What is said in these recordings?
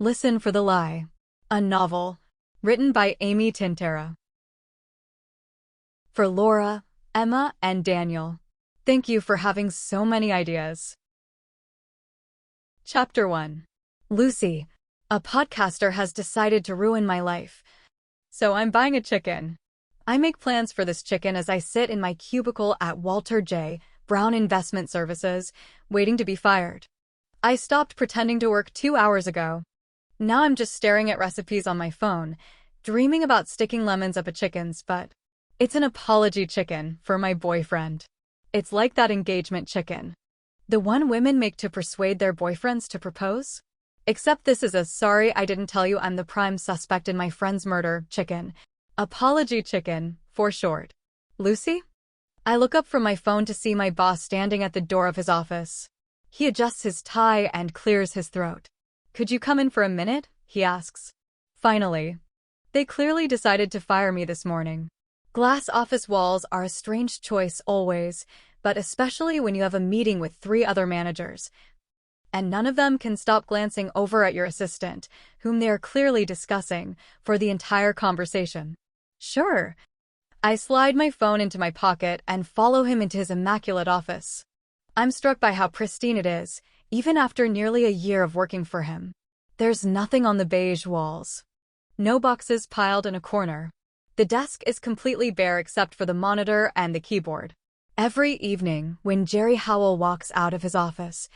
Listen for the Lie. A novel. Written by Amy Tintera. For Laura, Emma, and Daniel. Thank you for having so many ideas. Chapter 1. Lucy. A podcaster has decided to ruin my life. So I'm buying a chicken. I make plans for this chicken as I sit in my cubicle at Walter J. Brown Investment Services, waiting to be fired. I stopped pretending to work 2 hours ago. Now I'm just staring at recipes on my phone, dreaming about sticking lemons up a chicken's butt. It's an apology chicken for my boyfriend. It's like that engagement chicken. The one women make to persuade their boyfriends to propose? Except this is a sorry I didn't tell you I'm the prime suspect in my friend's murder chicken. Apology chicken, for short. Lucy? I look up from my phone to see my boss standing at the door of his office. He adjusts his tie and clears his throat. Could you come in for a minute? He asks. Finally. They clearly decided to fire me this morning. Glass office walls are a strange choice always, but especially when you have a meeting with 3 other managers. And none of them can stop glancing over at your assistant, whom they are clearly discussing, for the entire conversation. Sure. I slide my phone into my pocket and follow him into his immaculate office. I'm struck by how pristine it is, even after nearly a year of working for him. There's nothing on the beige walls. No boxes piled in a corner. The desk is completely bare except for the monitor and the keyboard. Every evening, when Jerry Howell walks out of his office,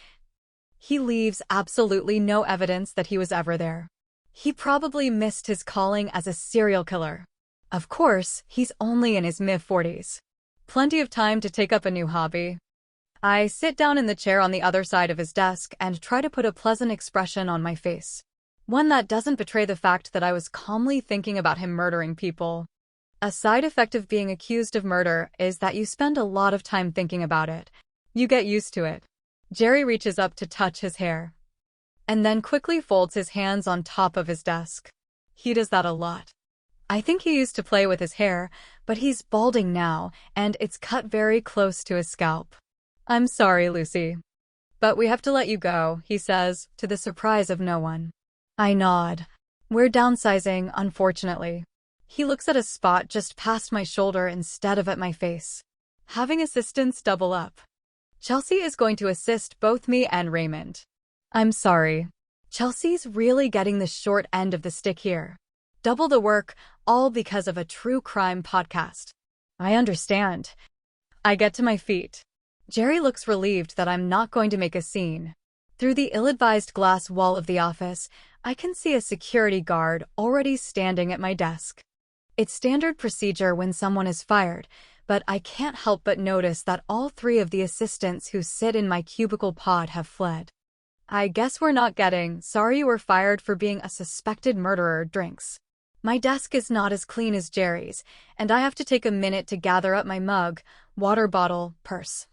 he leaves absolutely no evidence that he was ever there. He probably missed his calling as a serial killer. Of course, he's only in his mid-40s. Plenty of time to take up a new hobby. I sit down in the chair on the other side of his desk and try to put a pleasant expression on my face. One that doesn't betray the fact that I was calmly thinking about him murdering people. A side effect of being accused of murder is that you spend a lot of time thinking about it. You get used to it. Jerry reaches up to touch his hair, and then quickly folds his hands on top of his desk. He does that a lot. I think he used to play with his hair, but he's balding now, and it's cut very close to his scalp. I'm sorry, Lucy. But we have to let you go, he says, to the surprise of no one. I nod. We're downsizing, unfortunately. He looks at a spot just past my shoulder instead of at my face. Having assistants double up. Chelsea is going to assist both me and Raymond. I'm sorry. Chelsea's really getting the short end of the stick here. Double the work, all because of a true crime podcast. I understand. I get to my feet. Jerry looks relieved that I'm not going to make a scene. Through the ill-advised glass wall of the office, I can see a security guard already standing at my desk. It's standard procedure when someone is fired, but I can't help but notice that all 3 of the assistants who sit in my cubicle pod have fled. I guess we're not getting sorry you were fired for being a suspected murderer drinks. My desk is not as clean as Jerry's, and I have to take a minute to gather up my mug, water bottle, purse,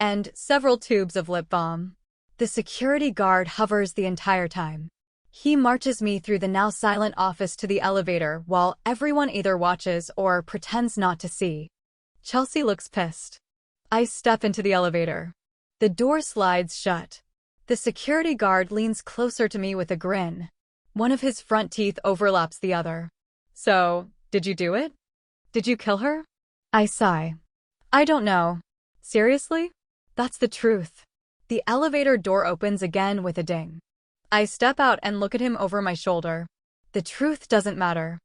and several tubes of lip balm. The security guard hovers the entire time. He marches me through the now silent office to the elevator while everyone either watches or pretends not to see. Chelsea looks pissed. I step into the elevator. The door slides shut. The security guard leans closer to me with a grin. One of his front teeth overlaps the other. So, did you do it? Did you kill her? I sigh. I don't know. Seriously? That's the truth. The elevator door opens again with a ding. I step out and look at him over my shoulder. The truth doesn't matter.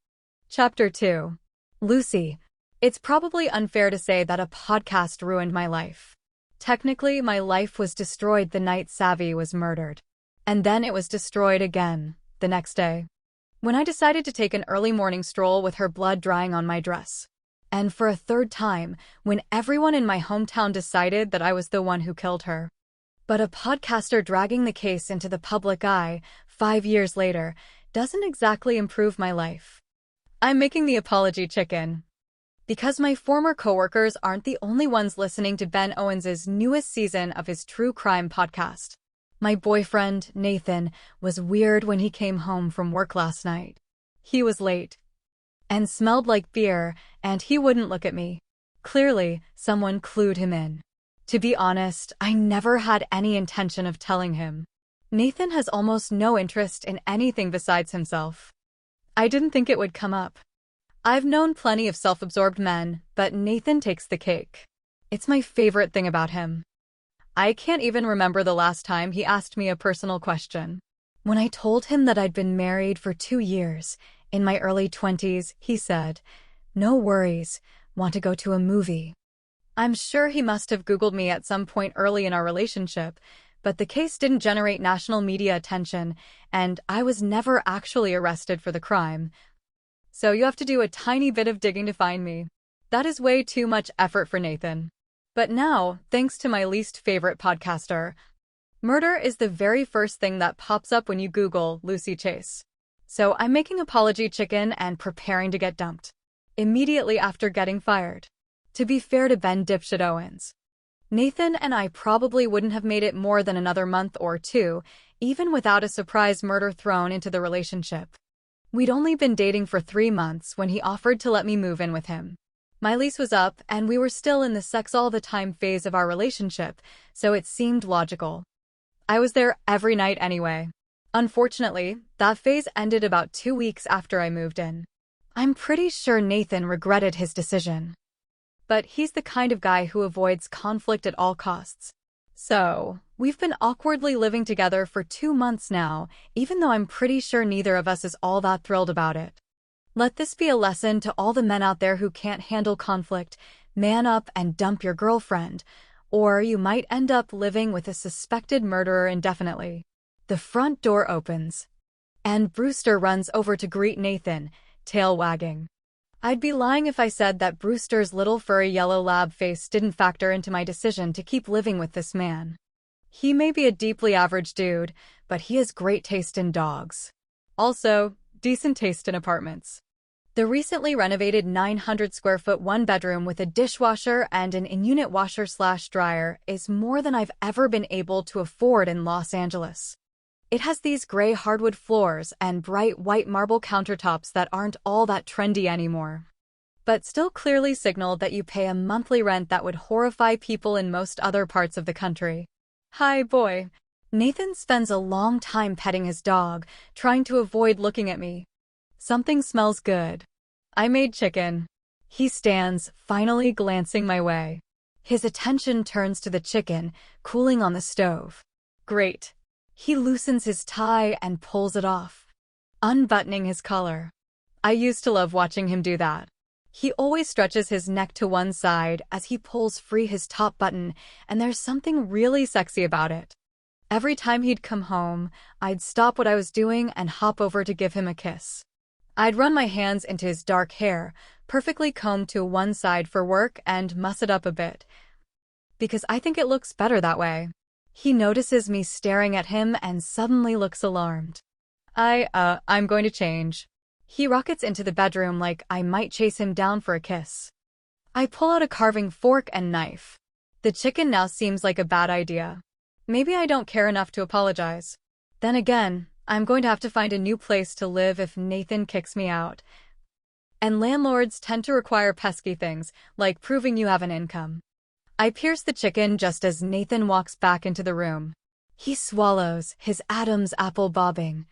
Chapter 2. Lucy. It's probably unfair to say that a podcast ruined my life. Technically, my life was destroyed the night Savvy was murdered. And then it was destroyed again, the next day, when I decided to take an early morning stroll with her blood drying on my dress. And for a 3rd time, when everyone in my hometown decided that I was the one who killed her. But a podcaster dragging the case into the public eye, 5 years later, doesn't exactly improve my life. I'm making the apology chicken. Because my former coworkers aren't the only ones listening to Ben Owens's newest season of his true crime podcast. My boyfriend, Nathan, was weird when he came home from work last night. He was late and smelled like beer, and he wouldn't look at me. Clearly, someone clued him in. To be honest, I never had any intention of telling him. Nathan has almost no interest in anything besides himself. I didn't think it would come up. I've known plenty of self-absorbed men, but Nathan takes the cake. It's my favorite thing about him. I can't even remember the last time he asked me a personal question. When I told him that I'd been married for 2 years, in my early 20s, he said, "No worries, want to go to a movie?" I'm sure he must have Googled me at some point early in our relationship, but the case didn't generate national media attention, and I was never actually arrested for the crime. So you have to do a tiny bit of digging to find me. That is way too much effort for Nathan. But now, thanks to my least favorite podcaster, murder is the very first thing that pops up when you Google Lucy Chase. So I'm making apology chicken and preparing to get dumped. Immediately after getting fired. To be fair to Ben Dipshit Owens, Nathan and I probably wouldn't have made it more than another month or two, even without a surprise murder thrown into the relationship. We'd only been dating for 3 months when he offered to let me move in with him. My lease was up, and we were still in the sex-all-the-time phase of our relationship, so it seemed logical. I was there every night anyway. Unfortunately, that phase ended about 2 weeks after I moved in. I'm pretty sure Nathan regretted his decision. But he's the kind of guy who avoids conflict at all costs. So, we've been awkwardly living together for 2 months now, even though I'm pretty sure neither of us is all that thrilled about it. Let this be a lesson to all the men out there who can't handle conflict. Man up and dump your girlfriend, or you might end up living with a suspected murderer indefinitely. The front door opens, and Brewster runs over to greet Nathan, tail wagging. I'd be lying if I said that Brewster's little furry yellow lab face didn't factor into my decision to keep living with this man. He may be a deeply average dude, but he has great taste in dogs. Also, decent taste in apartments. The recently renovated 900-square-foot one-bedroom with a dishwasher and an in-unit washer/dryer is more than I've ever been able to afford in Los Angeles. It has these gray hardwood floors and bright white marble countertops that aren't all that trendy anymore, but still clearly signal that you pay a monthly rent that would horrify people in most other parts of the country. Hi, boy. Nathan spends a long time petting his dog, trying to avoid looking at me. Something smells good. I made chicken. He stands, finally glancing my way. His attention turns to the chicken, cooling on the stove. Great. He loosens his tie and pulls it off, unbuttoning his collar. I used to love watching him do that. He always stretches his neck to one side as he pulls free his top button, and there's something really sexy about it. Every time he'd come home, I'd stop what I was doing and hop over to give him a kiss. I'd run my hands into his dark hair, perfectly combed to one side for work, and muss it up a bit, because I think it looks better that way. He notices me staring at him and suddenly looks alarmed. I'm going to change. He rockets into the bedroom like I might chase him down for a kiss. I pull out a carving fork and knife. The chicken now seems like a bad idea. Maybe I don't care enough to apologize. Then again, I'm going to have to find a new place to live if Nathan kicks me out. And landlords tend to require pesky things, like proving you have an income. I pierce the chicken just as Nathan walks back into the room. He swallows, his Adam's apple bobbing.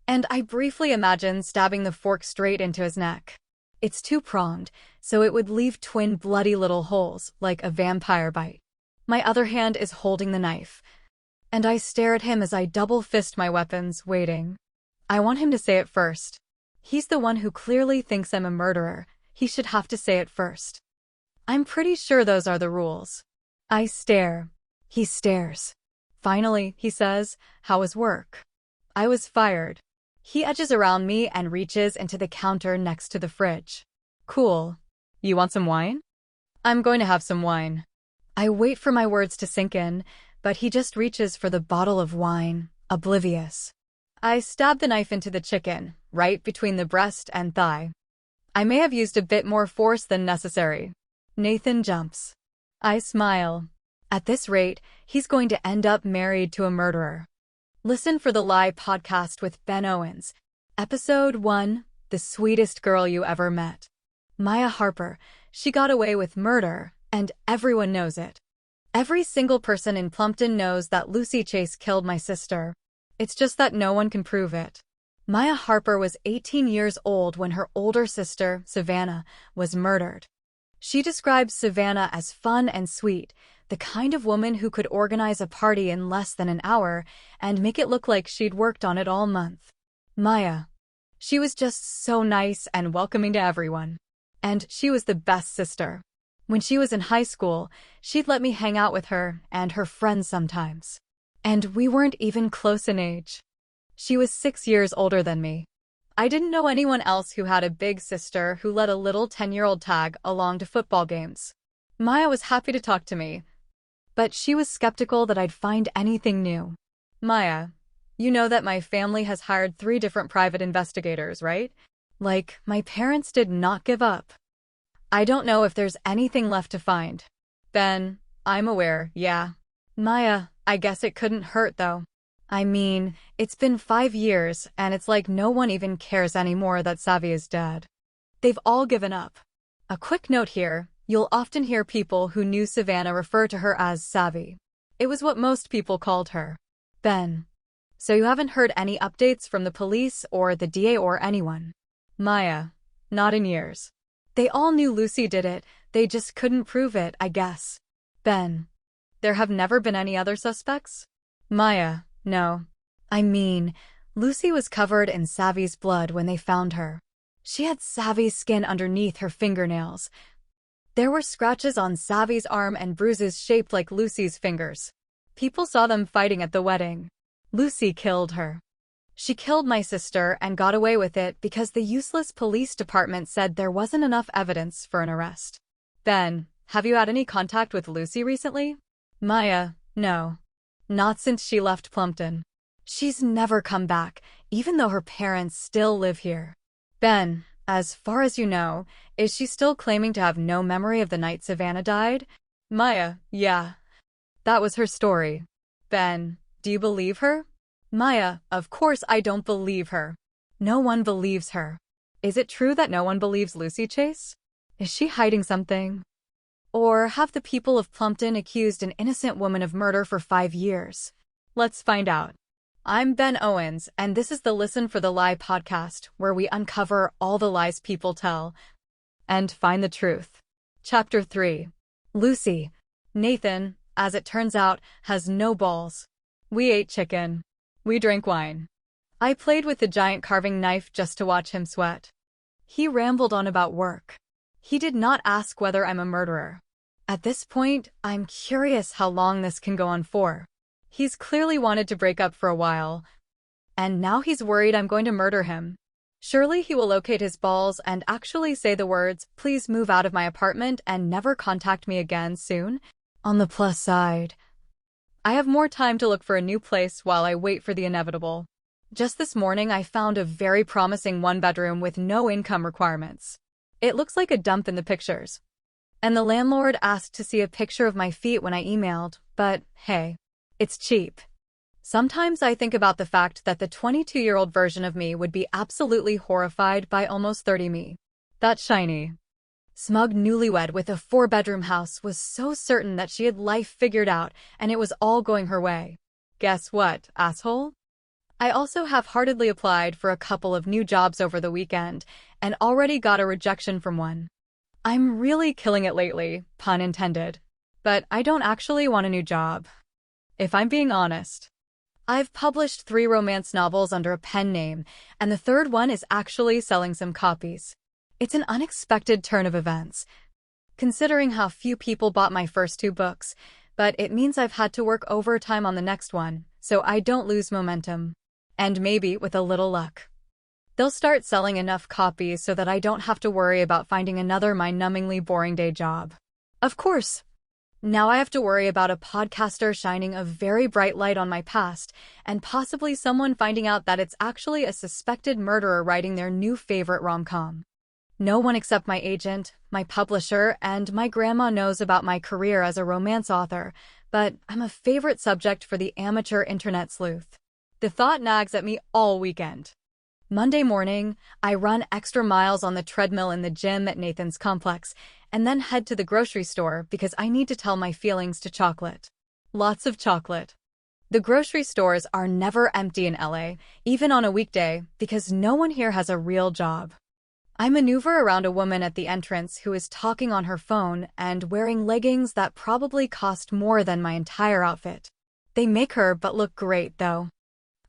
And I briefly imagine stabbing the fork straight into his neck. It's two-pronged, so it would leave twin bloody little holes, like a vampire bite. My other hand is holding the knife, and I stare at him as I double-fist my weapons, waiting. I want him to say it first. He's the one who clearly thinks I'm a murderer. He should have to say it first. I'm pretty sure those are the rules. I stare. He stares. Finally, he says, "How was work?" I was fired. He edges around me and reaches into the counter next to the fridge. Cool. You want some wine? I'm going to have some wine. I wait for my words to sink in, but he just reaches for the bottle of wine, oblivious. I stab the knife into the chicken, right between the breast and thigh. I may have used a bit more force than necessary. Nathan jumps. I smile. At this rate, he's going to end up married to a murderer. Listen for the Lie podcast with Ben Owens. Episode 1, The Sweetest Girl You Ever Met. Maya Harper, she got away with murder, and everyone knows it. Every single person in Plumpton knows that Lucy Chase killed my sister. It's just that no one can prove it. Maya Harper was 18 years old when her older sister, Savannah, was murdered. She describes Savannah as fun and sweet, the kind of woman who could organize a party in less than an hour and make it look like she'd worked on it all month. Maya. She was just so nice and welcoming to everyone. And she was the best sister. When she was in high school, she'd let me hang out with her and her friends sometimes. And we weren't even close in age. She was 6 years older than me. I didn't know anyone else who had a big sister who let a little 10-year-old tag along to football games. Maya was happy to talk to me, but she was skeptical that I'd find anything new. Maya, you know that my family has hired 3 different private investigators, right? Like, my parents did not give up. I don't know if there's anything left to find. Ben, I'm aware, yeah. Maya, I guess it couldn't hurt though. I mean, it's been 5 years, and it's like no one even cares anymore that Savvy is dead. They've all given up. A quick note here, you'll often hear people who knew Savannah refer to her as Savvy. It was what most people called her. Ben. So you haven't heard any updates from the police or the DA or anyone? Maya. Not in years. They all knew Lucy did it, they just couldn't prove it, I guess. Ben. There have never been any other suspects? Maya. No. I mean, Lucy was covered in Savvy's blood when they found her. She had Savvy's skin underneath her fingernails. There were scratches on Savvy's arm and bruises shaped like Lucy's fingers. People saw them fighting at the wedding. Lucy killed her. She killed my sister and got away with it because the useless police department said there wasn't enough evidence for an arrest. Ben, have you had any contact with Lucy recently? Maya, no. Not since she left Plumpton. She's never come back, even though her parents still live here. Ben, as far as you know, is she still claiming to have no memory of the night Savannah died? Maya, yeah. That was her story. Ben, do you believe her? Maya, of course I don't believe her. No one believes her. Is it true that no one believes Lucy Chase? Is she hiding something? Or have the people of Plumpton accused an innocent woman of murder for 5 years? Let's find out. I'm Ben Owens, and this is the Listen for the Lie podcast, where we uncover all the lies people tell and find the truth. Chapter 3. Lucy. Nathan, as it turns out, has no balls. We ate chicken. We drank wine. I played with the giant carving knife just to watch him sweat. He rambled on about work. He did not ask whether I'm a murderer. At this point, I'm curious how long this can go on for. He's clearly wanted to break up for a while, and now he's worried I'm going to murder him. Surely he will locate his balls and actually say the words, "Please move out of my apartment and never contact me again" soon. On the plus side, I have more time to look for a new place while I wait for the inevitable. Just this morning, I found a very promising 1-bedroom with no income requirements. It looks like a dump in the pictures. And the landlord asked to see a picture of my feet when I emailed, but hey, it's cheap. Sometimes I think about the fact that the 22-year-old version of me would be absolutely horrified by almost 30 me. That shiny, smug newlywed with a 4-bedroom house was so certain that she had life figured out and it was all going her way. Guess what, asshole? I also half-heartedly applied for a couple of new jobs over the weekend and already got a rejection from one. I'm really killing it lately, pun intended. But I don't actually want a new job. If I'm being honest. I've published 3 romance novels under a pen name, and the 3rd one is actually selling some copies. It's an unexpected turn of events, considering how few people bought my first 2 books, but it means I've had to work overtime on the next one, so I don't lose momentum. And maybe, with a little luck, they'll start selling enough copies so that I don't have to worry about finding another mind-numbingly boring day job. Of course, now I have to worry about a podcaster shining a very bright light on my past, and possibly someone finding out that it's actually a suspected murderer writing their new favorite rom-com. No one except my agent, my publisher, and my grandma knows about my career as a romance author, but I'm a favorite subject for the amateur internet sleuth. The thought nags at me all weekend. Monday morning, I run extra miles on the treadmill in the gym at Nathan's complex, and then head to the grocery store because I need to tell my feelings to chocolate. Lots of chocolate. The grocery stores are never empty in LA, even on a weekday, because no one here has a real job. I maneuver around a woman at the entrance who is talking on her phone and wearing leggings that probably cost more than my entire outfit. They make her but look great, though.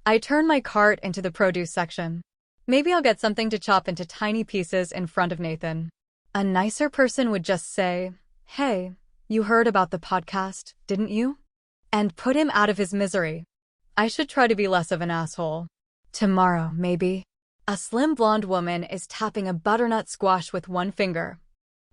I turn my cart into the produce section. Maybe I'll get something to chop into tiny pieces in front of Nathan. A nicer person would just say, "Hey, you heard about the podcast, didn't you?" And put him out of his misery. I should try to be less of an asshole. Tomorrow, maybe. A slim blonde woman is tapping a butternut squash with one finger.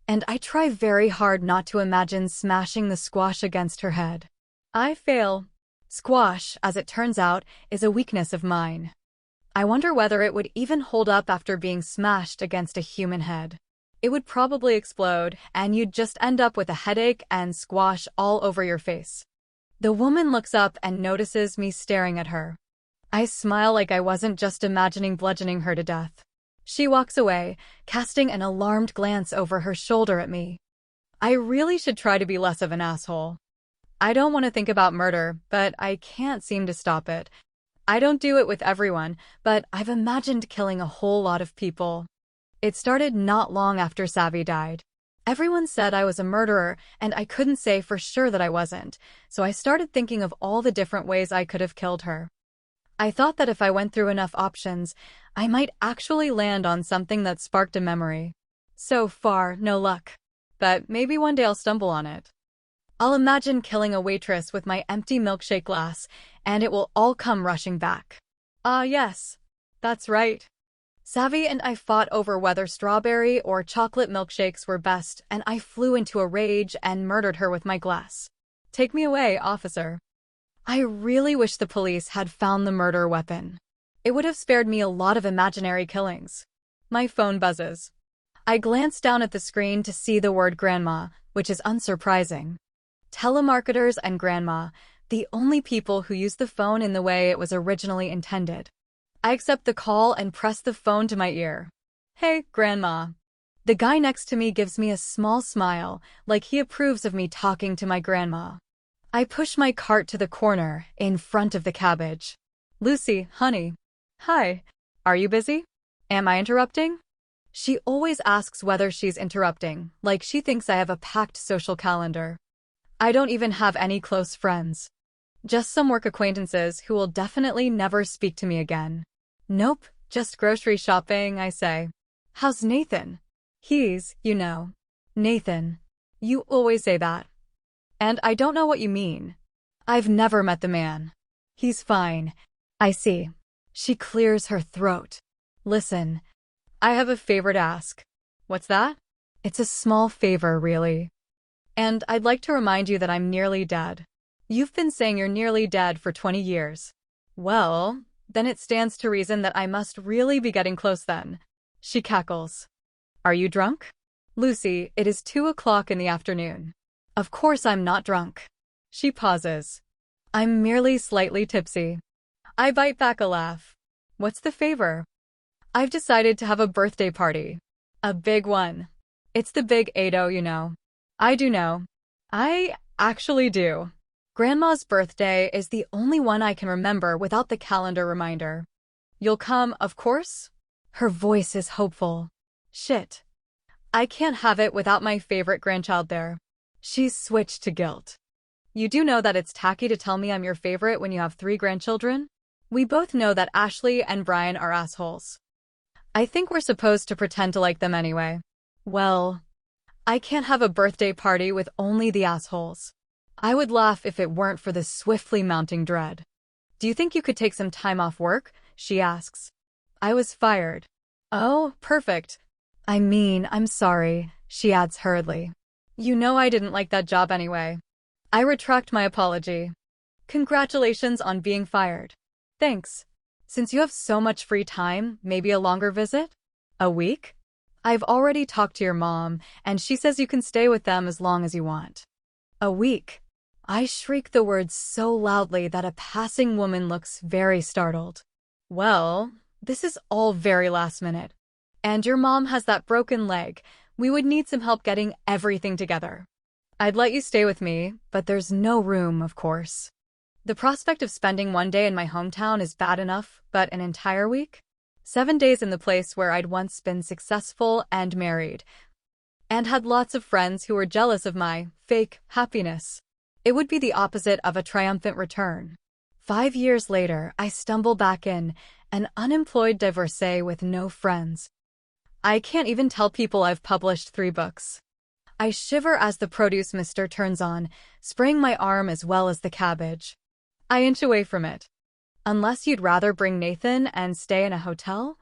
And I try very hard not to imagine smashing the squash against her head. I fail. Squash, as it turns out, is a weakness of mine. I wonder whether it would even hold up after being smashed against a human head. It would probably explode, and you'd just end up with a headache and squash all over your face. The woman looks up and notices me staring at her. I smile like I wasn't just imagining bludgeoning her to death. She walks away, casting an alarmed glance over her shoulder at me. I really should try to be less of an asshole. I don't want to think about murder, but I can't seem to stop it. I don't do it with everyone, but I've imagined killing a whole lot of people. It started not long after Savvy died. Everyone said I was a murderer, and I couldn't say for sure that I wasn't, so I started thinking of all the different ways I could have killed her. I thought that if I went through enough options, I might actually land on something that sparked a memory. So far, no luck. But maybe one day I'll stumble on it. I'll imagine killing a waitress with my empty milkshake glass, and it will all come rushing back. Ah, yes. That's right. Savvy and I fought over whether strawberry or chocolate milkshakes were best, and I flew into a rage and murdered her with my glass. Take me away, officer. I really wish the police had found the murder weapon. It would have spared me a lot of imaginary killings. My phone buzzes. I glance down at the screen to see the word grandma, which is unsurprising. Telemarketers and grandma, the only people who use the phone in the way it was originally intended. I accept the call and press the phone to my ear. Hey, Grandma. The guy next to me gives me a small smile, like he approves of me talking to my grandma. I push my cart to the corner, in front of the cabbage. Lucy, honey. Hi. Are you busy? Am I interrupting? She always asks whether she's interrupting, like she thinks I have a packed social calendar. I don't even have any close friends. Just some work acquaintances who will definitely never speak to me again. Nope, just grocery shopping, I say. How's Nathan? He's, Nathan. You always say that. And I don't know what you mean. I've never met the man. He's fine. I see. She clears her throat. Listen, I have a favor to ask. What's that? It's a small favor, really. And I'd like to remind you that I'm nearly dead. You've been saying you're nearly dead for 20 years. Well, then it stands to reason that I must really be getting close then. She cackles. Are you drunk? Lucy, it is 2 o'clock in the afternoon. Of course I'm not drunk. She pauses. I'm merely slightly tipsy. I bite back a laugh. What's the favor? I've decided to have a birthday party. A big one. It's the big 80, I do know. I actually do. Grandma's birthday is the only one I can remember without the calendar reminder. You'll come, of course? Her voice is hopeful. Shit. I can't have it without my favorite grandchild there. She's switched to guilt. You do know that it's tacky to tell me I'm your favorite when you have 3 grandchildren? We both know that Ashley and Brian are assholes. I think we're supposed to pretend to like them anyway. Well, I can't have a birthday party with only the assholes. I would laugh if it weren't for the swiftly mounting dread. Do you think you could take some time off work? She asks. I was fired. Oh, perfect. I'm sorry, she adds hurriedly. You know I didn't like that job anyway. I retract my apology. Congratulations on being fired. Thanks. Since you have so much free time, maybe a longer visit? A week? I've already talked to your mom, and she says you can stay with them as long as you want. A week. I shriek the words so loudly that a passing woman looks very startled. Well, this is all very last minute. And your mom has that broken leg. We would need some help getting everything together. I'd let you stay with me, but there's no room, of course. The prospect of spending one day in my hometown is bad enough, but an entire week? 7 days in the place where I'd once been successful and married, and had lots of friends who were jealous of my fake happiness. It would be the opposite of a triumphant return. 5 years later, I stumble back in, an unemployed divorcee with no friends. I can't even tell people I've published 3 books. I shiver as the produce mister turns on, spraying my arm as well as the cabbage. I inch away from it. Unless you'd rather bring Nathan and stay in a hotel?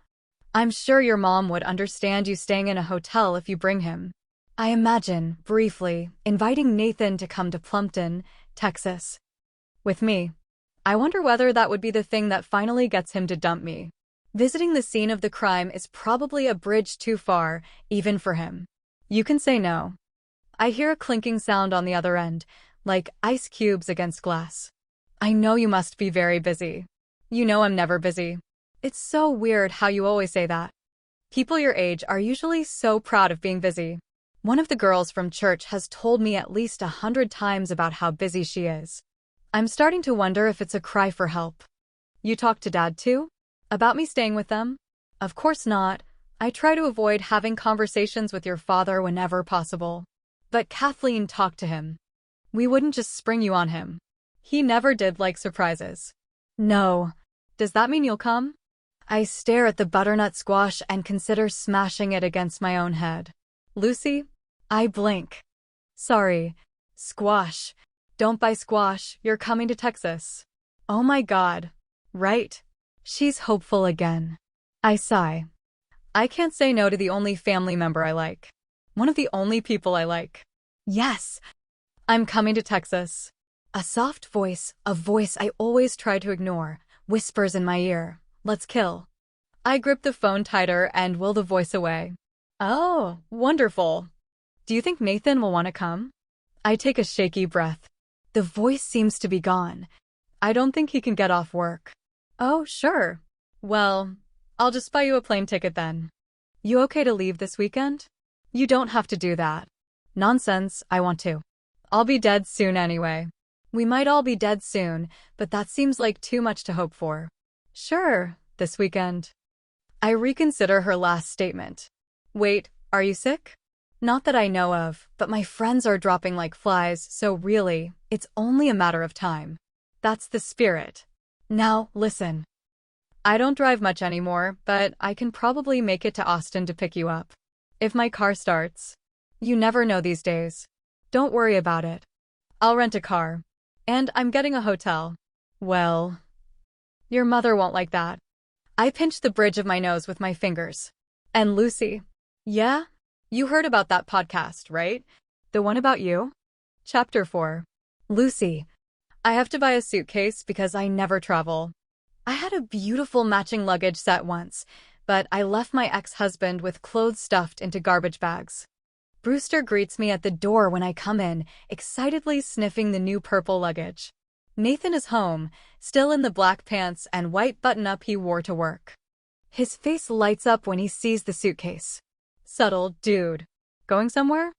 I'm sure your mom would understand you staying in a hotel if you bring him. I imagine, briefly, inviting Nathan to come to Plumpton, Texas, with me. I wonder whether that would be the thing that finally gets him to dump me. Visiting the scene of the crime is probably a bridge too far, even for him. You can say no. I hear a clinking sound on the other end, like ice cubes against glass. I know you must be very busy. You know I'm never busy. It's so weird how you always say that. People your age are usually so proud of being busy. One of the girls from church has told me at least 100 times about how busy she is. I'm starting to wonder if it's a cry for help. You talk to Dad too? About me staying with them? Of course not. I try to avoid having conversations with your father whenever possible. But Kathleen talked to him. We wouldn't just spring you on him. He never did like surprises. No. Does that mean you'll come? I stare at the butternut squash and consider smashing it against my own head. Lucy? I blink. Sorry. Squash. Don't buy squash, you're coming to Texas. Oh my God. Right. She's hopeful again. I sigh. I can't say no to the only family member I like. One of the only people I like. Yes. I'm coming to Texas. A soft voice, a voice I always try to ignore, whispers in my ear. Let's kill. I grip the phone tighter and will the voice away. Oh, wonderful. Do you think Nathan will want to come? I take a shaky breath. The voice seems to be gone. I don't think he can get off work. Oh, sure. Well, I'll just buy you a plane ticket then. You okay to leave this weekend? You don't have to do that. Nonsense, I want to. I'll be dead soon anyway. We might all be dead soon, but that seems like too much to hope for. Sure, this weekend. I reconsider her last statement. Wait, are you sick? Not that I know of, but my friends are dropping like flies, so really, it's only a matter of time. That's the spirit. Now, listen. I don't drive much anymore, but I can probably make it to Austin to pick you up. If my car starts. You never know these days. Don't worry about it. I'll rent a car. And I'm getting a hotel. Well, your mother won't like that. I pinch the bridge of my nose with my fingers. And Lucy. Yeah? You heard about that podcast, right? The one about you? Chapter 4. Lucy. I have to buy a suitcase because I never travel. I had a beautiful matching luggage set once, but I left my ex-husband with clothes stuffed into garbage bags. Brewster greets me at the door when I come in, excitedly sniffing the new purple luggage. Nathan is home, still in the black pants and white button-up he wore to work. His face lights up when he sees the suitcase. Subtle dude. Going somewhere?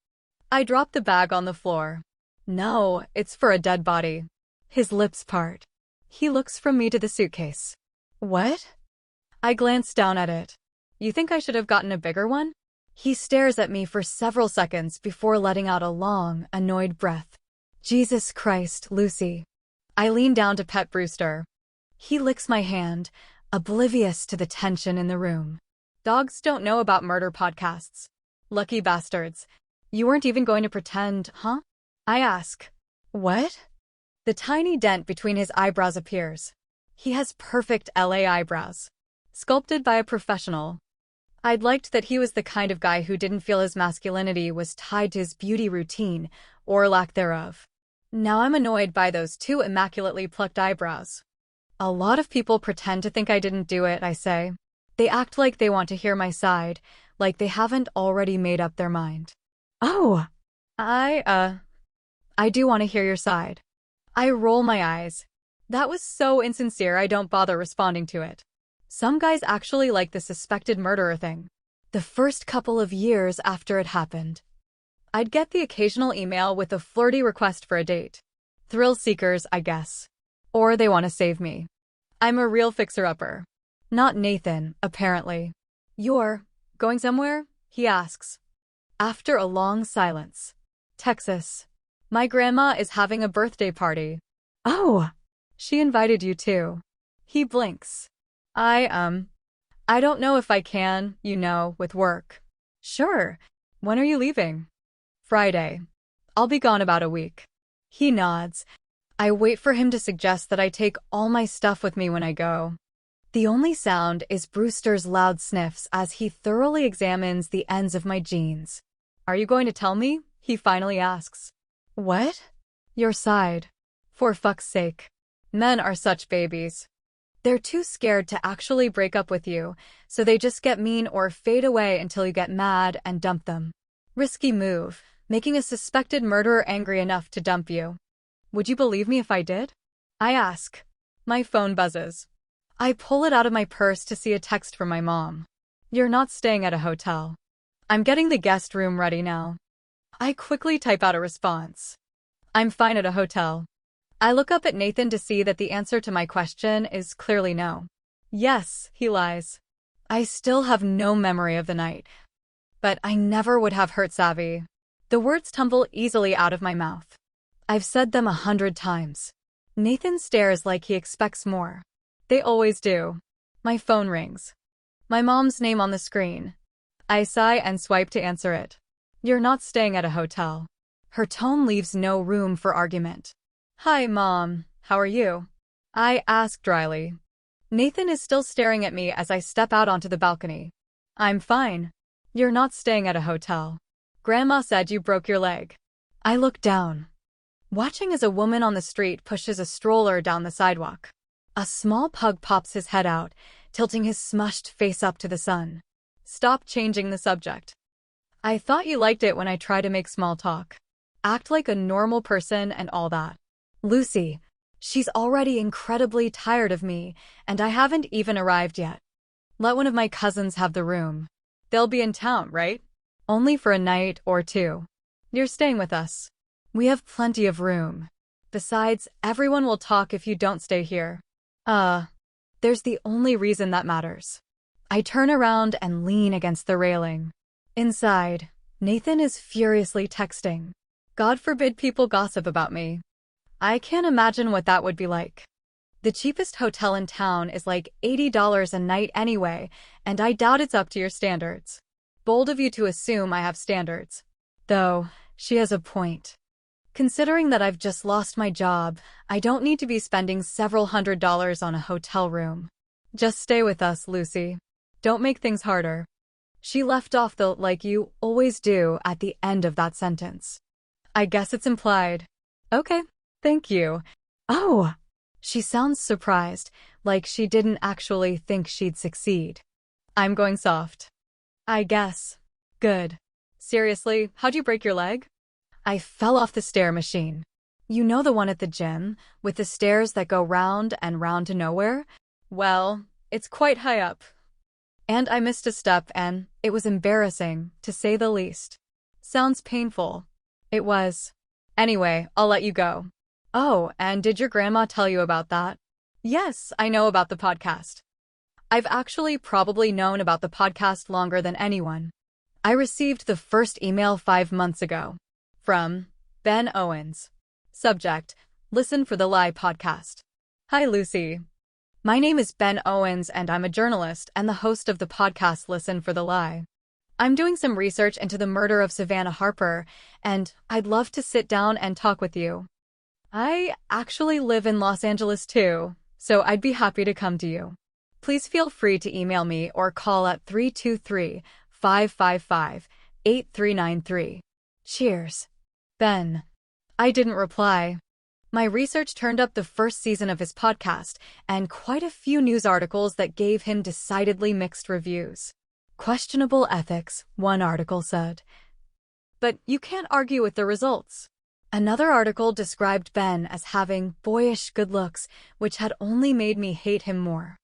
I drop the bag on the floor. No, it's for a dead body. His lips part. He looks from me to the suitcase. What? I glance down at it. You think I should have gotten a bigger one? He stares at me for several seconds before letting out a long, annoyed breath. Jesus Christ, Lucy. I lean down to pet Brewster. He licks my hand, oblivious to the tension in the room. Dogs don't know about murder podcasts. Lucky bastards. You weren't even going to pretend, huh? I ask. What? The tiny dent between his eyebrows appears. He has perfect LA eyebrows. Sculpted by a professional. I'd liked that he was the kind of guy who didn't feel his masculinity was tied to his beauty routine, or lack thereof. Now I'm annoyed by those 2 immaculately plucked eyebrows. A lot of people pretend to think I didn't do it, I say. They act like they want to hear my side, like they haven't already made up their mind. Oh, I do want to hear your side. I roll my eyes. That was so insincere I don't bother responding to it. Some guys actually like the suspected murderer thing. The first couple of years after it happened, I'd get the occasional email with a flirty request for a date. Thrill seekers, I guess. Or they want to save me. I'm a real fixer-upper. Not Nathan, apparently. You're going somewhere? He asks. After a long silence. Texas. My grandma is having a birthday party. Oh, she invited you too. He blinks. I don't know if I can, with work. Sure. When are you leaving? Friday. I'll be gone about a week. He nods. I wait for him to suggest that I take all my stuff with me when I go. The only sound is Brewster's loud sniffs as he thoroughly examines the ends of my jeans. Are you going to tell me? He finally asks. What? Your side. For fuck's sake. Men are such babies. They're too scared to actually break up with you, so they just get mean or fade away until you get mad and dump them. Risky move, making a suspected murderer angry enough to dump you. Would you believe me if I did? I ask. My phone buzzes. I pull it out of my purse to see a text from my mom. You're not staying at a hotel. I'm getting the guest room ready now. I quickly type out a response. I'm fine at a hotel. I look up at Nathan to see that the answer to my question is clearly no. Yes, he lies. I still have no memory of the night. But I never would have hurt Savvy. The words tumble easily out of my mouth. I've said them 100 times. Nathan stares like he expects more. They always do. My phone rings. My mom's name on the screen. I sigh and swipe to answer it. You're not staying at a hotel. Her tone leaves no room for argument. Hi, Mom. How are you? I ask dryly. Nathan is still staring at me as I step out onto the balcony. I'm fine. You're not staying at a hotel. Grandma said you broke your leg. I look down, watching as a woman on the street pushes a stroller down the sidewalk. A small pug pops his head out, tilting his smushed face up to the sun. Stop changing the subject. I thought you liked it when I try to make small talk. Act like a normal person and all that. Lucy, she's already incredibly tired of me, and I haven't even arrived yet. Let one of my cousins have the room. They'll be in town, right? Only for a night or two. You're staying with us. We have plenty of room. Besides, everyone will talk if you don't stay here. There's the only reason that matters. I turn around and lean against the railing. Inside, Nathan is furiously texting. God forbid people gossip about me. I can't imagine what that would be like. The cheapest hotel in town is like $80 a night anyway, and I doubt it's up to your standards. Bold of you to assume I have standards. Though, she has a point. Considering that I've just lost my job, I don't need to be spending several $100s on a hotel room. Just stay with us, Lucy. Don't make things harder. She left off the "like you always do" at the end of that sentence. I guess it's implied. Okay, thank you. Oh! She sounds surprised, like she didn't actually think she'd succeed. I'm going soft. I guess. Good. Seriously, how'd you break your leg? I fell off the stair machine. You know the one at the gym, with the stairs that go round and round to nowhere? Well, it's quite high up. And I missed a step and it was embarrassing, to say the least. Sounds painful. It was. Anyway, I'll let you go. Oh, and did your grandma tell you about that? Yes, I know about the podcast. I've actually probably known about the podcast longer than anyone. I received the first email 5 months ago. From Ben Owens. Subject: Listen for the Lie podcast. Hi, Lucy. My name is Ben Owens and I'm a journalist and the host of the podcast Listen for the Lie. I'm doing some research into the murder of Savannah Harper, and I'd love to sit down and talk with you. I actually live in Los Angeles too, so I'd be happy to come to you. Please feel free to email me or call at 323-555-8393. Cheers. Ben. I didn't reply. My research turned up the first season of his podcast and quite a few news articles that gave him decidedly mixed reviews. Questionable ethics, one article said. But you can't argue with the results. Another article described Ben as having boyish good looks, which had only made me hate him more.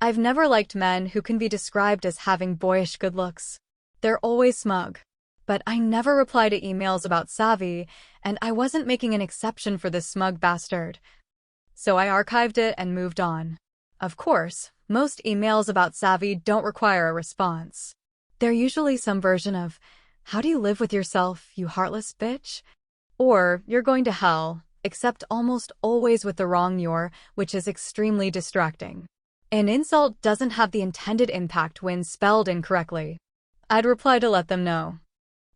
I've never liked men who can be described as having boyish good looks. They're always smug. But I never reply to emails about Savvy, and I wasn't making an exception for this smug bastard. so I archived it and moved on. Of course, most emails about Savvy don't require a response. They're usually some version of, "How do you live with yourself, you heartless bitch?" Or, "You're going to hell," except almost always with the wrong "you're," which is extremely distracting. An insult doesn't have the intended impact when spelled incorrectly. I'd reply to let them know.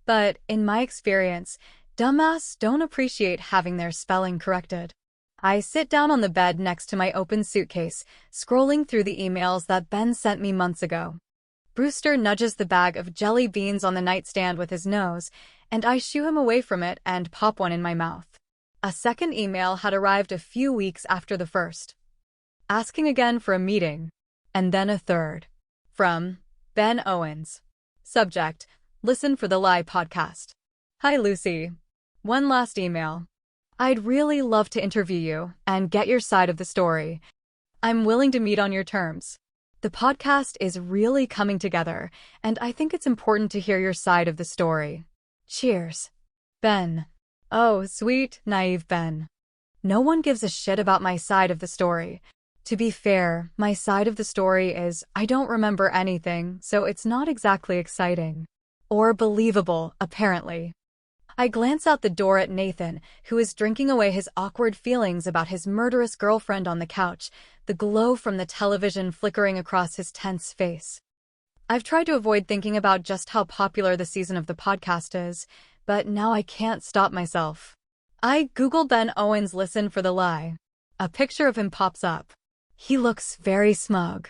But, in my experience, dumbass don't appreciate having their spelling corrected. I sit down on the bed next to my open suitcase, scrolling through the emails that Ben sent me months ago. Brewster nudges the bag of jelly beans on the nightstand with his nose, and I shoo him away from it and pop one in my mouth. A second email had arrived a few weeks after the first, asking again for a meeting, and then a third. From Ben Owens. Subject: Listen for the Lie podcast. Hi Lucy. One last email. I'd really love to interview you and get your side of the story. I'm willing to meet on your terms. The podcast is really coming together, and I think it's important to hear your side of the story. Cheers. Ben. Oh, sweet, naive Ben. No one gives a shit about my side of the story. To be fair, my side of the story is I don't remember anything, so it's not exactly exciting. Or believable, apparently. I glance out the door at Nathan, who is drinking away his awkward feelings about his murderous girlfriend on the couch, the glow from the television flickering across his tense face. I've tried to avoid thinking about just how popular the season of the podcast is, but now I can't stop myself. I Google Ben Owens Listen for the Lie. A picture of him pops up. He looks very smug.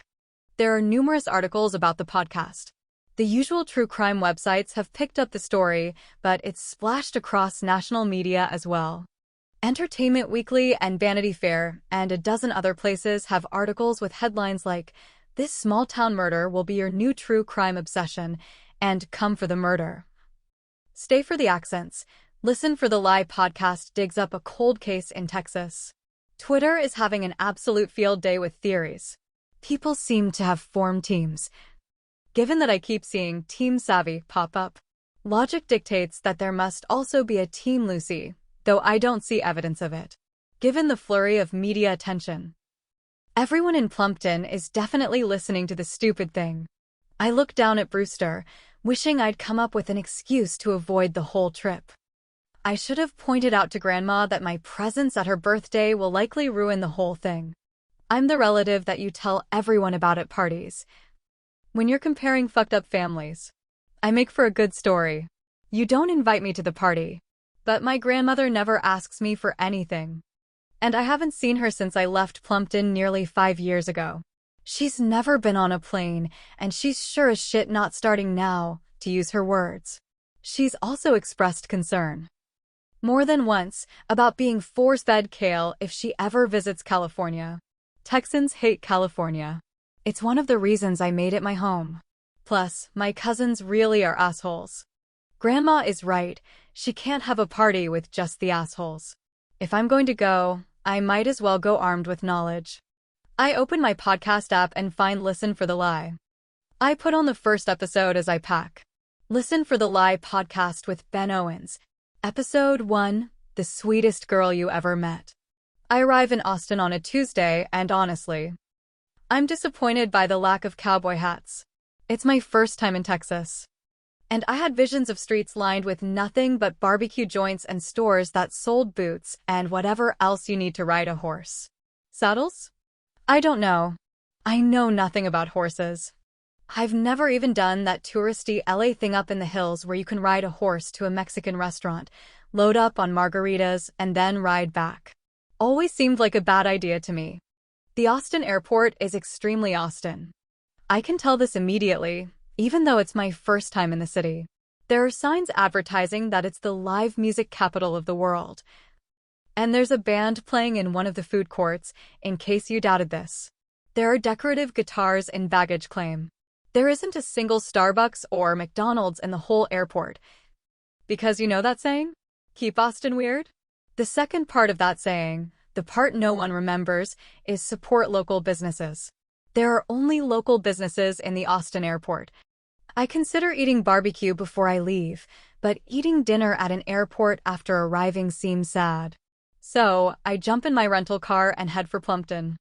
There are numerous articles about the podcast. The usual true crime websites have picked up the story, but it's splashed across national media as well. Entertainment Weekly and Vanity Fair and a dozen other places have articles with headlines like, "This small-town murder will be your new true crime obsession," and "Come for the murder." Stay for the accents. Listen for the Lie podcast digs up a cold case in Texas. Twitter is having an absolute field day with theories. People seem to have formed teams. Given that I keep seeing Team Savvy pop up, logic dictates that there must also be a Team Lucy, though I don't see evidence of it. Given the flurry of media attention, everyone in Plumpton is definitely listening to the stupid thing. I look down at Brewster, wishing I'd come up with an excuse to avoid the whole trip. I should have pointed out to Grandma that my presence at her birthday will likely ruin the whole thing. I'm the relative that you tell everyone about at parties. When you're comparing fucked up families, I make for a good story. You don't invite me to the party, but my grandmother never asks me for anything. And I haven't seen her since I left Plumpton nearly 5 years ago. She's never been on a plane, and she's sure as shit not starting now, to use her words. She's also expressed concern, more than once, about being force-fed kale if she ever visits California. Texans hate California. It's one of the reasons I made it my home. Plus, my cousins really are assholes. Grandma is right, she can't have a party with just the assholes. If I'm going to go, I might as well go armed with knowledge. I open my podcast app and find Listen for the Lie. I put on the first episode as I pack. Listen for the Lie podcast with Ben Owens. Episode 1, The Sweetest Girl You Ever Met. I arrive in Austin on a Tuesday, and honestly, I'm disappointed by the lack of cowboy hats. It's my first time in Texas, and I had visions of streets lined with nothing but barbecue joints and stores that sold boots and whatever else you need to ride a horse. Saddles? I don't know. I know nothing about horses. I've never even done that touristy LA thing up in the hills where you can ride a horse to a Mexican restaurant, load up on margaritas, and then ride back. Always seemed like a bad idea to me. The Austin airport is extremely Austin. I can tell this immediately, even though it's my first time in the city. There are signs advertising that it's the live music capital of the world. And there's a band playing in one of the food courts, in case you doubted this. There are decorative guitars in baggage claim. There isn't a single Starbucks or McDonald's in the whole airport. Because you know that saying? Keep Austin weird? The second part of that saying, the part no one remembers, is support local businesses. There are only local businesses in the Austin airport. I consider eating barbecue before I leave, but eating dinner at an airport after arriving seems sad. So, I jump in my rental car and head for Plumpton.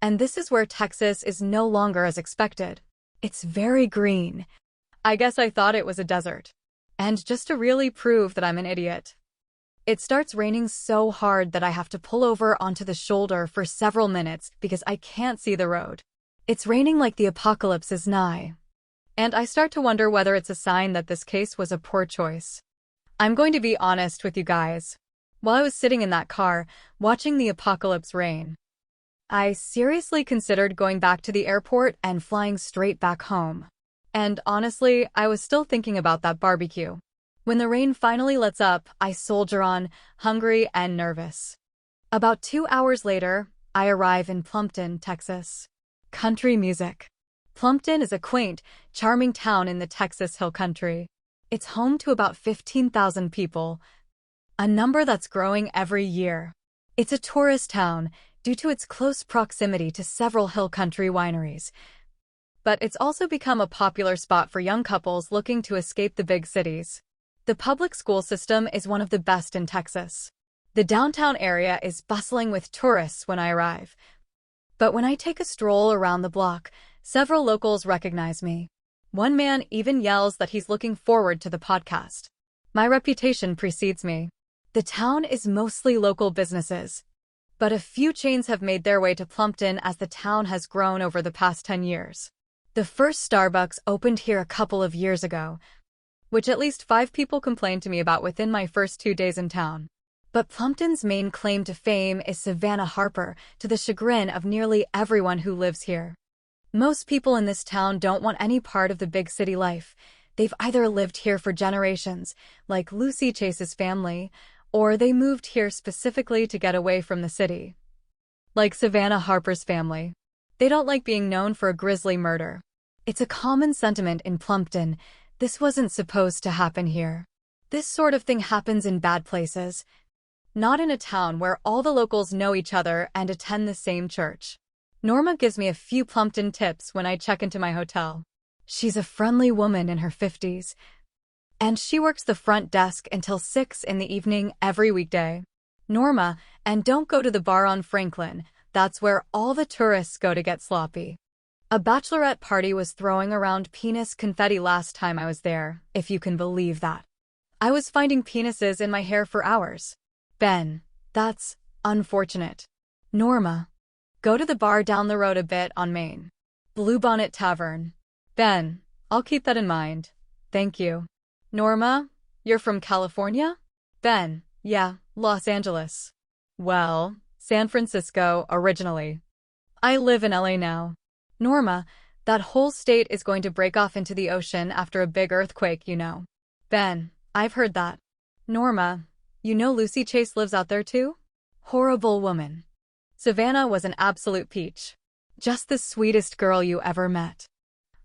And this is where Texas is no longer as expected. It's very green. I guess I thought it was a desert. And just to really prove that I'm an idiot, it starts raining so hard that I have to pull over onto the shoulder for several minutes because I can't see the road. It's raining like the apocalypse is nigh. And I start to wonder whether it's a sign that this case was a poor choice. I'm going to be honest with you guys. While I was sitting in that car, watching the apocalypse rain, I seriously considered going back to the airport and flying straight back home. And honestly, I was still thinking about that barbecue. When the rain finally lets up, I soldier on, hungry and nervous. About 2 hours later, I arrive in Plumpton, Texas. Country music. Plumpton is a quaint, charming town in the Texas Hill Country. It's home to about 15,000 people, a number that's growing every year. It's a tourist town due to its close proximity to several hill country wineries. But it's also become a popular spot for young couples looking to escape the big cities. The public school system is one of the best in Texas. The downtown area is bustling with tourists when I arrive. But when I take a stroll around the block, several locals recognize me. One man even yells that he's looking forward to the podcast. My reputation precedes me. The town is mostly local businesses, but a few chains have made their way to Plumpton as the town has grown over the past 10 years. The first Starbucks opened here a couple of years ago, which at least 5 people complained to me about within my first 2 days in town. But Plumpton's main claim to fame is Savannah Harper, to the chagrin of nearly everyone who lives here. Most people in this town don't want any part of the big city life. They've either lived here for generations, like Lucy Chase's family, or they moved here specifically to get away from the city, like Savannah Harper's family. They don't like being known for a grisly murder. It's a common sentiment in Plumpton. This wasn't supposed to happen here. This sort of thing happens in bad places, not in a town where all the locals know each other and attend the same church. Norma gives me a few Plumpton tips when I check into my hotel. She's a friendly woman in her 50s, and she works the front desk until 6 in the evening every weekday. Norma, and don't go to the bar on Franklin. That's where all the tourists go to get sloppy. A bachelorette party was throwing around penis confetti last time I was there, if you can believe that. I was finding penises in my hair for hours. Ben, that's unfortunate. Norma, go to the bar down the road a bit on Main. Bluebonnet Tavern. Ben, I'll keep that in mind. Thank you. Norma, you're from California? Ben, yeah, Los Angeles. Well, San Francisco originally. I live in LA now. Norma, that whole state is going to break off into the ocean after a big earthquake, you know. Ben, I've heard that. Norma, you know Lucy Chase lives out there too? Horrible woman. Savannah was an absolute peach. Just the sweetest girl you ever met.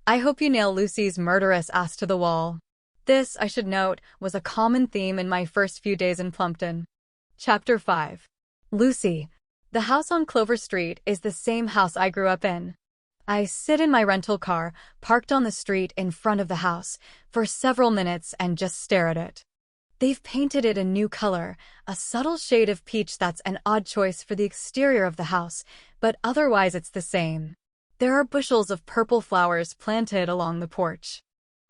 I hope you nail Lucy's murderous ass to the wall. This, I should note, was a common theme in my first few days in Plumpton. Chapter 5. Lucy. The house on Clover Street is the same house I grew up in. I sit in my rental car, parked on the street in front of the house, for several minutes and just stare at it. They've painted it a new color, a subtle shade of peach that's an odd choice for the exterior of the house, but otherwise it's the same. There are bushels of purple flowers planted along the porch.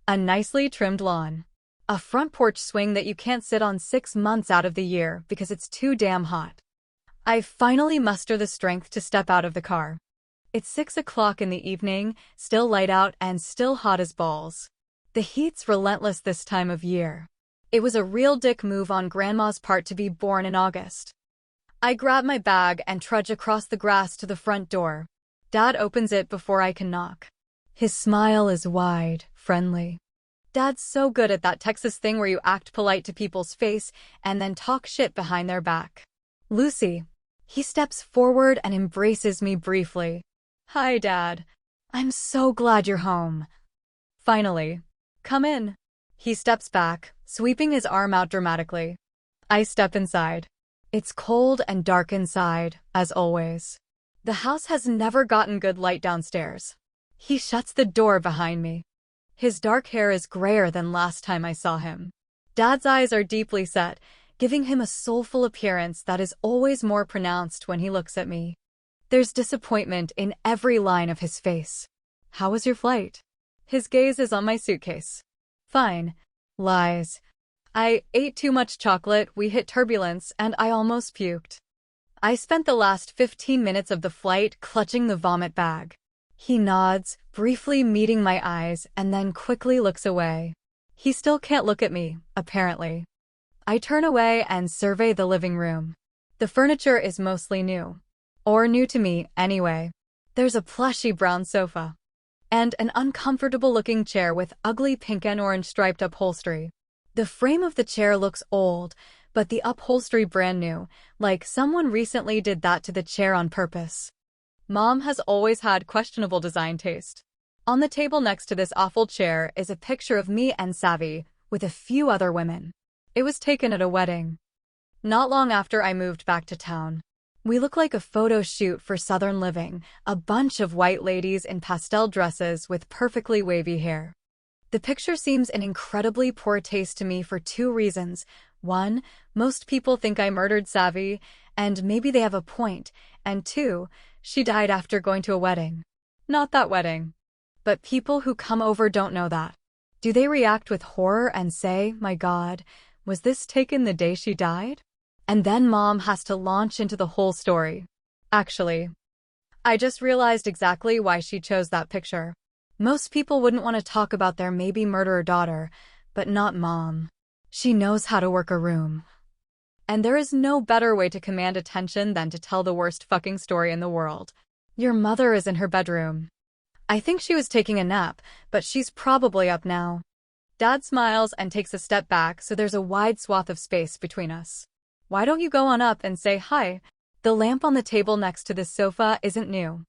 A nicely trimmed lawn. A front porch swing that you can't sit on 6 months out of the year because it's too damn hot. I finally muster the strength to step out of the car. It's 6 o'clock in the evening, still light out and still hot as balls. The heat's relentless this time of year. It was a real dick move on Grandma's part to be born in August. I grab my bag and trudge across the grass to the front door. Dad opens it before I can knock. His smile is wide, friendly. Dad's so good at that Texas thing where you act polite to people's face and then talk shit behind their back. Lucy. He steps forward and embraces me briefly. Hi, Dad. I'm so glad you're home. Finally. Come in. He steps back, sweeping his arm out dramatically. I step inside. It's cold and dark inside, as always. The house has never gotten good light downstairs. He shuts the door behind me. His dark hair is grayer than last time I saw him. Dad's eyes are deeply set, giving him a soulful appearance that is always more pronounced when he looks at me. There's disappointment in every line of his face. How was your flight? His gaze is on my suitcase. Fine. Lies. I ate too much chocolate, we hit turbulence, and I almost puked. I spent the last 15 minutes of the flight clutching the vomit bag. He nods, briefly meeting my eyes, and then quickly looks away. He still can't look at me, apparently. I turn away and survey the living room. The furniture is mostly new. Or new to me, anyway. There's a plushy brown sofa. And an uncomfortable-looking chair with ugly pink and orange striped upholstery. The frame of the chair looks old, but the upholstery brand new, like someone recently did that to the chair on purpose. Mom has always had questionable design taste. On the table next to this awful chair is a picture of me and Savvy, with a few other women. It was taken at a wedding. Not long after I moved back to town. We look like a photo shoot for Southern Living, a bunch of white ladies in pastel dresses with perfectly wavy hair. The picture seems in incredibly poor taste to me for two reasons. One, most people think I murdered Savvy, and maybe they have a point. And two, she died after going to a wedding. Not that wedding. But people who come over don't know that. Do they react with horror and say, my God, was this taken the day she died? And then Mom has to launch into the whole story. Actually, I just realized exactly why she chose that picture. Most people wouldn't want to talk about their maybe murderer daughter, but not Mom. She knows how to work a room. And there is no better way to command attention than to tell the worst fucking story in the world. Your mother is in her bedroom. I think she was taking a nap, but she's probably up now. Dad smiles and takes a step back so there's a wide swath of space between us. Why don't you go on up and say hi? The lamp on the table next to this sofa isn't new.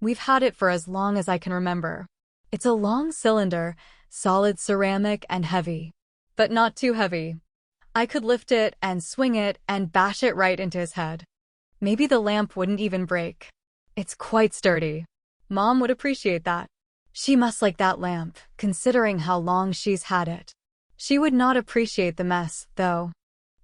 We've had it for as long as I can remember. It's a long cylinder, solid ceramic and heavy. But not too heavy. I could lift it and swing it and bash it right into his head. Maybe the lamp wouldn't even break. It's quite sturdy. Mom would appreciate that. She must like that lamp, considering how long she's had it. She would not appreciate the mess, though.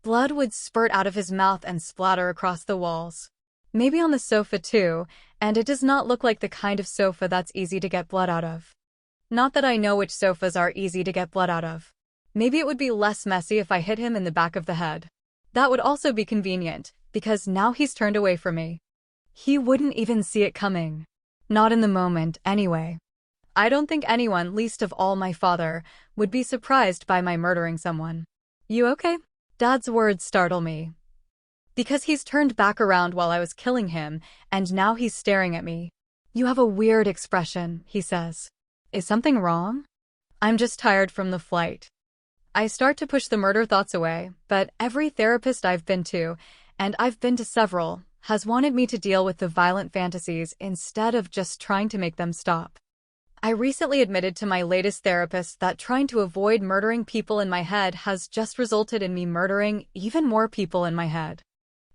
Blood would spurt out of his mouth and splatter across the walls. Maybe on the sofa too, and it does not look like the kind of sofa that's easy to get blood out of. Not that I know which sofas are easy to get blood out of. Maybe it would be less messy if I hit him in the back of the head. That would also be convenient, because now he's turned away from me. He wouldn't even see it coming. Not in the moment, anyway. I don't think anyone, least of all my father, would be surprised by my murdering someone. You okay? Dad's words startle me. Because he's turned back around while I was killing him, and now he's staring at me. You have a weird expression, he says. Is something wrong? I'm just tired from the flight. I start to push the murder thoughts away, but every therapist I've been to, and I've been to several, has wanted me to deal with the violent fantasies instead of just trying to make them stop. I recently admitted to my latest therapist that trying to avoid murdering people in my head has just resulted in me murdering even more people in my head.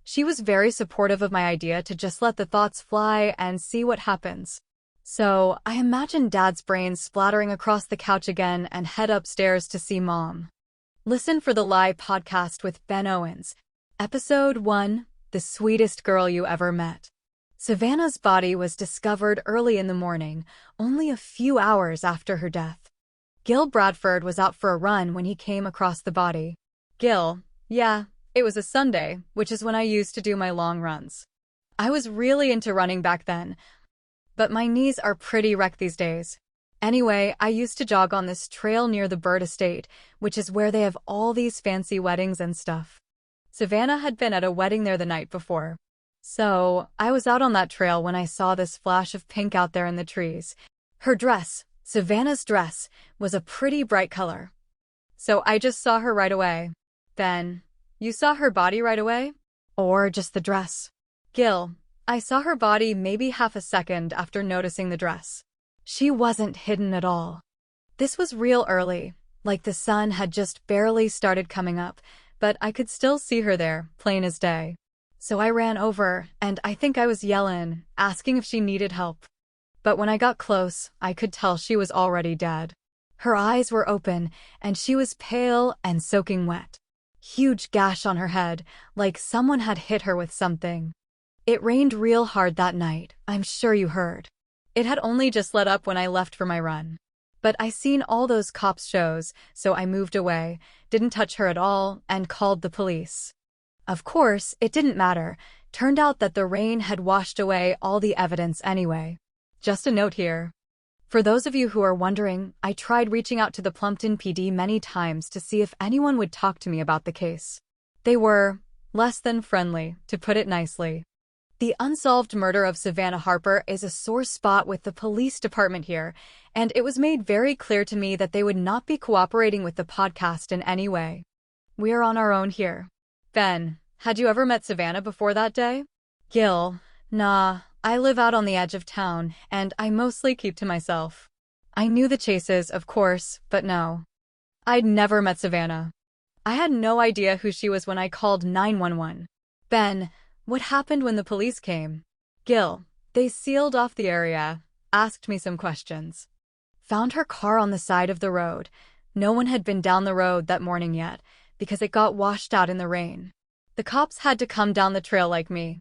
She was very supportive of my idea to just let the thoughts fly and see what happens. So, I imagine Dad's brains splattering across the couch again and head upstairs to see Mom. Listen for the Lie podcast with Ben Owens. Episode 1, The Sweetest Girl You Ever Met. Savannah's body was discovered early in the morning, only a few hours after her death. Gil Bradford was out for a run when he came across the body. Gil, yeah, it was a Sunday, which is when I used to do my long runs. I was really into running back then, but my knees are pretty wrecked these days. Anyway, I used to jog on this trail near the Bird Estate, which is where they have all these fancy weddings and stuff. Savannah had been at a wedding there the night before. So, I was out on that trail when I saw this flash of pink out there in the trees. Her dress, Savannah's dress, was a pretty bright color. So I just saw her right away. Then, you saw her body right away? Or just the dress? Gil, I saw her body maybe half a second after noticing the dress. She wasn't hidden at all. This was real early, like the sun had just barely started coming up, but I could still see her there, plain as day. So I ran over, and I think I was yelling, asking if she needed help. But when I got close, I could tell she was already dead. Her eyes were open, and she was pale and soaking wet. huge gash on her head, like someone had hit her with something. It rained real hard that night, I'm sure you heard. It had only just let up when I left for my run. But I seen all those cops shows, so I moved away, didn't touch her at all, and called the police. Of course, it didn't matter. Turned out that the rain had washed away all the evidence anyway. Just a note here. For those of you who are wondering, I tried reaching out to the Plumpton PD many times to see if anyone would talk to me about the case. They were less than friendly, to put it nicely. The unsolved murder of Savannah Harper is a sore spot with the police department here, and it was made very clear to me that they would not be cooperating with the podcast in any way. We are on our own here. Ben, had you ever met Savannah before that day? Gil, nah, I live out on the edge of town, and I mostly keep to myself. I knew the Chases, of course, but no. I'd never met Savannah. I had no idea who she was when I called 911. Ben, what happened when the police came? Gil, they sealed off the area, asked me some questions. Found her car on the side of the road. No one had been down the road that morning yet, because it got washed out in the rain. The cops had to come down the trail like me.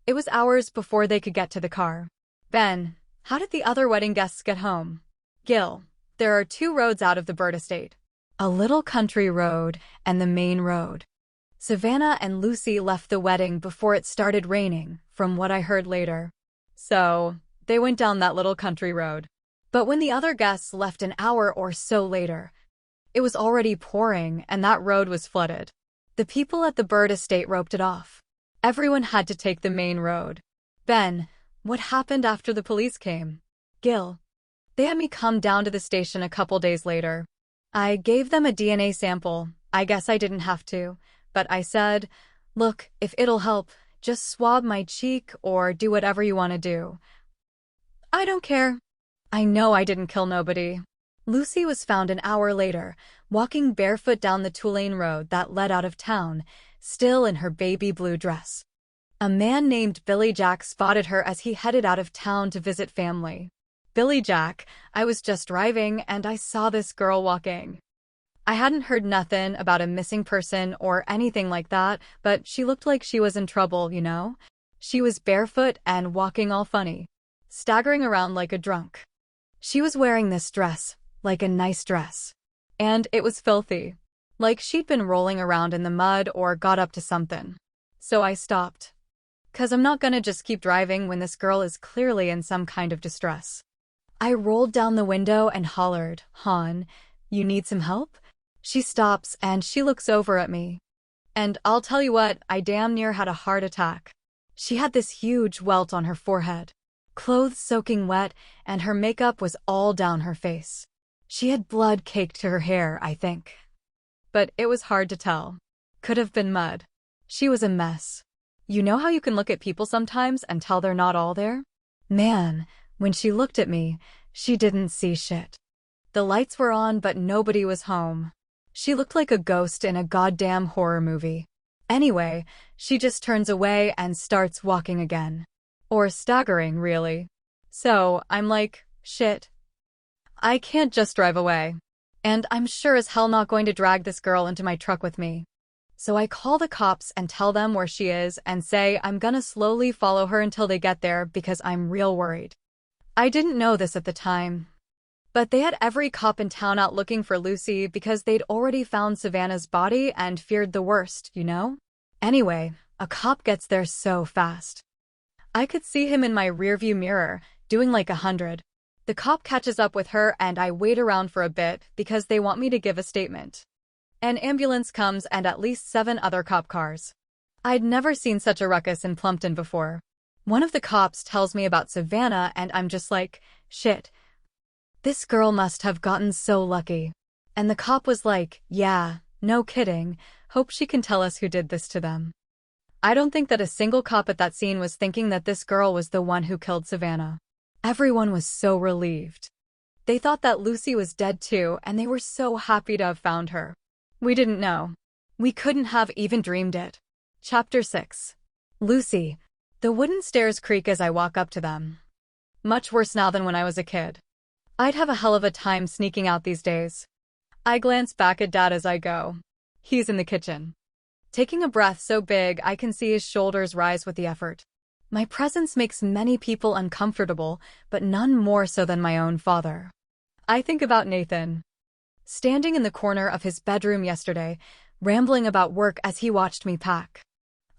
It was hours before they could get to the car. Ben, how did the other wedding guests get home? Gil, there are 2 roads out of the Bird estate. A little country road and the main road. Savannah and Lucy left the wedding before it started raining, from what I heard later. So, they went down that little country road. But when the other guests left an hour or so later, it was already pouring and that road was flooded. The people at the Bird estate roped it off. Everyone had to take the main road. Ben, what happened after the police came? Gil, they had me come down to the station a couple days later. I gave them a DNA sample. I guess I didn't have to. But I said, look, if it'll help, just swab my cheek or do whatever you want to do. I don't care. I know I didn't kill nobody. Lucy was found an hour later, walking barefoot down the two-lane road that led out of town, still in her baby blue dress. A man named Billy Jack spotted her as he headed out of town to visit family. Billy Jack, I was just driving and I saw this girl walking. I hadn't heard nothing about a missing person or anything like that, but she looked like she was in trouble, you know? She was barefoot and walking all funny, staggering around like a drunk. She was wearing this dress, like a nice dress. And it was filthy. Like she'd been rolling around in the mud or got up to something. So I stopped. 'Cause I'm not gonna just keep driving when this girl is clearly in some kind of distress. I rolled down the window and hollered, "Hon, you need some help?" She stops and she looks over at me. And I'll tell you what, I damn near had a heart attack. She had this huge welt on her forehead, clothes soaking wet, and her makeup was all down her face. She had blood caked to her hair, I think. But it was hard to tell. Could have been mud. She was a mess. You know how you can look at people sometimes and tell they're not all there? Man, when she looked at me, she didn't see shit. The lights were on, but nobody was home. She looked like a ghost in a goddamn horror movie. Anyway, she just turns away and starts walking again. Or staggering, really. So, I'm like, shit. I can't just drive away. And I'm sure as hell not going to drag this girl into my truck with me. So I call the cops and tell them where she is and say I'm gonna slowly follow her until they get there because I'm real worried. I didn't know this at the time. But they had every cop in town out looking for Lucy because they'd already found Savannah's body and feared the worst, you know? Anyway, a cop gets there so fast. I could see him in my rearview mirror, doing like 100. The cop catches up with her and I wait around for a bit because they want me to give a statement. An ambulance comes and at least 7 other cop cars. I'd never seen such a ruckus in Plumpton before. One of the cops tells me about Savannah and I'm just like, shit. This girl must have gotten so lucky. And the cop was like, yeah, no kidding, hope she can tell us who did this to them. I don't think that a single cop at that scene was thinking that this girl was the one who killed Savannah. Everyone was so relieved. They thought that Lucy was dead too, and they were so happy to have found her. We didn't know. We couldn't have even dreamed it. Chapter 6. Lucy. The wooden stairs creak as I walk up to them. Much worse now than when I was a kid. I'd have a hell of a time sneaking out these days. I glance back at Dad as I go. He's in the kitchen. taking a breath so big I can see his shoulders rise with the effort. My presence makes many people uncomfortable, but none more so than my own father. I think about Nathan, standing in the corner of his bedroom yesterday, rambling about work as he watched me pack.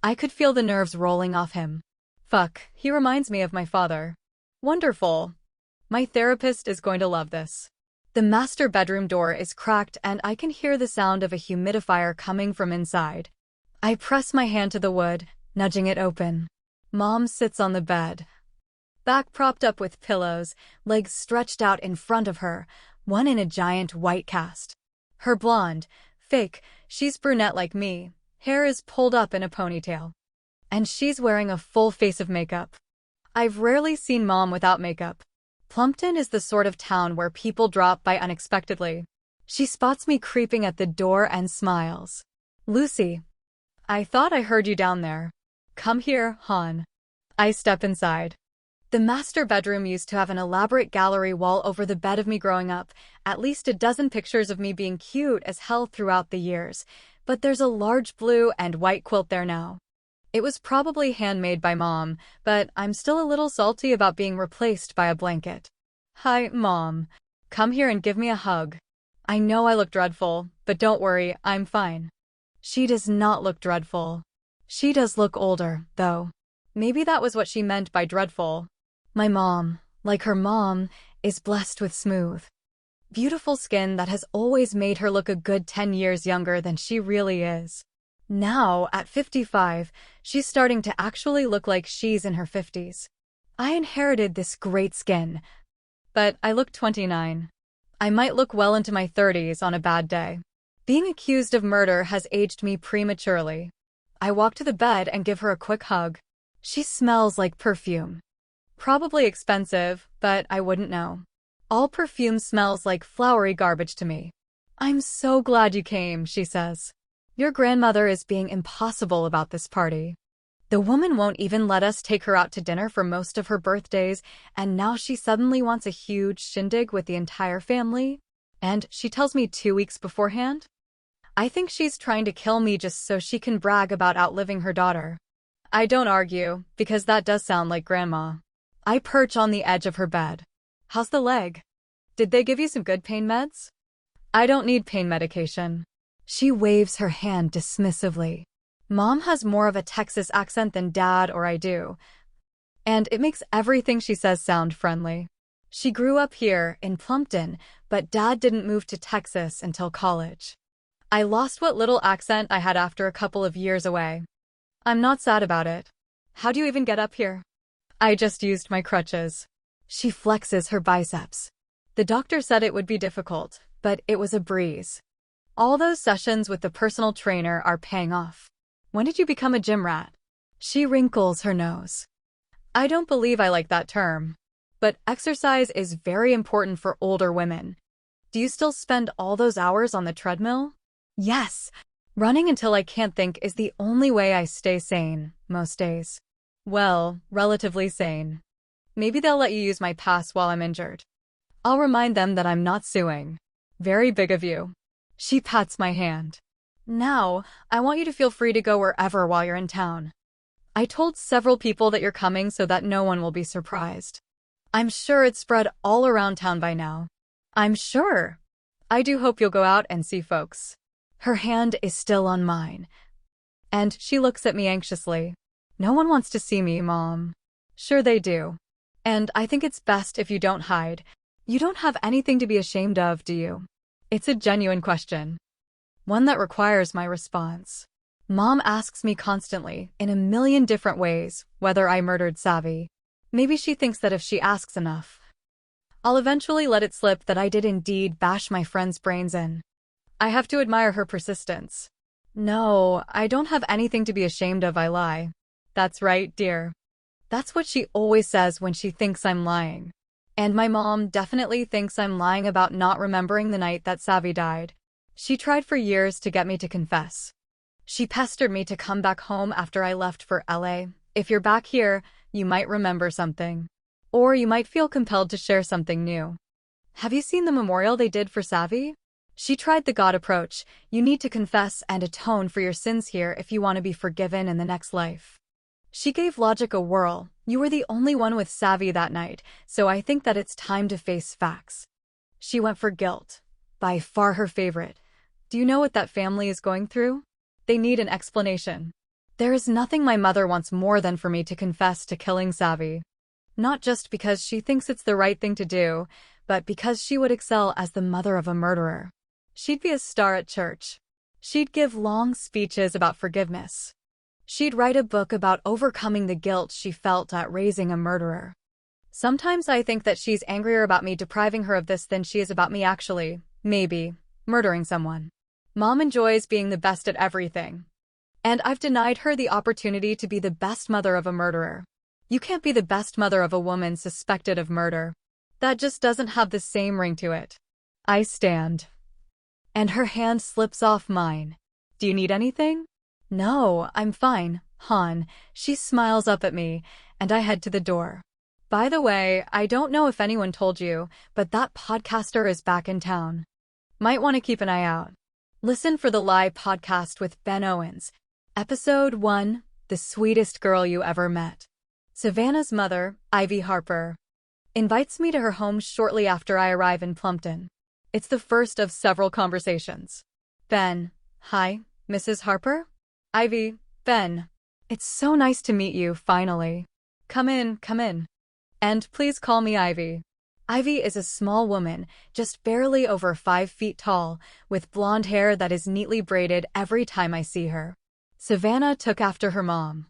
I could feel the nerves rolling off him. Fuck, he reminds me of my father. Wonderful. My therapist is going to love this. The master bedroom door is cracked and I can hear the sound of a humidifier coming from inside. I press my hand to the wood, nudging it open. Mom sits on the bed, back propped up with pillows, legs stretched out in front of her, one in a giant white cast. Her blonde, fake, she's brunette like me, hair is pulled up in a ponytail. And she's wearing a full face of makeup. I've rarely seen Mom without makeup. Plumpton is the sort of town where people drop by unexpectedly. She spots me creeping at the door and smiles. Lucy, I thought I heard you down there. Come here, hon. I step inside. The master bedroom used to have an elaborate gallery wall over the bed of me growing up, at least a dozen pictures of me being cute as hell throughout the years, but there's a large blue and white quilt there now. It was probably handmade by Mom, but I'm still a little salty about being replaced by a blanket. Hi, Mom. Come here and give me a hug. I know I look dreadful, but don't worry, I'm fine. She does not look dreadful. She does look older, though. Maybe that was what she meant by dreadful. My mom, like her mom, is blessed with smooth, beautiful skin that has always made her look a good 10 years younger than she really is. Now, at 55, she's starting to actually look like she's in her 50s. I inherited this great skin, but I look 29. I might look well into my 30s on a bad day. Being accused of murder has aged me prematurely. I walk to the bed and give her a quick hug. She smells like perfume. Probably expensive, but I wouldn't know. All perfume smells like flowery garbage to me. I'm so glad you came, she says. Your grandmother is being impossible about this party. The woman won't even let us take her out to dinner for most of her birthdays, and now she suddenly wants a huge shindig with the entire family? And she tells me 2 weeks beforehand? I think she's trying to kill me just so she can brag about outliving her daughter. I don't argue, because that does sound like Grandma. I perch on the edge of her bed. How's the leg? Did they give you some good pain meds? I don't need pain medication. She waves her hand dismissively. Mom has more of a Texas accent than Dad or I do, and it makes everything she says sound friendly. She grew up here, in Plumpton, but Dad didn't move to Texas until college. I lost what little accent I had after a couple of years away. I'm not sad about it. How do you even get up here? I just used my crutches. She flexes her biceps. The doctor said it would be difficult, but it was a breeze. All those sessions with the personal trainer are paying off. When did you become a gym rat? She wrinkles her nose. I don't believe I like that term. But exercise is very important for older women. Do you still spend all those hours on the treadmill? Yes. Running until I can't think is the only way I stay sane, most days. Well, relatively sane. Maybe they'll let you use my pass while I'm injured. I'll remind them that I'm not suing. Very big of you. She pats my hand. Now, I want you to feel free to go wherever while you're in town. I told several people that you're coming so that no one will be surprised. I'm sure it's spread all around town by now. I'm sure. I do hope you'll go out and see folks. Her hand is still on mine. And she looks at me anxiously. No one wants to see me, Mom. Sure they do. And I think it's best if you don't hide. You don't have anything to be ashamed of, do you? It's a genuine question. One that requires my response. Mom asks me constantly, in a million different ways, whether I murdered Savvy. Maybe she thinks that if she asks enough, I'll eventually let it slip that I did indeed bash my friend's brains in. I have to admire her persistence. No, I don't have anything to be ashamed of, I lie. That's right, dear. That's what she always says when she thinks I'm lying. And my mom definitely thinks I'm lying about not remembering the night that Savvy died. She tried for years to get me to confess. She pestered me to come back home after I left for LA. If you're back here, you might remember something. Or you might feel compelled to share something new. Have you seen the memorial they did for Savvy? She tried the God approach. You need to confess and atone for your sins here if you want to be forgiven in the next life. She gave logic a whirl. You were the only one with savvy that night, so I think that it's time to face facts. She went for guilt. By far her favorite. Do you know what that family is going through? They need an explanation. There is nothing my mother wants more than for me to confess to killing Savvy. Not just because she thinks it's the right thing to do, but because she would excel as the mother of a murderer. She'd be a star at church. She'd give long speeches about forgiveness. She'd write a book about overcoming the guilt she felt at raising a murderer. Sometimes I think that she's angrier about me depriving her of this than she is about me actually, maybe, murdering someone. Mom enjoys being the best at everything. And I've denied her the opportunity to be the best mother of a murderer. You can't be the best mother of a woman suspected of murder. That just doesn't have the same ring to it. I stand. And her hand slips off mine. Do you need anything? No, I'm fine, hon. She smiles up at me, and I head to the door. By the way, I don't know if anyone told you, but that podcaster is back in town. Might want to keep an eye out. Listen for the live podcast with Ben Owens. Episode 1, The Sweetest Girl You Ever Met. Savannah's mother, Ivy Harper, invites me to her home shortly after I arrive in Plumpton. It's the first of several conversations. Ben, hi, Mrs. Harper? Ivy, Ben. It's so nice to meet you, finally. Come in, come in. And please call me Ivy. Ivy is a small woman, just barely over 5 feet tall, with blonde hair that is neatly braided every time I see her. Savannah took after her mom,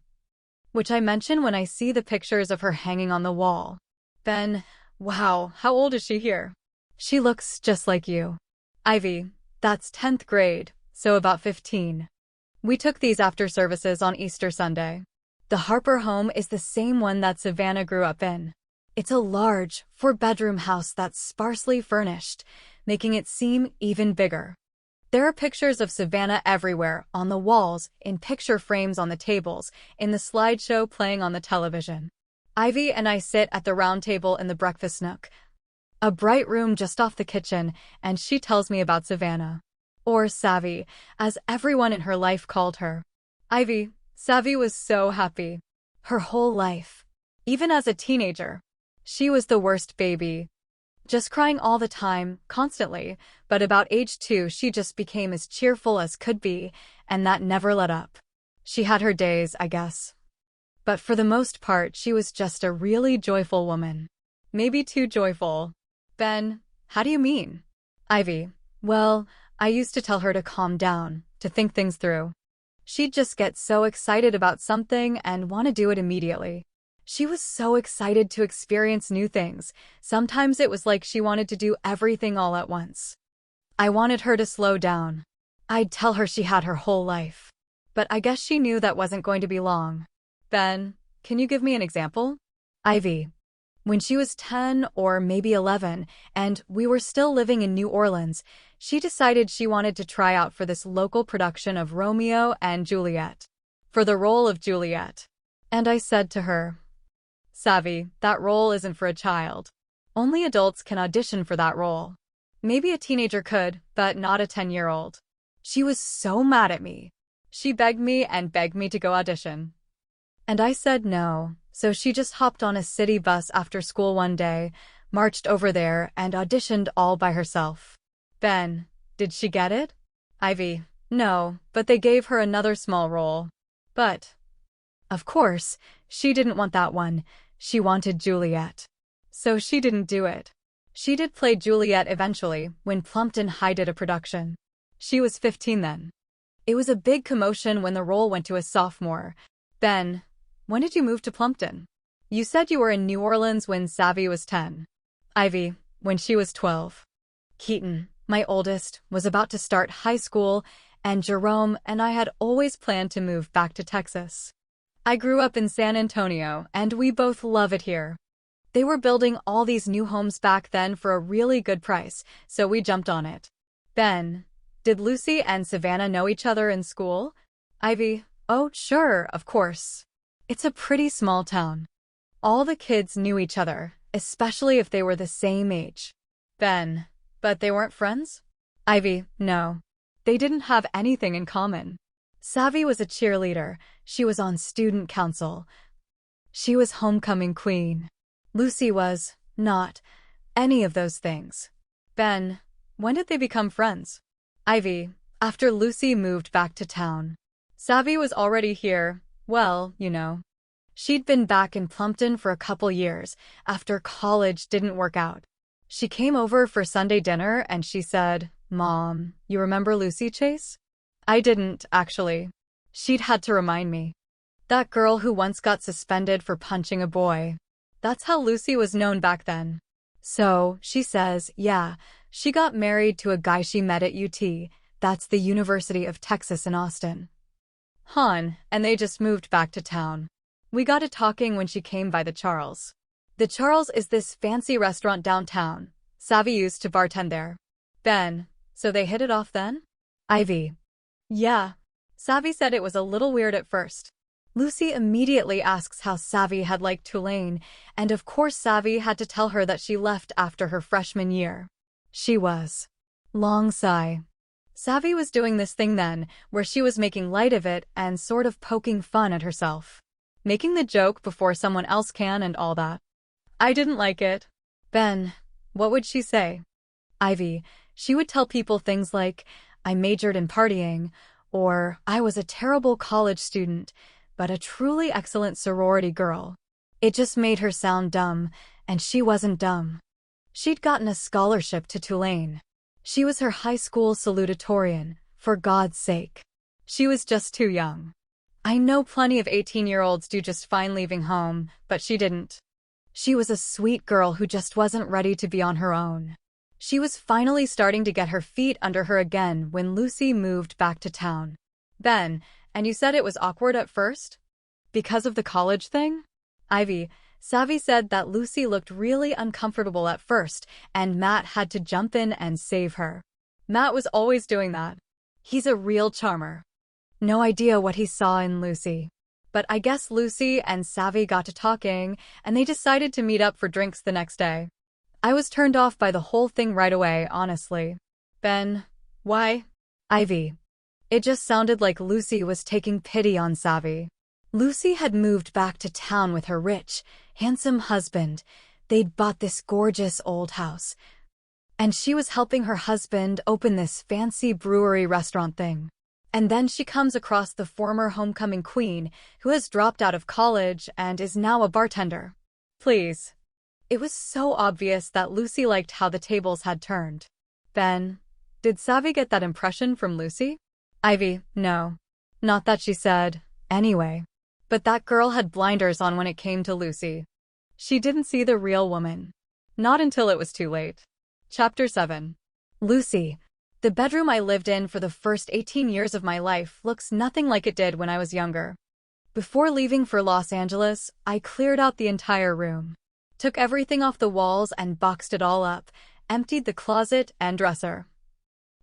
which I mention when I see the pictures of her hanging on the wall. Ben, wow, how old is she here? She looks just like you. Ivy, that's 10th grade, so about 15. We took these after services on Easter Sunday. The Harper home is the same one that Savannah grew up in. It's a large, 4-bedroom house that's sparsely furnished, making it seem even bigger. There are pictures of Savannah everywhere, on the walls, in picture frames on the tables, in the slideshow playing on the television. Ivy and I sit at the round table in the breakfast nook, a bright room just off the kitchen, and she tells me about Savannah. Or Savvy, as everyone in her life called her. Ivy, Savvy was so happy. Her whole life. Even as a teenager. She was the worst baby. Just crying all the time, constantly, but about age 2 she just became as cheerful as could be, and that never let up. She had her days, I guess. But for the most part she was just a really joyful woman. Maybe too joyful. Ben, how do you mean? Ivy, well, I used to tell her to calm down, to think things through. She'd just get so excited about something and want to do it immediately. She was so excited to experience new things. Sometimes it was like she wanted to do everything all at once. I wanted her to slow down. I'd tell her she had her whole life. But I guess she knew that wasn't going to be long. Ben, can you give me an example? Ivy, when she was 10 or maybe 11, and we were still living in New Orleans, she decided she wanted to try out for this local production of Romeo and Juliet. For the role of Juliet. And I said to her, Savvy, that role isn't for a child. Only adults can audition for that role. Maybe a teenager could, but not a 10-year-old. She was so mad at me. She begged me and begged me to go audition. And I said no, so she just hopped on a city bus after school one day, marched over there, and auditioned all by herself. Ben, did she get it? Ivy, no, but they gave her another small role. But, of course, she didn't want that one. She wanted Juliet. So she didn't do it. She did play Juliet eventually, when Plumpton High did a production. She was 15 then. It was a big commotion when the role went to a sophomore. Ben, when did you move to Plumpton? You said you were in New Orleans when Savvy was 10. Ivy, when she was 12. Keaton, my oldest, was about to start high school, and Jerome and I had always planned to move back to Texas. I grew up in San Antonio, and we both love it here. They were building all these new homes back then for a really good price, so we jumped on it. Ben, did Lucy and Savannah know each other in school? Ivy, oh, sure, of course. It's a pretty small town. All the kids knew each other, especially if they were the same age. Ben, but they weren't friends? Ivy, no. They didn't have anything in common. Savvy was a cheerleader. She was on student council. She was homecoming queen. Lucy was not any of those things. Ben, when did they become friends? Ivy, after Lucy moved back to town. Savvy was already here. Well, you know. She'd been back in Plumpton for a couple years after college didn't work out. She came over for Sunday dinner and she said, "Mom, you remember Lucy Chase?" I didn't, actually. She'd had to remind me. That girl who once got suspended for punching a boy. That's how Lucy was known back then. So, she says, yeah, she got married to a guy she met at UT. That's the University of Texas in Austin. And they just moved back to town. We got to talking when she came by the Charles. The Charles is this fancy restaurant downtown. Savvy used to bartend there. Ben, so they hit it off then? Ivy. Yeah. Savvy said it was a little weird at first. Lucy immediately asks how Savvy had liked Tulane, and of course Savvy had to tell her that she left after her freshman year. She was. Long sigh. Savvy was doing this thing then, where she was making light of it and sort of poking fun at herself. Making the joke before someone else can and all that. I didn't like it. Ben, what would she say? Ivy, she would tell people things like, I majored in partying, or I was a terrible college student, but a truly excellent sorority girl. It just made her sound dumb, and she wasn't dumb. She'd gotten a scholarship to Tulane. She was her high school salutatorian, for God's sake. She was just too young. I know plenty of 18-year-olds do just fine leaving home, but she didn't. She was a sweet girl who just wasn't ready to be on her own. She was finally starting to get her feet under her again when Lucy moved back to town. Ben, and you said it was awkward at first? Because of the college thing? Ivy, Savvy said that Lucy looked really uncomfortable at first, and Matt had to jump in and save her. Matt was always doing that. He's a real charmer. No idea what he saw in Lucy. But I guess Lucy and Savvy got to talking, and they decided to meet up for drinks the next day. I was turned off by the whole thing right away, honestly. Ben, why? Ivy. It just sounded like Lucy was taking pity on Savvy. Lucy had moved back to town with her rich, handsome husband. They'd bought this gorgeous old house. And she was helping her husband open this fancy brewery restaurant thing. And then she comes across the former homecoming queen, who has dropped out of college and is now a bartender. Please. It was so obvious that Lucy liked how the tables had turned. Ben, did Savvy get that impression from Lucy? Ivy, no. Not that she said, anyway. But that girl had blinders on when it came to Lucy. She didn't see the real woman. Not until it was too late. Chapter 7. Lucy. The bedroom I lived in for the first 18 years of my life looks nothing like it did when I was younger. Before leaving for Los Angeles, I cleared out the entire room. Took everything off the walls and boxed it all up, emptied the closet and dresser.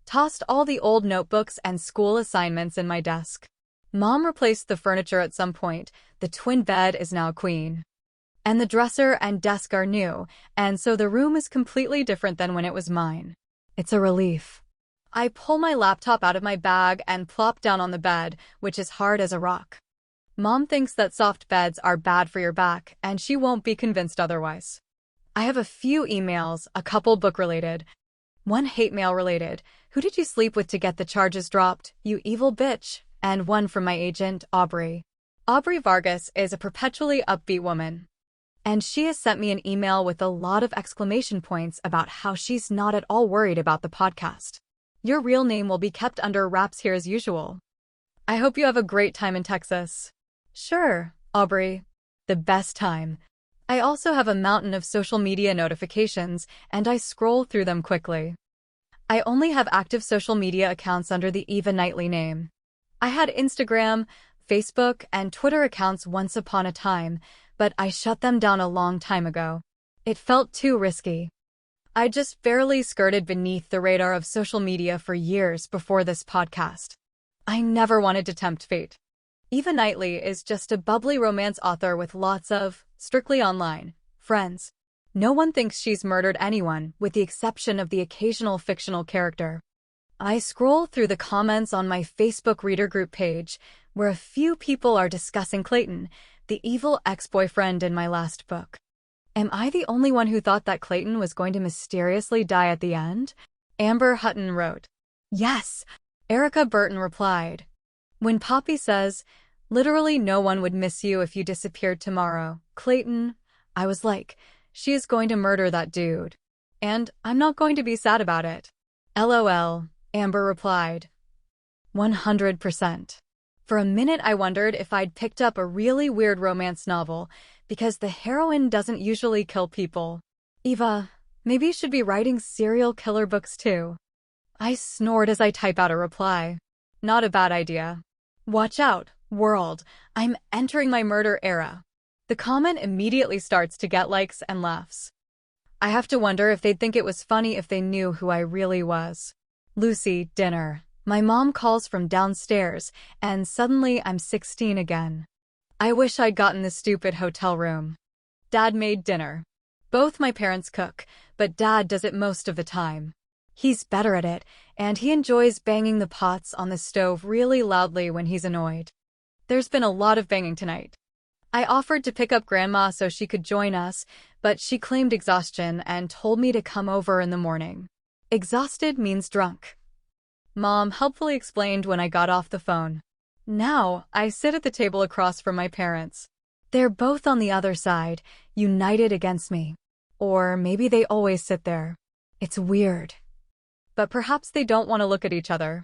Tossed all the old notebooks and school assignments in my desk. Mom replaced the furniture at some point. The twin bed is now queen. And the dresser and desk are new, and so the room is completely different than when it was mine. It's a relief. I pull my laptop out of my bag and plop down on the bed, which is hard as a rock. Mom thinks that soft beds are bad for your back, and she won't be convinced otherwise. I have a few emails, a couple book-related, one hate mail-related, who did you sleep with to get the charges dropped, you evil bitch, and one from my agent, Aubrey. Aubrey Vargas is a perpetually upbeat woman. And she has sent me an email with a lot of exclamation points about how she's not at all worried about the podcast. Your real name will be kept under wraps here as usual. I hope you have a great time in Texas. Sure, Aubrey. The best time. I also have a mountain of social media notifications, and I scroll through them quickly. I only have active social media accounts under the Eva Knightley name. I had Instagram, Facebook, and Twitter accounts once upon a time, but I shut them down a long time ago. It felt too risky. I just barely skirted beneath the radar of social media for years before this podcast. I never wanted to tempt fate. Eva Knightley is just a bubbly romance author with lots of, strictly online, friends. No one thinks she's murdered anyone, with the exception of the occasional fictional character. I scroll through the comments on my Facebook reader group page, where a few people are discussing Clayton, the evil ex-boyfriend in my last book. Am I the only one who thought that Clayton was going to mysteriously die at the end? Amber Hutton wrote. Yes, Erica Burton replied. When Poppy says, literally no one would miss you if you disappeared tomorrow, Clayton, I was like, she is going to murder that dude. And I'm not going to be sad about it. LOL, Amber replied. 100%. For a minute I wondered if I'd picked up a really weird romance novel, because the heroine doesn't usually kill people. Eva, maybe you should be writing serial killer books too. I snored as I type out a reply. Not a bad idea. Watch out, world, I'm entering my murder era. The comment immediately starts to get likes and laughs. I have to wonder if they'd think it was funny if they knew who I really was. Lucy, dinner. My mom calls from downstairs, and suddenly I'm 16 again. I wish I'd gotten the stupid hotel room. Dad made dinner. Both my parents cook, but Dad does it most of the time. He's better at it, and he enjoys banging the pots on the stove really loudly when he's annoyed. There's been a lot of banging tonight. I offered to pick up Grandma so she could join us, but she claimed exhaustion and told me to come over in the morning. Exhausted means drunk. Mom helpfully explained when I got off the phone. Now, I sit at the table across from my parents. They're both on the other side, united against me. Or maybe they always sit there. It's weird. But perhaps they don't want to look at each other.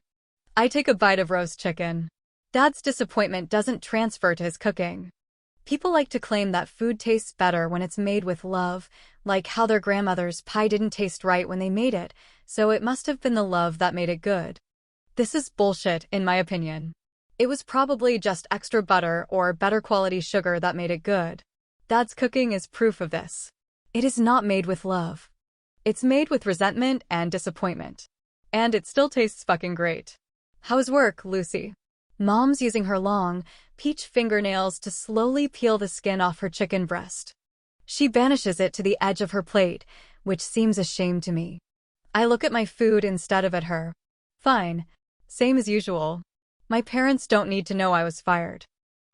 I take a bite of roast chicken. Dad's disappointment doesn't transfer to his cooking. People like to claim that food tastes better when it's made with love, like how their grandmother's pie didn't taste right when they made it, so it must have been the love that made it good. This is bullshit, in my opinion. It was probably just extra butter or better quality sugar that made it good. Dad's cooking is proof of this. It is not made with love. It's made with resentment and disappointment. And it still tastes fucking great. How's work, Lucy? Mom's using her long, peach fingernails to slowly peel the skin off her chicken breast. She banishes it to the edge of her plate, which seems a shame to me. I look at my food instead of at her. Fine. Same as usual. My parents don't need to know I was fired.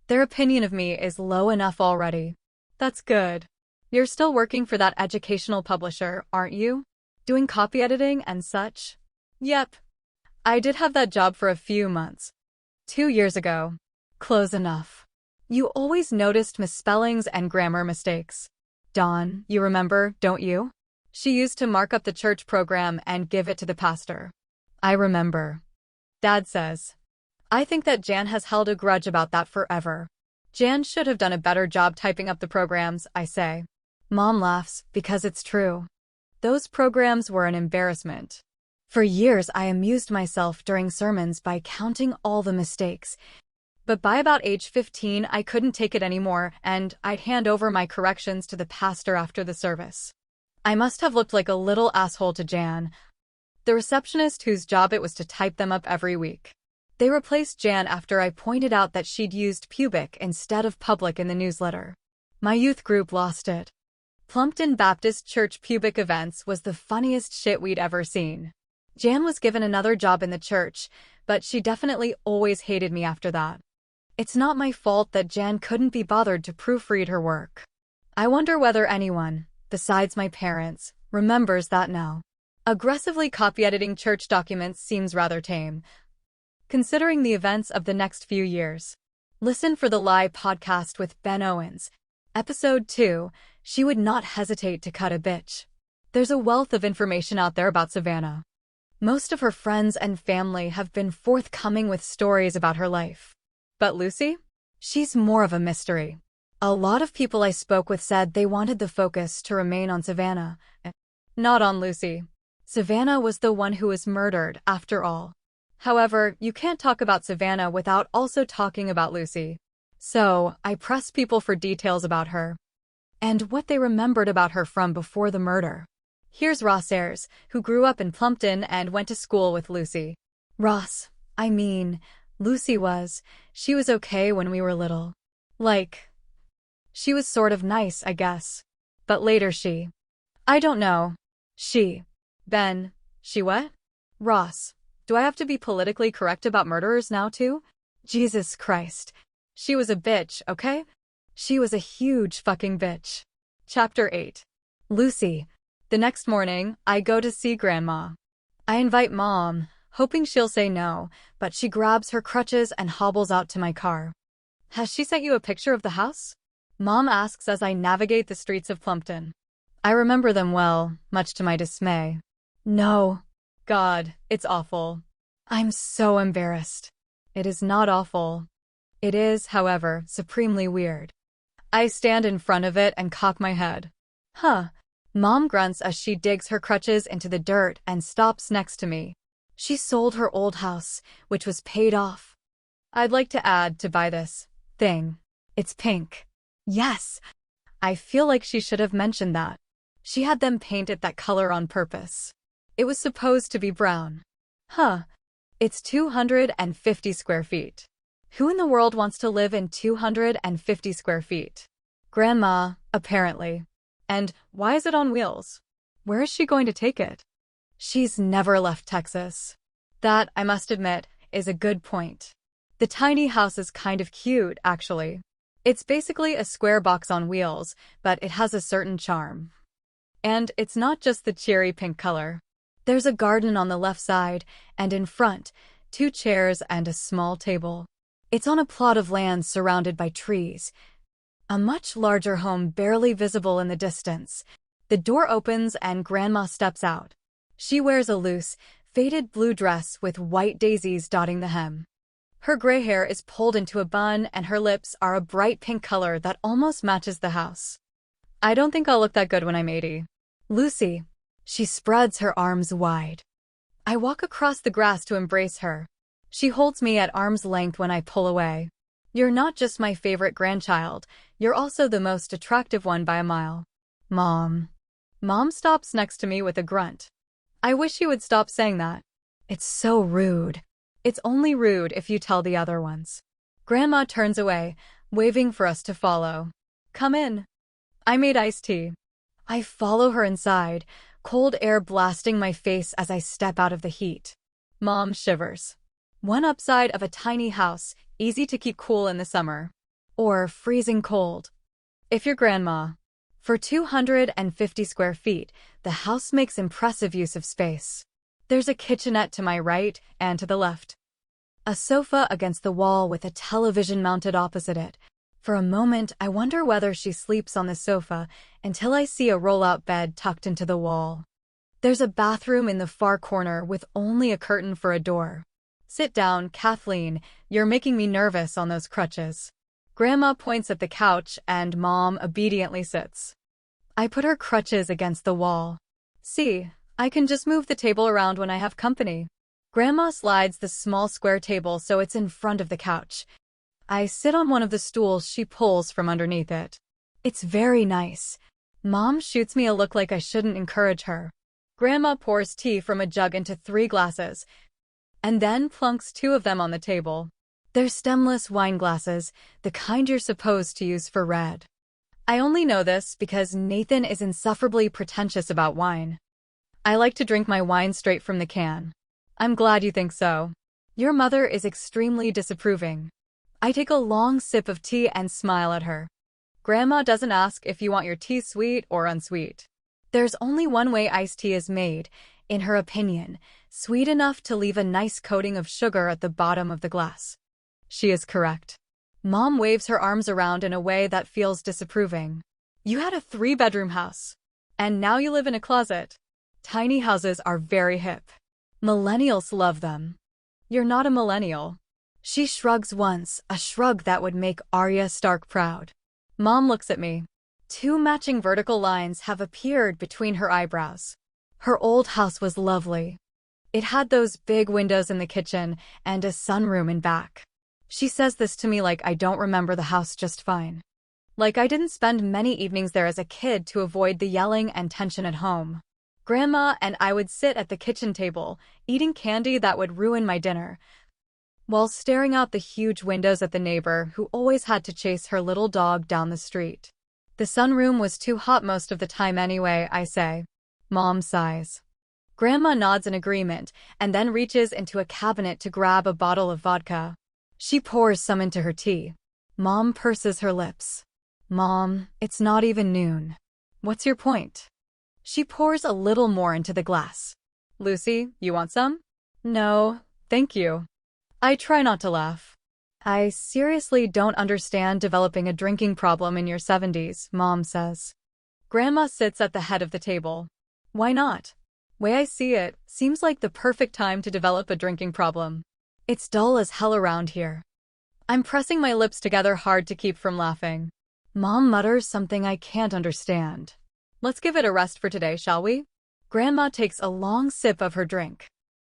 Their opinion of me is low enough already. That's good. You're still working for that educational publisher, aren't you? Doing copy editing and such? Yep. I did have that job for a few months. 2 years ago. Close enough. You always noticed misspellings and grammar mistakes. Dawn, you remember, don't you? She used to mark up the church program and give it to the pastor. I remember. Dad says. I think that Jan has held a grudge about that forever. Jan should have done a better job typing up the programs, I say. Mom laughs, because it's true. Those programs were an embarrassment. For years I amused myself during sermons by counting all the mistakes. But by about age 15 I couldn't take it anymore, and I'd hand over my corrections to the pastor after the service. I must have looked like a little asshole to Jan, the receptionist whose job it was to type them up every week. They replaced Jan after I pointed out that she'd used pubic instead of public in the newsletter. My youth group lost it. Plumpton Baptist Church pubic events was the funniest shit we'd ever seen. Jan was given another job in the church, but she definitely always hated me after that. It's not my fault that Jan couldn't be bothered to proofread her work. I wonder whether anyone, besides my parents, remembers that now. Aggressively copy-editing church documents seems rather tame, considering the events of the next few years. Listen for the Lie podcast with Ben Owens. Episode 2, She Would Not Hesitate to Cut a Bitch. There's a wealth of information out there about Savannah. Most of her friends and family have been forthcoming with stories about her life. But Lucy? She's more of a mystery. A lot of people I spoke with said they wanted the focus to remain on Savannah, not on Lucy. Savannah was the one who was murdered, after all. However, you can't talk about Savannah without also talking about Lucy. So, I pressed people for details about her and what they remembered about her from before the murder. Here's Ross Ayres, who grew up in Plumpton and went to school with Lucy. Lucy she was okay when we were little. She was sort of nice, I guess. But later I don't know. She what? Ross, Do I have to be politically correct about murderers now too? Jesus Christ. She was a bitch, okay? She was a huge fucking bitch. Chapter 8. Lucy. The next morning, I go to see Grandma. I invite Mom, hoping she'll say no, but she grabs her crutches and hobbles out to my car. Has she sent you a picture of the house? Mom asks as I navigate the streets of Plumpton. I remember them well, much to my dismay. No. God, it's awful. I'm so embarrassed. It is not awful. It is, however, supremely weird. I stand in front of it and cock my head. Huh. Mom grunts as she digs her crutches into the dirt and stops next to me. She sold her old house, which was paid off. I'd like to add to buy this thing. It's pink. Yes. I feel like she should have mentioned that. She had them paint it that color on purpose. It was supposed to be brown. Huh. It's 250 square feet. Who in the world wants to live in 250 square feet? Grandma, apparently. And why is it on wheels? Where is she going to take it? She's never left Texas. That, I must admit, is a good point. The tiny house is kind of cute, actually. It's basically a square box on wheels, but it has a certain charm. And it's not just the cheery pink color. There's a garden on the left side, and in front, 2 chairs and a small table. It's on a plot of land surrounded by trees. A much larger home barely visible in the distance. The door opens and Grandma steps out. She wears a loose, faded blue dress with white daisies dotting the hem. Her gray hair is pulled into a bun and her lips are a bright pink color that almost matches the house. I don't think I'll look that good when I'm 80. Lucy. She spreads her arms wide. I walk across the grass to embrace her. She holds me at arm's length when I pull away. You're not just my favorite grandchild, you're also the most attractive one by a mile. Mom. Mom stops next to me with a grunt. I wish you would stop saying that. It's so rude. It's only rude if you tell the other ones. Grandma turns away, waving for us to follow. Come in. I made iced tea. I follow her inside, cold air blasting my face as I step out of the heat. Mom shivers. One upside of a tiny house, easy to keep cool in the summer. Or freezing cold. If you're Grandma. For 250 square feet, the house makes impressive use of space. There's a kitchenette to my right and to the left. A sofa against the wall with a television mounted opposite it. For a moment, I wonder whether she sleeps on the sofa until I see a roll-out bed tucked into the wall. There's a bathroom in the far corner with only a curtain for a door. Sit down, Kathleen. You're making me nervous on those crutches. Grandma points at the couch and Mom obediently sits. I put her crutches against the wall. See, I can just move the table around when I have company. Grandma slides the small square table so it's in front of the couch. I sit on one of the stools she pulls from underneath it. It's very nice. Mom shoots me a look like I shouldn't encourage her. Grandma pours tea from a jug into 3 glasses, and then plunks 2 of them on the table. They're stemless wine glasses, the kind you're supposed to use for red. I only know this because Nathan is insufferably pretentious about wine. I like to drink my wine straight from the can. I'm glad you think so. Your mother is extremely disapproving. I take a long sip of tea and smile at her. Grandma doesn't ask if you want your tea sweet or unsweet. There's only one way iced tea is made, in her opinion, sweet enough to leave a nice coating of sugar at the bottom of the glass. She is correct. Mom waves her arms around in a way that feels disapproving. You had a 3-bedroom house. And now you live in a closet. Tiny houses are very hip. Millennials love them. You're not a millennial. She shrugs once, a shrug that would make Arya Stark proud. Mom looks at me. 2 matching vertical lines have appeared between her eyebrows. Her old house was lovely. It had those big windows in the kitchen and a sunroom in back. She says this to me like I don't remember the house just fine. Like I didn't spend many evenings there as a kid to avoid the yelling and tension at home. Grandma and I would sit at the kitchen table, eating candy that would ruin my dinner, while staring out the huge windows at the neighbor who always had to chase her little dog down the street. The sunroom was too hot most of the time anyway, I say. Mom sighs. Grandma nods in agreement and then reaches into a cabinet to grab a bottle of vodka. She pours some into her tea. Mom purses her lips. Mom, it's not even noon. What's your point? She pours a little more into the glass. Lucy, you want some? No, thank you. I try not to laugh. I seriously don't understand developing a drinking problem in your 70s, Mom says. Grandma sits at the head of the table. Why not? Way I see it, seems like the perfect time to develop a drinking problem. It's dull as hell around here. I'm pressing my lips together hard to keep from laughing. Mom mutters something I can't understand. Let's give it a rest for today, shall we? Grandma takes a long sip of her drink.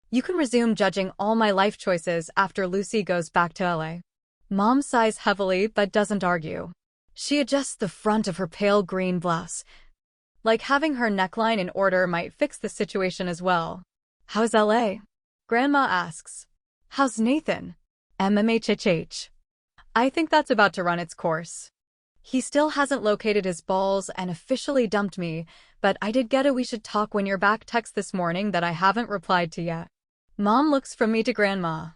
You can resume judging all my life choices after Lucy goes back to LA. Mom sighs heavily but doesn't argue. She adjusts the front of her pale green blouse. Like having her neckline in order might fix the situation as well. How's LA? Grandma asks. How's Nathan? MMHHH. I think that's about to run its course. He still hasn't located his balls and officially dumped me, but I did get a "we should talk when you're back" text this morning that I haven't replied to yet. Mom looks from me to Grandma.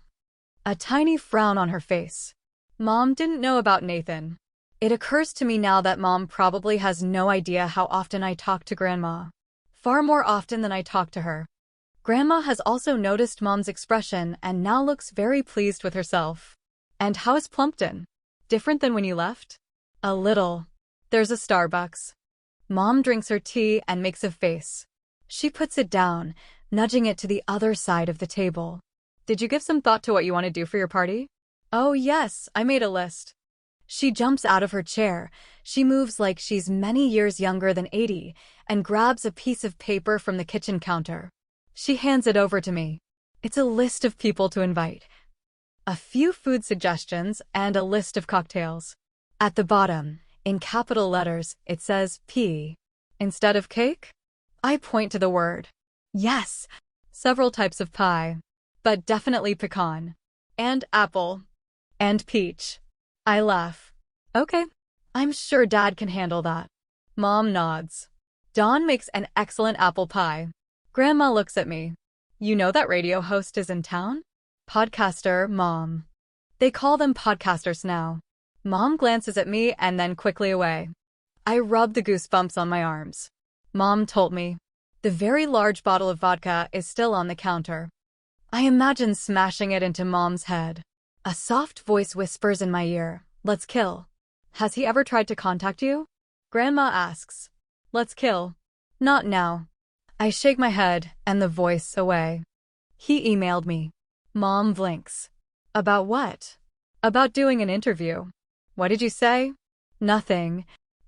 A tiny frown on her face. Mom didn't know about Nathan. It occurs to me now that Mom probably has no idea how often I talk to Grandma. Far more often than I talk to her. Grandma has also noticed Mom's expression and now looks very pleased with herself. And how is Plumpton? Different than when you left? A little. There's a Starbucks. Mom drinks her tea and makes a face. She puts it down, nudging it to the other side of the table. Did you give some thought to what you want to do for your party? Oh yes, I made a list. She jumps out of her chair. She moves like she's many years younger than 80 and grabs a piece of paper from the kitchen counter. She hands it over to me. It's a list of people to invite. A few food suggestions and a list of cocktails. At the bottom, in capital letters, it says P. Instead of cake? I point to the word. Yes, several types of pie. But definitely pecan. And apple. And peach. I laugh. Okay. I'm sure Dad can handle that. Mom nods. Dawn makes an excellent apple pie. Grandma looks at me. You know that radio host is in town? Podcaster, Mom. They call them podcasters now. Mom glances at me and then quickly away. I rub the goosebumps on my arms. Mom told me. The very large bottle of vodka is still on the counter. I imagine smashing it into Mom's head. A soft voice whispers in my ear, "Let's kill." Has he ever tried to contact you? Grandma asks. Let's kill. Not now. I shake my head and the voice away. He emailed me. Mom blinks. About what? About doing an interview. What did you say? Nothing.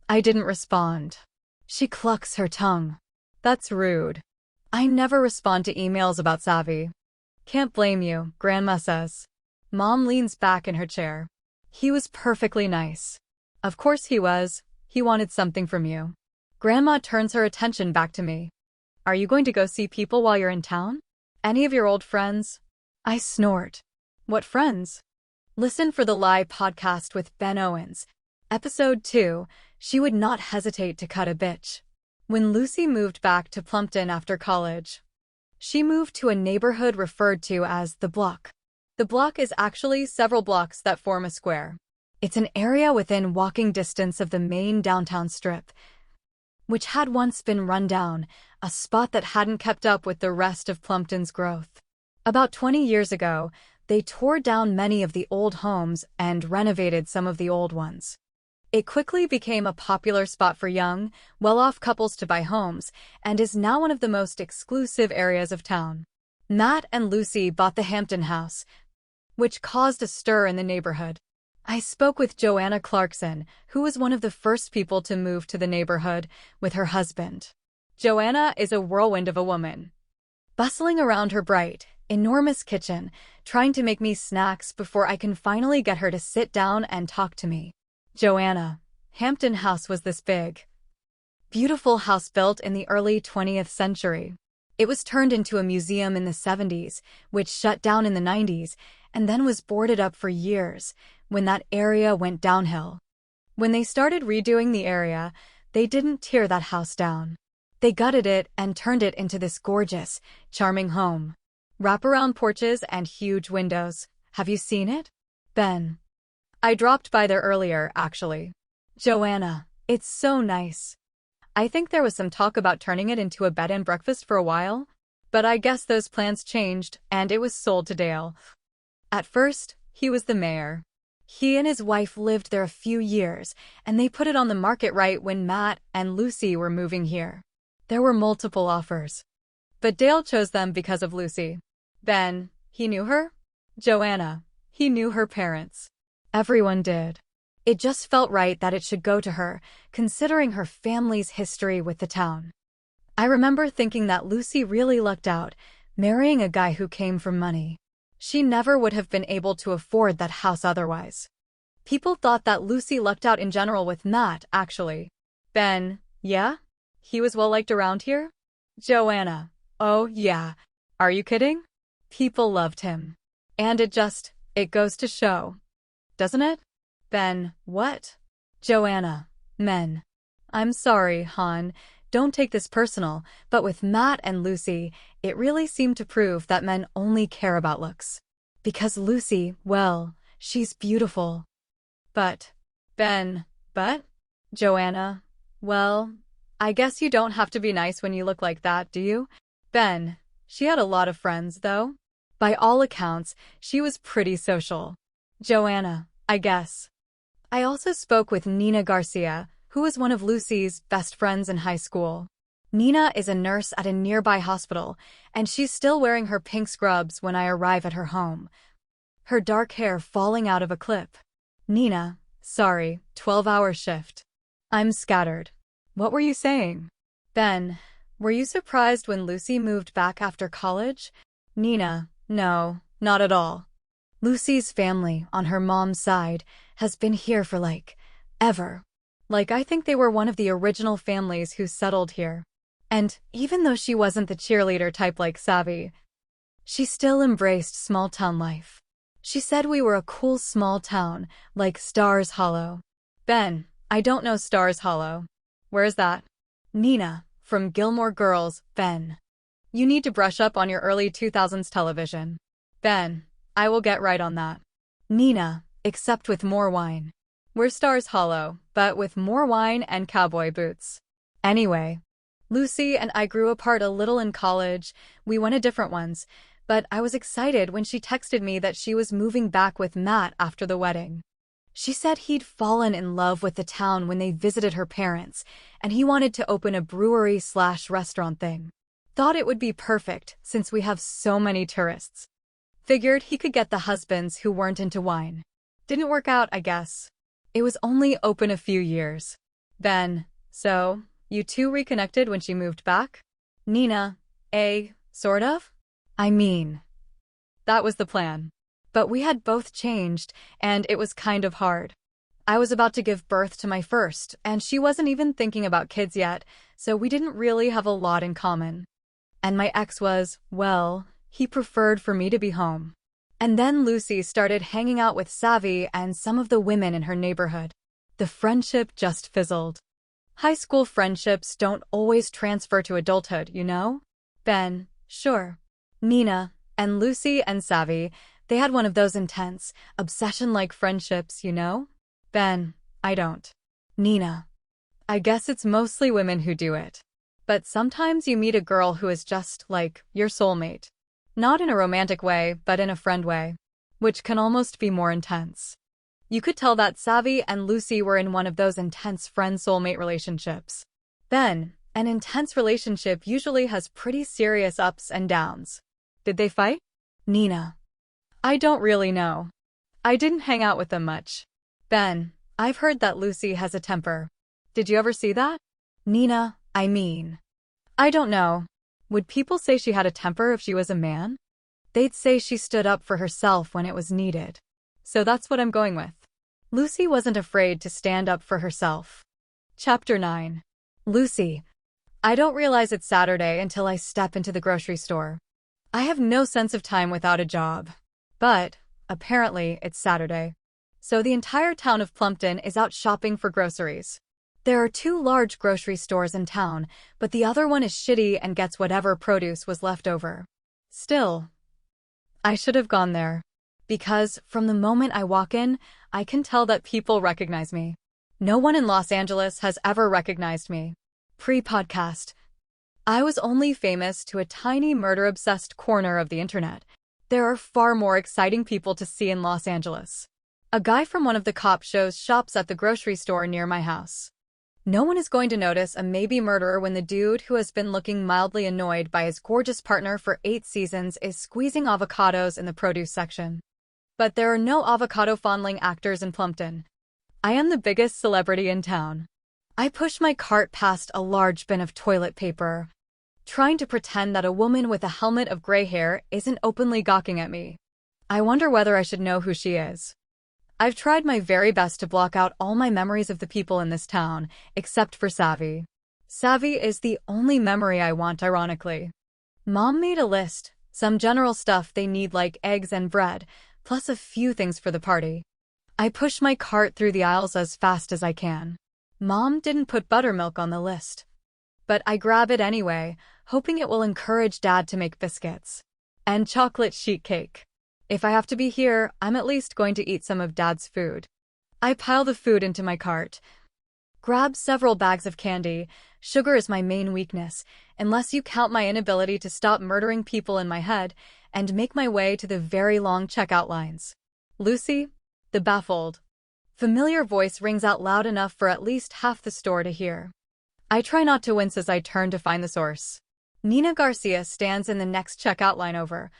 I didn't respond. She clucks her tongue. That's rude. I never respond to emails about Savvy. Can't blame you, Grandma says. Mom leans back in her chair. He was perfectly nice. Of course he was. He wanted something from you. Grandma turns her attention back to me. Are you going to go see people while you're in town? Any of your old friends? I snort. What friends? Listen for the Lie podcast with Ben Owens. Episode 2, She Would Not Hesitate to Cut a Bitch. When Lucy moved back to Plumpton after college, she moved to a neighborhood referred to as the Block. The Block is actually several blocks that form a square. It's an area within walking distance of the main downtown strip, which had once been run down, a spot that hadn't kept up with the rest of Plumpton's growth. About 20 years ago, they tore down many of the old homes and renovated some of the old ones. It quickly became a popular spot for young, well-off couples to buy homes, and is now one of the most exclusive areas of town. Matt and Lucy bought the Hampton house, which caused a stir in the neighborhood. I spoke with Joanna Clarkson, who was one of the first people to move to the neighborhood with her husband. Joanna is a whirlwind of a woman, bustling around her bright, enormous kitchen, trying to make me snacks before I can finally get her to sit down and talk to me. Joanna, Hampton House was this big, beautiful house built in the early 20th century. It was turned into a museum in the 70s, which shut down in the 90s, and then was boarded up for years when that area went downhill. When they started redoing the area, they didn't tear that house down. They gutted it and turned it into this gorgeous, charming home. Wraparound porches and huge windows. Have you seen it? Ben. I dropped by there earlier, actually. Joanna, it's so nice. I think there was some talk about turning it into a bed and breakfast for a while, but I guess those plans changed and it was sold to Dale. At first, he was the mayor. He and his wife lived there a few years, and they put it on the market right when Matt and Lucy were moving here. There were multiple offers, but Dale chose them because of Lucy. Ben, he knew her? Joanna, he knew her parents. Everyone did. It just felt right that it should go to her, considering her family's history with the town. I remember thinking that Lucy really lucked out, marrying a guy who came from money. She never would have been able to afford that house otherwise. People thought that Lucy lucked out in general with Matt, actually. Ben, yeah? He was well-liked around here? Joanna, oh yeah. Are you kidding? People loved him. And it goes to show. Doesn't it? Ben, what? Joanna, men. I'm sorry, hon, don't take this personal, but with Matt and Lucy, it really seemed to prove that men only care about looks. Because Lucy, well, she's beautiful. But, Ben, but? Joanna, well, I guess you don't have to be nice when you look like that, do you? Ben, she had a lot of friends, though. By all accounts, she was pretty social. Joanna, I guess. I also spoke with Nina Garcia, who was one of Lucy's best friends in high school. Nina is a nurse at a nearby hospital, and she's still wearing her pink scrubs when I arrive at her home. Her dark hair falling out of a clip. Nina, sorry, 12-hour shift. I'm scattered. What were you saying? Ben, were you surprised when Lucy moved back after college? Nina, no, not at all. Lucy's family, on her mom's side, has been here for ever. I think they were one of the original families who settled here. And even though she wasn't the cheerleader type like Savvy, she still embraced small-town life. She said we were a cool small town, like Stars Hollow. Ben, I don't know Stars Hollow. Where's that? Nina, from Gilmore Girls, Ben. You need to brush up on your early 2000s television. Ben, I will get right on that. Nina, except with more wine. We're Stars Hollow, but with more wine and cowboy boots. Anyway, Lucy and I grew apart a little in college. We went to different ones, but I was excited when she texted me that she was moving back with Matt after the wedding. She said he'd fallen in love with the town when they visited her parents, and he wanted to open a brewery/restaurant thing. Thought it would be perfect since we have so many tourists. Figured he could get the husbands who weren't into wine. Didn't work out, I guess. It was only open a few years. Ben, so, you two reconnected when she moved back? Nina, sort of? I mean, that was the plan. But we had both changed, and it was kind of hard. I was about to give birth to my first, and she wasn't even thinking about kids yet, so we didn't really have a lot in common. And my ex was, well, he preferred for me to be home. And then Lucy started hanging out with Savvy and some of the women in her neighborhood. The friendship just fizzled. High school friendships don't always transfer to adulthood, you know? Ben, sure. Nina, and Lucy and Savvy, they had one of those intense, obsession-like friendships, you know? Ben, I don't. Nina, I guess it's mostly women who do it. But sometimes you meet a girl who is just like your soulmate. Not in a romantic way, but in a friend way, which can almost be more intense. You could tell that Savvy and Lucy were in one of those intense friend-soulmate relationships. Ben, an intense relationship usually has pretty serious ups and downs. Did they fight? Nina, I don't really know. I didn't hang out with them much. Ben, I've heard that Lucy has a temper. Did you ever see that? Nina, I mean, I don't know. Would people say she had a temper if she was a man? They'd say she stood up for herself when it was needed. So that's what I'm going with. Lucy wasn't afraid to stand up for herself. Chapter 9. Lucy. I don't realize it's Saturday until I step into the grocery store. I have no sense of time without a job. But, apparently, it's Saturday. So the entire town of Plumpton is out shopping for groceries. There are two large grocery stores in town, but the other one is shitty and gets whatever produce was left over. Still, I should have gone there. Because from the moment I walk in, I can tell that people recognize me. No one in Los Angeles has ever recognized me. Pre-podcast. I was only famous to a tiny murder-obsessed corner of the internet. There are far more exciting people to see in Los Angeles. A guy from one of the cop shows shops at the grocery store near my house. No one is going to notice a maybe murderer when the dude who has been looking mildly annoyed by his gorgeous partner for 8 seasons is squeezing avocados in the produce section. But there are no avocado-fondling actors in Plumpton. I am the biggest celebrity in town. I push my cart past a large bin of toilet paper, trying to pretend that a woman with a helmet of gray hair isn't openly gawking at me. I wonder whether I should know who she is. I've tried my very best to block out all my memories of the people in this town, except for Savvy. Savvy is the only memory I want, ironically. Mom made a list, some general stuff they need like eggs and bread, plus a few things for the party. I push my cart through the aisles as fast as I can. Mom didn't put buttermilk on the list. But I grab it anyway, hoping it will encourage Dad to make biscuits. And chocolate sheet cake. If I have to be here, I'm at least going to eat some of Dad's food. I pile the food into my cart. Grab several bags of candy. Sugar is my main weakness, unless you count my inability to stop murdering people in my head, and make my way to the very long checkout lines. Lucy? The baffled, familiar voice rings out loud enough for at least half the store to hear. I try not to wince as I turn to find the source. Nina Garcia stands in the next checkout line over,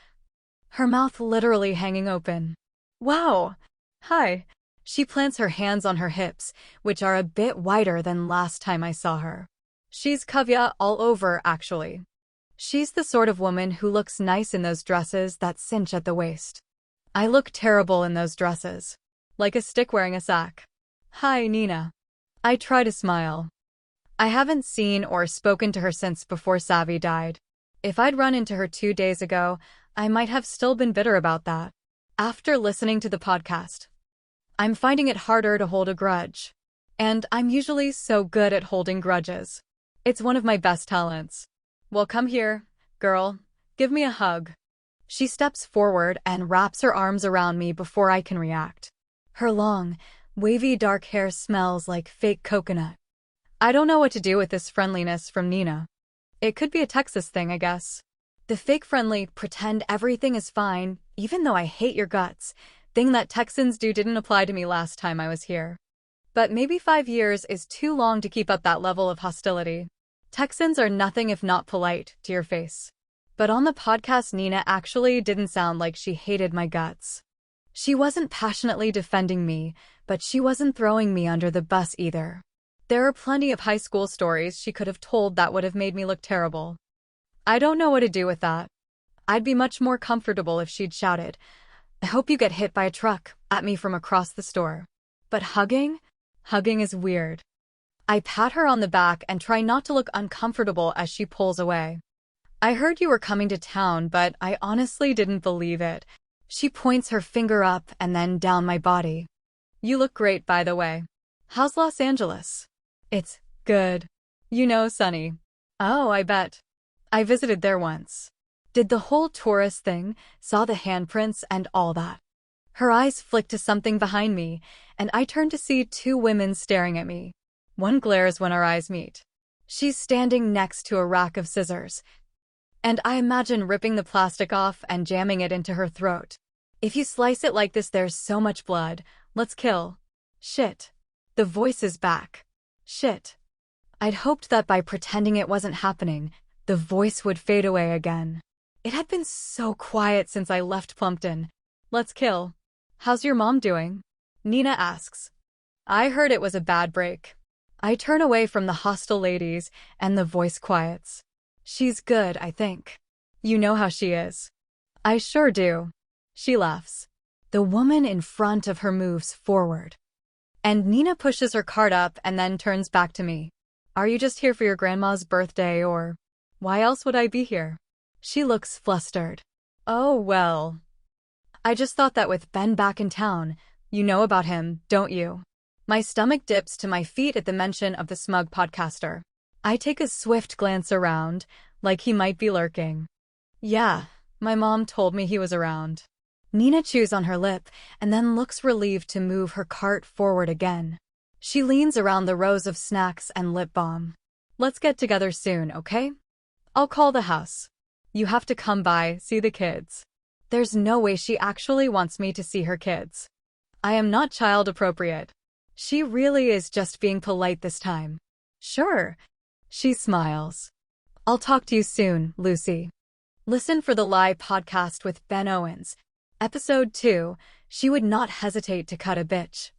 her mouth literally hanging open. Wow! Hi. She plants her hands on her hips, which are a bit wider than last time I saw her. She's caviar all over, actually. She's the sort of woman who looks nice in those dresses that cinch at the waist. I look terrible in those dresses. Like a stick wearing a sack. Hi, Nina. I try to smile. I haven't seen or spoken to her since before Savvy died. If I'd run into her 2 days ago, I might have still been bitter about that. After listening to the podcast, I'm finding it harder to hold a grudge. And I'm usually so good at holding grudges. It's one of my best talents. Well, come here, girl. Give me a hug. She steps forward and wraps her arms around me before I can react. Her long, wavy dark hair smells like fake coconut. I don't know what to do with this friendliness from Nina. It could be a Texas thing, I guess. The fake friendly, pretend everything is fine, even though I hate your guts, thing that Texans do didn't apply to me last time I was here. But maybe 5 years is too long to keep up that level of hostility. Texans are nothing if not polite to your face. But on the podcast, Nina actually didn't sound like she hated my guts. She wasn't passionately defending me, but she wasn't throwing me under the bus either. There are plenty of high school stories she could have told that would have made me look terrible. I don't know what to do with that. I'd be much more comfortable if she'd shouted, "I hope you get hit by a truck," at me from across the store. But hugging? Hugging is weird. I pat her on the back and try not to look uncomfortable as she pulls away. I heard you were coming to town, but I honestly didn't believe it. She points her finger up and then down my body. You look great, by the way. How's Los Angeles? It's good. You know, sunny. Oh, I bet. I visited there once. Did the whole tourist thing, saw the handprints and all that. Her eyes flick to something behind me, and I turn to see 2 women staring at me. One glares when our eyes meet. She's standing next to a rack of scissors, and I imagine ripping the plastic off and jamming it into her throat. If you slice it like this, there's so much blood. Let's kill. Shit. The voice is back. Shit. I'd hoped that by pretending it wasn't happening, the voice would fade away again. It had been so quiet since I left Plumpton. Let's kill. How's your mom doing? Nina asks. I heard it was a bad break. I turn away from the hostile ladies, and the voice quiets. She's good, I think. You know how she is. I sure do. She laughs. The woman in front of her moves forward. And Nina pushes her cart up and then turns back to me. Are you just here for your grandma's birthday, or why else would I be here? She looks flustered. Oh, well. I just thought that with Ben back in town, you know about him, don't you? My stomach dips to my feet at the mention of the smug podcaster. I take a swift glance around, like he might be lurking. Yeah, my mom told me he was around. Nina chews on her lip and then looks relieved to move her cart forward again. She leans around the rows of snacks and lip balm. Let's get together soon, okay? I'll call the house. You have to come by, see the kids. There's no way she actually wants me to see her kids. I am not child appropriate. She really is just being polite this time. Sure. She smiles. I'll talk to you soon, Lucy. Listen for the Lie podcast with Ben Owens. Episode 2, She Would Not Hesitate to Cut a Bitch.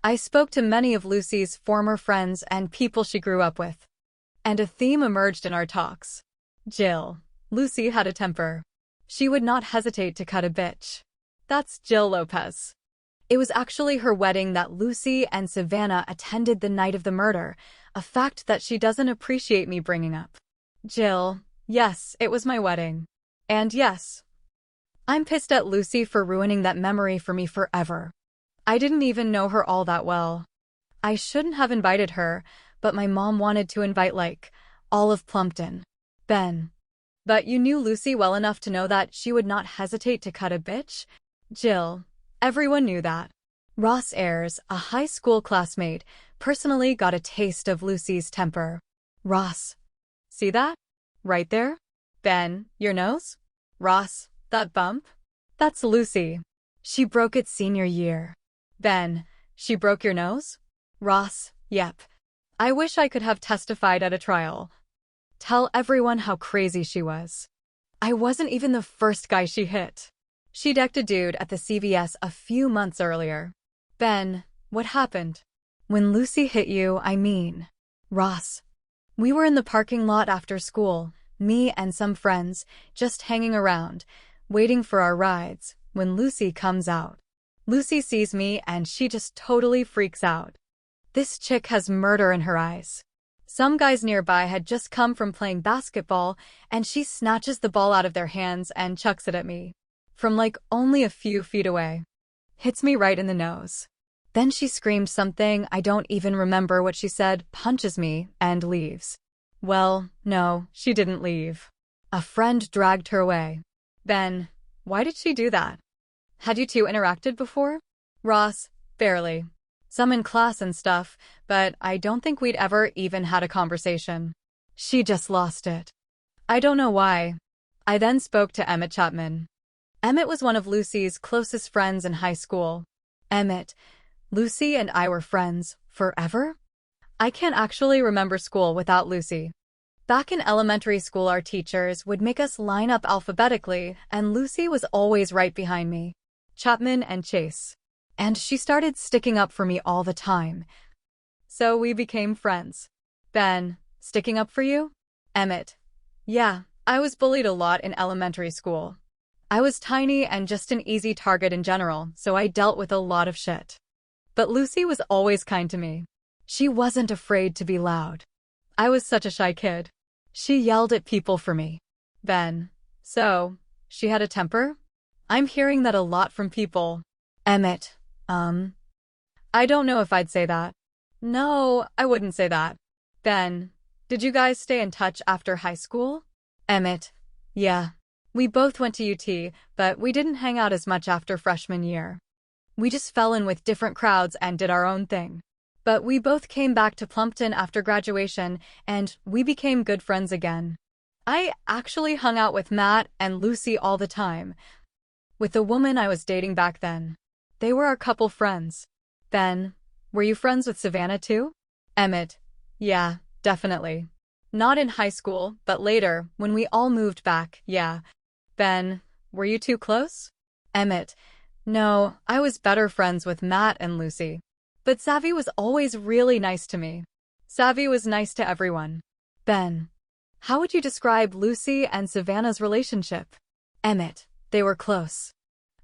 I spoke to many of Lucy's former friends and people she grew up with. And a theme emerged in our talks. Jill. Lucy had a temper. She would not hesitate to cut a bitch. That's Jill Lopez. It was actually her wedding that Lucy and Savannah attended the night of the murder, a fact that she doesn't appreciate me bringing up. Jill, yes, it was my wedding. And yes, I'm pissed at Lucy for ruining that memory for me forever. I didn't even know her all that well. I shouldn't have invited her, but my mom wanted to invite all of Plumpton. Ben. But you knew Lucy well enough to know that she would not hesitate to cut a bitch? Jill. Everyone knew that. Ross Ayres, a high school classmate, personally got a taste of Lucy's temper. Ross. See that? Right there? Ben, your nose? Ross, that bump? That's Lucy. She broke it senior year. Ben, she broke your nose? Ross, yep. I wish I could have testified at a trial. Tell everyone how crazy she was. I wasn't even the first guy she hit. She decked a dude at the CVS a few months earlier. Ben, what happened? When Lucy hit you, I mean. Ross. We were in the parking lot after school, me and some friends, just hanging around, waiting for our rides, when Lucy comes out. Lucy sees me and she just totally freaks out. This chick has murder in her eyes. Some guys nearby had just come from playing basketball, and she snatches the ball out of their hands and chucks it at me. From only a few feet away. Hits me right in the nose. Then she screamed something, I don't even remember what she said, punches me, and leaves. Well, no, she didn't leave. A friend dragged her away. Ben, why did she do that? Had you two interacted before? Ross, barely. Some in class and stuff, but I don't think we'd ever even had a conversation. She just lost it. I don't know why. I then spoke to Emmett Chapman. Emmett was one of Lucy's closest friends in high school. Emmett, Lucy and I were friends forever? I can't actually remember school without Lucy. Back in elementary school, our teachers would make us line up alphabetically, and Lucy was always right behind me. Chapman and Chase. And she started sticking up for me all the time. So we became friends. Ben, sticking up for you? Emmett. Yeah, I was bullied a lot in elementary school. I was tiny and just an easy target in general, so I dealt with a lot of shit. But Lucy was always kind to me. She wasn't afraid to be loud. I was such a shy kid. She yelled at people for me. Ben. So, she had a temper? I'm hearing that a lot from people. Emmett. I don't know if I'd say that. No, I wouldn't say that. Ben. Did you guys stay in touch after high school? Emmett. Yeah. We both went to UT, but we didn't hang out as much after freshman year. We just fell in with different crowds and did our own thing. But we both came back to Plumpton after graduation, and we became good friends again. I actually hung out with Matt and Lucy all the time. With the woman I was dating back then. They were our couple friends. Ben, were you friends with Savannah too? Emmett. Yeah, definitely. Not in high school, but later, when we all moved back, yeah. Ben, were you too close? Emmett. No, I was better friends with Matt and Lucy. But Savvy was always really nice to me. Savvy was nice to everyone. Ben. How would you describe Lucy and Savannah's relationship? Emmett. They were close.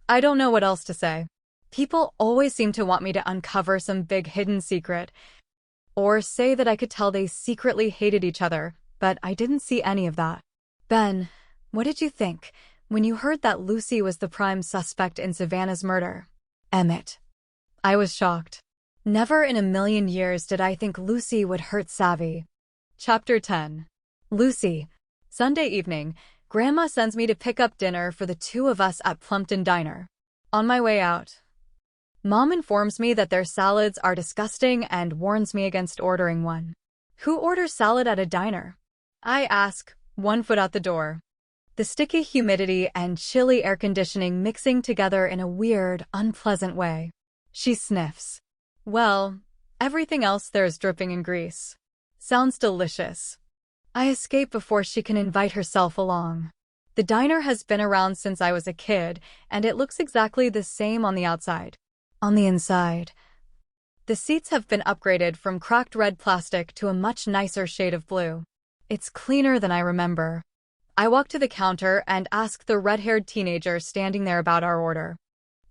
I don't know what else to say. People always seem to want me to uncover some big hidden secret, or say that I could tell they secretly hated each other, but I didn't see any of that. Ben, what did you think when you heard that Lucy was the prime suspect in Savannah's murder? Emmett. I was shocked. Never in a million years did I think Lucy would hurt Savvy. Chapter 10. Lucy. Sunday evening, Grandma sends me to pick up dinner for the two of us at Plumpton Diner. On my way out, Mom informs me that their salads are disgusting and warns me against ordering one. Who orders salad at a diner? I ask, 1 foot out the door. The sticky humidity and chilly air conditioning mixing together in a weird, unpleasant way. She sniffs. Well, everything else there is dripping in grease. Sounds delicious. I escape before she can invite herself along. The diner has been around since I was a kid, and it looks exactly the same on the outside. On the inside, the seats have been upgraded from cracked red plastic to a much nicer shade of blue. It's cleaner than I remember. I walk to the counter and ask the red-haired teenager standing there about our order.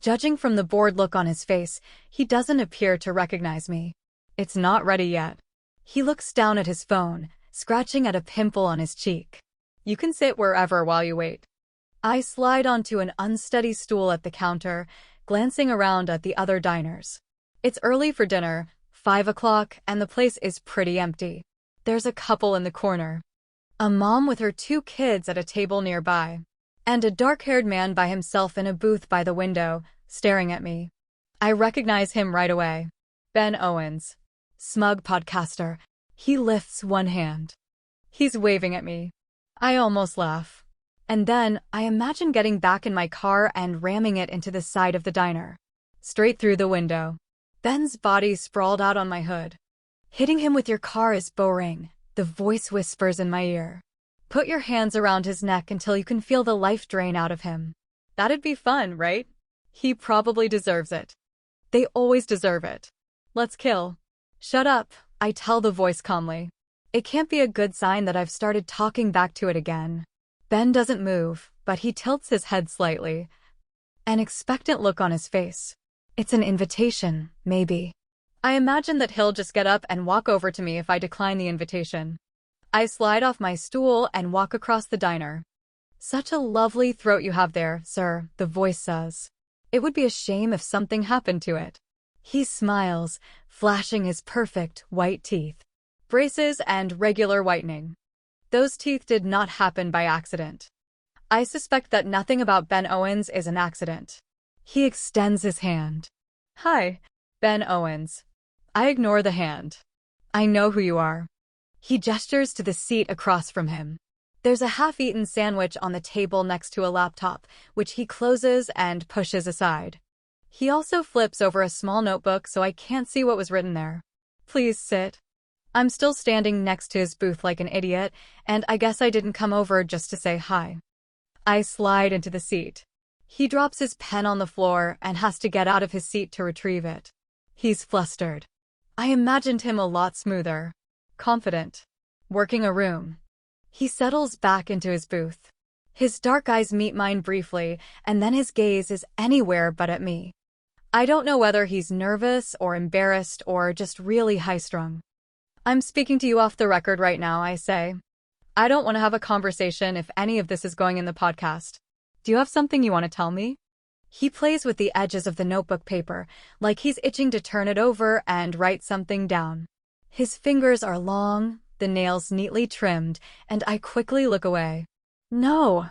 Judging from the bored look on his face, he doesn't appear to recognize me. It's not ready yet. He looks down at his phone, scratching at a pimple on his cheek. You can sit wherever while you wait. I slide onto an unsteady stool at the counter, glancing around at the other diners. It's early for dinner, 5 o'clock, and the place is pretty empty. There's a couple in the corner. A mom with her 2 kids at a table nearby. And a dark-haired man by himself in a booth by the window, staring at me. I recognize him right away. Ben Owens. Smug podcaster. He lifts one hand. He's waving at me. I almost laugh. And then, I imagine getting back in my car and ramming it into the side of the diner. Straight through the window. Ben's body sprawled out on my hood. Hitting him with your car is boring, the voice whispers in my ear. Put your hands around his neck until you can feel the life drain out of him. That'd be fun, right? He probably deserves it. They always deserve it. Let's kill. Shut up, I tell the voice calmly. It can't be a good sign that I've started talking back to it again. Ben doesn't move, but he tilts his head slightly. An expectant look on his face. It's an invitation, maybe. I imagine that he'll just get up and walk over to me if I decline the invitation. I slide off my stool and walk across the diner. Such a lovely throat you have there, sir, the voice says. It would be a shame if something happened to it. He smiles, flashing his perfect, white teeth. Braces and regular whitening. Those teeth did not happen by accident. I suspect that nothing about Ben Owens is an accident. He extends his hand. Hi, Ben Owens. I ignore the hand. I know who you are. He gestures to the seat across from him. There's a half-eaten sandwich on the table next to a laptop, which he closes and pushes aside. He also flips over a small notebook so I can't see what was written there. Please sit. I'm still standing next to his booth like an idiot, and I guess I didn't come over just to say hi. I slide into the seat. He drops his pen on the floor and has to get out of his seat to retrieve it. He's flustered. I imagined him a lot smoother. Confident. Working a room. He settles back into his booth. His dark eyes meet mine briefly, and then his gaze is anywhere but at me. I don't know whether he's nervous or embarrassed or just really high-strung. I'm speaking to you off the record right now, I say. I don't want to have a conversation if any of this is going in the podcast. Do you have something you want to tell me? He plays with the edges of the notebook paper, like he's itching to turn it over and write something down. His fingers are long, the nails neatly trimmed, and I quickly look away. No,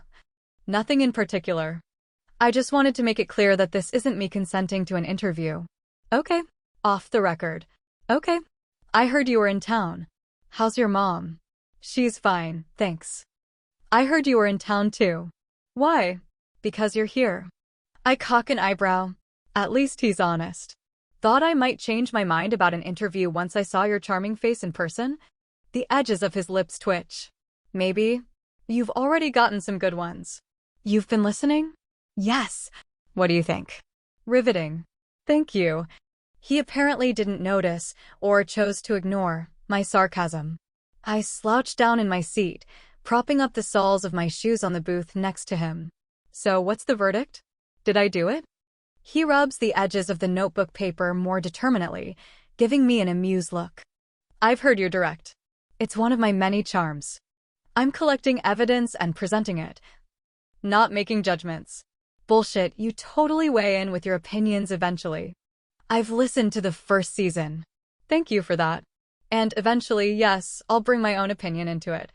nothing in particular. I just wanted to make it clear that this isn't me consenting to an interview. Okay, off the record. Okay. I heard you were in town. How's your mom? She's fine, thanks. I heard you were in town too. Why? Because you're here. I cock an eyebrow. At least he's honest. Thought I might change my mind about an interview once I saw your charming face in person? The edges of his lips twitch. Maybe. You've already gotten some good ones. You've been listening? Yes. What do you think? Riveting. Thank you. He apparently didn't notice, or chose to ignore, my sarcasm. I slouched down in my seat, propping up the soles of my shoes on the booth next to him. So what's the verdict? Did I do it? He rubs the edges of the notebook paper more determinately, giving me an amused look. I've heard you're direct. It's one of my many charms. I'm collecting evidence and presenting it. Not making judgments. Bullshit, you totally weigh in with your opinions eventually. I've listened to the first season. Thank you for that. And eventually, yes, I'll bring my own opinion into it.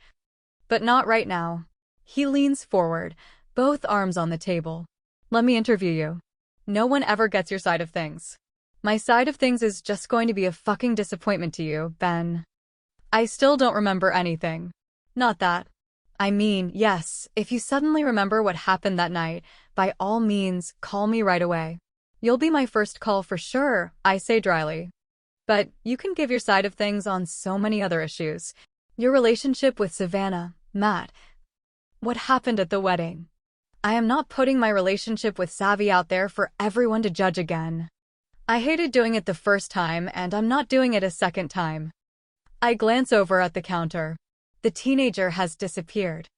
But not right now. He leans forward, both arms on the table. Let me interview you. No one ever gets your side of things. My side of things is just going to be a fucking disappointment to you, Ben. I still don't remember anything. Not that. I mean, yes, if you suddenly remember what happened that night, by all means, call me right away. You'll be my first call for sure, I say dryly. But you can give your side of things on so many other issues. Your relationship with Savannah, Matt. What happened at the wedding? I am not putting my relationship with Savvy out there for everyone to judge again. I hated doing it the first time, and I'm not doing it a second time. I glance over at the counter. The teenager has disappeared.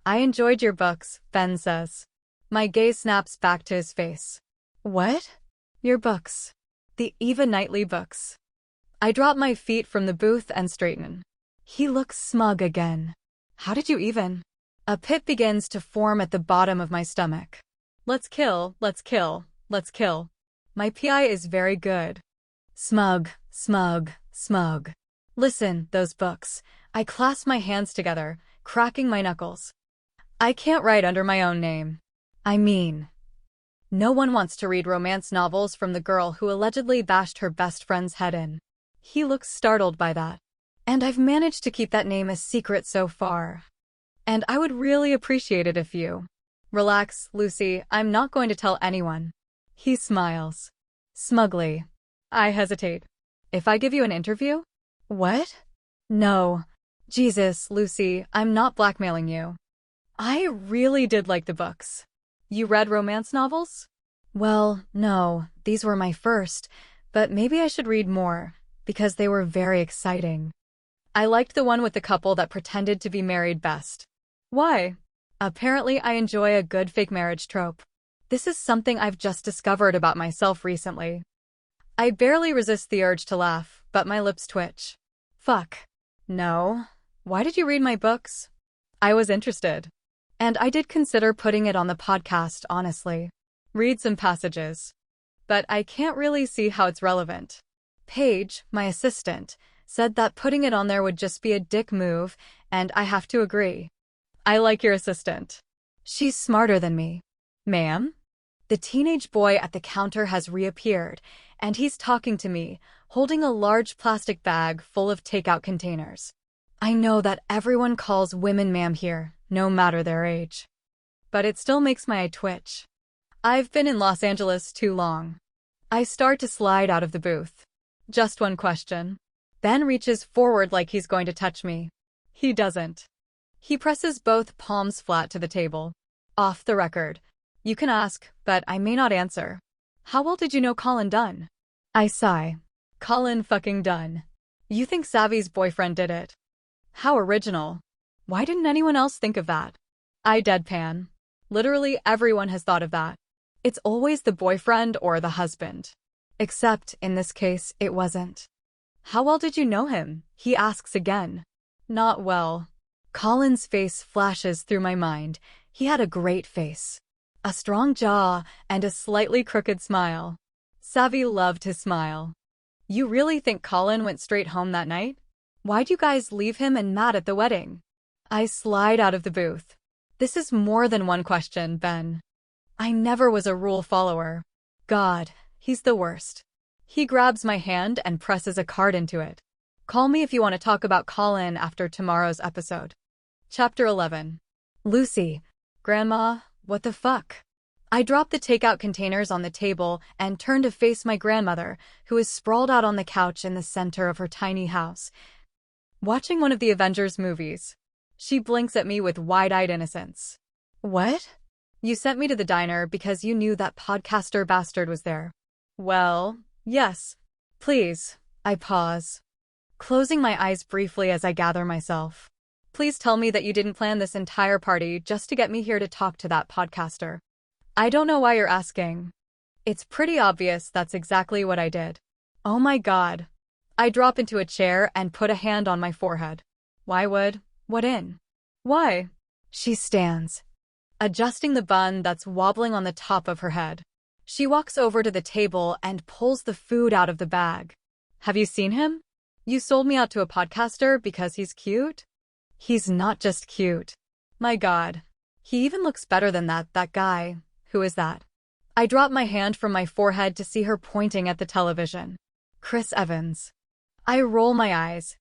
I enjoyed your books, Ben says. My gaze snaps back to his face. What? Your books. The Eva Knightley books. I drop my feet from the booth and straighten. He looks smug again. How did you even? A pit begins to form at the bottom of my stomach. Let's kill, let's kill, let's kill. My PI is very good. Smug, smug, smug. Listen, those books. I clasp my hands together, cracking my knuckles. I can't write under my own name. I mean, no one wants to read romance novels from the girl who allegedly bashed her best friend's head in. He looks startled by that. And I've managed to keep that name a secret so far. And I would really appreciate it if you... Relax, Lucy, I'm not going to tell anyone. He smiles. Smugly. I hesitate. If I give you an interview? What? No. Jesus, Lucy, I'm not blackmailing you. I really did like the books. You read romance novels? Well, no, these were my first, but maybe I should read more, because they were very exciting. I liked the one with the couple that pretended to be married best. Why? Apparently I enjoy a good fake marriage trope. This is something I've just discovered about myself recently. I barely resist the urge to laugh, but my lips twitch. Fuck. No. Why did you read my books? I was interested. And I did consider putting it on the podcast, honestly. Read some passages. But I can't really see how it's relevant. Paige, my assistant, said that putting it on there would just be a dick move, and I have to agree. I like your assistant. She's smarter than me. Ma'am? The teenage boy at the counter has reappeared, and he's talking to me, holding a large plastic bag full of takeout containers. I know that everyone calls women ma'am here, no matter their age. But it still makes my eye twitch. I've been in Los Angeles too long. I start to slide out of the booth. Just one question. Ben reaches forward like he's going to touch me. He doesn't. He presses both palms flat to the table. Off the record. You can ask, but I may not answer. How well did you know Colin Dunn? I sigh. Colin fucking Dunn. You think Savvy's boyfriend did it? How original. Why didn't anyone else think of that? I deadpan. Literally everyone has thought of that. It's always the boyfriend or the husband. Except, in this case, it wasn't. How well did you know him? He asks again. Not well. Colin's face flashes through my mind. He had a great face. A strong jaw and a slightly crooked smile. Savvy loved his smile. You really think Colin went straight home that night? Why'd you guys leave him and Matt at the wedding? I slide out of the booth. This is more than one question, Ben. I never was a rule follower. God, he's the worst. He grabs my hand and presses a card into it. Call me if you want to talk about Colin after tomorrow's episode. Chapter 11. Lucy. Grandma, what the fuck? I drop the takeout containers on the table and turn to face my grandmother, who is sprawled out on the couch in the center of her tiny house, watching one of the Avengers movies. She blinks at me with wide-eyed innocence. What? You sent me to the diner because you knew that podcaster bastard was there. Well, yes. Please. I pause, closing my eyes briefly as I gather myself. Please tell me that you didn't plan this entire party just to get me here to talk to that podcaster. I don't know why you're asking. It's pretty obvious that's exactly what I did. Oh my God. I drop into a chair and put a hand on my forehead. Why would? What in? Why? She stands, adjusting the bun that's wobbling on the top of her head. She walks over to the table and pulls the food out of the bag. Have you seen him? You sold me out to a podcaster because he's cute? He's not just cute. My God. He even looks better than that guy. Who is that? I drop my hand from my forehead to see her pointing at the television. Chris Evans. I roll my eyes.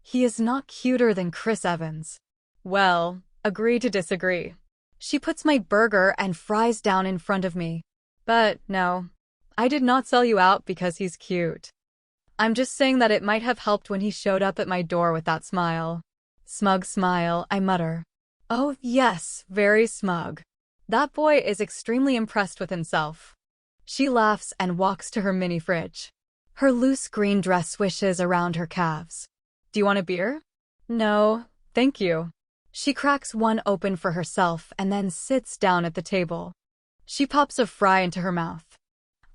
He is not cuter than Chris Evans. Well, agree to disagree. She puts my burger and fries down in front of me. But no, I did not sell you out because he's cute. I'm just saying that it might have helped when he showed up at my door with that smile. Smug smile, I mutter. Oh yes, very smug. That boy is extremely impressed with himself. She laughs and walks to her mini fridge. Her loose green dress swishes around her calves. Do you want a beer? No, thank you. She cracks one open for herself and then sits down at the table. She pops a fry into her mouth.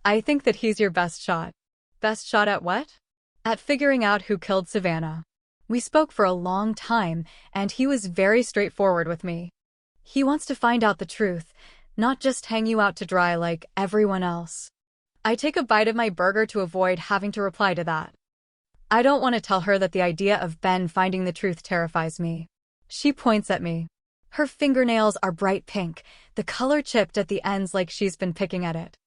I think that he's your best shot. Best shot at what? At figuring out who killed Savannah. We spoke for a long time, and he was very straightforward with me. He wants to find out the truth, not just hang you out to dry like everyone else. I take a bite of my burger to avoid having to reply to that. I don't want to tell her that the idea of Ben finding the truth terrifies me. She points at me. Her fingernails are bright pink, the color chipped at the ends like she's been picking at it.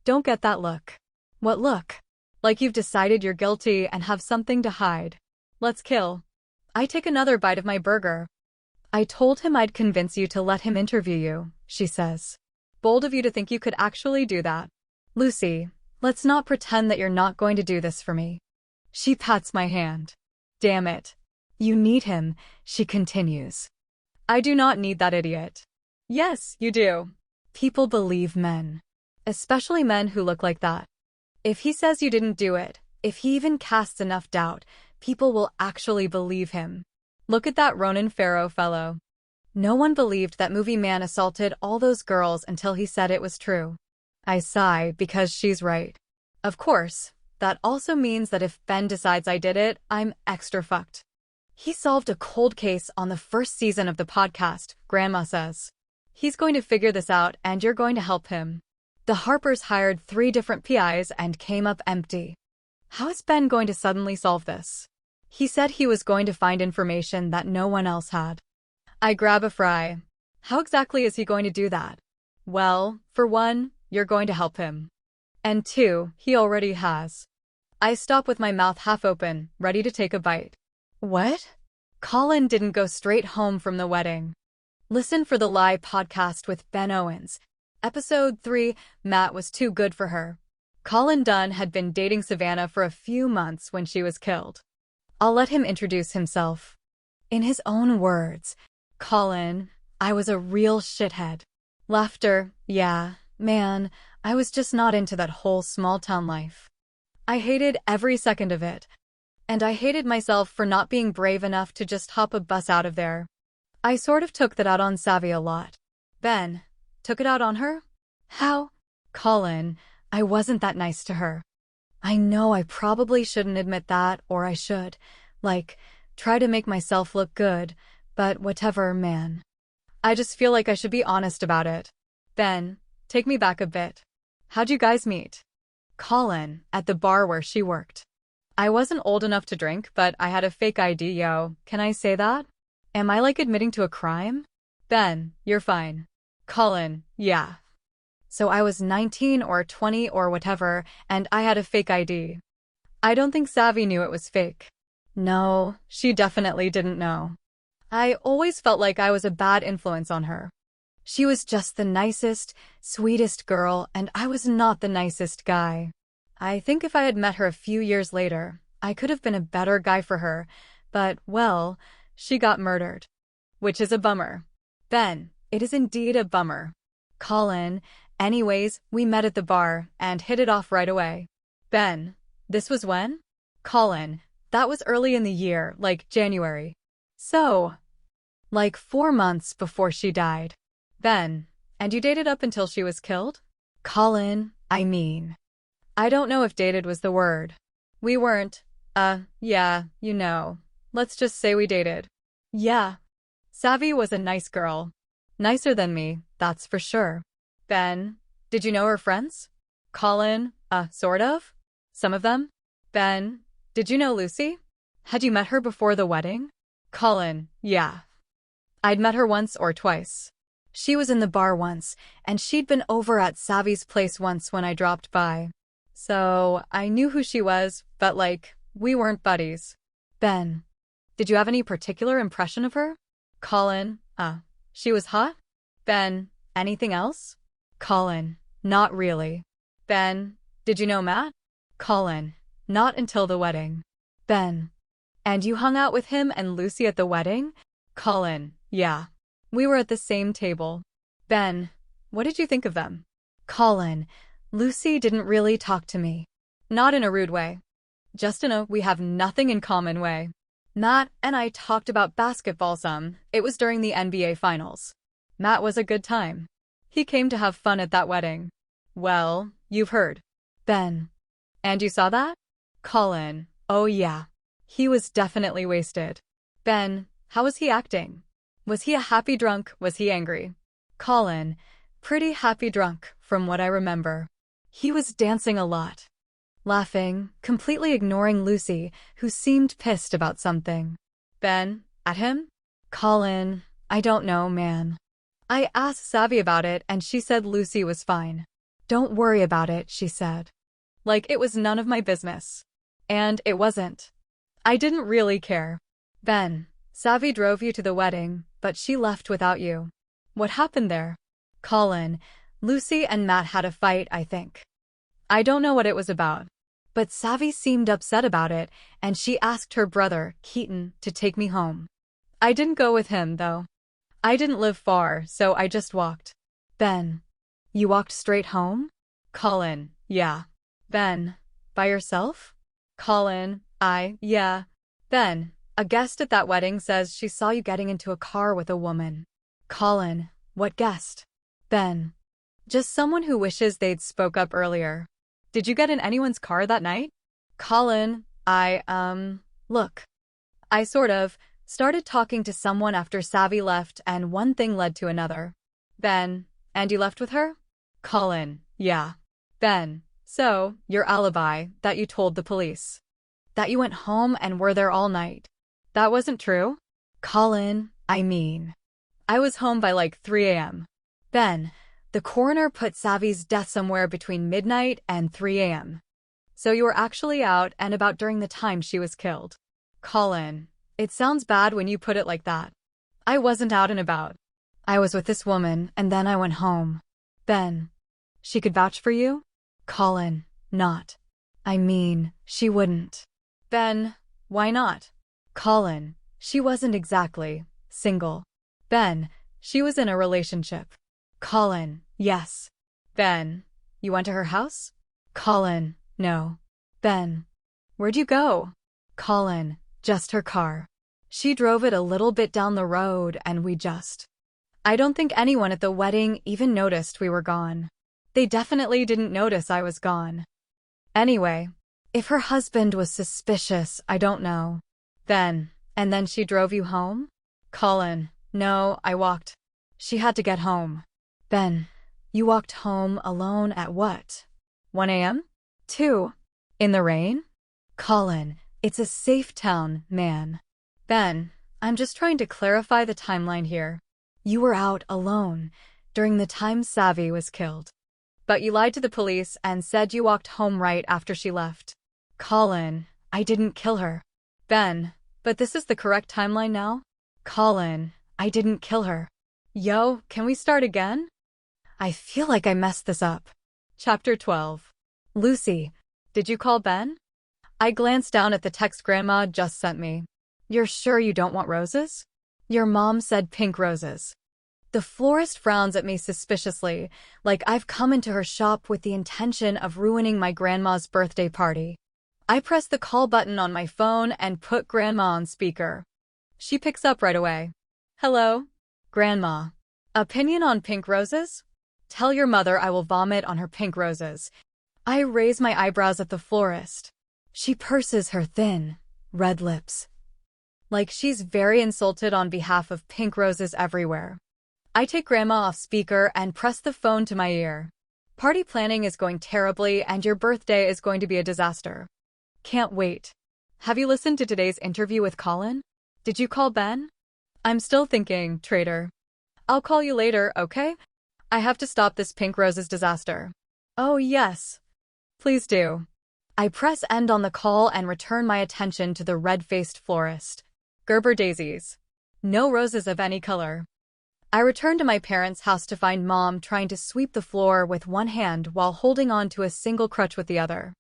Don't get that look. What look? Like you've decided you're guilty and have something to hide. Let's kill. I take another bite of my burger. I told him I'd convince you to let him interview you, she says. Bold of you to think you could actually do that. Lucy, let's not pretend that you're not going to do this for me. She pats my hand. Damn it. You need him, she continues. I do not need that idiot. Yes, you do. People believe men. Especially men who look like that. If he says you didn't do it, if he even casts enough doubt, people will actually believe him. Look at that Ronan Farrow fellow. No one believed that movie man assaulted all those girls until he said it was true. I sigh because she's right. Of course, that also means that if Ben decides I did it, I'm extra fucked. He solved a cold case on the first season of the podcast, Grandma says. He's going to figure this out and you're going to help him. The Harpers hired 3 different PIs and came up empty. How is Ben going to suddenly solve this? He said he was going to find information that no one else had. I grab a fry. How exactly is he going to do that? Well, for one, you're going to help him. And 2, he already has. I stop with my mouth half open, ready to take a bite. What? Colin didn't go straight home from the wedding. Listen for the Lie podcast with Ben Owens. Episode 3, Matt was too good for her. Colin Dunn had been dating Savannah for a few months when she was killed. I'll let him introduce himself. In his own words, Colin, I was a real shithead. Laughter, yeah, man, I was just not into that whole small-town life. I hated every second of it. And I hated myself for not being brave enough to just hop a bus out of there. I sort of took that out on Savvy a lot. Ben, took it out on her? How? Colin, I wasn't that nice to her. I know I probably shouldn't admit that, or I should. Like, try to make myself look good, but whatever, man. I just feel like I should be honest about it. Ben, take me back a bit. How'd you guys meet? Colin, at the bar where she worked. I wasn't old enough to drink, but I had a fake ID, yo. Can I say that? Am I like admitting to a crime? Ben, you're fine. Colin, yeah. So I was 19 or 20 or whatever, and I had a fake ID. I don't think Savvy knew it was fake. No, she definitely didn't know. I always felt like I was a bad influence on her. She was just the nicest, sweetest girl, and I was not the nicest guy. I think if I had met her a few years later, I could have been a better guy for her, but, well, she got murdered. Which is a bummer. Ben, it is indeed a bummer. Colin, anyways, we met at the bar and hit it off right away. Ben, this was when? Colin, that was early in the year, like January. So, like 4 months before she died. Ben, and you dated up until she was killed? Colin, I don't know if dated was the word. We weren't, yeah, you know. Let's just say we dated. Yeah. Savvy was a nice girl. Nicer than me, that's for sure. Ben, did you know her friends? Colin, sort of. Some of them. Ben, did you know Lucy? Had you met her before the wedding? Colin, yeah. I'd met her once or twice. She was in the bar once, and she'd been over at Savi's place once when I dropped by. So, I knew who she was, but we weren't buddies. Ben, did you have any particular impression of her? Colin, she was hot? Ben, anything else? Colin, not really. Ben, did you know Matt? Colin, not until the wedding. Ben, and you hung out with him and Lucy at the wedding? Colin, yeah. We were at the same table. Ben, what did you think of them? Colin, Lucy didn't really talk to me. Not in a rude way. Just in a we have nothing in common way. Matt and I talked about basketball some. It was during the NBA Finals. Matt was a good time. He came to have fun at that wedding. Well, you've heard. Ben, and you saw that? Colin, oh yeah. He was definitely wasted. Ben, how was he acting? Was he a happy drunk? Was he angry? Colin, pretty happy drunk, from what I remember. He was dancing a lot. Laughing, completely ignoring Lucy, who seemed pissed about something. Ben, at him? Colin, I don't know, man. I asked Savi about it and she said Lucy was fine. Don't worry about it, she said. Like it was none of my business. And it wasn't. I didn't really care. Ben, Savi drove you to the wedding, but she left without you. What happened there? Colin, Lucy and Matt had a fight, I think. I don't know what it was about. But Savi seemed upset about it, and she asked her brother, Keaton, to take me home. I didn't go with him, though. I didn't live far, so I just walked. Ben, you walked straight home? Colin, yeah. Ben, by yourself? Colin, yeah. Ben, a guest at that wedding says she saw you getting into a car with a woman. Colin, what guest? Ben, just someone who wishes they'd spoke up earlier. Did you get in anyone's car that night? Colin, look. I started talking to someone after Savi left and one thing led to another. Ben, and you left with her? Colin, yeah. Ben, so, your alibi, that you told the police. That you went home and were there all night. That wasn't true? Colin, I was home by 3 a.m. Ben, the coroner put Savi's death somewhere between midnight and 3 a.m. So you were actually out and about during the time she was killed. Colin, it sounds bad when you put it like that. I wasn't out and about. I was with this woman and then I went home. Ben, she could vouch for you? Colin, not. She wouldn't. Ben, why not? Colin, she wasn't exactly single. Ben, she was in a relationship. Colin, yes. Ben, you went to her house? Colin, no. Ben, where'd you go? Colin, just her car. She drove it a little bit down the road and I don't think anyone at the wedding even noticed we were gone. They definitely didn't notice I was gone. Anyway, if her husband was suspicious, I don't know. Ben, and then she drove you home? Colin, no, I walked. She had to get home. Ben, you walked home alone at what? 1 a.m.? 2. In the rain? Colin, it's a safe town, man. Ben, I'm just trying to clarify the timeline here. You were out alone during the time Savi was killed. But you lied to the police and said you walked home right after she left. Colin, I didn't kill her. Ben, but this is the correct timeline now? Colin, I didn't kill her. Yo, can we start again? I feel like I messed this up. Chapter 12. Lucy, did you call Ben? I glanced down at the text Grandma just sent me. You're sure you don't want roses? Your mom said pink roses. The florist frowns at me suspiciously, like I've come into her shop with the intention of ruining my grandma's birthday party. I press the call button on my phone and put Grandma on speaker. She picks up right away. Hello? Grandma. Opinion on pink roses? Tell your mother I will vomit on her pink roses. I raise my eyebrows at the florist. She purses her thin, red lips. Like she's very insulted on behalf of pink roses everywhere. I take Grandma off speaker and press the phone to my ear. Party planning is going terribly and your birthday is going to be a disaster. Can't wait. Have you listened to today's interview with Colin? Did you call Ben? I'm still thinking, traitor. I'll call you later, okay? I have to stop this pink roses disaster. Oh, yes. Please do. I press end on the call and return my attention to the red-faced florist. Gerber daisies. No roses of any color. I return to my parents' house to find Mom trying to sweep the floor with one hand while holding on to a single crutch with the other.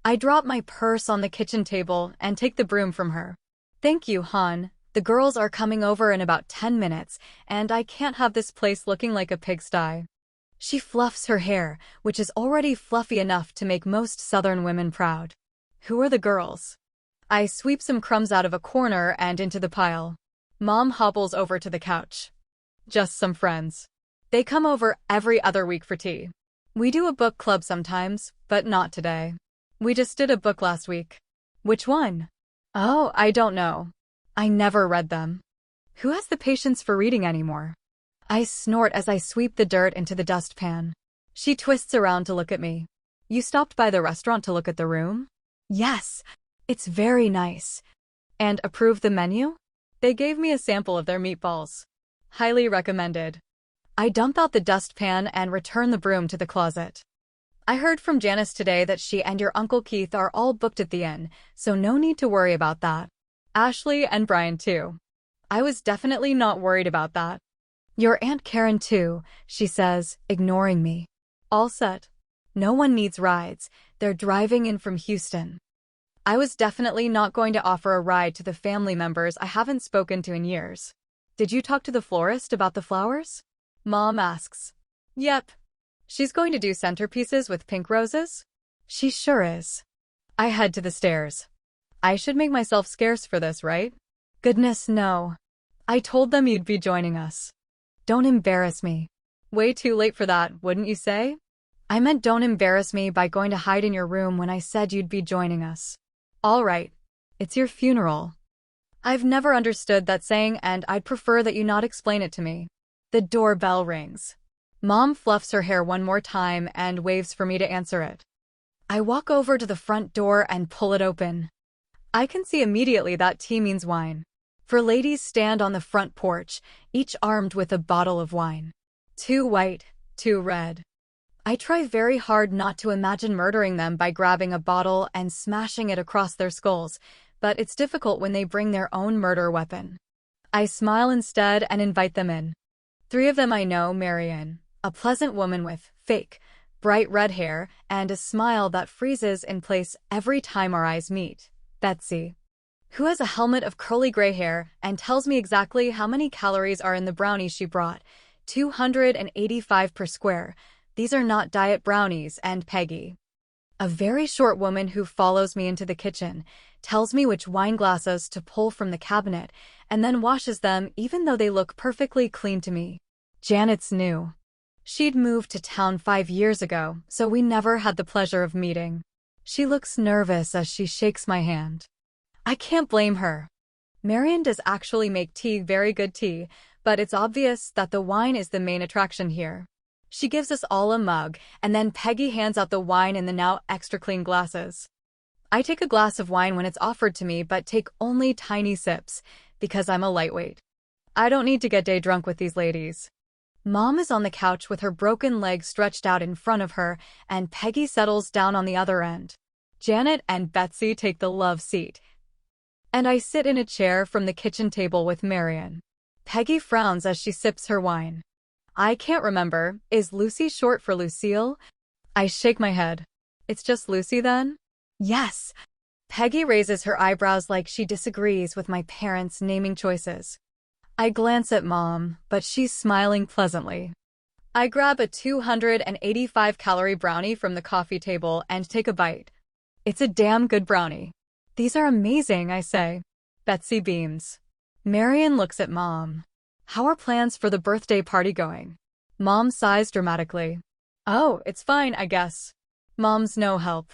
I drop my purse on the kitchen table and take the broom from her. Thank you, hon. The girls are coming over in about 10 minutes, and I can't have this place looking like a pigsty. She fluffs her hair, which is already fluffy enough to make most Southern women proud. Who are the girls? I sweep some crumbs out of a corner and into the pile. Mom hobbles over to the couch. Just some friends. They come over every other week for tea. We do a book club sometimes, but not today. We just did a book last week. Which one? Oh, I don't know. I never read them. Who has the patience for reading anymore? I snort as I sweep the dirt into the dustpan. She twists around to look at me. You stopped by the restaurant to look at the room? Yes. It's very nice. And approve the menu? They gave me a sample of their meatballs. Highly recommended. I dump out the dustpan and return the broom to the closet. I heard from Janice today that she and your Uncle Keith are all booked at the inn, so no need to worry about that. Ashley and Brian too. I was definitely not worried about that. Your Aunt Karen too, she says, ignoring me. All set. No one needs rides. They're driving in from Houston. I was definitely not going to offer a ride to the family members I haven't spoken to in years. Did you talk to the florist about the flowers? Mom asks. Yep. She's going to do centerpieces with pink roses? She sure is. I head to the stairs. I should make myself scarce for this, right? Goodness, no. I told them you'd be joining us. Don't embarrass me. Way too late for that, wouldn't you say? I meant don't embarrass me by going to hide in your room when I said you'd be joining us. All right. It's your funeral. I've never understood that saying, and I'd prefer that you not explain it to me. The doorbell rings. Mom fluffs her hair one more time and waves for me to answer it. I walk over to the front door and pull it open. I can see immediately that tea means wine. For ladies stand on the front porch, each armed with a bottle of wine. 2 white, 2 red. I try very hard not to imagine murdering them by grabbing a bottle and smashing it across their skulls, but it's difficult when they bring their own murder weapon. I smile instead and invite them in. 3 of them I know, Marion, a pleasant woman with fake, bright red hair and a smile that freezes in place every time our eyes meet. Betsy, who has a helmet of curly gray hair and tells me exactly how many calories are in the brownies she brought, 285 per square. These are not diet brownies. And Peggy, a very short woman who follows me into the kitchen, tells me which wine glasses to pull from the cabinet and then washes them even though they look perfectly clean to me. Janet's new. She'd moved to town 5 years ago, so we never had the pleasure of meeting. She looks nervous as she shakes my hand. I can't blame her. Marion does actually make tea, very good tea, but it's obvious that the wine is the main attraction here. She gives us all a mug, and then Peggy hands out the wine in the now extra clean glasses. I take a glass of wine when it's offered to me, but take only tiny sips, because I'm a lightweight. I don't need to get day drunk with these ladies. Mom is on the couch with her broken leg stretched out in front of her, and Peggy settles down on the other end. Janet and Betsy take the love seat, and I sit in a chair from the kitchen table with Marion. Peggy frowns as she sips her wine. I can't remember. Is Lucy short for Lucille? I shake my head. It's just Lucy then? Yes. Peggy raises her eyebrows like she disagrees with my parents' naming choices. I glance at Mom, but she's smiling pleasantly. I grab a 285-calorie brownie from the coffee table and take a bite. It's a damn good brownie. These are amazing, I say. Betsy beams. Marion looks at Mom. How are plans for the birthday party going? Mom sighs dramatically. Oh, it's fine, I guess. Mom's no help.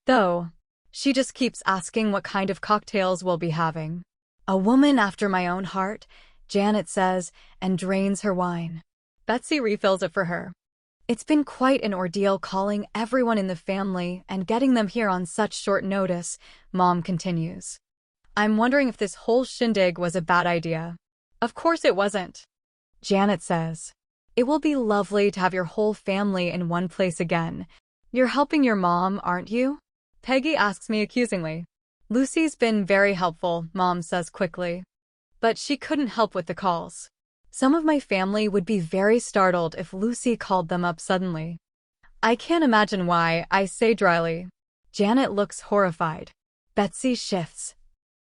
Though, she just keeps asking what kind of cocktails we'll be having. A woman after my own heart, Janet says, and drains her wine. Betsy refills it for her. It's been quite an ordeal calling everyone in the family and getting them here on such short notice, Mom continues. I'm wondering if this whole shindig was a bad idea. Of course it wasn't. Janet says. It will be lovely to have your whole family in one place again. You're helping your mom, aren't you? Peggy asks me accusingly. Lucy's been very helpful, Mom says quickly. But she couldn't help with the calls. Some of my family would be very startled if Lucy called them up suddenly. I can't imagine why, I say dryly. Janet looks horrified. Betsy shifts.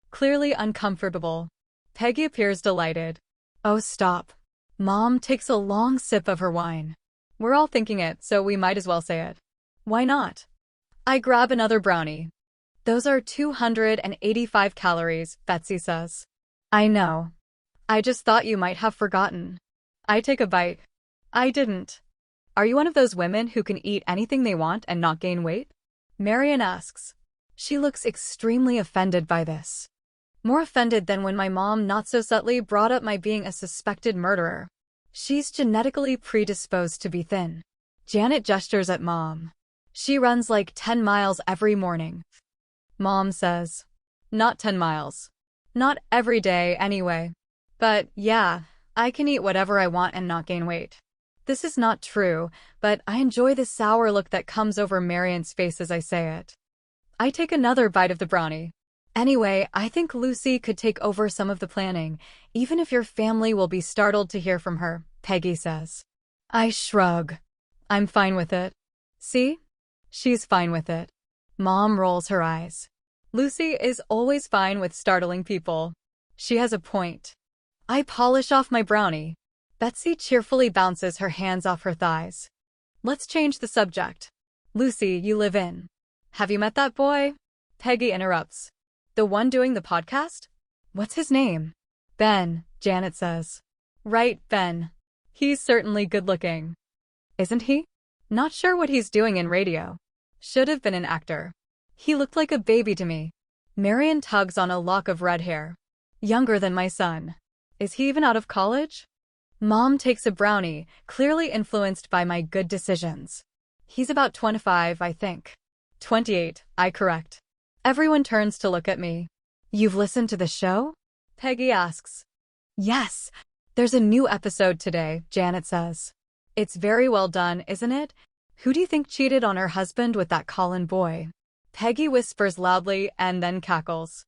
Clearly uncomfortable. Peggy appears delighted. Oh, stop. Mom takes a long sip of her wine. We're all thinking it, so we might as well say it. Why not? I grab another brownie. Those are 285 calories, Betsy says. I know. I just thought you might have forgotten. I take a bite. I didn't. Are you one of those women who can eat anything they want and not gain weight? Marian asks. She looks extremely offended by this. More offended than when my mom not so subtly brought up my being a suspected murderer. She's genetically predisposed to be thin. Janet gestures at Mom. She runs like 10 miles every morning. Mom says. Not 10 miles. Not every day, anyway. But, yeah, I can eat whatever I want and not gain weight. This is not true, but I enjoy the sour look that comes over Marian's face as I say it. I take another bite of the brownie. Anyway, I think Lucy could take over some of the planning, even if your family will be startled to hear from her, Peggy says. I shrug. I'm fine with it. See? She's fine with it. Mom rolls her eyes. Lucy is always fine with startling people. She has a point. I polish off my brownie. Betsy cheerfully bounces her hands off her thighs. Let's change the subject. Lucy, you live in. Have you met that boy? Peggy interrupts. The one doing the podcast? What's his name? Ben, Janet says. Right, Ben. He's certainly good-looking. Isn't he? Not sure what he's doing in radio. Should have been an actor. He looked like a baby to me. Marian tugs on a lock of red hair. Younger than my son. Is he even out of college? Mom takes a brownie, clearly influenced by my good decisions. He's about 25, I think. 28, I correct. Everyone turns to look at me. You've listened to the show? Peggy asks. Yes. There's a new episode today, Janet says. It's very well done, isn't it? Who do you think cheated on her husband with that Colin boy? Peggy whispers loudly and then cackles.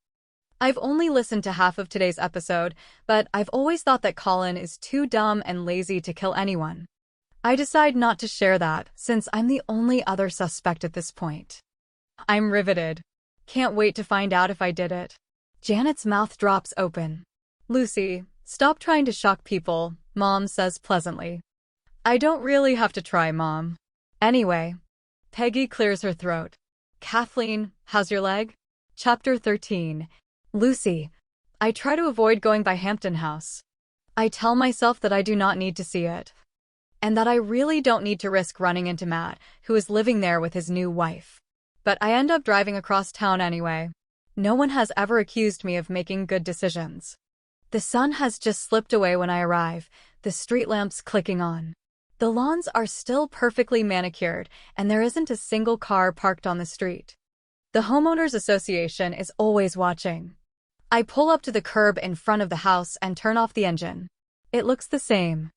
I've only listened to half of today's episode, but I've always thought that Colin is too dumb and lazy to kill anyone. I decide not to share that, since I'm the only other suspect at this point. I'm riveted. Can't wait to find out if I did it. Janet's mouth drops open. Lucy, stop trying to shock people, Mom says pleasantly. I don't really have to try, Mom. Anyway. Peggy clears her throat. Kathleen, how's your leg? Chapter 13. Lucy. I try to avoid going by Hampton House. I tell myself that I do not need to see it. And that I really don't need to risk running into Matt, who is living there with his new wife. But I end up driving across town anyway. No one has ever accused me of making good decisions. The sun has just slipped away when I arrive, the street lamps clicking on. The lawns are still perfectly manicured, and there isn't a single car parked on the street. The homeowners association is always watching. I pull up to the curb in front of the house and turn off the engine. It looks the same.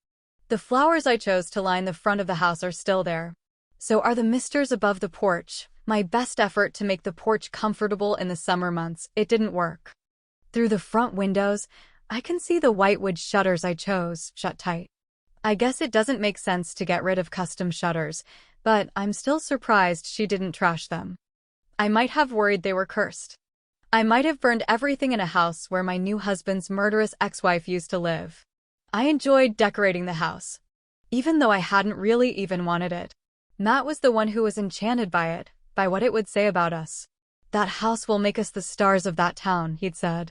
The flowers I chose to line the front of the house are still there. So are the misters above the porch. My best effort to make the porch comfortable in the summer months, it didn't work. Through the front windows, I can see the whitewood shutters I chose, shut tight. I guess it doesn't make sense to get rid of custom shutters, but I'm still surprised she didn't trash them. I might have worried they were cursed. I might have burned everything in a house where my new husband's murderous ex-wife used to live. I enjoyed decorating the house, even though I hadn't really even wanted it. Matt was the one who was enchanted by it, by what it would say about us. That house will make us the stars of that town, he'd said.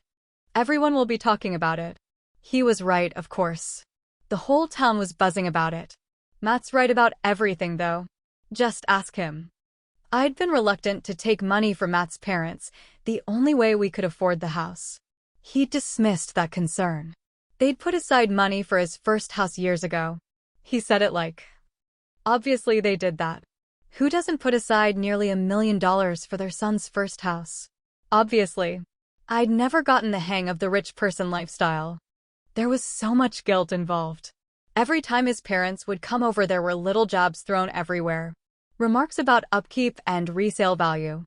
Everyone will be talking about it. He was right, of course. The whole town was buzzing about it. Matt's right about everything, though. Just ask him. I'd been reluctant to take money from Matt's parents, the only way we could afford the house. He dismissed that concern. They'd put aside money for his first house years ago. He said it like, Obviously they did that. Who doesn't put aside nearly $1 million for their son's first house? Obviously. I'd never gotten the hang of the rich person lifestyle. There was so much guilt involved. Every time his parents would come over, there were little jabs thrown everywhere. Remarks about upkeep and resale value.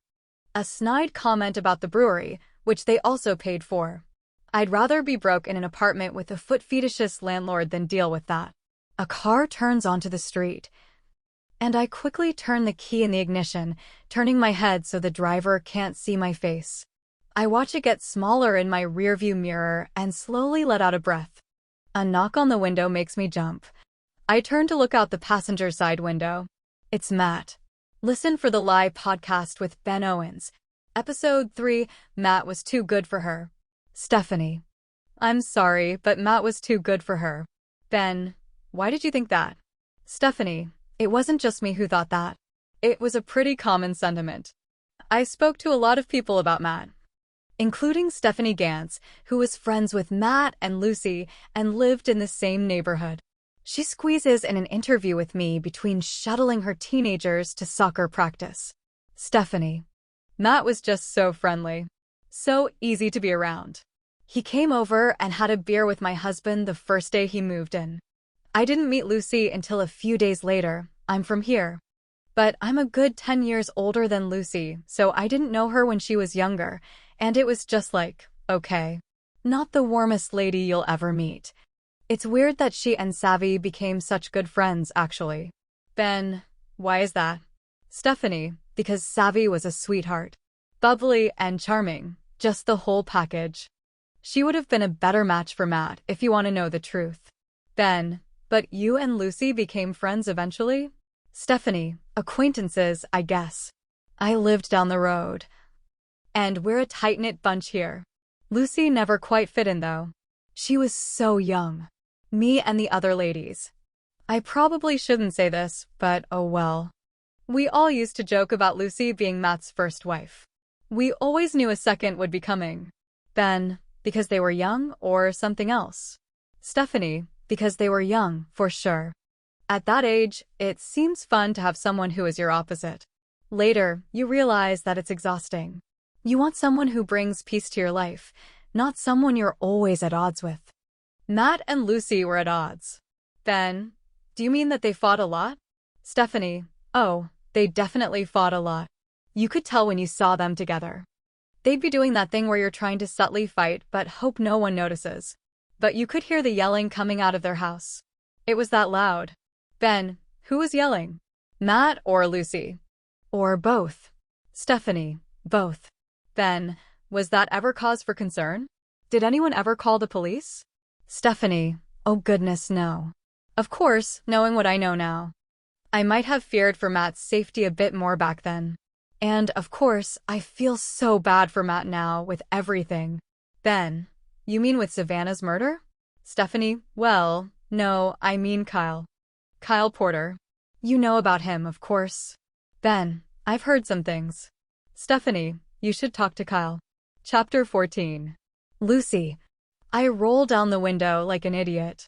A snide comment about the brewery, which they also paid for. I'd rather be broke in an apartment with a foot-fetishist landlord than deal with that. A car turns onto the street, and I quickly turn the key in the ignition, turning my head so the driver can't see my face. I watch it get smaller in my rearview mirror and slowly let out a breath. A knock on the window makes me jump. I turn to look out the passenger side window. It's Matt. Listen for the Lie podcast with Ben Owens. Episode 3, Matt was too good for her. Stephanie. I'm sorry, but Matt was too good for her. Ben, why did you think that? Stephanie, it wasn't just me who thought that. It was a pretty common sentiment. I spoke to a lot of people about Matt, including Stephanie Gantz, who was friends with Matt and Lucy and lived in the same neighborhood. She squeezes in an interview with me between shuttling her teenagers to soccer practice. Stephanie. Matt was just so friendly. So easy to be around. He came over and had a beer with my husband the first day he moved in. I didn't meet Lucy until a few days later. I'm from here. But I'm a good 10 years older than Lucy, so I didn't know her when she was younger, and it was just like, okay. Not the warmest lady you'll ever meet. It's weird that she and Savvy became such good friends, actually. Ben, why is that? Stephanie, because Savvy was a sweetheart. Bubbly and charming, just the whole package. She would have been a better match for Matt, if you want to know the truth. Ben, but you and Lucy became friends eventually? Stephanie, acquaintances, I guess. I lived down the road. And we're a tight-knit bunch here. Lucy never quite fit in, though. She was so young. Me and the other ladies. I probably shouldn't say this, but oh well. We all used to joke about Lucy being Matt's first wife. We always knew a second would be coming. Ben, because they were young or something else? Stephanie, because they were young, for sure. At that age, it seems fun to have someone who is your opposite. Later, you realize that it's exhausting. You want someone who brings peace to your life, not someone you're always at odds with. Matt and Lucy were at odds. Ben, do you mean that they fought a lot? Stephanie, oh, they definitely fought a lot. You could tell when you saw them together. They'd be doing that thing where you're trying to subtly fight but hope no one notices. But you could hear the yelling coming out of their house. It was that loud. Ben, who was yelling? Matt or Lucy? Or both? Stephanie, both. Ben, was that ever cause for concern? Did anyone ever call the police? Stephanie, oh goodness, no. Of course, knowing what I know now. I might have feared for Matt's safety a bit more back then. And, of course, I feel so bad for Matt now with everything. Ben, you mean with Savannah's murder? Stephanie, well, no, I mean Kyle. Kyle Porter. You know about him, of course. Ben, I've heard some things. Stephanie, you should talk to Kyle. Chapter 14. Lucy. I roll down the window like an idiot.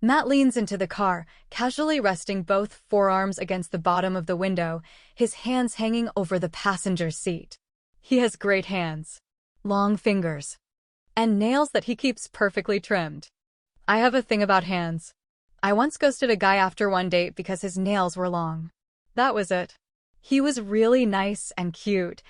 Matt leans into the car, casually resting both forearms against the bottom of the window, his hands hanging over the passenger seat. He has great hands, long fingers, and nails that he keeps perfectly trimmed. I have a thing about hands. I once ghosted a guy after one date because his nails were long. That was it. He was really nice and cute,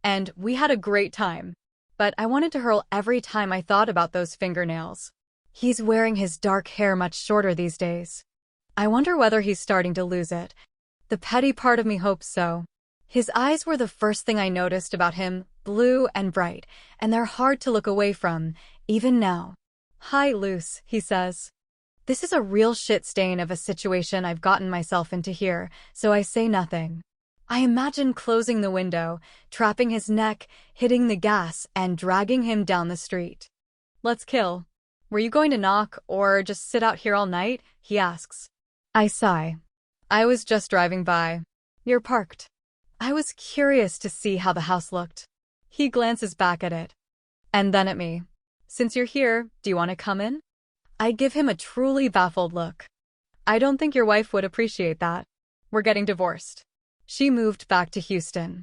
and we had a great time. But I wanted to hurl every time I thought about those fingernails. He's wearing his dark hair much shorter these days. I wonder whether he's starting to lose it. The petty part of me hopes so. His eyes were the first thing I noticed about him, blue and bright, and they're hard to look away from, even now. Hi, Luce, he says. This is a real shit stain of a situation I've gotten myself into here, so I say nothing. I imagine closing the window, trapping his neck, hitting the gas, and dragging him down the street. Let's kill. Were you going to knock, or just sit out here all night? He asks. I sigh. I was just driving by. You're parked. I was curious to see how the house looked. He glances back at it. And then at me. Since you're here, do you want to come in? I give him a truly baffled look. I don't think your wife would appreciate that. We're getting divorced. She moved back to Houston.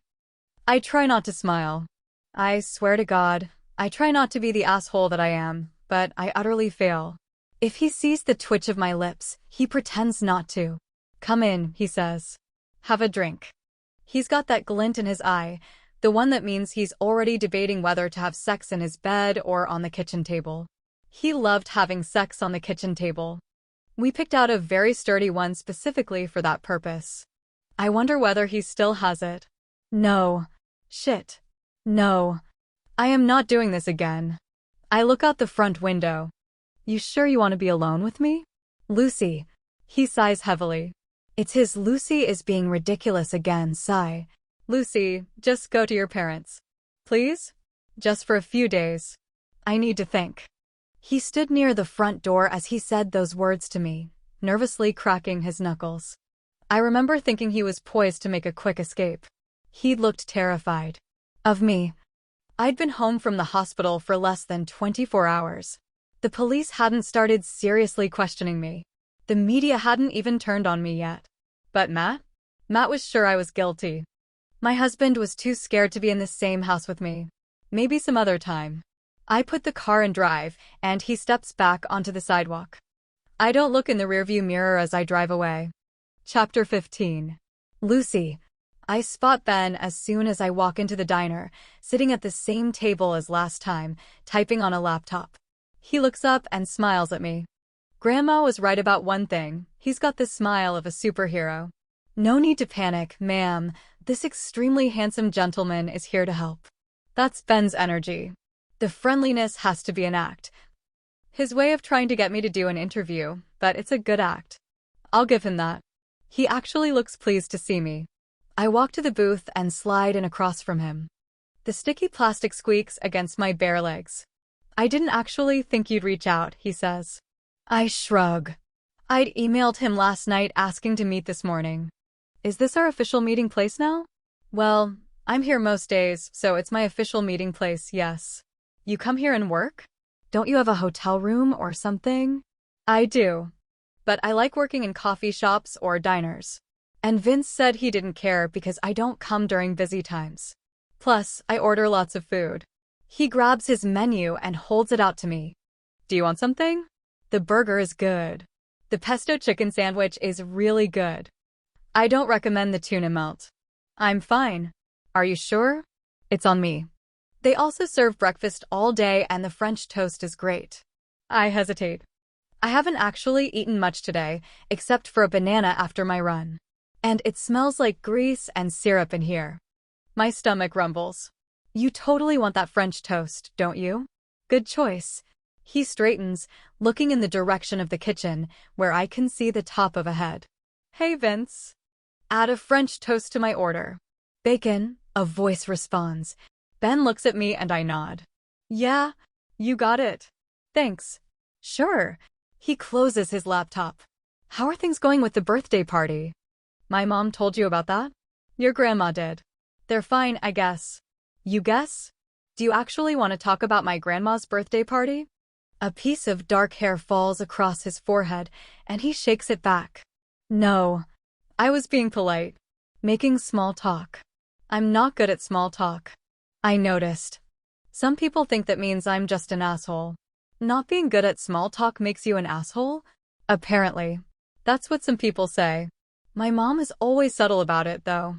I try not to smile. I swear to God, I try not to be the asshole that I am, but I utterly fail. If he sees the twitch of my lips, he pretends not to. Come in, he says. Have a drink. He's got that glint in his eye, the one that means he's already debating whether to have sex in his bed or on the kitchen table. He loved having sex on the kitchen table. We picked out a very sturdy one specifically for that purpose. I wonder whether he still has it. No. Shit. No. I am not doing this again. I look out the front window. You sure you want to be alone with me? Lucy. He sighs heavily. It's his Lucy is being ridiculous again sigh. Lucy, just go to your parents. Please? Just for a few days. I need to think. He stood near the front door as he said those words to me, nervously cracking his knuckles. I remember thinking he was poised to make a quick escape. He looked terrified. Of me. I'd been home from the hospital for less than 24 hours. The police hadn't started seriously questioning me. The media hadn't even turned on me yet. But Matt? Matt was sure I was guilty. My husband was too scared to be in the same house with me. Maybe some other time. I put the car in drive, and he steps back onto the sidewalk. I don't look in the rearview mirror as I drive away. Chapter 15. Lucy. I spot Ben as soon as I walk into the diner, sitting at the same table as last time, typing on a laptop. He looks up and smiles at me. Grandma was right about one thing. He's got the smile of a superhero. No need to panic, ma'am. This extremely handsome gentleman is here to help. That's Ben's energy. The friendliness has to be an act. His way of trying to get me to do an interview, but it's a good act. I'll give him that. He actually looks pleased to see me. I walk to the booth and slide in across from him. The sticky plastic squeaks against my bare legs. I didn't actually think you'd reach out, he says. I shrug. I'd emailed him last night asking to meet this morning. Is this our official meeting place now? Well, I'm here most days, so it's my official meeting place, yes. You come here and work? Don't you have a hotel room or something? I do. But I like working in coffee shops or diners. And Vince said he didn't care because I don't come during busy times. Plus, I order lots of food. He grabs his menu and holds it out to me. Do you want something? The burger is good. The pesto chicken sandwich is really good. I don't recommend the tuna melt. I'm fine. Are you sure? It's on me. They also serve breakfast all day and the French toast is great. I hesitate. I haven't actually eaten much today, except for a banana after my run. And it smells like grease and syrup in here. My stomach rumbles. You totally want that French toast, don't you? Good choice. He straightens, looking in the direction of the kitchen, where I can see the top of a head. Hey, Vince. Add a French toast to my order. Bacon, a voice responds. Ben looks at me and I nod. Yeah, you got it. Thanks. Sure. He closes his laptop. How are things going with the birthday party? My mom told you about that? Your grandma did. They're fine, I guess. You guess? Do you actually want to talk about my grandma's birthday party? A piece of dark hair falls across his forehead, and he shakes it back. No. I was being polite. Making small talk. I'm not good at small talk. I noticed. Some people think that means I'm just an asshole. Not being good at small talk makes you an asshole? Apparently. That's what some people say. My mom is always subtle about it, though.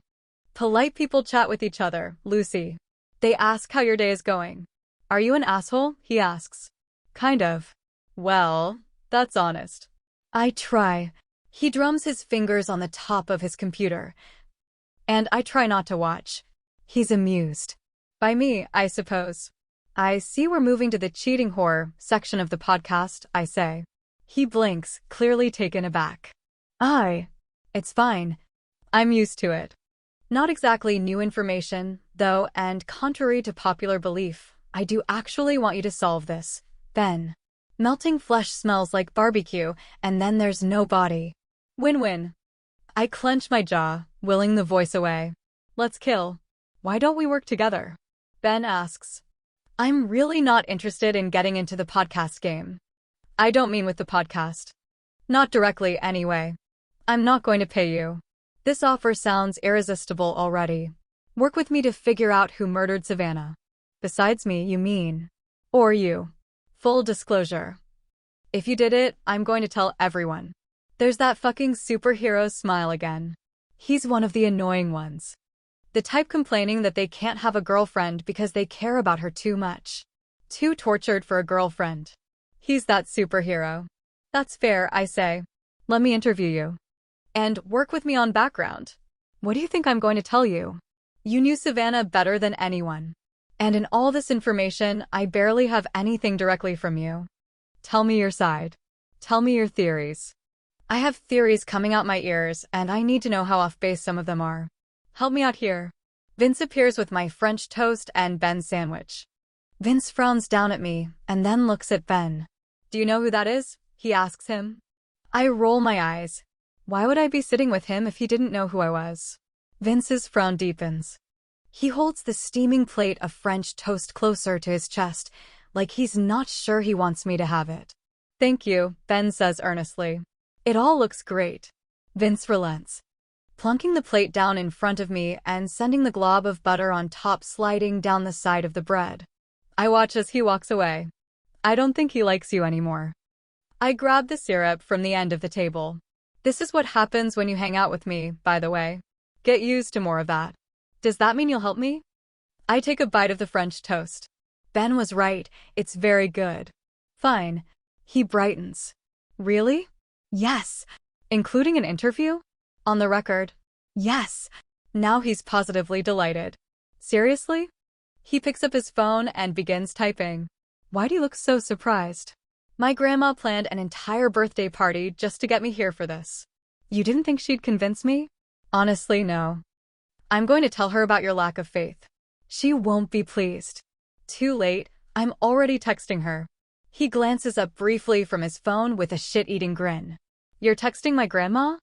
Polite people chat with each other, Lucy. They ask how your day is going. Are you an asshole? He asks. Kind of. Well, that's honest. I try. He drums his fingers on the top of his computer. And I try not to watch. He's amused. By me, I suppose. I see we're moving to the cheating horror section of the podcast, I say. He blinks, clearly taken aback. It's fine. I'm used to it. Not exactly new information, though, and contrary to popular belief, I do actually want you to solve this, Ben. Melting flesh smells like barbecue, and then there's no body. Win-win. I clench my jaw, willing the voice away. Let's kill. Why don't we work together? Ben asks. I'm really not interested in getting into the podcast game. I don't mean with the podcast. Not directly anyway. I'm not going to pay you. This offer sounds irresistible already. Work with me to figure out who murdered Savannah. Besides me, you mean. Or you. Full disclosure. If you did it, I'm going to tell everyone. There's that fucking superhero smile again. He's one of the annoying ones. The type complaining that they can't have a girlfriend because they care about her too much. Too tortured for a girlfriend. He's that superhero. That's fair, I say. Let me interview you. And work with me on background. What do you think I'm going to tell you? You knew Savannah better than anyone. And in all this information, I barely have anything directly from you. Tell me your side. Tell me your theories. I have theories coming out my ears, and I need to know how off-base some of them are. Help me out here. Vince appears with my French toast and Ben's sandwich. Vince frowns down at me, and then looks at Ben. Do you know who that is? He asks him. I roll my eyes. Why would I be sitting with him if he didn't know who I was? Vince's frown deepens. He holds the steaming plate of French toast closer to his chest, like he's not sure he wants me to have it. Thank you, Ben says earnestly. It all looks great. Vince relents, plunking the plate down in front of me and sending the glob of butter on top sliding down the side of the bread. I watch as he walks away. I don't think he likes you anymore. I grab the syrup from the end of the table. This is what happens when you hang out with me, by the way. Get used to more of that. Does that mean you'll help me? I take a bite of the French toast. Ben was right, it's very good. Fine. He brightens. Really? Yes. Including an interview? On the record? Yes. Now he's positively delighted. Seriously? He picks up his phone and begins typing. Why do you look so surprised? My grandma planned an entire birthday party just to get me here for this. You didn't think she'd convince me? Honestly, no. I'm going to tell her about your lack of faith. She won't be pleased. Too late, I'm already texting her. He glances up briefly from his phone with a shit-eating grin. You're texting my grandma?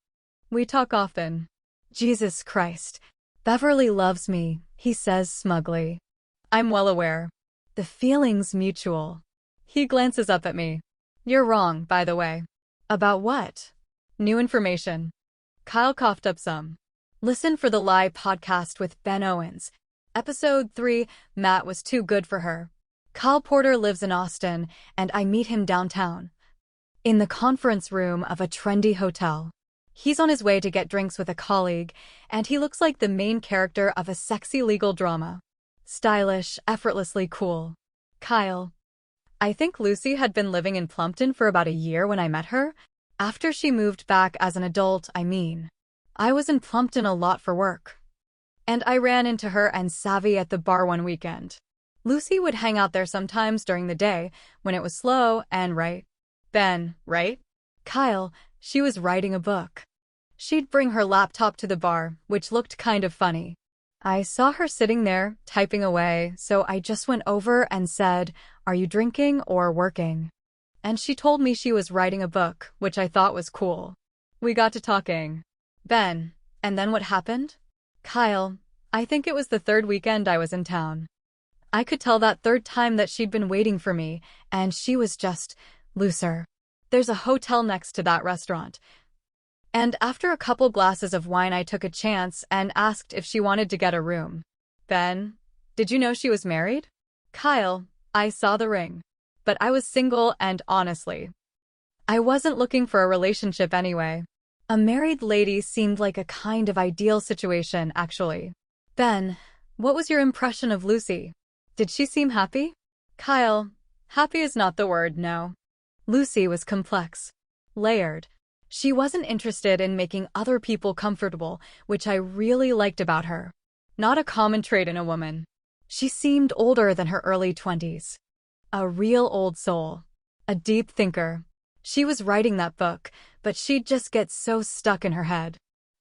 We talk often. Jesus Christ. Beverly loves me, he says smugly. I'm well aware. The feeling's mutual. He glances up at me. You're wrong, by the way. About what? New information. Kyle coughed up some. Listen for the Lie podcast with Ben Owens. Episode 3, Matt was too good for her. Kyle Porter lives in Austin, and I meet him downtown. In the conference room of a trendy hotel. He's on his way to get drinks with a colleague, and he looks like the main character of a sexy legal drama. Stylish, effortlessly cool. Kyle. I think Lucy had been living in Plumpton for about a year when I met her. After she moved back as an adult, I mean. I was in Plumpton a lot for work. And I ran into her and Savvy at the bar one weekend. Lucy would hang out there sometimes during the day, when it was slow and right. Ben, right? Kyle, she was writing a book. She'd bring her laptop to the bar, which looked kind of funny. I saw her sitting there, typing away, so I just went over and said, "Are you drinking or working?" And she told me she was writing a book, which I thought was cool. We got to talking. Ben, and then what happened? Kyle, I think it was the third weekend I was in town. I could tell that third time that she'd been waiting for me, and she was just looser. There's a hotel next to that restaurant. And after a couple glasses of wine, I took a chance and asked if she wanted to get a room. Ben, did you know she was married? Kyle, I saw the ring. But I was single and honestly, I wasn't looking for a relationship anyway. A married lady seemed like a kind of ideal situation, actually. Ben, what was your impression of Lucy? Did she seem happy? Kyle, happy is not the word, no. Lucy was complex. Layered. She wasn't interested in making other people comfortable, which I really liked about her. Not a common trait in a woman. She seemed older than her early 20s. A real old soul. A deep thinker. She was writing that book, but she'd just get so stuck in her head.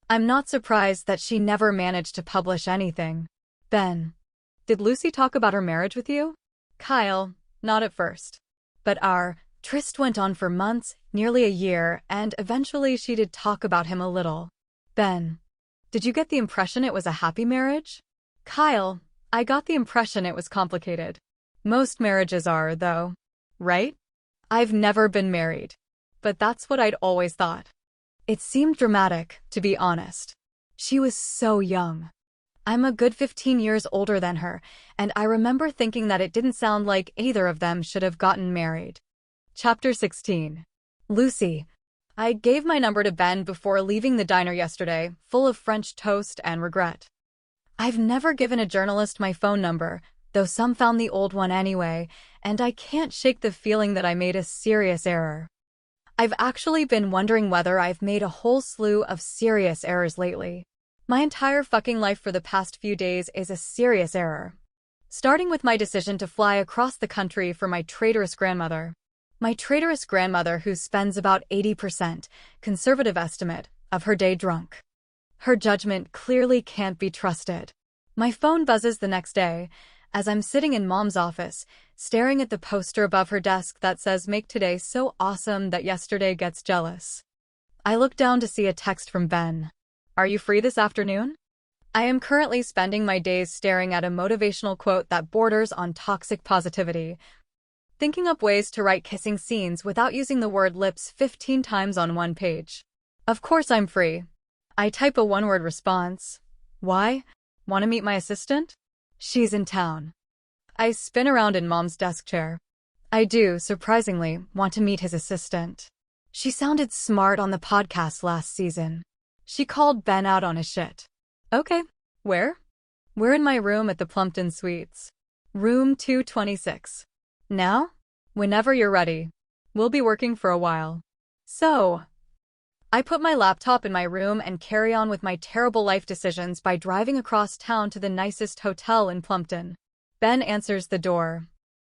I'm not surprised that she never managed to publish anything. Ben, did Lucy talk about her marriage with you? Kyle, not at first. But our tryst went on for months, nearly a year, and eventually she did talk about him a little. Ben, did you get the impression it was a happy marriage? Kyle, I got the impression it was complicated. Most marriages are, though. Right? I've never been married. but that's what I'd always thought. It seemed dramatic, to be honest. She was so young. I'm a good 15 years older than her, and I remember thinking that it didn't sound like either of them should have gotten married. Chapter 16. Lucy. I gave my number to Ben before leaving the diner yesterday, full of French toast and regret. I've never given a journalist my phone number, though some found the old one anyway, and I can't shake the feeling that I made a serious error. I've actually been wondering whether I've made a whole slew of serious errors lately. My entire fucking life for the past few days is a serious error. Starting with my decision to fly across the country for my traitorous grandmother. My traitorous grandmother who spends about 80%, conservative estimate, of her day drunk. Her judgment clearly can't be trusted. My phone buzzes the next day, as I'm sitting in Mom's office, staring at the poster above her desk that says "Make today so awesome that yesterday gets jealous." I look down to see a text from Ben. "Are you free this afternoon?" I am currently spending my days staring at a motivational quote that borders on toxic positivity, thinking up ways to write kissing scenes without using the word lips 15 times on one page. Of course I'm free. I type a one-word response. Why? Want to meet my assistant? She's in town. I spin around in Mom's desk chair. I do, surprisingly, want to meet his assistant. She sounded smart on the podcast last season. She called Ben out on his shit. Okay. Where? We're in my room at the Plumpton Suites. Room 226. Now? Whenever you're ready. We'll be working for a while. So, I put my laptop in my room and carry on with my terrible life decisions by driving across town to the nicest hotel in Plumpton. Ben answers the door,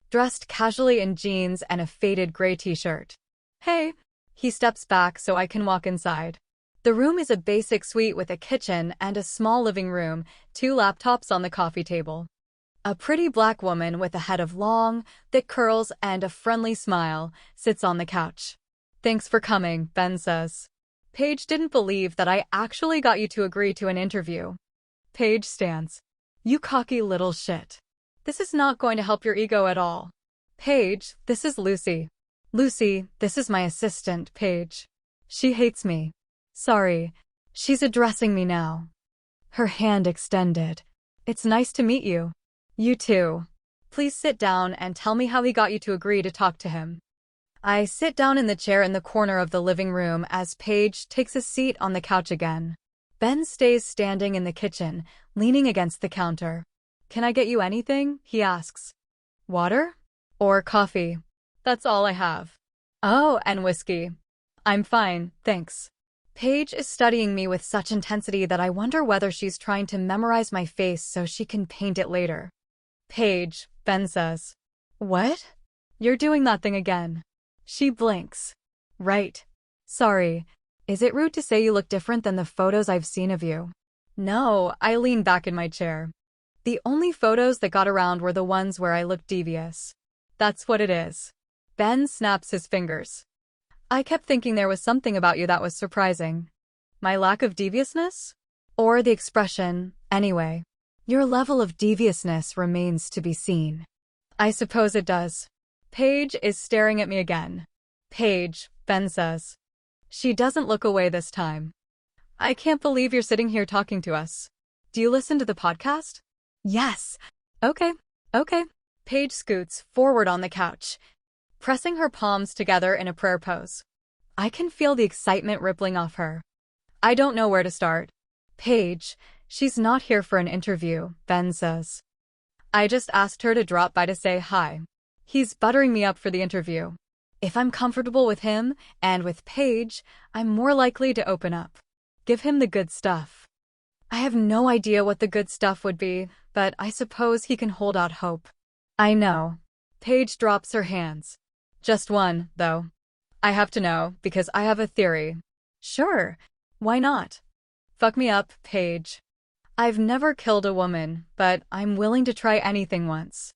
dressed casually in jeans and a faded gray t-shirt. Hey. He steps back so I can walk inside. The room is a basic suite with a kitchen and a small living room, 2 laptops on the coffee table. A pretty black woman with a head of long, thick curls and a friendly smile sits on the couch. Thanks for coming, Ben says. Paige didn't believe that I actually got you to agree to an interview. Paige stands. You cocky little shit. This is not going to help your ego at all. Paige, this is Lucy. Lucy, this is my assistant, Paige. She hates me. Sorry. She's addressing me now. Her hand extended. It's nice to meet you. You too. Please sit down and tell me how he got you to agree to talk to him. I sit down in the chair in the corner of the living room as Paige takes a seat on the couch again. Ben stays standing in the kitchen, leaning against the counter. Can I get you anything? He asks. Water? Or coffee? That's all I have. Oh, and whiskey. I'm fine, thanks. Paige is studying me with such intensity that I wonder whether she's trying to memorize my face so she can paint it later. Paige, Ben says. What? You're doing that thing again. She blinks. Right. Sorry. Is it rude to say you look different than the photos I've seen of you? No, I lean back in my chair. The only photos that got around were the ones where I looked devious. That's what it is. Ben snaps his fingers. I kept thinking there was something about you that was surprising. My lack of deviousness? Or the expression, anyway. Your level of deviousness remains to be seen. I suppose it does. Paige is staring at me again. Paige, Ben says. She doesn't look away this time. I can't believe you're sitting here talking to us. Do you listen to the podcast? Yes. Okay. Paige scoots forward on the couch, pressing her palms together in a prayer pose. I can feel the excitement rippling off her. I don't know where to start. Paige, she's not here for an interview, Ben says. I just asked her to drop by to say hi. He's buttering me up for the interview. If I'm comfortable with him, and with Paige, I'm more likely to open up. Give him the good stuff. I have no idea what the good stuff would be, but I suppose he can hold out hope. I know. Paige drops her hands. Just one, though. I have to know, because I have a theory. Sure. Why not? Fuck me up, Paige. I've never killed a woman, but I'm willing to try anything once.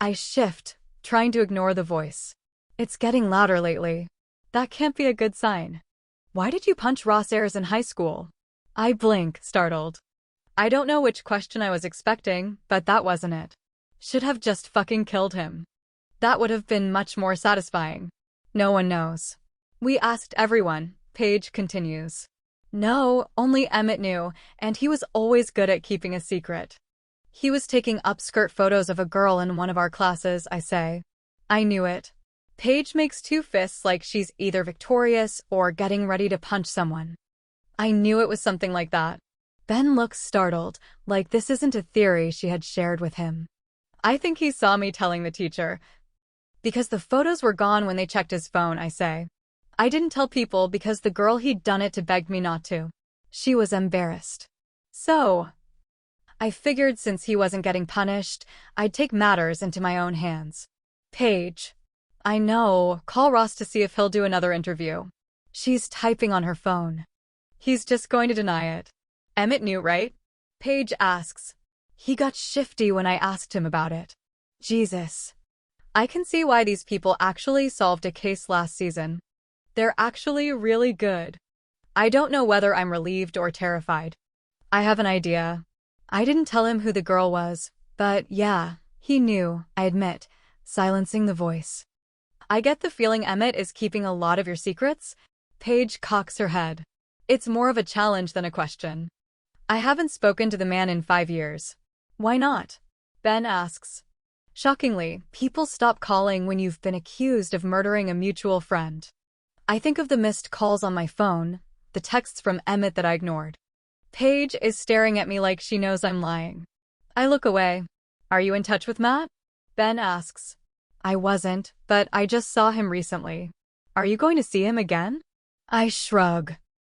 I shift, trying to ignore the voice. It's getting louder lately. That can't be a good sign. Why did you punch Ross Ayers in high school? I blink, startled. I don't know which question I was expecting, but that wasn't it. Should have just fucking killed him. That would have been much more satisfying. No one knows. We asked everyone, Paige continues. No, only Emmett knew, and he was always good at keeping a secret. He was taking upskirt photos of a girl in one of our classes, I say. I knew it. Paige makes two fists like she's either victorious or getting ready to punch someone. I knew it was something like that. Ben looks startled, like this isn't a theory she had shared with him. I think he saw me telling the teacher. Because the photos were gone when they checked his phone, I say. I didn't tell people because the girl he'd done it to begged me not to. She was embarrassed. So, I figured since he wasn't getting punished, I'd take matters into my own hands. Paige. I know, call Ross to see if he'll do another interview. She's typing on her phone. He's just going to deny it. Emmett knew, right? Paige asks. He got shifty when I asked him about it. Jesus. I can see why these people actually solved a case last season. They're actually really good. I don't know whether I'm relieved or terrified. I have an idea. I didn't tell him who the girl was, but yeah, he knew, I admit, silencing the voice. I get the feeling Emmett is keeping a lot of your secrets. Paige cocks her head. It's more of a challenge than a question. I haven't spoken to the man in 5 years. Why not? Ben asks. Shockingly, people stop calling when you've been accused of murdering a mutual friend. I think of the missed calls on my phone, the texts from Emmett that I ignored. Paige is staring at me like she knows I'm lying. I look away. Are you in touch with Matt? Ben asks. I wasn't, but I just saw him recently. Are you going to see him again? I shrug.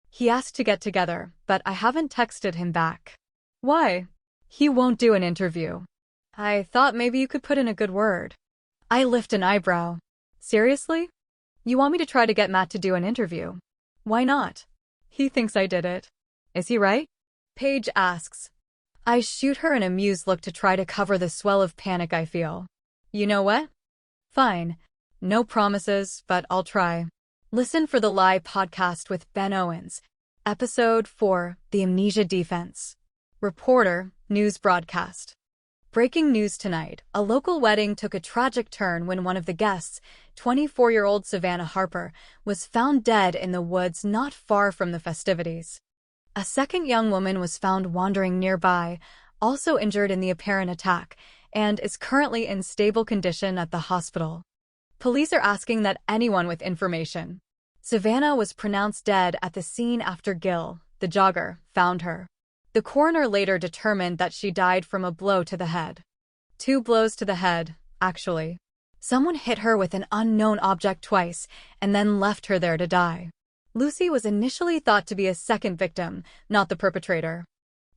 He asked to get together, but I haven't texted him back. Why? He won't do an interview. I thought maybe you could put in a good word. I lift an eyebrow. Seriously? You want me to try to get Matt to do an interview? Why not? He thinks I did it. Is he right? Paige asks. I shoot her an amused look to try to cover the swell of panic I feel. You know what? Fine. No promises, but I'll try. Listen for the Lie podcast with Ben Owens. Episode 4, The Amnesia Defense. Reporter, news broadcast. Breaking news tonight, a local wedding took a tragic turn when one of the guests, 24-year-old Savannah Harper, was found dead in the woods not far from the festivities. A second young woman was found wandering nearby, also injured in the apparent attack, and is currently in stable condition at the hospital. Police are asking that anyone with information. Savannah was pronounced dead at the scene after Gil, the jogger, found her. The coroner later determined that she died from a blow to the head. 2 blows to the head, actually. Someone hit her with an unknown object twice and then left her there to die. Lucy was initially thought to be a second victim, not the perpetrator.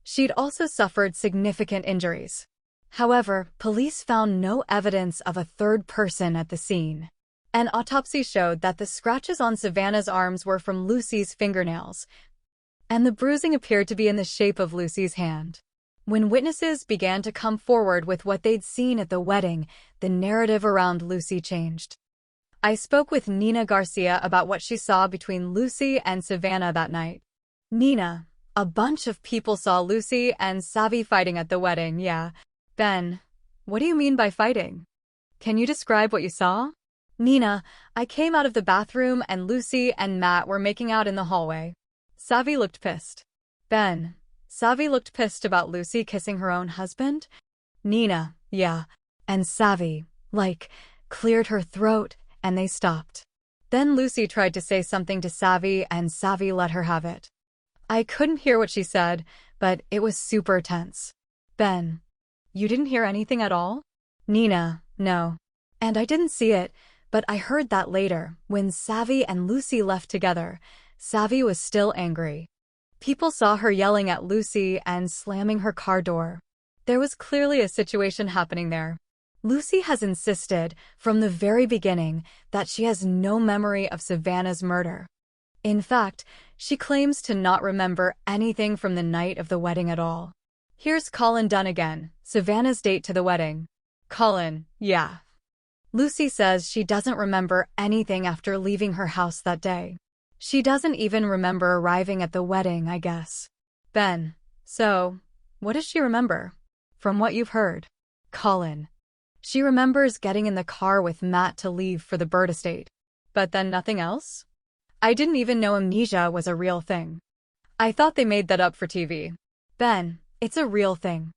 She'd also suffered significant injuries. However, police found no evidence of a third person at the scene. An autopsy showed that the scratches on Savannah's arms were from Lucy's fingernails, and the bruising appeared to be in the shape of Lucy's hand. When witnesses began to come forward with what they'd seen at the wedding, the narrative around Lucy changed. I spoke with Nina Garcia about what she saw between Lucy and Savannah that night. Nina, a bunch of people saw Lucy and Savi fighting at the wedding, yeah. Ben, what do you mean by fighting? Can you describe what you saw? Nina, I came out of the bathroom and Lucy and Matt were making out in the hallway. Savi looked pissed. Ben, Savi looked pissed about Lucy kissing her own husband? Nina, yeah. And Savi, cleared her throat, and they stopped. Then Lucy tried to say something to Savi, and Savi let her have it. I couldn't hear what she said, but it was super tense. Ben, you didn't hear anything at all? Nina, no. And I didn't see it, but I heard that later, when Savi and Lucy left together. Savi was still angry. People saw her yelling at Lucy and slamming her car door. There was clearly a situation happening there. Lucy has insisted, from the very beginning, that she has no memory of Savannah's murder. In fact, she claims to not remember anything from the night of the wedding at all. Here's Colin Dunn again, Savannah's date to the wedding. Colin, yeah. Lucy says she doesn't remember anything after leaving her house that day. She doesn't even remember arriving at the wedding, I guess. Ben, so, what does she remember? From what you've heard. Colin. She remembers getting in the car with Matt to leave for the Bird estate. But then nothing else? I didn't even know amnesia was a real thing. I thought they made that up for TV. Ben, it's a real thing.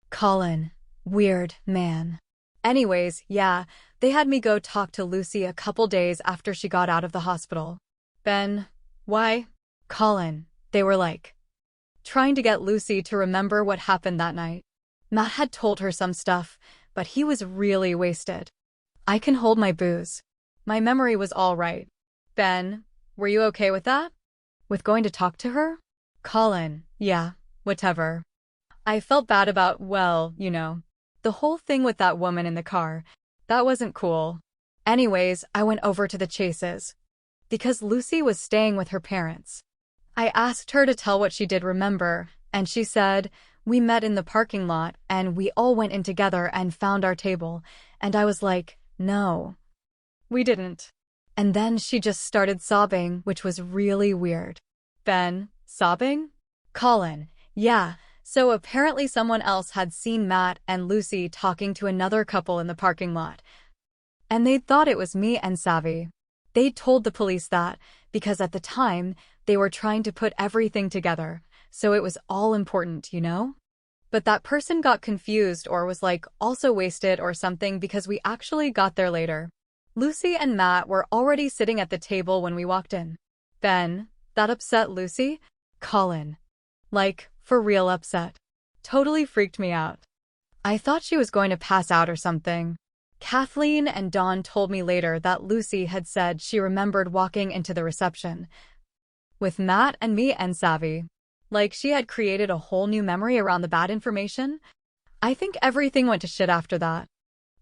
Colin, weird man. Anyways, yeah, they had me go talk to Lucy a couple days after she got out of the hospital. Ben, why? Colin, they were like, trying to get Lucy to remember what happened that night. Matt had told her some stuff, but he was really wasted. I can hold my booze. My memory was all right. Ben, were you okay with that? With going to talk to her? Colin, yeah, whatever. I felt bad about, well, the whole thing with that woman in the car. That wasn't cool. Anyways, I went over to the Chases. Because Lucy was staying with her parents. I asked her to tell what she did remember, and she said, we met in the parking lot, and we all went in together and found our table, and I was like, no. We didn't. And then she just started sobbing, which was really weird. Ben, sobbing? Colin, yeah, so apparently someone else had seen Matt and Lucy talking to another couple in the parking lot. And they thought it was me and Savvy. They told the police that, because at the time, they were trying to put everything together, so it was all important, But that person got confused or was like also wasted or something because we actually got there later. Lucy and Matt were already sitting at the table when we walked in. Ben, that upset Lucy? Colin. Like, for real upset. Totally freaked me out. I thought she was going to pass out or something. Kathleen and Dawn told me later that Lucy had said she remembered walking into the reception with Matt and me and Savvy. Like she had created a whole new memory around the bad information. I think everything went to shit after that.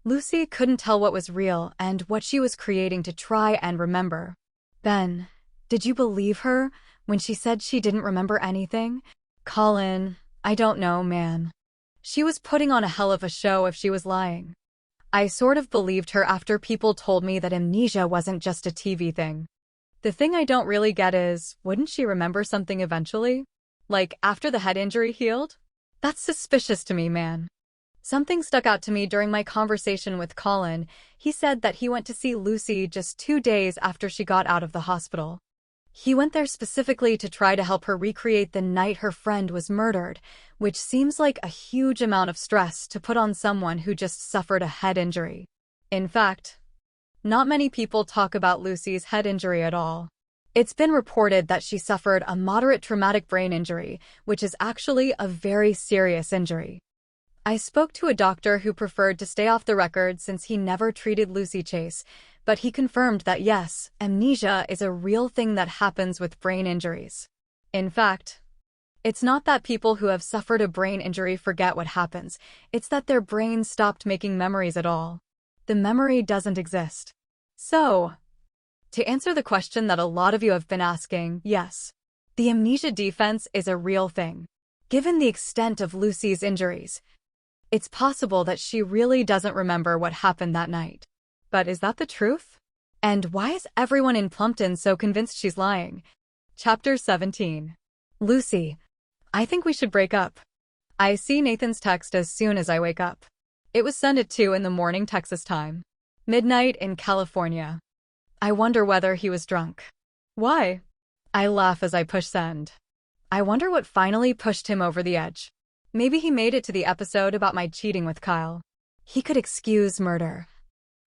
Lucy couldn't tell what was real and what she was creating to try and remember. Ben, did you believe her when she said she didn't remember anything? Colin, I don't know, man. She was putting on a hell of a show if she was lying. I sort of believed her after people told me that amnesia wasn't just a TV thing. The thing I don't really get is, wouldn't she remember something eventually? Like, after the head injury healed? That's suspicious to me, man. Something stuck out to me during my conversation with Colin. He said that he went to see Lucy just 2 days after she got out of the hospital. He went there specifically to try to help her recreate the night her friend was murdered, which seems like a huge amount of stress to put on someone who just suffered a head injury. In fact, not many people talk about Lucy's head injury at all. It's been reported that she suffered a moderate traumatic brain injury, which is actually a very serious injury. I spoke to a doctor who preferred to stay off the record since he never treated Lucy Chase, but he confirmed that yes, amnesia is a real thing that happens with brain injuries. In fact, it's not that people who have suffered a brain injury forget what happens, it's that their brains stopped making memories at all. The memory doesn't exist. So, to answer the question that a lot of you have been asking, yes, the amnesia defense is a real thing. Given the extent of Lucy's injuries, it's possible that she really doesn't remember what happened that night. But is that the truth? And why is everyone in Plumpton so convinced she's lying? Chapter 17. Lucy, I think we should break up. I see Nathan's text as soon as I wake up. It was sent at 2 in the morning Texas time. Midnight in California. I wonder whether he was drunk. Why? I laugh as I push send. I wonder what finally pushed him over the edge. Maybe he made it to the episode about my cheating with Kyle. He could excuse murder.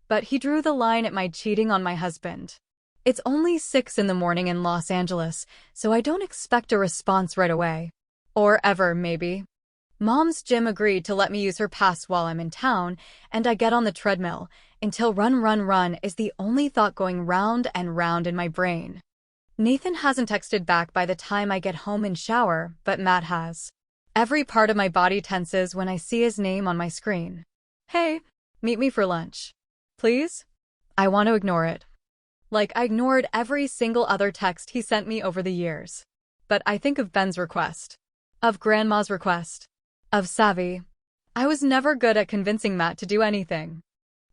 But he drew the line at my cheating on my husband. It's only 6 in the morning in Los Angeles, so I don't expect a response right away. Or ever, maybe. Mom's gym agreed to let me use her pass while I'm in town, and I get on the treadmill, until run is the only thought going round and round in my brain. Nathan hasn't texted back by the time I get home and shower, but Matt has. Every part of my body tenses when I see his name on my screen. Hey, meet me for lunch. Please? I want to ignore it. Like I ignored every single other text he sent me over the years. But I think of Ben's request. Of Grandma's request. Of Savvy. I was never good at convincing Matt to do anything.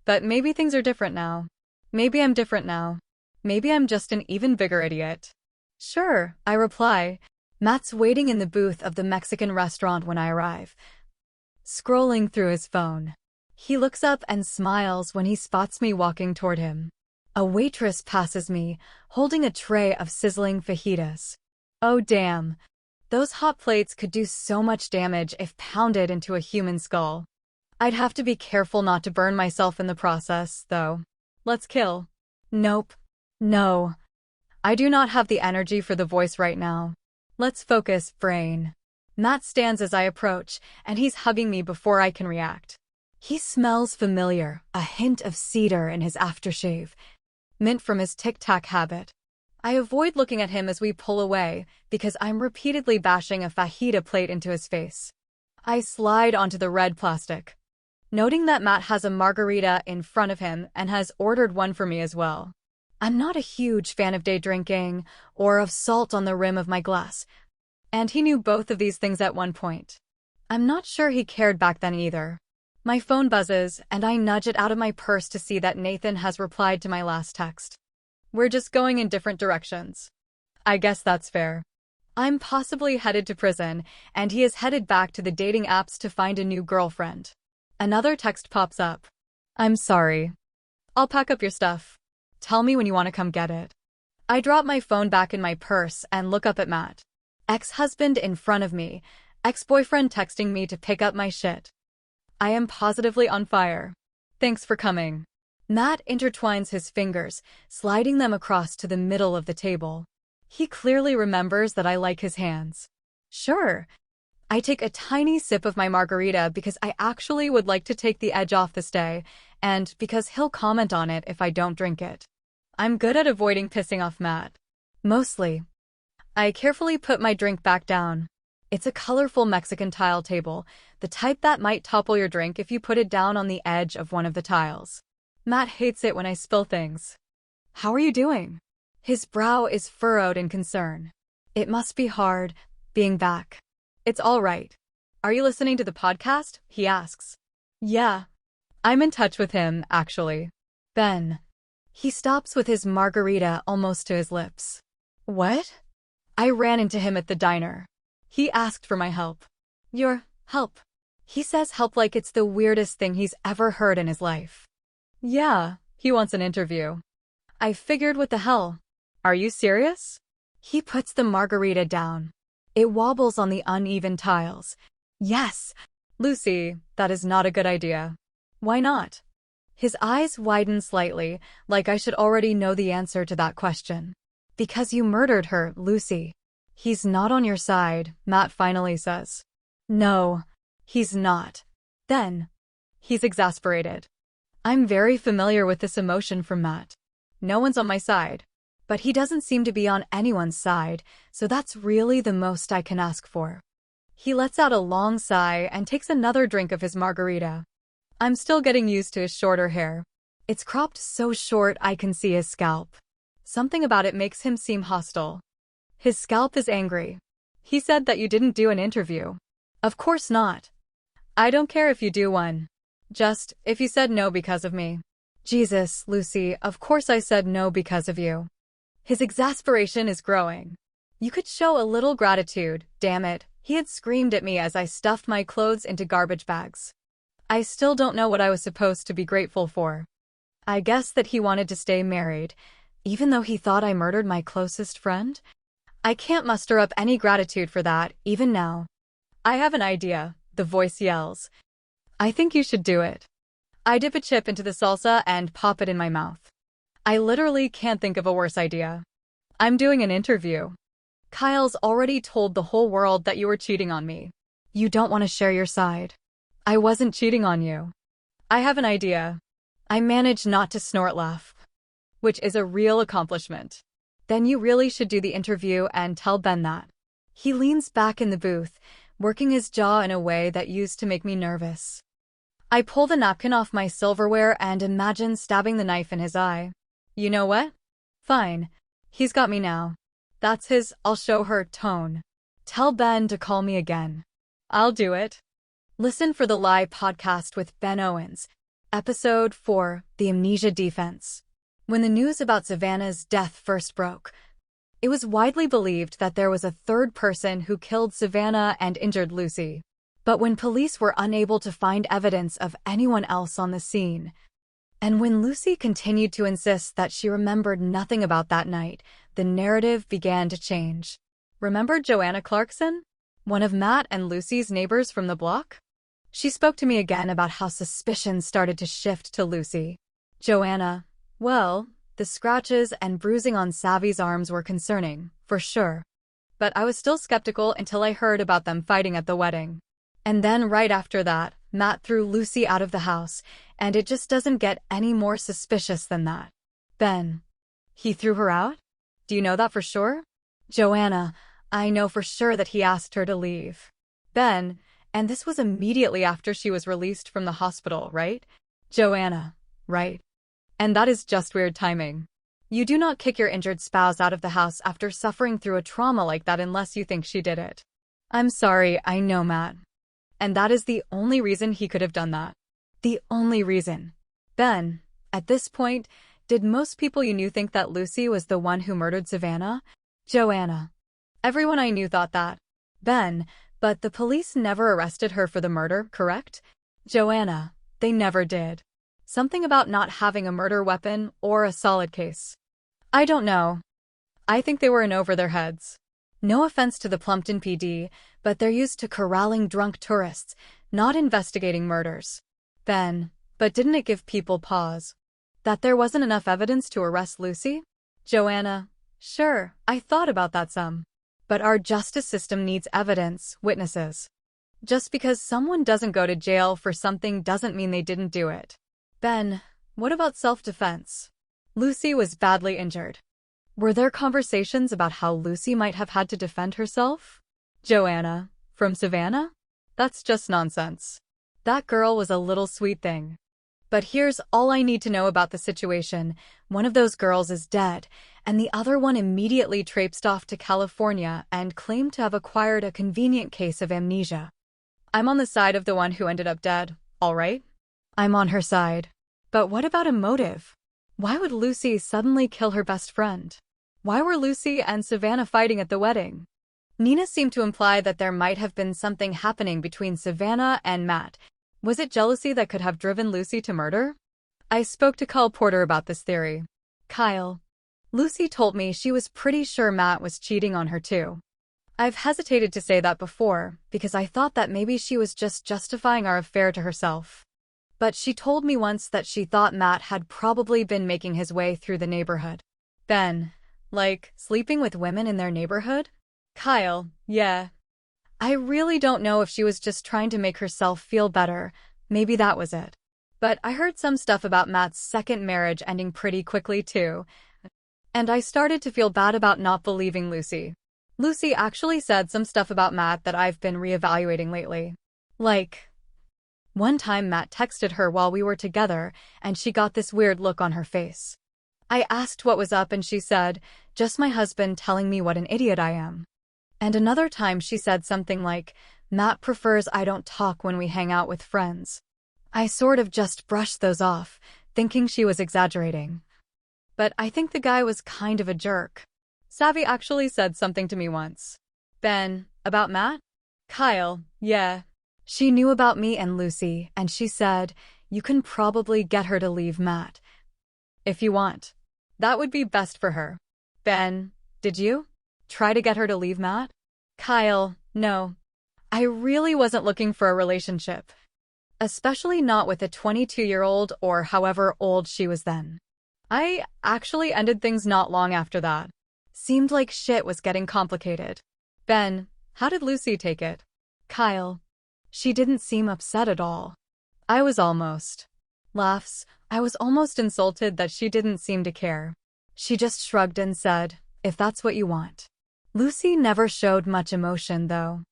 But maybe things are different now. Maybe I'm different now. Maybe I'm just an even bigger idiot. Sure, I reply. Matt's waiting in the booth of the Mexican restaurant when I arrive. Scrolling through his phone. He looks up and smiles when he spots me walking toward him. A waitress passes me, holding a tray of sizzling fajitas. Oh damn. Those hot plates could do so much damage if pounded into a human skull. I'd have to be careful not to burn myself in the process, though. Let's kill. Nope. No. I do not have the energy for the voice right now. Let's focus, brain. Matt stands as I approach, and he's hugging me before I can react. He smells familiar, a hint of cedar in his aftershave. Mint from his tic-tac habit. I avoid looking at him as we pull away, because I'm repeatedly bashing a fajita plate into his face. I slide onto the red plastic, noting that Matt has a margarita in front of him and has ordered one for me as well. I'm not a huge fan of day drinking or of salt on the rim of my glass, and he knew both of these things at one point. I'm not sure he cared back then either. My phone buzzes, and I nudge it out of my purse to see that Nathan has replied to my last text. We're just going in different directions. I guess that's fair. I'm possibly headed to prison, and he is headed back to the dating apps to find a new girlfriend. Another text pops up. I'm sorry. I'll pack up your stuff. Tell me when you want to come get it. I drop my phone back in my purse and look up at Matt. Ex-husband in front of me, ex-boyfriend texting me to pick up my shit. I am positively on fire. Thanks for coming. Matt intertwines his fingers, sliding them across to the middle of the table. He clearly remembers that I like his hands. Sure. I take a tiny sip of my margarita because I actually would like to take the edge off this day, and because he'll comment on it if I don't drink it. I'm good at avoiding pissing off Matt. Mostly. I carefully put my drink back down. It's a colorful Mexican tile table, the type that might topple your drink if you put it down on the edge of one of the tiles. Matt hates it when I spill things. How are you doing? His brow is furrowed in concern. It must be hard, being back. It's all right. Are you listening to the podcast? He asks. Yeah. I'm in touch with him, actually. Ben. He stops with his margarita almost to his lips. What? I ran into him at the diner. He asked for my help. Your help. He says help like it's the weirdest thing he's ever heard in his life. Yeah, he wants an interview. I figured what the hell. Are you serious? He puts the margarita down. It wobbles on the uneven tiles. Yes. Lucy, that is not a good idea. Why not? His eyes widen slightly, like I should already know the answer to that question. Because you murdered her, Lucy. He's not on your side, Matt finally says. No, he's not. Then, he's exasperated. I'm very familiar with this emotion from Matt. No one's on my side. But he doesn't seem to be on anyone's side, so that's really the most I can ask for. He lets out a long sigh and takes another drink of his margarita. I'm still getting used to his shorter hair. It's cropped so short I can see his scalp. Something about it makes him seem hostile. His scalp is angry. He said that you didn't do an interview. Of course not. I don't care if you do one. Just, if you said no because of me. Jesus, Lucy, of course I said no because of you. His exasperation is growing. You could show a little gratitude, damn it, he had screamed at me as I stuffed my clothes into garbage bags. I still don't know what I was supposed to be grateful for. I guess that he wanted to stay married, even though he thought I murdered my closest friend? I can't muster up any gratitude for that, even now. I have an idea, the voice yells. I think you should do it. I dip a chip into the salsa and pop it in my mouth. I literally can't think of a worse idea. I'm doing an interview. Kyle's already told the whole world that you were cheating on me. You don't want to share your side. I wasn't cheating on you. I have an idea. I managed not to snort laugh, which is a real accomplishment. Then you really should do the interview and tell Ben that. He leans back in the booth, working his jaw in a way that used to make me nervous. I pull the napkin off my silverware and imagine stabbing the knife in his eye. You know what? Fine. He's got me now. That's his "I'll show her" tone. Tell Ben to call me again. I'll do it. Listen for the Lie podcast with Ben Owens. Episode 4, The Amnesia Defense. When the news about Savannah's death first broke, it was widely believed that there was a third person who killed Savannah and injured Lucy. But when police were unable to find evidence of anyone else on the scene, And when Lucy continued to insist that she remembered nothing about that night, the narrative began to change. Remember Joanna Clarkson? One of Matt and Lucy's neighbors from the block? She spoke to me again about how suspicion started to shift to Lucy. Joanna, well, the scratches and bruising on Savi's arms were concerning, for sure. But I was still skeptical until I heard about them fighting at the wedding. And then right after that, Matt threw Lucy out of the house, and it just doesn't get any more suspicious than that. Ben. He threw her out? Do you know that for sure? Joanna, I know for sure that he asked her to leave. Ben, and this was immediately after she was released from the hospital, right? Joanna, right. And that is just weird timing. You do not kick your injured spouse out of the house after suffering through a trauma like that unless you think she did it. I'm sorry, I know, Matt. And that is the only reason he could have done that. The only reason. Ben, at this point, did most people you knew think that Lucy was the one who murdered Savannah? Joanna. Everyone I knew thought that. Ben, but the police never arrested her for the murder, correct? Joanna. They never did. Something about not having a murder weapon or a solid case. I don't know. I think they were in over their heads. No offense to the Plumpton PD, but they're used to corralling drunk tourists, not investigating murders. Ben, but didn't it give people pause? That there wasn't enough evidence to arrest Lucy? Joanna, sure, I thought about that some. But our justice system needs evidence, witnesses. Just because someone doesn't go to jail for something doesn't mean they didn't do it. Ben, what about self-defense? Lucy was badly injured. Were there conversations about how Lucy might have had to defend herself? Joanna, from Savannah? That's just nonsense. That girl was a little sweet thing. But here's all I need to know about the situation. One of those girls is dead, and the other one immediately traipsed off to California and claimed to have acquired a convenient case of amnesia. I'm on the side of the one who ended up dead, all right? I'm on her side. But what about a motive? Why would Lucy suddenly kill her best friend? Why were Lucy and Savannah fighting at the wedding? Nina seemed to imply that there might have been something happening between Savannah and Matt. Was it jealousy that could have driven Lucy to murder? I spoke to Kyle Porter about this theory. Kyle. Lucy told me she was pretty sure Matt was cheating on her too. I've hesitated to say that before, because I thought that maybe she was just justifying our affair to herself. But she told me once that she thought Matt had probably been making his way through the neighborhood. Ben. Like, sleeping with women in their neighborhood? Kyle, yeah. I really don't know if she was just trying to make herself feel better. Maybe that was it. But I heard some stuff about Matt's second marriage ending pretty quickly too. And I started to feel bad about not believing Lucy. Lucy actually said some stuff about Matt that I've been reevaluating lately. Like, one time Matt texted her while we were together, and she got this weird look on her face. I asked what was up and she said, just my husband telling me what an idiot I am. And another time she said something like, Matt prefers I don't talk when we hang out with friends. I sort of just brushed those off, thinking she was exaggerating. But I think the guy was kind of a jerk. Savi actually said something to me once. Ben, about Matt? Kyle, yeah. She knew about me and Lucy, and she said, you can probably get her to leave Matt. If you want. That would be best for her. Ben, did you try to get her to leave Matt? Kyle, no. I really wasn't looking for a relationship. Especially not with a 22-year-old or however old she was then. I actually ended things not long after that. Seemed like shit was getting complicated. Ben, how did Lucy take it? Kyle. She didn't seem upset at all. I was almost. Laughs. I was almost insulted that she didn't seem to care. She just shrugged and said, if that's what you want. Lucy never showed much emotion, though.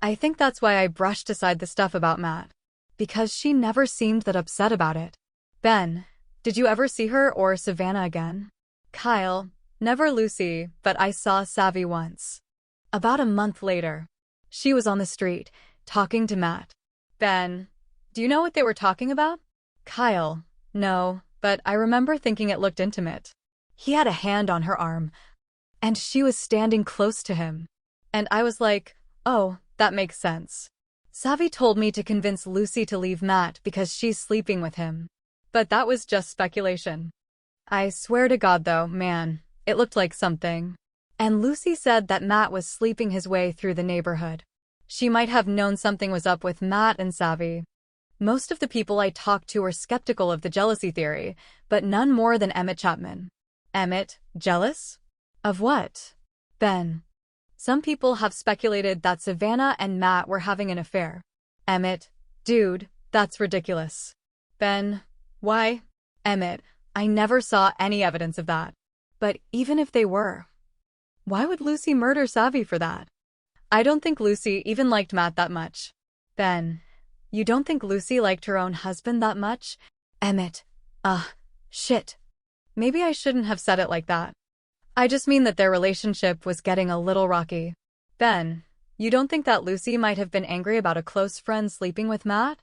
I think that's why I brushed aside the stuff about Matt. Because she never seemed that upset about it. Ben, did you ever see her or Savannah again? Kyle, never Lucy, but I saw Savi once. About a month later. She was on the street, talking to Matt. Ben, do you know what they were talking about? Kyle, no, but I remember thinking it looked intimate. He had a hand on her arm, and she was standing close to him. And I was like, oh, that makes sense. Savi told me to convince Lucy to leave Matt because she's sleeping with him. But that was just speculation. I swear to God though, man, it looked like something. And Lucy said that Matt was sleeping his way through the neighborhood. She might have known something was up with Matt and Savvy. Most of the people I talked to were skeptical of the jealousy theory, but none more than Emmett Chapman. Emmett, jealous? Of what? Ben. Some people have speculated that Savannah and Matt were having an affair. Emmett, dude, that's ridiculous. Ben, why? Emmett, I never saw any evidence of that. But even if they were, why would Lucy murder Savvy for that? I don't think Lucy even liked Matt that much. Ben, you don't think Lucy liked her own husband that much? Emmett, shit. Maybe I shouldn't have said it like that. I just mean that their relationship was getting a little rocky. Ben, you don't think that Lucy might have been angry about a close friend sleeping with Matt?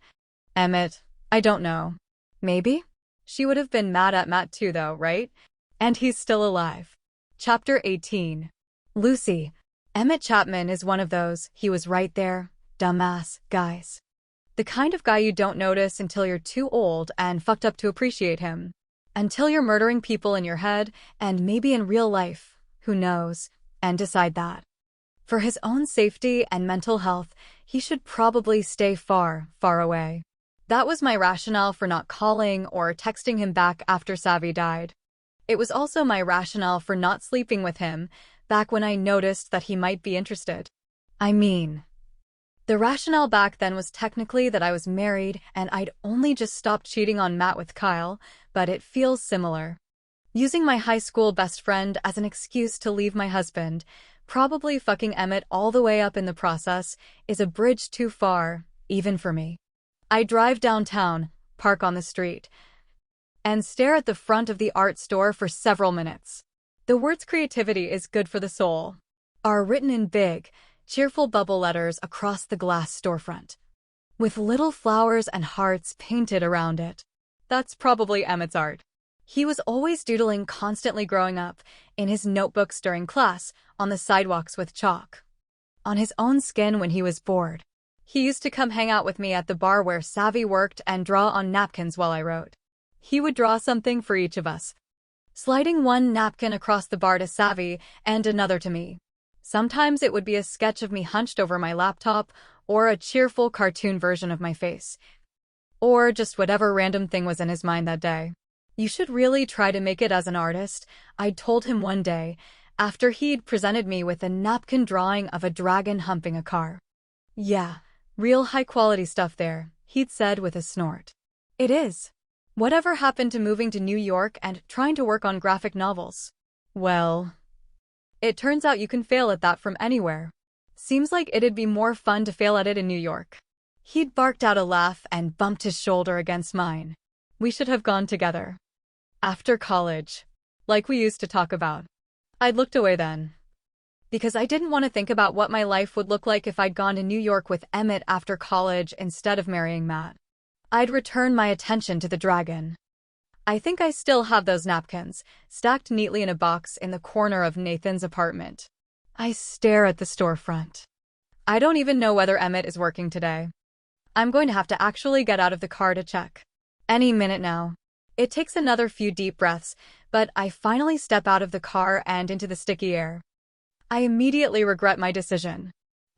Emmett, I don't know. Maybe? She would have been mad at Matt too though, right? And he's still alive. Chapter 18. Lucy. Emmett Chapman is one of those, he was right there, dumbass, guys. The kind of guy you don't notice until you're too old and fucked up to appreciate him. Until you're murdering people in your head, and maybe in real life, who knows, and decide that. For his own safety and mental health, he should probably stay far, far away. That was my rationale for not calling or texting him back after Savvy died. It was also my rationale for not sleeping with him, back when I noticed that he might be interested. I mean, the rationale back then was technically that I was married and I'd only just stopped cheating on Matt with Kyle, but it feels similar. Using my high school best friend as an excuse to leave my husband, probably fucking Emmett all the way up in the process, is a bridge too far, even for me. I drive downtown, park on the street, and stare at the front of the art store for several minutes. The words creativity is good for the soul are written in big, cheerful bubble letters across the glass storefront, with little flowers and hearts painted around it. That's probably Emmett's art. He was always doodling constantly growing up, in his notebooks during class, on the sidewalks with chalk. On his own skin when he was bored. He used to come hang out with me at the bar where Savvy worked and draw on napkins while I wrote. He would draw something for each of us, sliding one napkin across the bar to Savvy and another to me. Sometimes it would be a sketch of me hunched over my laptop, or a cheerful cartoon version of my face. Or just whatever random thing was in his mind that day. You should really try to make it as an artist, I'd told him one day, after he'd presented me with a napkin drawing of a dragon humping a car. Yeah, real high-quality stuff there, he'd said with a snort. It is. Whatever happened to moving to New York and trying to work on graphic novels? Well, it turns out you can fail at that from anywhere. Seems like it'd be more fun to fail at it in New York. He'd barked out a laugh and bumped his shoulder against mine. We should have gone together. After college. Like we used to talk about. I'd looked away then. Because I didn't want to think about what my life would look like if I'd gone to New York with Emmett after college instead of marrying Matt. I'd return my attention to the dragon. I think I still have those napkins, stacked neatly in a box in the corner of Nathan's apartment. I stare at the storefront. I don't even know whether Emmett is working today. I'm going to have to actually get out of the car to check. Any minute now. It takes another few deep breaths, but I finally step out of the car and into the sticky air. I immediately regret my decision.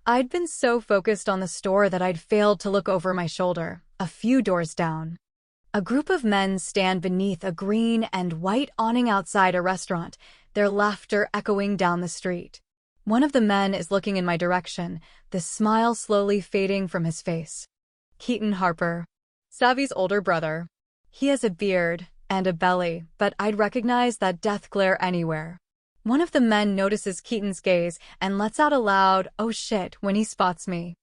I'd been so focused on the store that I'd failed to look over my shoulder, a few doors down. A group of men stand beneath a green and white awning outside a restaurant, their laughter echoing down the street. One of the men is looking in my direction, the smile slowly fading from his face. Keaton Harper. Savvy's older brother. He has a beard and a belly, but I'd recognize that death glare anywhere. One of the men notices Keaton's gaze and lets out a loud, "Oh shit," when he spots me.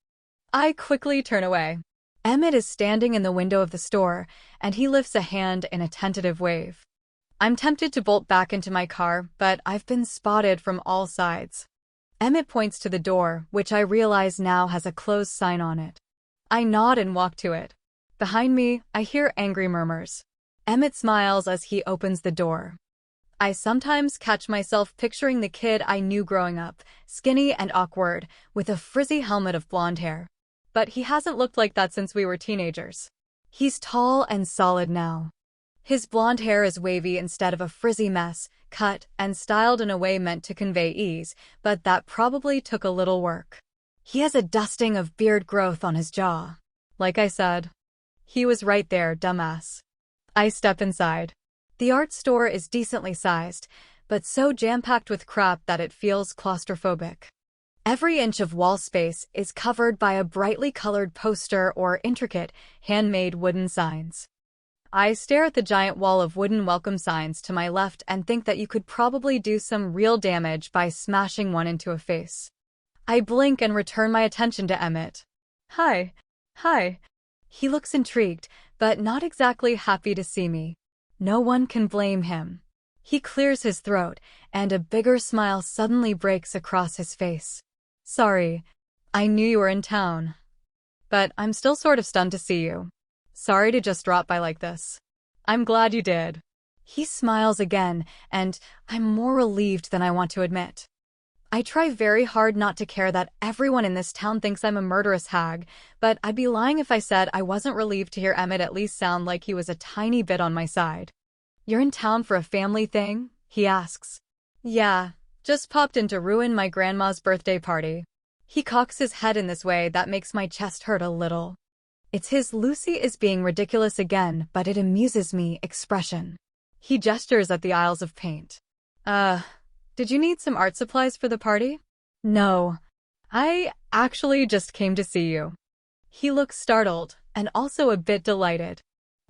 I quickly turn away. Emmett is standing in the window of the store, and he lifts a hand in a tentative wave. I'm tempted to bolt back into my car, but I've been spotted from all sides. Emmett points to the door, which I realize now has a closed sign on it. I nod and walk to it. Behind me, I hear angry murmurs. Emmett smiles as he opens the door. I sometimes catch myself picturing the kid I knew growing up, skinny and awkward, with a frizzy helmet of blonde hair. But he hasn't looked like that since we were teenagers. He's tall and solid now. His blonde hair is wavy instead of a frizzy mess, cut and styled in a way meant to convey ease, but that probably took a little work. He has a dusting of beard growth on his jaw. Like I said, he was right there, dumbass. I step inside. The art store is decently sized, but so jam-packed with crap that it feels claustrophobic. Every inch of wall space is covered by a brightly colored poster or intricate, handmade wooden signs. I stare at the giant wall of wooden welcome signs to my left and think that you could probably do some real damage by smashing one into a face. I blink and return my attention to Emmett. Hi. Hi. He looks intrigued, but not exactly happy to see me. No one can blame him. He clears his throat, and a bigger smile suddenly breaks across his face. Sorry, I knew you were in town. But I'm still sort of stunned to see you. Sorry to just drop by like this. I'm glad you did. He smiles again, and I'm more relieved than I want to admit. I try very hard not to care that everyone in this town thinks I'm a murderous hag, but I'd be lying if I said I wasn't relieved to hear Emmett at least sound like he was a tiny bit on my side. You're in town for a family thing? He asks. Yeah, just popped in to ruin my grandma's birthday party. He cocks his head in this way that makes my chest hurt a little. It's his Lucy is being ridiculous again, but it amuses me expression. He gestures at the aisles of paint. Did you need some art supplies for the party? No. I actually just came to see you. He looks startled, and also a bit delighted.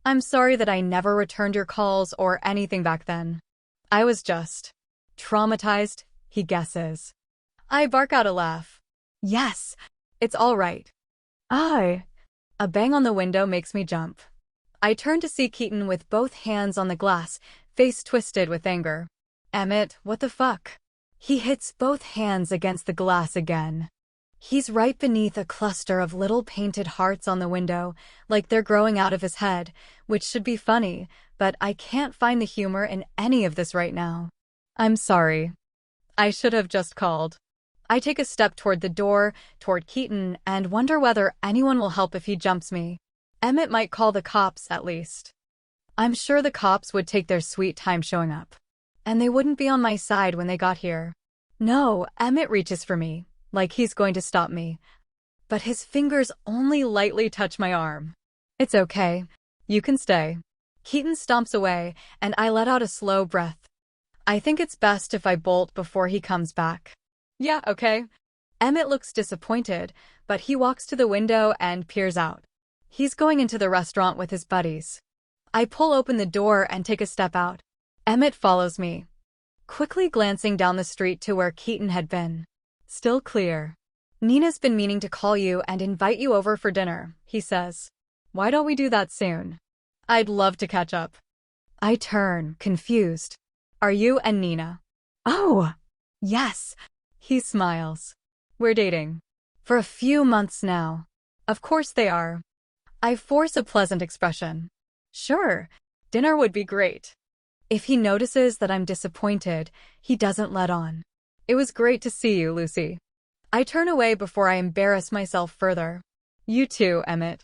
I'm sorry that I never returned your calls or anything back then. I was just traumatized, he guesses. I bark out a laugh. Yes, it's all right. A bang on the window makes me jump. I turn to see Keaton with both hands on the glass, face twisted with anger. Emmett, what the fuck? He hits both hands against the glass again. He's right beneath a cluster of little painted hearts on the window, like they're growing out of his head, which should be funny, but I can't find the humor in any of this right now. I'm sorry. I should have just called. I take a step toward the door, toward Keaton, and wonder whether anyone will help if he jumps me. Emmett might call the cops, at least. I'm sure the cops would take their sweet time showing up. And they wouldn't be on my side when they got here. No, Emmett reaches for me, like he's going to stop me. But his fingers only lightly touch my arm. It's okay. You can stay. Keaton stomps away, and I let out a slow breath. I think it's best if I bolt before he comes back. Yeah, okay. Emmett looks disappointed, but he walks to the window and peers out. He's going into the restaurant with his buddies. I pull open the door and take a step out. Emmett follows me, quickly glancing down the street to where Keaton had been. Still clear. Nina's been meaning to call you and invite you over for dinner, he says. Why don't we do that soon? I'd love to catch up. I turn, confused. Are you and Nina? Oh, yes. He smiles. We're dating. For a few months now. Of course they are. I force a pleasant expression. Sure, dinner would be great. If he notices that I'm disappointed, he doesn't let on. It was great to see you, Lucy. I turn away before I embarrass myself further. You too, Emmett.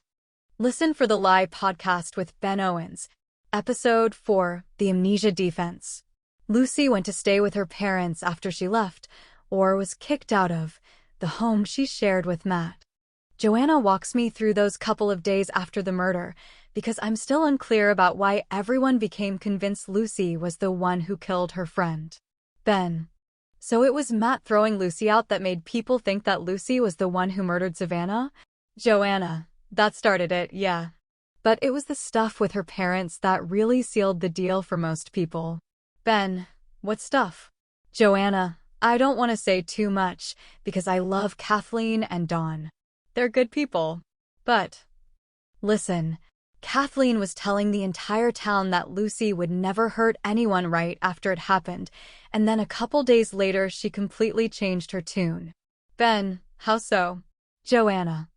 Listen for the Lie podcast with Ben Owens. Episode 4, The Amnesia Defense. Lucy went to stay with her parents after she left, or was kicked out of, the home she shared with Matt. Joanna walks me through those couple of days after the murder, because I'm still unclear about why everyone became convinced Lucy was the one who killed her friend. Ben. So it was Matt throwing Lucy out that made people think that Lucy was the one who murdered Savannah? Joanna. That started it, yeah. But it was the stuff with her parents that really sealed the deal for most people. Ben. What stuff? Joanna. I don't want to say too much, because I love Kathleen and Dawn. They're good people. But listen, Kathleen was telling the entire town that Lucy would never hurt anyone right after it happened, and then a couple days later she completely changed her tune. Ben, how so? Joanna.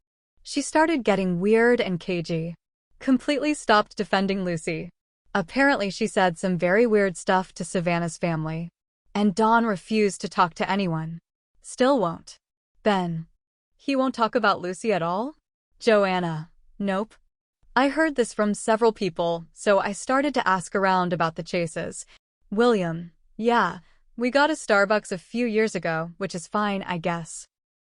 She started getting weird and cagey. Completely stopped defending Lucy. Apparently she said some very weird stuff to Savannah's family. And Dawn refused to talk to anyone. Still won't. Ben. He won't talk about Lucy at all? Joanna. Nope. I heard this from several people, so I started to ask around about the chases. William, yeah, we got a Starbucks a few years ago, which is fine, I guess.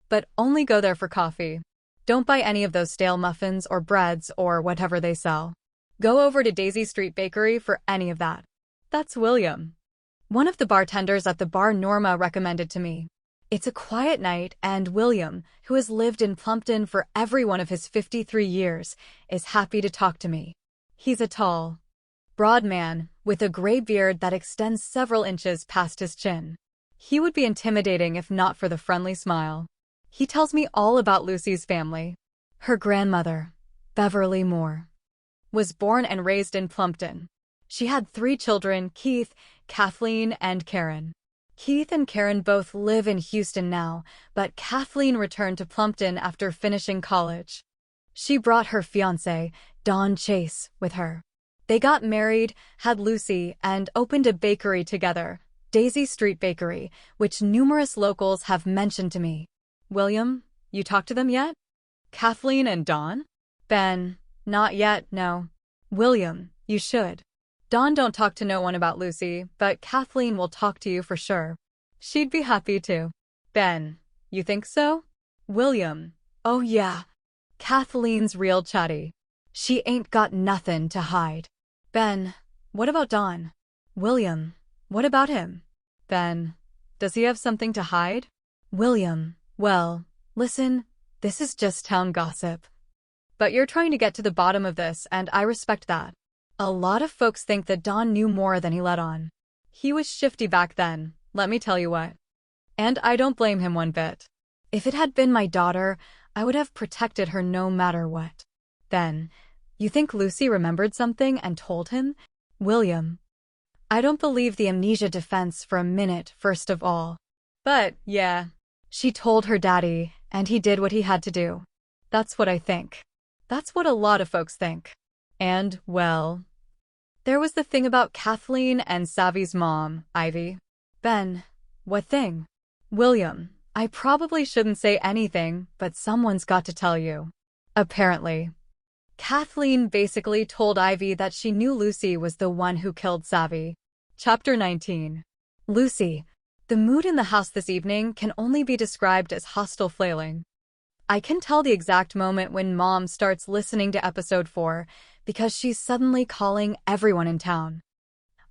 But only go there for coffee. Don't buy any of those stale muffins or breads or whatever they sell. Go over to Daisy Street Bakery for any of that. That's William. One of the bartenders at the bar Norma recommended to me. It's a quiet night, and William, who has lived in Plumpton for every one of his 53 years, is happy to talk to me. He's a tall, broad man with a gray beard that extends several inches past his chin. He would be intimidating if not for the friendly smile. He tells me all about Lucy's family. Her grandmother, Beverly Moore, was born and raised in Plumpton. She had 3 children, Keith, Kathleen, and Karen. Keith and Karen both live in Houston now, but Kathleen returned to Plumpton after finishing college. She brought her fiancé, Don Chase, with her. They got married, had Lucy, and opened a bakery together, Daisy Street Bakery, which numerous locals have mentioned to me. William, you talked to them yet? Kathleen and Don? Ben, not yet, no. William, you should. Don don't talk to no one about Lucy, but Kathleen will talk to you for sure. She'd be happy to. Ben, you think so? William, oh yeah. Kathleen's real chatty. She ain't got nothin' to hide. Ben, what about Don? William, what about him? Ben, does he have something to hide? William, well, listen, this is just town gossip. But you're trying to get to the bottom of this, and I respect that. A lot of folks think that Don knew more than he let on. He was shifty back then, let me tell you what. And I don't blame him one bit. If it had been my daughter, I would have protected her no matter what. Then, you think Lucy remembered something and told him? William, I don't believe the amnesia defense for a minute, first of all. But, yeah. She told her daddy, and he did what he had to do. That's what I think. That's what a lot of folks think. And, well, there was the thing about Kathleen and Savvy's mom, Ivy. Ben, what thing? William, I probably shouldn't say anything, but someone's got to tell you. Apparently, Kathleen basically told Ivy that she knew Lucy was the one who killed Savvy. Chapter 19. Lucy. The mood in the house this evening can only be described as hostile flailing. I can tell the exact moment when Mom starts listening to episode 4 because she's suddenly calling everyone in town.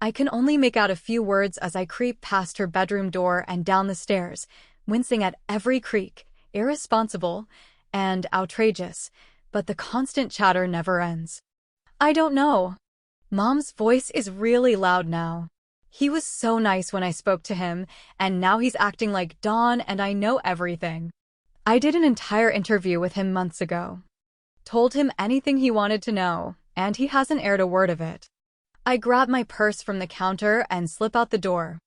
I can only make out a few words as I creep past her bedroom door and down the stairs, wincing at every creak, irresponsible and outrageous, but the constant chatter never ends. I don't know. Mom's voice is really loud now. He was so nice when I spoke to him, and now he's acting like Don and I know everything. I did an entire interview with him months ago. Told him anything he wanted to know, and he hasn't aired a word of it. I grab my purse from the counter and slip out the door.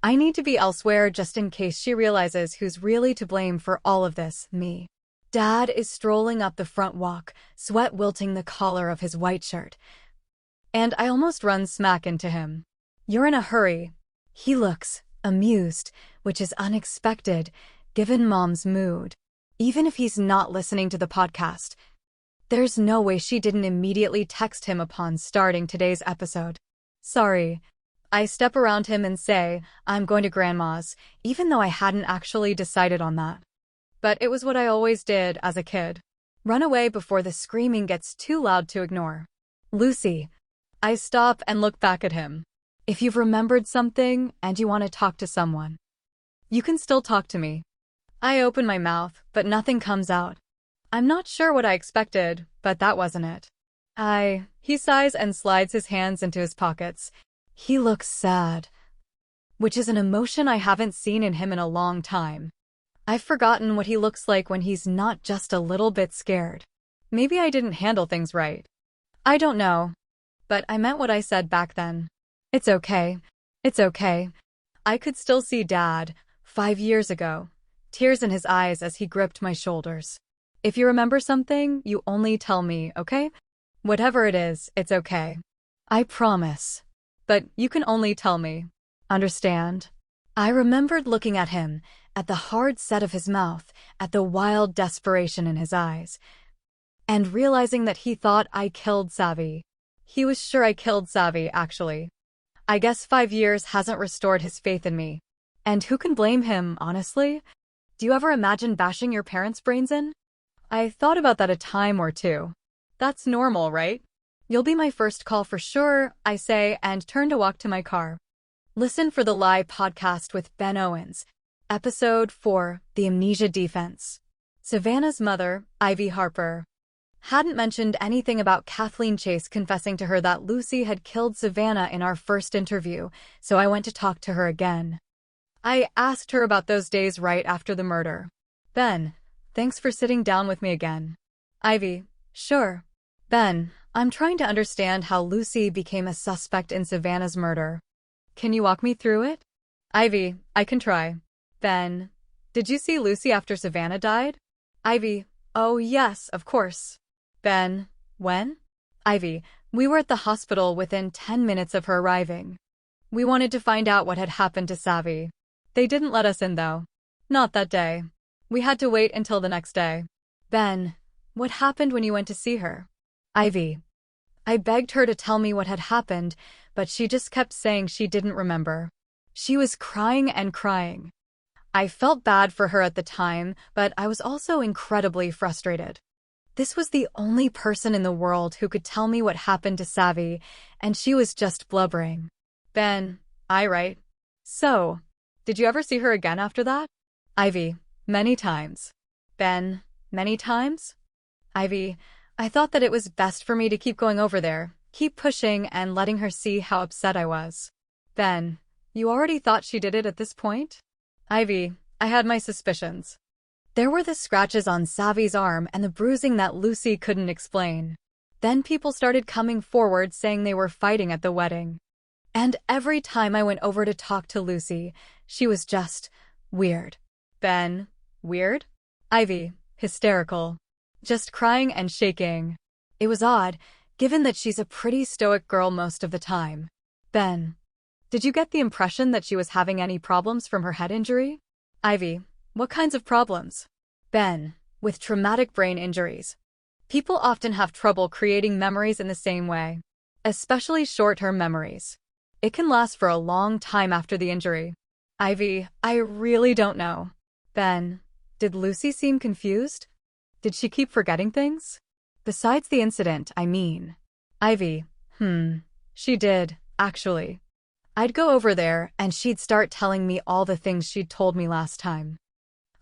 I need to be elsewhere just in case she realizes who's really to blame for all of this, me. Dad is strolling up the front walk, sweat wilting the collar of his white shirt. And I almost run smack into him. You're in a hurry. He looks amused, which is unexpected, given Mom's mood. Even if he's not listening to the podcast, there's no way she didn't immediately text him upon starting today's episode. Sorry. I step around him and say, I'm going to Grandma's, even though I hadn't actually decided on that. But it was what I always did as a kid. Run away before the screaming gets too loud to ignore. Lucy. I stop and look back at him. If you've remembered something and you want to talk to someone, you can still talk to me. I open my mouth, but nothing comes out. I'm not sure what I expected, but that wasn't it. He sighs and slides his hands into his pockets. He looks sad, which is an emotion I haven't seen in him in a long time. I've forgotten what he looks like when he's not just a little bit scared. Maybe I didn't handle things right. I don't know. But I meant what I said back then. It's okay. It's okay. I could still see Dad, 5 years ago, tears in his eyes as he gripped my shoulders. If you remember something, you only tell me, okay? Whatever it is, it's okay. I promise. But you can only tell me. Understand? I remembered looking at him, at the hard set of his mouth, at the wild desperation in his eyes. and realizing that he thought I killed Savvy. He was sure I killed Savvy, actually. I guess 5 years hasn't restored his faith in me. And who can blame him, honestly? Do you ever imagine bashing your parents' brains in? I thought about that a time or two. That's normal, right? You'll be my first call for sure, I say, and turn to walk to my car. Listen for the Lie podcast with Ben Owens. Episode 4, The Amnesia Defense. Savannah's mother, Ivy Harper, hadn't mentioned anything about Kathleen Chase confessing to her that Lucy had killed Savannah in our first interview, so I went to talk to her again. I asked her about those days right after the murder. Ben, thanks for sitting down with me again. Ivy, sure. Ben, I'm trying to understand how Lucy became a suspect in Savannah's murder. Can you walk me through it? Ivy, I can try. Ben, did you see Lucy after Savannah died? Ivy, oh yes, of course. Ben, when? Ivy, we were at the hospital within 10 minutes of her arriving. We wanted to find out what had happened to Savvy. They didn't let us in though. Not that day. We had to wait until the next day. Ben, what happened when you went to see her? Ivy, I begged her to tell me what had happened, but she just kept saying she didn't remember. She was crying and crying. I felt bad for her at the time, but I was also incredibly frustrated. This was the only person in the world who could tell me what happened to Savvy, and she was just blubbering. Ben, right. So, did you ever see her again after that? Ivy, many times. Ben, many times? Ivy, I thought that it was best for me to keep going over there, keep pushing and letting her see how upset I was. Ben, you already thought she did it at this point? Ivy, I had my suspicions. There were the scratches on Savvy's arm and the bruising that Lucy couldn't explain. Then people started coming forward saying they were fighting at the wedding. And every time I went over to talk to Lucy, she was just weird. Ben, weird? Ivy, hysterical. Just crying and shaking. It was odd, given that she's a pretty stoic girl most of the time. Ben, did you get the impression that she was having any problems from her head injury? Ivy, what kinds of problems? Ben, with traumatic brain injuries. People often have trouble creating memories in the same way, especially short-term memories. It can last for a long time after the injury. Ivy, I really don't know. Ben, did Lucy seem confused? Did she keep forgetting things? Besides the incident, I mean. Ivy, she did, actually. I'd go over there and she'd start telling me all the things she'd told me last time.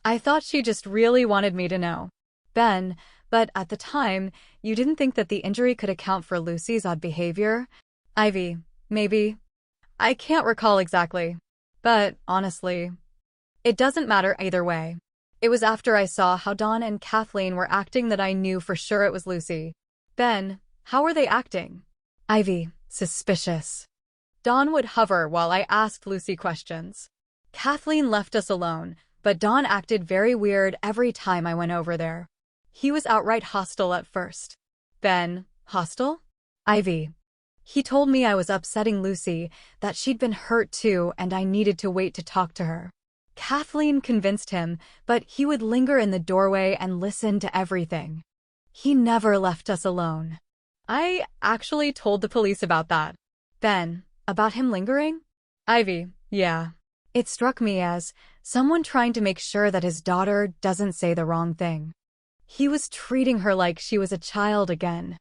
I thought she just really wanted me to know. Ben, but at the time, you didn't think that the injury could account for Lucy's odd behavior? Ivy, maybe. I can't recall exactly. But, honestly, it doesn't matter either way. It was after I saw how Dawn and Kathleen were acting that I knew for sure it was Lucy. Ben, how were they acting? Ivy, suspicious. Dawn would hover while I asked Lucy questions. Kathleen left us alone, but Dawn acted very weird every time I went over there. He was outright hostile at first. Ben, hostile? Ivy. He told me I was upsetting Lucy, that she'd been hurt too and I needed to wait to talk to her. Kathleen convinced him, but he would linger in the doorway and listen to everything. He never left us alone. I actually told the police about that. Ben, about him lingering? Ivy, yeah. It struck me as someone trying to make sure that his daughter doesn't say the wrong thing. He was treating her like she was a child again.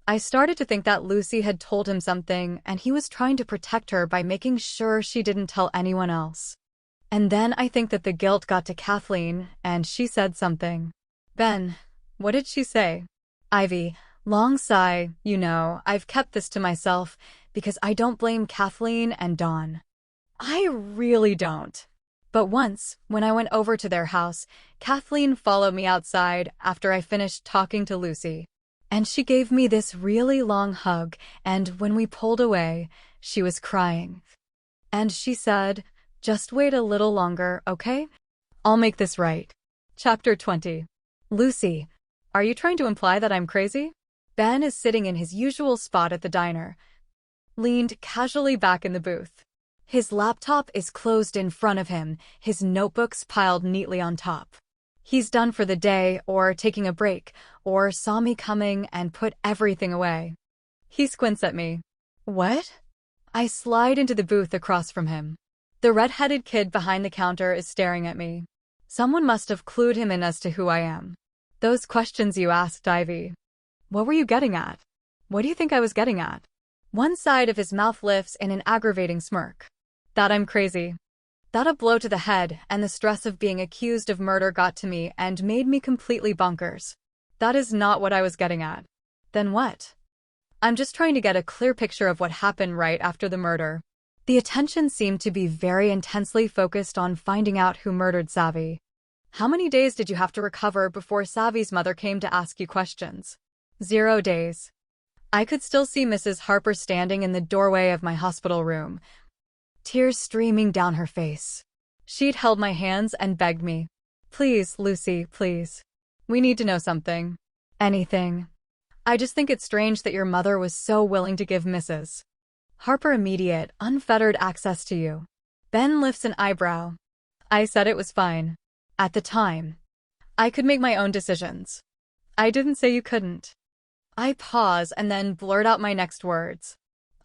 I started to think that Lucy had told him something and he was trying to protect her by making sure she didn't tell anyone else. And then I think that the guilt got to Kathleen and she said something. Ben, what did she say? Ivy, long sigh, I've kept this to myself because I don't blame Kathleen and Dawn. I really don't. But once, when I went over to their house, Kathleen followed me outside after I finished talking to Lucy. And she gave me this really long hug, and when we pulled away, she was crying. And she said, just wait a little longer, okay? I'll make this right. Chapter 20. Lucy, are you trying to imply that I'm crazy? Ben is sitting in his usual spot at the diner, leaned casually back in the booth. His laptop is closed in front of him, his notebooks piled neatly on top. He's done for the day, or taking a break, or saw me coming and put everything away. He squints at me. What? I slide into the booth across from him. The red-headed kid behind the counter is staring at me. Someone must have clued him in as to who I am. Those questions you asked, Ivy. What were you getting at? What do you think I was getting at? One side of his mouth lifts in an aggravating smirk. That I'm crazy. That a blow to the head and the stress of being accused of murder got to me and made me completely bonkers. That is not what I was getting at. Then what? I'm just trying to get a clear picture of what happened right after the murder. The attention seemed to be very intensely focused on finding out who murdered Savvy. How many days did you have to recover before Savvy's mother came to ask you questions? 0 days. I could still see Mrs. Harper standing in the doorway of my hospital room, tears streaming down her face. She'd held my hands and begged me. Please, Lucy, please. We need to know something. Anything. I just think it's strange that your mother was so willing to give Mrs. Harper immediate, unfettered access to you. Ben lifts an eyebrow. I said it was fine. At the time. I could make my own decisions. I didn't say you couldn't. I pause and then blurt out my next words.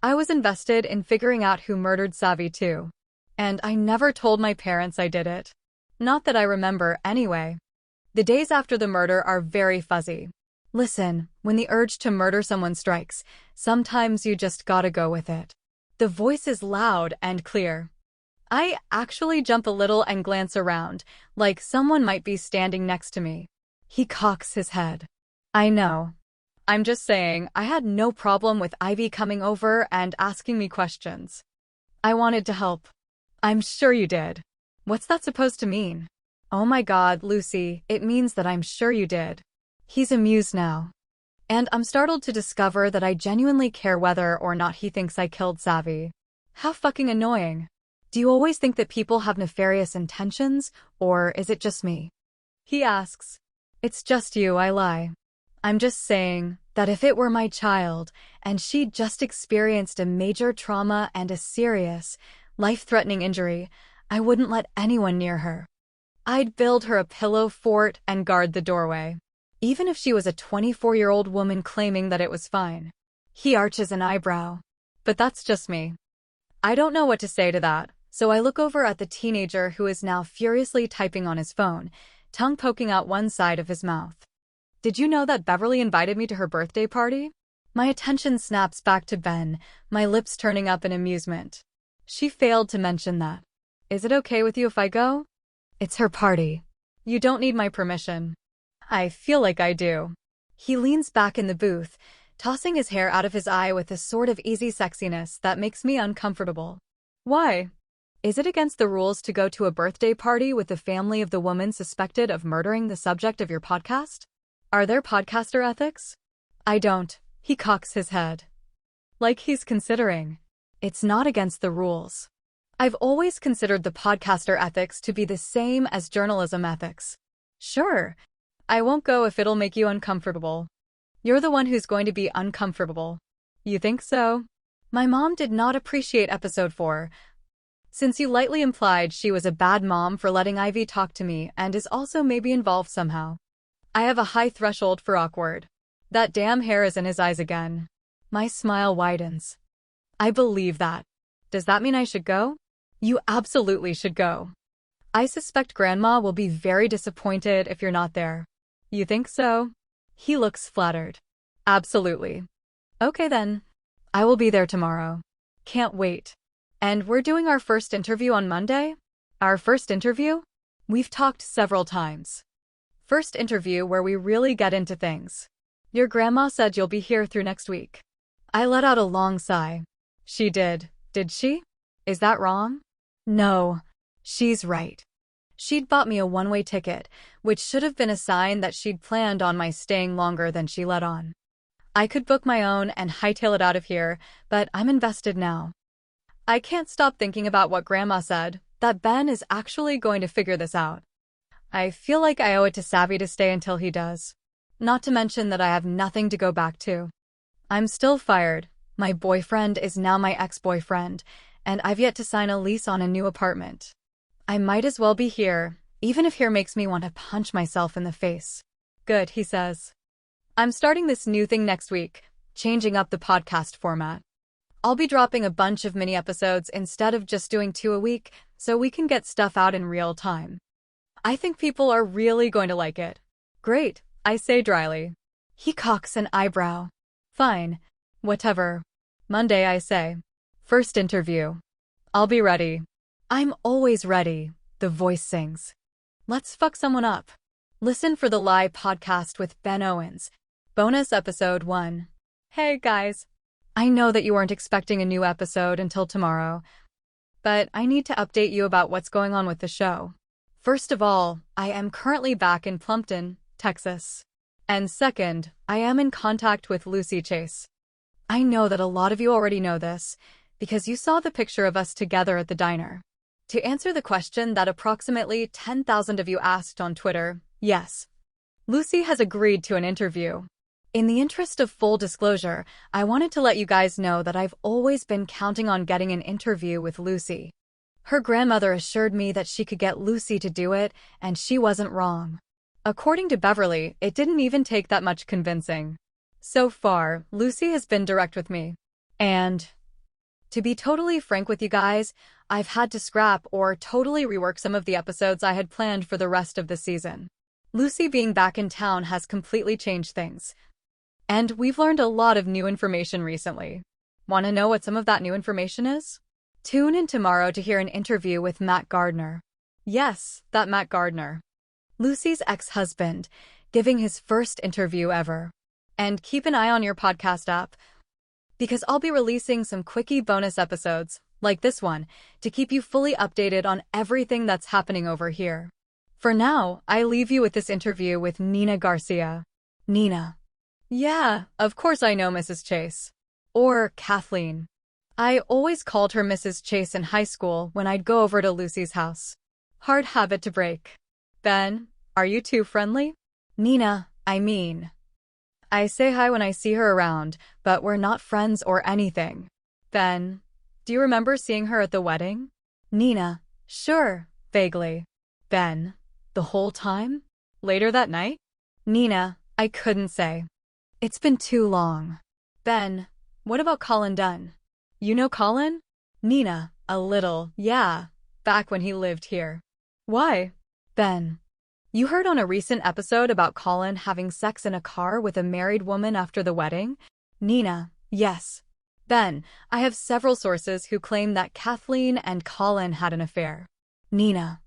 I was invested in figuring out who murdered Savvy too. And I never told my parents I did it. Not that I remember, anyway. The days after the murder are very fuzzy. Listen, when the urge to murder someone strikes, sometimes you just gotta go with it. The voice is loud and clear. I actually jump a little and glance around, like someone might be standing next to me. He cocks his head. I know. I'm just saying, I had no problem with Ivy coming over and asking me questions. I wanted to help. I'm sure you did. What's that supposed to mean? Oh my God, Lucy, it means that I'm sure you did. He's amused now. And I'm startled to discover that I genuinely care whether or not he thinks I killed Savvy. How fucking annoying. Do you always think that people have nefarious intentions, or is it just me? He asks. It's just you, I lie. I'm just saying that if it were my child, and she'd just experienced a major trauma and a serious, life-threatening injury, I wouldn't let anyone near her. I'd build her a pillow fort and guard the doorway. Even if she was a 24-year-old woman claiming that it was fine. He arches an eyebrow. But that's just me. I don't know what to say to that, so I look over at the teenager who is now furiously typing on his phone, tongue poking out one side of his mouth. Did you know that Beverly invited me to her birthday party? My attention snaps back to Ben, my lips turning up in amusement. She failed to mention that. Is it okay with you if I go? It's her party. You don't need my permission. I feel like I do. He leans back in the booth, tossing his hair out of his eye with a sort of easy sexiness that makes me uncomfortable. Why? Is it against the rules to go to a birthday party with the family of the woman suspected of murdering the subject of your podcast? Are there podcaster ethics? I don't. He cocks his head. Like he's considering. It's not against the rules. I've always considered the podcaster ethics to be the same as journalism ethics. Sure. I won't go if it'll make you uncomfortable. You're the one who's going to be uncomfortable. You think so? My mom did not appreciate episode 4. Since you lightly implied she was a bad mom for letting Ivy talk to me and is also maybe involved somehow. I have a high threshold for awkward. That damn hair is in his eyes again. My smile widens. I believe that. Does that mean I should go? You absolutely should go. I suspect Grandma will be very disappointed if you're not there. You think so? He looks flattered. Absolutely. Okay then. I will be there tomorrow. Can't wait. And we're doing our first interview on Monday? Our first interview? We've talked several times. First interview where we really get into things. Your grandma said you'll be here through next week. I let out a long sigh. She did she? Is that wrong? No. She's right. She'd bought me a one-way ticket, which should have been a sign that she'd planned on my staying longer than she let on. I could book my own and hightail it out of here, but I'm invested now. I can't stop thinking about what Grandma said, that Ben is actually going to figure this out. I feel like I owe it to Savvy to stay until he does. Not to mention that I have nothing to go back to. I'm still fired. My boyfriend is now my ex-boyfriend, and I've yet to sign a lease on a new apartment. I might as well be here, Even if here makes me want to punch myself in the face. Good, he says. I'm starting this new thing next week, changing up the podcast format. I'll be dropping a bunch of mini episodes instead of just doing 2 a week, so we can get stuff out in real time. I think people are really going to like it. Great, I say dryly. He cocks an eyebrow. Fine. Whatever. Monday, I say. First interview. I'll be ready. I'm always ready, the voice sings. Let's fuck someone up. Listen for the live podcast with Ben Owens. Bonus episode 1. Hey guys. I know that you weren't expecting a new episode until tomorrow, but I need to update you about what's going on with the show. First of all, I am currently back in Plumpton, Texas. And second, I am in contact with Lucy Chase. I know that a lot of you already know this, because you saw the picture of us together at the diner. To answer the question that approximately 10,000 of you asked on Twitter, yes, Lucy has agreed to an interview. In the interest of full disclosure, I wanted to let you guys know that I've always been counting on getting an interview with Lucy. Her grandmother assured me that she could get Lucy to do it, and she wasn't wrong. According to Beverly, it didn't even take that much convincing. So far, Lucy has been direct with me. And, to be totally frank with you guys, I've had to scrap or totally rework some of the episodes I had planned for the rest of the season. Lucy being back in town has completely changed things. And we've learned a lot of new information recently. Want to know what some of that new information is? Tune in tomorrow to hear an interview with Matt Gardner. Yes, that Matt Gardner. Lucy's ex-husband, giving his first interview ever. And keep an eye on your podcast app, because I'll be releasing some quickie bonus episodes, like this one, to keep you fully updated on everything that's happening over here. For now, I leave you with this interview with Nina Garcia. Nina. Yeah, of course I know Mrs. Chase. Or Kathleen. I always called her Mrs. Chase in high school when I'd go over to Lucy's house. Hard habit to break. Ben, are you two friendly? Nina, I say hi when I see her around, but we're not friends or anything. Ben, do you remember seeing her at the wedding? Nina, sure, vaguely. Ben, the whole time? Later that night? Nina, I couldn't say. It's been too long. Ben, what about Colin Dunn? You know Colin? Nina, a little, yeah, back when he lived here. Why? Ben, you heard on a recent episode about Colin having sex in a car with a married woman after the wedding? Nina, yes. Ben, I have several sources who claim that Kathleen and Colin had an affair. Nina,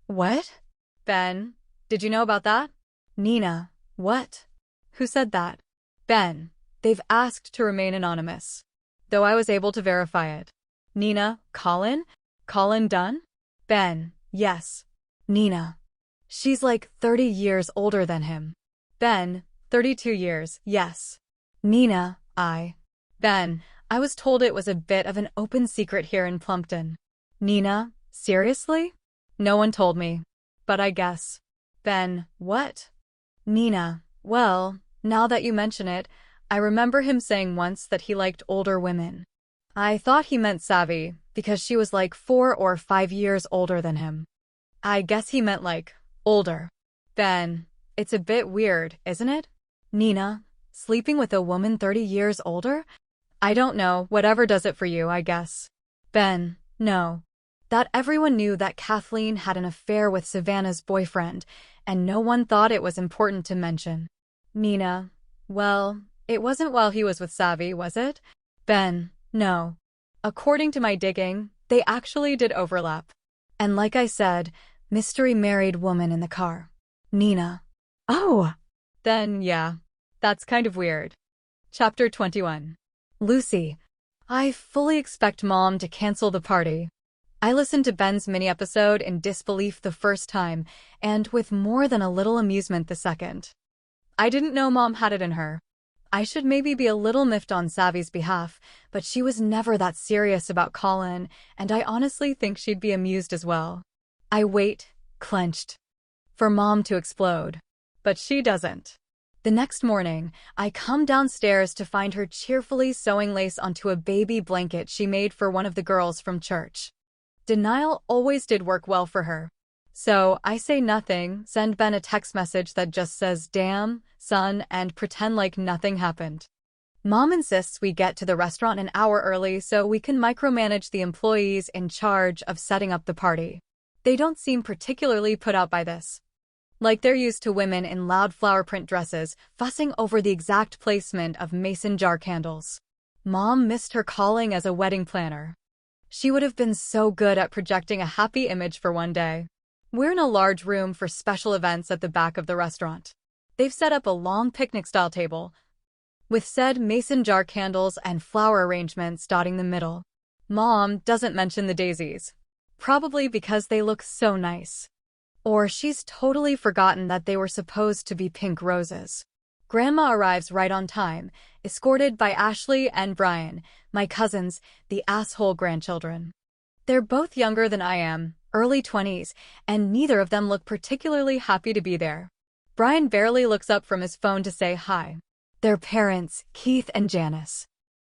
what? Ben, did you know about that? Nina, what? Who said that? Ben, they've asked to remain anonymous, though I was able to verify it. Nina, Colin? Colin Dunn? Ben, yes. Nina, she's like 30 years older than him. Ben, 32 years, yes. Nina, Ben, I was told it was a bit of an open secret here in Plumpton. Nina, seriously? No one told me. But I guess. Ben, what? Nina, well, now that you mention it, I remember him saying once that he liked older women. I thought he meant savvy, because she was like 4 or 5 years older than him. I guess he meant like, older. Ben, it's a bit weird, isn't it? Nina, sleeping with a woman 30 years older? I don't know, whatever does it for you, I guess. Ben, no. That everyone knew that Kathleen had an affair with Savannah's boyfriend, and no one thought it was important to mention. Nina, well, it wasn't while he was with Savvy, was it? Ben, no. According to my digging, they actually did overlap. And like I said, mystery married woman in the car. Nina. Oh! Then, yeah. That's kind of weird. Chapter 21. Lucy. I fully expect Mom to cancel the party. I listened to Ben's mini-episode in disbelief the first time, and with more than a little amusement the second. I didn't know Mom had it in her. I should maybe be a little miffed on Savvy's behalf, but she was never that serious about Colin, and I honestly think she'd be amused as well. I wait, clenched, for Mom to explode. But she doesn't. The next morning, I come downstairs to find her cheerfully sewing lace onto a baby blanket she made for one of the girls from church. Denial always did work well for her. So I say nothing, send Ben a text message that just says, "Damn, son," and pretend like nothing happened. Mom insists we get to the restaurant an hour early so we can micromanage the employees in charge of setting up the party. They don't seem particularly put out by this. Like they're used to women in loud flower print dresses fussing over the exact placement of mason jar candles. Mom missed her calling as a wedding planner. She would have been so good at projecting a happy image for one day. We're in a large room for special events at the back of the restaurant. They've set up a long picnic-style table, with said mason jar candles and flower arrangements dotting the middle. Mom doesn't mention the daisies, probably because they look so nice. Or she's totally forgotten that they were supposed to be pink roses. Grandma arrives right on time, escorted by Ashley and Brian, my cousins, the asshole grandchildren. They're both younger than I am, early 20s, and neither of them look particularly happy to be there. Brian barely looks up from his phone to say hi. Their parents, Keith and Janice,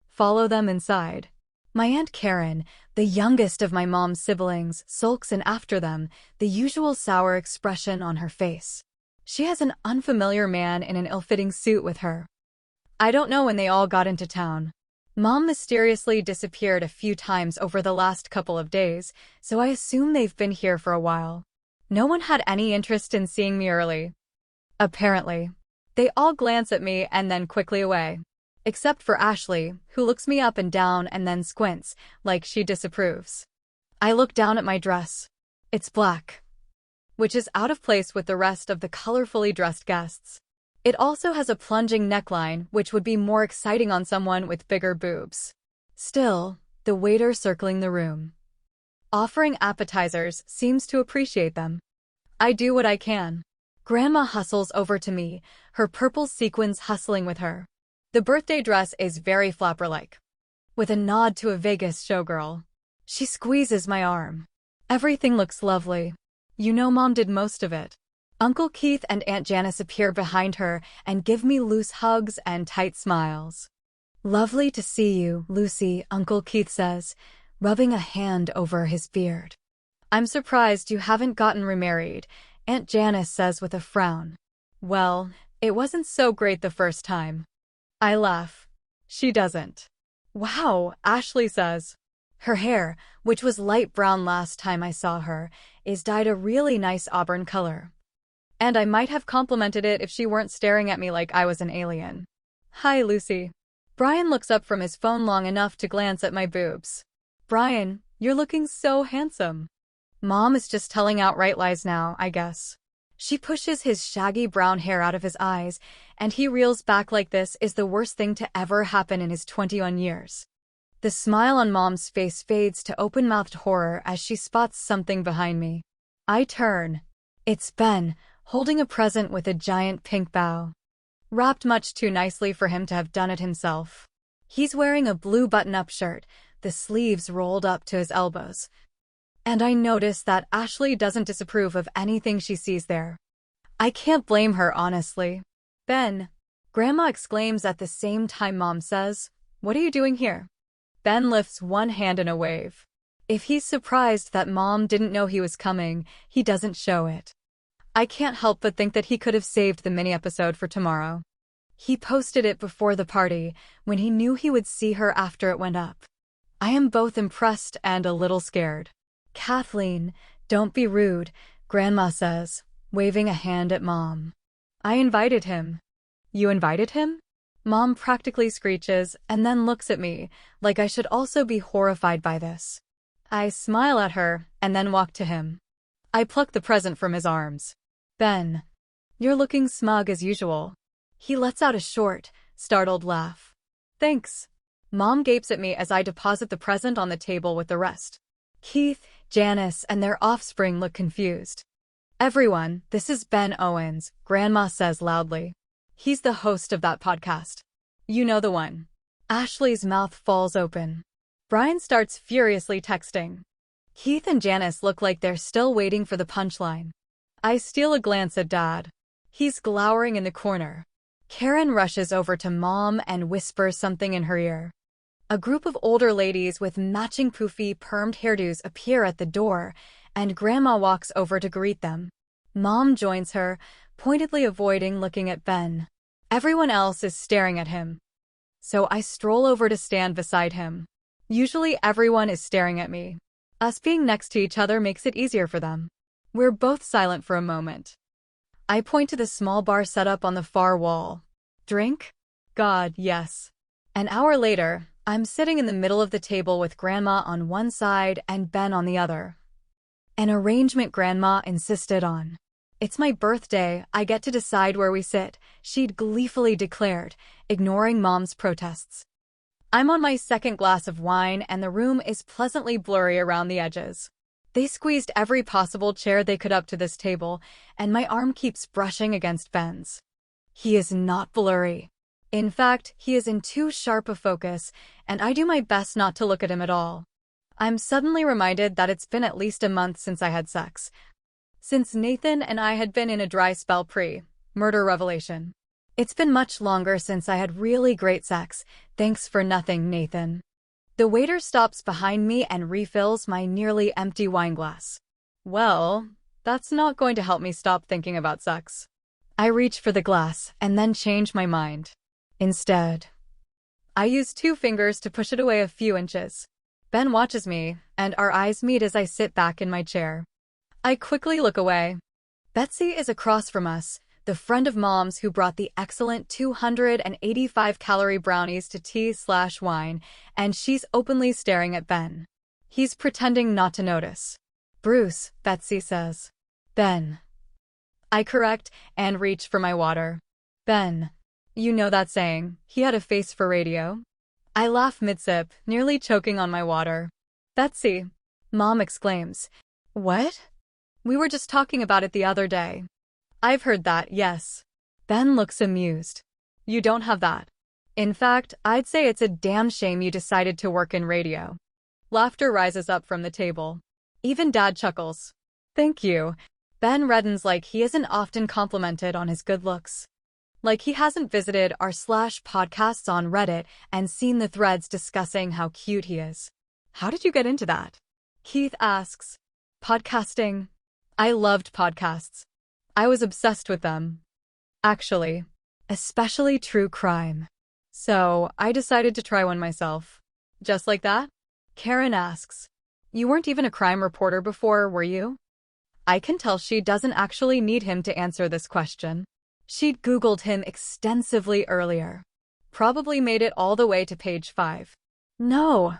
follow them inside. My Aunt Karen, the youngest of my mom's siblings, sulks in after them, the usual sour expression on her face. She has an unfamiliar man in an ill-fitting suit with her. I don't know when they all got into town. Mom mysteriously disappeared a few times over the last couple of days, so I assume they've been here for a while. No one had any interest in seeing me early. Apparently. They all glance at me and then quickly away. Except for Ashley, who looks me up and down and then squints, like she disapproves. I look down at my dress. It's black, which is out of place with the rest of the colorfully dressed guests. It also has a plunging neckline, which would be more exciting on someone with bigger boobs. Still, the waiter circling the room, offering appetizers, seems to appreciate them. I do what I can. Grandma hustles over to me, her purple sequins hustling with her. The birthday dress is very flapper-like, with a nod to a Vegas showgirl. She squeezes my arm. Everything looks lovely. You know Mom did most of it. Uncle Keith and Aunt Janice appear behind her and give me loose hugs and tight smiles. Lovely to see you, Lucy, Uncle Keith says, rubbing a hand over his beard. I'm surprised you haven't gotten remarried, Aunt Janice says with a frown. Well, it wasn't so great the first time. I laugh. She doesn't. Wow, Ashley says. Her hair, which was light brown last time I saw her, is dyed a really nice auburn color. And I might have complimented it if she weren't staring at me like I was an alien. Hi, Lucy. Brian looks up from his phone long enough to glance at my boobs. Brian, you're looking so handsome. Mom is just telling outright lies now, I guess. She pushes his shaggy brown hair out of his eyes, and he reels back like this is the worst thing to ever happen in his 21 years. The smile on Mom's face fades to open-mouthed horror as she spots something behind me. I turn. It's Ben, holding a present with a giant pink bow. Wrapped much too nicely for him to have done it himself. He's wearing a blue button-up shirt, the sleeves rolled up to his elbows. And I notice that Ashley doesn't disapprove of anything she sees there. I can't blame her, honestly. Ben, Grandma exclaims at the same time Mom says, what are you doing here? Ben lifts one hand in a wave. If he's surprised that Mom didn't know he was coming, he doesn't show it. I can't help but think that he could have saved the mini-episode for tomorrow. He posted it before the party, when he knew he would see her after it went up. I am both impressed and a little scared. Kathleen, don't be rude, Grandma says, waving a hand at Mom. I invited him. You invited him? Mom practically screeches and then looks at me, like I should also be horrified by this. I smile at her and then walk to him. I pluck the present from his arms. Ben, you're looking smug as usual. He lets out a short, startled laugh. Thanks. Mom gapes at me as I deposit the present on the table with the rest. Keith, Janice, and their offspring look confused. Everyone, this is Ben Owens, Grandma says loudly. He's the host of that podcast. You know the one. Ashley's mouth falls open. Brian starts furiously texting. Keith and Janice look like they're still waiting for the punchline. I steal a glance at Dad. He's glowering in the corner. Karen rushes over to Mom and whispers something in her ear. A group of older ladies with matching poofy, permed hairdos appear at the door, and Grandma walks over to greet them. Mom joins her, pointedly avoiding looking at Ben. Everyone else is staring at him. So I stroll over to stand beside him. Usually everyone is staring at me. Us being next to each other makes it easier for them. We're both silent for a moment. I point to the small bar set up on the far wall. Drink? God, yes. An hour later, I'm sitting in the middle of the table with Grandma on one side and Ben on the other. An arrangement Grandma insisted on. It's my birthday, I get to decide where we sit, she'd gleefully declared, ignoring Mom's protests. I'm on my second glass of wine and the room is pleasantly blurry around the edges. They squeezed every possible chair they could up to this table, and my arm keeps brushing against Ben's. He is not blurry. In fact, he is in too sharp a focus, and I do my best not to look at him at all. I'm suddenly reminded that it's been at least a month since I had sex. Since Nathan and I had been in a dry spell pre-murder revelation. It's been much longer since I had really great sex. Thanks for nothing, Nathan. The waiter stops behind me and refills my nearly empty wine glass. Well, that's not going to help me stop thinking about sex. I reach for the glass and then change my mind. Instead, I use 2 fingers to push it away a few inches. Ben watches me, and our eyes meet as I sit back in my chair. I quickly look away. Betsy is across from us, the friend of Mom's who brought the excellent 285-calorie brownies to tea/wine, and she's openly staring at Ben. He's pretending not to notice. Bruce, Betsy says. Ben. I correct and reach for my water. Ben. You know that saying, he had a face for radio? I laugh mid-sip, nearly choking on my water. Betsy. Mom exclaims. What? We were just talking about it the other day. I've heard that, yes. Ben looks amused. You don't have that. In fact, I'd say it's a damn shame you decided to work in radio. Laughter rises up from the table. Even Dad chuckles. Thank you. Ben reddens like he isn't often complimented on his good looks. Like he hasn't visited r/podcasts on Reddit and seen the threads discussing how cute he is. How did you get into that? Keith asks. Podcasting. I loved podcasts. I was obsessed with them. Actually, especially true crime. So, I decided to try one myself. Just like that? Karen asks. You weren't even a crime reporter before, were you? I can tell she doesn't actually need him to answer this question. She'd Googled him extensively earlier. Probably made it all the way to page 5. No.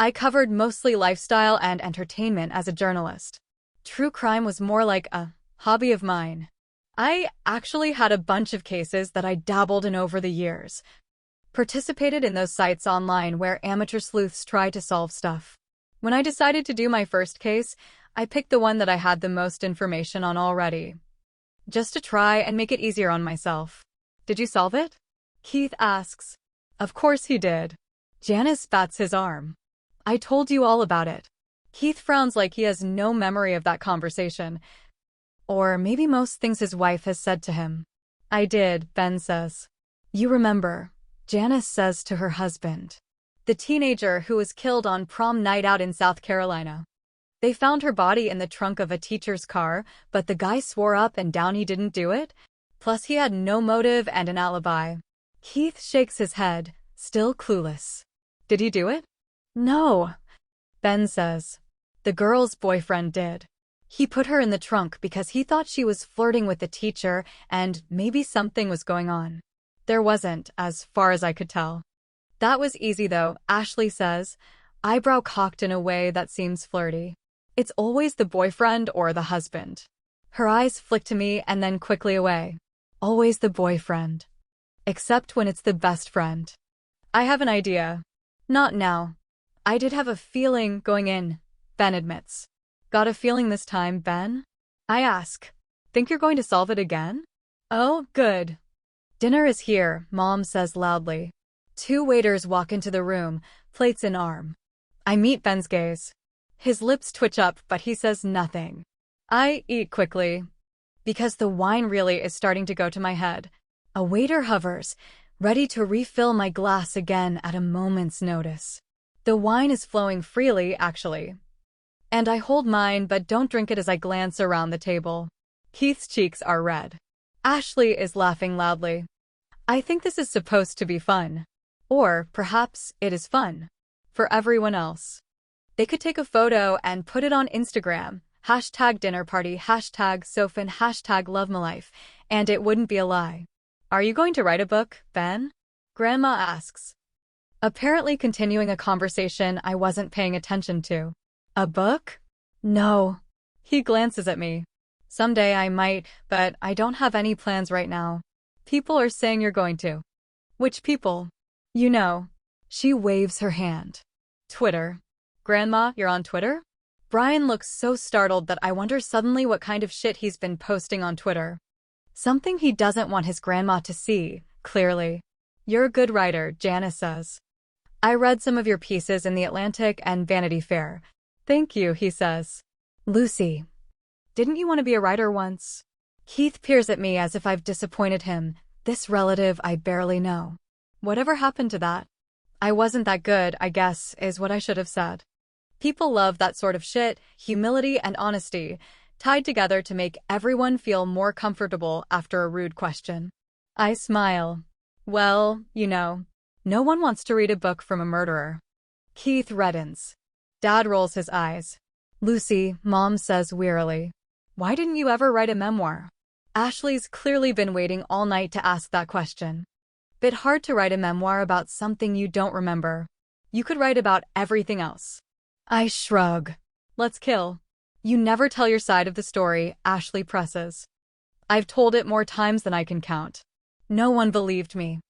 I covered mostly lifestyle and entertainment as a journalist. True crime was more like a hobby of mine. I actually had a bunch of cases that I dabbled in over the years. Participated in those sites online where amateur sleuths try to solve stuff. When I decided to do my first case, I picked the one that I had the most information on already. Just to try and make it easier on myself. Did you solve it? Keith asks. Of course he did. Janice bats his arm. I told you all about it. Keith frowns like he has no memory of that conversation. Or maybe most things his wife has said to him. I did, Ben says. You remember, Janice says to her husband. The teenager who was killed on prom night out in South Carolina. They found her body in the trunk of a teacher's car, but the guy swore up and down he didn't do it. Plus he had no motive and an alibi. Keith shakes his head, still clueless. Did he do it? No, Ben says. The girl's boyfriend did. He put her in the trunk because he thought she was flirting with the teacher and maybe something was going on. There wasn't, as far as I could tell. That was easy though, Ashley says, eyebrow cocked in a way that seems flirty. It's always the boyfriend or the husband. Her eyes flick to me and then quickly away. Always the boyfriend. Except when it's the best friend. I have an idea. Not now. I did have a feeling going in, Ben admits. Got a feeling this time, Ben? I ask. Think you're going to solve it again? Oh, good. Dinner is here, Mom says loudly. 2 waiters walk into the room, plates in arm. I meet Ben's gaze. His lips twitch up, but he says nothing. I eat quickly. Because the wine really is starting to go to my head. A waiter hovers, ready to refill my glass again at a moment's notice. The wine is flowing freely, actually. And I hold mine but don't drink it as I glance around the table. Keith's cheeks are red. Ashley is laughing loudly. I think this is supposed to be fun. Or perhaps it is fun. For everyone else. They could take a photo and put it on Instagram. Hashtag dinner party, hashtag Sofan, hashtag love my life. And it wouldn't be a lie. Are you going to write a book, Ben? Grandma asks. Apparently continuing a conversation I wasn't paying attention to. A book? No. He glances at me. Someday I might, but I don't have any plans right now. People are saying you're going to. Which people? You know. She waves her hand. Twitter. Grandma, you're on Twitter? Brian looks so startled that I wonder suddenly what kind of shit he's been posting on Twitter. Something he doesn't want his grandma to see, clearly. You're a good writer, Janice says. I read some of your pieces in The Atlantic and Vanity Fair. Thank you, he says. Lucy. Didn't you want to be a writer once? Keith peers at me as if I've disappointed him, this relative I barely know. Whatever happened to that? I wasn't that good, I guess, is what I should have said. People love that sort of shit, humility and honesty, tied together to make everyone feel more comfortable after a rude question. I smile. Well, you know, no one wants to read a book from a murderer. Keith reddens. Dad rolls his eyes. Lucy, Mom says wearily. Why didn't you ever write a memoir? Ashley's clearly been waiting all night to ask that question. Bit hard to write a memoir about something you don't remember. You could write about everything else. I shrug. Let's kill. You never tell your side of the story, Ashley presses. I've told it more times than I can count. No one believed me.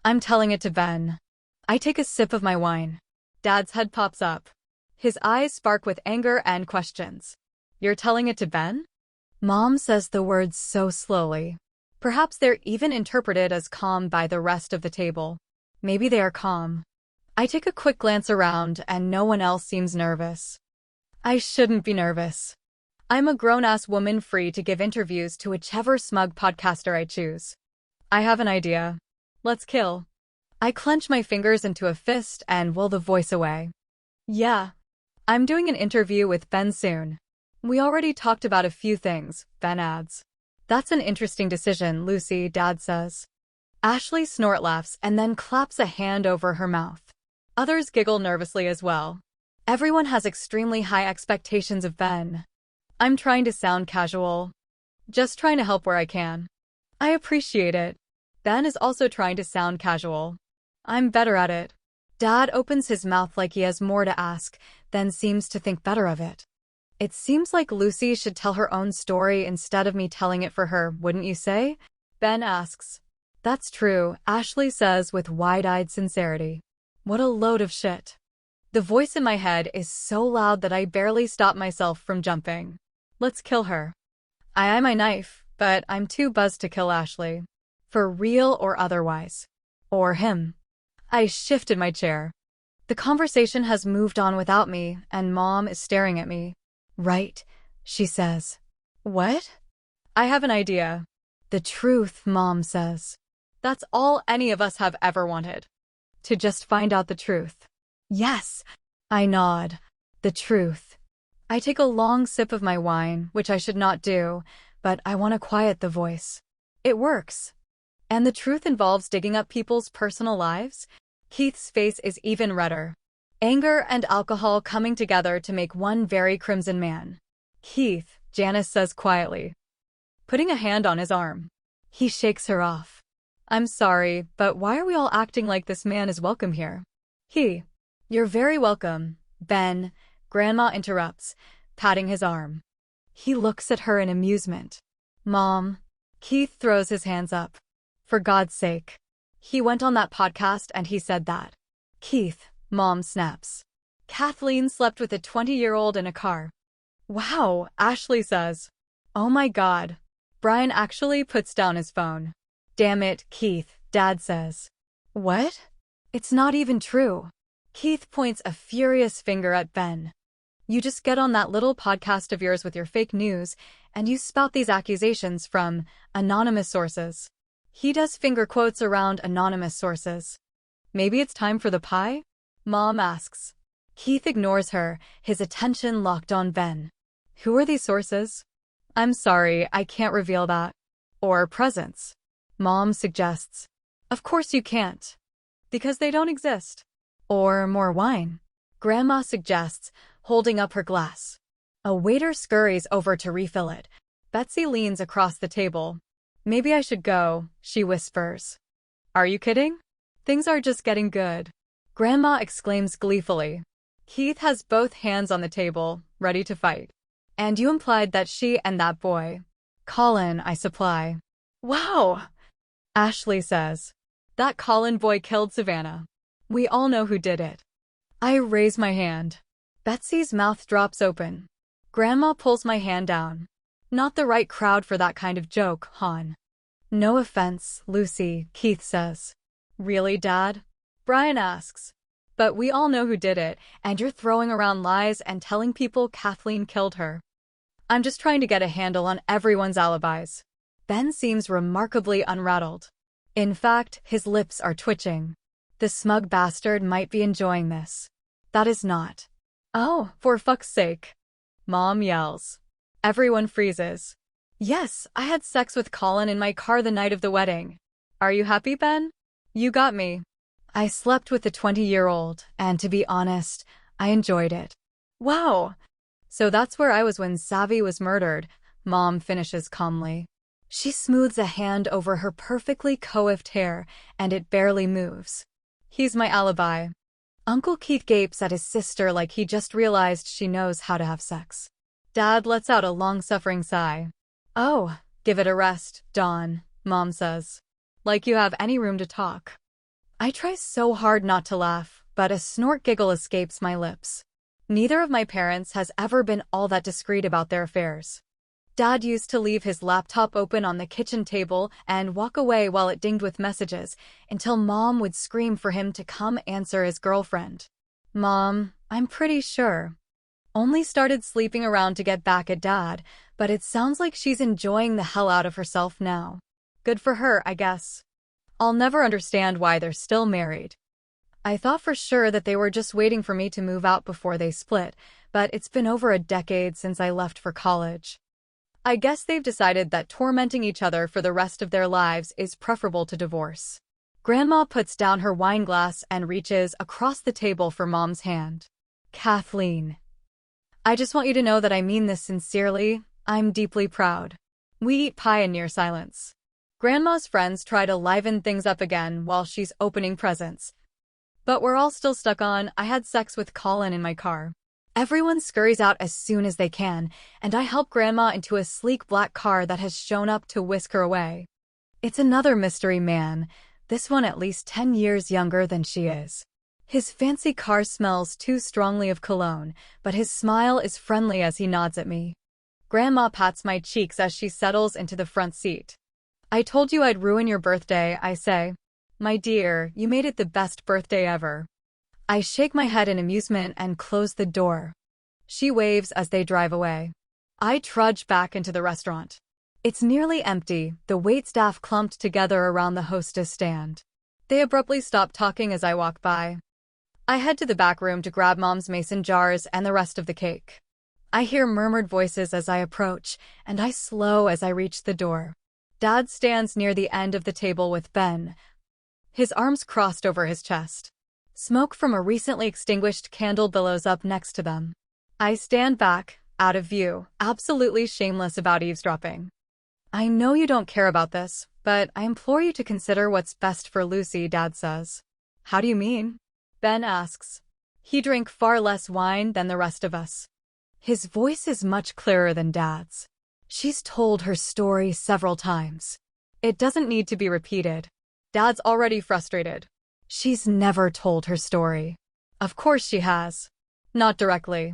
I'm telling it to Ben. I take a sip of my wine. Dad's head pops up. His eyes spark with anger and questions. You're telling it to Ben? Mom says the words so slowly. Perhaps they're even interpreted as calm by the rest of the table. Maybe they are calm. I take a quick glance around and no one else seems nervous. I shouldn't be nervous. I'm a grown-ass woman free to give interviews to whichever smug podcaster I choose. I have an idea. Let's kill. I clench my fingers into a fist and will the voice away. Yeah. I'm doing an interview with Ben soon. We already talked about a few things, Ben adds. That's an interesting decision, Lucy, Dad says. Ashley snort laughs and then claps a hand over her mouth. Others giggle nervously as well. Everyone has extremely high expectations of Ben. I'm trying to sound casual. Just trying to help where I can. I appreciate it. Ben is also trying to sound casual. I'm better at it. Dad opens his mouth like he has more to ask, then seems to think better of it. It seems like Lucy should tell her own story instead of me telling it for her, wouldn't you say? Ben asks. That's true, Ashley says with wide-eyed sincerity. What a load of shit. The voice in my head is so loud that I barely stop myself from jumping. Let's kill her. I eye my knife, but I'm too buzzed to kill Ashley. For real or otherwise. Or him. I shifted my chair. The conversation has moved on without me, and Mom is staring at me. Right, she says. What? I have an idea. The truth, Mom says. That's all any of us have ever wanted. To just find out the truth. Yes, I nod. The truth. I take a long sip of my wine, which I should not do, but I want to quiet the voice. It works. And the truth involves digging up people's personal lives? Keith's face is even redder. Anger and alcohol coming together to make one very crimson man. Keith, Janice says quietly, putting a hand on his arm. He shakes her off. I'm sorry, but why are we all acting like this man is welcome here? You're very welcome, Ben, Grandma interrupts, patting his arm. He looks at her in amusement. Mom. Keith throws his hands up. For God's sake. He went on that podcast and he said that. Keith, Mom snaps. Kathleen slept with a 20-year-old in a car. Wow, Ashley says. Oh my God. Brian actually puts down his phone. Damn it, Keith, Dad says. What? It's not even true. Keith points a furious finger at Ben. You just get on that little podcast of yours with your fake news, and you spout these accusations from anonymous sources. He does finger quotes around anonymous sources. Maybe it's time for the pie? Mom asks. Keith ignores her, his attention locked on Ben. Who are these sources? I'm sorry, I can't reveal that. Or presents. Mom suggests. Of course you can't. Because they don't exist. Or more wine. Grandma suggests, holding up her glass. A waiter scurries over to refill it. Betsy leans across the table. Maybe I should go, she whispers. Are you kidding? Things are just getting good. Grandma exclaims gleefully. Keith has both hands on the table, ready to fight. And you implied that she and that boy. Colin, I supply. Wow! Ashley says. That Colin boy killed Savannah. We all know who did it. I raise my hand. Betsy's mouth drops open. Grandma pulls my hand down. Not the right crowd for that kind of joke, hon. No offense, Lucy, Keith says. Really, Dad? Brian asks. But we all know who did it, and you're throwing around lies and telling people Kathleen killed her. I'm just trying to get a handle on everyone's alibis. Ben seems remarkably unrattled. In fact, his lips are twitching. The smug bastard might be enjoying this. That is not. Oh, for fuck's sake. Mom yells. Everyone freezes. Yes, I had sex with Colin in my car the night of the wedding. Are you happy, Ben? You got me. I slept with a 20-year-old, and to be honest, I enjoyed it. Wow. So that's where I was when Savvy was murdered, Mom finishes calmly. She smooths a hand over her perfectly coiffed hair, and it barely moves. He's my alibi. Uncle Keith gapes at his sister like he just realized she knows how to have sex. Dad lets out a long-suffering sigh. Oh, give it a rest, Dawn, Mom says. Like you have any room to talk. I try so hard not to laugh, but a snort giggle escapes my lips. Neither of my parents has ever been all that discreet about their affairs. Dad used to leave his laptop open on the kitchen table and walk away while it dinged with messages, until Mom would scream for him to come answer his girlfriend. Mom, I'm pretty sure, only started sleeping around to get back at Dad, but it sounds like she's enjoying the hell out of herself now. Good for her, I guess. I'll never understand why they're still married. I thought for sure that they were just waiting for me to move out before they split, but it's been over a decade since I left for college. I guess they've decided that tormenting each other for the rest of their lives is preferable to divorce. Grandma puts down her wine glass and reaches across the table for Mom's hand. Kathleen. I just want you to know that I mean this sincerely. I'm deeply proud. We eat pie in near silence. Grandma's friends try to liven things up again while she's opening presents. But we're all still stuck on, I had sex with Colin in my car. Everyone scurries out as soon as they can, and I help Grandma into a sleek black car that has shown up to whisk her away. It's another mystery man, this one at least 10 years younger than she is. His fancy car smells too strongly of cologne, but his smile is friendly as he nods at me. Grandma pats my cheeks as she settles into the front seat. I told you I'd ruin your birthday, I say. My dear, you made it the best birthday ever. I shake my head in amusement and close the door. She waves as they drive away. I trudge back into the restaurant. It's nearly empty, the waitstaff clumped together around the hostess stand. They abruptly stop talking as I walk by. I head to the back room to grab Mom's mason jars and the rest of the cake. I hear murmured voices as I approach, and I slow as I reach the door. Dad stands near the end of the table with Ben, his arms crossed over his chest. Smoke from a recently extinguished candle billows up next to them. I stand back, out of view, absolutely shameless about eavesdropping. I know you don't care about this, but I implore you to consider what's best for Lucy, Dad says. How do you mean? Ben asks. He drank far less wine than the rest of us. His voice is much clearer than Dad's. She's told her story several times. It doesn't need to be repeated. Dad's already frustrated. She's never told her story. Of course she has. Not directly.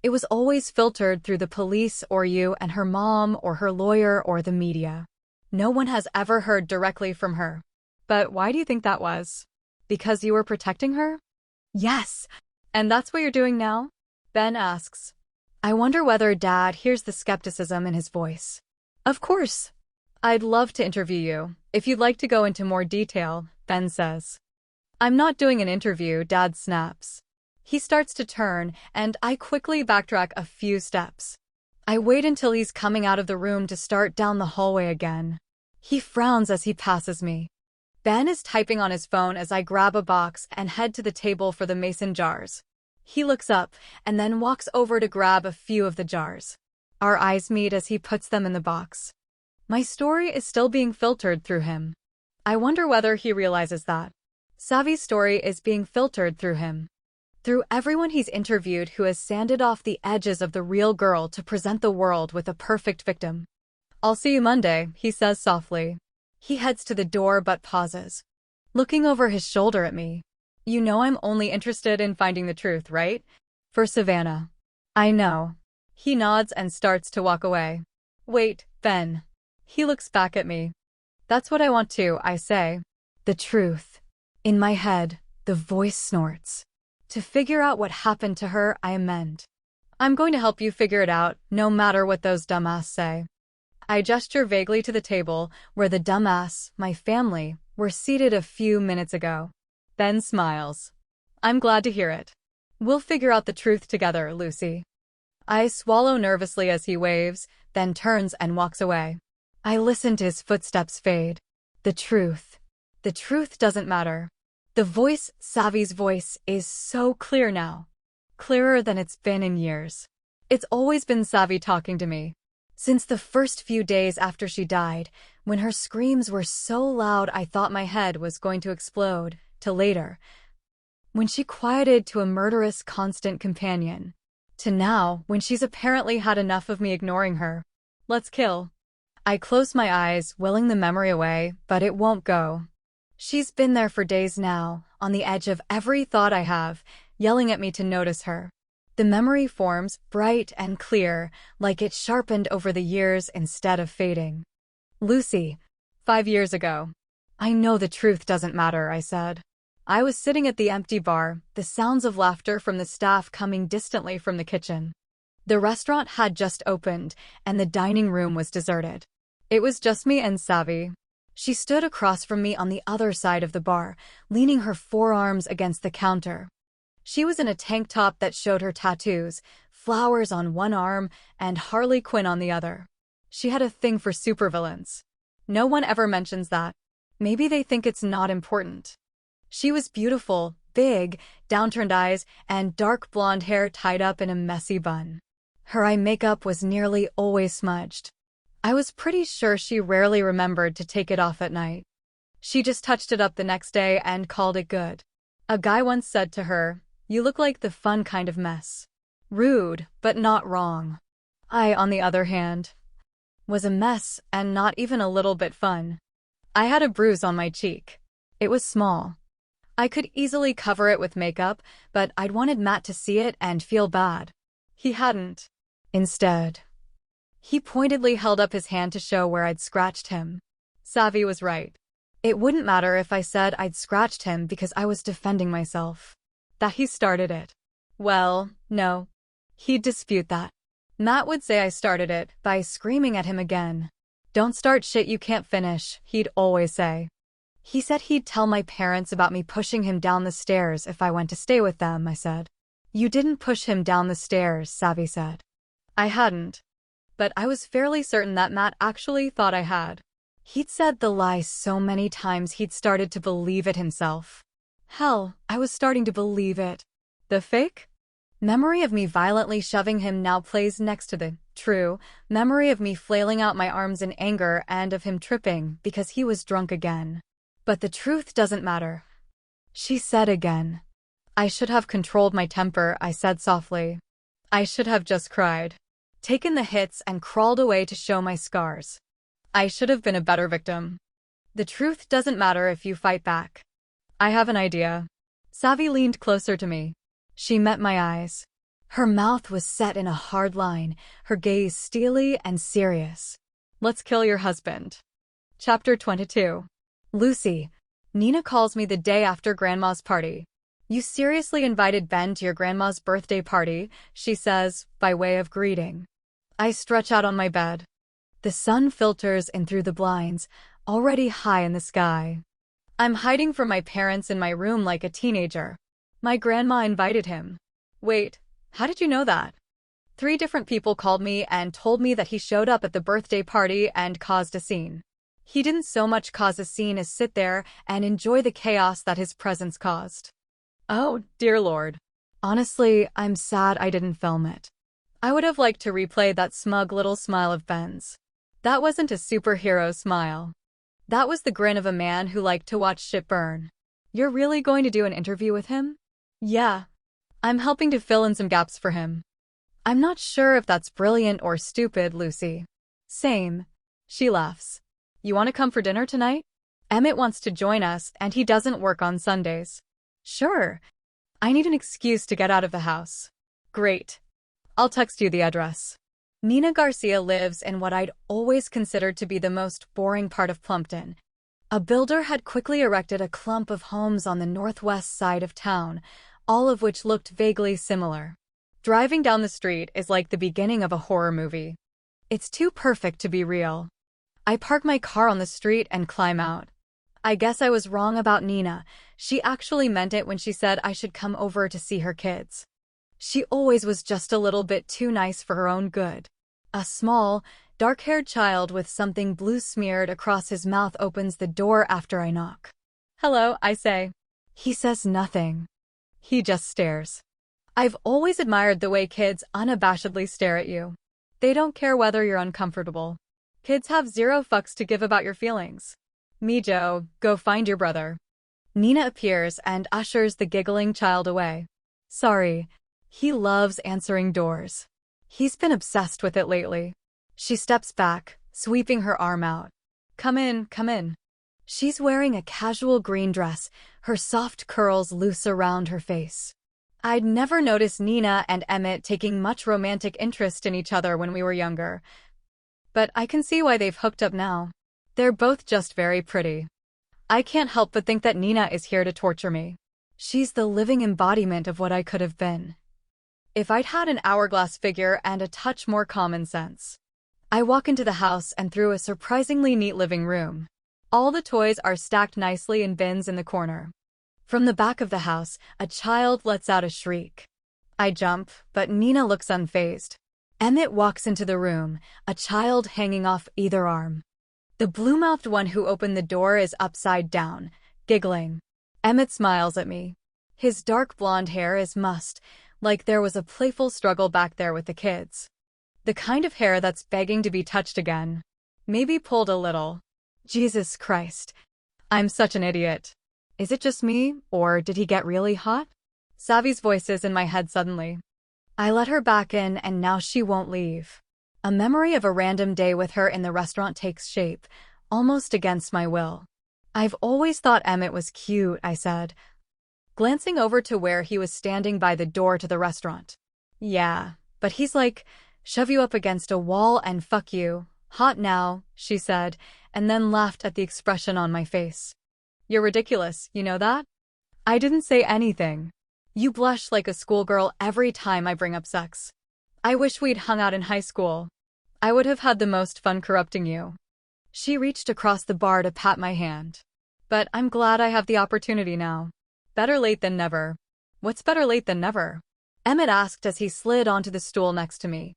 It was always filtered through the police or you and her mom or her lawyer or the media. No one has ever heard directly from her. But why do you think that was? Because you were protecting her? Yes. And that's what you're doing now? Ben asks. I wonder whether Dad hears the skepticism in his voice. Of course. I'd love to interview you, if you'd like to go into more detail, Ben says. I'm not doing an interview, Dad snaps. He starts to turn, and I quickly backtrack a few steps. I wait until he's coming out of the room to start down the hallway again. He frowns as he passes me. Ben is typing on his phone as I grab a box and head to the table for the mason jars. He looks up and then walks over to grab a few of the jars. Our eyes meet as he puts them in the box. My story is still being filtered through him. I wonder whether he realizes that. Savi's story is being filtered through him. Through everyone he's interviewed who has sanded off the edges of the real girl to present the world with a perfect victim. "I'll see you Monday," he says softly. He heads to the door but pauses, looking over his shoulder at me. "You know I'm only interested in finding the truth, right? For Savannah." "I know." He nods and starts to walk away. "Wait, Ben." He looks back at me. "That's what I want too," I say. "The truth." In my head, the voice snorts. "To figure out what happened to her, I amend. I'm going to help you figure it out, no matter what those dumbass say." I gesture vaguely to the table where the dumbass, my family, were seated a few minutes ago. Ben smiles. "I'm glad to hear it. We'll figure out the truth together, Lucy." I swallow nervously as he waves, then turns and walks away. I listen to his footsteps fade. The truth. The truth doesn't matter. The voice, Savi's voice, is so clear now. Clearer than it's been in years. It's always been Savi talking to me. Since the first few days after she died, when her screams were so loud I thought my head was going to explode, to later, when she quieted to a murderous constant companion, to now, when she's apparently had enough of me ignoring her. Let's kill. I close my eyes, willing the memory away, but it won't go. She's been there for days now, on the edge of every thought I have, yelling at me to notice her. The memory forms, bright and clear, like it sharpened over the years instead of fading. "Lucy, 5 years ago." "I know the truth doesn't matter," I said. I was sitting at the empty bar, the sounds of laughter from the staff coming distantly from the kitchen. The restaurant had just opened, and the dining room was deserted. It was just me and Savi. She stood across from me on the other side of the bar, leaning her forearms against the counter. She was in a tank top that showed her tattoos, flowers on one arm and Harley Quinn on the other. She had a thing for supervillains. No one ever mentions that. Maybe they think it's not important. She was beautiful, big, downturned eyes, and dark blonde hair tied up in a messy bun. Her eye makeup was nearly always smudged. I was pretty sure she rarely remembered to take it off at night. She just touched it up the next day and called it good. A guy once said to her, "You look like the fun kind of mess." Rude, but not wrong. I, on the other hand, was a mess and not even a little bit fun. I had a bruise on my cheek. It was small. I could easily cover it with makeup, but I'd wanted Matt to see it and feel bad. He hadn't. Instead, he pointedly held up his hand to show where I'd scratched him. Savi was right. It wouldn't matter if I said I'd scratched him because I was defending myself. That he started it. Well, no. He'd dispute that. Matt would say I started it by screaming at him again. "Don't start shit you can't finish," he'd always say. He said he'd tell my parents about me pushing him down the stairs if I went to stay with them, I said. "You didn't push him down the stairs," Savi said. I hadn't. But I was fairly certain that Matt actually thought I had. He'd said the lie so many times he'd started to believe it himself. Hell, I was starting to believe it. The fake? Memory of me violently shoving him now plays next to the true memory of me flailing out my arms in anger and of him tripping because he was drunk again. But the truth doesn't matter. She said again. I should have controlled my temper, I said softly. I should have just cried. Taken the hits and crawled away to show my scars. I should have been a better victim. The truth doesn't matter if you fight back. I have an idea. Savi leaned closer to me. She met my eyes. Her mouth was set in a hard line, her gaze steely and serious. Let's kill your husband. Chapter 22. Lucy. Nina calls me the day after Grandma's party. You seriously invited Ben to your grandma's birthday party, she says, by way of greeting. I stretch out on my bed. The sun filters in through the blinds, already high in the sky. I'm hiding from my parents in my room like a teenager. My grandma invited him. Wait, how did you know that? 3 different people called me and told me that he showed up at the birthday party and caused a scene. He didn't so much cause a scene as sit there and enjoy the chaos that his presence caused. Oh, dear Lord. Honestly, I'm sad I didn't film it. I would have liked to replay that smug little smile of Ben's. That wasn't a superhero smile. That was the grin of a man who liked to watch shit burn. You're really going to do an interview with him? Yeah. I'm helping to fill in some gaps for him. I'm not sure if that's brilliant or stupid, Lucy. Same. She laughs. You want to come for dinner tonight? Emmett wants to join us and he doesn't work on Sundays. Sure. I need an excuse to get out of the house. Great. I'll text you the address. Nina Garcia lives in what I'd always considered to be the most boring part of Plumpton. A builder had quickly erected a clump of homes on the northwest side of town, all of which looked vaguely similar. Driving down the street is like the beginning of a horror movie. It's too perfect to be real. I park my car on the street and climb out. I guess I was wrong about Nina. She actually meant it when she said I should come over to see her kids. She always was just a little bit too nice for her own good. A small, dark-haired child with something blue smeared across his mouth opens the door after I knock. Hello, I say. He says nothing. He just stares. I've always admired the way kids unabashedly stare at you. They don't care whether you're uncomfortable. Kids have 0 fucks to give about your feelings. Me, Joe, go find your brother. Nina appears and ushers the giggling child away. Sorry. He loves answering doors. He's been obsessed with it lately. She steps back, sweeping her arm out. Come in, come in. She's wearing a casual green dress, her soft curls loose around her face. I'd never noticed Nina and Emmett taking much romantic interest in each other when we were younger. But I can see why they've hooked up now. They're both just very pretty. I can't help but think that Nina is here to torture me. She's the living embodiment of what I could have been. If I'd had an hourglass figure and a touch more common sense. I walk into the house and through a surprisingly neat living room. All the toys are stacked nicely in bins in the corner. From the back of the house, a child lets out a shriek. I jump, but Nina looks unfazed. Emmett walks into the room, a child hanging off either arm. The blue-mouthed one who opened the door is upside down, giggling. Emmett smiles at me. His dark blonde hair is mussed, like there was a playful struggle back there with the kids. The kind of hair that's begging to be touched again. Maybe pulled a little. Jesus Christ. I'm such an idiot. Is it just me, or did he get really hot? Savi's voice is in my head suddenly. I let her back in and now she won't leave. A memory of a random day with her in the restaurant takes shape, almost against my will. I've always thought Emmett was cute, I said, glancing over to where he was standing by the door to the restaurant. Yeah, but he's like, shove you up against a wall and fuck you. Hot now, she said, and then laughed at the expression on my face. You're ridiculous, you know that? I didn't say anything. You blush like a schoolgirl every time I bring up sex. I wish we'd hung out in high school. I would have had the most fun corrupting you. She reached across the bar to pat my hand. But I'm glad I have the opportunity now. Better late than never. What's better late than never? Emmett asked as he slid onto the stool next to me.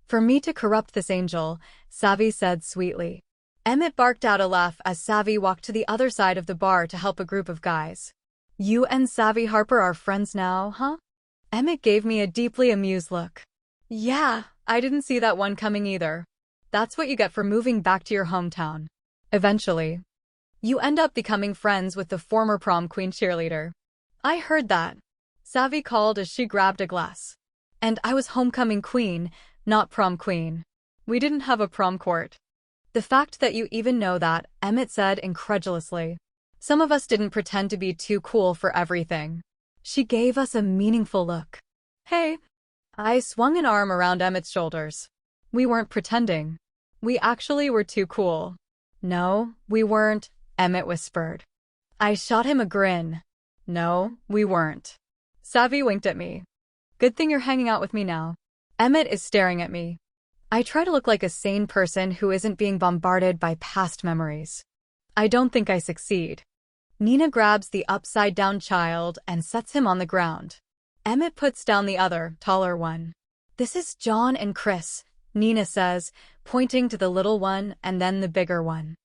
For me to corrupt this angel, Savi said sweetly. Emmett barked out a laugh as Savi walked to the other side of the bar to help a group of guys. You and Savi Harper are friends now, huh? Emmett gave me a deeply amused look. Yeah, I didn't see that one coming either. That's what you get for moving back to your hometown. Eventually. You end up becoming friends with the former prom queen cheerleader. I heard that. Savi called as she grabbed a glass. And I was homecoming queen, not prom queen. We didn't have a prom court. The fact that you even know that, Emmett said incredulously. Some of us didn't pretend to be too cool for everything. She gave us a meaningful look. Hey. I swung an arm around Emmett's shoulders. We weren't pretending. We actually were too cool. No, we weren't, Emmett whispered. I shot him a grin. No, we weren't. Savi winked at me. Good thing you're hanging out with me now. Emmett is staring at me. I try to look like a sane person who isn't being bombarded by past memories. I don't think I succeed. Nina grabs the upside-down child and sets him on the ground. Emmett puts down the other, taller one. "This is John and Chris," Nina says, pointing to the little one and then the bigger one.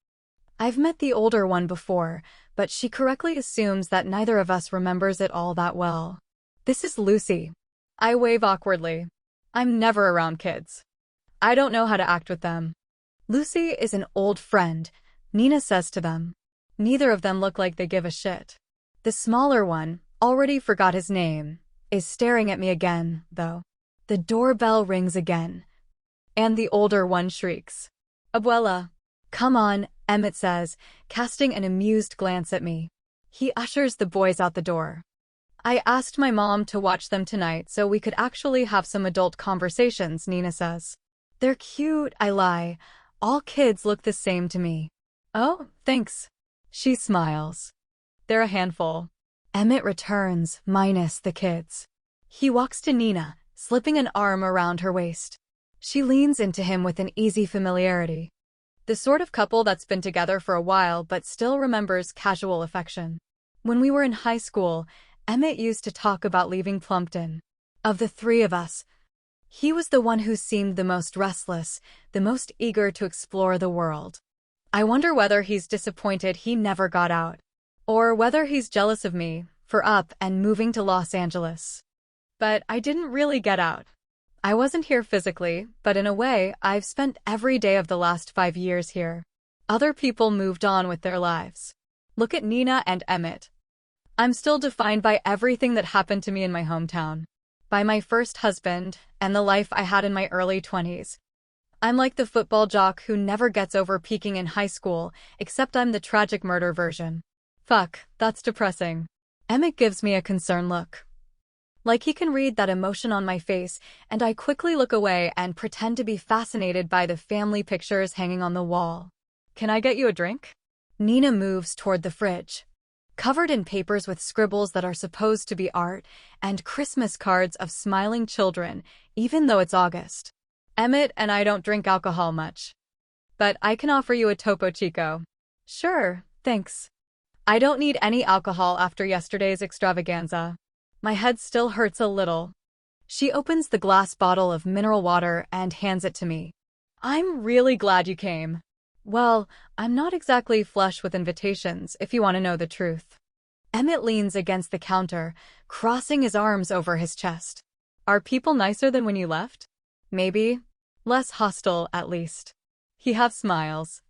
I've met the older one before, but she correctly assumes that neither of us remembers it all that well. "This is Lucy." I wave awkwardly. I'm never around kids. I don't know how to act with them. "Lucy is an old friend," Nina says to them. Neither of them look like they give a shit. The smaller one, already forgot his name, is staring at me again, though. The doorbell rings again, and the older one shrieks. "Abuela." "Come on," Emmett says, casting an amused glance at me. He ushers the boys out the door. "I asked my mom to watch them tonight so we could actually have some adult conversations," Nina says. "They're cute," I lie. "All kids look the same to me." "Oh, thanks." She smiles. "They're a handful." Emmett returns, minus the kids. He walks to Nina, slipping an arm around her waist. She leans into him with an easy familiarity. The sort of couple that's been together for a while but still remembers casual affection. When we were in high school, Emmett used to talk about leaving Plumpton. Of the three of us, he was the one who seemed the most restless, the most eager to explore the world. I wonder whether he's disappointed he never got out, or whether he's jealous of me for up and moving to Los Angeles. But I didn't really get out. I wasn't here physically, but in a way, I've spent every day of the last 5 years here. Other people moved on with their lives. Look at Nina and Emmett. I'm still defined by everything that happened to me in my hometown. By my first husband, and the life I had in my early 20s. I'm like the football jock who never gets over peaking in high school, except I'm the tragic murder version. Fuck, that's depressing. Emmett gives me a concerned look. Like he can read that emotion on my face, and I quickly look away and pretend to be fascinated by the family pictures hanging on the wall. "Can I get you a drink?" Nina moves toward the fridge. Covered in papers with scribbles that are supposed to be art, and Christmas cards of smiling children, even though it's August. "Emmett and I don't drink alcohol much. But I can offer you a Topo Chico." "Sure, thanks. I don't need any alcohol after yesterday's extravaganza. My head still hurts a little." She opens the glass bottle of mineral water and hands it to me. "I'm really glad you came." "Well, I'm not exactly flush with invitations, if you want to know the truth." Emmett leans against the counter, crossing his arms over his chest. "Are people nicer than when you left?" "Maybe. Less hostile, at least." He half smiles.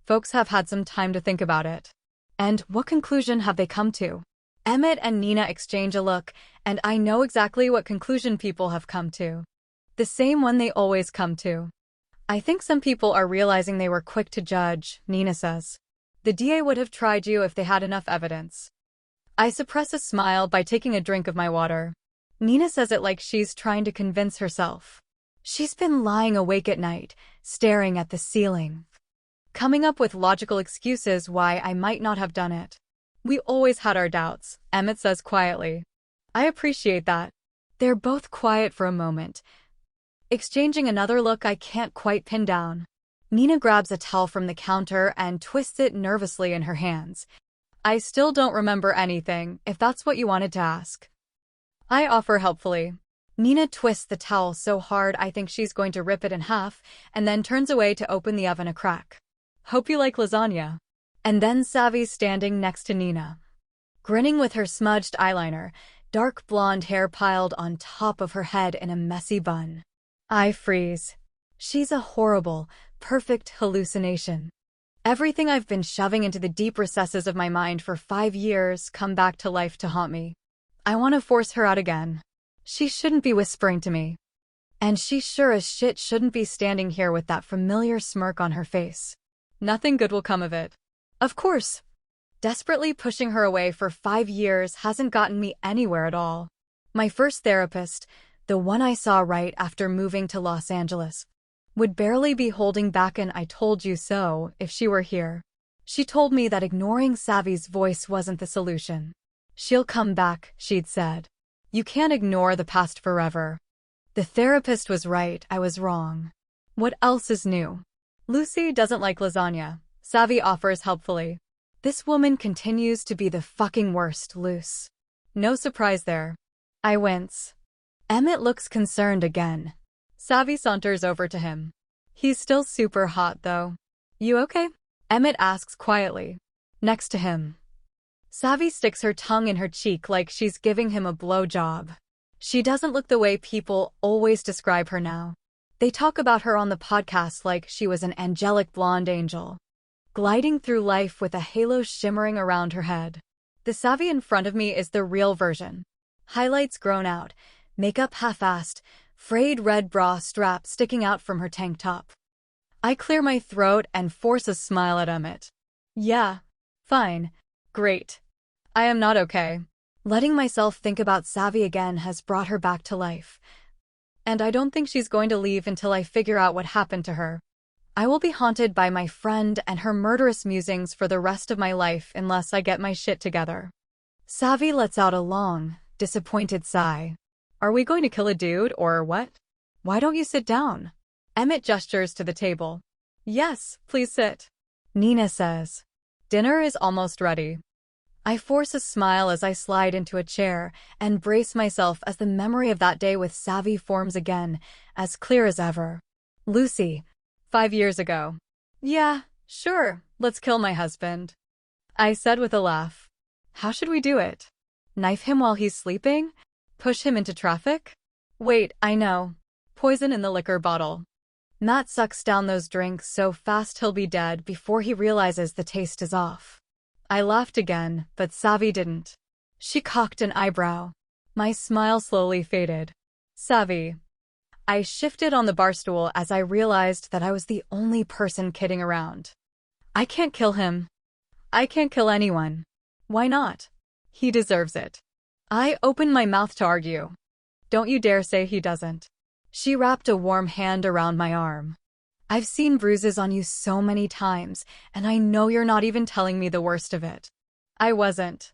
"Folks have had some time to think about it." "And what conclusion have they come to?" Emmett and Nina exchange a look, and I know exactly what conclusion people have come to. The same one they always come to. "I think some people are realizing they were quick to judge," Nina says. "The DA would have tried you if they had enough evidence." I suppress a smile by taking a drink of my water. Nina says it like she's trying to convince herself. She's been lying awake at night, staring at the ceiling, coming up with logical excuses why I might not have done it. "We always had our doubts," Emmett says quietly. I appreciate that. They're both quiet for a moment, exchanging another look I can't quite pin down. Nina grabs a towel from the counter and twists it nervously in her hands. "I still don't remember anything, if that's what you wanted to ask." I offer helpfully. Nina twists the towel so hard I think she's going to rip it in half, and then turns away to open the oven a crack. "Hope you like lasagna." And then Savi's standing next to Nina, grinning with her smudged eyeliner, dark blonde hair piled on top of her head in a messy bun. I freeze. She's a horrible, perfect hallucination. Everything I've been shoving into the deep recesses of my mind for 5 years come back to life to haunt me. I want to force her out again. She shouldn't be whispering to me. And she sure as shit shouldn't be standing here with that familiar smirk on her face. Nothing good will come of it. Of course. Desperately pushing her away for 5 years hasn't gotten me anywhere at all. My first therapist, the one I saw right after moving to Los Angeles, would barely be holding back an "I told you so" if she were here. She told me that ignoring Savi's voice wasn't the solution. "She'll come back," she'd said. "You can't ignore the past forever." The therapist was right, I was wrong. What else is new? "Lucy doesn't like lasagna," Savi offers helpfully. This woman continues to be the fucking worst, Luce. No surprise there. I wince. Emmett looks concerned again. Savvy saunters over to him. He's still super hot, though. You okay? Emmett asks quietly. Next to him. Savvy sticks her tongue in her cheek like she's giving him a blowjob. She doesn't look the way people always describe her now. They talk about her on the podcast like she was an angelic blonde angel, gliding through life with a halo shimmering around her head. The Savvy in front of me is the real version. Highlights grown out, makeup half-assed, frayed red bra strap sticking out from her tank top. I clear my throat and force a smile at Emmett. Yeah, fine, great. I am not okay. Letting myself think about Savvy again has brought her back to life. And I don't think she's going to leave until I figure out what happened to her. I will be haunted by my friend and her murderous musings for the rest of my life unless I get my shit together. Savvy lets out a long, disappointed sigh. Are we going to kill a dude or what? Why don't you sit down? Emmett gestures to the table. Yes, please sit. Nina says. Dinner is almost ready. I force a smile as I slide into a chair and brace myself as the memory of that day with Savvy forms again, as clear as ever. Lucy. 5 years ago. Yeah, sure, let's kill my husband. I said with a laugh. How should we do it? Knife him while he's sleeping? Push him into traffic? Wait, I know. Poison in the liquor bottle. Matt sucks down those drinks so fast he'll be dead before he realizes the taste is off. I laughed again, but Savvy didn't. She cocked an eyebrow. My smile slowly faded. Savvy. I shifted on the bar stool as I realized that I was the only person kidding around. I can't kill him. I can't kill anyone. Why not? He deserves it. I opened my mouth to argue. Don't you dare say he doesn't. She wrapped a warm hand around my arm. I've seen bruises on you so many times, and I know you're not even telling me the worst of it. I wasn't.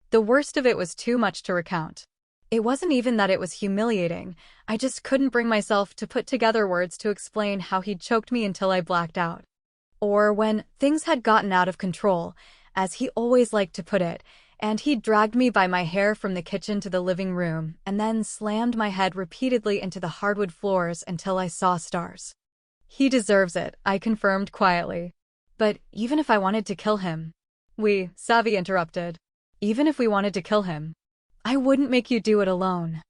The worst of it was too much to recount. It wasn't even that it was humiliating, I just couldn't bring myself to put together words to explain how he'd choked me until I blacked out. Or when things had gotten out of control, as he always liked to put it, and he dragged me by my hair from the kitchen to the living room and then slammed my head repeatedly into the hardwood floors until I saw stars. He deserves it, I confirmed quietly. But even if I wanted to kill him... Savvy interrupted. Even if we wanted to kill him, I wouldn't make you do it alone.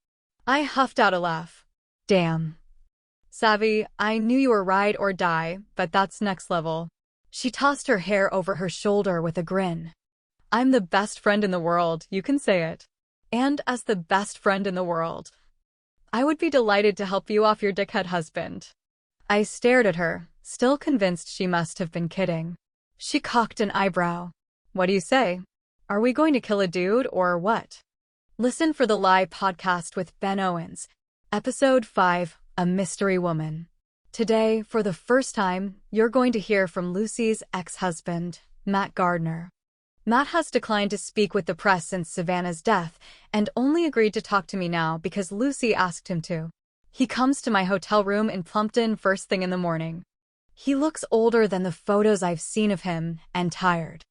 I huffed out a laugh. Damn. Savvy, I knew you were ride or die, but that's next level. She tossed her hair over her shoulder with a grin. I'm the best friend in the world, you can say it. And as the best friend in the world, I would be delighted to help you off your dickhead husband. I stared at her, still convinced she must have been kidding. She cocked an eyebrow. What do you say? Are we going to kill a dude or what? Listen for the Lie podcast with Ben Owens. Episode 5, A Mystery Woman. Today, for the first time, you're going to hear from Lucy's ex-husband, Matt Gardner. Matt has declined to speak with the press since Savannah's death and only agreed to talk to me now because Lucy asked him to. He comes to my hotel room in Plumpton first thing in the morning. He looks older than the photos I've seen of him and tired.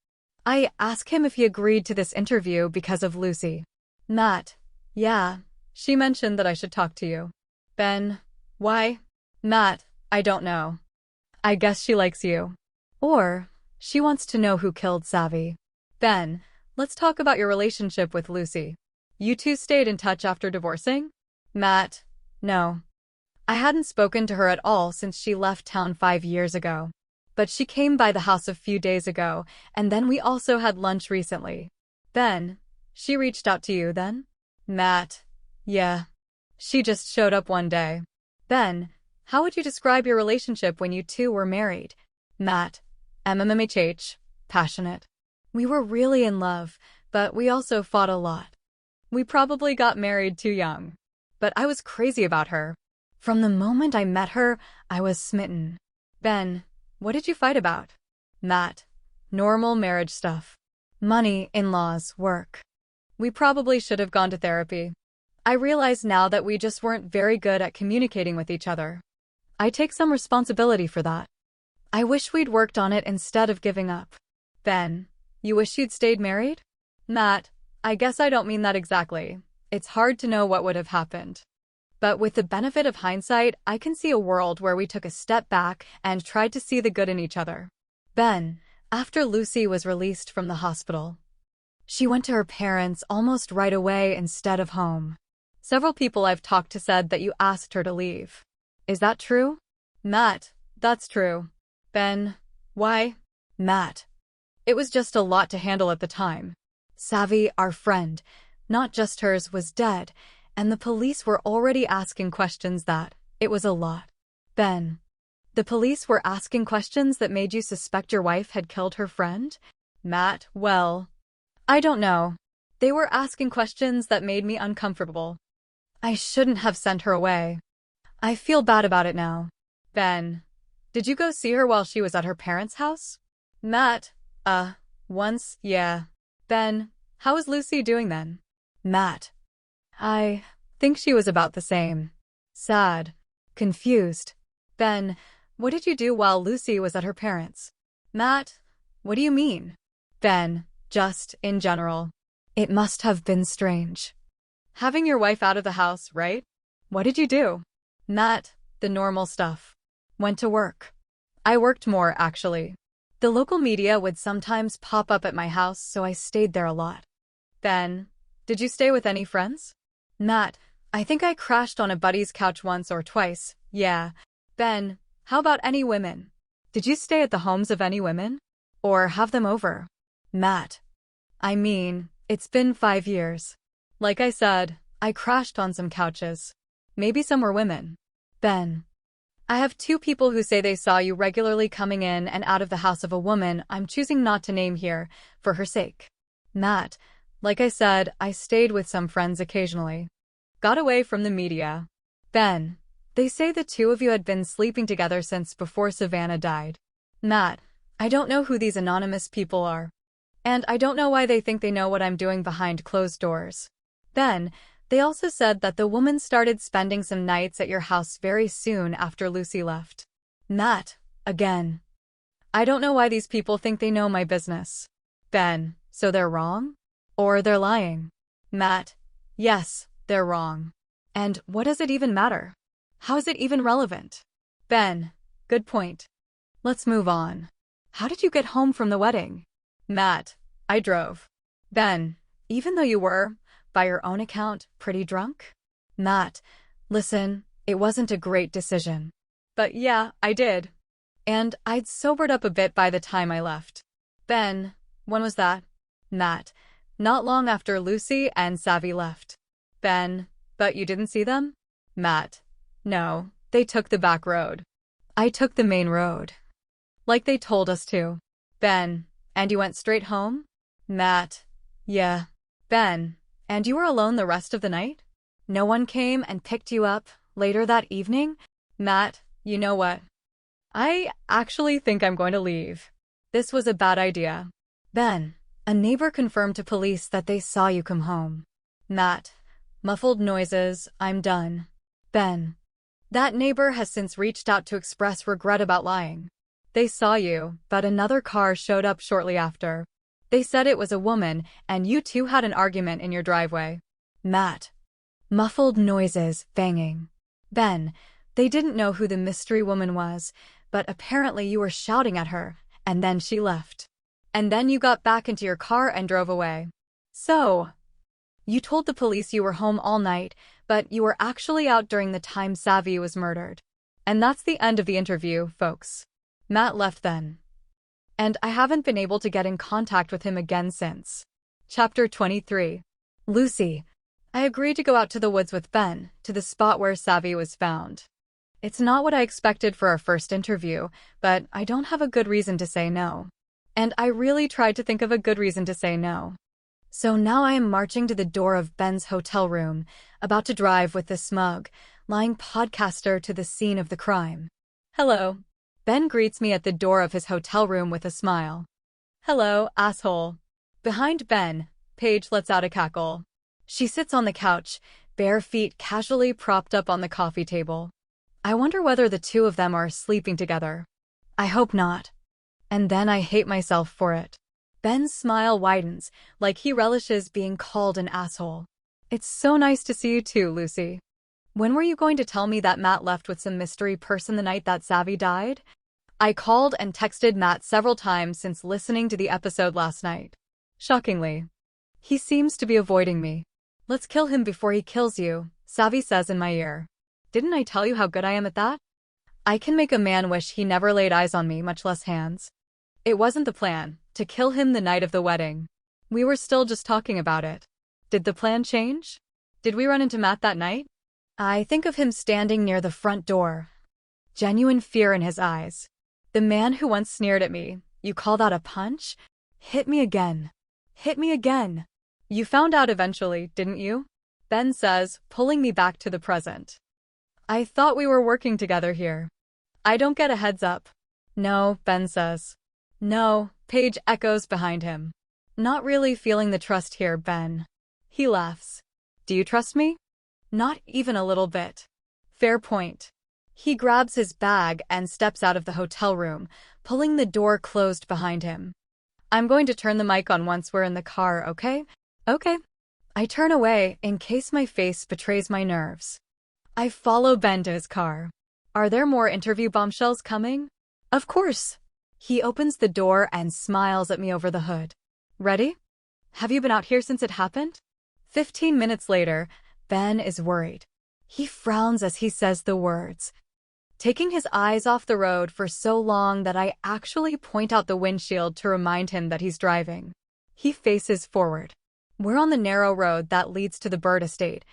I ask him if he agreed to this interview because of Lucy. Matt, yeah, she mentioned that I should talk to you. Ben, why? Matt, I don't know. I guess she likes you. Or, she wants to know who killed Savvy. Ben, let's talk about your relationship with Lucy. You two stayed in touch after divorcing? Matt, no. I hadn't spoken to her at all since she left town 5 years ago. But she came by the house a few days ago, and then we also had lunch recently. Ben, she reached out to you then? Matt, yeah. She just showed up one day. Ben, how would you describe your relationship when you two were married? Matt, MMHH, passionate. We were really in love, but we also fought a lot. We probably got married too young. But I was crazy about her. From the moment I met her, I was smitten. Ben, what did you fight about? Matt, normal marriage stuff. Money, in-laws, work. We probably should have gone to therapy. I realize now that we just weren't very good at communicating with each other. I take some responsibility for that. I wish we'd worked on it instead of giving up. Ben, You wish you'd stayed married? Matt, I guess I don't mean that exactly. It's hard to know what would have happened. But with the benefit of hindsight, I can see a world where we took a step back and tried to see the good in each other. Ben, after Lucy was released from the hospital, she went to her parents almost right away instead of home. Several people I've talked to said that you asked her to leave. Is that true? Matt, that's true. Ben, why? Matt, it was just a lot to handle at the time. Savvy, our friend, not just hers, was dead, and the police were already asking questions that, it was a lot. Ben, the police were asking questions that made you suspect your wife had killed her friend? Matt, well, I don't know. They were asking questions that made me uncomfortable. I shouldn't have sent her away. I feel bad about it now. Ben, did you go see her while she was at her parents' house? Matt, once, yeah. Ben, how is Lucy doing then? Matt, I think she was about the same. Sad. Confused. Ben, what did you do while Lucy was at her parents'? Matt, what do you mean? Ben, just in general. It must have been strange. Having your wife out of the house, right? What did you do? Matt, the normal stuff. Went to work. I worked more, actually. The local media would sometimes pop up at my house, so I stayed there a lot. Ben, did you stay with any friends? Matt, I think I crashed on a buddy's couch once or twice, yeah. Ben, how about any women? Did you stay at the homes of any women? Or have them over? Matt, I mean, it's been 5 years. Like I said, I crashed on some couches. Maybe some were women. Ben, I have 2 people who say they saw you regularly coming in and out of the house of a woman I'm choosing not to name here, for her sake. Matt, like I said, I stayed with some friends occasionally. Got away from the media. Ben, they say the 2 of you had been sleeping together since before Savannah died. Matt, I don't know who these anonymous people are. And I don't know why they think they know what I'm doing behind closed doors. Ben, they also said that the woman started spending some nights at your house very soon after Lucy left. Matt, again. I don't know why these people think they know my business. Ben, so they're wrong? Or they're lying? Matt, yes, they're wrong. And what does it even matter? How is it even relevant? Ben, good point. Let's move on. How did you get home from the wedding? Matt, I drove. Ben, even though you were, by your own account, pretty drunk? Matt, listen, it wasn't a great decision. But yeah, I did. And I'd sobered up a bit by the time I left. Ben, when was that? Matt, not long after Lucy and Savvy left. Ben, but you didn't see them? Matt, no, they took the back road. I took the main road. Like they told us to. Ben, and you went straight home? Matt, yeah. Ben, and you were alone the rest of the night? No one came and picked you up later that evening? Matt, you know what? I actually think I'm going to leave. This was a bad idea. Ben, a neighbor confirmed to police that they saw you come home. Matt, muffled noises, I'm done. Ben, that neighbor has since reached out to express regret about lying. They saw you, but another car showed up shortly after. They said it was a woman, and you 2 had an argument in your driveway. Matt, muffled noises, banging. Ben, they didn't know who the mystery woman was, but apparently you were shouting at her, and then she left. And then you got back into your car and drove away. So, you told the police you were home all night, but you were actually out during the time Savvy was murdered. And that's the end of the interview, folks. Matt left then. And I haven't been able to get in contact with him again since. Chapter 23. Lucy. I agreed to go out to the woods with Ben, to the spot where Savvy was found. It's not what I expected for our first interview, but I don't have a good reason to say no. And I really tried to think of a good reason to say no. So now I am marching to the door of Ben's hotel room, about to drive with the smug, lying podcaster to the scene of the crime. Hello. Ben greets me at the door of his hotel room with a smile. Hello, asshole. Behind Ben, Paige lets out a cackle. She sits on the couch, bare feet casually propped up on the coffee table. I wonder whether the 2 of them are sleeping together. I hope not. And then I hate myself for it. Ben's smile widens, like he relishes being called an asshole. It's so nice to see you too, Lucy. When were you going to tell me that Matt left with some mystery person the night that Savvy died? I called and texted Matt several times since listening to the episode last night. Shockingly, he seems to be avoiding me. Let's kill him before he kills you, Savvy says in my ear. Didn't I tell you how good I am at that? I can make a man wish he never laid eyes on me, much less hands. It wasn't the plan, to kill him the night of the wedding. We were still just talking about it. Did the plan change? Did we run into Matt that night? I think of him standing near the front door. Genuine fear in his eyes. The man who once sneered at me, you call that a punch? Hit me again. Hit me again. You found out eventually, didn't you? Ben says, pulling me back to the present. I thought we were working together here. I don't get a heads up. No, Ben says. No, Paige echoes behind him. Not really feeling the trust here, Ben. He laughs. Do you trust me? Not even a little bit. Fair point. He grabs his bag and steps out of the hotel room, pulling the door closed behind him. I'm going to turn the mic on once we're in the car, okay? Okay. I turn away in case my face betrays my nerves. I follow Ben to his car. Are there more interview bombshells coming? Of course. He opens the door and smiles at me over the hood. Ready? Have you been out here since it happened? 15 minutes later, Ben is worried. He frowns as he says the words, taking his eyes off the road for so long that I actually point out the windshield to remind him that he's driving. He faces forward. We're on the narrow road that leads to the Bird Estate.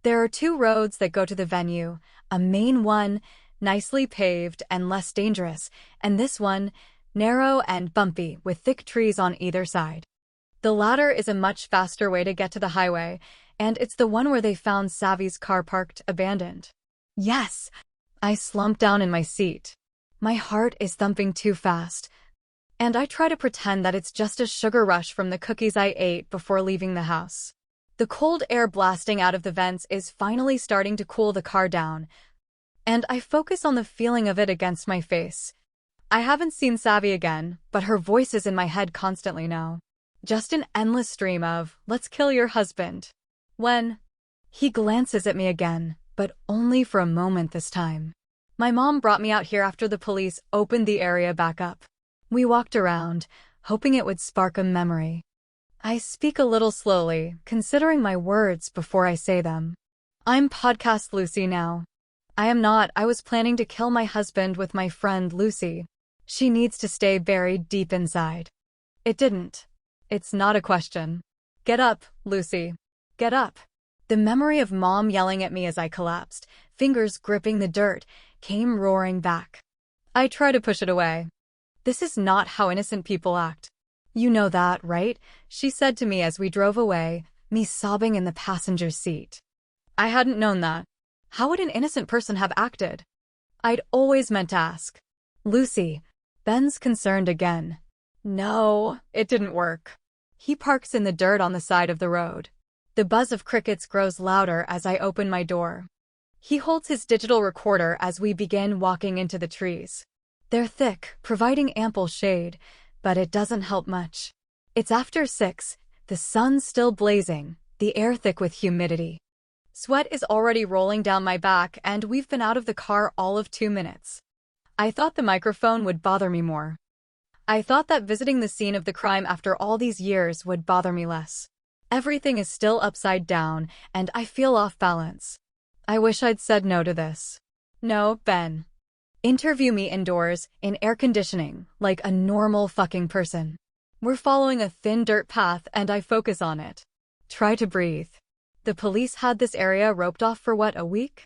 There are two roads that go to the venue, a main one, nicely paved and less dangerous, and this one, narrow and bumpy with thick trees on either side. The latter is a much faster way to get to the highway, and it's the one where they found Savvy's car parked abandoned. Yes! I slump down in my seat. My heart is thumping too fast, and I try to pretend that it's just a sugar rush from the cookies I ate before leaving the house. The cold air blasting out of the vents is finally starting to cool the car down, and I focus on the feeling of it against my face. I haven't seen Savvy again, but her voice is in my head constantly now. Just an endless stream of, let's kill your husband. When he glances at me again, but only for a moment this time. My mom brought me out here after the police opened the area back up. We walked around, hoping it would spark a memory. I speak a little slowly, considering my words before I say them. I'm Podcast Lucy now. I was planning to kill my husband with my friend Lucy. She needs to stay buried deep inside. It didn't. It's not a question. Get up, Lucy. Get up. The memory of Mom yelling at me as I collapsed, fingers gripping the dirt, came roaring back. I try to push it away. This is not how innocent people act. You know that, right? She said to me as we drove away, me sobbing in the passenger seat. I hadn't known that. How would an innocent person have acted? I'd always meant to ask. Lucy. Ben's concerned again. No, it didn't work. He parks in the dirt on the side of the road. The buzz of crickets grows louder as I open my door. He holds his digital recorder as we begin walking into the trees. They're thick, providing ample shade, but it doesn't help much. It's after 6, the sun's still blazing, the air thick with humidity. Sweat is already rolling down my back and we've been out of the car all of 2 minutes. I thought the microphone would bother me more. I thought that visiting the scene of the crime after all these years would bother me less. Everything is still upside down, and I feel off balance. I wish I'd said no to this. No, Ben. Interview me indoors, in air conditioning, like a normal fucking person. We're following a thin dirt path and I focus on it. Try to breathe. The police had this area roped off for what, a week?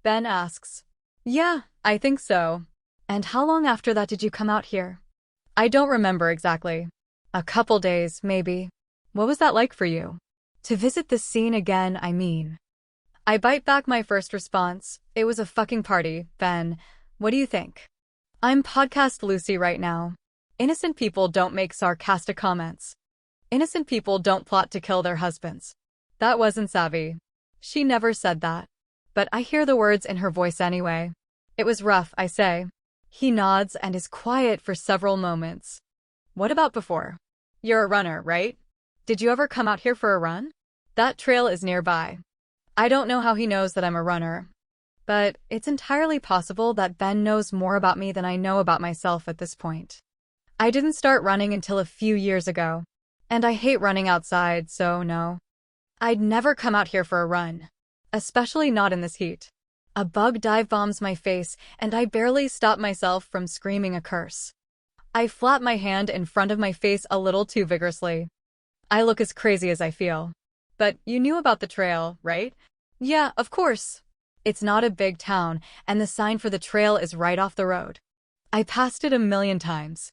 Ben asks. Yeah, I think so. And how long after that did you come out here? I don't remember exactly. A couple days, maybe. What was that like for you? To visit the scene again, I mean. I bite back my first response. It was a fucking party, Ben. What do you think? I'm Podcast Lucy right now. Innocent people don't make sarcastic comments. Innocent people don't plot to kill their husbands. That wasn't Savvy. She never said that. But I hear the words in her voice anyway. It was rough, I say. He nods and is quiet for several moments. What about before? You're a runner, right? Did you ever come out here for a run? That trail is nearby. I don't know how he knows that I'm a runner, but it's entirely possible that Ben knows more about me than I know about myself at this point. I didn't start running until a few years ago, and I hate running outside, so no. I'd never come out here for a run, especially not in this heat. A bug dive bombs my face, and I barely stop myself from screaming a curse. I flap my hand in front of my face a little too vigorously. I look as crazy as I feel. But you knew about the trail, right? Yeah, of course. It's not a big town, and the sign for the trail is right off the road. I passed it a million times.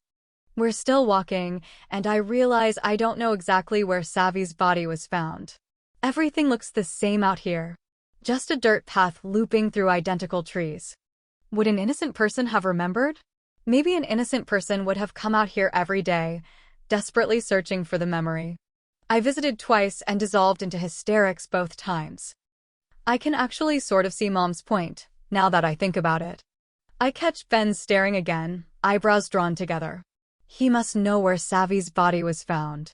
We're still walking, and I realize I don't know exactly where Savvy's body was found. Everything looks the same out here. Just a dirt path looping through identical trees. Would an innocent person have remembered? Maybe an innocent person would have come out here every day, desperately searching for the memory. I visited twice and dissolved into hysterics both times. I can actually sort of see Mom's point, now that I think about it. I catch Ben staring again, eyebrows drawn together. He must know where Savvy's body was found.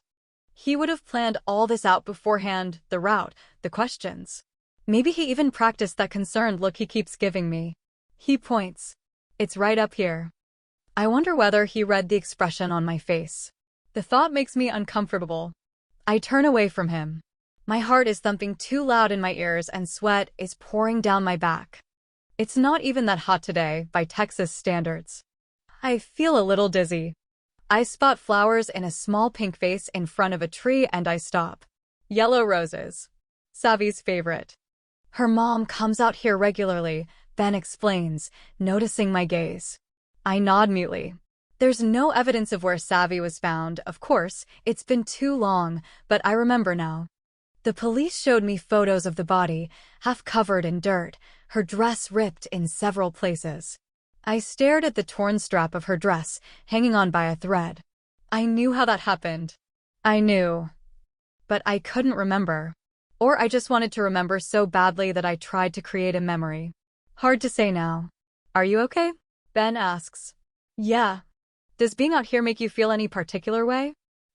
He would have planned all this out beforehand, the route, the questions. Maybe he even practiced that concerned look he keeps giving me. He points. It's right up here. I wonder whether he read the expression on my face. The thought makes me uncomfortable. I turn away from him. My heart is thumping too loud in my ears and sweat is pouring down my back. It's not even that hot today, by Texas standards. I feel a little dizzy. I spot flowers in a small pink vase in front of a tree and I stop. Yellow roses. Savvy's favorite. Her mom comes out here regularly, Ben explains, noticing my gaze. I nod mutely. There's no evidence of where Savvy was found, of course, it's been too long, but I remember now. The police showed me photos of the body, half covered in dirt, her dress ripped in several places. I stared at the torn strap of her dress, hanging on by a thread. I knew how that happened. I knew. But I couldn't remember. Or I just wanted to remember so badly that I tried to create a memory. Hard to say now. Are you okay? Ben asks. Yeah. Does being out here make you feel any particular way?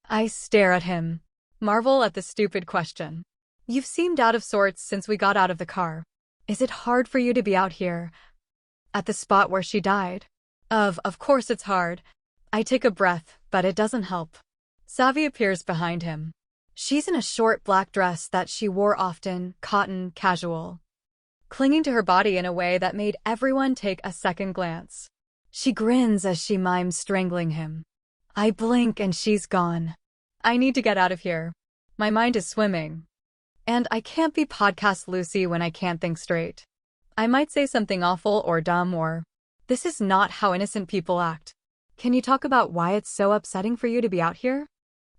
I stare at him. Marvel at the stupid question. You've seemed out of sorts since we got out of the car. Is it hard for you to be out here? At the spot where she died? Of course it's hard. I take a breath, but it doesn't help. Savvy appears behind him. She's in a short black dress that she wore often, cotton, casual. Clinging to her body in a way that made everyone take a second glance. She grins as she mimes strangling him. I blink and she's gone. I need to get out of here. My mind is swimming. And I can't be podcast Lucy when I can't think straight. I might say something awful or dumb or, this is not how innocent people act. Can you talk about why it's so upsetting for you to be out here?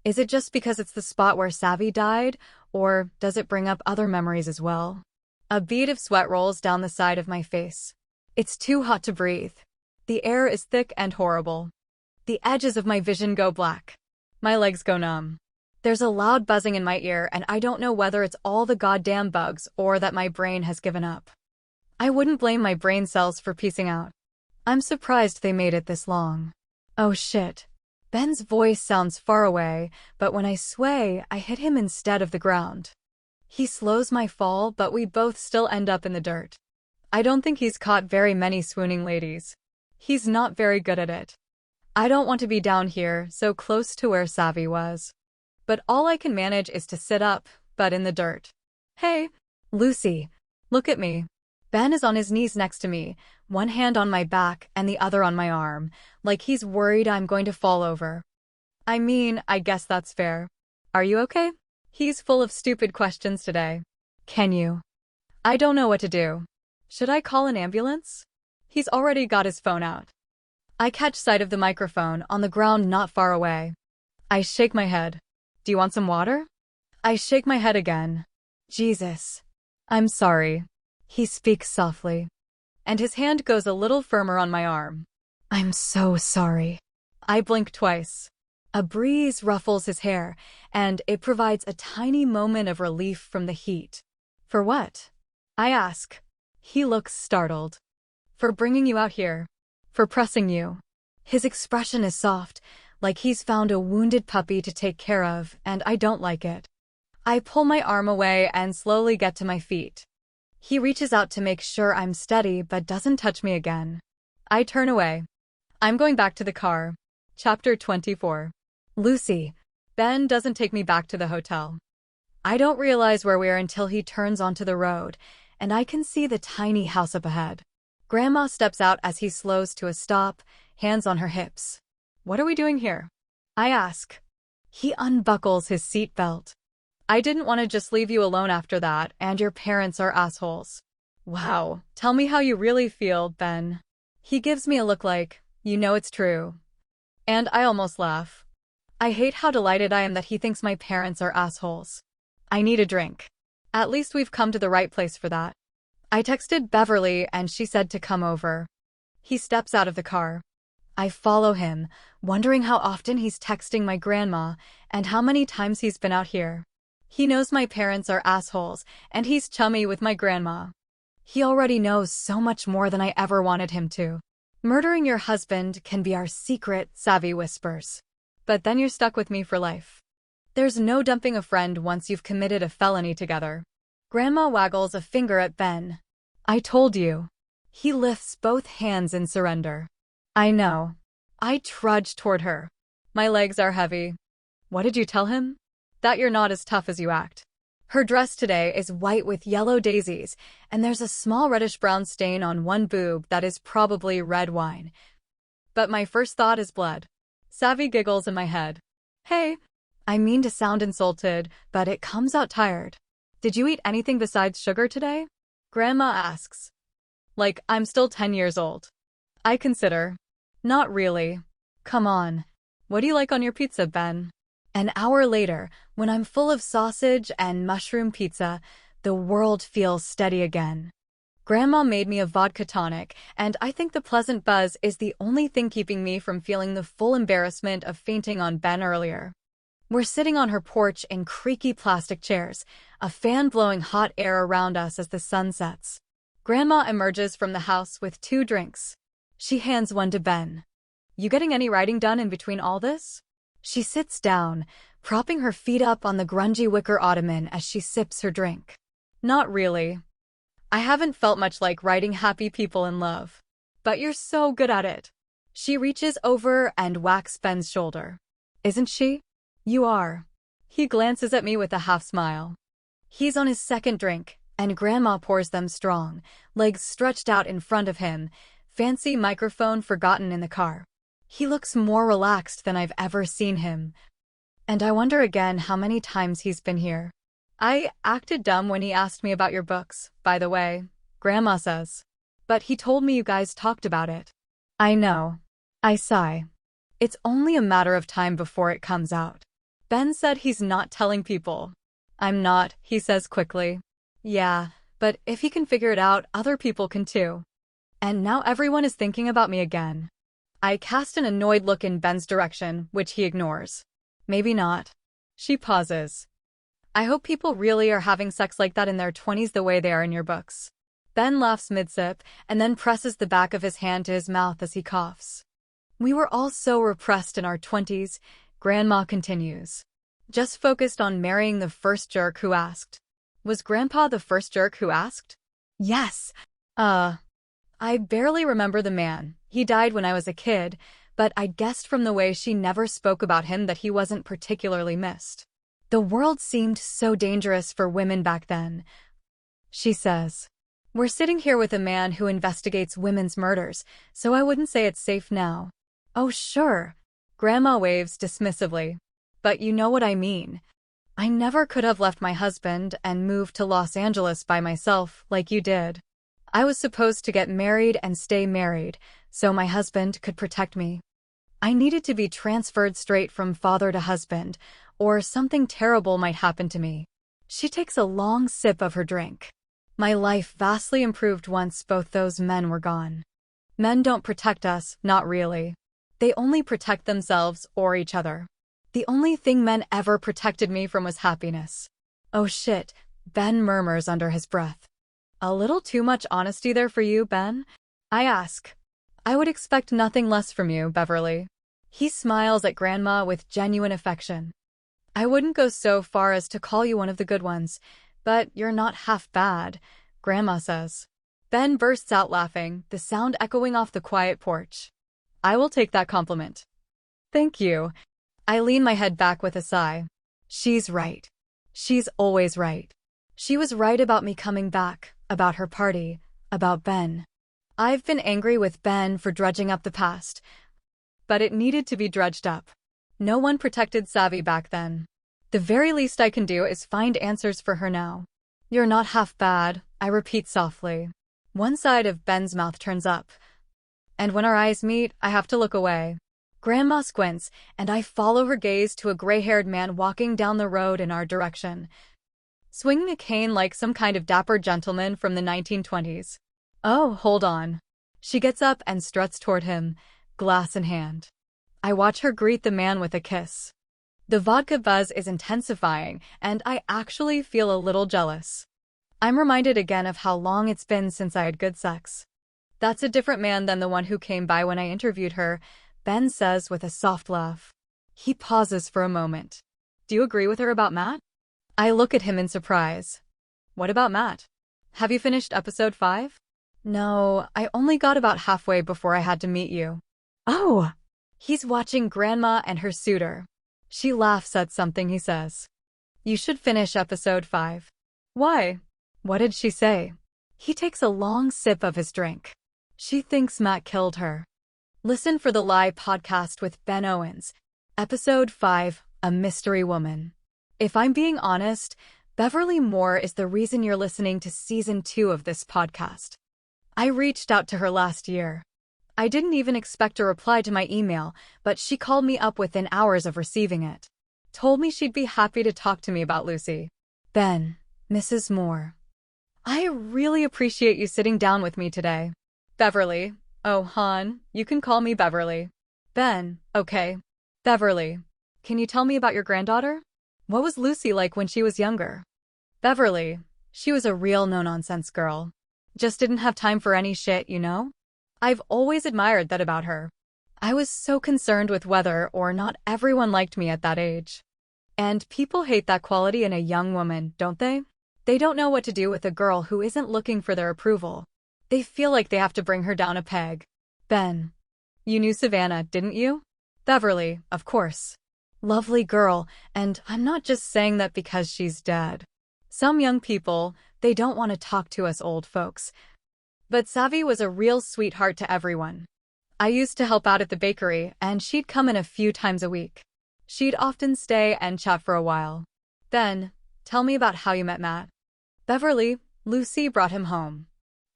Is it just because it's the spot where Savvy died, or does it bring up other memories as well? A bead of sweat rolls down the side of my face. It's too hot to breathe. The air is thick and horrible. The edges of my vision go black. My legs go numb. There's a loud buzzing in my ear and I don't know whether it's all the goddamn bugs or that my brain has given up. I wouldn't blame my brain cells for piecing out. I'm surprised they made it this long. Oh shit. Ben's voice sounds far away, but when I sway, I hit him instead of the ground. He slows my fall, but we both still end up in the dirt. I don't think he's caught very many swooning ladies. He's not very good at it. I don't want to be down here, so close to where Savvy was. But all I can manage is to sit up, but in the dirt. Hey, Lucy, look at me. Ben is on his knees next to me, one hand on my back and the other on my arm, like he's worried I'm going to fall over. I mean, I guess that's fair. Are you okay? He's full of stupid questions today. Can you? I don't know what to do. Should I call an ambulance? He's already got his phone out. I catch sight of the microphone on the ground not far away. I shake my head. Do you want some water? I shake my head again. Jesus. I'm sorry. He speaks softly. And his hand goes a little firmer on my arm. I'm so sorry. I blink twice. A breeze ruffles his hair, and it provides a tiny moment of relief from the heat. For what? I ask. He looks startled. For bringing you out here. For pressing you. His expression is soft, like he's found a wounded puppy to take care of, and I don't like it. I pull my arm away and slowly get to my feet. He reaches out to make sure I'm steady but doesn't touch me again. I turn away. I'm going back to the car. Chapter 24. Lucy. Ben doesn't take me back to the hotel. I don't realize where we are until he turns onto the road, and I can see the tiny house up ahead. Grandma steps out as he slows to a stop, hands on her hips. What are we doing here? I ask. He unbuckles his seatbelt. I didn't want to just leave you alone after that, and your parents are assholes. Wow, tell me how you really feel, Ben. He gives me a look like, you know it's true. And I almost laugh. I hate how delighted I am that he thinks my parents are assholes. I need a drink. At least we've come to the right place for that. I texted Beverly and she said to come over. He steps out of the car. I follow him, wondering how often he's texting my grandma and how many times he's been out here. He knows my parents are assholes and he's chummy with my grandma. He already knows so much more than I ever wanted him to. Murdering your husband can be our secret, Savvy whispers. But then you're stuck with me for life. There's no dumping a friend once you've committed a felony together. Grandma waggles a finger at Ben. I told you. He lifts both hands in surrender. I know. I trudge toward her. My legs are heavy. What did you tell him? That you're not as tough as you act. Her dress today is white with yellow daisies, and there's a small reddish-brown stain on one boob that is probably red wine. But my first thought is blood. Savvy giggles in my head. Hey. I mean to sound insulted, but it comes out tired. Did you eat anything besides sugar today? Grandma asks. Like I'm still 10 years old. I consider. Not really. Come on. What do you like on your pizza, Ben? An hour later, when I'm full of sausage and mushroom pizza, the world feels steady again. Grandma made me a vodka tonic, and I think the pleasant buzz is the only thing keeping me from feeling the full embarrassment of fainting on Ben earlier. We're sitting on her porch in creaky plastic chairs, a fan blowing hot air around us as the sun sets. Grandma emerges from the house with 2 drinks. She hands one to Ben. You getting any writing done in between all this? She sits down, propping her feet up on the grungy wicker ottoman as she sips her drink. Not really. I haven't felt much like writing happy people in love. But you're so good at it. She reaches over and whacks Ben's shoulder. Isn't she? You are. He glances at me with a half smile. He's on his second drink, and Grandma pours them strong, legs stretched out in front of him, fancy microphone forgotten in the car. He looks more relaxed than I've ever seen him. And I wonder again how many times he's been here. I acted dumb when he asked me about your books, by the way, Grandma says. But he told me you guys talked about it. I know. I sigh. It's only a matter of time before it comes out. Ben said he's not telling people. I'm not, he says quickly. Yeah, but if he can figure it out, other people can too. And now everyone is thinking about me again. I cast an annoyed look in Ben's direction, which he ignores. Maybe not. She pauses. I hope people really are having sex like that in their 20s the way they are in your books. Ben laughs mid-sip and then presses the back of his hand to his mouth as he coughs. We were all so repressed in our 20s, Grandma continues. Just focused on marrying the first jerk who asked. Was Grandpa the first jerk who asked? Yes. I barely remember the man. He died when I was a kid, but I guessed from the way she never spoke about him that he wasn't particularly missed. The world seemed so dangerous for women back then. She says. We're sitting here with a man who investigates women's murders, so I wouldn't say it's safe now. Oh, sure. Grandma waves dismissively. But you know what I mean. I never could have left my husband and moved to Los Angeles by myself like you did. I was supposed to get married and stay married, so my husband could protect me. I needed to be transferred straight from father to husband, or something terrible might happen to me. She takes a long sip of her drink. My life vastly improved once both those men were gone. Men don't protect us, not really. They only protect themselves or each other. The only thing men ever protected me from was happiness. Oh shit, Ben murmurs under his breath. A little too much honesty there for you, Ben? I ask. I would expect nothing less from you, Beverly. He smiles at Grandma with genuine affection. I wouldn't go so far as to call you one of the good ones, but you're not half bad, Grandma says. Ben bursts out laughing, the sound echoing off the quiet porch. I will take that compliment. Thank you. I lean my head back with a sigh. She's right. She's always right. She was right about me coming back, about her party, about Ben. I've been angry with Ben for dredging up the past, but it needed to be dredged up. No one protected Savvy back then. The very least I can do is find answers for her now. You're not half bad, I repeat softly. One side of Ben's mouth turns up, and when our eyes meet, I have to look away. Grandma squints, and I follow her gaze to a gray-haired man walking down the road in our direction, swinging a cane like some kind of dapper gentleman from the 1920s. Oh, hold on. She gets up and struts toward him, glass in hand. I watch her greet the man with a kiss. The vodka buzz is intensifying, and I actually feel a little jealous. I'm reminded again of how long it's been since I had good sex. That's a different man than the one who came by when I interviewed her, Ben says with a soft laugh. He pauses for a moment. Do you agree with her about Matt? I look at him in surprise. What about Matt? Have you finished episode 5? No, I only got about halfway before I had to meet you. Oh! He's watching Grandma and her suitor. She laughs at something he says. You should finish episode 5. Why? What did she say? He takes a long sip of his drink. She thinks Matt killed her. Listen for the Lie podcast with Ben Owens. Episode 5, A Mystery Woman. If I'm being honest, Beverly Moore is the reason you're listening to Season 2 of this podcast. I reached out to her last year. I didn't even expect a reply to my email, but she called me up within hours of receiving it. Told me she'd be happy to talk to me about Lucy. Ben, Mrs. Moore. I really appreciate you sitting down with me today. Beverly. Oh, hon, you can call me Beverly. Ben, okay. Beverly, can you tell me about your granddaughter? What was Lucy like when she was younger? Beverly, she was a real no-nonsense girl. Just didn't have time for any shit, you know? I've always admired that about her. I was so concerned with whether or not everyone liked me at that age. And people hate that quality in a young woman, don't they? They don't know what to do with a girl who isn't looking for their approval. They feel like they have to bring her down a peg. Ben. You knew Savannah, didn't you? Beverly, of course. Lovely girl, and I'm not just saying that because she's dead. Some young people, they don't want to talk to us old folks. But Savvy was a real sweetheart to everyone. I used to help out at the bakery, and she'd come in a few times a week. She'd often stay and chat for a while. Then, tell me about how you met Matt. Beverly, Lucy brought him home.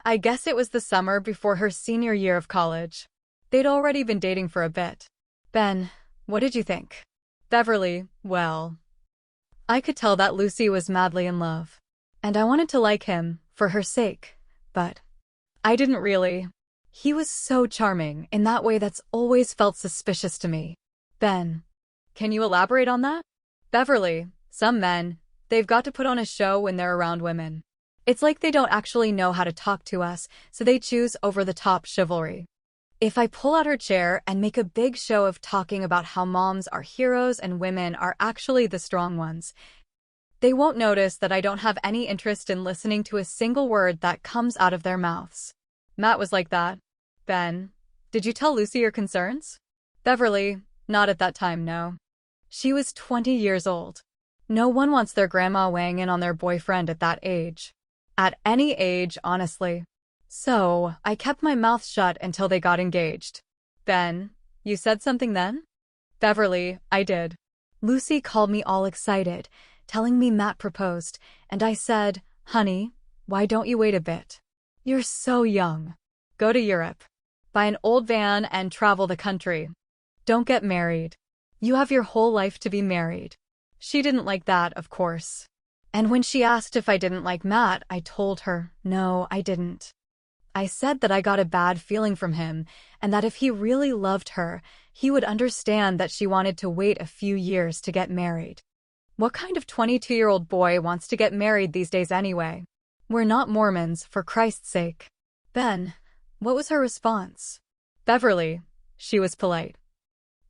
I guess it was the summer before her senior year of college. They'd already been dating for a bit. Ben, what did you think? Beverly, well, I could tell that Lucy was madly in love. And I wanted to like him, for her sake, but I didn't really. He was so charming in that way that's always felt suspicious to me. Ben, can you elaborate on that? Beverly, some men, they've got to put on a show when they're around women. It's like they don't actually know how to talk to us, so they choose over-the-top chivalry. If I pull out her chair and make a big show of talking about how moms are heroes and women are actually the strong ones, they won't notice that I don't have any interest in listening to a single word that comes out of their mouths. Matt was like that. Ben, did you tell Lucy your concerns? Beverly, not at that time, no. She was 20 years old. No one wants their grandma weighing in on their boyfriend at that age. At any age, honestly. So, I kept my mouth shut until they got engaged. Ben, you said something then? Beverly, I did. Lucy called me all excited, telling me Matt proposed, and I said, honey, why don't you wait a bit? You're so young. Go to Europe. Buy an old van and travel the country. Don't get married. You have your whole life to be married. She didn't like that, of course. And when she asked if I didn't like Matt, I told her, no, I didn't. I said that I got a bad feeling from him, and that if he really loved her, he would understand that she wanted to wait a few years to get married. What kind of 22-year-old boy wants to get married these days anyway? We're not Mormons, for Christ's sake. Ben, what was her response? Beverly, she was polite.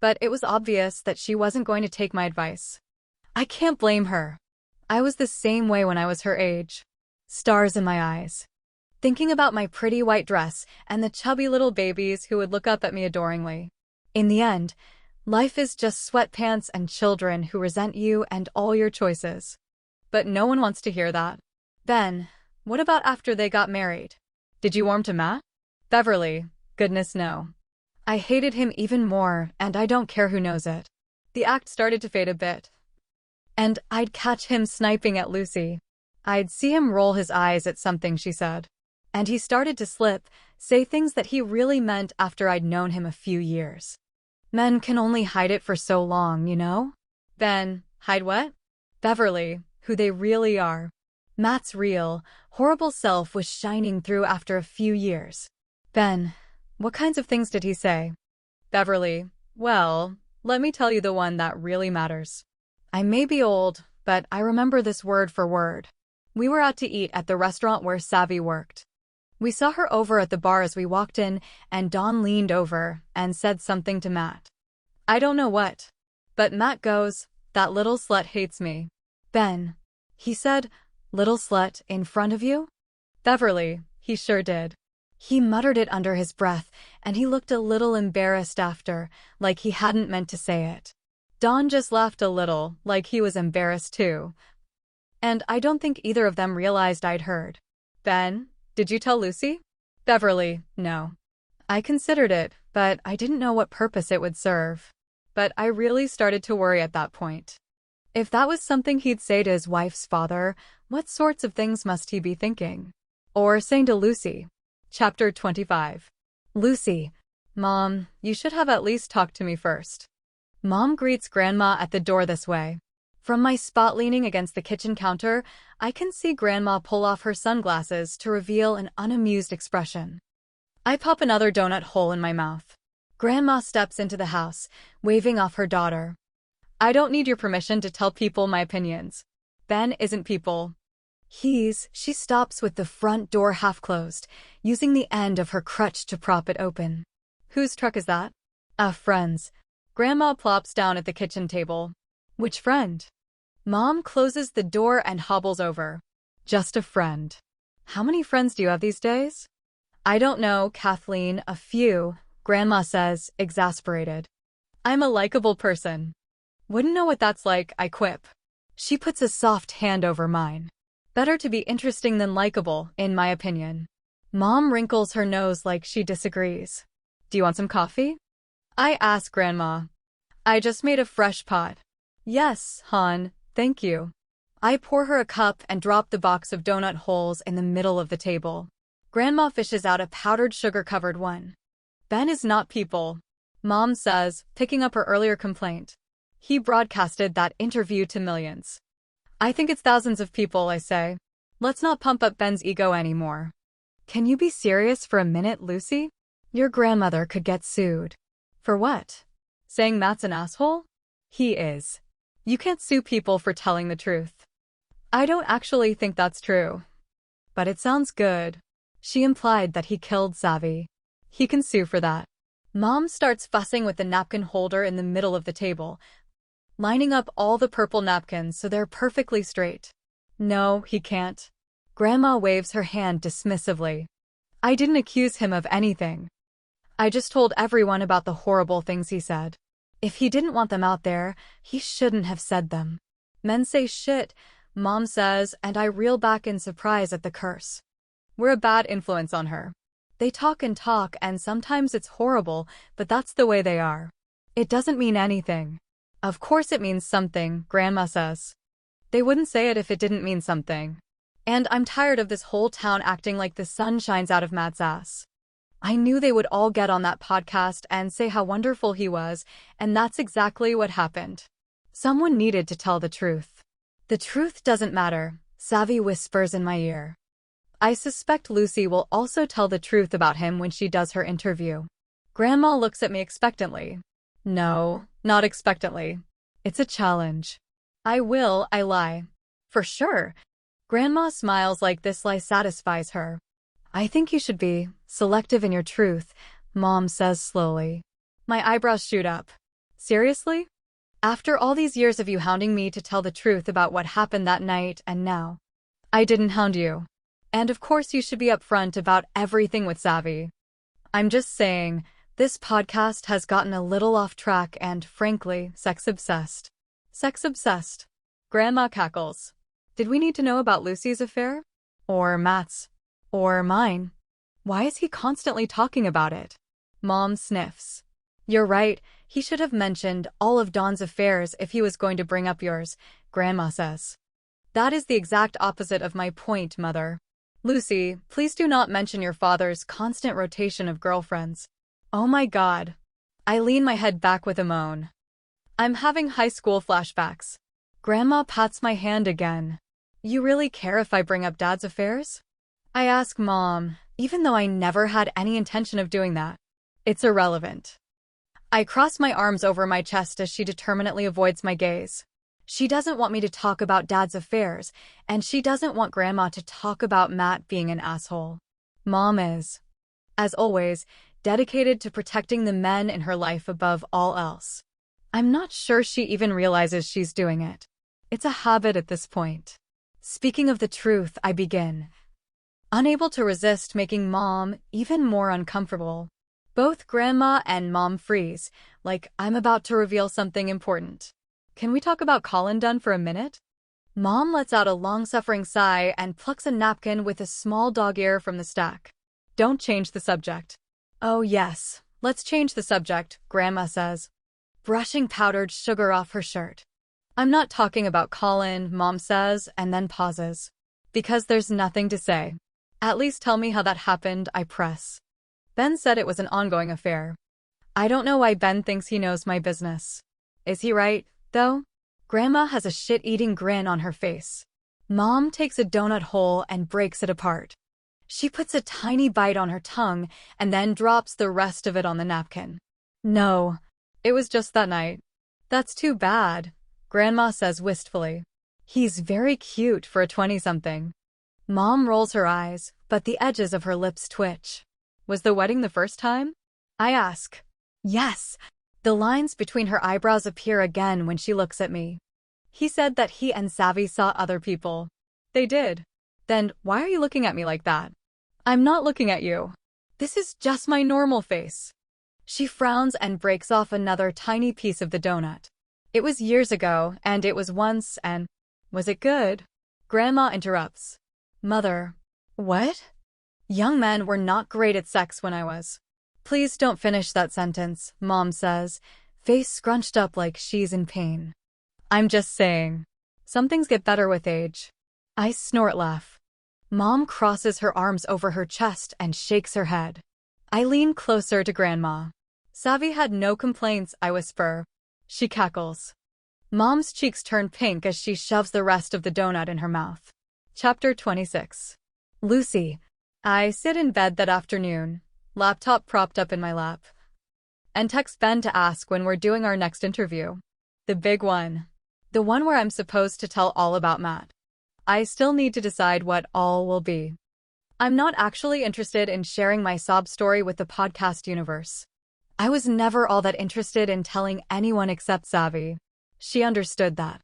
But it was obvious that she wasn't going to take my advice. I can't blame her. I was the same way when I was her age. Stars in my eyes. Thinking about my pretty white dress and the chubby little babies who would look up at me adoringly. In the end, life is just sweatpants and children who resent you and all your choices. But no one wants to hear that. Ben, what about after they got married? Did you warm to Matt? Beverly, goodness no. I hated him even more, and I don't care who knows it. The act started to fade a bit. And I'd catch him sniping at Lucy. I'd see him roll his eyes at something she said. And he started to slip, say things that he really meant after I'd known him a few years. Men can only hide it for so long, you know? Ben, hide what? Beverly, who they really are. Matt's real, horrible self was shining through after a few years. Ben, what kinds of things did he say? Beverly, well, let me tell you the one that really matters. I may be old, but I remember this word for word. We were out to eat at the restaurant where Savvy worked. We saw her over at the bar as we walked in, and Dawn leaned over and said something to Matt. I don't know what. But Matt goes, that little slut hates me. Ben, he said, little slut in front of you? Beverly, he sure did. He muttered it under his breath, and he looked a little embarrassed after, like he hadn't meant to say it. Dawn just laughed a little, like he was embarrassed too. And I don't think either of them realized I'd heard. Ben, did you tell Lucy? Beverly, no. I considered it, but I didn't know what purpose it would serve. But I really started to worry at that point. If that was something he'd say to his wife's father, what sorts of things must he be thinking? Or saying to Lucy? Chapter 25. Lucy. Mom, you should have at least talked to me first. Mom greets Grandma at the door this way. From my spot leaning against the kitchen counter, I can see Grandma pull off her sunglasses to reveal an unamused expression. I pop another donut hole in my mouth. Grandma steps into the house, waving off her daughter. I don't need your permission to tell people my opinions. Ben isn't people. She stops with the front door half closed, using the end of her crutch to prop it open. Whose truck is that? A friend's. Grandma plops down at the kitchen table. Which friend? Mom closes the door and hobbles over. Just a friend. How many friends do you have these days? I don't know, Kathleen, a few, Grandma says, exasperated. I'm a likable person. Wouldn't know what that's like, I quip. She puts a soft hand over mine. Better to be interesting than likable, in my opinion. Mom wrinkles her nose like she disagrees. Do you want some coffee? I ask Grandma. I just made a fresh pot. Yes, hon, thank you. I pour her a cup and drop the box of donut holes in the middle of the table. Grandma fishes out a powdered sugar-covered one. Ben is not people, Mom says, picking up her earlier complaint. He broadcasted that interview to millions. I think it's thousands of people, I say. Let's not pump up Ben's ego anymore. Can you be serious for a minute, Lucy? Your grandmother could get sued. For what? Saying Matt's an asshole? He is. You can't sue people for telling the truth. I don't actually think that's true. But it sounds good. She implied that he killed Savvy. He can sue for that. Mom starts fussing with the napkin holder in the middle of the table, lining up all the purple napkins so they're perfectly straight. No, he can't. Grandma waves her hand dismissively. I didn't accuse him of anything. I just told everyone about the horrible things he said. If he didn't want them out there, he shouldn't have said them. Men say shit, Mom says, and I reel back in surprise at the curse. We're a bad influence on her. They talk and talk, and sometimes it's horrible, but that's the way they are. It doesn't mean anything. Of course it means something, Grandma says. They wouldn't say it if it didn't mean something. And I'm tired of this whole town acting like the sun shines out of Matt's ass. I knew they would all get on that podcast and say how wonderful he was, and that's exactly what happened. Someone needed to tell the truth. The truth doesn't matter, Savvy whispers in my ear. I suspect Lucy will also tell the truth about him when she does her interview. Grandma looks at me expectantly. No, not expectantly. It's a challenge. I lie. For sure. Grandma smiles like this lie satisfies her. I think you should be selective in your truth, Mom says slowly. My eyebrows shoot up. Seriously? After all these years of you hounding me to tell the truth about what happened that night and now? I didn't hound you. And of course you should be upfront about everything with Savvy. I'm just saying, this podcast has gotten a little off track and, frankly, sex-obsessed. Sex-obsessed. Grandma cackles. Did we need to know about Lucy's affair? Or Matt's? Or mine? Why is he constantly talking about it? Mom sniffs. You're right, he should have mentioned all of Dawn's affairs if he was going to bring up yours, Grandma says. That is the exact opposite of my point, Mother. Lucy, please do not mention your father's constant rotation of girlfriends. Oh my God. I lean my head back with a moan. I'm having high school flashbacks. Grandma pats my hand again. You really care if I bring up Dad's affairs? I ask Mom, even though I never had any intention of doing that. It's irrelevant. I cross my arms over my chest as she determinately avoids my gaze. She doesn't want me to talk about Dad's affairs, and she doesn't want Grandma to talk about Matt being an asshole. Mom is, as always, dedicated to protecting the men in her life above all else. I'm not sure she even realizes she's doing it. It's a habit at this point. Speaking of the truth, I begin, unable to resist making Mom even more uncomfortable. Both Grandma and Mom freeze, like I'm about to reveal something important. Can we talk about Colin Dunn for a minute? Mom lets out a long-suffering sigh and plucks a napkin with a small dog ear from the stack. Don't change the subject. Oh yes, let's change the subject, Grandma says, brushing powdered sugar off her shirt. I'm not talking about Colin, Mom says, and then pauses. Because there's nothing to say. At least tell me how that happened, I press. Ben said it was an ongoing affair. I don't know why Ben thinks he knows my business. Is he right, though? Grandma has a shit-eating grin on her face. Mom takes a donut hole and breaks it apart. She puts a tiny bite on her tongue and then drops the rest of it on the napkin. No, it was just that night. That's too bad, Grandma says wistfully. He's very cute for a 20-something. Mom rolls her eyes, but the edges of her lips twitch. Was the wedding the first time? I ask. Yes. The lines between her eyebrows appear again when she looks at me. He said that he and Savvy saw other people. They did. Then why are you looking at me like that? I'm not looking at you. This is just my normal face. She frowns and breaks off another tiny piece of the donut. It was years ago, and it was once, and was it good? Grandma interrupts. Mother. What? Young men were not great at sex when I was. Please don't finish that sentence, Mom says, face scrunched up like she's in pain. I'm just saying. Some things get better with age. I snort laugh. Mom crosses her arms over her chest and shakes her head. I lean closer to Grandma. Savvy had no complaints, I whisper. She cackles. Mom's cheeks turn pink as she shoves the rest of the donut in her mouth. Chapter 26. Lucy. I sit in bed that afternoon, laptop propped up in my lap, and text Ben to ask when we're doing our next interview. The big one. The one where I'm supposed to tell all about Matt. I still need to decide what all will be. I'm not actually interested in sharing my sob story with the podcast universe. I was never all that interested in telling anyone except Savvy. She understood that.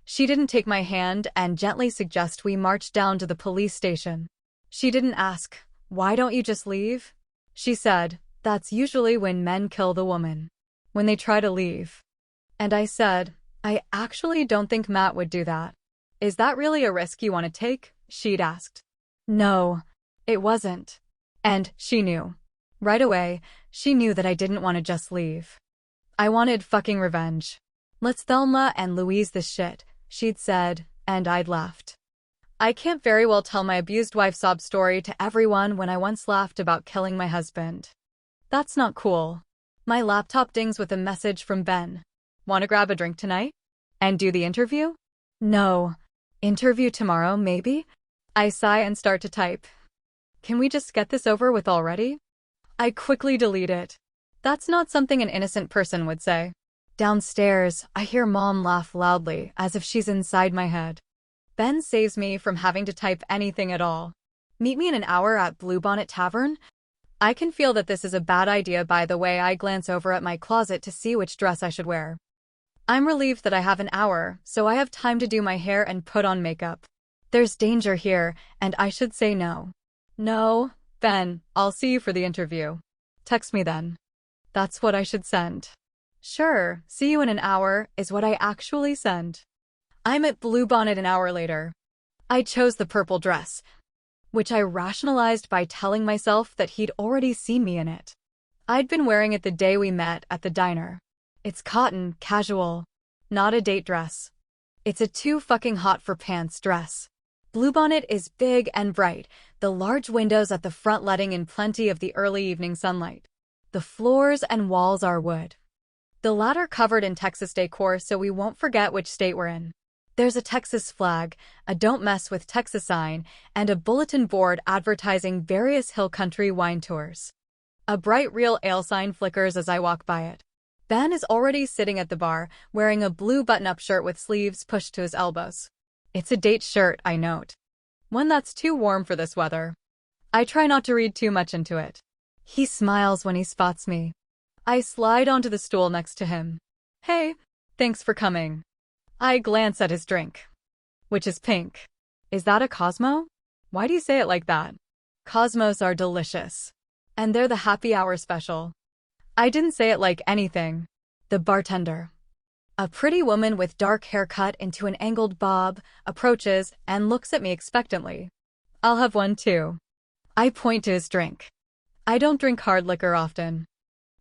She didn't take my hand and gently suggest we march down to the police station. She didn't ask, why don't you just leave? She said, that's usually when men kill the woman. When they try to leave. And I said, I actually don't think Matt would do that. Is that really a risk you want to take? She'd asked. No, it wasn't. And she knew. Right away, she knew that I didn't want to just leave. I wanted fucking revenge. Let's Thelma and Louise this shit, she'd said, and I'd laughed. I can't very well tell my abused wife sob story to everyone when I once laughed about killing my husband. That's not cool. My laptop dings with a message from Ben. Want to grab a drink tonight? And do the interview? No. Interview tomorrow, maybe? I sigh and start to type. Can we just get this over with already? I quickly delete it. That's not something an innocent person would say. Downstairs, I hear Mom laugh loudly, as if she's inside my head. Ben saves me from having to type anything at all. Meet me in an hour at Bluebonnet Tavern? I can feel that this is a bad idea by the way I glance over at my closet to see which dress I should wear. I'm relieved that I have an hour, so I have time to do my hair and put on makeup. There's danger here, and I should say no. No, Ben, I'll see you for the interview. Text me then. That's what I should send. Sure, see you in an hour, is what I actually send. I'm at Bluebonnet an hour later. I chose the purple dress, which I rationalized by telling myself that he'd already seen me in it. I'd been wearing it the day we met at the diner. It's cotton, casual. Not a date dress. It's a too fucking hot for pants dress. Bluebonnet is big and bright, the large windows at the front letting in plenty of the early evening sunlight. The floors and walls are wood. The latter covered in Texas decor so we won't forget which state we're in. There's a Texas flag, a Don't Mess with Texas sign, and a bulletin board advertising various hill country wine tours. A bright real ale sign flickers as I walk by it. Ben is already sitting at the bar, wearing a blue button-up shirt with sleeves pushed to his elbows. It's a date shirt, I note. One that's too warm for this weather. I try not to read too much into it. He smiles when he spots me. I slide onto the stool next to him. Hey, thanks for coming. I glance at his drink, which is pink. Is that a Cosmo? Why do you say it like that? Cosmos are delicious. And they're the happy hour special. I didn't say it like anything. The bartender, a pretty woman with dark hair cut into an angled bob, approaches and looks at me expectantly. I'll have one too. I point to his drink. I don't drink hard liquor often.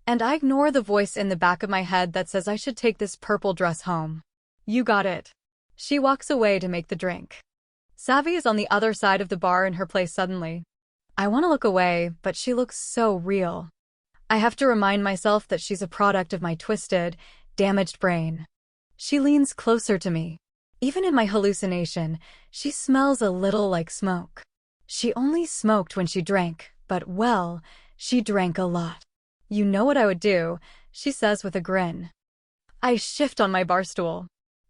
And I ignore the voice in the back of my head that says I should take this purple dress home. You got it. She walks away to make the drink. Savvy is on the other side of the bar in her place suddenly. I want to look away, but she looks so real. I have to remind myself that she's a product of my twisted, damaged brain. She leans closer to me. Even in my hallucination, she smells a little like smoke. She only smoked when she drank, but well, she drank a lot. You know what I would do, she says with a grin. I shift on my bar stool.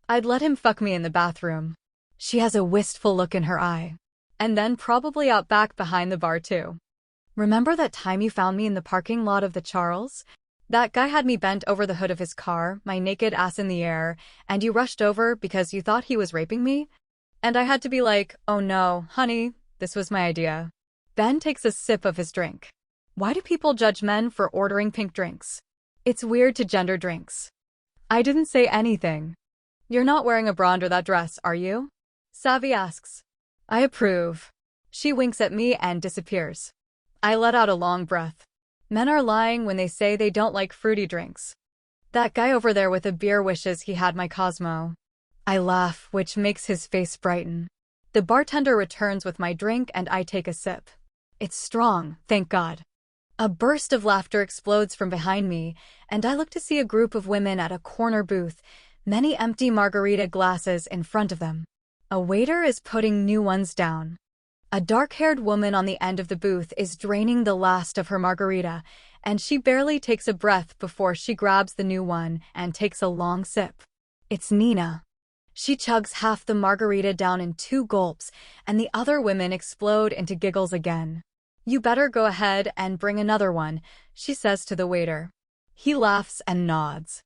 I'd let him fuck me in the bathroom. She has a wistful look in her eye. And then probably out back behind the bar too. Remember that time you found me in the parking lot of the Charles? That guy had me bent over the hood of his car, my naked ass in the air, and you rushed over because you thought he was raping me? And I had to be like, oh no, honey, this was my idea. Ben takes a sip of his drink. Why do people judge men for ordering pink drinks? It's weird to gender drinks. I didn't say anything. You're not wearing a bra under that dress, are you? Savvy asks. I approve. She winks at me and disappears. I let out a long breath. Men are lying when they say they don't like fruity drinks. That guy over there with a beer wishes he had my Cosmo. I laugh, which makes his face brighten. The bartender returns with my drink and I take a sip. It's strong, thank God. A burst of laughter explodes from behind me, and I look to see a group of women at a corner booth, many empty margarita glasses in front of them. A waiter is putting new ones down. A dark-haired woman on the end of the booth is draining the last of her margarita, and she barely takes a breath before she grabs the new one and takes a long sip. It's Nina. She chugs half the margarita down in 2 gulps, and the other women explode into giggles again. You better go ahead and bring another one, she says to the waiter. He laughs and nods.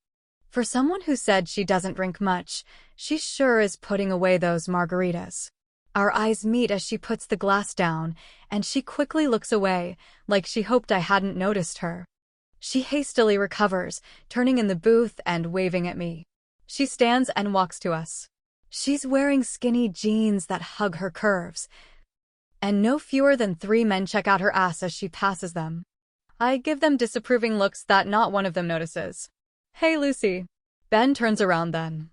For someone who said she doesn't drink much, she sure is putting away those margaritas. Our eyes meet as she puts the glass down, and she quickly looks away, like she hoped I hadn't noticed her. She hastily recovers, turning in the booth and waving at me. She stands and walks to us. She's wearing skinny jeans that hug her curves, and no fewer than 3 men check out her ass as she passes them. I give them disapproving looks that not one of them notices. Hey, Lucy. Ben turns around then.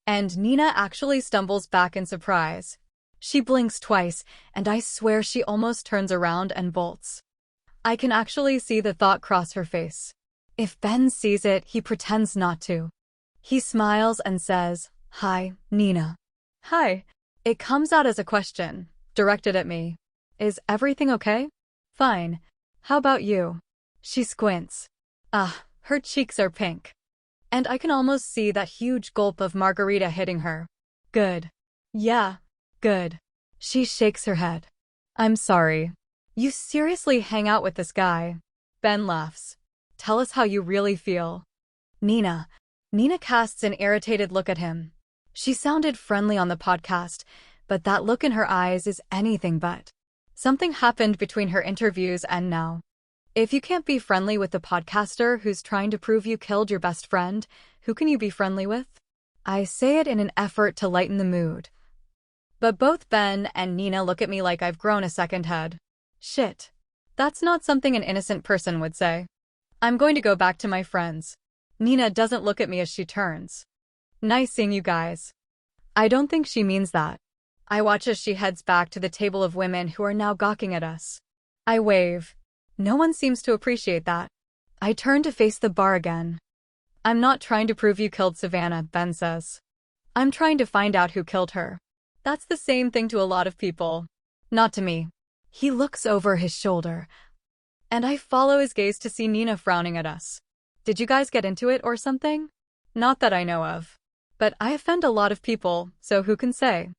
And Nina actually stumbles back in surprise. She blinks twice, and I swear she almost turns around and bolts. I can actually see the thought cross her face. If Ben sees it, he pretends not to. He smiles and says, "Hi, Nina." Hi. It comes out as a question, directed at me. Is everything okay? Fine. How about you? She squints. Her cheeks are pink. And I can almost see that huge gulp of margarita hitting her. Good. Yeah, good. She shakes her head. I'm sorry. You seriously hang out with this guy? Ben laughs. Tell us how you really feel. Nina. Nina casts an irritated look at him. She sounded friendly on the podcast, but that look in her eyes is anything but. Something happened between her interviews and now. If you can't be friendly with the podcaster who's trying to prove you killed your best friend, who can you be friendly with? I say it in an effort to lighten the mood. But both Ben and Nina look at me like I've grown a second head. Shit. That's not something an innocent person would say. I'm going to go back to my friends. Nina doesn't look at me as she turns. Nice seeing you guys. I don't think she means that. I watch as she heads back to the table of women who are now gawking at us. I wave. No one seems to appreciate that. I turn to face the bar again. I'm not trying to prove you killed Savannah, Ben says. I'm trying to find out who killed her. That's the same thing to a lot of people. Not to me. He looks over his shoulder, and I follow his gaze to see Nina frowning at us. Did you guys get into it or something? Not that I know of. But I offend a lot of people, so who can say?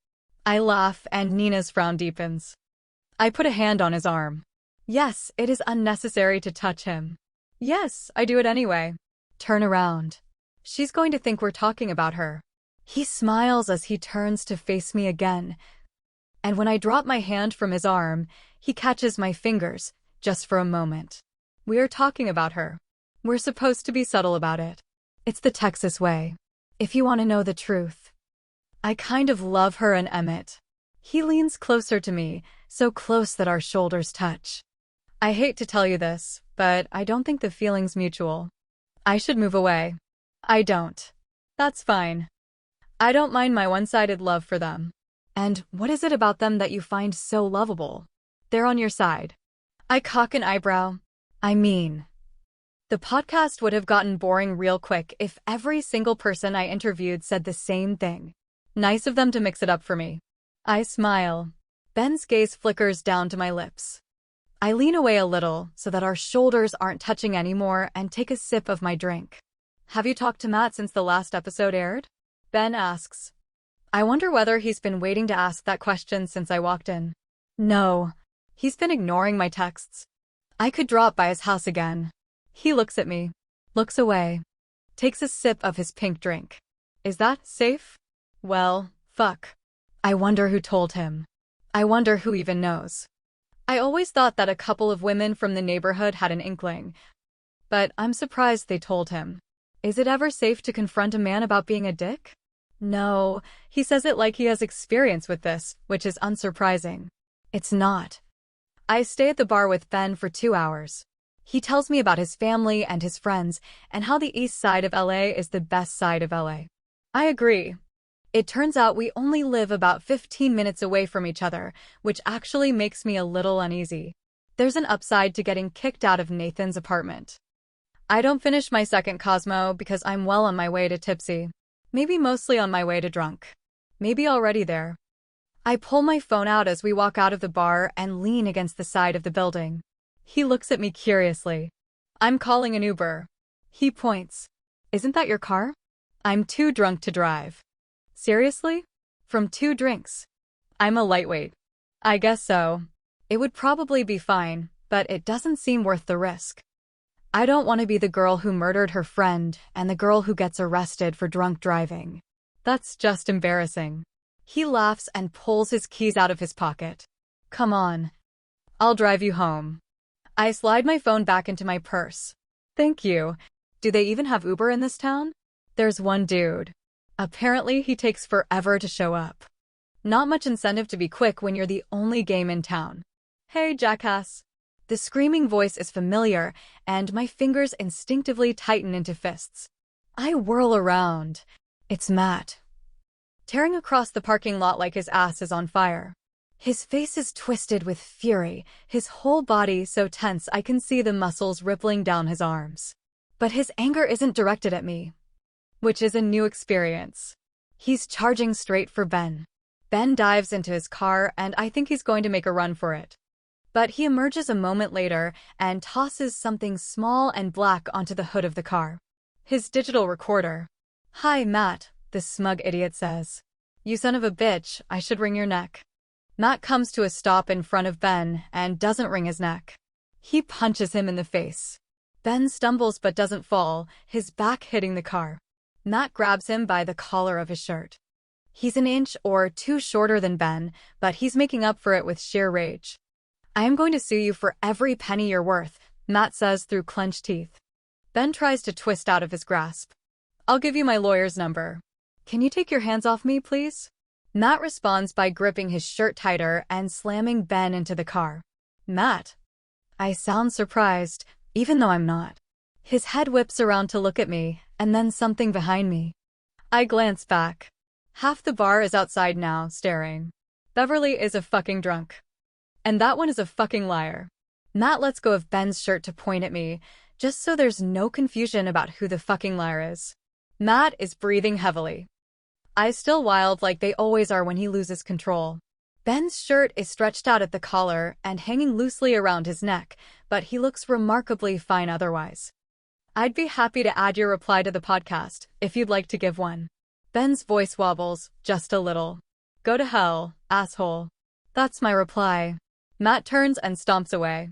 I laugh and Nina's frown deepens. I put a hand on his arm. Yes, it is unnecessary to touch him. Yes, I do it anyway. Turn around. She's going to think we're talking about her. He smiles as he turns to face me again. And when I drop my hand from his arm, he catches my fingers, just for a moment. We are talking about her. We're supposed to be subtle about it. It's the Texas way. If you want to know the truth. I kind of love her and Emmett. He leans closer to me, so close that our shoulders touch. I hate to tell you this, but I don't think the feeling's mutual. I should move away. I don't. That's fine. I don't mind my one-sided love for them. And what is it about them that you find so lovable? They're on your side. I cock an eyebrow. I mean, the podcast would have gotten boring real quick if every single person I interviewed said the same thing. Nice of them to mix it up for me. I smile. Ben's gaze flickers down to my lips. I lean away a little so that our shoulders aren't touching anymore and take a sip of my drink. Have you talked to Matt since the last episode aired? Ben asks. I wonder whether he's been waiting to ask that question since I walked in. No. He's been ignoring my texts. I could drop by his house again. He looks at me, looks away, takes a sip of his pink drink. Is that safe? Well, fuck. I wonder who told him. I wonder who even knows. I always thought that a couple of women from the neighborhood had an inkling, but I'm surprised they told him. Is it ever safe to confront a man about being a dick? No, he says it like he has experience with this, which is unsurprising. It's not. I stay at the bar with Ben for 2 hours. He tells me about his family and his friends and how the east side of LA is the best side of LA. I agree. It turns out we only live about 15 minutes away from each other, which actually makes me a little uneasy. There's an upside to getting kicked out of Nathan's apartment. I don't finish my second Cosmo because I'm well on my way to tipsy. Maybe mostly on my way to drunk. Maybe already there. I pull my phone out as we walk out of the bar and lean against the side of the building. He looks at me curiously. I'm calling an Uber. He points. Isn't that your car? I'm too drunk to drive. Seriously? From 2 drinks. I'm a lightweight. I guess so. It would probably be fine, but it doesn't seem worth the risk. I don't want to be the girl who murdered her friend and the girl who gets arrested for drunk driving. That's just embarrassing. He laughs and pulls his keys out of his pocket. Come on. I'll drive you home. I slide my phone back into my purse. Thank you. Do they even have Uber in this town? There's one dude. Apparently he takes forever to show up. Not much incentive to be quick when you're the only game in town. Hey, jackass. The screaming voice is familiar, and my fingers instinctively tighten into fists. I whirl around. It's Matt. Tearing across the parking lot like his ass is on fire. His face is twisted with fury, his whole body so tense I can see the muscles rippling down his arms. But his anger isn't directed at me, which is a new experience. He's charging straight for Ben. Ben dives into his car, and I think he's going to make a run for it. But he emerges a moment later and tosses something small and black onto the hood of the car. His digital recorder. Hi, Matt, this smug idiot says. You son of a bitch, I should wring your neck. Matt comes to a stop in front of Ben and doesn't wring his neck. He punches him in the face. Ben stumbles but doesn't fall, his back hitting the car. Matt grabs him by the collar of his shirt. He's an inch or two shorter than Ben, but he's making up for it with sheer rage. "I am going to sue you for every penny you're worth," Matt says through clenched teeth. Ben tries to twist out of his grasp. "I'll give you my lawyer's number. Can you take your hands off me, please?" Matt responds by gripping his shirt tighter and slamming Ben into the car. "Matt." I sound surprised, even though I'm not. His head whips around to look at me, and then something behind me. I glance back. Half the bar is outside now, staring. Beverly is a fucking drunk. And that one is a fucking liar. Matt lets go of Ben's shirt to point at me, just so there's no confusion about who the fucking liar is. Matt is breathing heavily. Eyes still wild like they always are when he loses control. Ben's shirt is stretched out at the collar and hanging loosely around his neck, but he looks remarkably fine otherwise. "I'd be happy to add your reply to the podcast, if you'd like to give one." Ben's voice wobbles, just a little. "Go to hell, asshole." That's my reply. Matt turns and stomps away.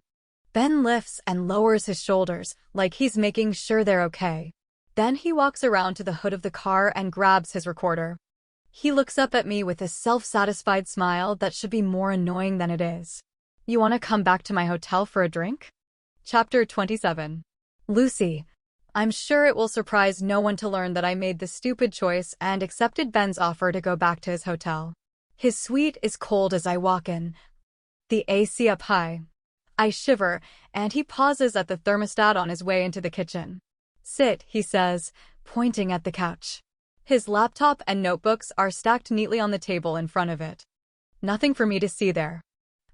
Ben lifts and lowers his shoulders, like he's making sure they're okay. Then he walks around to the hood of the car and grabs his recorder. He looks up at me with a self-satisfied smile that should be more annoying than it is. "You want to come back to my hotel for a drink?" Chapter 27. Lucy. I'm sure it will surprise no one to learn that I made the stupid choice and accepted Ben's offer to go back to his hotel. His suite is cold as I walk in, the AC up high. I shiver, and he pauses at the thermostat on his way into the kitchen. "Sit," he says, pointing at the couch. His laptop and notebooks are stacked neatly on the table in front of it. Nothing for me to see there.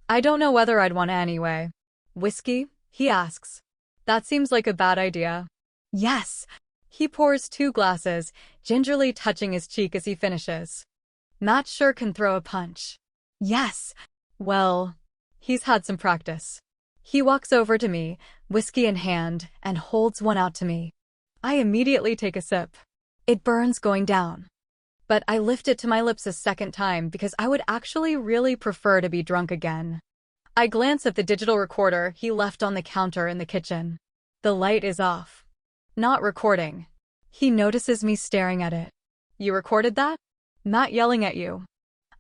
I don't know whether I'd want anyway. "Whiskey?" he asks. "That seems like a bad idea." "Yes." He pours 2 glasses, gingerly touching his cheek as he finishes. "Matt sure can throw a punch." "Yes." Well, he's had some practice. He walks over to me, whiskey in hand, and holds one out to me. I immediately take a sip. It burns going down. But I lift it to my lips a second time because I would actually really prefer to be drunk again. I glance at the digital recorder he left on the counter in the kitchen. The light is off. Not recording. He notices me staring at it. "You recorded that?" "Matt yelling at you."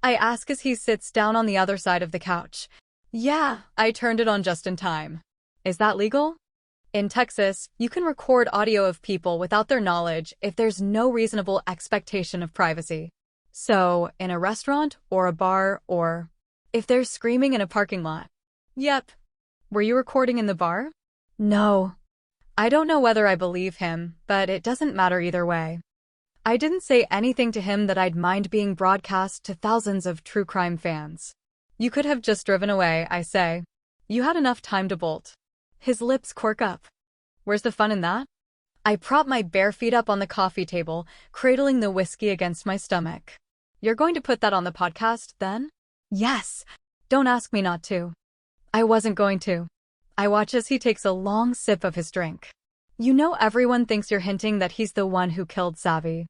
I ask as he sits down on the other side of the couch. "Yeah, I turned it on just in time." "Is that legal?" "In Texas, you can record audio of people without their knowledge if there's no reasonable expectation of privacy. So, in a restaurant or a bar or if they're screaming in a parking lot." "Yep." "Were you recording in the bar?" "No." I don't know whether I believe him, but it doesn't matter either way. I didn't say anything to him that I'd mind being broadcast to thousands of true crime fans. "You could have just driven away," I say. "You had enough time to bolt." His lips quirk up. "Where's the fun in that?" I prop my bare feet up on the coffee table, cradling the whiskey against my stomach. "You're going to put that on the podcast, then?" "Yes." "Don't ask me not to." I wasn't going to. I watch as he takes a long sip of his drink. "You know everyone thinks you're hinting that he's the one who killed Savvy."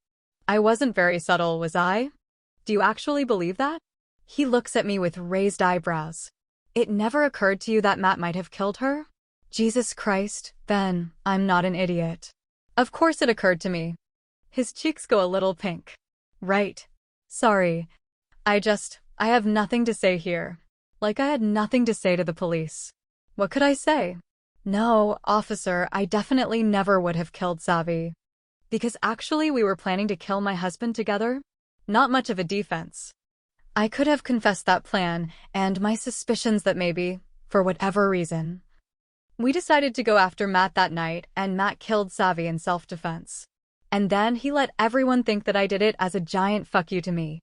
I wasn't very subtle, was I? "Do you actually believe that?" He looks at me with raised eyebrows. "It never occurred to you that Matt might have killed her?" Jesus Christ, Ben, I'm not an idiot. Of course it occurred to me. His cheeks go a little pink. "Right. Sorry. I have nothing to say here. Like I had nothing to say to the police." What could I say? "No, officer, I definitely never would have killed Savvy. Because actually we were planning to kill my husband together." Not much of a defense. I could have confessed that plan, and my suspicions that maybe, for whatever reason, we decided to go after Matt that night, and Matt killed Savvy in self-defense. And then he let everyone think that I did it as a giant fuck you to me.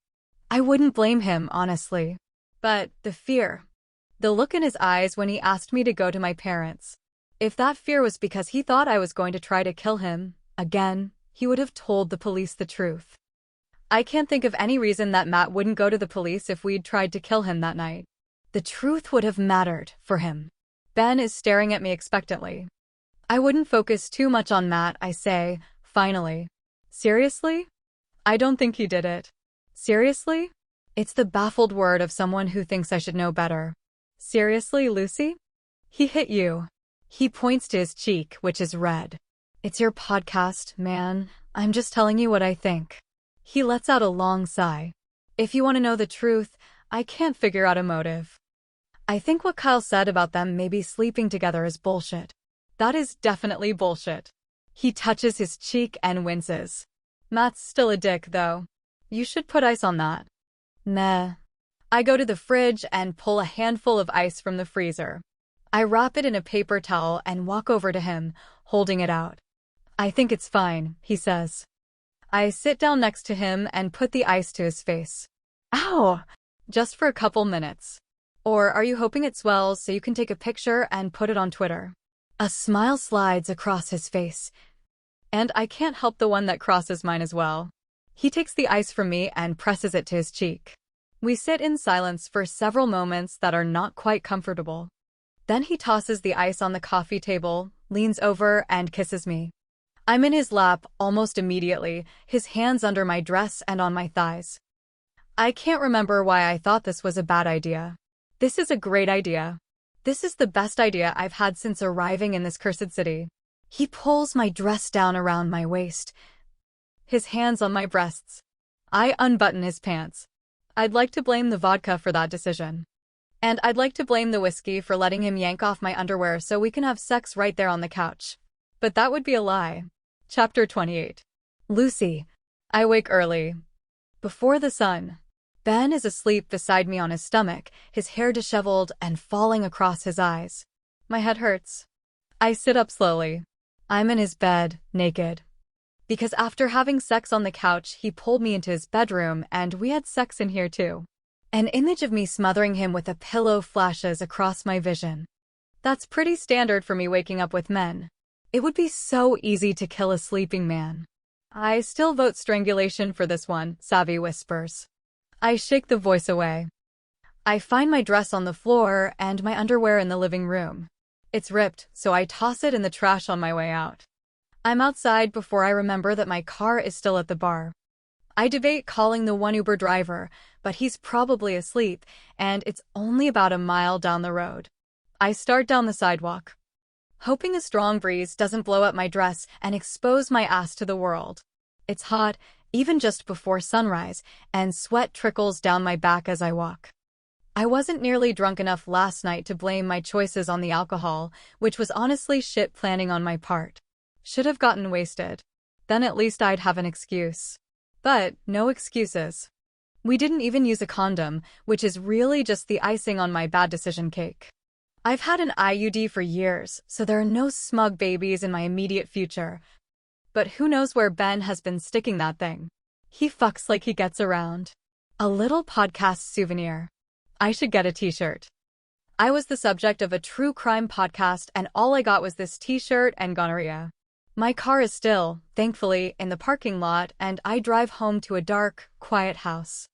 I wouldn't blame him, honestly. But the fear. The look in his eyes when he asked me to go to my parents. If that fear was because he thought I was going to try to kill him, again, he would have told the police the truth. I can't think of any reason that Matt wouldn't go to the police if we'd tried to kill him that night. The truth would have mattered for him. Ben is staring at me expectantly. I wouldn't focus too much on Matt, I say, finally. "Seriously?" "I don't think he did it." "Seriously?" It's the baffled word of someone who thinks I should know better. Seriously, Lucy? He hit you. He points to his cheek, which is red. It's your podcast, man. I'm just telling you what I think. He lets out a long sigh. If you want to know the truth, I can't figure out a motive. I think what Kyle said about them maybe sleeping together is bullshit. That is definitely bullshit. He touches his cheek and winces. Matt's still a dick, though. You should put ice on that. Meh. I go to the fridge and pull a handful of ice from the freezer. I wrap it in a paper towel and walk over to him, holding it out. I think it's fine, he says. I sit down next to him and put the ice to his face. Ow! Just for a couple minutes. Or are you hoping it swells so you can take a picture and put it on Twitter? A smile slides across his face, and I can't help the one that crosses mine as well. He takes the ice from me and presses it to his cheek. We sit in silence for several moments that are not quite comfortable. Then he tosses the ice on the coffee table, leans over, and kisses me. I'm in his lap almost immediately, his hands under my dress and on my thighs. I can't remember why I thought this was a bad idea. This is a great idea. This is the best idea I've had since arriving in this cursed city. He pulls my dress down around my waist, his hands on my breasts. I unbutton his pants. I'd like to blame the vodka for that decision. And I'd like to blame the whiskey for letting him yank off my underwear so we can have sex right there on the couch. But that would be a lie. Chapter 28. Lucy. I wake early. Before the sun. Ben is asleep beside me on his stomach, his hair disheveled and falling across his eyes. My head hurts. I sit up slowly. I'm in his bed, naked. Because after having sex on the couch, he pulled me into his bedroom and we had sex in here too. An image of me smothering him with a pillow flashes across my vision. That's pretty standard for me waking up with men. It would be so easy to kill a sleeping man. I still vote strangulation for this one, Savvy whispers. I shake the voice away. I find my dress on the floor and my underwear in the living room. It's ripped, so I toss it in the trash on my way out. I'm outside before I remember that my car is still at the bar. I debate calling the one Uber driver, but he's probably asleep, and it's only about a mile down the road. I start down the sidewalk, hoping a strong breeze doesn't blow up my dress and expose my ass to the world. It's hot, even just before sunrise, and sweat trickles down my back as I walk. I wasn't nearly drunk enough last night to blame my choices on the alcohol, which was honestly shit planning on my part. Should have gotten wasted. Then at least I'd have an excuse. But no excuses. We didn't even use a condom, which is really just the icing on my bad decision cake. I've had an IUD for years, so there are no smug babies in my immediate future. But who knows where Ben has been sticking that thing. He fucks like he gets around. A little podcast souvenir. I should get a t-shirt. I was the subject of a true crime podcast and all I got was this t-shirt and gonorrhea. My car is still, thankfully, in the parking lot and I drive home to a dark, quiet house.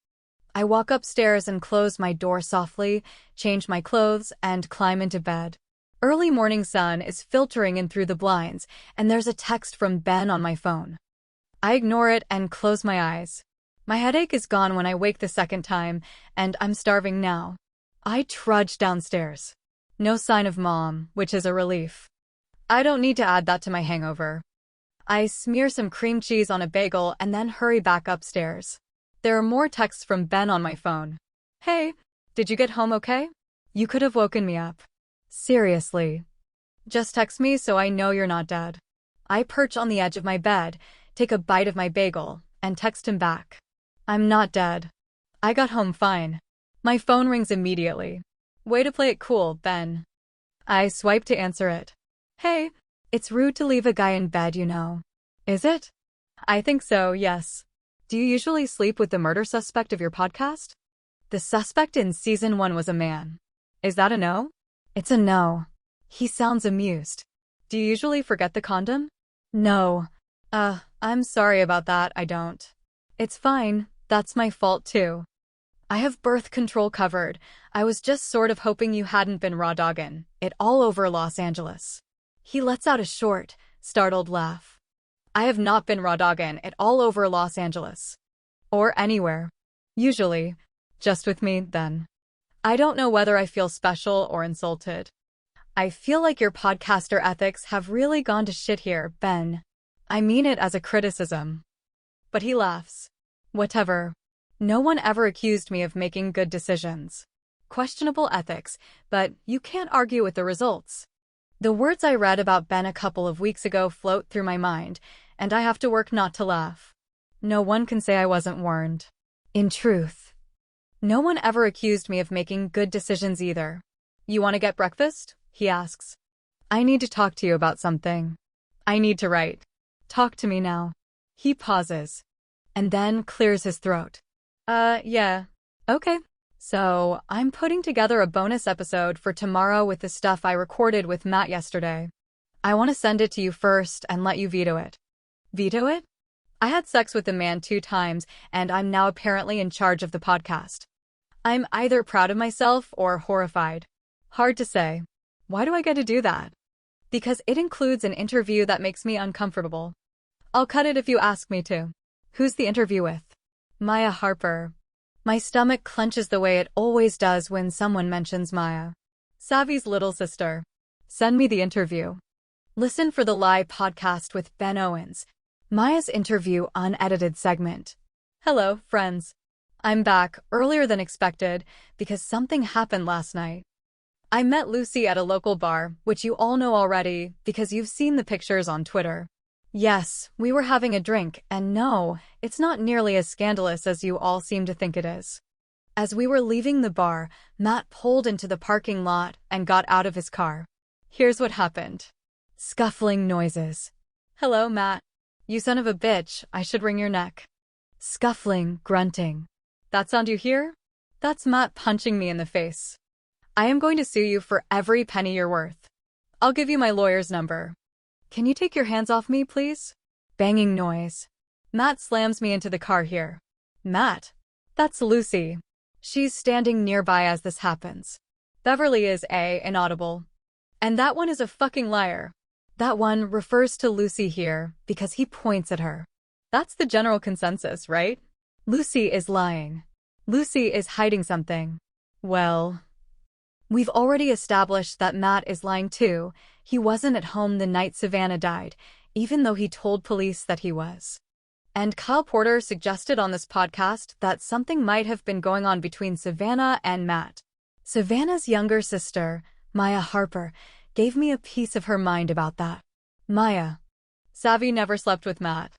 I walk upstairs and close my door softly, change my clothes, and climb into bed. Early morning sun is filtering in through the blinds, and there's a text from Ben on my phone. I ignore it and close my eyes. My headache is gone when I wake the second time, and I'm starving now. I trudge downstairs. No sign of Mom, which is a relief. I don't need to add that to my hangover. I smear some cream cheese on a bagel and then hurry back upstairs. There are more texts from Ben on my phone. Hey, did you get home okay? You could have woken me up. Seriously. Just text me so I know you're not dead. I perch on the edge of my bed, take a bite of my bagel, and text him back. I'm not dead. I got home fine. My phone rings immediately. Way to play it cool, Ben. I swipe to answer it. Hey, it's rude to leave a guy in bed, you know. Is it? I think so, yes. Do you usually sleep with the murder suspect of your podcast? The suspect in season 1 was a man. Is that a no? It's a no. He sounds amused. Do you usually forget the condom? No. I'm sorry about that, I don't. It's fine. That's my fault too. I have birth control covered. I was just sort of hoping you hadn't been raw dogging it all over Los Angeles. He lets out a short, startled laugh. I have not been raw dogging it all over Los Angeles. Or anywhere. Usually. Just with me, then. I don't know whether I feel special or insulted. I feel like your podcaster ethics have really gone to shit here, Ben. I mean it as a criticism. But he laughs. Whatever. No one ever accused me of making good decisions. Questionable ethics, but you can't argue with the results. The words I read about Ben a couple of weeks ago float through my mind, and I have to work not to laugh. No one can say I wasn't warned. In truth, no one ever accused me of making good decisions either. You want to get breakfast? He asks. I need to talk to you about something. I need to write. Talk to me now. He pauses, and then clears his throat. Yeah. Okay. So, I'm putting together a bonus episode for tomorrow with the stuff I recorded with Matt yesterday. I want to send it to you first and let you veto it. Veto it? I had sex with the man 2 times, and I'm now apparently in charge of the podcast. I'm either proud of myself or horrified. Hard to say. Why do I get to do that? Because it includes an interview that makes me uncomfortable. I'll cut it if you ask me to. Who's the interview with? Maya Harper. My stomach clenches the way it always does when someone mentions Maya. Savvy's little sister. Send me the interview. Listen for the Lie podcast with Ben Owens. Maya's interview unedited segment. Hello, friends. I'm back earlier than expected because something happened last night. I met Lucy at a local bar, which you all know already because you've seen the pictures on Twitter. Yes, we were having a drink, and no, it's not nearly as scandalous as you all seem to think it is. As we were leaving the bar, Matt pulled into the parking lot and got out of his car. Here's what happened. Scuffling noises. Hello, Matt. You son of a bitch, I should wring your neck. Scuffling, grunting. That sound you hear? That's Matt punching me in the face. I am going to sue you for every penny you're worth. I'll give you my lawyer's number. Can you take your hands off me, please? Banging noise. Matt slams me into the car here. Matt? That's Lucy. She's standing nearby as this happens. Beverly is inaudible. And that one is a fucking liar. That one refers to Lucy here because he points at her. That's the general consensus, right? Lucy is lying. Lucy is hiding something. Well, we've already established that Matt is lying too. He wasn't at home the night Savannah died, even though he told police that he was. And Kyle Porter suggested on this podcast that something might have been going on between Savannah and Matt. Savannah's younger sister, Maya Harper, gave me a piece of her mind about that. Maya. Savvy never slept with Matt.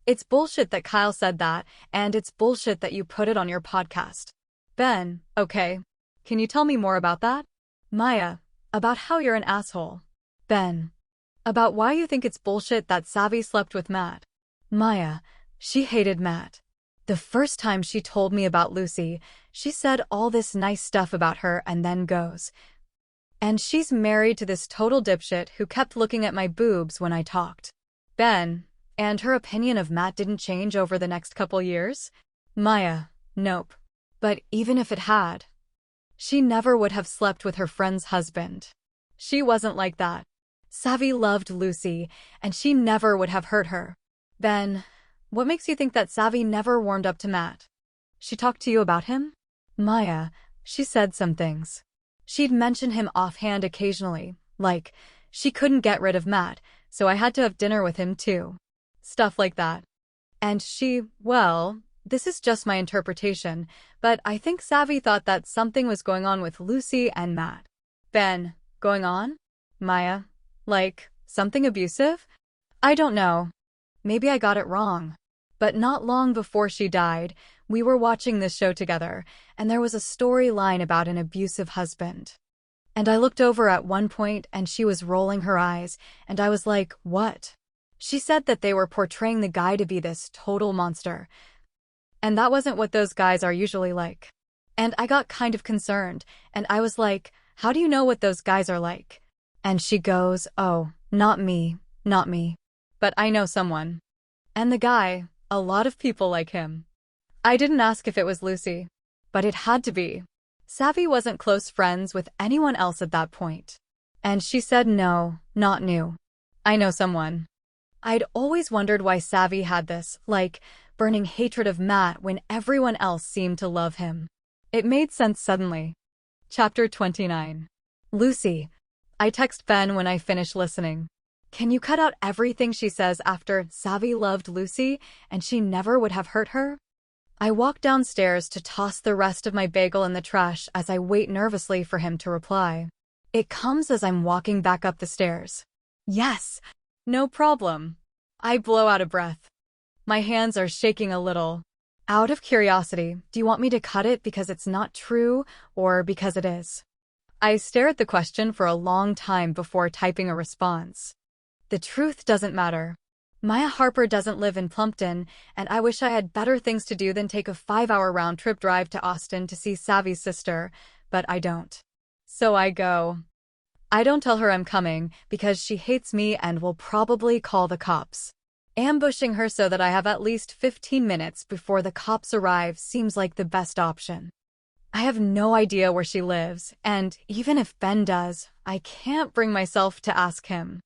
It's bullshit that Kyle said that, and it's bullshit that you put it on your podcast. Ben, okay. Can you tell me more about that? Maya, about how you're an asshole. Ben, about why you think it's bullshit that Savvy slept with Matt. Maya, she hated Matt. The first time she told me about Lucy, she said all this nice stuff about her and then goes. And she's married to this total dipshit who kept looking at my boobs when I talked. Ben, and her opinion of Matt didn't change over the next couple years? Maya, nope. But even if it had, she never would have slept with her friend's husband. She wasn't like that. Savvy loved Lucy, and she never would have hurt her. Ben, what makes you think that Savvy never warmed up to Matt? She talked to you about him? Maya, she said some things. She'd mention him offhand occasionally, like, she couldn't get rid of Matt, so I had to have dinner with him too. Stuff like that. And she, well, this is just my interpretation, but I think Savvy thought that something was going on with Lucy and Matt. Ben, going on? Maya, like, something abusive? I don't know. Maybe I got it wrong. But not long before she died, we were watching this show together, and there was a storyline about an abusive husband. And I looked over at one point and she was rolling her eyes, and I was like, what? She said that they were portraying the guy to be this total monster. And that wasn't what those guys are usually like. And I got kind of concerned, and I was like, how do you know what those guys are like? And she goes, oh, not me, not me. But I know someone. And the guy, a lot of people like him. I didn't ask if it was Lucy, but it had to be. Savvy wasn't close friends with anyone else at that point. And she said no, not new. I know someone. I'd always wondered why Savvy had this, like, burning hatred of Matt when everyone else seemed to love him. It made sense suddenly. Chapter 29. Lucy. I text Ben when I finish listening. Can you cut out everything she says after Savvy loved Lucy and she never would have hurt her? I walk downstairs to toss the rest of my bagel in the trash as I wait nervously for him to reply. It comes as I'm walking back up the stairs. Yes, no problem. I blow out a breath. My hands are shaking a little. Out of curiosity, do you want me to cut it because it's not true or because it is? I stare at the question for a long time before typing a response. The truth doesn't matter. Maya Harper doesn't live in Plumpton, and I wish I had better things to do than take a 5-hour round-trip drive to Austin to see Savvy's sister, but I don't. So I go. I don't tell her I'm coming because she hates me and will probably call the cops. Ambushing her so that I have at least 15 minutes before the cops arrive seems like the best option. I have no idea where she lives, and even if Ben does, I can't bring myself to ask him.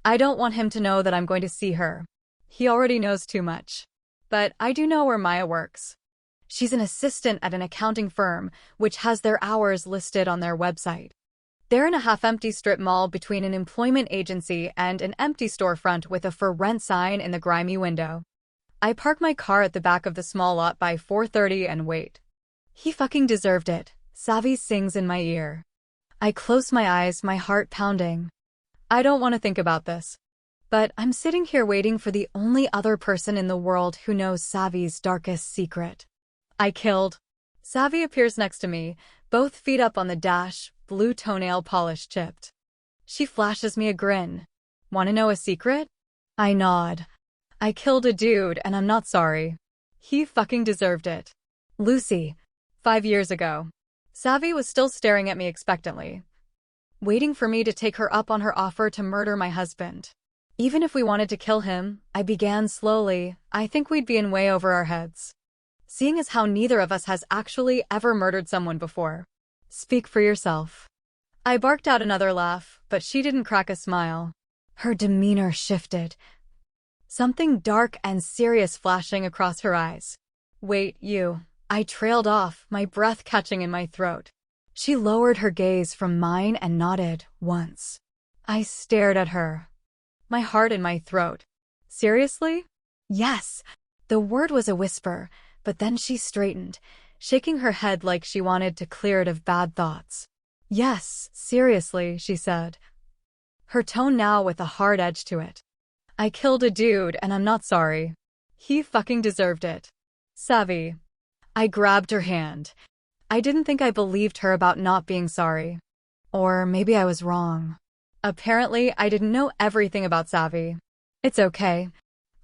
I don't want him to know that I'm going to see her. He already knows too much. But I do know where Maya works. She's an assistant at an accounting firm, which has their hours listed on their website. They're in a half-empty strip mall between an employment agency and an empty storefront with a for rent sign in the grimy window. I park my car at the back of the small lot by 4:30 and wait. He fucking deserved it, Savvy sings in my ear. I close my eyes, my heart pounding. I don't want to think about this. But I'm sitting here waiting for the only other person in the world who knows Savvy's darkest secret. I killed. Savvy appears next to me, both feet up on the dash, blue toenail polish chipped. She flashes me a grin. Want to know a secret? I nod. I killed a dude and I'm not sorry. He fucking deserved it. Lucy. 5 years ago. Savvy was still staring at me expectantly, waiting for me to take her up on her offer to murder my husband. Even if we wanted to kill him, I began slowly, I think we'd be in way over our heads. Seeing as how neither of us has actually ever murdered someone before. Speak for yourself. I barked out another laugh, but she didn't crack a smile. Her demeanor shifted. Something dark and serious flashing across her eyes. Wait, you. I trailed off, my breath catching in my throat. She lowered her gaze from mine and nodded once. I stared at her. My heart in my throat. Seriously? Yes. The word was a whisper, but then she straightened, shaking her head like she wanted to clear it of bad thoughts. Yes, seriously, she said. Her tone now with a hard edge to it. I killed a dude and I'm not sorry. He fucking deserved it. Savvy. I grabbed her hand. I didn't think I believed her about not being sorry. Or maybe I was wrong. Apparently, I didn't know everything about Savvy. It's okay.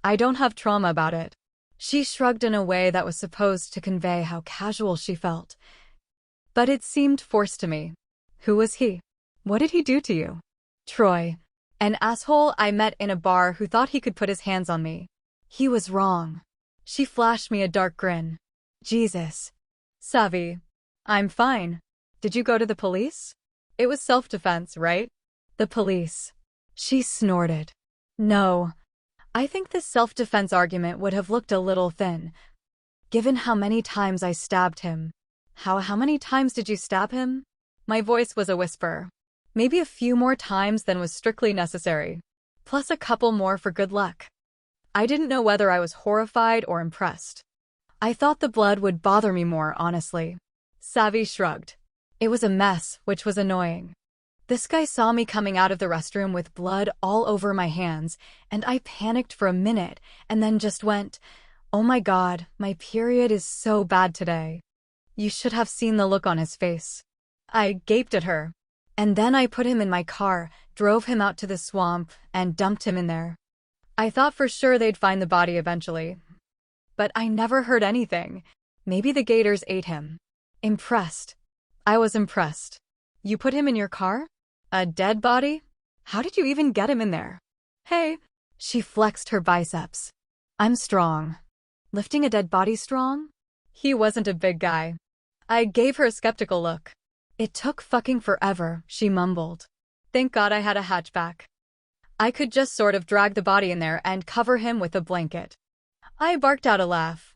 I don't have trauma about it. She shrugged in a way that was supposed to convey how casual she felt. But it seemed forced to me. Who was he? What did he do to you? Troy. An asshole I met in a bar who thought he could put his hands on me. He was wrong. She flashed me a dark grin. Jesus. Savvy. I'm fine. Did you go to the police? It was self-defense, right? The police. She snorted. No. I think this self-defense argument would have looked a little thin, given how many times I stabbed him. How many times did you stab him? My voice was a whisper. Maybe a few more times than was strictly necessary. Plus a couple more for good luck. I didn't know whether I was horrified or impressed. I thought the blood would bother me more, honestly. Savvy shrugged. It was a mess, which was annoying. This guy saw me coming out of the restroom with blood all over my hands, and I panicked for a minute and then just went, "Oh my God, my period is so bad today." You should have seen the look on his face. I gaped at her. And then I put him in my car, drove him out to the swamp, and dumped him in there. I thought for sure they'd find the body eventually. But I never heard anything. Maybe the gators ate him. Impressed. I was impressed. You put him in your car? A dead body? How did you even get him in there? Hey. She flexed her biceps. I'm strong. Lifting a dead body strong? He wasn't a big guy. I gave her a skeptical look. It took fucking forever, she mumbled. Thank God I had a hatchback. I could just sort of drag the body in there and cover him with a blanket. I barked out a laugh.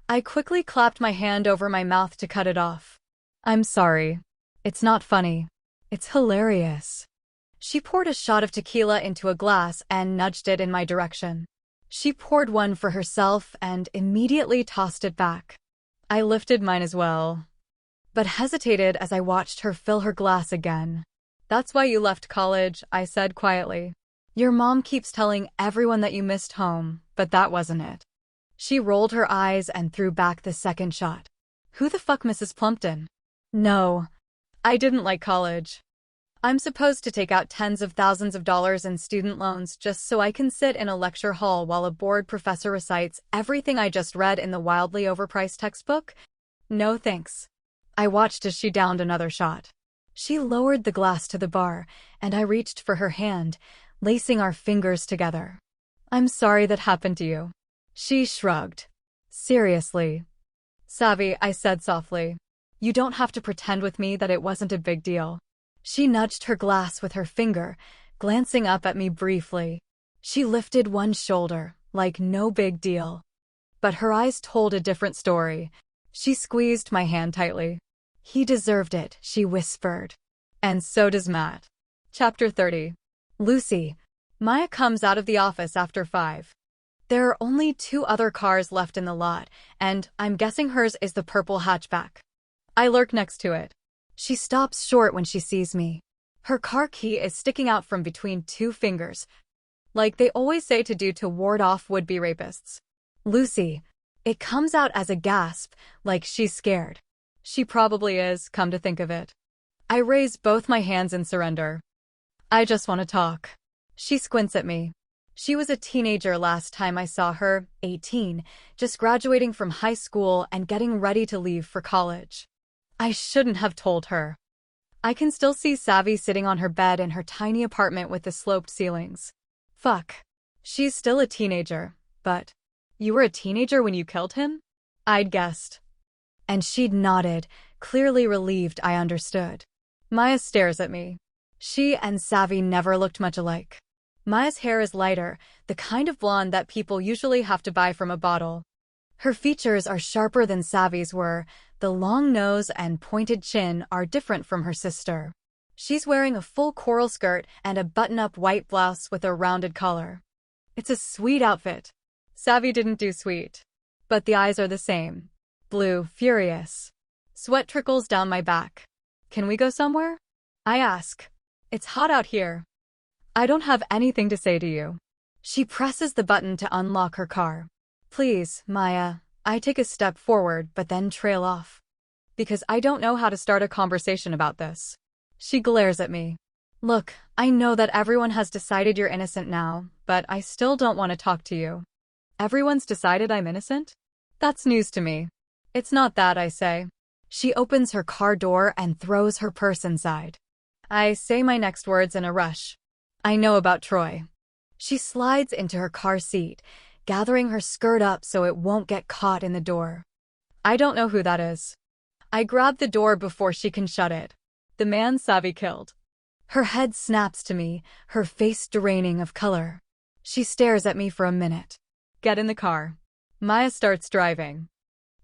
I quickly clapped my hand over my mouth to cut it off. I'm sorry. It's not funny. It's hilarious. She poured a shot of tequila into a glass and nudged it in my direction. She poured one for herself and immediately tossed it back. I lifted mine as well, but hesitated as I watched her fill her glass again. That's why you left college, I said quietly. Your mom keeps telling everyone that you missed home, but that wasn't it. She rolled her eyes and threw back the second shot. Who the fuck Mrs. Plumpton? No, I didn't like college. I'm supposed to take out tens of thousands of dollars in student loans just so I can sit in a lecture hall while a bored professor recites everything I just read in the wildly overpriced textbook? No thanks. I watched as she downed another shot. She lowered the glass to the bar, and I reached for her hand, lacing our fingers together. I'm sorry that happened to you. She shrugged. Seriously. Savvy, I said softly. You don't have to pretend with me that it wasn't a big deal. She nudged her glass with her finger, glancing up at me briefly. She lifted one shoulder, like no big deal. But her eyes told a different story. She squeezed my hand tightly. He deserved it, she whispered. And so does Matt. Chapter 30. Lucy. Maya comes out of the office after 5. There are only 2 other cars left in the lot, and I'm guessing hers is the purple hatchback. I lurk next to it. She stops short when she sees me. Her car key is sticking out from between 2 fingers, like they always say to do to ward off would-be rapists. Lucy. It comes out as a gasp, like she's scared. She probably is, come to think of it. I raise both my hands in surrender. I just want to talk. She squints at me. She was a teenager last time I saw her, 18, just graduating from high school and getting ready to leave for college. I shouldn't have told her. I can still see Savvy sitting on her bed in her tiny apartment with the sloped ceilings. Fuck. She's still a teenager, but... You were a teenager when you killed him? I'd guessed. And she'd nodded, clearly relieved I understood. Maya stares at me. She and Savvy never looked much alike. Maya's hair is lighter, the kind of blonde that people usually have to buy from a bottle. Her features are sharper than Savvy's were. The long nose and pointed chin are different from her sister. She's wearing a full coral skirt and a button-up white blouse with a rounded collar. It's a sweet outfit. Savvy didn't do sweet. But the eyes are the same. Blue, furious. Sweat trickles down my back. Can we go somewhere? I ask. It's hot out here. I don't have anything to say to you. She presses the button to unlock her car. Please, Maya. I take a step forward but then trail off. Because I don't know how to start a conversation about this. She glares at me. Look, I know that everyone has decided you're innocent now, but I still don't want to talk to you. Everyone's decided I'm innocent? That's news to me. It's not that, I say. She opens her car door and throws her purse inside. I say my next words in a rush. I know about Troy. She slides into her car seat, gathering her skirt up so it won't get caught in the door. I don't know who that is. I grab the door before she can shut it. The man Savvy killed. Her head snaps to me, her face draining of color. She stares at me for a minute. Get in the car. Maya starts driving.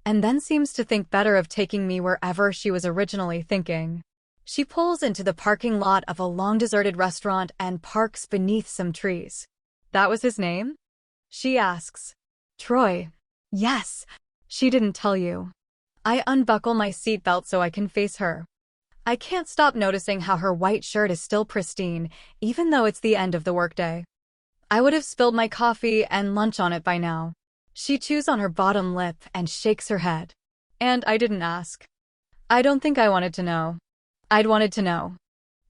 And then seems to think better of taking me wherever she was originally thinking. She pulls into the parking lot of a long-deserted restaurant and parks beneath some trees. That was his name? She asks. Troy. Yes. She didn't tell you. I unbuckle my seatbelt so I can face her. I can't stop noticing how her white shirt is still pristine, even though it's the end of the workday. I would have spilled my coffee and lunch on it by now. She chews on her bottom lip and shakes her head. And I didn't ask. I don't think I wanted to know. I'd wanted to know.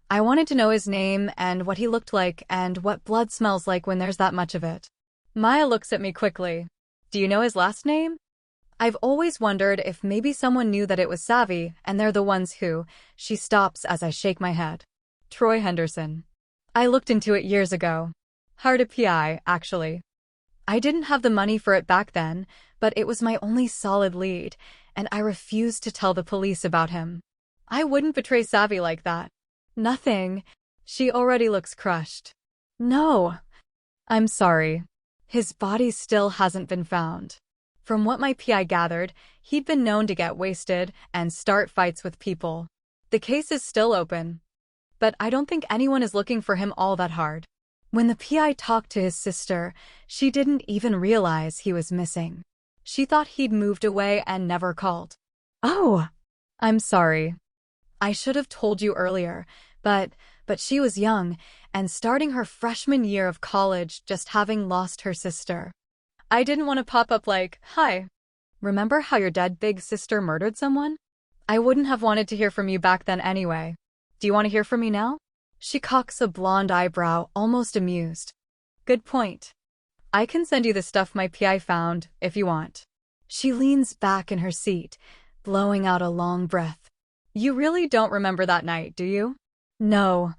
I wanted to know his name and what he looked like and what blood smells like when there's that much of it. Maya looks at me quickly. Do you know his last name? I've always wondered if maybe someone knew that it was Savvy and they're the ones who... She stops as I shake my head. Troy Henderson. I looked into it years ago. Hard PI, actually. I didn't have the money for it back then, but it was my only solid lead, and I refused to tell the police about him. I wouldn't betray Savvy like that. Nothing. She already looks crushed. No. I'm sorry. His body still hasn't been found. From what my PI gathered, he'd been known to get wasted and start fights with people. The case is still open, but I don't think anyone is looking for him all that hard. When the PI talked to his sister, she didn't even realize he was missing. She thought he'd moved away and never called. Oh, I'm sorry. I should have told you earlier, but she was young and starting her freshman year of college, just having lost her sister. I didn't want to pop up like, "Hi, remember how your dead big sister murdered someone?" I wouldn't have wanted to hear from you back then anyway. Do you want to hear from me now? She cocks a blonde eyebrow, almost amused. Good point. I can send you the stuff my PI found, if you want. She leans back in her seat, blowing out a long breath. You really don't remember that night, do you? No.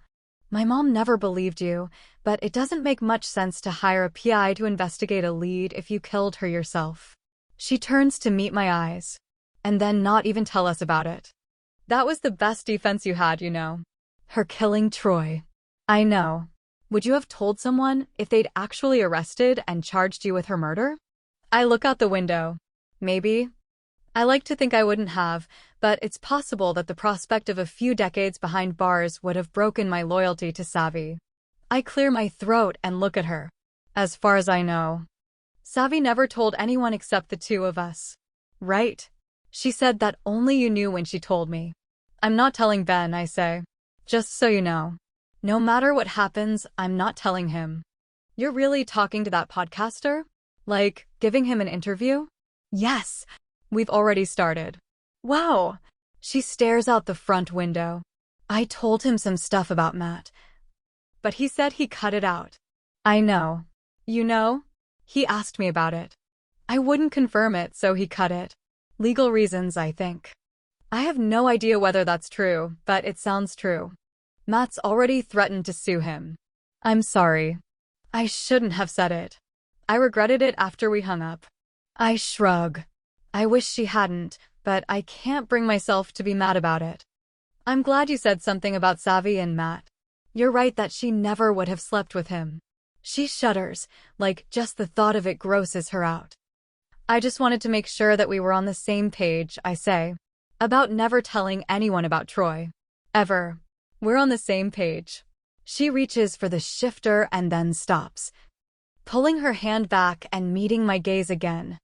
My mom never believed you, but it doesn't make much sense to hire a PI to investigate a lead if you killed her yourself. She turns to meet my eyes, and then not even tell us about it. That was the best defense you had, you know. Her killing Troy. I know. Would you have told someone if they'd actually arrested and charged you with her murder? I look out the window. Maybe. I like to think I wouldn't have, but it's possible that the prospect of a few decades behind bars would have broken my loyalty to Savvy. I clear my throat and look at her. As far as I know, Savvy never told anyone except the two of us. Right? She said that only you knew when she told me. I'm not telling Ben, I say. Just so you know. No matter what happens, I'm not telling him. You're really talking to that podcaster? Like, giving him an interview? Yes. We've already started. Wow. She stares out the front window. I told him some stuff about Matt, but he said he cut it out. I know. You know? He asked me about it. I wouldn't confirm it, so he cut it. Legal reasons, I think. I have no idea whether that's true, but it sounds true. Matt's already threatened to sue him. I'm sorry. I shouldn't have said it. I regretted it after we hung up. I shrug. I wish she hadn't, but I can't bring myself to be mad about it. I'm glad you said something about Savvy and Matt. You're right that she never would have slept with him. She shudders, like just the thought of it grosses her out. I just wanted to make sure that we were on the same page, I say. About never telling anyone about Troy. Ever. We're on the same page. She reaches for the shifter and then stops, pulling her hand back and meeting my gaze again.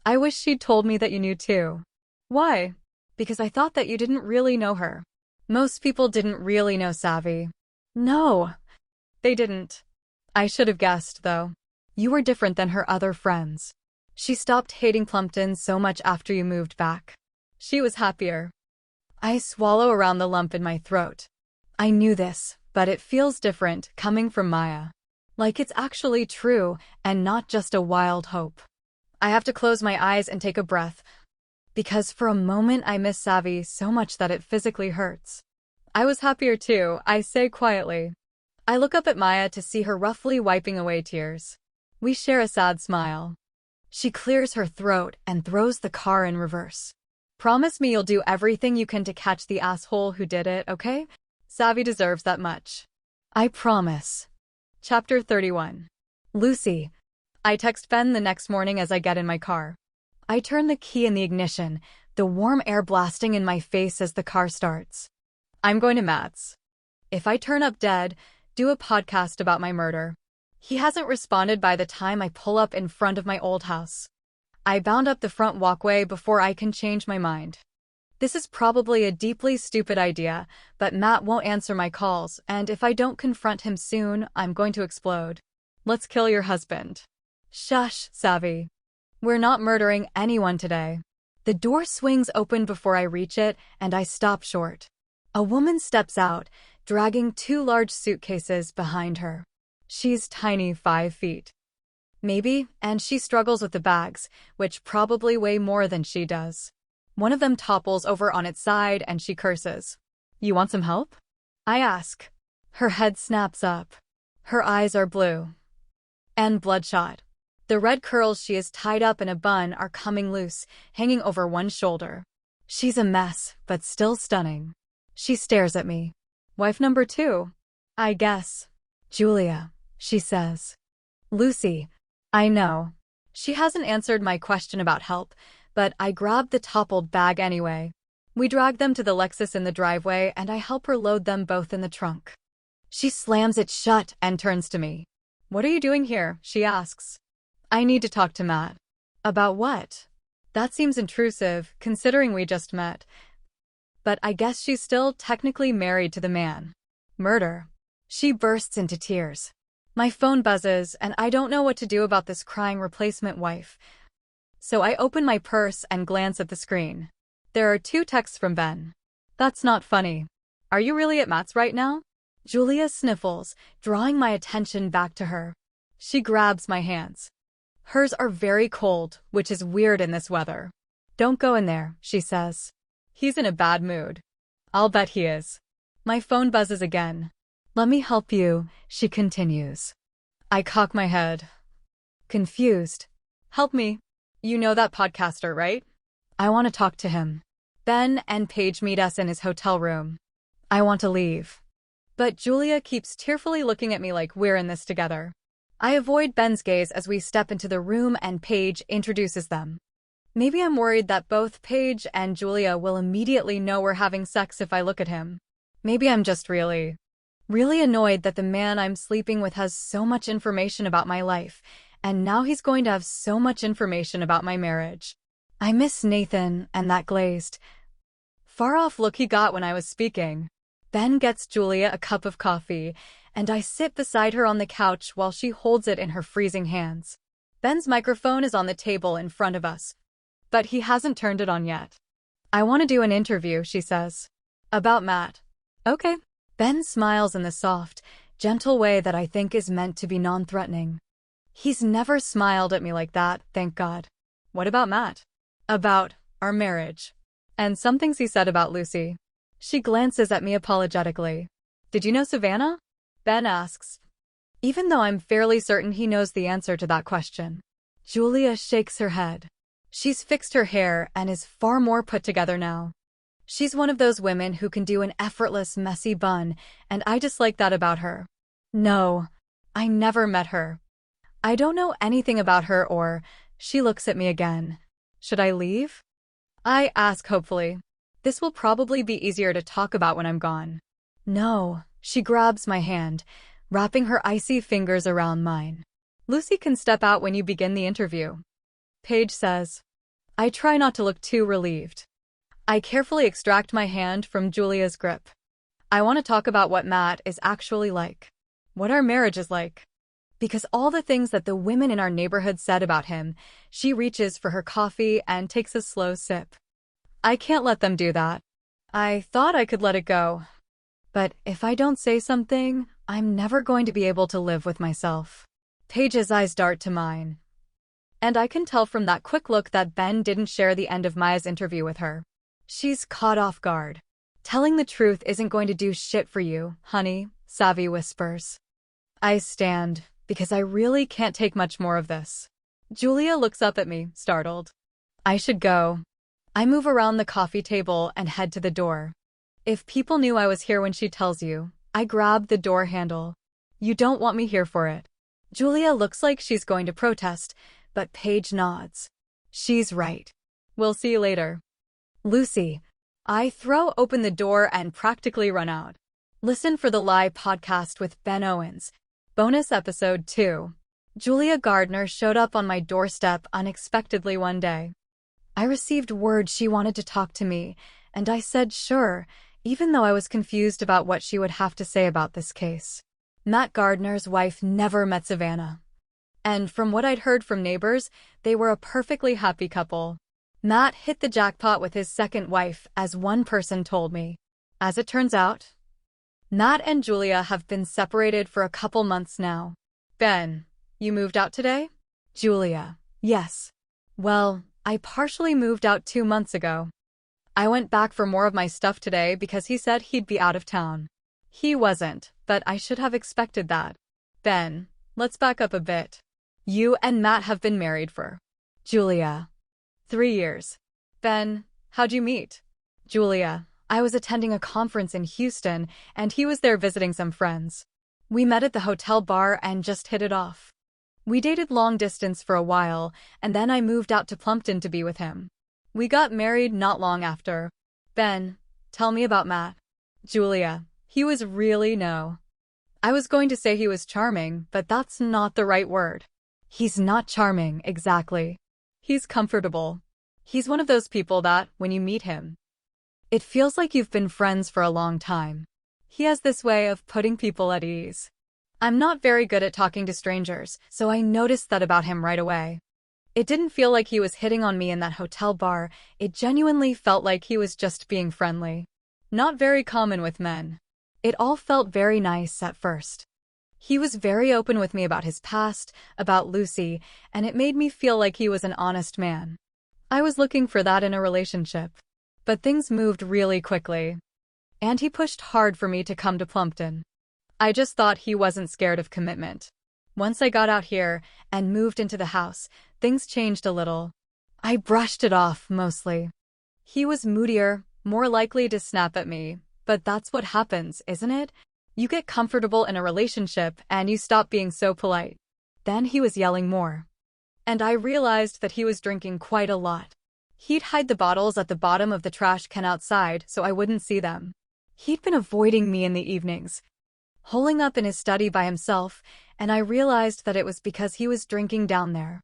I wish she'd told me that you knew too. Why? Because I thought that you didn't really know her. Most people didn't really know Savvy. No, they didn't. I should have guessed, though. You were different than her other friends. She stopped hating Plumpton so much after you moved back. She was happier. I swallow around the lump in my throat. I knew this, but it feels different coming from Maya. Like it's actually true and not just a wild hope. I have to close my eyes and take a breath, because for a moment I miss Savvy so much that it physically hurts. I was happier too, I say quietly. I look up at Maya to see her roughly wiping away tears. We share a sad smile. She clears her throat and throws the car in reverse. Promise me you'll do everything you can to catch the asshole who did it, okay? Savvy deserves that much. I promise. Chapter 31. Lucy. I text Ben the next morning as I get in my car. I turn the key in the ignition, the warm air blasting in my face as the car starts. I'm going to Matt's. If I turn up dead, do a podcast about my murder. He hasn't responded by the time I pull up in front of my old house. I bound up the front walkway before I can change my mind. This is probably a deeply stupid idea, but Matt won't answer my calls, and if I don't confront him soon, I'm going to explode. Let's kill your husband. Shush, Savvy. We're not murdering anyone today. The door swings open before I reach it, and I stop short. A woman steps out, dragging 2 large suitcases behind her. She's tiny, 5 feet. Maybe, and she struggles with the bags, which probably weigh more than she does. One of them topples over on its side and she curses. You want some help? I ask. Her head snaps up. Her eyes are blue and bloodshot. The red curls she is tied up in a bun are coming loose, hanging over one shoulder. She's a mess, but still stunning. She stares at me. Wife number 2. I guess. Julia, she says. Lucy. I know. She hasn't answered my question about help, but I grab the toppled bag anyway. We drag them to the Lexus in the driveway, and I help her load them both in the trunk. She slams it shut and turns to me. "What are you doing here?" she asks. "I need to talk to Matt." "About what?" That seems intrusive, considering we just met. But I guess she's still technically married to the man. Murder. She bursts into tears. My phone buzzes, and I don't know what to do about this crying replacement wife. So I open my purse and glance at the screen. There are 2 texts from Ben. "That's not funny. Are you really at Matt's right now?" Julia sniffles, drawing my attention back to her. She grabs my hands. Hers are very cold, which is weird in this weather. "Don't go in there," she says. "He's in a bad mood." "I'll bet he is." My phone buzzes again. "Let me help you," she continues. I cock my head. Confused. "Help me. You know that podcaster, right? I want to talk to him." Ben and Paige meet us in his hotel room. I want to leave. But Julia keeps tearfully looking at me like we're in this together. I avoid Ben's gaze as we step into the room and Paige introduces them. Maybe I'm worried that both Paige and Julia will immediately know we're having sex if I look at him. Maybe I'm just really annoyed that the man I'm sleeping with has so much information about my life, and now he's going to have so much information about my marriage. I miss Nathan and that glazed, far-off look he got when I was speaking. Ben gets Julia a cup of coffee, and I sit beside her on the couch while she holds it in her freezing hands. Ben's microphone is on the table in front of us, but he hasn't turned it on yet. "I want to do an interview," she says. "About Matt." "Okay." Ben smiles in the soft, gentle way that I think is meant to be non-threatening. He's never smiled at me like that, thank God. "What about Matt?" "About our marriage. And some things he said about Lucy." She glances at me apologetically. "Did you know Savannah?" Ben asks, even though I'm fairly certain he knows the answer to that question. Julia shakes her head. She's fixed her hair and is far more put together now. She's one of those women who can do an effortless, messy bun, and I dislike that about her. "No, I never met her. I don't know anything about her or..." She looks at me again. "Should I leave?" I ask hopefully. "This will probably be easier to talk about when I'm gone." "No." She grabs my hand, wrapping her icy fingers around mine. "Lucy can step out when you begin the interview," Paige says. I try not to look too relieved. I carefully extract my hand from Julia's grip. "I want to talk about what Matt is actually like. What our marriage is like." Because all the things that the women in our neighborhood said about him, she reaches for her coffee and takes a slow sip. I can't let them do that. I thought I could let it go. But if I don't say something, I'm never going to be able to live with myself. Paige's eyes dart to mine. And I can tell from that quick look that Ben didn't share the end of Maya's interview with her. She's caught off guard. "Telling the truth isn't going to do shit for you, honey," Savvy whispers. I stand, because I really can't take much more of this. Julia looks up at me, startled. I should go. I move around the coffee table and head to the door. "If people knew I was here when she tells you," I grab the door handle. "You don't want me here for it." Julia looks like she's going to protest, but Paige nods. She's right. "We'll see you later." Lucy. I throw open the door and practically run out. Listen for the Lie podcast with Ben Owens. Bonus episode 2. Julia Gardner showed up on my doorstep unexpectedly one day. I received word she wanted to talk to me, and I said sure, even though I was confused about what she would have to say about this case. Matt Gardner's wife never met Savannah. And from what I'd heard from neighbors, they were a perfectly happy couple. Matt hit the jackpot with his second wife, as one person told me. As it turns out, Matt and Julia have been separated for a couple months now. "Ben, you moved out today?" Julia. "Yes. Well, I partially moved out 2 months ago. I went back for more of my stuff today because he said he'd be out of town." He wasn't, but I should have expected that. "Ben, let's back up a bit. You and Matt have been married for..." Julia. 3 years. "Ben, how'd you meet?" Julia. "I was attending a conference in Houston, and he was there visiting some friends. We met at the hotel bar and just hit it off." We dated long distance for a while, and then I moved out to Plumpton to be with him. We got married not long after. Ben, tell me about Matt. Julia, he was really no. I was going to say he was charming, but that's not the right word. He's not charming, exactly. He's comfortable. He's one of those people that, when you meet him, it feels like you've been friends for a long time. He has this way of putting people at ease. I'm not very good at talking to strangers, so I noticed that about him right away. It didn't feel like he was hitting on me in that hotel bar, it genuinely felt like he was just being friendly. Not very common with men. It all felt very nice at first. He was very open with me about his past, about Lucy, and it made me feel like he was an honest man. I was looking for that in a relationship. But things moved really quickly. And he pushed hard for me to come to Plumpton. I just thought he wasn't scared of commitment. Once I got out here and moved into the house, things changed a little. I brushed it off, mostly. He was moodier, more likely to snap at me, but that's what happens, isn't it? You get comfortable in a relationship and you stop being so polite. Then he was yelling more. And I realized that he was drinking quite a lot. He'd hide the bottles at the bottom of the trash can outside so I wouldn't see them. He'd been avoiding me in the evenings, holing up in his study by himself, and I realized that it was because he was drinking down there.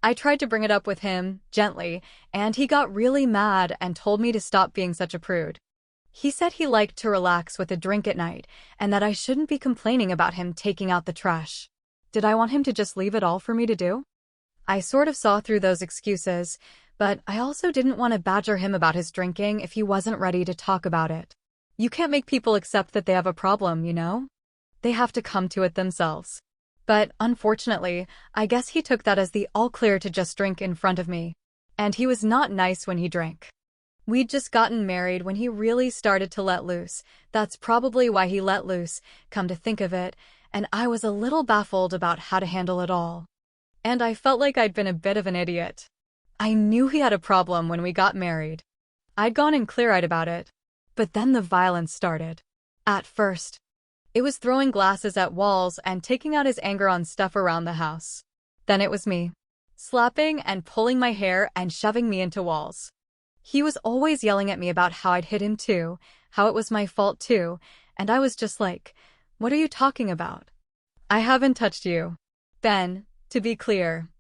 I tried to bring it up with him, gently, and he got really mad and told me to stop being such a prude. He said he liked to relax with a drink at night, and that I shouldn't be complaining about him taking out the trash. Did I want him to just leave it all for me to do? I sort of saw through those excuses, but I also didn't want to badger him about his drinking if he wasn't ready to talk about it. You can't make people accept that they have a problem, you know? They have to come to it themselves. But, unfortunately, I guess he took that as the all-clear to just drink in front of me. And he was not nice when he drank. We'd just gotten married when he really started to let loose. That's probably why he let loose, come to think of it, and I was a little baffled about how to handle it all. And I felt like I'd been a bit of an idiot. I knew he had a problem when we got married. I'd gone in clear-eyed about it. But then the violence started. At first, it was throwing glasses at walls and taking out his anger on stuff around the house. Then it was me, slapping and pulling my hair and shoving me into walls. He was always yelling at me about how I'd hit him too, how it was my fault too, and I was just like, what are you talking about? I haven't touched you. Ben, to be clear.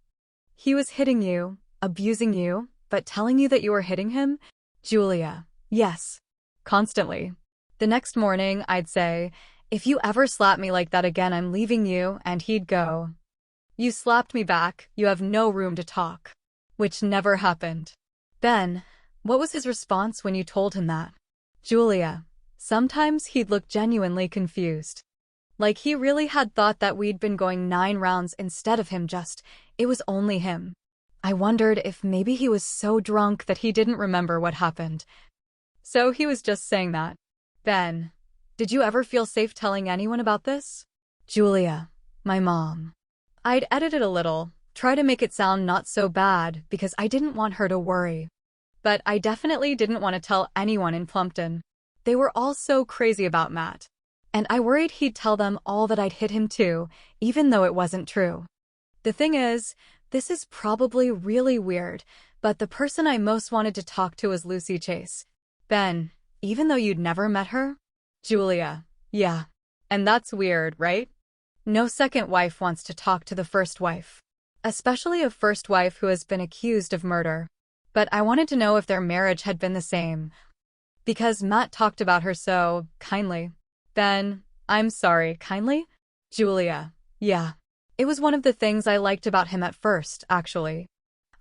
He was hitting you, abusing you, but telling you that you were hitting him? Julia, yes. Constantly. The next morning, I'd say, if you ever slap me like that again, I'm leaving you, and he'd go, you slapped me back, you have no room to talk. Which never happened. Ben, what was his response when you told him that? Julia, sometimes he'd look genuinely confused. Like he really had thought that we'd been going 9 rounds instead of him it was only him. I wondered if maybe he was so drunk that he didn't remember what happened. So he was just saying that. Ben, did you ever feel safe telling anyone about this? Julia, my mom. I'd edit it a little, try to make it sound not so bad because I didn't want her to worry. But I definitely didn't want to tell anyone in Plumpton. They were all so crazy about Matt. And I worried he'd tell them all that I'd hit him too, even though it wasn't true. The thing is, this is probably really weird, but the person I most wanted to talk to was Lucy Chase. Ben, even though you'd never met her? Julia, yeah. And that's weird, right? No second wife wants to talk to the first wife. Especially a first wife who has been accused of murder. But I wanted to know if their marriage had been the same. Because Matt talked about her so kindly. Ben, I'm sorry, kindly? Julia, yeah. It was one of the things I liked about him at first, actually.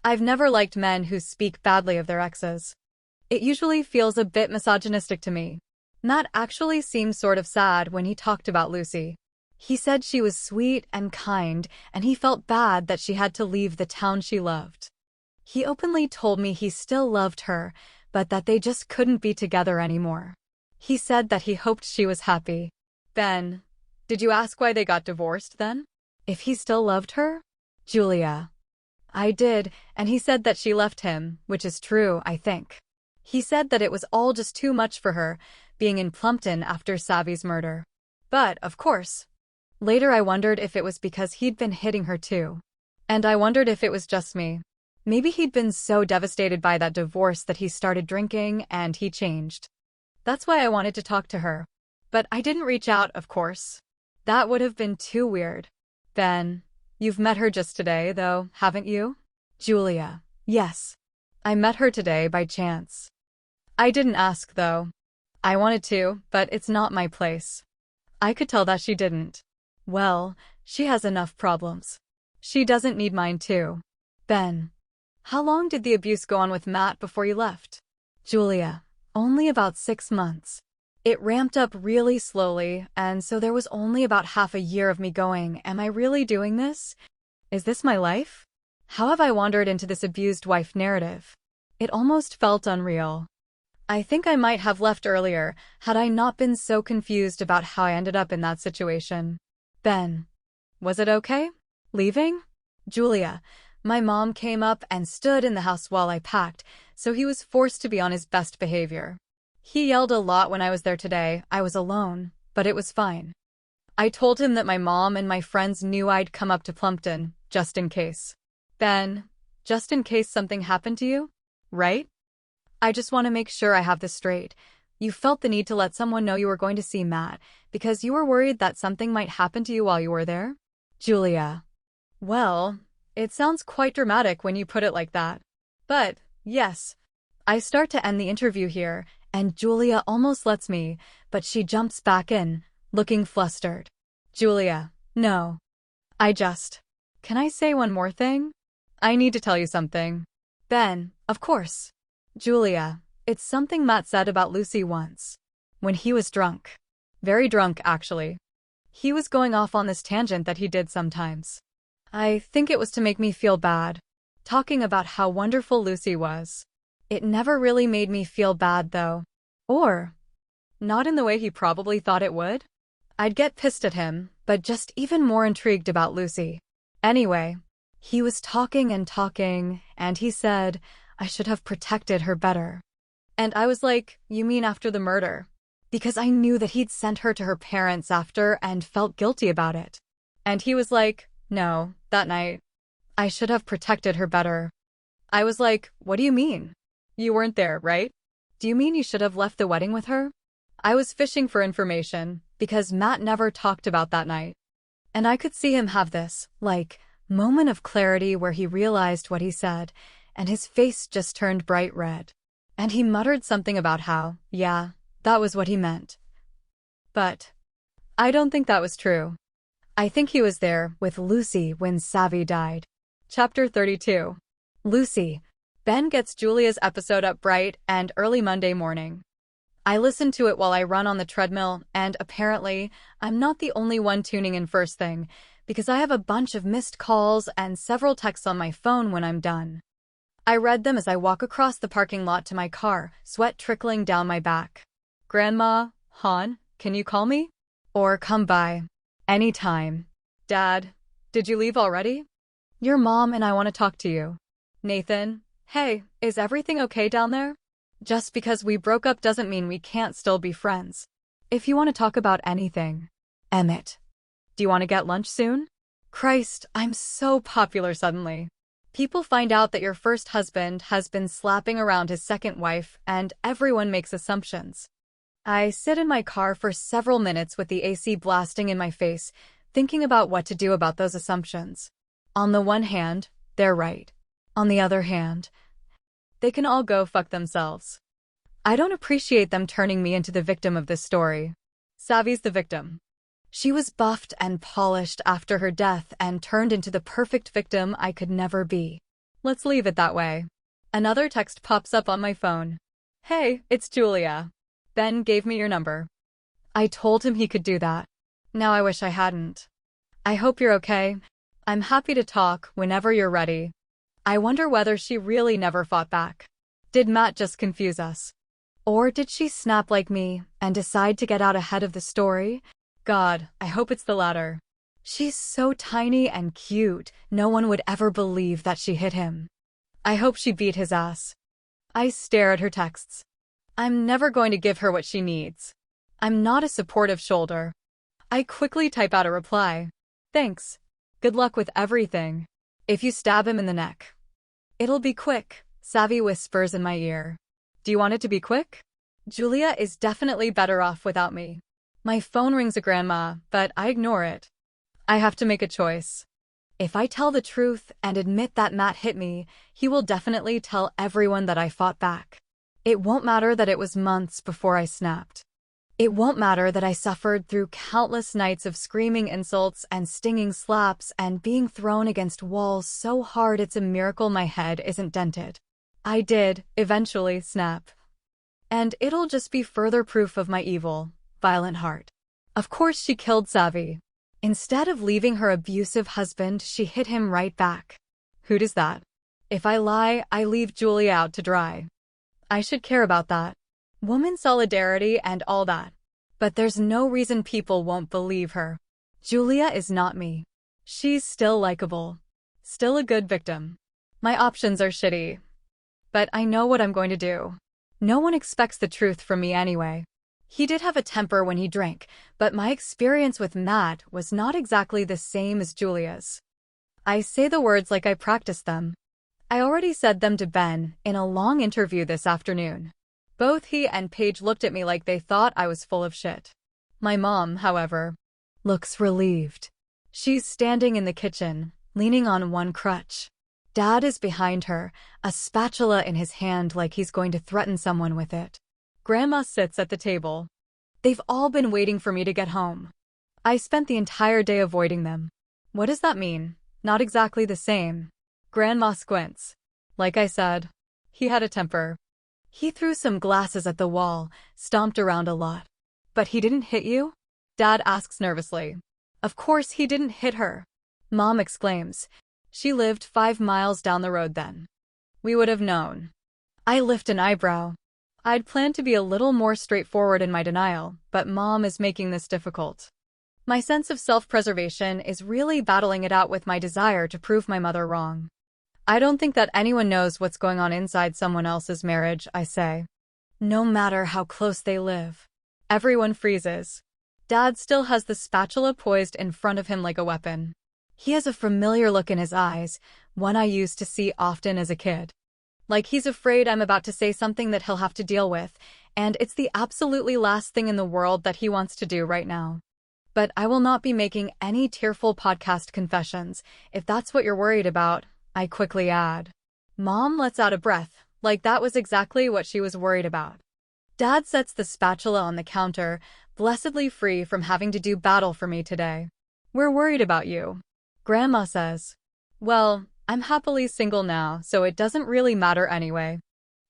I've never liked men who speak badly of their exes. It usually feels a bit misogynistic to me. Matt actually seemed sort of sad when he talked about Lucy. He said she was sweet and kind, and he felt bad that she had to leave the town she loved. He openly told me he still loved her, but that they just couldn't be together anymore. He said that he hoped she was happy. Ben, did you ask why they got divorced then? If he still loved her? Julia. I did, and he said that she left him, which is true, I think. He said that it was all just too much for her, being in Plumpton after Savvy's murder. But, of course, Later I wondered if it was because he'd been hitting her too. And I wondered if it was just me. Maybe he'd been so devastated by that divorce that he started drinking and he changed. That's why I wanted to talk to her. But I didn't reach out, of course. That would have been too weird. Ben, you've met her just today, though, haven't you? Julia. Yes. I met her today by chance. I didn't ask, though. I wanted to, but it's not my place. I could tell that she didn't. Well, she has enough problems. She doesn't need mine too. Ben. How long did the abuse go on with Matt before you left? Julia. Only about 6 months. It ramped up really slowly, and so there was only about half a year of me going, am I really doing this? Is this my life? How have I wandered into this abused wife narrative? It almost felt unreal. I think I might have left earlier had I not been so confused about how I ended up in that situation. Ben. Was it okay? Leaving? Julia. My mom came up and stood in the house while I packed, so he was forced to be on his best behavior. He yelled a lot when I was there today. I was alone, but it was fine. I told him that my mom and my friends knew I'd come up to Plumpton, just in case. Ben, just in case something happened to you? Right? I just want to make sure I have this straight. You felt the need to let someone know you were going to see Matt because you were worried that something might happen to you while you were there? Julia. Well, it sounds quite dramatic when you put it like that. But, yes. I start to end the interview here, and Julia almost lets me, but she jumps back in, looking flustered. Julia. No. Can I say one more thing? I need to tell you something. Ben. Of course. Julia. It's something Matt said about Lucy once. When he was drunk. Very drunk, actually. He was going off on this tangent that he did sometimes. I think it was to make me feel bad. Talking about how wonderful Lucy was. It never really made me feel bad, though. Or, not in the way he probably thought it would. I'd get pissed at him, but just even more intrigued about Lucy. Anyway, he was talking, and he said I should have protected her better. And I was like, you mean after the murder? Because I knew that he'd sent her to her parents after and felt guilty about it. And he was like, no, that night. I should have protected her better. I was like, what do you mean? You weren't there, right? Do you mean you should have left the wedding with her? I was fishing for information, because Matt never talked about that night. And I could see him have this, moment of clarity where he realized what he said, and his face just turned bright red. And he muttered something about how, yeah, that was what he meant. But I don't think that was true. I think he was there with Lucy when Savvy died. Chapter 32. Lucy. Ben gets Julia's episode up bright and early Monday morning. I listen to it while I run on the treadmill, and apparently, I'm not the only one tuning in first thing, because I have a bunch of missed calls and several texts on my phone when I'm done. I read them as I walk across the parking lot to my car, sweat trickling down my back. Grandma, Han, can you call me? Or come by. Anytime. Dad, did you leave already? Your mom and I want to talk to you. Nathan, hey, is everything okay down there? Just because we broke up doesn't mean we can't still be friends. If you want to talk about anything. Emmett. Do you want to get lunch soon? Christ, I'm so popular suddenly. People find out that your first husband has been slapping around his second wife, and everyone makes assumptions. I sit in my car for several minutes with the AC blasting in my face, thinking about what to do about those assumptions. On the one hand, they're right. On the other hand, they can all go fuck themselves. I don't appreciate them turning me into the victim of this story. Savvy's the victim. She was buffed and polished after her death and turned into the perfect victim I could never be. Let's leave it that way. Another text pops up on my phone. Hey, it's Julia. Ben gave me your number. I told him he could do that. Now I wish I hadn't. I hope you're okay. I'm happy to talk whenever you're ready. I wonder whether she really never fought back. Did Matt just confuse us? Or did she snap like me and decide to get out ahead of the story? God, I hope it's the latter. She's so tiny and cute, no one would ever believe that she hit him. I hope she beat his ass. I stare at her texts. I'm never going to give her what she needs. I'm not a supportive shoulder. I quickly type out a reply. Thanks. Good luck with everything. If you stab him in the neck. It'll be quick, Savvy whispers in my ear. Do you want it to be quick? Julia is definitely better off without me. My phone rings a grandma, but I ignore it. I have to make a choice. If I tell the truth and admit that Matt hit me, he will definitely tell everyone that I fought back. It won't matter that it was months before I snapped. It won't matter that I suffered through countless nights of screaming insults and stinging slaps and being thrown against walls so hard it's a miracle my head isn't dented. I did, eventually, snap. And it'll just be further proof of my evil, violent heart. Of course she killed Savvy. Instead of leaving her abusive husband, she hit him right back. Who does that? If I lie, I leave Julia out to dry. I should care about that. Woman solidarity and all that. But there's no reason people won't believe her. Julia is not me. She's still likable. Still a good victim. My options are shitty. But I know what I'm going to do. No one expects the truth from me anyway. He did have a temper when he drank, but my experience with Matt was not exactly the same as Julia's. I say the words like I practiced them. I already said them to Ben in a long interview this afternoon. Both he and Paige looked at me like they thought I was full of shit. My mom, however, looks relieved. She's standing in the kitchen, leaning on one crutch. Dad is behind her, a spatula in his hand like he's going to threaten someone with it. Grandma sits at the table. They've all been waiting for me to get home. I spent the entire day avoiding them. What does that mean? Not exactly the same. Grandma squints. Like I said, he had a temper. He threw some glasses at the wall, stomped around a lot. But he didn't hit you? Dad asks nervously. Of course he didn't hit her. Mom exclaims. She lived 5 miles down the road then. We would have known. I lift an eyebrow. I'd planned to be a little more straightforward in my denial, but Mom is making this difficult. My sense of self-preservation is really battling it out with my desire to prove my mother wrong. I don't think that anyone knows what's going on inside someone else's marriage, I say. No matter how close they live. Everyone freezes. Dad still has the spatula poised in front of him like a weapon. He has a familiar look in his eyes, one I used to see often as a kid. Like he's afraid I'm about to say something that he'll have to deal with, and it's the absolutely last thing in the world that he wants to do right now. But I will not be making any tearful podcast confessions, if that's what you're worried about, I quickly add. Mom lets out a breath, like that was exactly what she was worried about. Dad sets the spatula on the counter, blessedly free from having to do battle for me today. We're worried about you. Grandma says. Well, I'm happily single now, so it doesn't really matter anyway.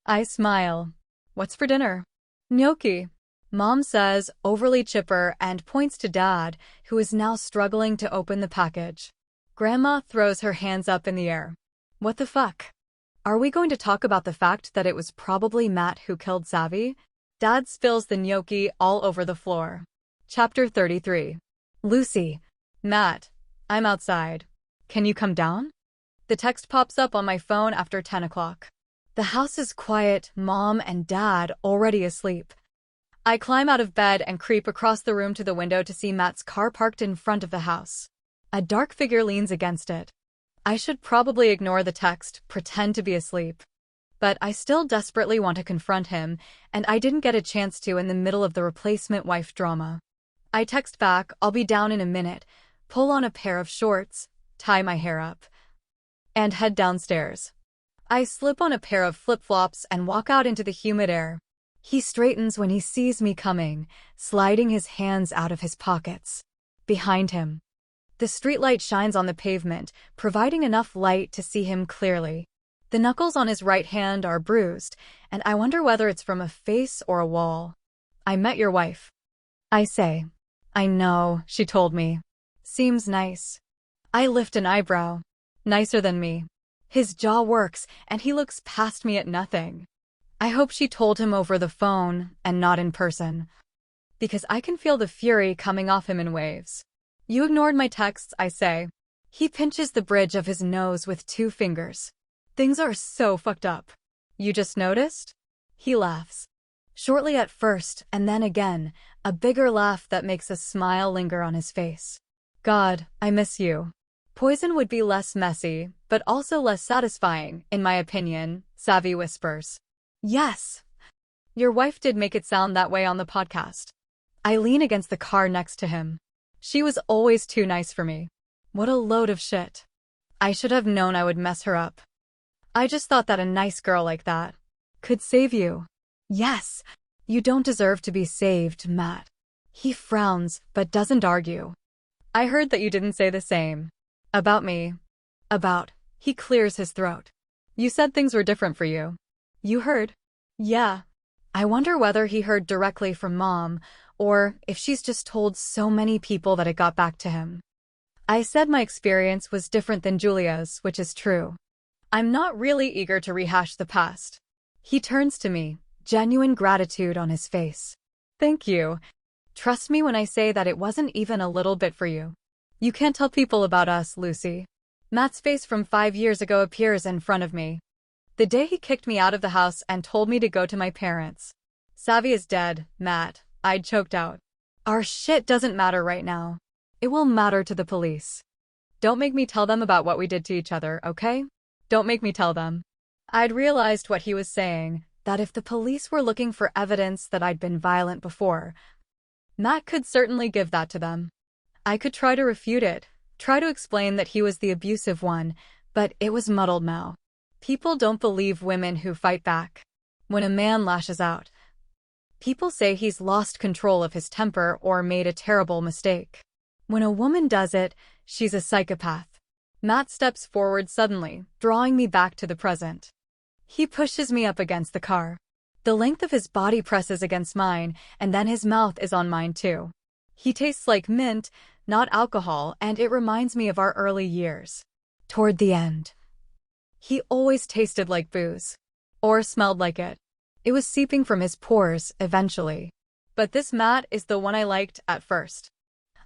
I smile. What's for dinner? Gnocchi. Mom says, overly chipper, and points to Dad, who is now struggling to open the package. Grandma throws her hands up in the air. What the fuck? Are we going to talk about the fact that it was probably Matt who killed Savvy? Dad spills the gnocchi all over the floor. Chapter 33. Lucy. Matt. I'm outside. Can you come down? The text pops up on my phone after 10 o'clock. The house is quiet, Mom and Dad already asleep. I climb out of bed and creep across the room to the window to see Matt's car parked in front of the house. A dark figure leans against it. I should probably ignore the text, pretend to be asleep. But I still desperately want to confront him, and I didn't get a chance to in the middle of the replacement wife drama. I text back, I'll be down in a minute, pull on a pair of shorts, tie my hair up, and head downstairs. I slip on a pair of flip-flops and walk out into the humid air. He straightens when he sees me coming, sliding his hands out of his pockets. Behind him. The streetlight shines on the pavement, providing enough light to see him clearly. The knuckles on his right hand are bruised, and I wonder whether it's from a face or a wall. I met your wife. I say. I know, she told me. Seems nice. I lift an eyebrow. Nicer than me. His jaw works, and he looks past me at nothing. I hope she told him over the phone, and not in person. Because I can feel the fury coming off him in waves. You ignored my texts, I say. He pinches the bridge of his nose with 2 fingers. Things are so fucked up. You just noticed? He laughs. Shortly at first, and then again, a bigger laugh that makes a smile linger on his face. God, I miss you. Poison would be less messy, but also less satisfying, in my opinion, Savvy whispers. Yes. Your wife did make it sound that way on the podcast. I lean against the car next to him. She was always too nice for me. What a load of shit. I should have known I would mess her up. I just thought that a nice girl like that could save you. Yes, you don't deserve to be saved, Matt. He frowns, but doesn't argue. I heard that you didn't say the same. About me. He clears his throat. You said things were different for you. You heard? Yeah. I wonder whether he heard directly from Mom, or if she's just told so many people that it got back to him. I said my experience was different than Julia's, which is true. I'm not really eager to rehash the past. He turns to me, genuine gratitude on his face. Thank you. Trust me when I say that it wasn't even a little bit for you. You can't tell people about us, Lucy. Matt's face from 5 years ago appears in front of me. The day he kicked me out of the house and told me to go to my parents. Savvy is dead, Matt, I'd choked out. Our shit doesn't matter right now. It will matter to the police. Don't make me tell them about what we did to each other, okay? Don't make me tell them. I'd realized what he was saying, that if the police were looking for evidence that I'd been violent before, Matt could certainly give that to them. I could try to refute it, try to explain that he was the abusive one, but it was muddled now. People don't believe women who fight back. When a man lashes out, people say he's lost control of his temper or made a terrible mistake. When a woman does it, she's a psychopath. Matt steps forward suddenly, drawing me back to the present. He pushes me up against the car. The length of his body presses against mine, and then his mouth is on mine too. He tastes like mint, not alcohol, and it reminds me of our early years. Toward the end. He always tasted like booze. Or smelled like it. It was seeping from his pores, eventually. But this Matt is the one I liked at first.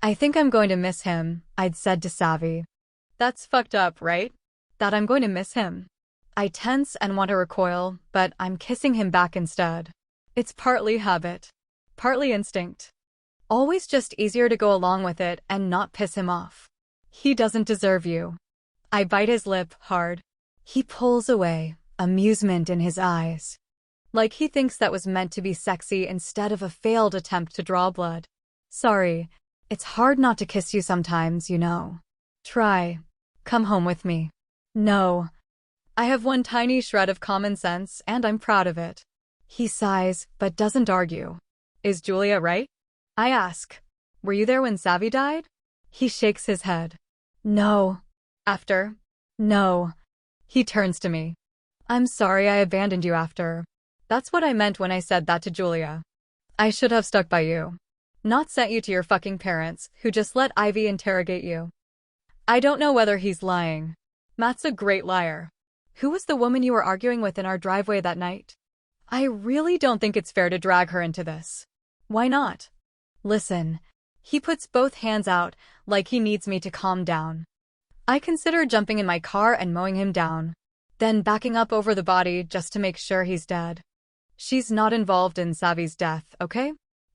I think I'm going to miss him, I'd said to Savvy. That's fucked up, right? That I'm going to miss him. I tense and want to recoil, but I'm kissing him back instead. It's partly habit. Partly instinct. Always just easier to go along with it and not piss him off. He doesn't deserve you. I bite his lip hard. He pulls away, amusement in his eyes. Like he thinks that was meant to be sexy instead of a failed attempt to draw blood. Sorry, it's hard not to kiss you sometimes, you know. Try. Come home with me. No. I have one tiny shred of common sense, and I'm proud of it. He sighs, but doesn't argue. Is Julia right? I ask. Were you there when Savvy died? He shakes his head. No. After? No. He turns to me. I'm sorry I abandoned you after. That's what I meant when I said that to Julia. I should have stuck by you. Not sent you to your fucking parents, who just let Ivy interrogate you. I don't know whether he's lying. Matt's a great liar. Who was the woman you were arguing with in our driveway that night? I really don't think it's fair to drag her into this. Why not? Listen. He puts both hands out, like he needs me to calm down. I consider jumping in my car and mowing him down. Then backing up over the body just to make sure he's dead. She's not involved in Savvy's death, okay?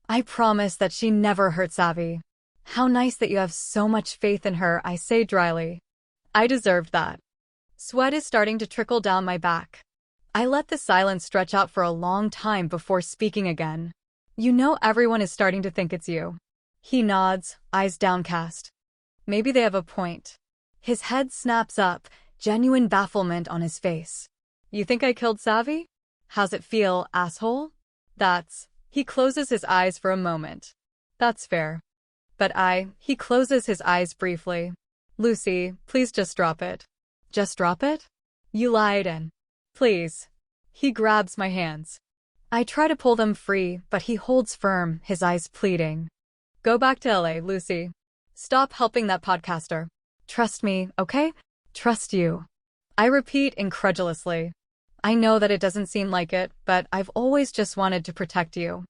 I promise that she never hurt Savvy. How nice that you have so much faith in her, I say dryly. I deserved that. Sweat is starting to trickle down my back. I let the silence stretch out for a long time before speaking again. You know everyone is starting to think it's you. He nods, eyes downcast. Maybe they have a point. His head snaps up, genuine bafflement on his face. You think I killed Savvy? How's it feel, asshole? He closes his eyes for a moment. That's fair. But he closes his eyes briefly. Lucy, please just drop it. Just drop it? You lied and... Please. He grabs my hands. I try to pull them free, but he holds firm, his eyes pleading. Go back to LA, Lucy. Stop helping that podcaster. Trust me, okay? Trust you. I repeat incredulously. I know that it doesn't seem like it, but I've always just wanted to protect you.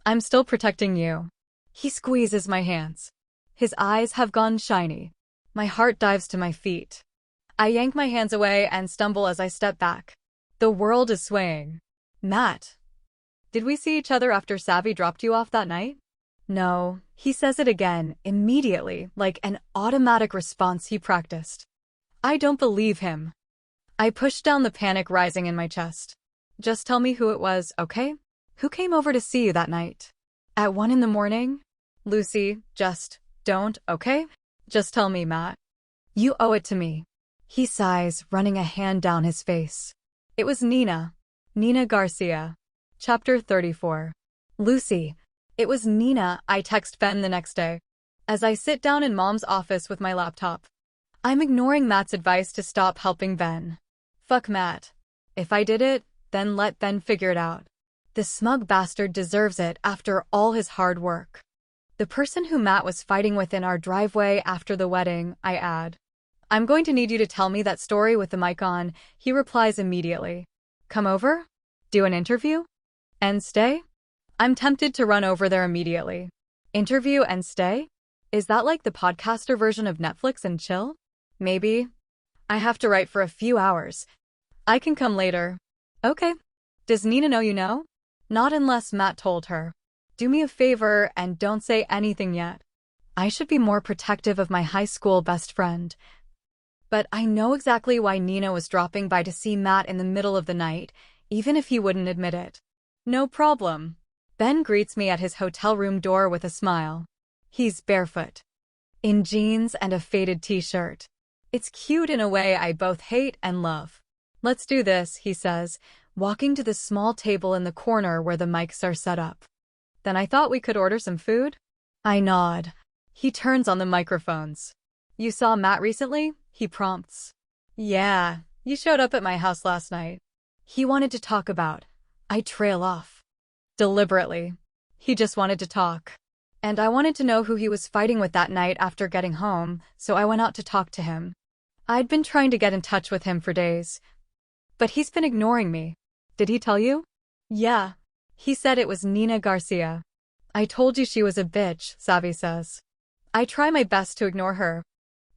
I'm still protecting you. He squeezes my hands. His eyes have gone shiny. My heart dives to my feet. I yank my hands away and stumble as I step back. The world is swaying. Matt. Did we see each other after Savvy dropped you off that night? No, he says it again, immediately, like an automatic response he practiced. I don't believe him. I pushed down the panic rising in my chest. Just tell me who it was, okay? Who came over to see you that night? At 1 in the morning? Lucy, just don't, okay? Just tell me, Matt. You owe it to me. He sighs, running a hand down his face. It was Nina. Nina Garcia. Chapter 34. Lucy. It was Nina, I text Ben the next day. As I sit down in Mom's office with my laptop. I'm ignoring Matt's advice to stop helping Ben. Fuck Matt. If I did it, then let Ben figure it out. The smug bastard deserves it after all his hard work. The person who Matt was fighting with in our driveway after the wedding, I add. I'm going to need you to tell me that story with the mic on. He replies immediately. Come over? Do an interview? And stay? I'm tempted to run over there immediately. Interview and stay? Is that like the podcaster version of Netflix and chill? Maybe. I have to write for a few hours. I can come later. Okay. Does Nina know you know? Not unless Matt told her. Do me a favor and don't say anything yet. I should be more protective of my high school best friend. But I know exactly why Nina was dropping by to see Matt in the middle of the night, even if he wouldn't admit it. No problem. Ben greets me at his hotel room door with a smile. He's barefoot. In jeans and a faded t-shirt. It's cute in a way I both hate and love. Let's do this, he says, walking to the small table in the corner where the mics are set up. Then I thought we could order some food? I nod. He turns on the microphones. You saw Matt recently? He prompts. Yeah, you showed up at my house last night. He wanted to talk about. I trail off. Deliberately. He just wanted to talk. And I wanted to know who he was fighting with that night after getting home, so I went out to talk to him. I'd been trying to get in touch with him for days. But he's been ignoring me. Did he tell you? Yeah. He said it was Nina Garcia. I told you she was a bitch, Savi says. I try my best to ignore her.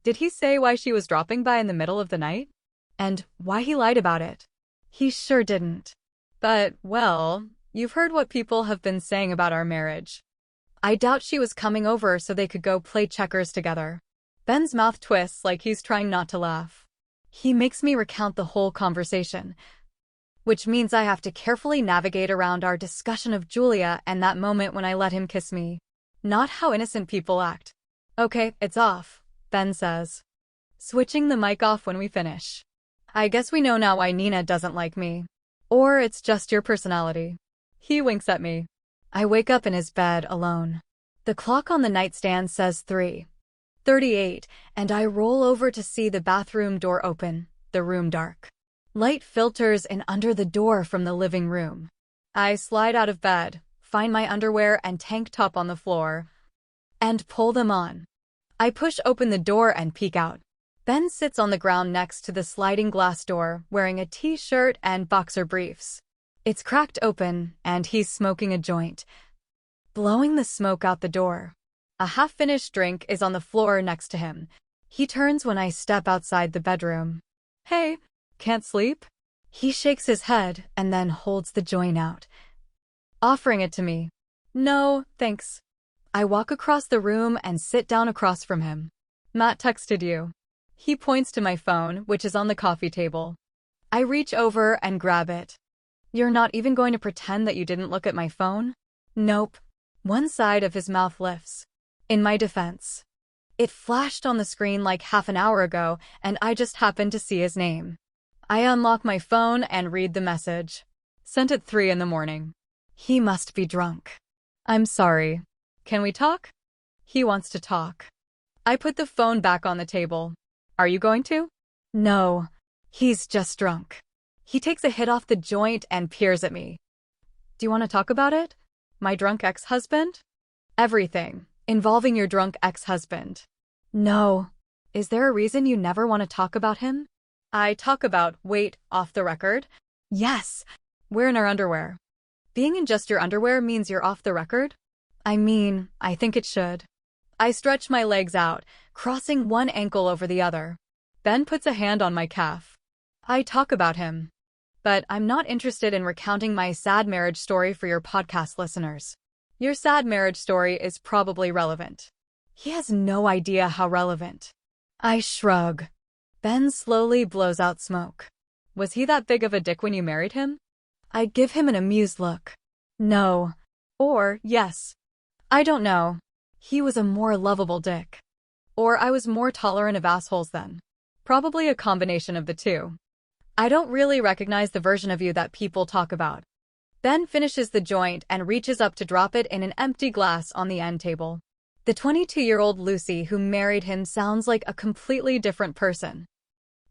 Did he say why she was dropping by in the middle of the night? And why he lied about it? He sure didn't. But, well, you've heard what people have been saying about our marriage. I doubt she was coming over so they could go play checkers together. Ben's mouth twists like he's trying not to laugh. He makes me recount the whole conversation, which means I have to carefully navigate around our discussion of Julia and that moment when I let him kiss me. Not how innocent people act. Okay, it's off, Ben says, switching the mic off when we finish. I guess we know now why Nina doesn't like me. Or it's just your personality. He winks at me. I wake up in his bed alone. The clock on the nightstand says 3:38, and I roll over to see the bathroom door open, the room dark. Light filters in under the door from the living room. I slide out of bed, find my underwear and tank top on the floor, and pull them on. I push open the door and peek out. Ben sits on the ground next to the sliding glass door, wearing a t-shirt and boxer briefs. It's cracked open, and he's smoking a joint, blowing the smoke out the door. A half-finished drink is on the floor next to him. He turns when I step outside the bedroom. Hey, can't sleep? He shakes his head and then holds the joint out, offering it to me. No, thanks. I walk across the room and sit down across from him. Matt texted you. He points to my phone, which is on the coffee table. I reach over and grab it. You're not even going to pretend that you didn't look at my phone? Nope. One side of his mouth lifts. In my defense. It flashed on the screen like half an hour ago, and I just happened to see his name. I unlock my phone and read the message. Sent at 3 in the morning. He must be drunk. I'm sorry. Can we talk? He wants to talk. I put the phone back on the table. Are you going to? No. He's just drunk. He takes a hit off the joint and peers at me. Do you want to talk about it? My drunk ex-husband? Everything, involving your drunk ex-husband. No. Is there a reason you never want to talk about him? I talk about, wait, off the record? Yes. We're in our underwear. Being in just your underwear means you're off the record? I mean, I think it should. I stretch my legs out, crossing one ankle over the other. Ben puts a hand on my calf. I talk about him. But I'm not interested in recounting my sad marriage story for your podcast listeners. Your sad marriage story is probably relevant. He has no idea how relevant. I shrug. Ben slowly blows out smoke. Was he that big of a dick when you married him? I give him an amused look. No. Or, yes. I don't know. He was a more lovable dick. Or I was more tolerant of assholes then. Probably a combination of the two. I don't really recognize the version of you that people talk about. Ben finishes the joint and reaches up to drop it in an empty glass on the end table. The 22-year-old Lucy who married him sounds like a completely different person.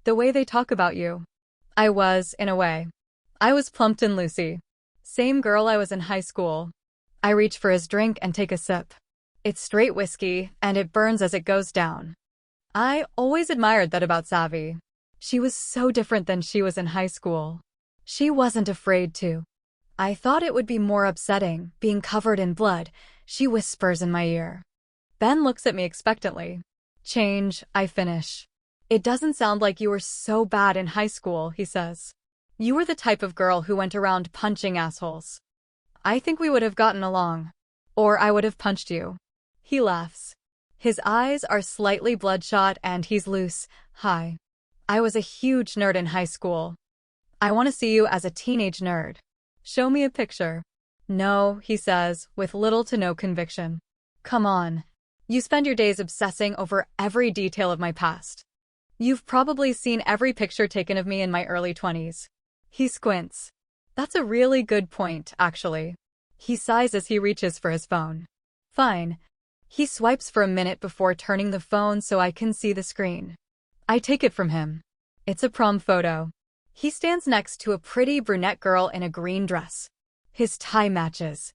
The way they talk about you. I was, in a way. I was Plumpton Lucy. Same girl I was in high school. I reach for his drink and take a sip. It's straight whiskey, and it burns as it goes down. I always admired that about Savvy. She was so different than she was in high school. She wasn't afraid to. I thought it would be more upsetting, being covered in blood, she whispers in my ear. Ben looks at me expectantly. Change, I finish. It doesn't sound like you were so bad in high school, he says. You were the type of girl who went around punching assholes. I think we would have gotten along. Or I would have punched you. He laughs. His eyes are slightly bloodshot and he's loose. Hi. I was a huge nerd in high school. I want to see you as a teenage nerd. Show me a picture. No, he says, with little to no conviction. Come on. You spend your days obsessing over every detail of my past. You've probably seen every picture taken of me in my early 20s. He squints. That's a really good point, actually. He sighs as he reaches for his phone. Fine. He swipes for a minute before turning the phone so I can see the screen. I take it from him. It's a prom photo. He stands next to a pretty brunette girl in a green dress. His tie matches.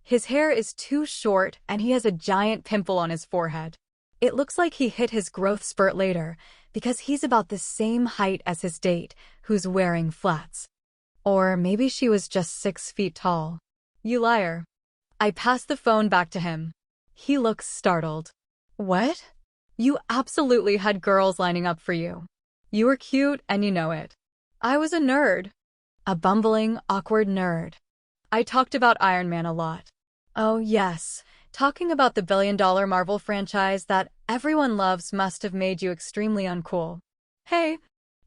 His hair is too short and he has a giant pimple on his forehead. It looks like he hit his growth spurt later because he's about the same height as his date, who's wearing flats. Or maybe she was just 6 feet tall. You liar. I pass the phone back to him. He looks startled. What? You absolutely had girls lining up for you. You were cute and you know it. I was a nerd. A bumbling, awkward nerd. I talked about Iron Man a lot. Oh yes, talking about the billion-dollar Marvel franchise that everyone loves must have made you extremely uncool. Hey,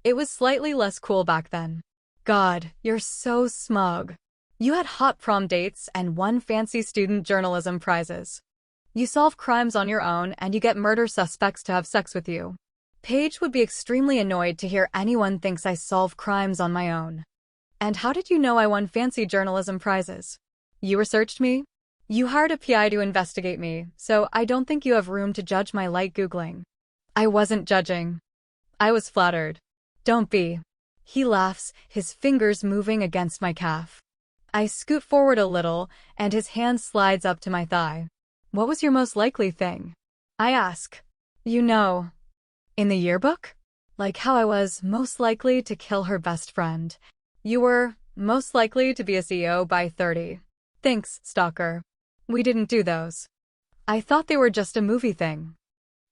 it was slightly less cool back then. God, you're so smug. You had hot prom dates and won fancy student journalism prizes. You solve crimes on your own and you get murder suspects to have sex with you. Paige would be extremely annoyed to hear anyone thinks I solve crimes on my own. And how did you know I won fancy journalism prizes? You researched me? You hired a PI to investigate me, so I don't think you have room to judge my light Googling. I wasn't judging. I was flattered. Don't be. He laughs, his fingers moving against my calf. I scoot forward a little, and his hand slides up to my thigh. What was your most likely thing? I ask. You know. In the yearbook? Like how I was most likely to kill her best friend. You were most likely to be a CEO by 30. Thanks, stalker. We didn't do those. I thought they were just a movie thing.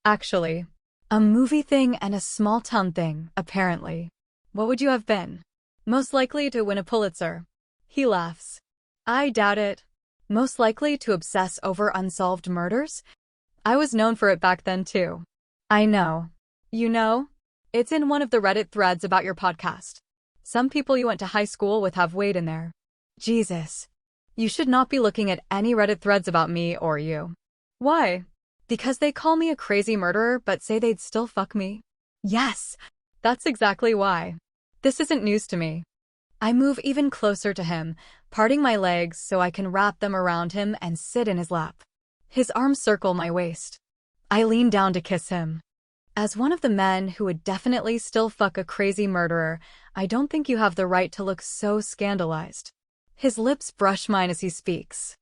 Actually. A movie thing and a small town thing, apparently. What would you have been? Most likely to win a Pulitzer. He laughs. I doubt it. Most likely to obsess over unsolved murders? I was known for it back then too. I know. You know? It's in one of the Reddit threads about your podcast. Some people you went to high school with have weight in there. Jesus. You should not be looking at any Reddit threads about me or you. Why? Because they call me a crazy murderer but say they'd still fuck me? Yes. That's exactly why. This isn't news to me. I move even closer to him, parting my legs so I can wrap them around him and sit in his lap. His arms circle my waist. I lean down to kiss him. As one of the men who would definitely still fuck a crazy murderer, I don't think you have the right to look so scandalized. His lips brush mine as he speaks.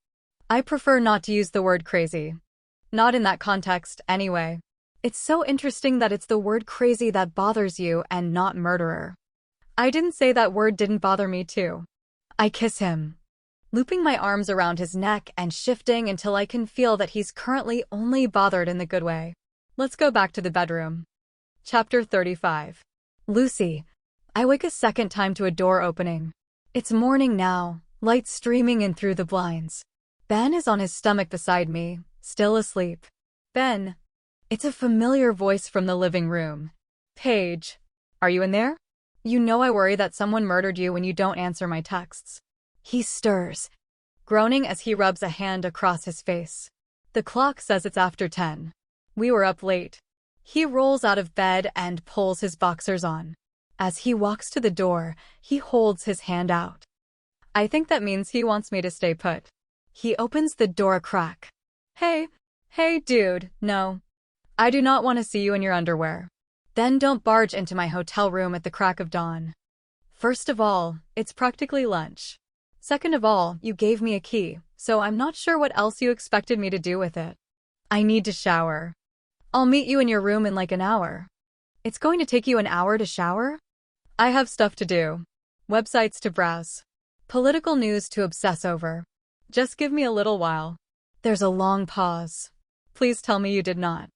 I prefer not to use the word crazy. Not in that context, anyway. It's so interesting that it's the word crazy that bothers you and not murderer. I didn't say that word didn't bother me too. I kiss him, looping my arms around his neck and shifting until I can feel that he's currently only bothered in the good way. Let's go back to the bedroom. Chapter 35. Lucy. I wake a second time to a door opening. It's morning now, light streaming in through the blinds. Ben is on his stomach beside me, still asleep. Ben. It's a familiar voice from the living room. Paige. Are you in there? You know I worry that someone murdered you when you don't answer my texts. He stirs, groaning as he rubs a hand across his face. The clock says it's after 10. We were up late. He rolls out of bed and pulls his boxers on. As he walks to the door, he holds his hand out. I think that means he wants me to stay put. He opens the door a crack. Hey, dude, no. I do not want to see you in your underwear. Then don't barge into my hotel room at the crack of dawn. First of all, it's practically lunch. Second of all, you gave me a key, so I'm not sure what else you expected me to do with it. I need to shower. I'll meet you in your room in like an hour. It's going to take you an hour to shower? I have stuff to do. Websites to browse. Political news to obsess over. Just give me a little while. There's a long pause. Please tell me you did not.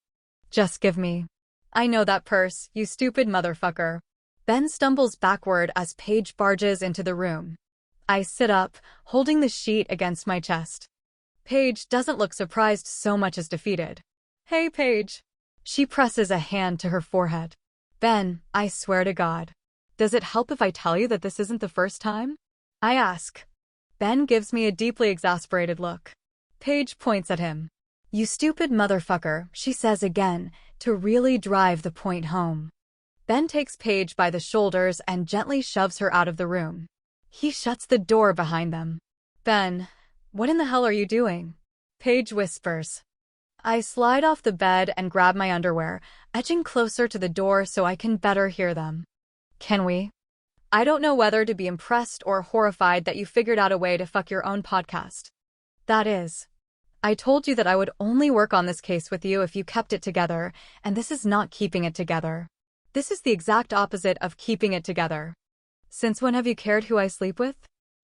Just give me. I know that purse, you stupid motherfucker. Ben stumbles backward as Paige barges into the room. I sit up, holding the sheet against my chest. Paige doesn't look surprised so much as defeated. Hey, Paige. She presses a hand to her forehead. Ben, I swear to God. Does it help if I tell you that this isn't the first time? I ask. Ben gives me a deeply exasperated look. Paige points at him. You stupid motherfucker, she says again, to really drive the point home. Ben takes Paige by the shoulders and gently shoves her out of the room. He shuts the door behind them. Ben, what in the hell are you doing? Paige whispers. I slide off the bed and grab my underwear, edging closer to the door so I can better hear them. Can we? I don't know whether to be impressed or horrified that you figured out a way to fuck your own podcast. That is. I told you that I would only work on this case with you if you kept it together, and this is not keeping it together. This is the exact opposite of keeping it together. Since when have you cared who I sleep with?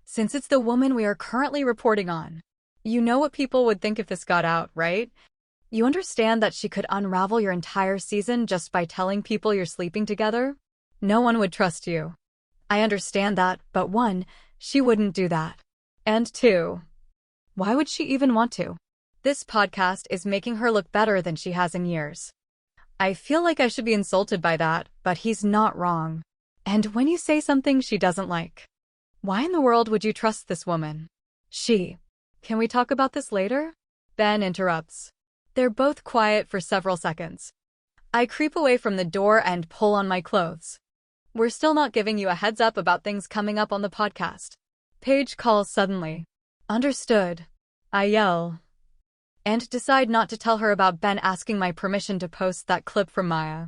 Since it's the woman we are currently reporting on. You know what people would think if this got out, right? You understand that she could unravel your entire season just by telling people you're sleeping together? No one would trust you. I understand that, but 1, she wouldn't do that. And 2, why would she even want to? This podcast is making her look better than she has in years. I feel like I should be insulted by that, but he's not wrong. And when you say something she doesn't like, why in the world would you trust this woman? Can we talk about this later? Ben interrupts. They're both quiet for several seconds. I creep away from the door and pull on my clothes. We're still not giving you a heads up about things coming up on the podcast. Paige calls suddenly. Understood. I yell. And decide not to tell her about Ben asking my permission to post that clip from Maya.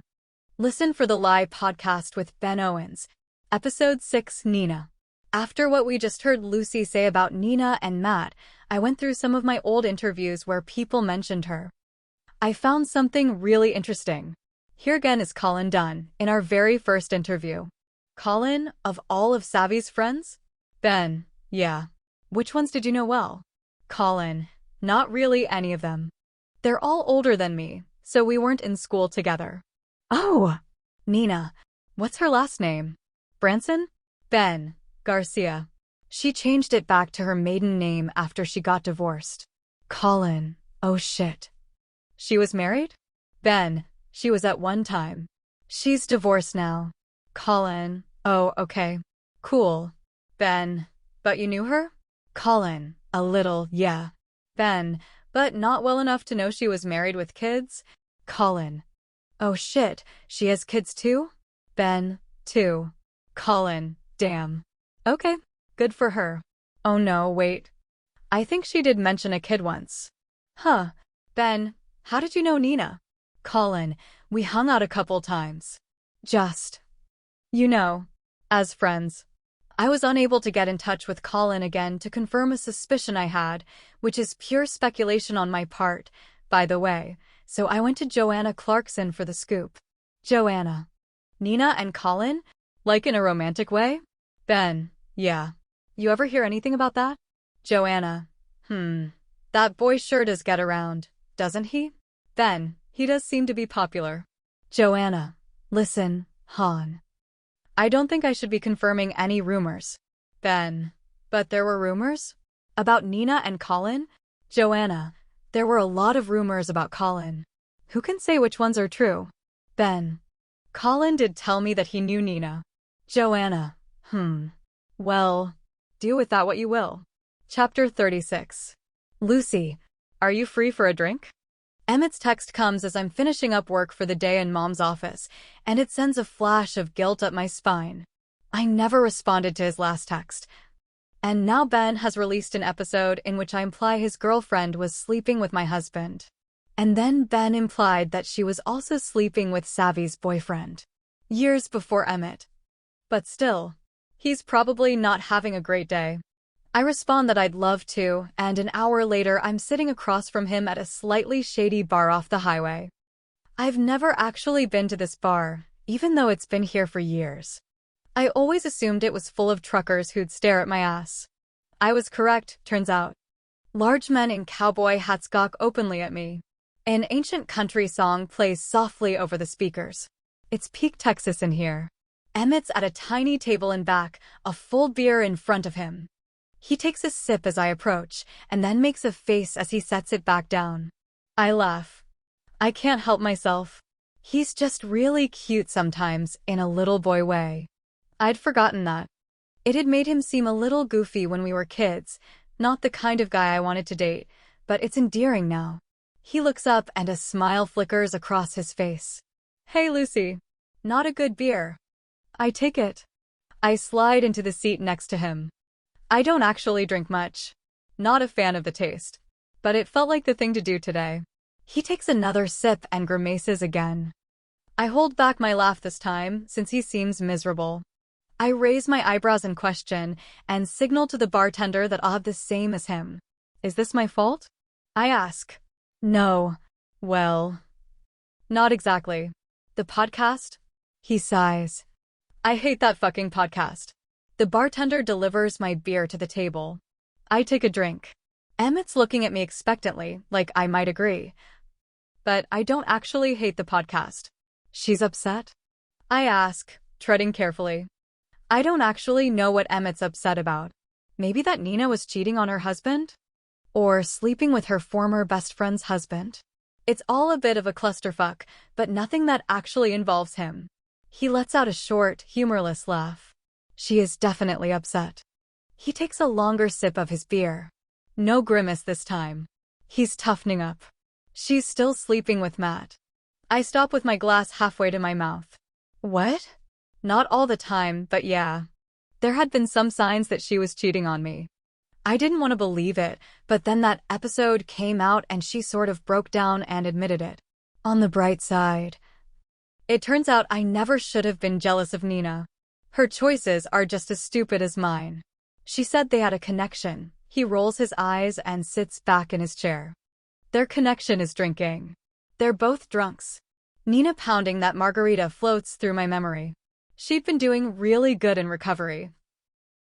Listen for the live podcast with Ben Owens. Episode 6, Nina. After what we just heard Lucy say about Nina and Matt, I went through some of my old interviews where people mentioned her. I found something really interesting. Here again is Colin Dunn, in our very first interview. Colin, of all of Savvy's friends? Ben, yeah. Which ones did you know well? Colin, not really any of them. They're all older than me, so we weren't in school together. Oh! Nina. What's her last name? Branson? Ben, Garcia. She changed it back to her maiden name after she got divorced. Colin, oh shit. She was married? Ben, she was at one time. She's divorced now. Colin, oh, okay. Cool. Ben, but you knew her? Colin, a little, yeah. Ben, but not well enough to know she was married with kids? Colin. Oh shit, she has kids too? Ben, too. Colin, damn. Okay, good for her. Oh no, wait. I think she did mention a kid once. Huh. Ben, how did you know Nina? Colin, we hung out a couple times. Just, you know, as friends. I was unable to get in touch with Colin again to confirm a suspicion I had, which is pure speculation on my part, by the way, so I went to Joanna Clarkson for the scoop. Joanna. Nina and Colin? Like in a romantic way? Ben, yeah. You ever hear anything about that? Joanna. That boy sure does get around, doesn't he? Ben, he does seem to be popular. Joanna. Listen, Han. I don't think I should be confirming any rumors. Ben. But there were rumors? About Nina and Colin? Joanna, there were a lot of rumors about Colin. Who can say which ones are true? Ben. Colin did tell me that he knew Nina. Joanna. Well, do with that what you will. Chapter 36. Lucy, are you free for a drink? Emmett's text comes as I'm finishing up work for the day in Mom's office, and it sends a flash of guilt up my spine. I never responded to his last text. And now Ben has released an episode in which I imply his girlfriend was sleeping with my husband. And then Ben implied that she was also sleeping with Savvy's boyfriend. Years before Emmett. But still, he's probably not having a great day. I respond that I'd love to, and an hour later I'm sitting across from him at a slightly shady bar off the highway. I've never actually been to this bar, even though it's been here for years. I always assumed it was full of truckers who'd stare at my ass. I was correct, turns out. Large men in cowboy hats gawk openly at me. An ancient country song plays softly over the speakers. It's peak Texas in here. Emmett's at a tiny table in back, a full beer in front of him. He takes a sip as I approach, and then makes a face as he sets it back down. I laugh. I can't help myself. He's just really cute sometimes, in a little boy way. I'd forgotten that. It had made him seem a little goofy when we were kids, not the kind of guy I wanted to date, but it's endearing now. He looks up and a smile flickers across his face. Hey Lucy. Not a good beer. I take it. I slide into the seat next to him. I don't actually drink much. Not a fan of the taste. But it felt like the thing to do today. He takes another sip and grimaces again. I hold back my laugh this time, since he seems miserable. I raise my eyebrows in question, and signal to the bartender that I'll have the same as him. Is this my fault? I ask. No. Well, not exactly. The podcast? He sighs. I hate that fucking podcast. The bartender delivers my beer to the table. I take a drink. Emmett's looking at me expectantly, like I might agree. But I don't actually hate the podcast. She's upset? I ask, treading carefully. I don't actually know what Emmett's upset about. Maybe that Nina was cheating on her husband? Or sleeping with her former best friend's husband? It's all a bit of a clusterfuck, but nothing that actually involves him. He lets out a short, humorless laugh. She is definitely upset. He takes a longer sip of his beer. No grimace this time. He's toughening up. She's still sleeping with Matt. I stop with my glass halfway to my mouth. What? Not all the time, but yeah. There had been some signs that she was cheating on me. I didn't want to believe it, but then that episode came out and she sort of broke down and admitted it. On the bright side, it turns out I never should have been jealous of Nina. Her choices are just as stupid as mine. She said they had a connection. He rolls his eyes and sits back in his chair. Their connection is drinking. They're both drunks. Nina pounding that margarita floats through my memory. She'd been doing really good in recovery.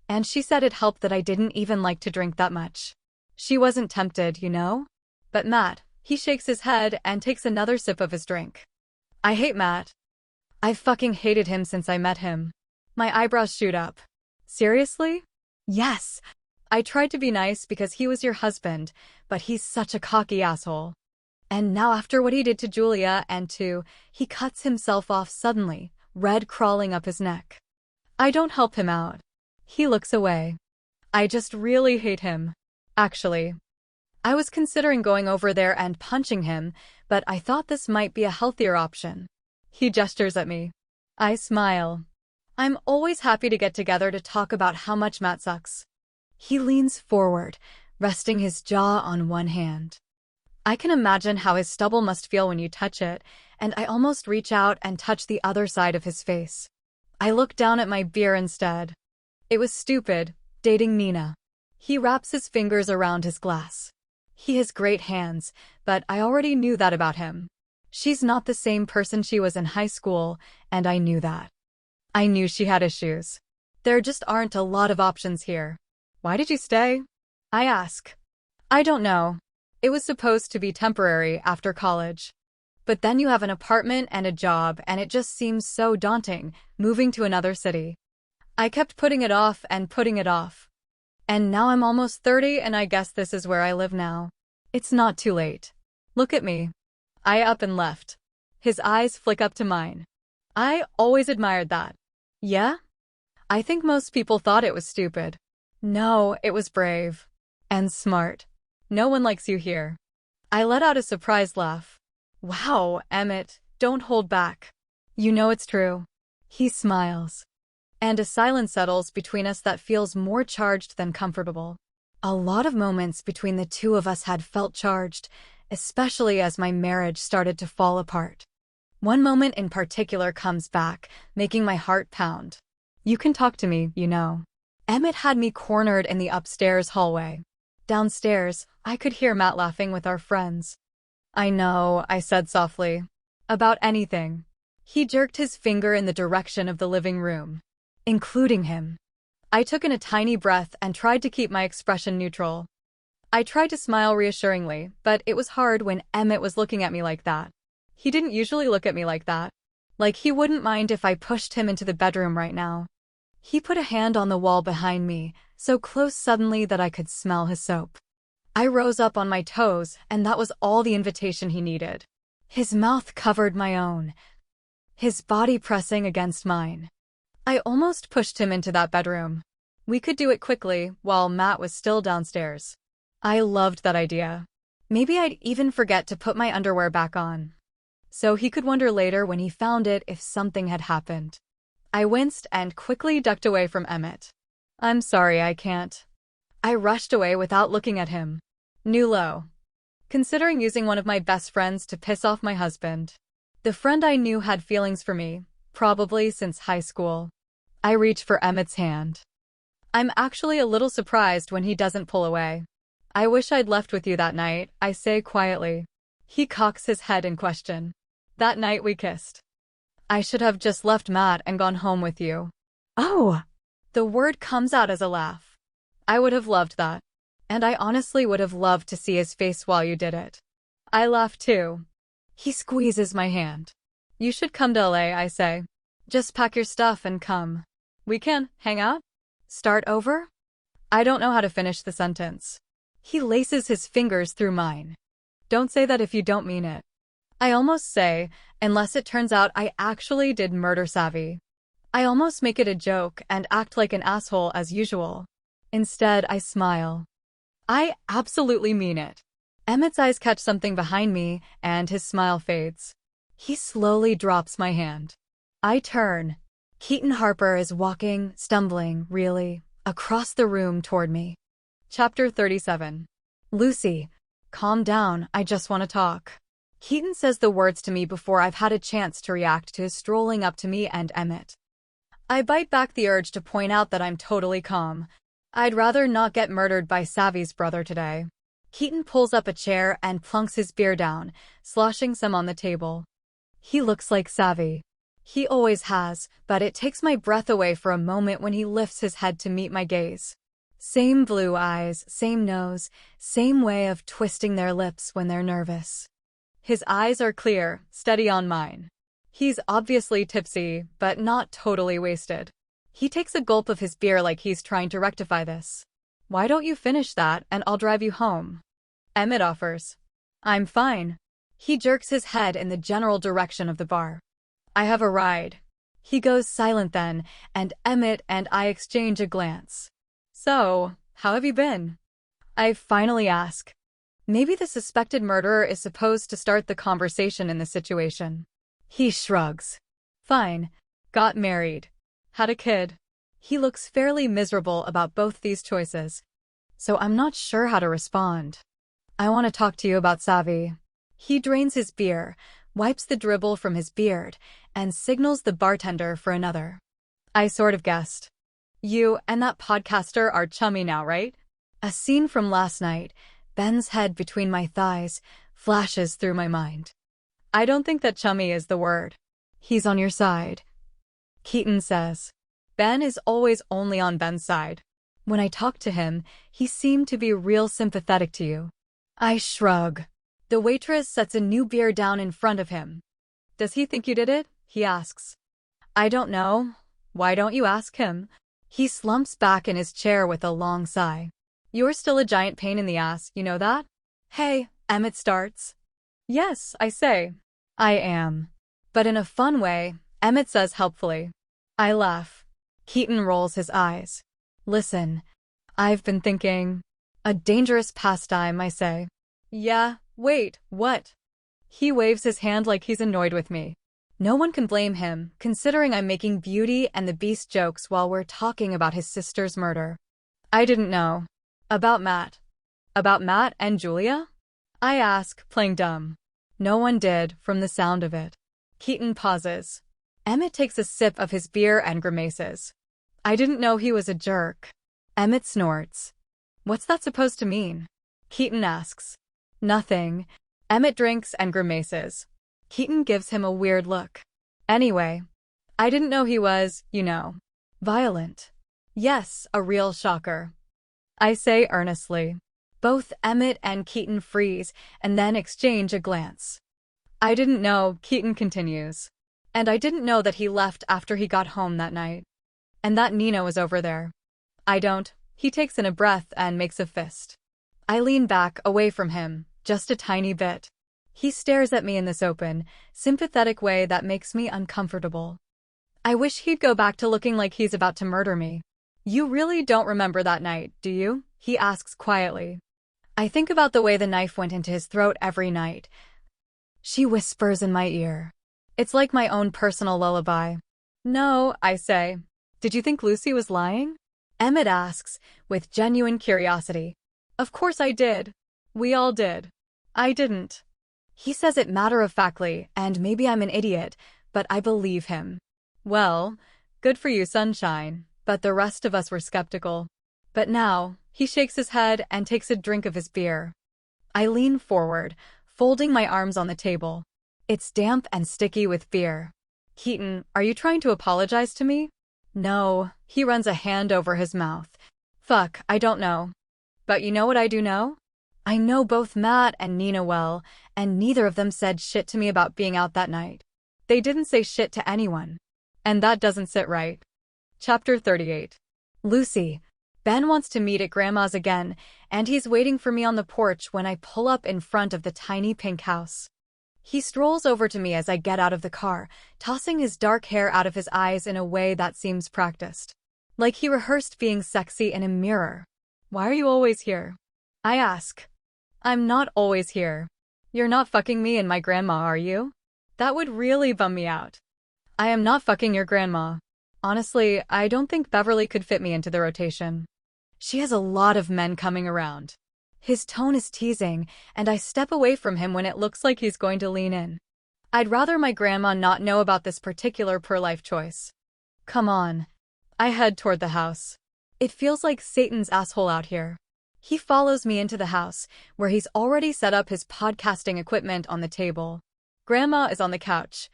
And she said it helped that I didn't even like to drink that much. She wasn't tempted, you know? But Matt, he shakes his head and takes another sip of his drink. I hate Matt. I've fucking hated him since I met him. My eyebrows shoot up. Seriously? Yes. I tried to be nice because he was your husband, but he's such a cocky asshole. And now after what he did to Julia and to, he cuts himself off suddenly, red crawling up his neck. I don't help him out. He looks away. I just really hate him. Actually, I was considering going over there and punching him, but I thought this might be a healthier option. He gestures at me. I smile. I'm always happy to get together to talk about how much Matt sucks. He leans forward, resting his jaw on one hand. I can imagine how his stubble must feel when you touch it, and I almost reach out and touch the other side of his face. I look down at my beer instead. It was stupid, dating Nina. He wraps his fingers around his glass. He has great hands, but I already knew that about him. She's not the same person she was in high school, and I knew that. I knew she had issues. There just aren't a lot of options here. Why did you stay? I ask. I don't know. It was supposed to be temporary after college. But then you have an apartment and a job, and it just seems so daunting, moving to another city. I kept putting it off and putting it off. And now I'm almost 30 and I guess this is where I live now. It's not too late. Look at me. I up and left. His eyes flick up to mine. I always admired that. Yeah? I think most people thought it was stupid. No, it was brave. And smart. No one likes you here. I let out a surprised laugh. Wow, Emmett, don't hold back. You know it's true. He smiles. And a silence settles between us that feels more charged than comfortable. A lot of moments between the two of us had felt charged, especially as my marriage started to fall apart. One moment in particular comes back, making my heart pound. You can talk to me, you know. Emmett had me cornered in the upstairs hallway. Downstairs, I could hear Matt laughing with our friends. I know, I said softly. About anything. He jerked his finger in the direction of the living room. Including him. I took in a tiny breath and tried to keep my expression neutral. I tried to smile reassuringly, but it was hard when Emmett was looking at me like that. He didn't usually look at me like that. Like he wouldn't mind if I pushed him into the bedroom right now. He put a hand on the wall behind me, so close suddenly that I could smell his soap. I rose up on my toes, and that was all the invitation he needed. His mouth covered my own, his body pressing against mine. I almost pushed him into that bedroom. We could do it quickly, while Matt was still downstairs. I loved that idea. Maybe I'd even forget to put my underwear back on. So he could wonder later when he found it if something had happened. I winced and quickly ducked away from Emmett. I'm sorry, I can't. I rushed away without looking at him. New low. Considering using one of my best friends to piss off my husband. The friend I knew had feelings for me, probably since high school. I reach for Emmett's hand. I'm actually a little surprised when he doesn't pull away. I wish I'd left with you that night, I say quietly. He cocks his head in question. That night we kissed. I should have just left Matt and gone home with you. Oh! The word comes out as a laugh. I would have loved that. And I honestly would have loved to see his face while you did it. I laugh too. He squeezes my hand. You should come to LA, I say. Just pack your stuff and come. We can hang out? Start over? I don't know how to finish the sentence. He laces his fingers through mine. Don't say that if you don't mean it. I almost say, unless it turns out I actually did murder Savvy. I almost make it a joke and act like an asshole as usual. Instead, I smile. I absolutely mean it. Emmett's eyes catch something behind me, and his smile fades. He slowly drops my hand. I turn. Keaton Harper is walking, stumbling, really, across the room toward me. Chapter 37. Lucy, calm down, I just want to talk. Keaton says the words to me before I've had a chance to react to his strolling up to me and Emmett. I bite back the urge to point out that I'm totally calm. I'd rather not get murdered by Savvy's brother today. Keaton pulls up a chair and plunks his beer down, sloshing some on the table. He looks like Savvy. He always has, but it takes my breath away for a moment when he lifts his head to meet my gaze. Same blue eyes, same nose, same way of twisting their lips when they're nervous. His eyes are clear, steady on mine. He's obviously tipsy, but not totally wasted. He takes a gulp of his beer like he's trying to rectify this. Why don't you finish that and I'll drive you home? Emmett offers. I'm fine. He jerks his head in the general direction of the bar. I have a ride. He goes silent then, and Emmett and I exchange a glance. So, how have you been? I finally ask. Maybe the suspected murderer is supposed to start the conversation in this situation. He shrugs. Fine. Got married. Had a kid. He looks fairly miserable about both these choices. So I'm not sure how to respond. I want to talk to you about Savvy. He drains his beer, wipes the dribble from his beard, and signals the bartender for another. I sort of guessed. You and that podcaster are chummy now, right? A scene from last night, Ben's head between my thighs, flashes through my mind. I don't think that chummy is the word. He's on your side. Keaton says. Ben is always only on Ben's side. When I talked to him, he seemed to be real sympathetic to you. I shrug. The waitress sets a new beer down in front of him. Does he think you did it? He asks. I don't know. Why don't you ask him? He slumps back in his chair with a long sigh. You're still a giant pain in the ass, you know that? Hey, Emmett starts. Yes, I say. I am. But in a fun way, Emmett says helpfully. I laugh. Keaton rolls his eyes. Listen, I've been thinking. A dangerous pastime, I say. Yeah, wait, what? He waves his hand like he's annoyed with me. No one can blame him, considering I'm making Beauty and the Beast jokes while we're talking about his sister's murder. I didn't know. About Matt. About Matt and Julia? I ask, playing dumb. No one did, from the sound of it. Keaton pauses. Emmett takes a sip of his beer and grimaces. I didn't know he was a jerk. Emmett snorts. What's that supposed to mean? Keaton asks. Nothing. Emmett drinks and grimaces. Keaton gives him a weird look. Anyway, I didn't know he was, violent. Yes, a real shocker. I say earnestly. Both Emmett and Keaton freeze and then exchange a glance. I didn't know, Keaton continues. And I didn't know that he left after he got home that night. And that Nina was over there. I don't. He takes in a breath and makes a fist. I lean back, away from him, just a tiny bit. He stares at me in this open, sympathetic way that makes me uncomfortable. I wish he'd go back to looking like he's about to murder me. You really don't remember that night, do you? He asks quietly. I think about the way the knife went into his throat every night. She whispers in my ear. It's like my own personal lullaby. No, I say. Did you think Lucy was lying? Emmett asks, with genuine curiosity. Of course I did. We all did. I didn't. He says it matter-of-factly, and maybe I'm an idiot, but I believe him. Well, good for you, sunshine, but the rest of us were skeptical. But now, he shakes his head and takes a drink of his beer. I lean forward, folding my arms on the table. It's damp and sticky with beer. Keaton, are you trying to apologize to me? No, he runs a hand over his mouth. Fuck, I don't know. But you know what I do know? I know both Matt and Nina well, and neither of them said shit to me about being out that night. They didn't say shit to anyone. And that doesn't sit right. Chapter 38. Lucy. Ben wants to meet at Grandma's again, and he's waiting for me on the porch when I pull up in front of the tiny pink house. He strolls over to me as I get out of the car, tossing his dark hair out of his eyes in a way that seems practiced. Like he rehearsed being sexy in a mirror. Why are you always here? I ask. I'm not always here. You're not fucking me and my grandma, are you? That would really bum me out. I am not fucking your grandma. Honestly, I don't think Beverly could fit me into the rotation. She has a lot of men coming around. His tone is teasing, and I step away from him when it looks like he's going to lean in. I'd rather my grandma not know about this particular per-life choice. Come on. I head toward the house. It feels like Satan's asshole out here. He follows me into the house, where he's already set up his podcasting equipment on the table. Grandma is on the couch,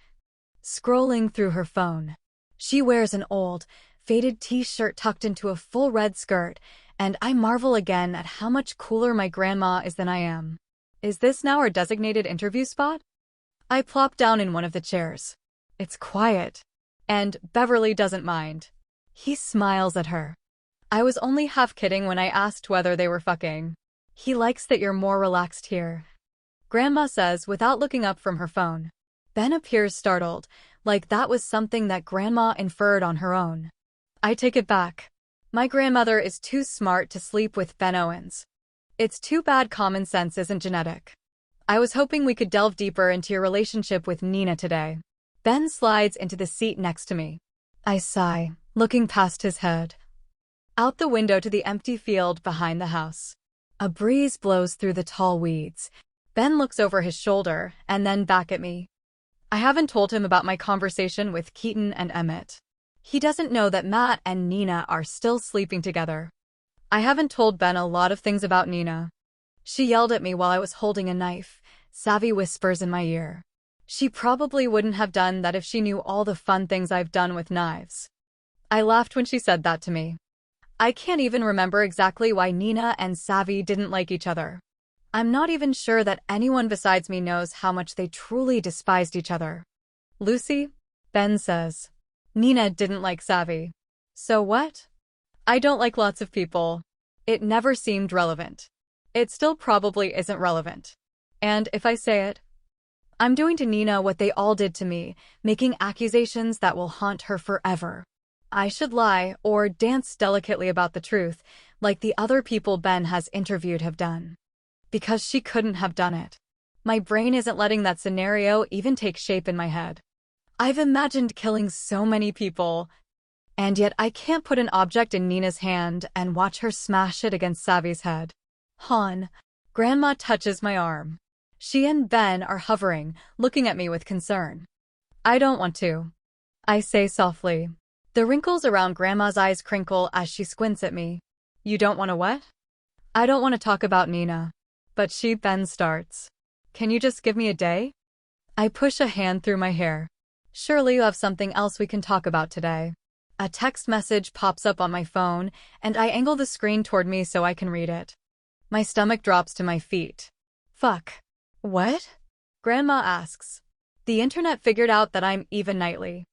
scrolling through her phone. She wears an old, faded t-shirt tucked into a full red skirt, and I marvel again at how much cooler my grandma is than I am. Is this now our designated interview spot? I plop down in one of the chairs. It's quiet. And Beverly doesn't mind. He smiles at her. I was only half kidding when I asked whether they were fucking. He likes that you're more relaxed here. Grandma says without looking up from her phone. Ben appears startled, like that was something that Grandma inferred on her own. I take it back. My grandmother is too smart to sleep with Ben Owens. It's too bad common sense isn't genetic. I was hoping we could delve deeper into your relationship with Nina today. Ben slides into the seat next to me. I sigh, looking past his head. Out the window to the empty field behind the house. A breeze blows through the tall weeds. Ben looks over his shoulder and then back at me. I haven't told him about my conversation with Keaton and Emmett. He doesn't know that Matt and Nina are still sleeping together. I haven't told Ben a lot of things about Nina. She yelled at me while I was holding a knife, savvy whispers in my ear. She probably wouldn't have done that if she knew all the fun things I've done with knives. I laughed when she said that to me. I can't even remember exactly why Nina and Savvy didn't like each other. I'm not even sure that anyone besides me knows how much they truly despised each other. Lucy? Ben says. Nina didn't like Savvy. So what? I don't like lots of people. It never seemed relevant. it still probably isn't relevant. And if I say it, I'm doing to Nina what they all did to me, making accusations that will haunt her forever. I should lie or dance delicately about the truth, like the other people Ben has interviewed have done. Because she couldn't have done it. My brain isn't letting that scenario even take shape in my head. I've imagined killing so many people, and yet I can't put an object in Nina's hand and watch her smash it against Savi's head. Han, Grandma touches my arm. She and Ben are hovering, looking at me with concern. I don't want to, I say softly. The wrinkles around Grandma's eyes crinkle as she squints at me. You don't want to what? I don't want to talk about Nina. But Ben starts. Can you just give me a day? I push a hand through my hair. Surely you have something else we can talk about today. A text message pops up on my phone, and I angle the screen toward me so I can read it. My stomach drops to my feet. Fuck. What? Grandma asks. The internet figured out that I'm even nightly.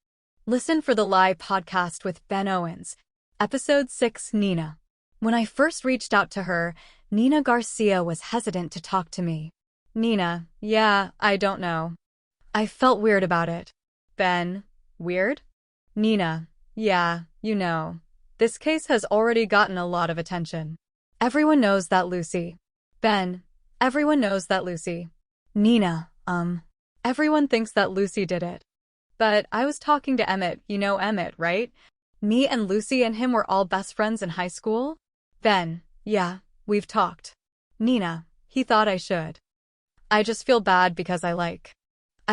Listen for the Lie podcast with Ben Owens. Episode 6, Nina. When I first reached out to her, Nina Garcia was hesitant to talk to me. Nina, yeah, I don't know. I felt weird about it. Ben, weird? Nina, yeah, you know. This case has already gotten a lot of attention. Everyone knows that Lucy. Ben, everyone knows that Lucy. Nina, everyone thinks that Lucy did it. But I was talking to Emmett, you know Emmett, right? Me and Lucy and him were all best friends in high school? Ben, yeah, we've talked. Nina, he thought I should. I just feel bad because I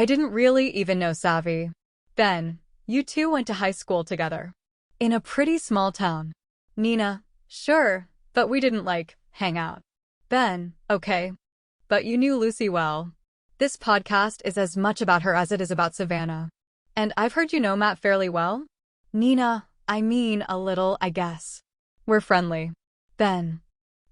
didn't really even know Savi. Ben, you two went to high school together. In a pretty small town. Nina, sure, but we didn't hang out. Ben, okay. But you knew Lucy well. This podcast is as much about her as it is about Savannah. And I've heard you know Matt fairly well? Nina, I mean a little, I guess. We're friendly. Ben,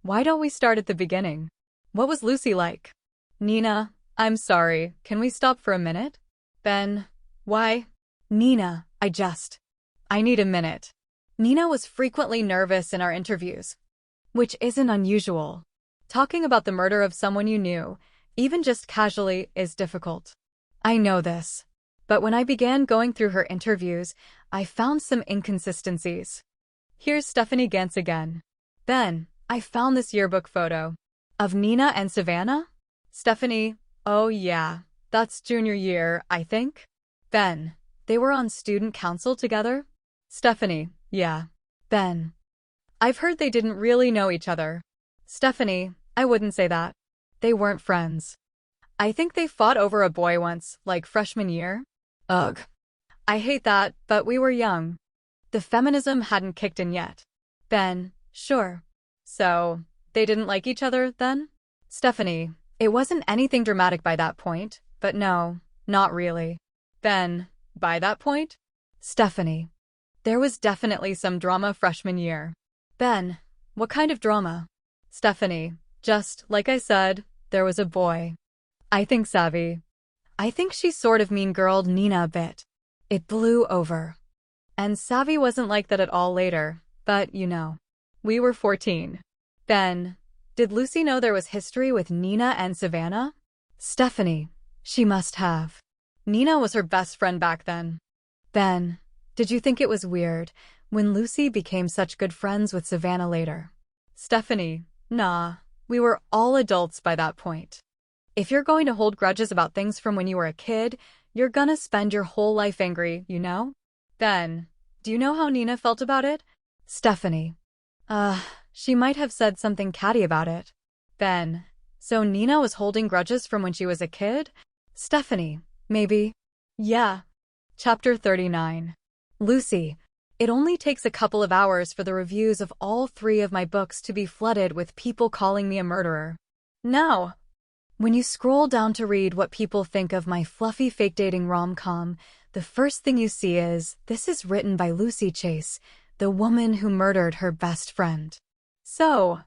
why don't we start at the beginning? What was Lucy like? Nina, I'm sorry, can we stop for a minute? Ben, why? Nina, I need a minute. Nina was frequently nervous in our interviews, which isn't unusual. Talking about the murder of someone you knew, even just casually, is difficult. I know this. But when I began going through her interviews, I found some inconsistencies. Here's Stephanie Gantz again. Ben, I found this yearbook photo. Of Nina and Savannah? Stephanie, oh yeah, that's junior year, I think. Ben, they were on student council together? Stephanie, yeah. Ben, I've heard they didn't really know each other. Stephanie, I wouldn't say that. They weren't friends. I think they fought over a boy once, freshman year. Ugh. I hate that, but we were young. The feminism hadn't kicked in yet. Ben, sure. So, they didn't like each other, then? Stephanie, it wasn't anything dramatic by that point, but no, not really. Ben, by that point? Stephanie, there was definitely some drama freshman year. Ben, what kind of drama? Stephanie, just, like I said, there was a boy. I think Savi. I think she sort of mean-girled Nina a bit. It blew over. And Savi wasn't like that at all later, but, you know. We were 14. Ben, did Lucy know there was history with Nina and Savannah? Stephanie, she must have. Nina was her best friend back then. Ben, did you think it was weird when Lucy became such good friends with Savannah later? Stephanie, nah, we were all adults by that point. If you're going to hold grudges about things from when you were a kid, you're gonna spend your whole life angry, you know? Ben, do you know how Nina felt about it? Stephanie, she might have said something catty about it. Ben, so Nina was holding grudges from when she was a kid? Stephanie, maybe. Yeah. Chapter 39. Lucy. It only takes a couple of hours for the reviews of all 3 of my books to be flooded with people calling me a murderer. Now, when you scroll down to read what people think of my fluffy fake dating rom-com, the first thing you see is, this is written by Lucy Chase, the woman who murdered her best friend. So,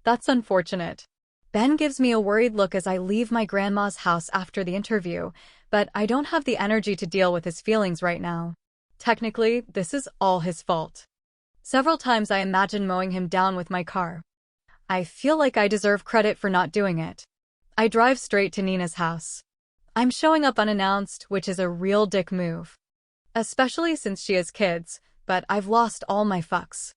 that's unfortunate. Ben gives me a worried look as I leave my grandma's house after the interview, but I don't have the energy to deal with his feelings right now. Technically, this is all his fault. Several times I imagine mowing him down with my car. I feel like I deserve credit for not doing it. I drive straight to Nina's house. I'm showing up unannounced, which is a real dick move. Especially since she has kids, but I've lost all my fucks.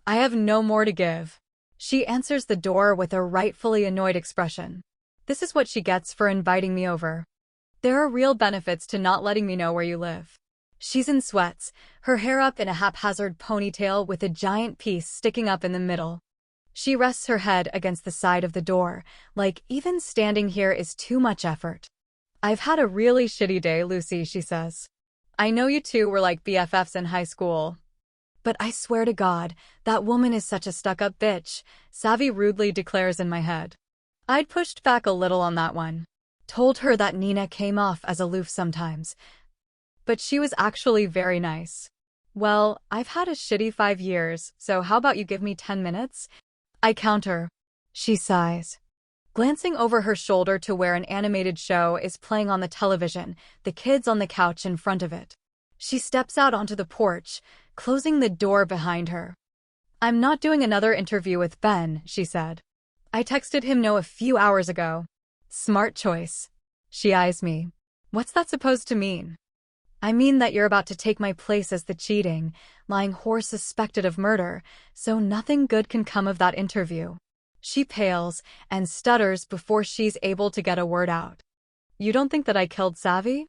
I have no more to give. She answers the door with a rightfully annoyed expression. This is what she gets for inviting me over. There are real benefits to not letting me know where you live. She's in sweats, her hair up in a haphazard ponytail with a giant piece sticking up in the middle. She rests her head against the side of the door, like even standing here is too much effort. I've had a really shitty day, Lucy, she says. I know you two were like BFFs in high school. But I swear to God, that woman is such a stuck-up bitch, Savvy rudely declares in my head. I'd pushed back a little on that one. Told her that Nina came off as aloof sometimes. But she was actually very nice. Well, I've had a shitty 5 years, so how about you give me 10 minutes? I counter. She sighs. Glancing over her shoulder to where an animated show is playing on the television, the kids on the couch in front of it. She steps out onto the porch, closing the door behind her. I'm not doing another interview with Ben, she said. I texted him no a few hours ago. Smart choice. She eyes me. What's that supposed to mean? I mean that you're about to take my place as the cheating, lying whore suspected of murder, so nothing good can come of that interview. She pales and stutters before she's able to get a word out. You don't think that I killed Savvy?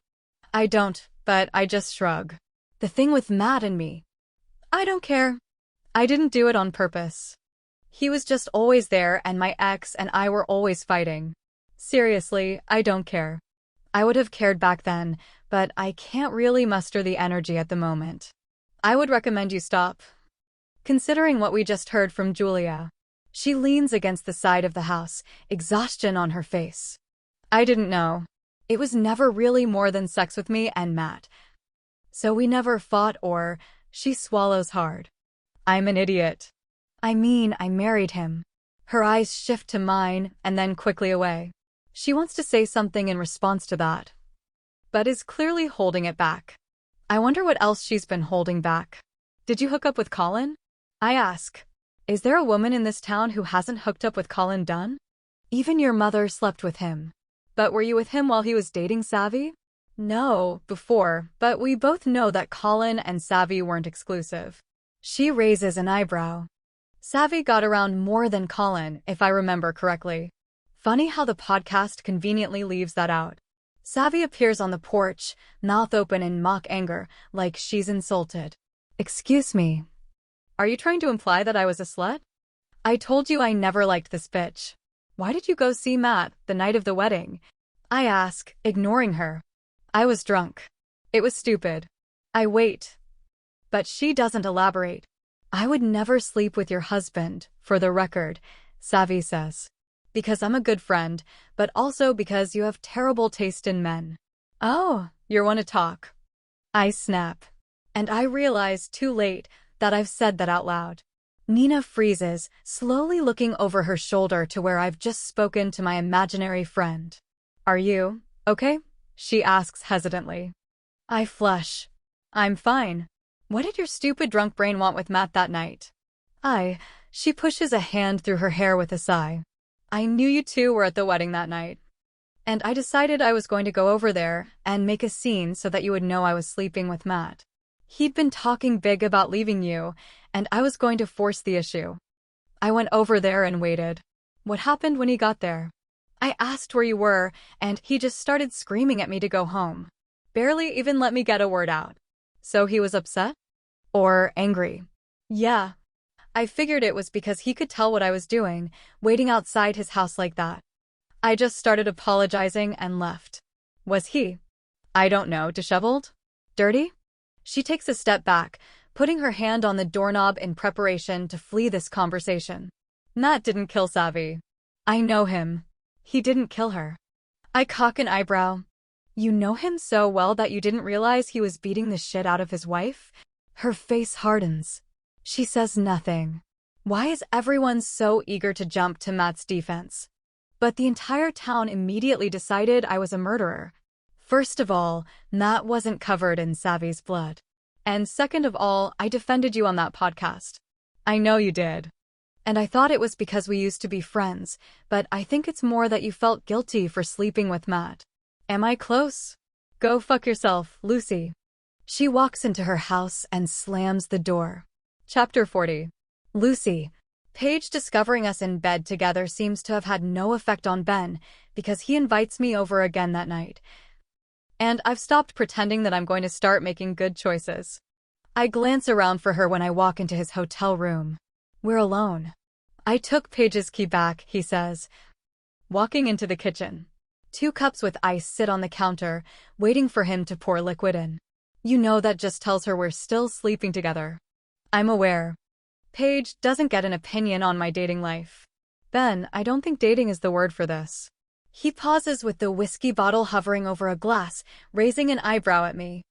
I don't, but I just shrug. The thing with Matt and me. I don't care. I didn't do it on purpose. He was just always there and my ex and I were always fighting. Seriously, I don't care. I would have cared back then, but I can't really muster the energy at the moment. I would recommend you stop. Considering what we just heard from Julia. She leans against the side of the house, exhaustion on her face. I didn't know. It was never really more than sex with me and Matt. So we never fought or... She swallows hard. I'm an idiot. I mean, I married him. Her eyes shift to mine and then quickly away. She wants to say something in response to that, but is clearly holding it back. I wonder what else she's been holding back. Did you hook up with Colin? I ask. Is there a woman in this town who hasn't hooked up with Colin Dunn? Even your mother slept with him. But were you with him while he was dating Savvy? No, before, but we both know that Colin and Savvy weren't exclusive. She raises an eyebrow. Savvy got around more than Colin, if I remember correctly. Funny how the podcast conveniently leaves that out. Savvy appears on the porch, mouth open in mock anger, like she's insulted. Excuse me. Are you trying to imply that I was a slut? I told you I never liked this bitch. Why did you go see Matt the night of the wedding? I ask, ignoring her. I was drunk. It was stupid. I wait. But she doesn't elaborate. I would never sleep with your husband, for the record, Savvy says. Because I'm a good friend, but also because you have terrible taste in men. Oh, you want to talk. I snap. And I realize too late that I've said that out loud. Nina freezes, slowly looking over her shoulder to where I've just spoken to my imaginary friend. Are you okay? She asks hesitantly. I flush. I'm fine. What did your stupid drunk brain want with Matt that night? She pushes a hand through her hair with a sigh. I knew you two were at the wedding that night. And I decided I was going to go over there and make a scene so that you would know I was sleeping with Matt. He'd been talking big about leaving you, and I was going to force the issue. I went over there and waited. What happened when he got there? I asked where you were, and he just started screaming at me to go home. Barely even let me get a word out. So he was upset? Or angry? Yeah. I figured it was because he could tell what I was doing, waiting outside his house like that. I just started apologizing and left. Was he? I don't know, disheveled? Dirty? She takes a step back, putting her hand on the doorknob in preparation to flee this conversation. Matt didn't kill Savvy. I know him. He didn't kill her. I cock an eyebrow. You know him so well that you didn't realize he was beating the shit out of his wife? Her face hardens. She says nothing. Why is everyone so eager to jump to Matt's defense? But the entire town immediately decided I was a murderer. First of all, Matt wasn't covered in Savvy's blood. And second of all, I defended you on that podcast. I know you did. And I thought it was because we used to be friends, but I think it's more that you felt guilty for sleeping with Matt. Am I close? Go fuck yourself, Lucy. She walks into her house and slams the door. Chapter 40. Lucy. Paige discovering us in bed together seems to have had no effect on Ben, because he invites me over again that night. And I've stopped pretending that I'm going to start making good choices. I glance around for her when I walk into his hotel room. We're alone. I took Paige's key back, he says, walking into the kitchen. 2 cups with ice sit on the counter, waiting for him to pour liquid in. You know that just tells her we're still sleeping together. I'm aware. Paige doesn't get an opinion on my dating life. Ben, I don't think dating is the word for this. He pauses with the whiskey bottle hovering over a glass, raising an eyebrow at me.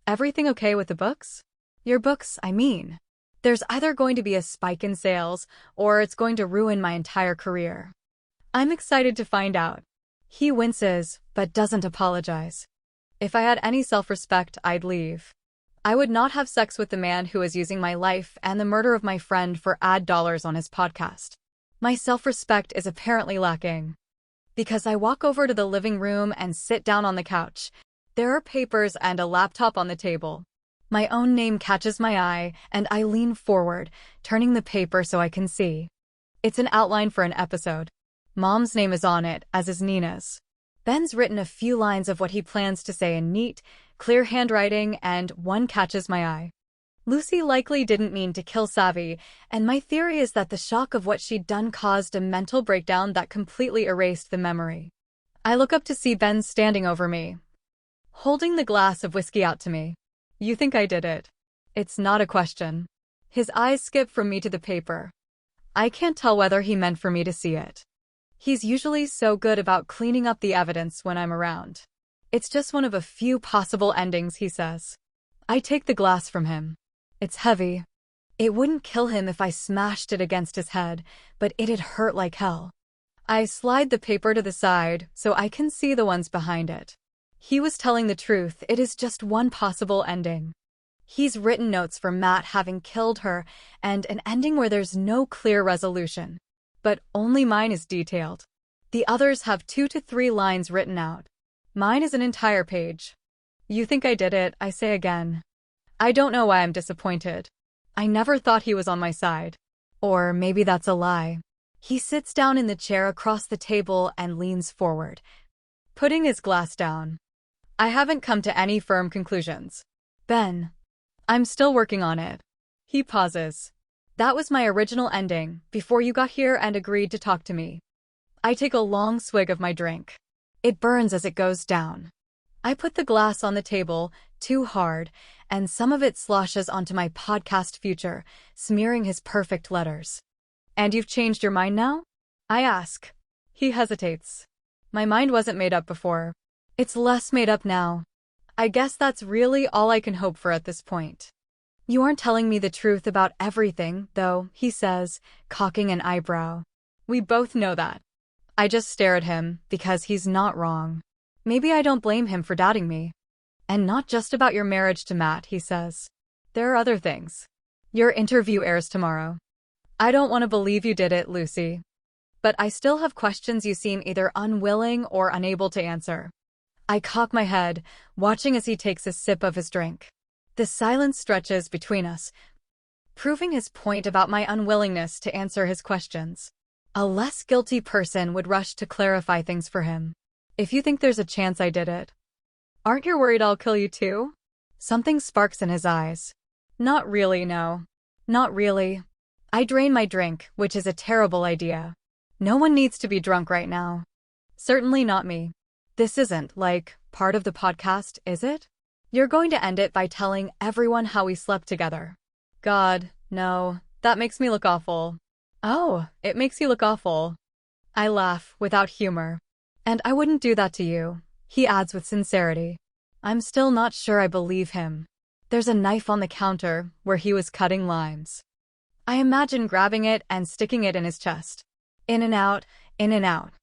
Everything okay with the books? Your books, I mean. There's either going to be a spike in sales, or it's going to ruin my entire career. I'm excited to find out. He winces, but doesn't apologize. If I had any self-respect, I'd leave. I would not have sex with the man who is using my life and the murder of my friend for ad dollars on his podcast. My self-respect is apparently lacking. Because I walk over to the living room and sit down on the couch. There are papers and a laptop on the table. My own name catches my eye, and I lean forward, turning the paper so I can see. It's an outline for an episode. Mom's name is on it, as is Nina's. Ben's written a few lines of what he plans to say in neat, clear handwriting, and one catches my eye. Lucy likely didn't mean to kill Savvy, and my theory is that the shock of what she'd done caused a mental breakdown that completely erased the memory. I look up to see Ben standing over me, holding the glass of whiskey out to me. You think I did it? It's not a question. His eyes skip from me to the paper. I can't tell whether he meant for me to see it. He's usually so good about cleaning up the evidence when I'm around. It's just one of a few possible endings, he says. I take the glass from him. It's heavy. It wouldn't kill him if I smashed it against his head, but it'd hurt like hell. I slide the paper to the side so I can see the ones behind it. He was telling the truth, it is just one possible ending. He's written notes for Matt having killed her, and an ending where there's no clear resolution. But only mine is detailed. The others have 2 to 3 lines written out. Mine is an entire page. You think I did it, I say again. I don't know why I'm disappointed. I never thought he was on my side. Or maybe that's a lie. He sits down in the chair across the table and leans forward, putting his glass down. I haven't come to any firm conclusions. Ben, I'm still working on it. He pauses. That was my original ending, before you got here and agreed to talk to me. I take a long swig of my drink. It burns as it goes down. I put the glass on the table, too hard, and some of it sloshes onto my podcast future, smearing his perfect letters. And you've changed your mind now? I ask. He hesitates. My mind wasn't made up before. It's less made up now. I guess that's really all I can hope for at this point. You aren't telling me the truth about everything, though, he says, cocking an eyebrow. We both know that. I just stare at him, because he's not wrong. Maybe I don't blame him for doubting me. And not just about your marriage to Matt, he says. There are other things. Your interview airs tomorrow. I don't want to believe you did it, Lucy. But I still have questions you seem either unwilling or unable to answer. I cock my head, watching as he takes a sip of his drink. The silence stretches between us, proving his point about my unwillingness to answer his questions. A less guilty person would rush to clarify things for him. If you think there's a chance I did it, aren't you worried I'll kill you too? Something sparks in his eyes. Not really, no. Not really. I drain my drink, which is a terrible idea. No one needs to be drunk right now. Certainly not me. This isn't, like, part of the podcast, is it? You're going to end it by telling everyone how we slept together. God, no. That makes me look awful. Oh, it makes you look awful. I laugh, without humor. And I wouldn't do that to you, he adds with sincerity. I'm still not sure I believe him. There's a knife on the counter, where he was cutting limes. I imagine grabbing it and sticking it in his chest. In and out, in and out.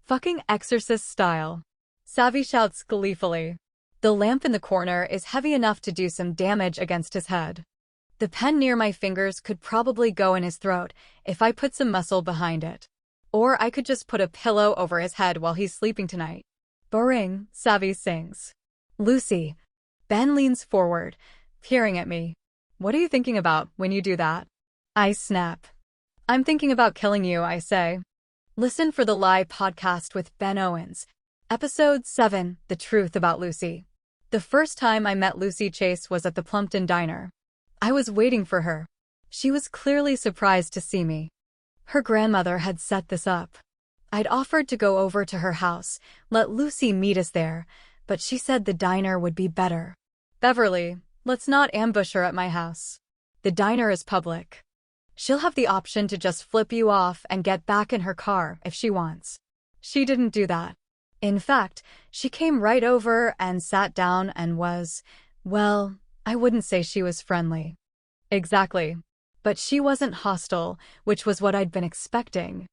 Fucking Exorcist style. Savvy shouts gleefully. The lamp in the corner is heavy enough to do some damage against his head. The pen near my fingers could probably go in his throat if I put some muscle behind it. Or I could just put a pillow over his head while he's sleeping tonight. Boring, Savvy sings. Lucy. Ben leans forward, peering at me. What are you thinking about when you do that? I snap. I'm thinking about killing you, I say. Listen for the Lie podcast with Ben Owens. Episode 7, The Truth About Lucy. The first time I met Lucy Chase was at the Plumpton Diner. I was waiting for her. She was clearly surprised to see me. Her grandmother had set this up. I'd offered to go over to her house, let Lucy meet us there, but she said the diner would be better. Beverly, let's not ambush her at my house. The diner is public. She'll have the option to just flip you off and get back in her car if she wants. She didn't do that. In fact, she came right over and sat down and was, well, I wouldn't say she was friendly. Exactly. But she wasn't hostile, which was what I'd been expecting.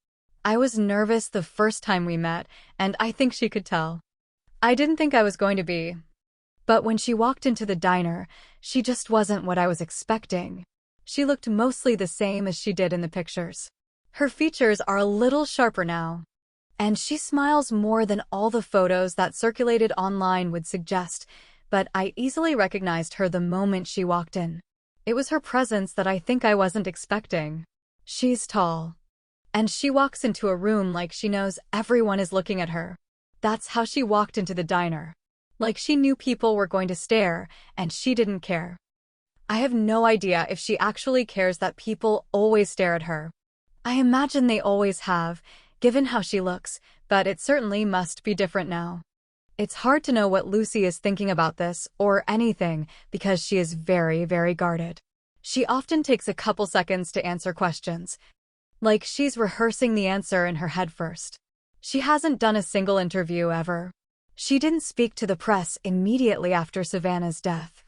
I was nervous the first time we met, and I think she could tell. I didn't think I was going to be. But when she walked into the diner, she just wasn't what I was expecting. She looked mostly the same as she did in the pictures. Her features are a little sharper now. And she smiles more than all the photos that circulated online would suggest, but I easily recognized her the moment she walked in. It was her presence that I think I wasn't expecting. She's tall. And she walks into a room like she knows everyone is looking at her. That's how she walked into the diner. Like she knew people were going to stare, and she didn't care. I have no idea if she actually cares that people always stare at her. I imagine they always have, given how she looks, but it certainly must be different now. It's hard to know what Lucy is thinking about this or anything because she is very, very guarded. She often takes a couple seconds to answer questions, like she's rehearsing the answer in her head first. She hasn't done a single interview ever. She didn't speak to the press immediately after Savannah's death.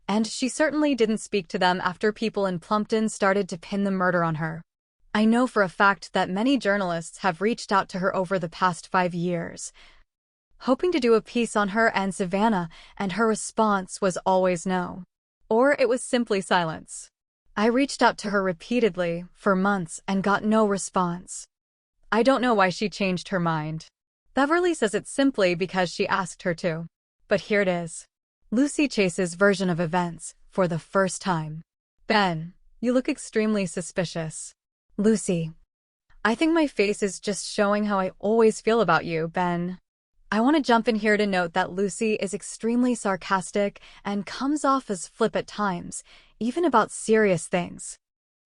And she certainly didn't speak to them after people in Plumpton started to pin the murder on her. I know for a fact that many journalists have reached out to her over the past 5 years, hoping to do a piece on her and Savannah, and her response was always no. Or it was simply silence. I reached out to her repeatedly for months and got no response. I don't know why she changed her mind. Beverly says it's simply because she asked her to. But here it is. Lucy Chase's version of events, for the first time. Ben, you look extremely suspicious. Lucy. I think my face is just showing how I always feel about you, Ben. I want to jump in here to note that Lucy is extremely sarcastic and comes off as flip at times, even about serious things.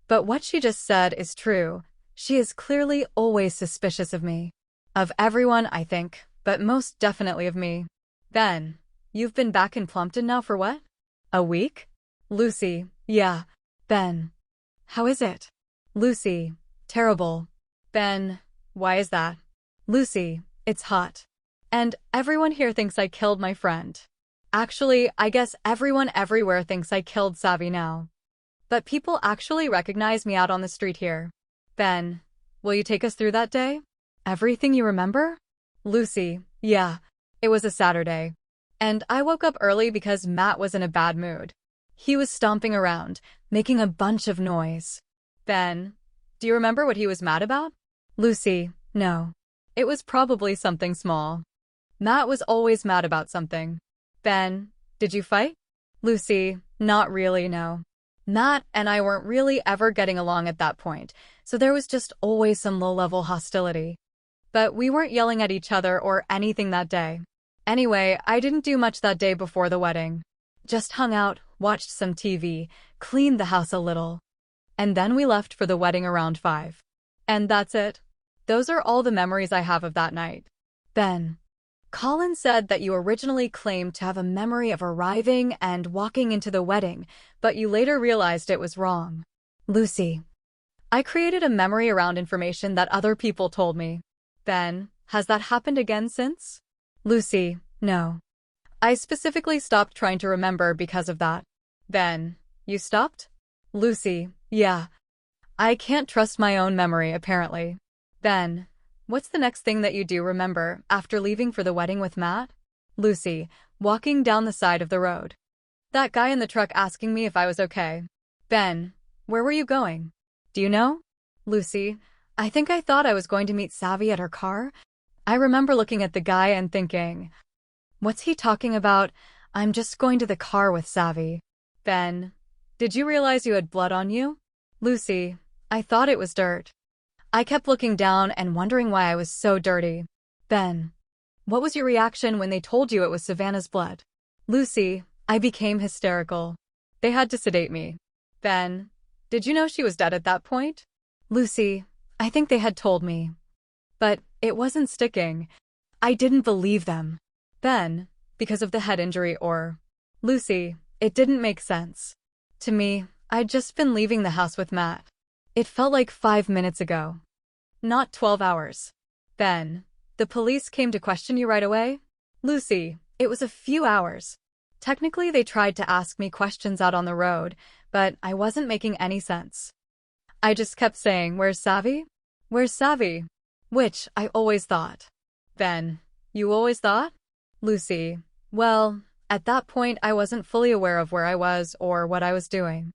But what she just said is true. She is clearly always suspicious of me. Of everyone, I think, but most definitely of me. Ben, you've been back in Plumpton now for what? A week? Lucy, yeah. Ben, how is it? Lucy, terrible. Ben, why is that? Lucy, it's hot. And everyone here thinks I killed my friend. Actually, I guess everyone everywhere thinks I killed Savvy now. But people actually recognize me out on the street here. Ben, will you take us through that day? Everything you remember? Lucy, yeah. It was a Saturday. And I woke up early because Matt was in a bad mood. He was stomping around, making a bunch of noise. Ben, do you remember what he was mad about? Lucy, no. It was probably something small. Matt was always mad about something. Ben, did you fight? Lucy, not really, no. Matt and I weren't really ever getting along at that point, so there was just always some low-level hostility. But we weren't yelling at each other or anything that day. Anyway, I didn't do much that day before the wedding. Just hung out, watched some TV, cleaned the house a little. And then we left for the wedding around 5. And that's it. Those are all the memories I have of that night. Ben. Colin said that you originally claimed to have a memory of arriving and walking into the wedding, but you later realized it was wrong. Lucy. I created a memory around information that other people told me. Ben, has that happened again since? Lucy, no. I specifically stopped trying to remember because of that. Ben, you stopped? Lucy, yeah. I can't trust my own memory, apparently. Ben, what's the next thing that you do remember after leaving for the wedding with Matt? Lucy, walking down the side of the road. That guy in the truck asking me if I was okay. Ben, where were you going? Do you know? Lucy, I think I thought I was going to meet Savvy at her car. I remember looking at the guy and thinking, what's he talking about? I'm just going to the car with Savvy. Ben, did you realize you had blood on you? Lucy, I thought it was dirt. I kept looking down and wondering why I was so dirty. Ben, what was your reaction when they told you it was Savannah's blood? Lucy, I became hysterical. They had to sedate me. Ben, did you know she was dead at that point? Lucy, I think they had told me. But it wasn't sticking. I didn't believe them. Ben, because of the head injury or... Lucy, it didn't make sense. To me, I'd just been leaving the house with Matt. It felt like 5 minutes ago. Not 12 hours. Ben, the police came to question you right away? Lucy, it was a few hours. Technically, they tried to ask me questions out on the road, but I wasn't making any sense. I just kept saying, where's Savvy? Where's Savvy? Which I always thought. Ben, you always thought? Lucy, well, at that point I wasn't fully aware of where I was or what I was doing.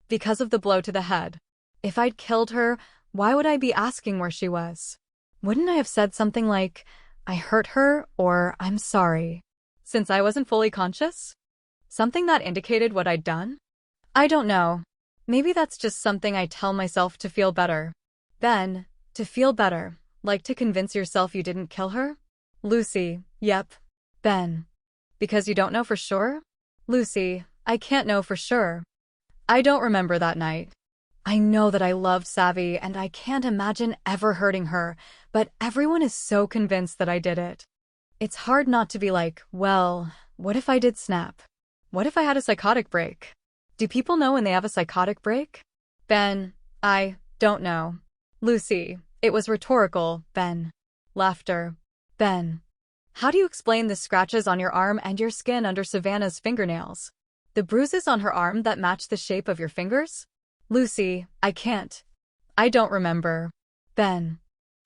Because of the blow to the head. If I'd killed her, why would I be asking where she was? Wouldn't I have said something like, I hurt her or I'm sorry? Since I wasn't fully conscious? Something that indicated what I'd done? I don't know. Maybe that's just something I tell myself to feel better. Ben, to feel better, like to convince yourself you didn't kill her? Lucy, yep. Ben, because you don't know for sure? Lucy, I can't know for sure. I don't remember that night. I know that I loved Savvy and I can't imagine ever hurting her, but everyone is so convinced that I did it. It's hard not to be like, well, what if I did snap? What if I had a psychotic break? Do people know when they have a psychotic break? Ben, I don't know. Lucy, it was rhetorical, Ben. Laughter. Ben, how do you explain the scratches on your arm and your skin under Savannah's fingernails? The bruises on her arm that match the shape of your fingers? Lucy, I can't. I don't remember. Ben,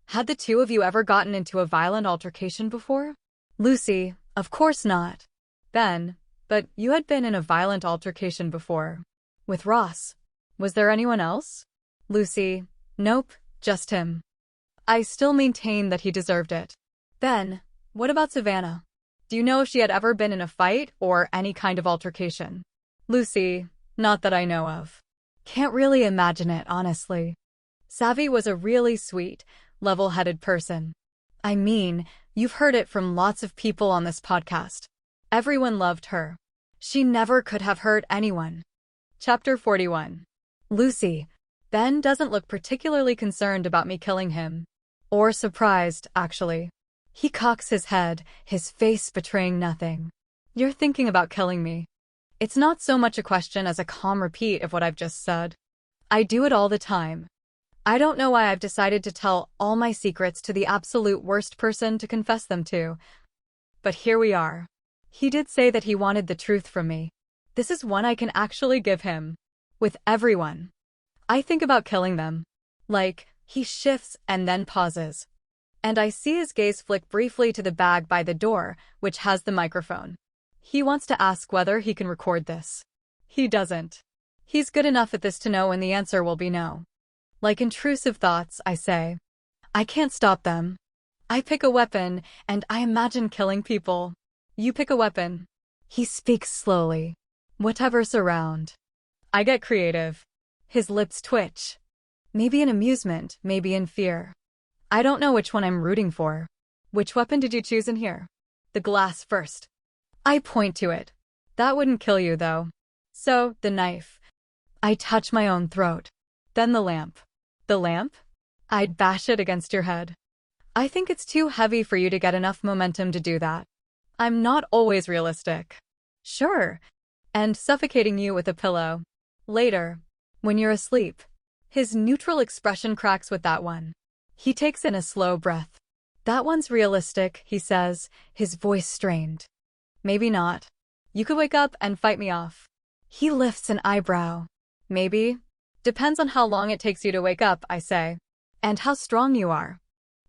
had the two of you ever gotten into a violent altercation before? Lucy, of course not. Ben, but you had been in a violent altercation before. With Ross. Was there anyone else? Lucy, nope, just him. I still maintain that he deserved it. Ben, what about Savannah? Do you know if she had ever been in a fight or any kind of altercation? Lucy, not that I know of. Can't really imagine it, honestly. Savvy was a really sweet, level-headed person. I mean, you've heard it from lots of people on this podcast. Everyone loved her. She never could have hurt anyone. Chapter 41. Lucy, Ben doesn't look particularly concerned about me killing him. Or surprised, actually. He cocks his head, his face betraying nothing. You're thinking about killing me. It's not so much a question as a calm repeat of what I've just said. I do it all the time. I don't know why I've decided to tell all my secrets to the absolute worst person to confess them to. But here we are. He did say that he wanted the truth from me. This is one I can actually give him. With everyone. I think about killing them. Like, he shifts and then pauses. And I see his gaze flick briefly to the bag by the door, which has the microphone. He wants to ask whether he can record this. He doesn't. He's good enough at this to know when the answer will be no. Like intrusive thoughts, I say. I can't stop them. I pick a weapon, and I imagine killing people. You pick a weapon. He speaks slowly. Whatever's around. I get creative. His lips twitch. Maybe in amusement, maybe in fear. I don't know which one I'm rooting for. Which weapon did you choose in here? The glass first. I point to it. That wouldn't kill you, though. So, the knife. I touch my own throat. Then the lamp. The lamp? I'd bash it against your head. I think it's too heavy for you to get enough momentum to do that. I'm not always realistic. Sure. And suffocating you with a pillow. Later. When you're asleep. His neutral expression cracks with that one. He takes in a slow breath. That one's realistic, he says, his voice strained. Maybe not. You could wake up and fight me off. He lifts an eyebrow. Maybe. Depends on how long it takes you to wake up, I say. And how strong you are.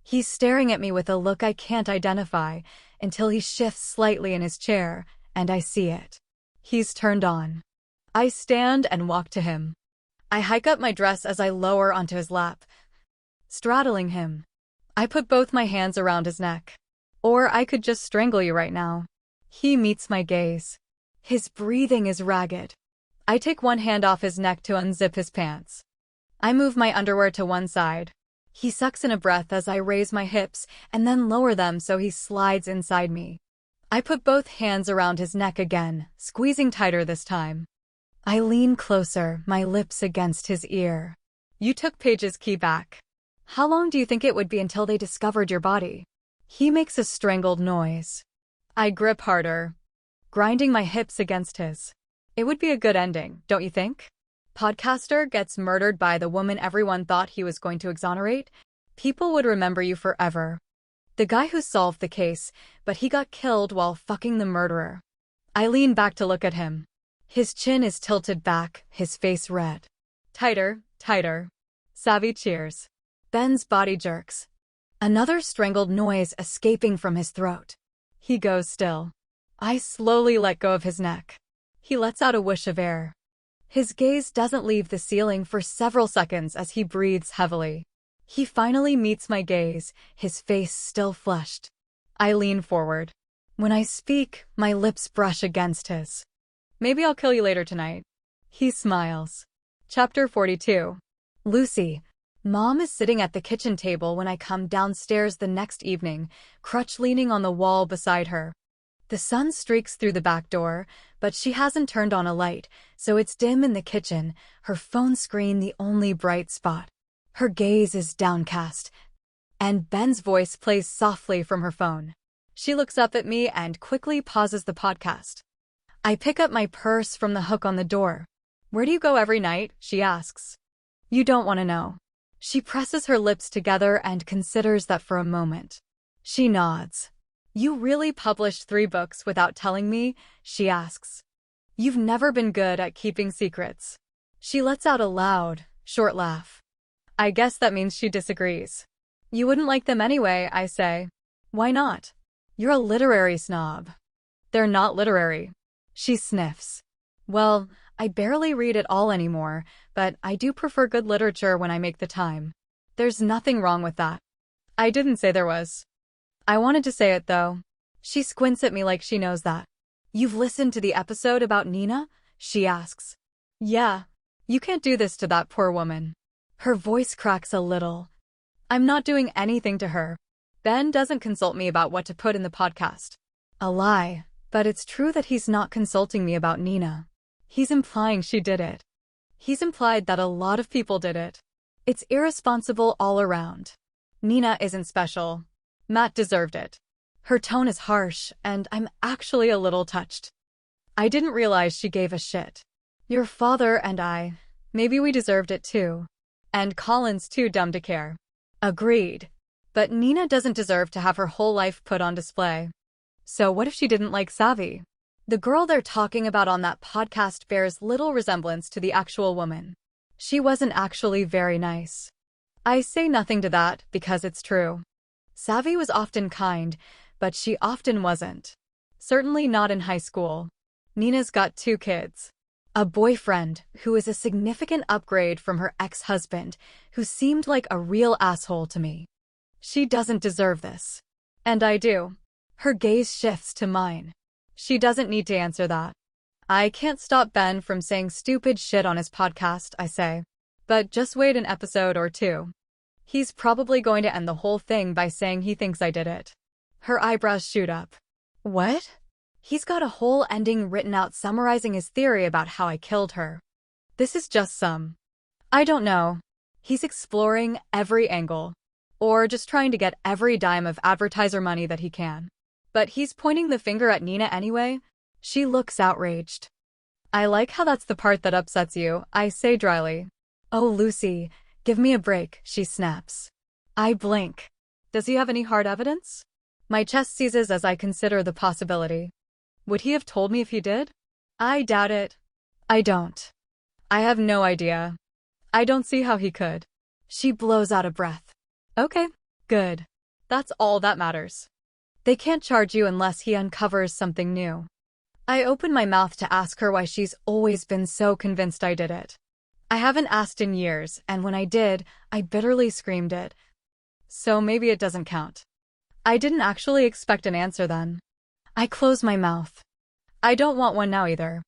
He's staring at me with a look I can't identify, until he shifts slightly in his chair, and I see it. He's turned on. I stand and walk to him. I hike up my dress as I lower onto his lap, straddling him. I put both my hands around his neck. Or I could just strangle you right now. He meets my gaze. His breathing is ragged. I take one hand off his neck to unzip his pants. I move my underwear to one side. He sucks in a breath as I raise my hips and then lower them so he slides inside me. I put both hands around his neck again, squeezing tighter this time. I lean closer, my lips against his ear. You took Paige's key back. How long do you think it would be until they discovered your body? He makes a strangled noise. I grip harder, grinding my hips against his. It would be a good ending, don't you think? Podcaster gets murdered by the woman everyone thought he was going to exonerate. People would remember you forever. The guy who solved the case, but he got killed while fucking the murderer. I lean back to look at him. His chin is tilted back, his face red. Tighter, tighter. Savvy cheers. Ben's body jerks. Another strangled noise escaping from his throat. He goes still. I slowly let go of his neck. He lets out a whoosh of air. His gaze doesn't leave the ceiling for several seconds as he breathes heavily. He finally meets my gaze, his face still flushed. I lean forward. When I speak, my lips brush against his. Maybe I'll kill you later tonight. He smiles. Chapter 42. Lucy. Mom is sitting at the kitchen table when I come downstairs the next evening, crutch leaning on the wall beside her. The sun streaks through the back door, but she hasn't turned on a light, so it's dim in the kitchen, her phone screen the only bright spot. Her gaze is downcast, and Ben's voice plays softly from her phone. She looks up at me and quickly pauses the podcast. I pick up my purse from the hook on the door. Where do you go every night? She asks. You don't want to know. She presses her lips together and considers that for a moment. She nods. You really published 3 books without telling me? She asks. You've never been good at keeping secrets. She lets out a loud, short laugh. I guess that means she disagrees. You wouldn't like them anyway, I say. Why not? You're a literary snob. They're not literary. She sniffs. Well, I barely read at all anymore, but I do prefer good literature when I make the time. There's nothing wrong with that. I didn't say there was. I wanted to say it, though. She squints at me like she knows that. You've listened to the episode about Nina? She asks. Yeah. You can't do this to that poor woman. Her voice cracks a little. I'm not doing anything to her. Ben doesn't consult me about what to put in the podcast. A lie, but it's true that he's not consulting me about Nina. He's implying she did it. He's implied that a lot of people did it. It's irresponsible all around. Nina isn't special. Matt deserved it. Her tone is harsh, and I'm actually a little touched. I didn't realize she gave a shit. Your father and I, maybe we deserved it too. And Colin's too dumb to care. Agreed. But Nina doesn't deserve to have her whole life put on display. So what if she didn't like Savvy? The girl they're talking about on that podcast bears little resemblance to the actual woman. She wasn't actually very nice. I say nothing to that because it's true. Savvy was often kind, but she often wasn't. Certainly not in high school. Nina's got 2 kids. A boyfriend who is a significant upgrade from her ex-husband, who seemed like a real asshole to me. She doesn't deserve this. And I do. Her gaze shifts to mine. She doesn't need to answer that. I can't stop Ben from saying stupid shit on his podcast, I say. But just wait an episode or 2. He's probably going to end the whole thing by saying he thinks I did it. Her eyebrows shoot up. What? He's got a whole ending written out summarizing his theory about how I killed her. This is just some. I don't know. He's exploring every angle. Or just trying to get every dime of advertiser money that he can. But he's pointing the finger at Nina anyway. She looks outraged. I like how that's the part that upsets you, I say dryly. Oh, Lucy, give me a break, she snaps. I blink. Does he have any hard evidence? My chest seizes as I consider the possibility. Would he have told me if he did? I doubt it. I don't. I have no idea. I don't see how he could. She blows out a breath. Okay, good. That's all that matters. They can't charge you unless he uncovers something new. I open my mouth to ask her why she's always been so convinced I did it. I haven't asked in years, and when I did, I bitterly screamed it. So maybe it doesn't count. I didn't actually expect an answer then. I closed my mouth. I don't want one now either.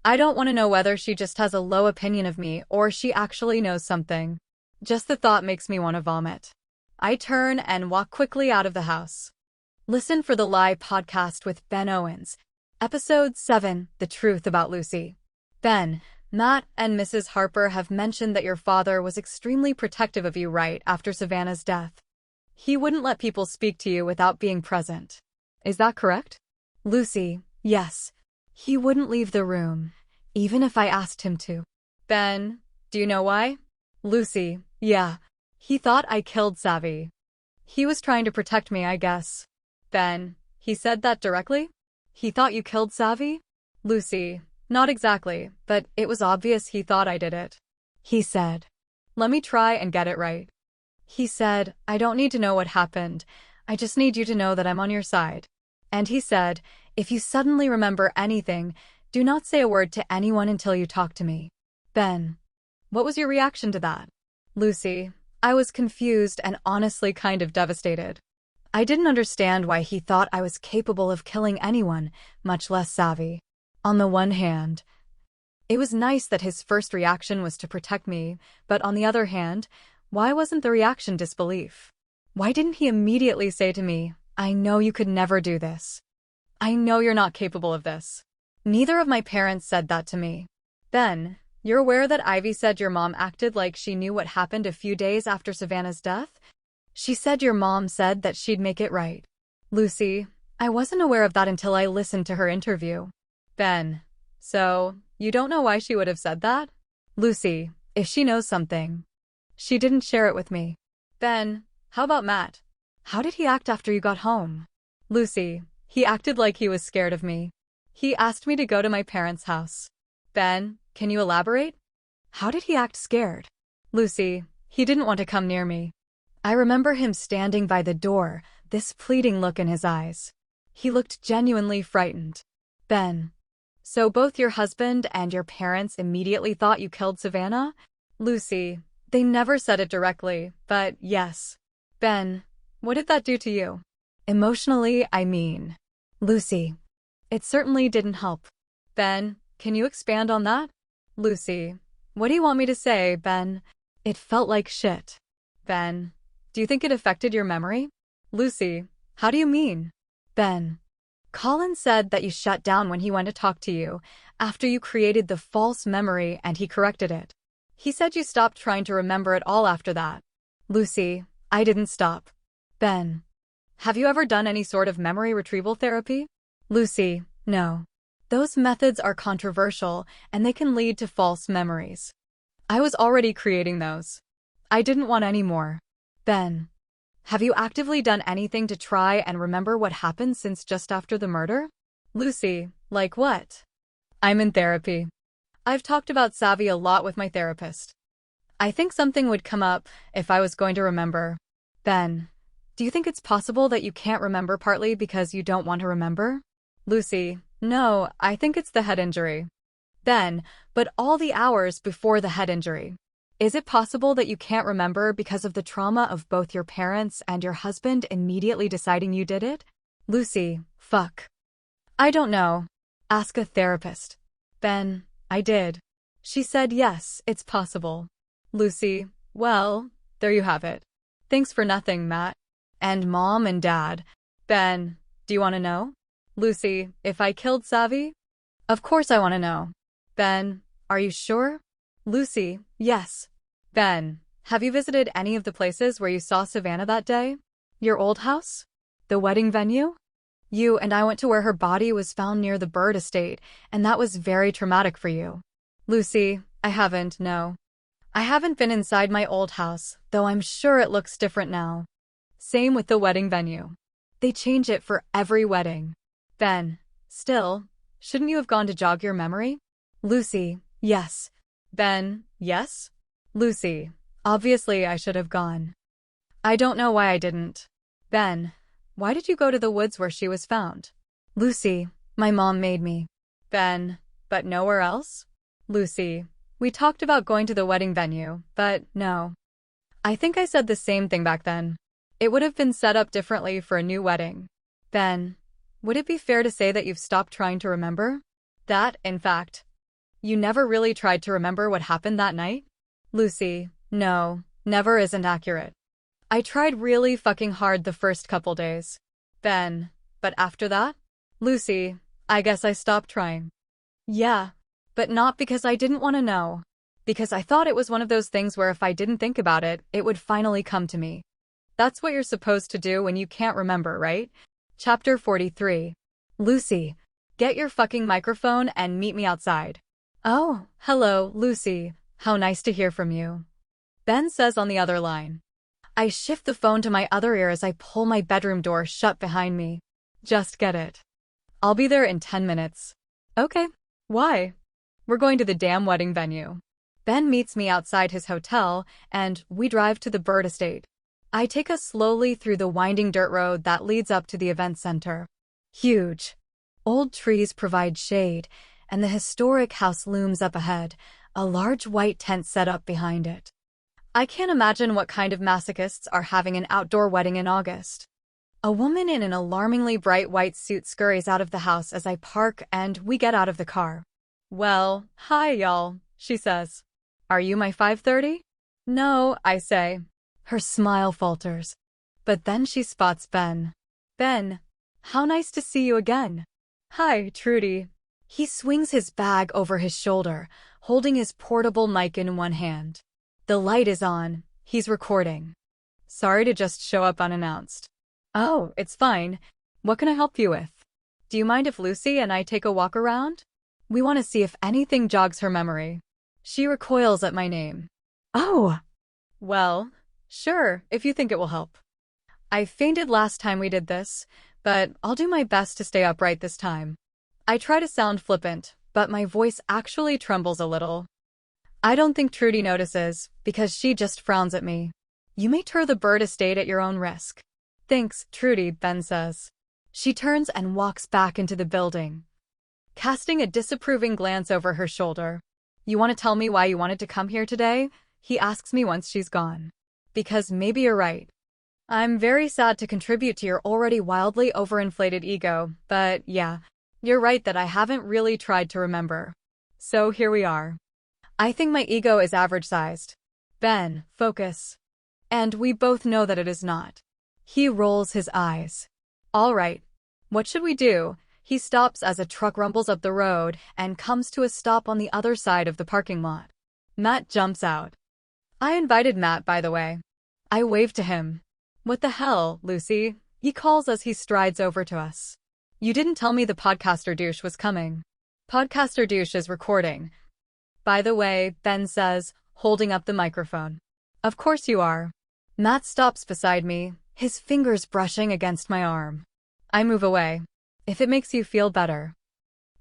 I don't want to know whether she just has a low opinion of me or she actually knows something. Just the thought makes me want to vomit. I turn and walk quickly out of the house. Listen for the Lie podcast with Ben Owens. Episode 7, The Truth About Lucy. Ben, Matt and Mrs. Harper have mentioned that your father was extremely protective of you right after Savannah's death. He wouldn't let people speak to you without being present. Is that correct? Lucy, yes. He wouldn't leave the room, even if I asked him to. Ben, do you know why? Lucy, yeah. He thought I killed Savvy. He was trying to protect me, I guess. Ben, he said that directly? He thought you killed Savvy? Lucy, not exactly, but it was obvious he thought I did it. He said, let me try and get it right. He said, I don't need to know what happened. I just need you to know that I'm on your side. And he said, if you suddenly remember anything, do not say a word to anyone until you talk to me. Ben, what was your reaction to that? Lucy, I was confused and honestly kind of devastated. I didn't understand why he thought I was capable of killing anyone, much less Savvy. On the one hand, it was nice that his first reaction was to protect me, but on the other hand, why wasn't the reaction disbelief? Why didn't he immediately say to me, I know you could never do this. I know you're not capable of this. Neither of my parents said that to me. Ben, you're aware that Ivy said your mom acted like she knew what happened a few days after Savannah's death? She said your mom said that she'd make it right. Lucy, I wasn't aware of that until I listened to her interview. Ben, so, you don't know why she would have said that? Lucy, if she knows something. She didn't share it with me. Ben, how about Matt? How did he act after you got home? Lucy, he acted like he was scared of me. He asked me to go to my parents' house. Ben, can you elaborate? How did he act scared? Lucy, he didn't want to come near me. I remember him standing by the door, this pleading look in his eyes. He looked genuinely frightened. Ben, so both your husband and your parents immediately thought you killed Savannah? Lucy, they never said it directly, but yes. Ben, what did that do to you? Emotionally, I mean. Lucy, it certainly didn't help. Ben, can you expand on that? Lucy, what do you want me to say, Ben? It felt like shit. Ben, do you think it affected your memory? Lucy, how do you mean? Ben, Colin said that you shut down when he went to talk to you, after you created the false memory and he corrected it. He said you stopped trying to remember it all after that. Lucy, I didn't stop. Ben, have you ever done any sort of memory retrieval therapy? Lucy, no. Those methods are controversial and they can lead to false memories. I was already creating those. I didn't want any more. Ben, have you actively done anything to try and remember what happened since just after the murder? Lucy, like what? I'm in therapy. I've talked about Savvy a lot with my therapist. I think something would come up if I was going to remember. Ben, do you think it's possible that you can't remember partly because you don't want to remember? Lucy, no, I think it's the head injury. Ben, but all the hours before the head injury. Is it possible that you can't remember because of the trauma of both your parents and your husband immediately deciding you did it? Lucy, fuck. I don't know. Ask a therapist. Ben, I did. She said yes, it's possible. Lucy, well, there you have it. Thanks for nothing, Matt. And Mom and Dad. Ben, do you want to know? Lucy, if I killed Savvy? Of course I want to know. Ben, are you sure? Lucy, yes. Ben, have you visited any of the places where you saw Savannah that day? Your old house? The wedding venue? You and I went to where her body was found near the Bird estate, and that was very traumatic for you. Lucy, I haven't, no. I haven't been inside my old house, though I'm sure it looks different now. Same with the wedding venue. They change it for every wedding. Ben, still, shouldn't you have gone to jog your memory? Lucy, yes. Ben, yes? Lucy, obviously I should have gone. I don't know why I didn't. Ben, why did you go to the woods where she was found? Lucy, my mom made me. Ben, but nowhere else? Lucy, We talked about going to the wedding venue, but no. I think I said the same thing back then. It would have been set up differently for a new wedding. Ben, would it be fair to say that you've stopped trying to remember? That, in fact, you never really tried to remember what happened that night? Lucy, no, never isn't accurate. I tried really fucking hard the first couple days. Ben, but after that? Lucy, I guess I stopped trying. Yeah, but not because I didn't want to know. Because I thought it was one of those things where if I didn't think about it, it would finally come to me. That's what you're supposed to do when you can't remember, right? Chapter 43. Lucy, get your fucking microphone and meet me outside. Oh, hello, Lucy. How nice to hear from you. Ben says on the other line. I shift the phone to my other ear as I pull my bedroom door shut behind me. Just get it. I'll be there in 10 minutes. Okay. Why? We're going to the damn wedding venue. Ben meets me outside his hotel, and we drive to the Bird Estate. I take us slowly through the winding dirt road that leads up to the event center. Huge. Old trees provide shade, and the historic house looms up ahead, a large white tent set up behind it. I can't imagine what kind of masochists are having an outdoor wedding in August. A woman in an alarmingly bright white suit scurries out of the house as I park and we get out of the car. Well, hi y'all, she says. Are you my 5:30? No, I say. Her smile falters. But then she spots Ben. Ben, how nice to see you again. Hi, Trudy. He swings his bag over his shoulder, holding his portable mic in one hand. The light is on. He's recording. Sorry to just show up unannounced. Oh, it's fine. What can I help you with? Do you mind if Lucy and I take a walk around? We want to see if anything jogs her memory. She recoils at my name. Oh! Well, sure, if you think it will help. I fainted last time we did this, but I'll do my best to stay upright this time. I try to sound flippant, but my voice actually trembles a little. I don't think Trudy notices, because she just frowns at me. You may tour the Bird Estate at your own risk. Thanks, Trudy, Ben says. She turns and walks back into the building, casting a disapproving glance over her shoulder. You want to tell me why you wanted to come here today? He asks me once she's gone. Because maybe you're right. I'm very sad to contribute to your already wildly overinflated ego, but yeah, you're right that I haven't really tried to remember. So here we are. I think my ego is average-sized. Ben, focus. And we both know that it is not. He rolls his eyes. All right. What should we do? He stops as a truck rumbles up the road and comes to a stop on the other side of the parking lot. Matt jumps out. I invited Matt, by the way. I wave to him. What the hell, Lucy? He calls as he strides over to us. You didn't tell me the podcaster douche was coming. Podcaster douche is recording. By the way, Ben says, holding up the microphone. Of course you are. Matt stops beside me, his fingers brushing against my arm. I move away. If it makes you feel better.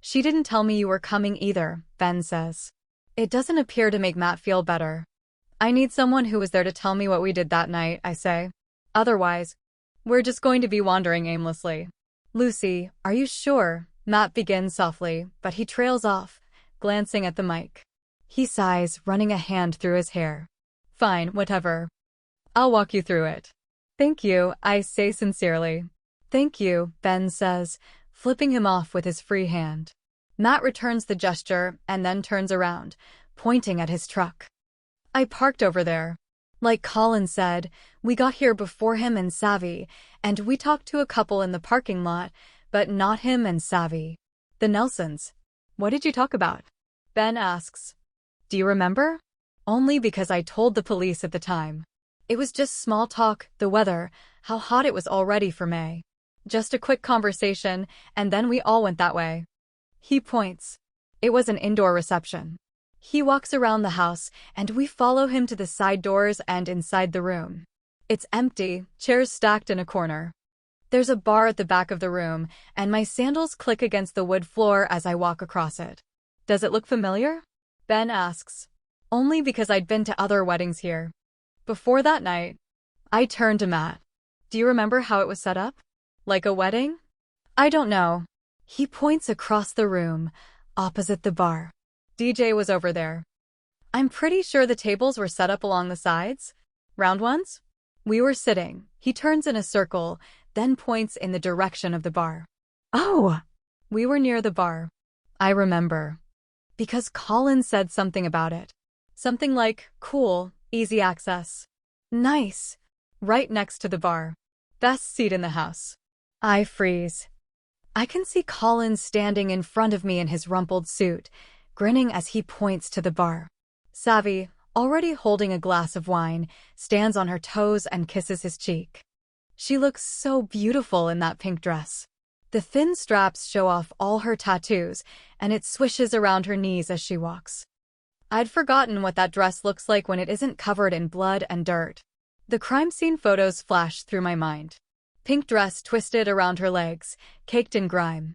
She didn't tell me you were coming either, Ben says. It doesn't appear to make Matt feel better. I need someone who was there to tell me what we did that night, I say. Otherwise, we're just going to be wandering aimlessly. Lucy, are you sure? Matt begins softly, but he trails off, glancing at the mic. He sighs, running a hand through his hair. Fine, whatever. I'll walk you through it. Thank you, I say sincerely. Thank you, Ben says, flipping him off with his free hand. Matt returns the gesture and then turns around, pointing at his truck. I parked over there. Like Colin said, we got here before him and Savvy, and we talked to a couple in the parking lot, but not him and Savvy. The Nelsons. What did you talk about? Ben asks. Do you remember? Only because I told the police at the time. It was just small talk, the weather, how hot it was already for May. Just a quick conversation, and then we all went that way. He points. It was an indoor reception. He walks around the house, and we follow him to the side doors and inside the room. It's empty, chairs stacked in a corner. There's a bar at the back of the room, and my sandals click against the wood floor as I walk across it. Does it look familiar? Ben asks. Only because I'd been to other weddings here. Before that night, I turned to Matt. Do you remember how it was set up? Like a wedding? I don't know. He points across the room, opposite the bar. DJ was over there. I'm pretty sure the tables were set up along the sides. Round ones? We were sitting. He turns in a circle, then points in the direction of the bar. Oh! We were near the bar. I remember. Because Colin said something about it. Something like, cool, easy access. Nice. Right next to the bar. Best seat in the house. I freeze. I can see Colin standing in front of me in his rumpled suit, grinning as he points to the bar. Savvy, already holding a glass of wine, stands on her toes and kisses his cheek. She looks so beautiful in that pink dress. The thin straps show off all her tattoos, and it swishes around her knees as she walks. I'd forgotten what that dress looks like when it isn't covered in blood and dirt. The crime scene photos flashed through my mind. Pink dress twisted around her legs, caked in grime.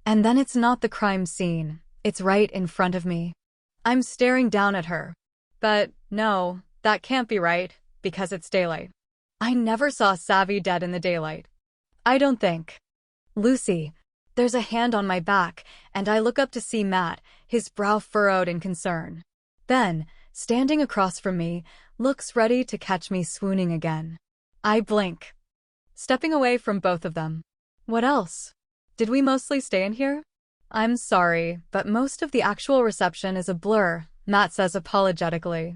And then it's not the crime scene, it's right in front of me. I'm staring down at her. But no, that can't be right, because it's daylight. I never saw Savvy dead in the daylight. I don't think. Lucy. There's a hand on my back, and I look up to see Matt, his brow furrowed in concern. Ben, standing across from me, looks ready to catch me swooning again. I blink, stepping away from both of them. What else? Did we mostly stay in here? I'm sorry, but most of the actual reception is a blur, Matt says apologetically.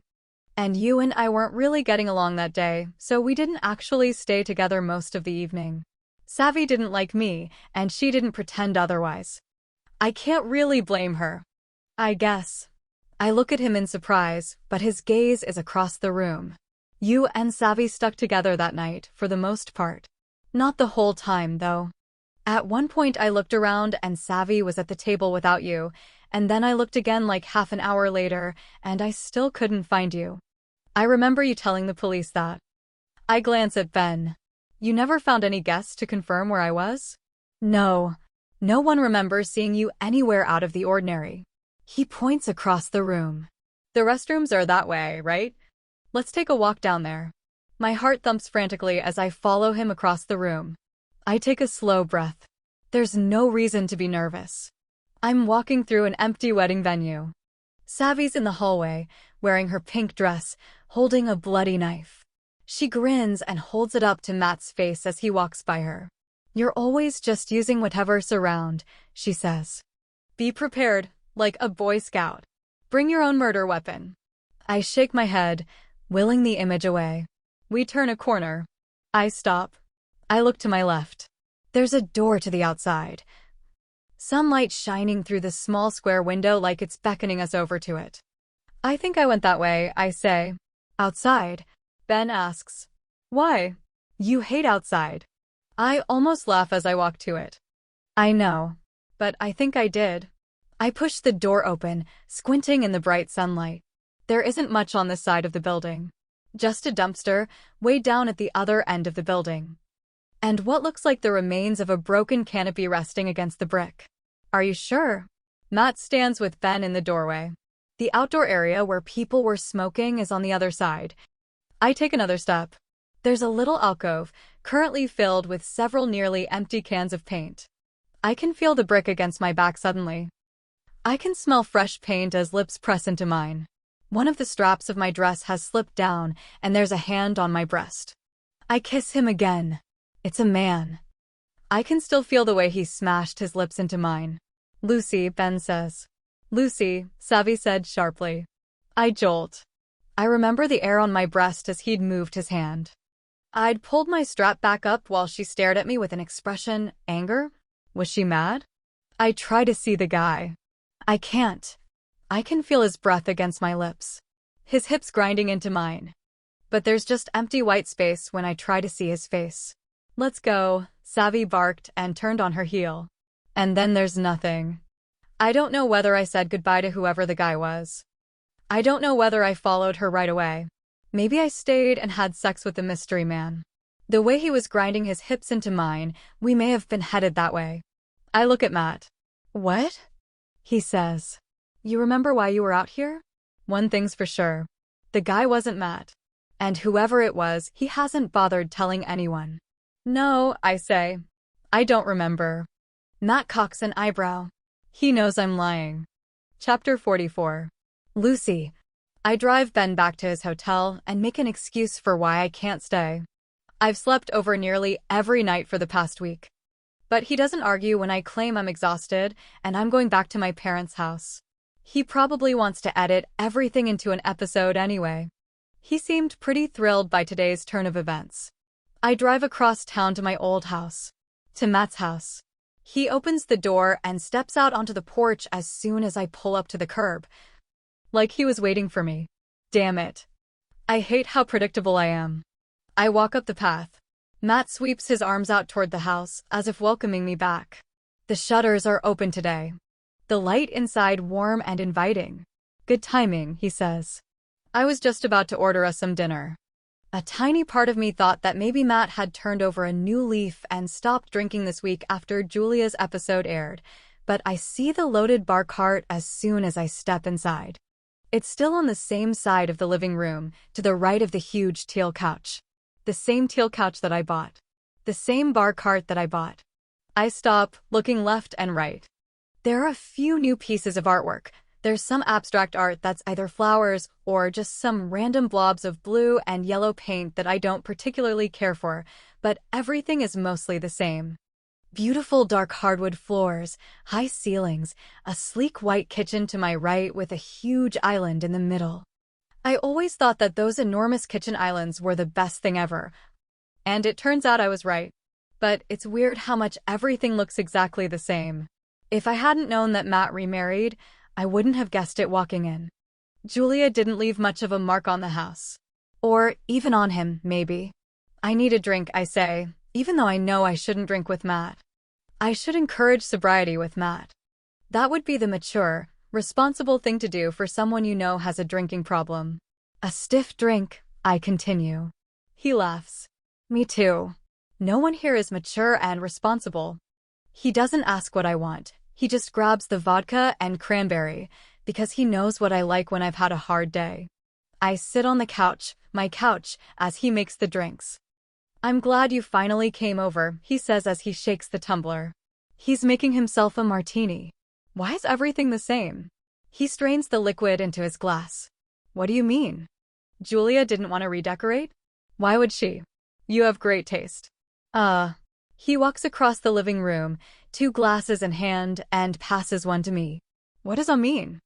And you and I weren't really getting along that day, so we didn't actually stay together most of the evening. Savvy didn't like me, and she didn't pretend otherwise. I can't really blame her. I guess. I look at him in surprise, but his gaze is across the room. You and Savvy stuck together that night, for the most part. Not the whole time, though. At one point I looked around and Savvy was at the table without you, and then I looked again like half an hour later, and I still couldn't find you. I remember you telling the police that. I glance at Ben. You never found any guests to confirm where I was? No. No one remembers seeing you anywhere out of the ordinary. He points across the room. The restrooms are that way, right? Let's take a walk down there. My heart thumps frantically as I follow him across the room. I take a slow breath. There's no reason to be nervous. I'm walking through an empty wedding venue. Savvy's in the hallway, wearing her pink dress, holding a bloody knife. She grins and holds it up to Matt's face as he walks by her. You're always just using whatever's around, she says. Be prepared, like a Boy Scout. Bring your own murder weapon. I shake my head, willing the image away. We turn a corner. I stop. I look to my left. There's a door to the outside. Sunlight shining through the small square window like it's beckoning us over to it. I think I went that way, I say. Outside? Ben asks. Why? You hate outside. I almost laugh as I walk to it. I know. But I think I did. I push the door open, squinting in the bright sunlight. There isn't much on this side of the building. Just a dumpster, way down at the other end of the building. And what looks like the remains of a broken canopy resting against the brick. Are you sure? Matt stands with Ben in the doorway. The outdoor area where people were smoking is on the other side. I take another step. There's a little alcove, currently filled with several nearly empty cans of paint. I can feel the brick against my back suddenly. I can smell fresh paint as lips press into mine. One of the straps of my dress has slipped down, and there's a hand on my breast. I kiss him again. It's a man. I can still feel the way he smashed his lips into mine. Lucy, Ben says. Lucy, Savvy said sharply. I jolt. I remember the air on my breast as he'd moved his hand. I'd pulled my strap back up while she stared at me with an expression, anger? Was she mad? I try to see the guy. I can't. I can feel his breath against my lips. His hips grinding into mine. But there's just empty white space when I try to see his face. Let's go, Savvy barked and turned on her heel. And then there's nothing. I don't know whether I said goodbye to whoever the guy was. I don't know whether I followed her right away. Maybe I stayed and had sex with the mystery man. The way he was grinding his hips into mine, we may have been headed that way. I look at Matt. What? He says. You remember why you were out here? One thing's for sure. The guy wasn't Matt. And whoever it was, he hasn't bothered telling anyone. No, I say. I don't remember. Matt cocks an eyebrow. He knows I'm lying. Chapter 44. Lucy. I drive Ben back to his hotel and make an excuse for why I can't stay. I've slept over nearly every night for the past week. But he doesn't argue when I claim I'm exhausted and I'm going back to my parents' house. He probably wants to edit everything into an episode anyway. He seemed pretty thrilled by today's turn of events. I drive across town to my old house, to Matt's house. He opens the door and steps out onto the porch as soon as I pull up to the curb. Like he was waiting for me. Damn it. I hate how predictable I am. I walk up the path. Matt sweeps his arms out toward the house, as if welcoming me back. The shutters are open today. The light inside warm and inviting. Good timing, he says. I was just about to order us some dinner. A tiny part of me thought that maybe Matt had turned over a new leaf and stopped drinking this week after Julia's episode aired, but I see the loaded bar cart as soon as I step inside. It's still on the same side of the living room, to the right of the huge teal couch. The same teal couch that I bought. The same bar cart that I bought. I stop, looking left and right. There are a few new pieces of artwork. There's some abstract art that's either flowers or just some random blobs of blue and yellow paint that I don't particularly care for, but everything is mostly the same. Beautiful dark hardwood floors, high ceilings, a sleek white kitchen to my right with a huge island in the middle. I always thought that those enormous kitchen islands were the best thing ever. And it turns out I was right. But it's weird how much everything looks exactly the same. If I hadn't known that Matt remarried, I wouldn't have guessed it walking in. Julia didn't leave much of a mark on the house. Or even on him, maybe. I need a drink, I say, even though I know I shouldn't drink with Matt. I should encourage sobriety with Matt. That would be the mature, responsible thing to do for someone you know has a drinking problem. A stiff drink, I continue. He laughs. Me too. No one here is mature and responsible. He doesn't ask what I want. He just grabs the vodka and cranberry, because he knows what I like when I've had a hard day. I sit on the couch, my couch, as he makes the drinks. I'm glad you finally came over, he says as he shakes the tumbler. He's making himself a martini. Why is everything the same? He strains the liquid into his glass. What do you mean? Julia didn't want to redecorate? Why would she? You have great taste. He walks across the living room, 2 glasses in hand, and passes one to me. What does that mean?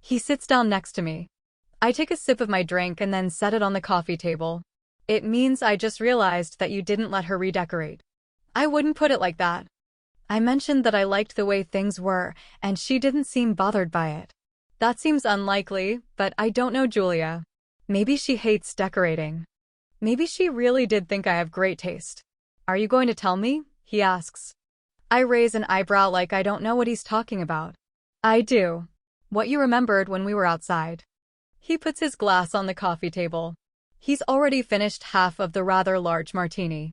He sits down next to me. I take a sip of my drink and then set it on the coffee table. It means I just realized that you didn't let her redecorate. I wouldn't put it like that. I mentioned that I liked the way things were, and she didn't seem bothered by it. That seems unlikely, but I don't know Julia. Maybe she hates decorating. Maybe she really did think I have great taste. Are you going to tell me? He asks. I raise an eyebrow like I don't know what he's talking about. I do. What you remembered when we were outside. He puts his glass on the coffee table. He's already finished half of the rather large martini.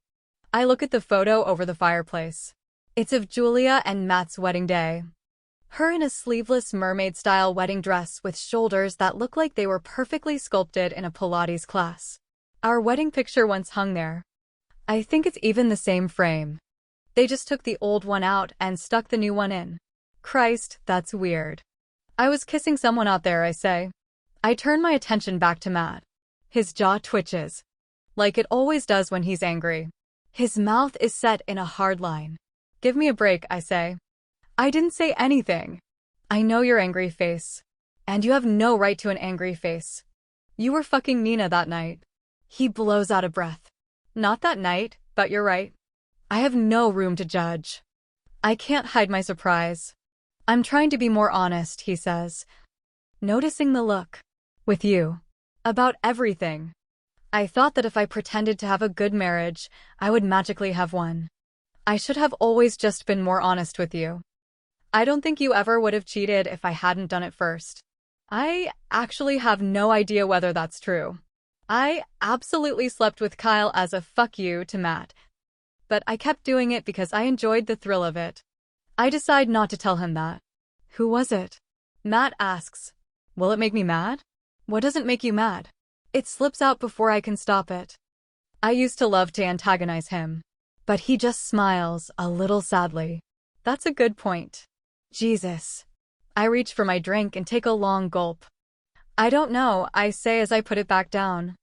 I look at the photo over the fireplace. It's of Julia and Matt's wedding day. Her in a sleeveless mermaid-style wedding dress with shoulders that look like they were perfectly sculpted in a Pilates class. Our wedding picture once hung there. I think it's even the same frame. They just took the old one out and stuck the new one in. Christ, that's weird. I was kissing someone out there, I say. I turn my attention back to Matt. His jaw twitches. Like it always does when he's angry. His mouth is set in a hard line. Give me a break, I say. I didn't say anything. I know your angry face. And you have no right to an angry face. You were fucking Nina that night. He blows out a breath. Not that night, but you're right. I have no room to judge. I can't hide my surprise. I'm trying to be more honest, he says. Noticing the look. With you. About everything. I thought that if I pretended to have a good marriage, I would magically have one. I should have always just been more honest with you. I don't think you ever would have cheated if I hadn't done it first. I actually have no idea whether that's true. I absolutely slept with Kyle as a fuck you to Matt. But I kept doing it because I enjoyed the thrill of it. I decide not to tell him that. Who was it? Matt asks. Will it make me mad? What doesn't make you mad? It slips out before I can stop it. I used to love to antagonize him. But he just smiles, a little sadly. That's a good point. Jesus. I reach for my drink and take a long gulp. I don't know, I say as I put it back down.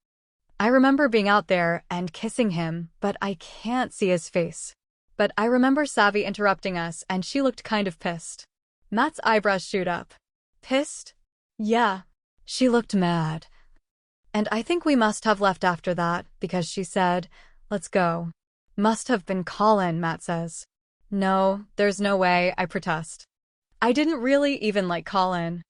I remember being out there and kissing him, but I can't see his face. But I remember Savvy interrupting us and she looked kind of pissed. Matt's eyebrows shoot up. Pissed? Yeah. She looked mad. And I think we must have left after that, because she said, "Let's go." Must have been Colin, Matt says. No, there's no way, I protest. I didn't really even like Colin.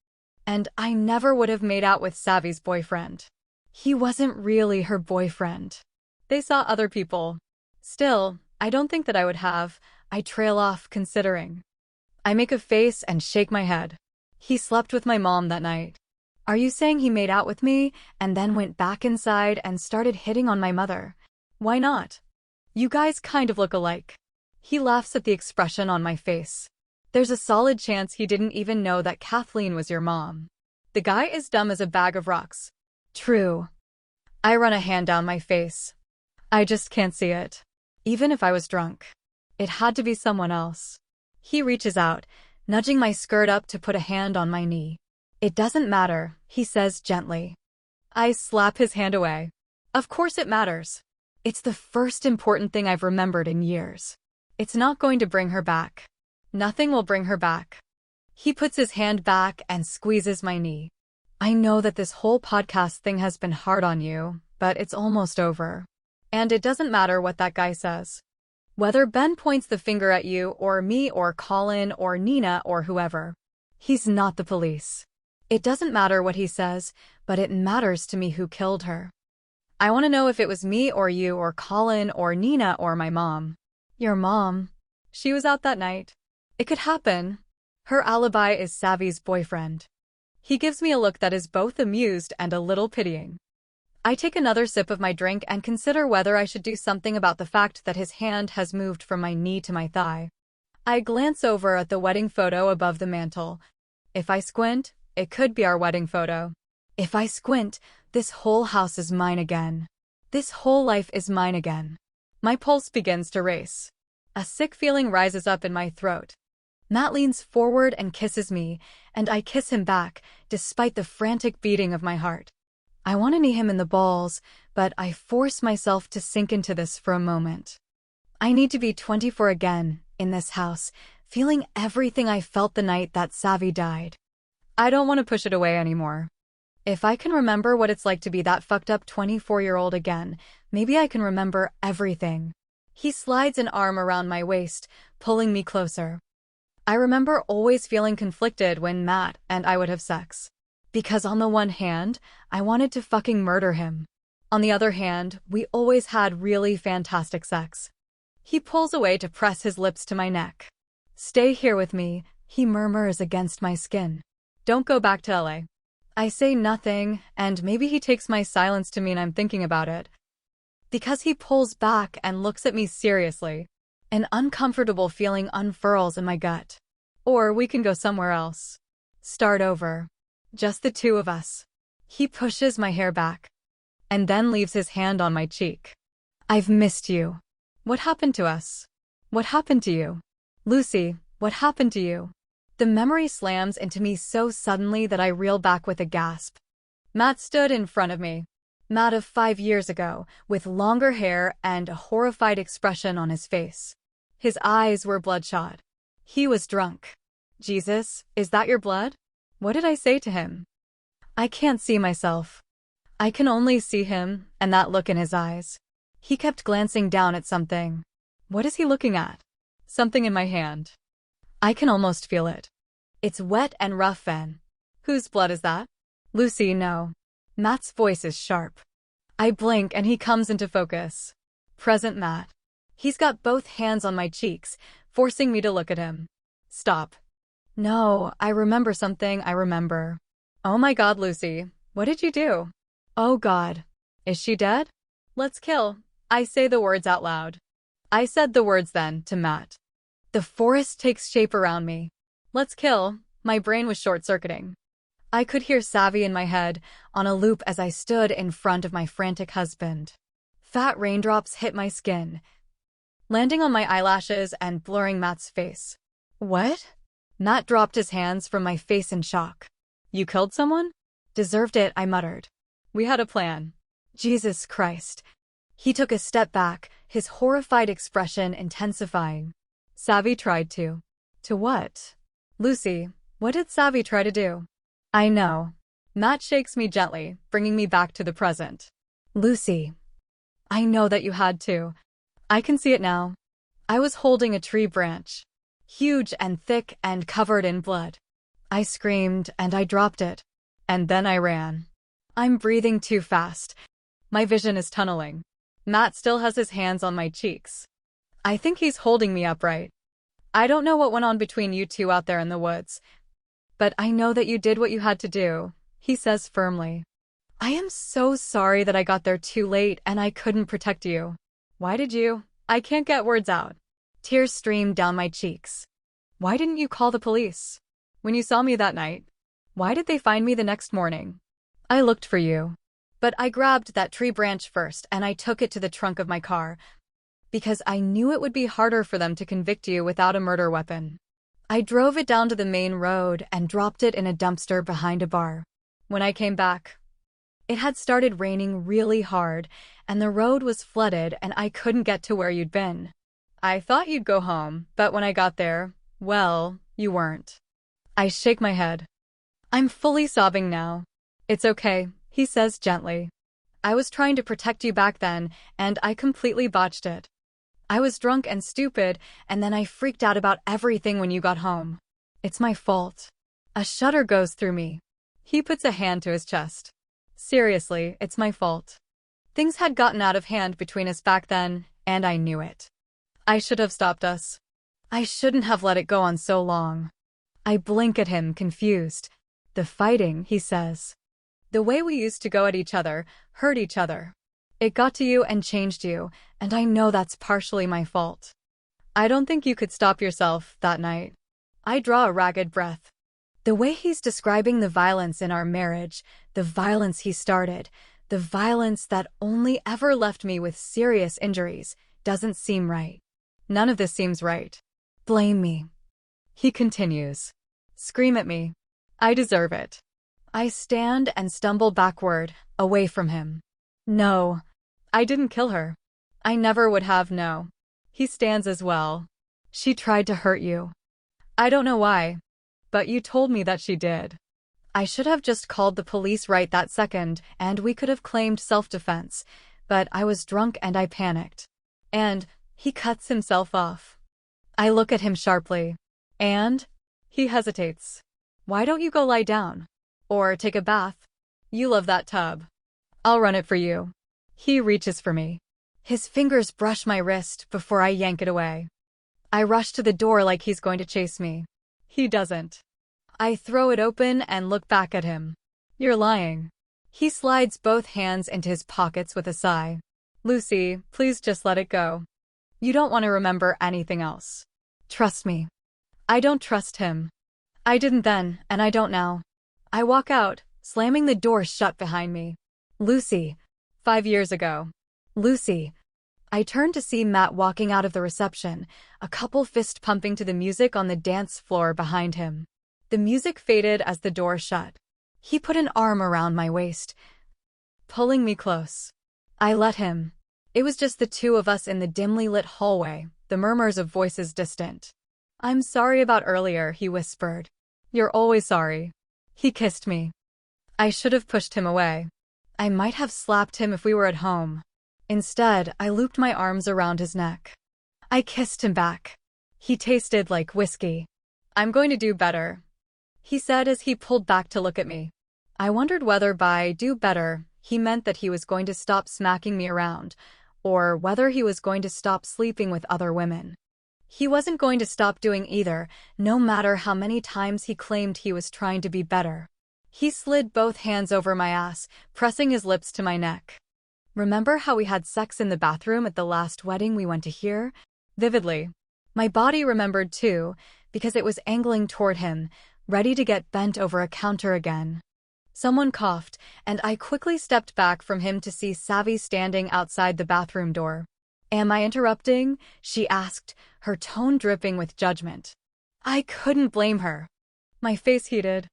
And I never would have made out with Savvy's boyfriend. He wasn't really her boyfriend. They saw other people. Still, I don't think that I would have. I trail off, considering. I make a face and shake my head. He slept with my mom that night. Are you saying he made out with me and then went back inside and started hitting on my mother? Why not? You guys kind of look alike. He laughs at the expression on my face. There's a solid chance he didn't even know that Kathleen was your mom. The guy is dumb as a bag of rocks. True. I run a hand down my face. I just can't see it. Even if I was drunk. It had to be someone else. He reaches out, nudging my skirt up to put a hand on my knee. It doesn't matter, he says gently. I slap his hand away. Of course it matters. It's the first important thing I've remembered in years. It's not going to bring her back. Nothing will bring her back. He puts his hand back and squeezes my knee. I know that this whole podcast thing has been hard on you, but it's almost over. And it doesn't matter what that guy says. Whether Ben points the finger at you or me or Colin or Nina or whoever. He's not the police. It doesn't matter what he says, but it matters to me who killed her. I want to know if it was me or you or Colin or Nina or my mom. Your mom. She was out that night. It could happen. Her alibi is Savvy's boyfriend. He gives me a look that is both amused and a little pitying. I take another sip of my drink and consider whether I should do something about the fact that his hand has moved from my knee to my thigh. I glance over at the wedding photo above the mantel. If I squint, it could be our wedding photo. If I squint, this whole house is mine again. This whole life is mine again. My pulse begins to race. A sick feeling rises up in my throat. Matt leans forward and kisses me, and I kiss him back, despite the frantic beating of my heart. I want to knee him in the balls, but I force myself to sink into this for a moment. I need to be 24 again, in this house, feeling everything I felt the night that Savvy died. I don't want to push it away anymore. If I can remember what it's like to be that fucked up 24-year-old again, maybe I can remember everything. He slides an arm around my waist, pulling me closer. I remember always feeling conflicted when Matt and I would have sex. Because on the one hand, I wanted to fucking murder him. On the other hand, we always had really fantastic sex. He pulls away to press his lips to my neck. Stay here with me, he murmurs against my skin. Don't go back to LA. I say nothing, and maybe he takes my silence to mean I'm thinking about it. Because he pulls back and looks at me seriously. An uncomfortable feeling unfurls in my gut. Or we can go somewhere else. Start over. Just the two of us. He pushes my hair back. And then leaves his hand on my cheek. I've missed you. What happened to us? What happened to you? Lucy, what happened to you? The memory slams into me so suddenly that I reel back with a gasp. Matt stood in front of me. Matt of 5 years ago, with longer hair and a horrified expression on his face. His eyes were bloodshot. He was drunk. Jesus, is that your blood? What did I say to him? I can't see myself. I can only see him, and that look in his eyes. He kept glancing down at something. What is he looking at? Something in my hand. I can almost feel it. It's wet and rough and... Whose blood is that? Lucy, no. Matt's voice is sharp. I blink and he comes into focus. Present Matt. He's got both hands on my cheeks, forcing me to look at him. Stop. No, I remember something, I remember. Oh my God, Lucy, what did you do? Oh God. Is she dead? Let's kill. I say the words out loud. I said the words then, to Matt. The forest takes shape around me. Let's kill. My brain was short-circuiting. I could hear Savvy in my head, on a loop as I stood in front of my frantic husband. Fat raindrops hit my skin, landing on my eyelashes and blurring Matt's face. What? Matt dropped his hands from my face in shock. You killed someone? Deserved it, I muttered. We had a plan. Jesus Christ. He took a step back, his horrified expression intensifying. Savvy tried to. To what? Lucy, what did Savvy try to do? I know. Matt shakes me gently, bringing me back to the present. Lucy. I know that you had to. I can see it now. I was holding a tree branch. Huge and thick and covered in blood. I screamed and I dropped it. And then I ran. I'm breathing too fast. My vision is tunneling. Matt still has his hands on my cheeks. I think he's holding me upright. I don't know what went on between you two out there in the woods, but I know that you did what you had to do, he says firmly. I am so sorry that I got there too late and I couldn't protect you. Why did you? I can't get words out. Tears streamed down my cheeks. Why didn't you call the police? When you saw me that night, why did they find me the next morning? I looked for you. But I grabbed that tree branch first and I took it to the trunk of my car, because I knew it would be harder for them to convict you without a murder weapon. I drove it down to the main road and dropped it in a dumpster behind a bar. When I came back, it had started raining really hard, and the road was flooded and I couldn't get to where you'd been. I thought you'd go home, but when I got there, well, you weren't. I shake my head. I'm fully sobbing now. It's okay, he says gently. I was trying to protect you back then, and I completely botched it. I was drunk and stupid, and then I freaked out about everything when you got home. It's my fault. A shudder goes through me. He puts a hand to his chest. Seriously, it's my fault. Things had gotten out of hand between us back then, and I knew it. I should have stopped us. I shouldn't have let it go on so long. I blink at him, confused. The fighting, he says. The way we used to go at each other, hurt each other. It got to you and changed you, and I know that's partially my fault. I don't think you could stop yourself that night. I draw a ragged breath. The way he's describing the violence in our marriage, the violence he started, the violence that only ever left me with serious injuries, doesn't seem right. None of this seems right. Blame me. He continues. Scream at me. I deserve it. I stand and stumble backward, away from him. No. I didn't kill her. I never would have, no. He stands as well. She tried to hurt you. I don't know why, but you told me that she did. I should have just called the police right that second, and we could have claimed self-defense, but I was drunk and I panicked. And he cuts himself off. I look at him sharply. And? He hesitates. Why don't you go lie down? Or take a bath? You love that tub. I'll run it for you. He reaches for me. His fingers brush my wrist before I yank it away. I rush to the door like he's going to chase me. He doesn't. I throw it open and look back at him. You're lying. He slides both hands into his pockets with a sigh. Lucy, please just let it go. You don't want to remember anything else. Trust me. I don't trust him. I didn't then, and I don't now. I walk out, slamming the door shut behind me. Lucy. 5 years ago. Lucy. I turn to see Matt walking out of the reception, a couple fist pumping to the music on the dance floor behind him. The music faded as the door shut. He put an arm around my waist, pulling me close. I let him. It was just the two of us in the dimly lit hallway, the murmurs of voices distant. I'm sorry about earlier, he whispered. You're always sorry. He kissed me. I should have pushed him away. I might have slapped him if we were at home. Instead, I looped my arms around his neck. I kissed him back. He tasted like whiskey. I'm going to do better, he said as he pulled back to look at me. I wondered whether by do better, he meant that he was going to stop smacking me around, or whether he was going to stop sleeping with other women. He wasn't going to stop doing either, no matter how many times he claimed he was trying to be better. He slid both hands over my ass, pressing his lips to my neck. Remember how we had sex in the bathroom at the last wedding we went to hear? Vividly. My body remembered too, because it was angling toward him, ready to get bent over a counter again. Someone coughed, and I quickly stepped back from him to see Savvy standing outside the bathroom door. Am I interrupting? She asked, her tone dripping with judgment. I couldn't blame her. My face heated.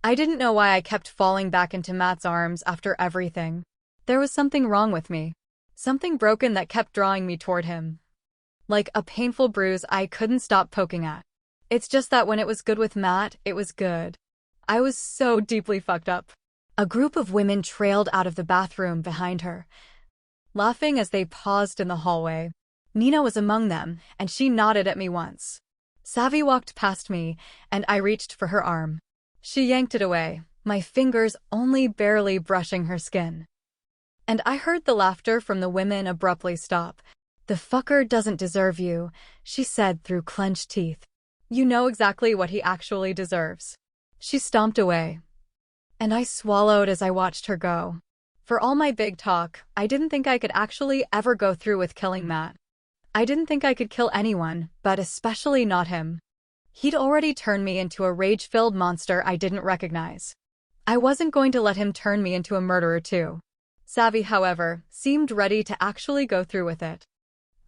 I didn't know why I kept falling back into Matt's arms after everything. There was something wrong with me. Something broken that kept drawing me toward him. Like a painful bruise I couldn't stop poking at. It's just that when it was good with Matt, it was good. I was so deeply fucked up. A group of women trailed out of the bathroom behind her, laughing as they paused in the hallway. Nina was among them, and she nodded at me once. Savvy walked past me, and I reached for her arm. She yanked it away, my fingers only barely brushing her skin. And I heard the laughter from the women abruptly stop. "The fucker doesn't deserve you," she said through clenched teeth. "You know exactly what he actually deserves." She stomped away, and I swallowed as I watched her go. For all my big talk, I didn't think I could actually ever go through with killing Matt. I didn't think I could kill anyone, but especially not him. He'd already turned me into a rage-filled monster I didn't recognize. I wasn't going to let him turn me into a murderer too. Savvy, however, seemed ready to actually go through with it.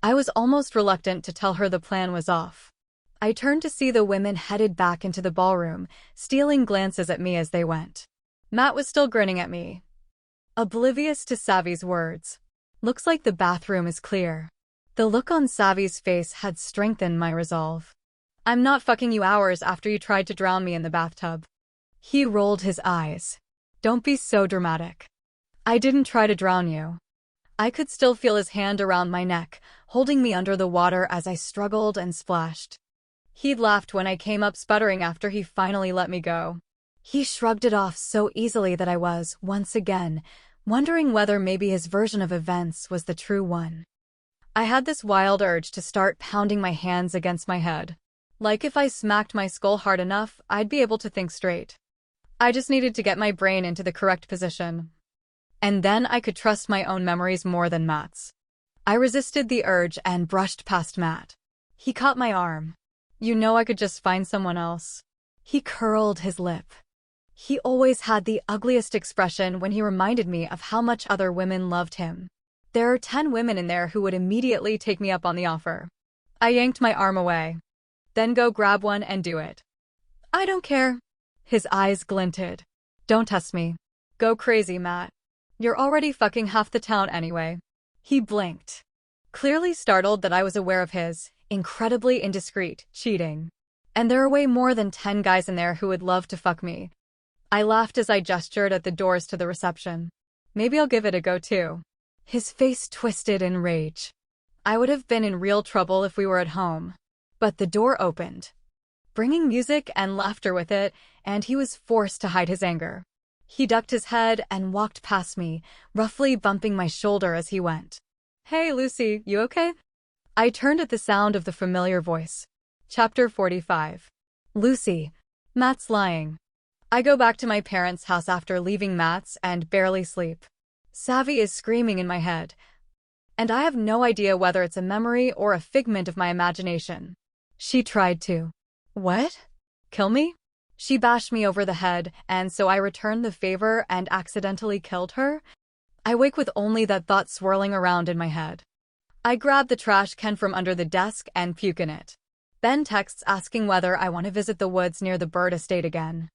I was almost reluctant to tell her the plan was off. I turned to see the women headed back into the ballroom, stealing glances at me as they went. Matt was still grinning at me, oblivious to Savvy's words. "Looks like the bathroom is clear." The look on Savvy's face had strengthened my resolve. "I'm not fucking you hours after you tried to drown me in the bathtub." He rolled his eyes. "Don't be so dramatic. I didn't try to drown you." I could still feel his hand around my neck, holding me under the water as I struggled and splashed. He'd laughed when I came up sputtering after he finally let me go. He shrugged it off so easily that I was, once again, wondering whether maybe his version of events was the true one. I had this wild urge to start pounding my hands against my head. Like if I smacked my skull hard enough, I'd be able to think straight. I just needed to get my brain into the correct position. And then I could trust my own memories more than Matt's. I resisted the urge and brushed past Matt. He caught my arm. "You know I could just find someone else." He curled his lip. He always had the ugliest expression when he reminded me of how much other women loved him. There are 10 women in there who would immediately take me up on the offer. I yanked my arm away. "Then go grab one and do it." "I don't care." His eyes glinted. "Don't test me. Go crazy, Matt. You're already fucking half the town anyway." He blinked, clearly startled that I was aware of his incredibly indiscreet cheating. "And there are way more than 10 guys in there who would love to fuck me." I laughed as I gestured at the doors to the reception. "Maybe I'll give it a go too." His face twisted in rage. I would have been in real trouble if we were at home. But the door opened, bringing music and laughter with it, and he was forced to hide his anger. He ducked his head and walked past me, roughly bumping my shoulder as he went. "Hey, Lucy, you okay?" I turned at the sound of the familiar voice. Chapter 45. Lucy. Matt's lying. I go back to my parents' house after leaving Matt's and barely sleep. Savvy is screaming in my head, and I have no idea whether it's a memory or a figment of my imagination. "She tried to." "What? Kill me?" "She bashed me over the head, and so I returned the favor and accidentally killed her." I wake with only that thought swirling around in my head. I grab the trash can from under the desk and puke in it. Ben texts asking whether I want to visit the woods near the Bird Estate again.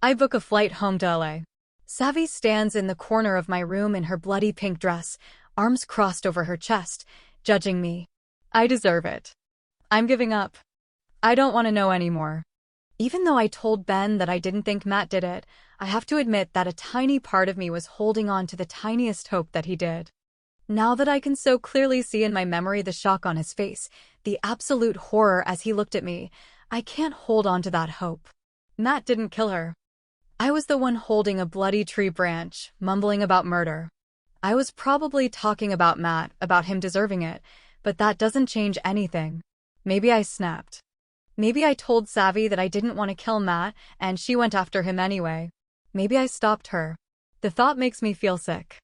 I book a flight home to LA. Savvy stands in the corner of my room in her bloody pink dress, arms crossed over her chest, judging me. I deserve it. I'm giving up. I don't want to know anymore. Even though I told Ben that I didn't think Matt did it, I have to admit that a tiny part of me was holding on to the tiniest hope that he did. Now that I can so clearly see in my memory the shock on his face, the absolute horror as he looked at me, I can't hold on to that hope. Matt didn't kill her. I was the one holding a bloody tree branch, mumbling about murder. I was probably talking about Matt, about him deserving it, but that doesn't change anything. Maybe I snapped. Maybe I told Savvy that I didn't want to kill Matt, and she went after him anyway. Maybe I stopped her. The thought makes me feel sick.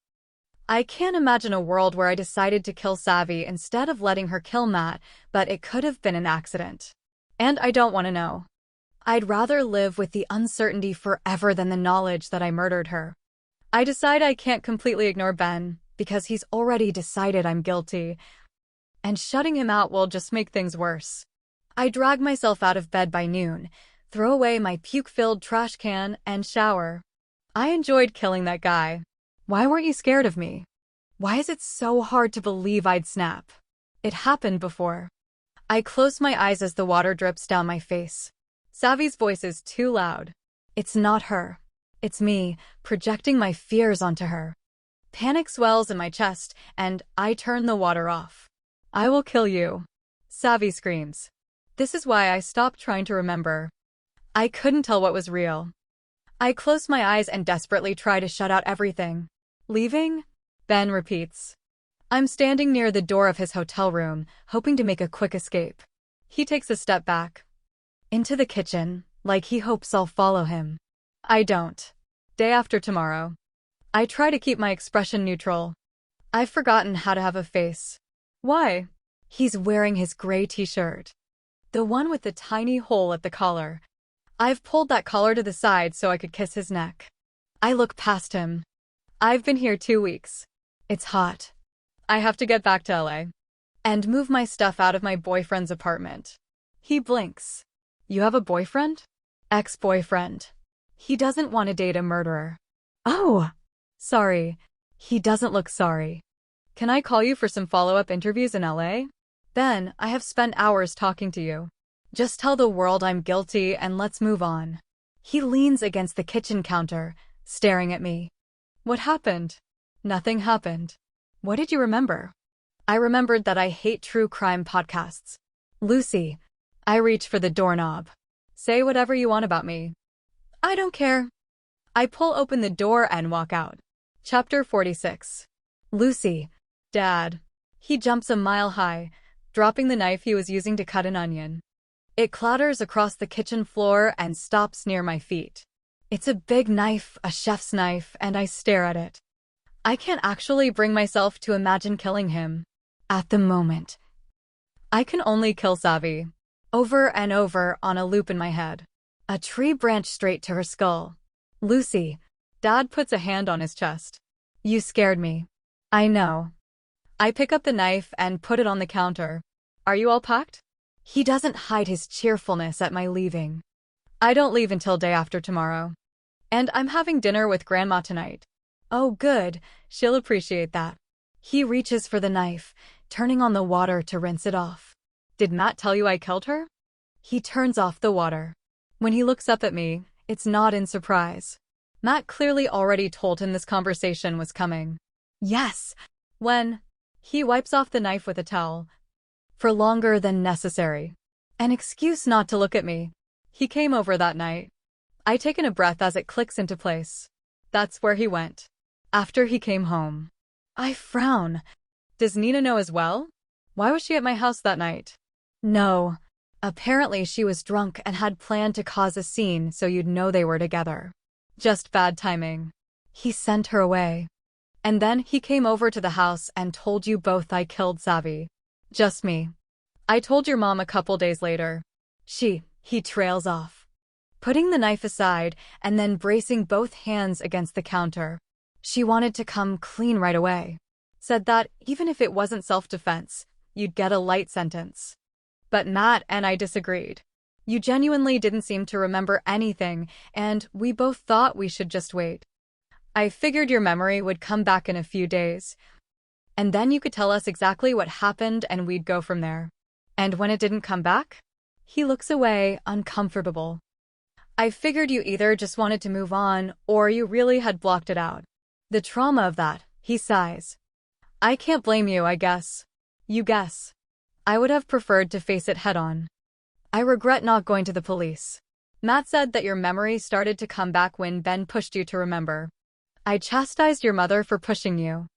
I can't imagine a world where I decided to kill Savvy instead of letting her kill Matt, but it could have been an accident. And I don't want to know. I'd rather live with the uncertainty forever than the knowledge that I murdered her. I decide I can't completely ignore Ben, because he's already decided I'm guilty, and shutting him out will just make things worse. I drag myself out of bed by noon, throw away my puke-filled trash can, and shower. I enjoyed killing that guy. Why weren't you scared of me? Why is it so hard to believe I'd snap? It happened before. I close my eyes as the water drips down my face. Savi's voice is too loud. It's not her. It's me, projecting my fears onto her. Panic swells in my chest, and I turn the water off. I will kill you. Savi screams. This is why I stopped trying to remember. I couldn't tell what was real. I close my eyes and desperately try to shut out everything. Leaving? Ben repeats. I'm standing near the door of his hotel room, hoping to make a quick escape. He takes a step back. Into the kitchen, like he hopes I'll follow him. I don't. Day after tomorrow. I try to keep my expression neutral. I've forgotten how to have a face. Why? He's wearing his gray t-shirt. The one with the tiny hole at the collar. I've pulled that collar to the side so I could kiss his neck. I look past him. I've been here 2 weeks. It's hot. I have to get back to LA. And move my stuff out of my boyfriend's apartment. He blinks. You have a boyfriend? Ex-boyfriend. He doesn't want to date a murderer. Oh! Sorry. He doesn't look sorry. Can I call you for some follow-up interviews in LA? Ben, I have spent hours talking to you. Just tell the world I'm guilty and let's move on. He leans against the kitchen counter, staring at me. What happened? Nothing happened. What did you remember? I remembered that I hate true crime podcasts. Lucy. I reach for the doorknob. Say whatever you want about me. I don't care. I pull open the door and walk out. Chapter 46. Lucy. Dad. He jumps a mile high, dropping the knife he was using to cut an onion. It clatters across the kitchen floor and stops near my feet. It's a big knife, a chef's knife, and I stare at it. I can't actually bring myself to imagine killing him. At the moment. I can only kill Savi. Over and over on a loop in my head. A tree branch straight to her skull. Lucy. Dad puts a hand on his chest. You scared me. I know. I pick up the knife and put it on the counter. Are you all packed? He doesn't hide his cheerfulness at my leaving. I don't leave until day after tomorrow. And I'm having dinner with Grandma tonight. Oh good, she'll appreciate that. He reaches for the knife, turning on the water to rinse it off. Did Matt tell you I killed her? He turns off the water. When he looks up at me, it's not in surprise. Matt clearly already told him this conversation was coming. Yes. When? He wipes off the knife with a towel. For longer than necessary. An excuse not to look at me. He came over that night. I take in a breath as it clicks into place. That's where he went. After he came home. I frown. Does Nina know as well? Why was she at my house that night? No. Apparently she was drunk and had planned to cause a scene so you'd know they were together. Just bad timing. He sent her away. And then he came over to the house and told you both I killed Savi. Just me. I told your mom a couple days later. He trails off. Putting the knife aside and then bracing both hands against the counter. She wanted to come clean right away. Said that even if it wasn't self-defense, you'd get a light sentence. But Matt and I disagreed. You genuinely didn't seem to remember anything, and we both thought we should just wait. I figured your memory would come back in a few days. And then you could tell us exactly what happened and we'd go from there. And when it didn't come back? He looks away, uncomfortable. I figured you either just wanted to move on, or you really had blocked it out. The trauma of that, he sighs. I can't blame you, I guess. You guess. I would have preferred to face it head-on. I regret not going to the police. Matt said that your memory started to come back when Ben pushed you to remember. I chastised your mother for pushing you.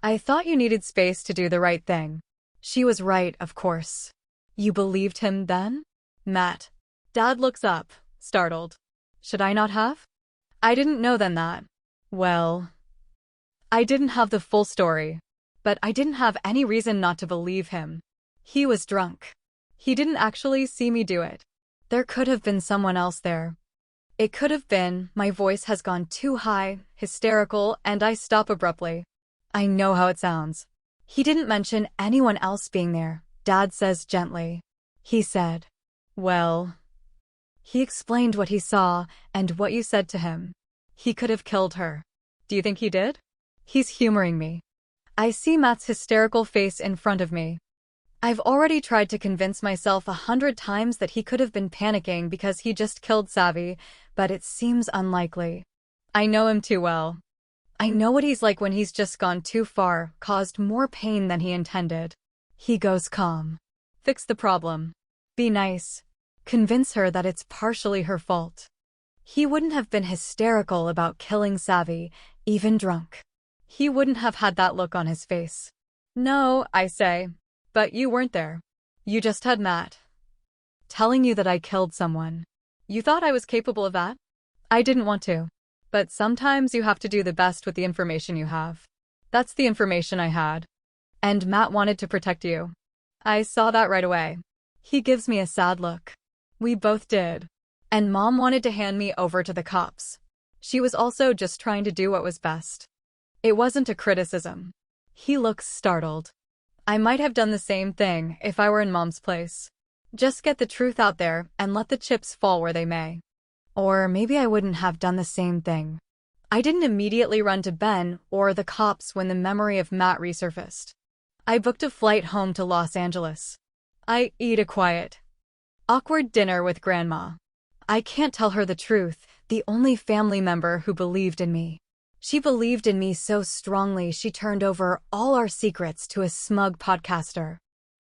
I thought you needed space to do the right thing. She was right, of course. You believed him then? Matt. Dad looks up, startled. Should I not have? I didn't know then that. Well, I didn't have the full story. But I didn't have any reason not to believe him. He was drunk. He didn't actually see me do it. There could have been someone else there. It could have been, my voice has gone too high, hysterical, and I stop abruptly. I know how it sounds. He didn't mention anyone else being there, Dad says gently. He said, well. He explained what he saw and what you said to him. He could have killed her. Do you think he did? He's humoring me. I see Matt's hysterical face in front of me. I've already tried to convince myself 100 times that he could have been panicking because he just killed Savvy, but it seems unlikely. I know him too well. I know what he's like when he's just gone too far, caused more pain than he intended. He goes calm. Fix the problem. Be nice. Convince her that it's partially her fault. He wouldn't have been hysterical about killing Savvy, even drunk. He wouldn't have had that look on his face. No, I say. But you weren't there. You just had Matt telling you that I killed someone. You thought I was capable of that? I didn't want to. But sometimes you have to do the best with the information you have. That's the information I had. And Matt wanted to protect you. I saw that right away. He gives me a sad look. We both did. And Mom wanted to hand me over to the cops. She was also just trying to do what was best. It wasn't a criticism. He looks startled. I might have done the same thing if I were in Mom's place. Just get the truth out there and let the chips fall where they may. Or maybe I wouldn't have done the same thing. I didn't immediately run to Ben or the cops when the memory of Matt resurfaced. I booked a flight home to Los Angeles. I eat a quiet, awkward dinner with Grandma. I can't tell her the truth, the only family member who believed in me. She believed in me so strongly she turned over all our secrets to a smug podcaster.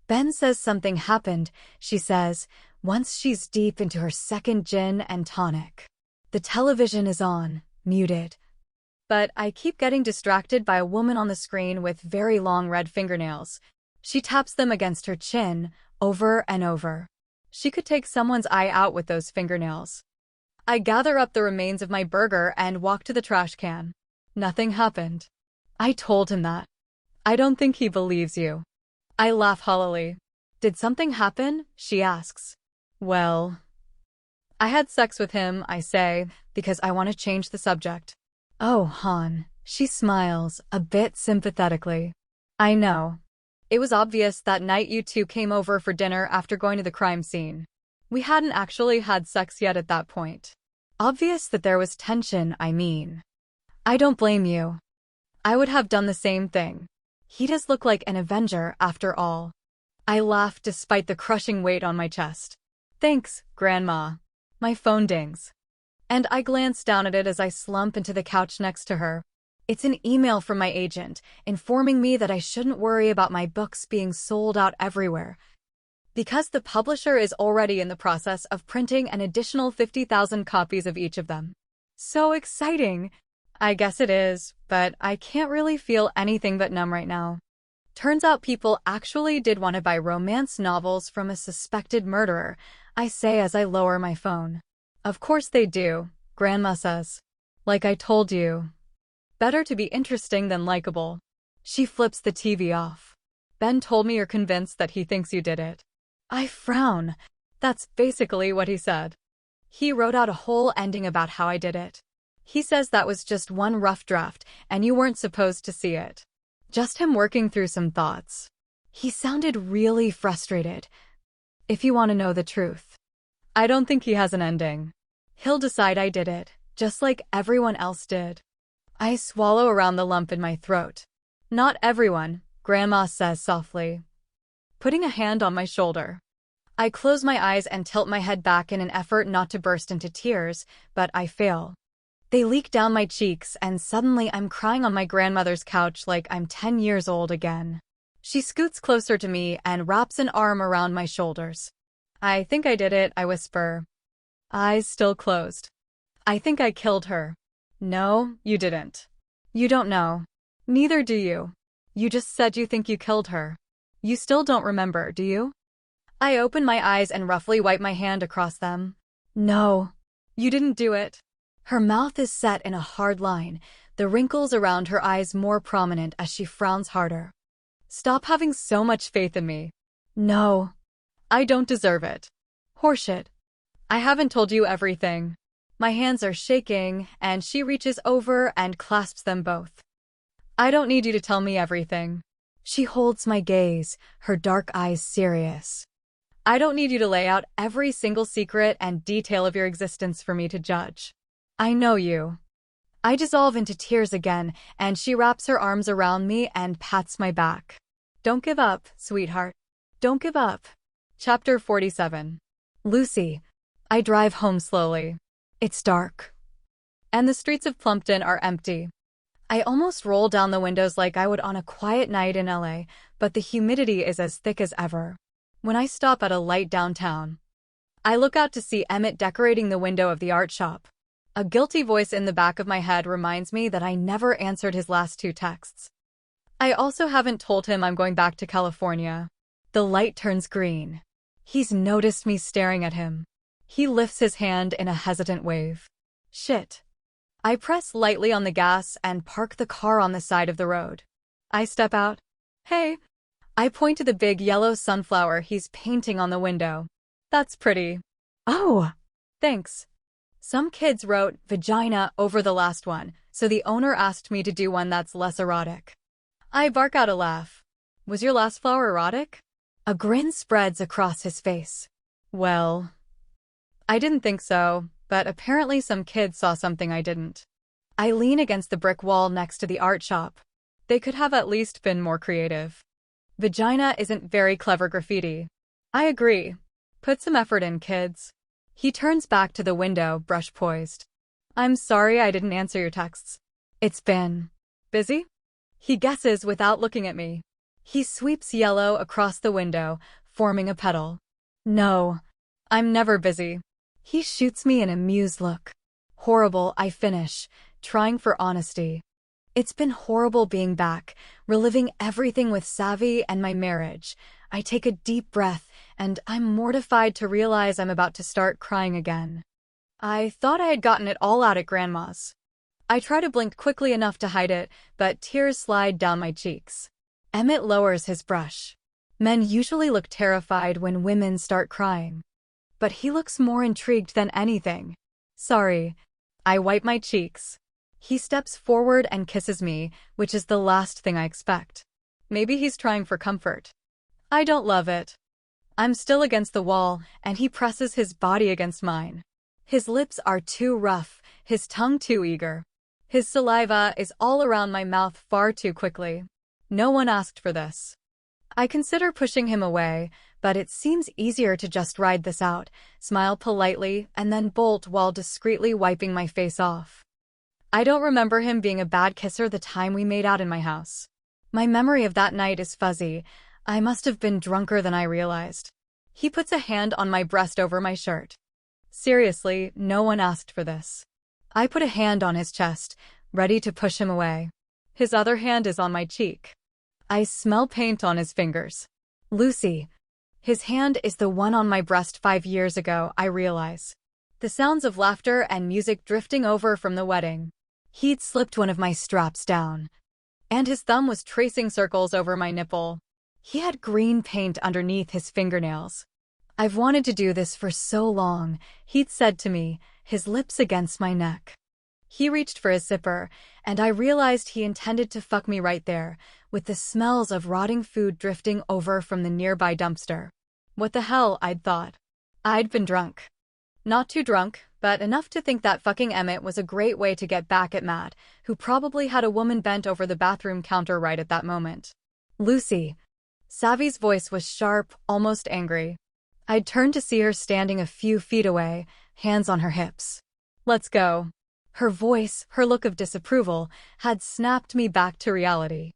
Ben says something happened, she says, once she's deep into her second gin and tonic. The television is on, muted. But I keep getting distracted by a woman on the screen with very long red fingernails. She taps them against her chin, over and over. She could take someone's eye out with those fingernails. I gather up the remains of my burger and walk to the trash can. Nothing happened. I told him that. I don't think he believes you. I laugh hollowly. Did something happen? She asks. Well, I had sex with him, I say, because I want to change the subject. Oh, hon. She smiles, a bit sympathetically. I know. It was obvious that night you two came over for dinner after going to the crime scene. We hadn't actually had sex yet at that point. Obvious that there was tension, I mean. I don't blame you. I would have done the same thing. He does look like an Avenger, after all. I laugh despite the crushing weight on my chest. Thanks, Grandma. My phone dings. And I glance down at it as I slump into the couch next to her. It's an email from my agent, informing me that I shouldn't worry about my books being sold out everywhere, because the publisher is already in the process of printing an additional 50,000 copies of each of them. So exciting! I guess it is, but I can't really feel anything but numb right now. Turns out people actually did want to buy romance novels from a suspected murderer, I say as I lower my phone. Of course they do, Grandma says. Like I told you. Better to be interesting than likable. She flips the TV off. Ben told me you're convinced that he thinks you did it. I frown. That's basically what he said. He wrote out a whole ending about how I did it. He says that was just one rough draft and you weren't supposed to see it. Just him working through some thoughts. He sounded really frustrated. If you want to know the truth. I don't think he has an ending. He'll decide I did it, just like everyone else did. I swallow around the lump in my throat. Not everyone, Grandma says softly, putting a hand on my shoulder. I close my eyes and tilt my head back in an effort not to burst into tears, but I fail. They leak down my cheeks and suddenly I'm crying on my grandmother's couch like I'm 10 years old again. She scoots closer to me and wraps an arm around my shoulders. I think I did it, I whisper. Eyes still closed. I think I killed her. No, you didn't. You don't know. Neither do you. You just said you think you killed her. You still don't remember, do you? I open my eyes and roughly wipe my hand across them. No. You didn't do it. Her mouth is set in a hard line, the wrinkles around her eyes more prominent as she frowns harder. Stop having so much faith in me. No. I don't deserve it. Horseshit. I haven't told you everything. My hands are shaking, and she reaches over and clasps them both. I don't need you to tell me everything. She holds my gaze, her dark eyes serious. I don't need you to lay out every single secret and detail of your existence for me to judge. I know you. I dissolve into tears again, and she wraps her arms around me and pats my back. Don't give up, sweetheart. Don't give up. Chapter 47. Lucy. I drive home slowly. It's dark, and the streets of Plumpton are empty. I almost roll down the windows like I would on a quiet night in LA, but the humidity is as thick as ever. When I stop at a light downtown, I look out to see Emmett decorating the window of the art shop. A guilty voice in the back of my head reminds me that I never answered his last 2 texts. I also haven't told him I'm going back to California. The light turns green. He's noticed me staring at him. He lifts his hand in a hesitant wave. Shit. I press lightly on the gas and park the car on the side of the road. I step out. Hey. I point to the big yellow sunflower he's painting on the window. That's pretty. Oh, thanks. Some kids wrote vagina over the last one, so the owner asked me to do one that's less erotic. I bark out a laugh. Was your last flower erotic? A grin spreads across his face. Well, I didn't think so, but apparently some kids saw something I didn't. I lean against the brick wall next to the art shop. They could have at least been more creative. Vagina isn't very clever graffiti. I agree. Put some effort in, kids. He turns back to the window, brush poised. I'm sorry I didn't answer your texts. It's been busy? He guesses without looking at me. He sweeps yellow across the window, forming a petal. No, I'm never busy. He shoots me an amused look. Horrible, I finish, trying for honesty. It's been horrible being back, reliving everything with Savvy and my marriage. I take a deep breath, and I'm mortified to realize I'm about to start crying again. I thought I had gotten it all out at Grandma's. I try to blink quickly enough to hide it, but tears slide down my cheeks. Emmett lowers his brush. Men usually look terrified when women start crying. But he looks more intrigued than anything. Sorry. I wipe my cheeks. He steps forward and kisses me, which is the last thing I expect. Maybe he's trying for comfort. I don't love it. I'm still against the wall, and he presses his body against mine. His lips are too rough, his tongue too eager. His saliva is all around my mouth far too quickly. No one asked for this. I consider pushing him away, but it seems easier to just ride this out, smile politely, and then bolt while discreetly wiping my face off. I don't remember him being a bad kisser the time we made out in my house. My memory of that night is fuzzy. I must have been drunker than I realized. He puts a hand on my breast over my shirt. Seriously, no one asked for this. I put a hand on his chest, ready to push him away. His other hand is on my cheek. I smell paint on his fingers. Lucy. His hand is the one on my breast 5 years ago, I realize. The sounds of laughter and music drifting over from the wedding. He'd slipped one of my straps down, and his thumb was tracing circles over my nipple. He had green paint underneath his fingernails. I've wanted to do this for so long, he'd said to me, his lips against my neck. He reached for his zipper, and I realized he intended to fuck me right there, with the smells of rotting food drifting over from the nearby dumpster. What the hell, I'd thought. I'd been drunk. Not too drunk, but enough to think that fucking Emmett was a great way to get back at Matt, who probably had a woman bent over the bathroom counter right at that moment. Lucy. Savvy's voice was sharp, almost angry. I'd turned to see her standing a few feet away, hands on her hips. Let's go. Her voice, her look of disapproval, had snapped me back to reality.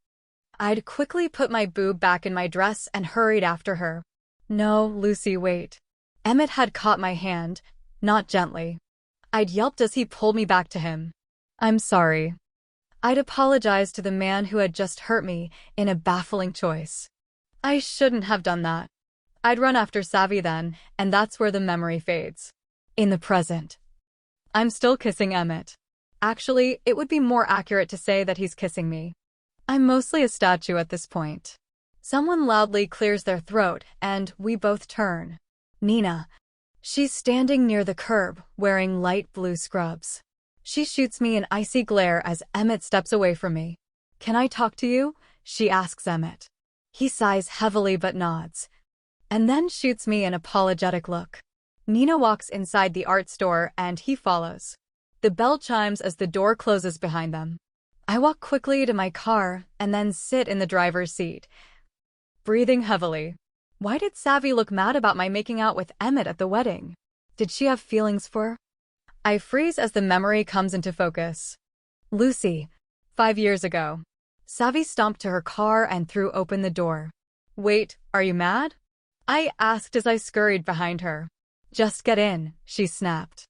I'd quickly put my boob back in my dress and hurried after her. No, Lucy, wait. Emmett had caught my hand, not gently. I'd yelped as he pulled me back to him. I'm sorry. I'd apologized to the man who had just hurt me in a baffling choice. I shouldn't have done that. I'd run after Savvy then, and that's where the memory fades. In the present, I'm still kissing Emmett. Actually, it would be more accurate to say that he's kissing me. I'm mostly a statue at this point. Someone loudly clears their throat, and we both turn. Nina. She's standing near the curb, wearing light blue scrubs. She shoots me an icy glare as Emmett steps away from me. Can I talk to you? She asks Emmett. He sighs heavily but nods. and then shoots me an apologetic look. Nina walks inside the art store and he follows. The bell chimes as the door closes behind them. I walk quickly to my car and then sit in the driver's seat, breathing heavily. Why did Savvy look mad about my making out with Emmett at the wedding? Did she have feelings for? I freeze as the memory comes into focus. Lucy, 5 years ago. Savvy stomped to her car and threw open the door. Wait, are you mad? I asked as I scurried behind her. Just get in, she snapped.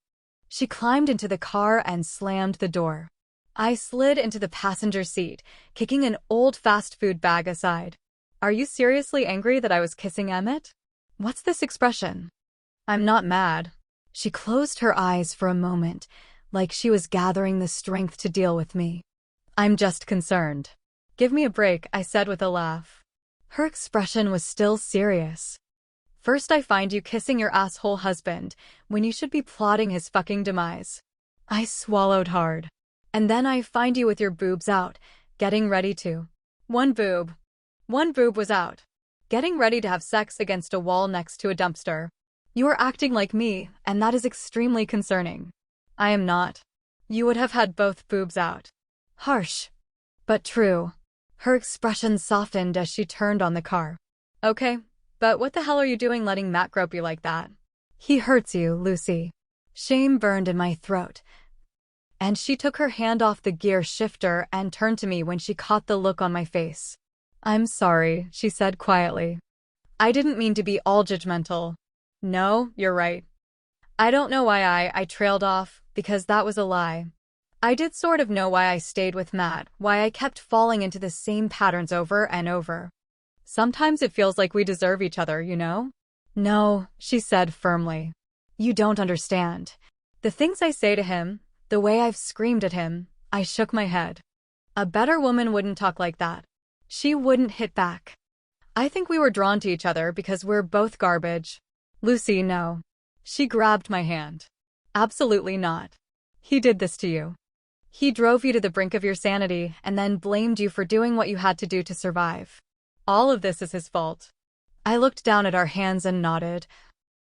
She climbed into the car and slammed the door. I slid into the passenger seat, kicking an old fast food bag aside. Are you seriously angry that I was kissing Emmett? What's this expression? I'm not mad. She closed her eyes for a moment, like she was gathering the strength to deal with me. I'm just concerned. Give me a break, I said with a laugh. Her expression was still serious. First I find you kissing your asshole husband when you should be plotting his fucking demise. I swallowed hard. And then I find you with your boobs out, getting ready to. One boob was out. Getting ready to have sex against a wall next to a dumpster. You are acting like me, and that is extremely concerning. I am not. You would have had both boobs out. Harsh, but true. Her expression softened as she turned on the car. Okay, but what the hell are you doing letting Matt grope you like that? He hurts you, Lucy. Shame burned in my throat. And she took her hand off the gear shifter and turned to me when she caught the look on my face. I'm sorry, she said quietly. I didn't mean to be all judgmental. No, you're right. I don't know why I trailed off, because that was a lie. I did sort of know why I stayed with Matt, why I kept falling into the same patterns over and over. Sometimes it feels like we deserve each other, you know? No, she said firmly. You don't understand. The things I say to him, the way I've screamed at him, I shook my head. A better woman wouldn't talk like that. She wouldn't hit back. I think we were drawn to each other because we're both garbage. Lucy, no. She grabbed my hand. Absolutely not. He did this to you. He drove you to the brink of your sanity and then blamed you for doing what you had to do to survive. All of this is his fault. I looked down at our hands and nodded,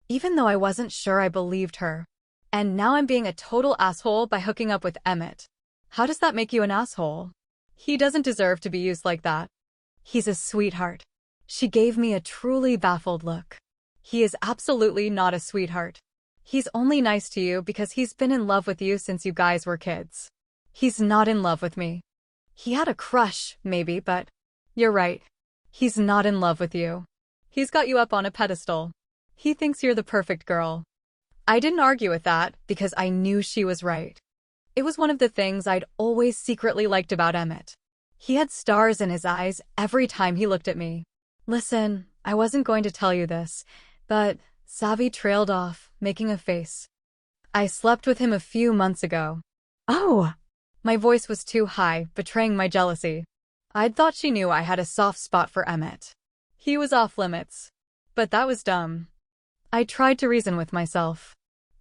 even though I wasn't sure I believed her. And now I'm being a total asshole by hooking up with Emmett. How does that make you an asshole? He doesn't deserve to be used like that. He's a sweetheart. She gave me a truly baffled look. He is absolutely not a sweetheart. He's only nice to you because he's been in love with you since you guys were kids. He's not in love with me. He had a crush, maybe, but you're right. He's not in love with you. He's got you up on a pedestal. He thinks you're the perfect girl. I didn't argue with that because I knew she was right. It was one of the things I'd always secretly liked about Emmett. He had stars in his eyes every time he looked at me. Listen, I wasn't going to tell you this, but Savvy trailed off, making a face. I slept with him a few months ago. Oh! My voice was too high, betraying my jealousy. I'd thought she knew I had a soft spot for Emmett. He was off limits. But that was dumb. I tried to reason with myself.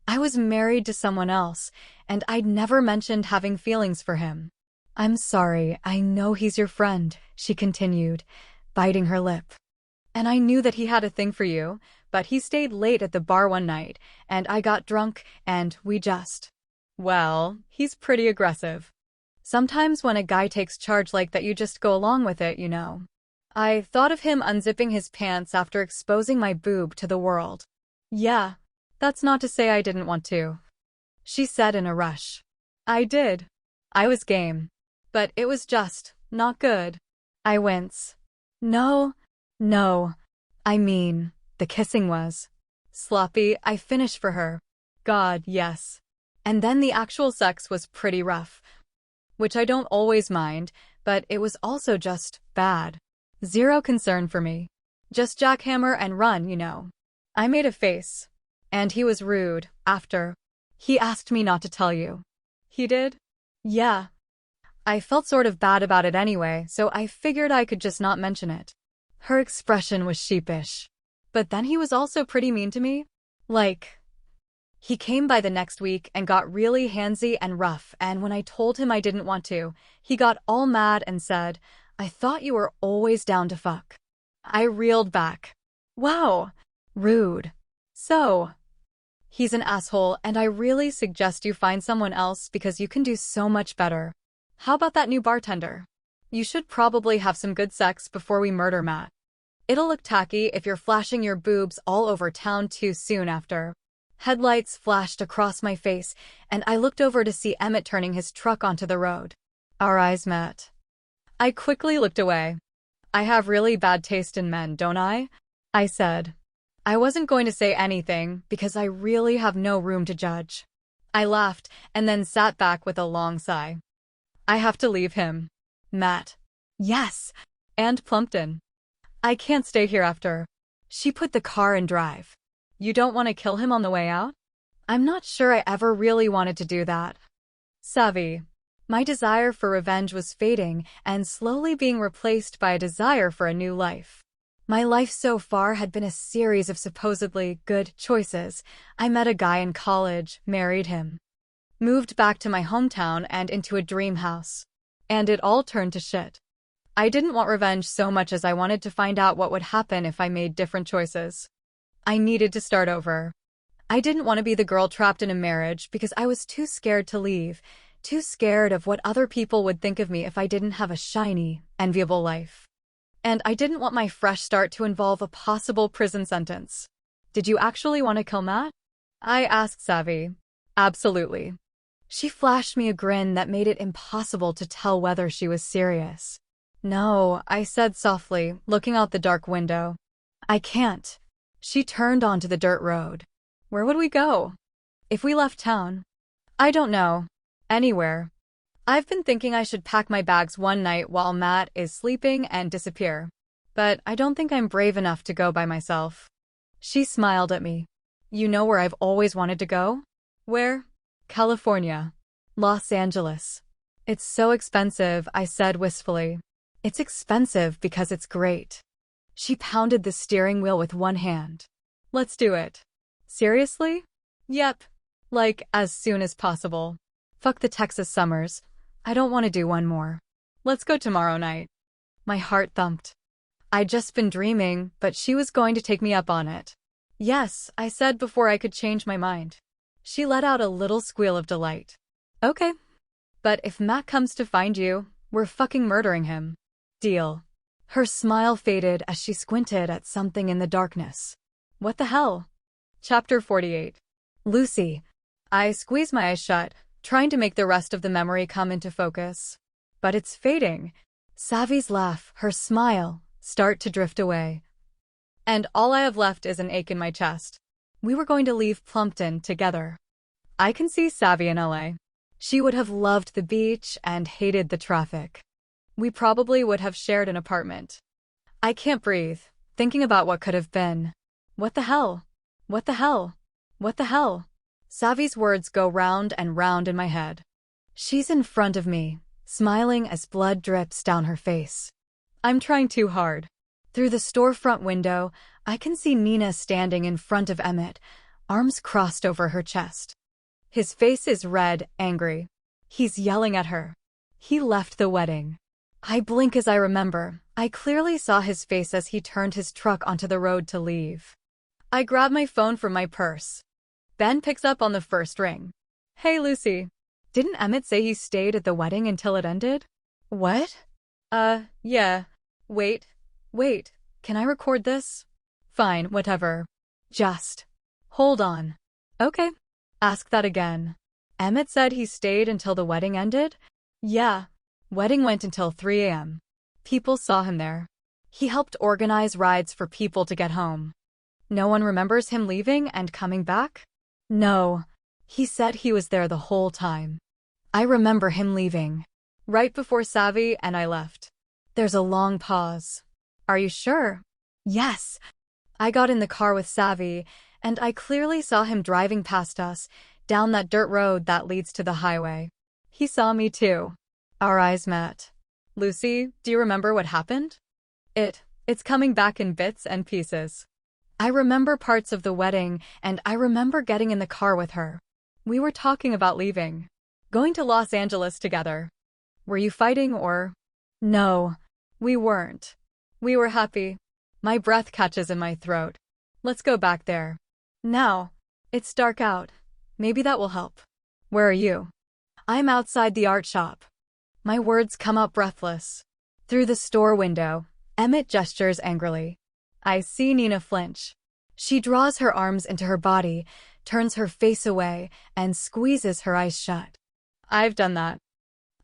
I was married to someone else, and I'd never mentioned having feelings for him. I'm sorry, I know he's your friend, she continued, biting her lip. And I knew that he had a thing for you, but he stayed late at the bar one night, and I got drunk, and we just... Well, he's pretty aggressive. Sometimes when a guy takes charge like that you just go along with it, you know. I thought of him unzipping his pants after exposing my boob to the world. Yeah, that's not to say I didn't want to. She said in a rush. I did. I was game. But it was just not good. I wince. No. I mean, the kissing was sloppy. I finished for her. God, yes. And then the actual sex was pretty rough, which I don't always mind, but it was also just bad. Zero concern for me. Just jackhammer and run, you know. I made a face. And he was rude, after. He asked me not to tell you. He did? Yeah. I felt sort of bad about it anyway, so I figured I could just not mention it. Her expression was sheepish. But then he was also pretty mean to me. He came by the next week and got really handsy and rough, and when I told him I didn't want to, he got all mad and said, I thought you were always down to fuck. I reeled back. Wow. Rude. So, he's an asshole, and I really suggest you find someone else because you can do so much better. How about that new bartender? You should probably have some good sex before we murder Matt. It'll look tacky if you're flashing your boobs all over town too soon after. Headlights flashed across my face, and I looked over to see Emmett turning his truck onto the road. Our eyes met. I quickly looked away. I have really bad taste in men, don't I? I said. I wasn't going to say anything because I really have no room to judge. I laughed and then sat back with a long sigh. I have to leave him. Matt. Yes. And Plumpton. I can't stay here after. She put the car in drive. You don't want to kill him on the way out? I'm not sure I ever really wanted to do that. Savvy. My desire for revenge was fading and slowly being replaced by a desire for a new life. My life so far had been a series of supposedly good choices. I met a guy in college, married him. Moved back to my hometown and into a dream house. And it all turned to shit. I didn't want revenge so much as I wanted to find out what would happen if I made different choices. I needed to start over. I didn't want to be the girl trapped in a marriage because I was too scared to leave, too scared of what other people would think of me if I didn't have a shiny, enviable life. And I didn't want my fresh start to involve a possible prison sentence. Did you actually want to kill Matt? I asked Savvy. Absolutely. She flashed me a grin that made it impossible to tell whether she was serious. No, I said softly, looking out the dark window. I can't. She turned onto the dirt road. Where would we go? If we left town? I don't know. Anywhere. I've been thinking I should pack my bags one night while Matt is sleeping and disappear. But I don't think I'm brave enough to go by myself. She smiled at me. You know where I've always wanted to go? Where? California. Los Angeles. It's so expensive, I said wistfully. It's expensive because it's great. She pounded the steering wheel with one hand. Let's do it. Seriously? Yep. Like, as soon as possible. Fuck the Texas summers. I don't want to do one more. Let's go tomorrow night. My heart thumped. I'd just been dreaming, but she was going to take me up on it. Yes, I said before I could change my mind. She let out a little squeal of delight. Okay. But if Matt comes to find you, we're fucking murdering him. Deal. Her smile faded as she squinted at something in the darkness. What the hell? Chapter 48. Lucy. I squeezed my eyes shut, trying to make the rest of the memory come into focus. But it's fading. Savvy's laugh, her smile, start to drift away. And all I have left is an ache in my chest. We were going to leave Plumpton together. I can see Savvy in LA. She would have loved the beach and hated the traffic. We probably would have shared an apartment. I can't breathe, thinking about what could have been. What the hell? What the hell? What the hell? Savvy's words go round and round in my head. She's in front of me, smiling as blood drips down her face. I'm trying too hard. Through the storefront window, I can see Nina standing in front of Emmett, arms crossed over her chest. His face is red, angry. He's yelling at her. He left the wedding. I blink as I remember. I clearly saw his face as he turned his truck onto the road to leave. I grab my phone from my purse. Ben picks up on the first ring. Hey, Lucy. Didn't Emmett say he stayed at the wedding until it ended? What? Yeah. Wait. Can I record this? Fine, whatever. Just. Hold on. Okay. Ask that again. Emmett said he stayed until the wedding ended? Yeah. Wedding went until 3 a.m. People saw him there. He helped organize rides for people to get home. No one remembers him leaving and coming back? No. He said he was there the whole time. I remember him leaving. Right before Savvy and I left. There's a long pause. Are you sure? Yes. I got in the car with Savvy, and I clearly saw him driving past us, down that dirt road that leads to the highway. He saw me too. Our eyes met. Lucy, do you remember what happened? It's coming back in bits and pieces. I remember parts of the wedding, and I remember getting in the car with her. We were talking about leaving. Going to Los Angeles together. Were you fighting or? No, we weren't. We were happy. My breath catches in my throat. Let's go back there. Now. It's dark out. Maybe that will help. Where are you? I'm outside the art shop. My words come out breathless. Through the store window, Emmett gestures angrily. I see Nina flinch. She draws her arms into her body, turns her face away, and squeezes her eyes shut. I've done that.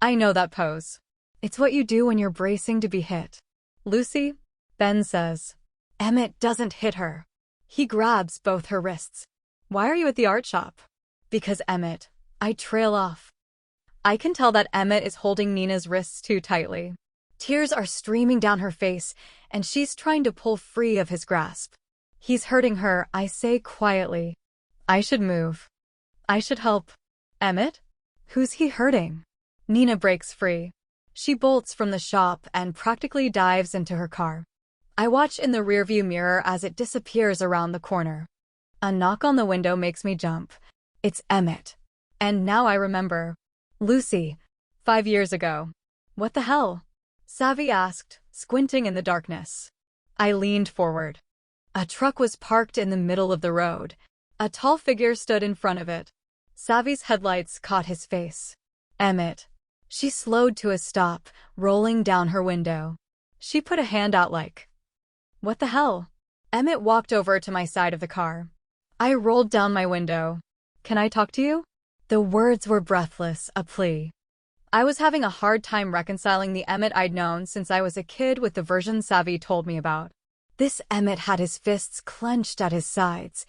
I know that pose. It's what you do when you're bracing to be hit. Lucy? Ben says. Emmett doesn't hit her. He grabs both her wrists. Why are you at the art shop? Because Emmett. I trail off. I can tell that Emmett is holding Nina's wrists too tightly. Tears are streaming down her face, and she's trying to pull free of his grasp. He's hurting her, I say quietly. I should move. I should help. Emmett? Who's he hurting? Nina breaks free. She bolts from the shop and practically dives into her car. I watch in the rearview mirror as it disappears around the corner. A knock on the window makes me jump. It's Emmett. And now I remember. Lucy. 5 years ago. What the hell? Savvy asked, squinting in the darkness. I leaned forward. A truck was parked in the middle of the road. A tall figure stood in front of it. Savvy's headlights caught his face. Emmett. She slowed to a stop, rolling down her window. She put a hand out like, what the hell? Emmett walked over to my side of the car. I rolled down my window. Can I talk to you? The words were breathless, a plea. I was having a hard time reconciling the Emmett I'd known since I was a kid with the version Savvy told me about. This Emmett had his fists clenched at his sides,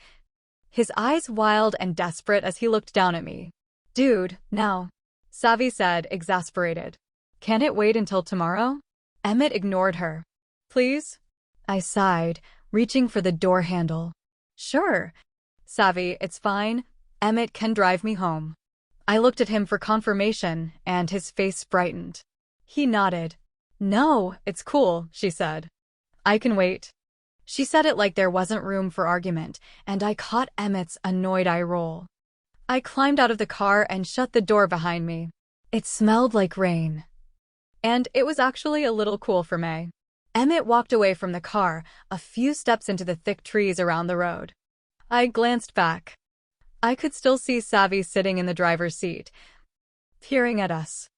his eyes wild and desperate as he looked down at me. Dude, now. Savvy said, exasperated. Can't it wait until tomorrow? Emmett ignored her. Please? I sighed, reaching for the door handle. Sure. Savvy, it's fine. Emmett can drive me home. I looked at him for confirmation, and his face brightened. He nodded. No, it's cool, she said. I can wait. She said it like there wasn't room for argument, and I caught Emmett's annoyed eye roll. I climbed out of the car and shut the door behind me. It smelled like rain. And it was actually a little cool for May. Emmett walked away from the car, a few steps into the thick trees around the road. I glanced back. I could still see Savvy sitting in the driver's seat, peering at us.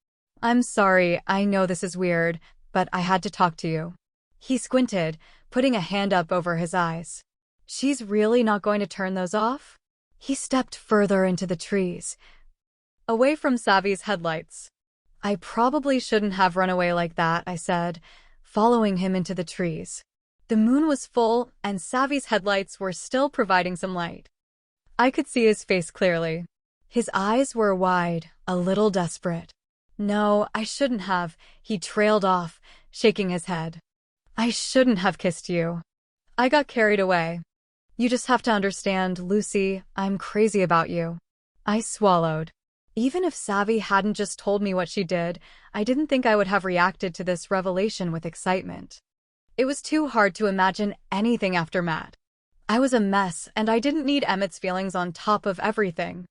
I'm sorry, I know this is weird, but I had to talk to you. He squinted, putting a hand up over his eyes. She's really not going to turn those off? He stepped further into the trees, away from Savvy's headlights. I probably shouldn't have run away like that, I said, following him into the trees. The moon was full, and Savvy's headlights were still providing some light. I could see his face clearly. His eyes were wide, a little desperate. No, I shouldn't have, he trailed off, shaking his head. I shouldn't have kissed you. I got carried away. You just have to understand, Lucy, I'm crazy about you. I swallowed. Even if Savvy hadn't just told me what she did, I didn't think I would have reacted to this revelation with excitement. It was too hard to imagine anything after Matt. I was a mess, and I didn't need Emmett's feelings on top of everything.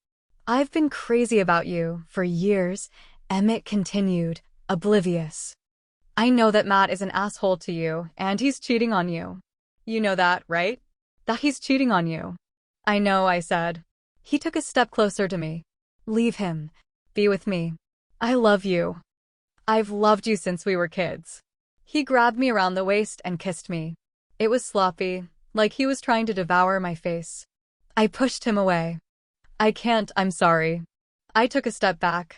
I've been crazy about you for years, Emmett continued, oblivious. I know that Matt is an asshole to you, and he's cheating on you. You know that, right? That he's cheating on you. I know, I said. He took a step closer to me. Leave him. Be with me. I love you. I've loved you since we were kids. He grabbed me around the waist and kissed me. It was sloppy, like he was trying to devour my face. I pushed him away. I can't, I'm sorry. I took a step back.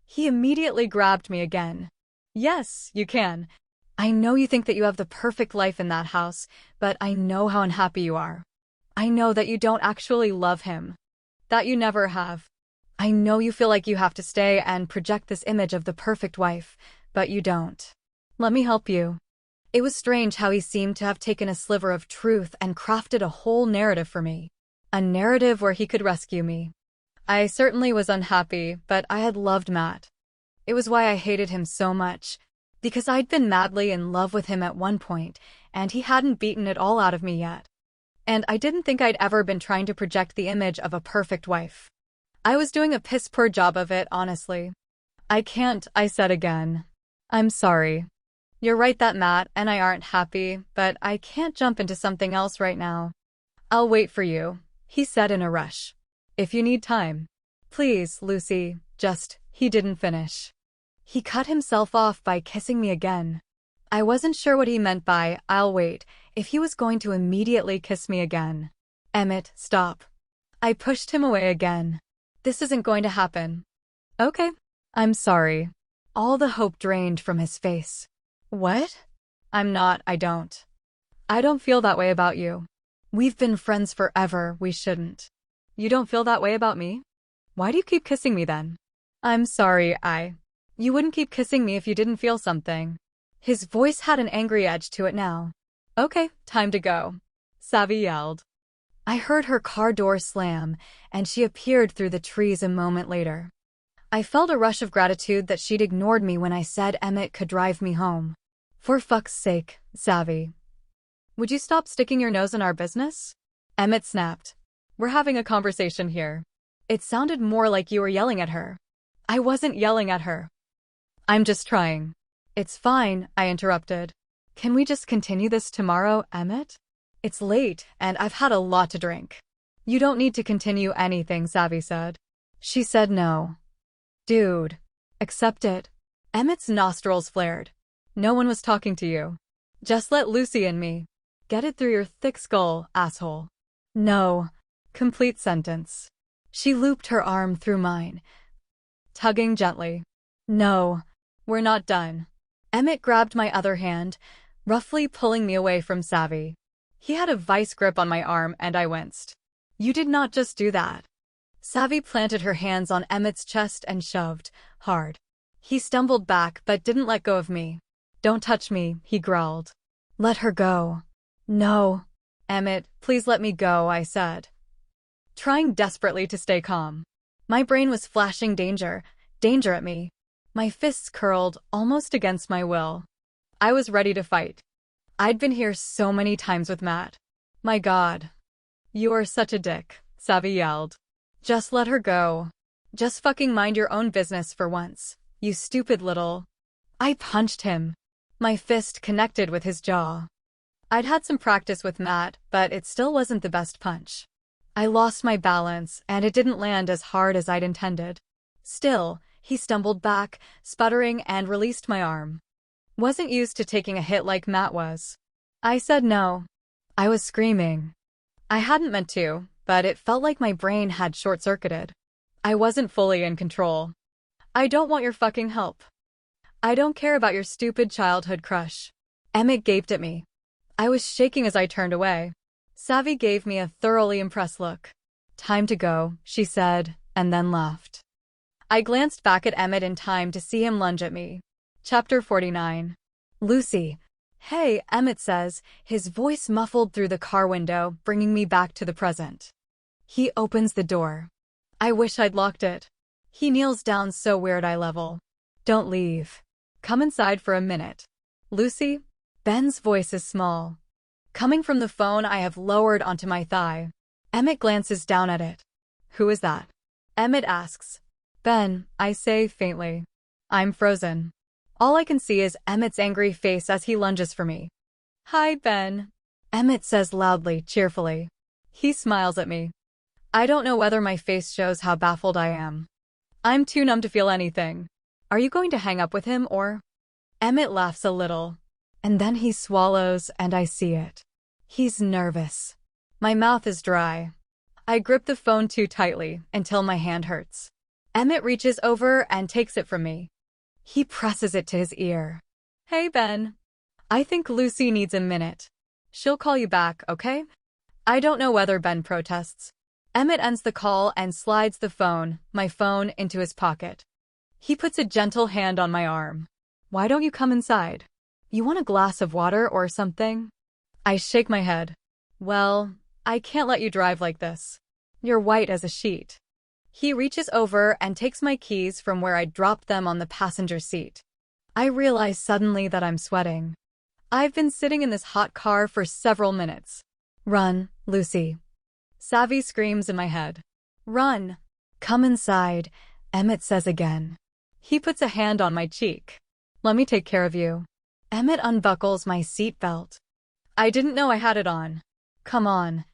He immediately grabbed me again. Yes, you can. I know you think that you have the perfect life in that house, but I know how unhappy you are. I know that you don't actually love him. That you never have. I know you feel like you have to stay and project this image of the perfect wife, but you don't. Let me help you. It was strange how he seemed to have taken a sliver of truth and crafted a whole narrative for me. A narrative where he could rescue me. I certainly was unhappy, but I had loved Matt. It was why I hated him so much, because I'd been madly in love with him at one point, and he hadn't beaten it all out of me yet. And I didn't think I'd ever been trying to project the image of a perfect wife. I was doing a piss-poor job of it, honestly. I can't, I said again. I'm sorry. You're right that Matt and I aren't happy, but I can't jump into something else right now. I'll wait for you, he said in a rush. If you need time. Please, Lucy, he didn't finish. He cut himself off by kissing me again. I wasn't sure what he meant by, I'll wait, if he was going to immediately kiss me again. Emmett, stop. I pushed him away again. This isn't going to happen. Okay. I'm sorry. All the hope drained from his face. What? I don't. I don't feel that way about you. We've been friends forever, we shouldn't. You don't feel that way about me? Why do you keep kissing me then? I'm sorry, You wouldn't keep kissing me if you didn't feel something. His voice had an angry edge to it now. Okay, time to go. Savvy yelled. I heard her car door slam, and she appeared through the trees a moment later. I felt a rush of gratitude that she'd ignored me when I said Emmett could drive me home. For fuck's sake, Savvy. Would you stop sticking your nose in our business? Emmett snapped. We're having a conversation here. It sounded more like you were yelling at her. I wasn't yelling at her. I'm just trying. It's fine, I interrupted. Can we just continue this tomorrow, Emmett? It's late, and I've had a lot to drink. You don't need to continue anything, Savvy said. She said no. Dude. Accept it. Emmett's nostrils flared. No one was talking to you. Just let Lucy and me. Get it through your thick skull, asshole. No. Complete sentence. She looped her arm through mine, tugging gently. No. We're not done. Emmett grabbed my other hand, roughly pulling me away from Savvy. He had a vice grip on my arm and I winced. You did not just do that. Savvy planted her hands on Emmett's chest and shoved, hard. He stumbled back but didn't let go of me. Don't touch me, he growled. Let her go. No. Emmett, please let me go, I said, trying desperately to stay calm. My brain was flashing danger at me. My fists curled, almost against my will. I was ready to fight. I'd been here so many times with Matt. My God. You are such a dick, Savvy yelled. Just let her go. Just fucking mind your own business for once, you stupid little... I punched him. My fist connected with his jaw. I'd had some practice with Matt, but it still wasn't the best punch. I lost my balance, and it didn't land as hard as I'd intended. Still, he stumbled back, sputtering, and released my arm. Wasn't used to taking a hit like Matt was. I said no. I was screaming. I hadn't meant to, but it felt like my brain had short-circuited. I wasn't fully in control. I don't want your fucking help. I don't care about your stupid childhood crush. Emmett gaped at me. I was shaking as I turned away. Savvy gave me a thoroughly impressed look. Time to go, she said, and then left. I glanced back at Emmett in time to see him lunge at me. Chapter 49. Lucy. Hey, Emmett says, his voice muffled through the car window, bringing me back to the present. He opens the door. I wish I'd locked it. He kneels down so weird eye level. Don't leave. Come inside for a minute. Lucy? Ben's voice is small. Coming from the phone I have lowered onto my thigh. Emmett glances down at it. Who is that? Emmett asks. Ben, I say faintly. I'm frozen. All I can see is Emmett's angry face as he lunges for me. Hi, Ben. Emmett says loudly, cheerfully. He smiles at me. I don't know whether my face shows how baffled I am. I'm too numb to feel anything. Are you going to hang up with him or? Emmett laughs a little. And then he swallows and I see it. He's nervous. My mouth is dry. I grip the phone too tightly until my hand hurts. Emmett reaches over and takes it from me. He presses it to his ear. Hey, Ben. I think Lucy needs a minute. She'll call you back, okay? I don't know whether Ben protests. Emmett ends the call and slides my phone, into his pocket. He puts a gentle hand on my arm. Why don't you come inside? You want a glass of water or something? I shake my head. Well, I can't let you drive like this. You're white as a sheet. He reaches over and takes my keys from where I dropped them on the passenger seat. I realize suddenly that I'm sweating. I've been sitting in this hot car for several minutes. Run, Lucy. Savvy screams in my head. Run. Come inside, Emmett says again. He puts a hand on my cheek. Let me take care of you. Emmett unbuckles my seatbelt. I didn't know I had it on. Come on.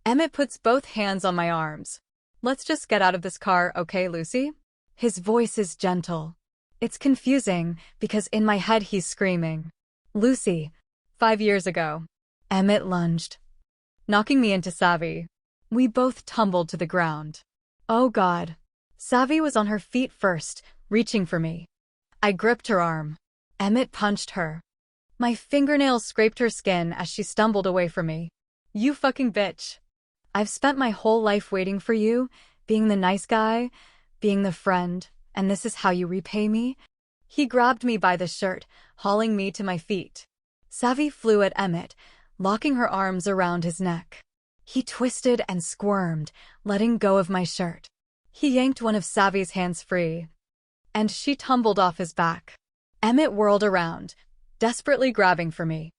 Emmett puts both hands on my arms. Let's just get out of this car, okay, Lucy? His voice is gentle. It's confusing because in my head he's screaming. Lucy. 5 years ago. Emmett lunged, knocking me into Savvy. We both tumbled to the ground. Oh God. Savvy was on her feet first, reaching for me. I gripped her arm. Emmett punched her. My fingernails scraped her skin as she stumbled away from me. You fucking bitch. I've spent my whole life waiting for you, being the nice guy, being the friend, and this is how you repay me? He grabbed me by the shirt, hauling me to my feet. Savvy flew at Emmett, locking her arms around his neck. He twisted and squirmed, letting go of my shirt. He yanked one of Savvy's hands free, and she tumbled off his back. Emmett whirled around, desperately grabbing for me.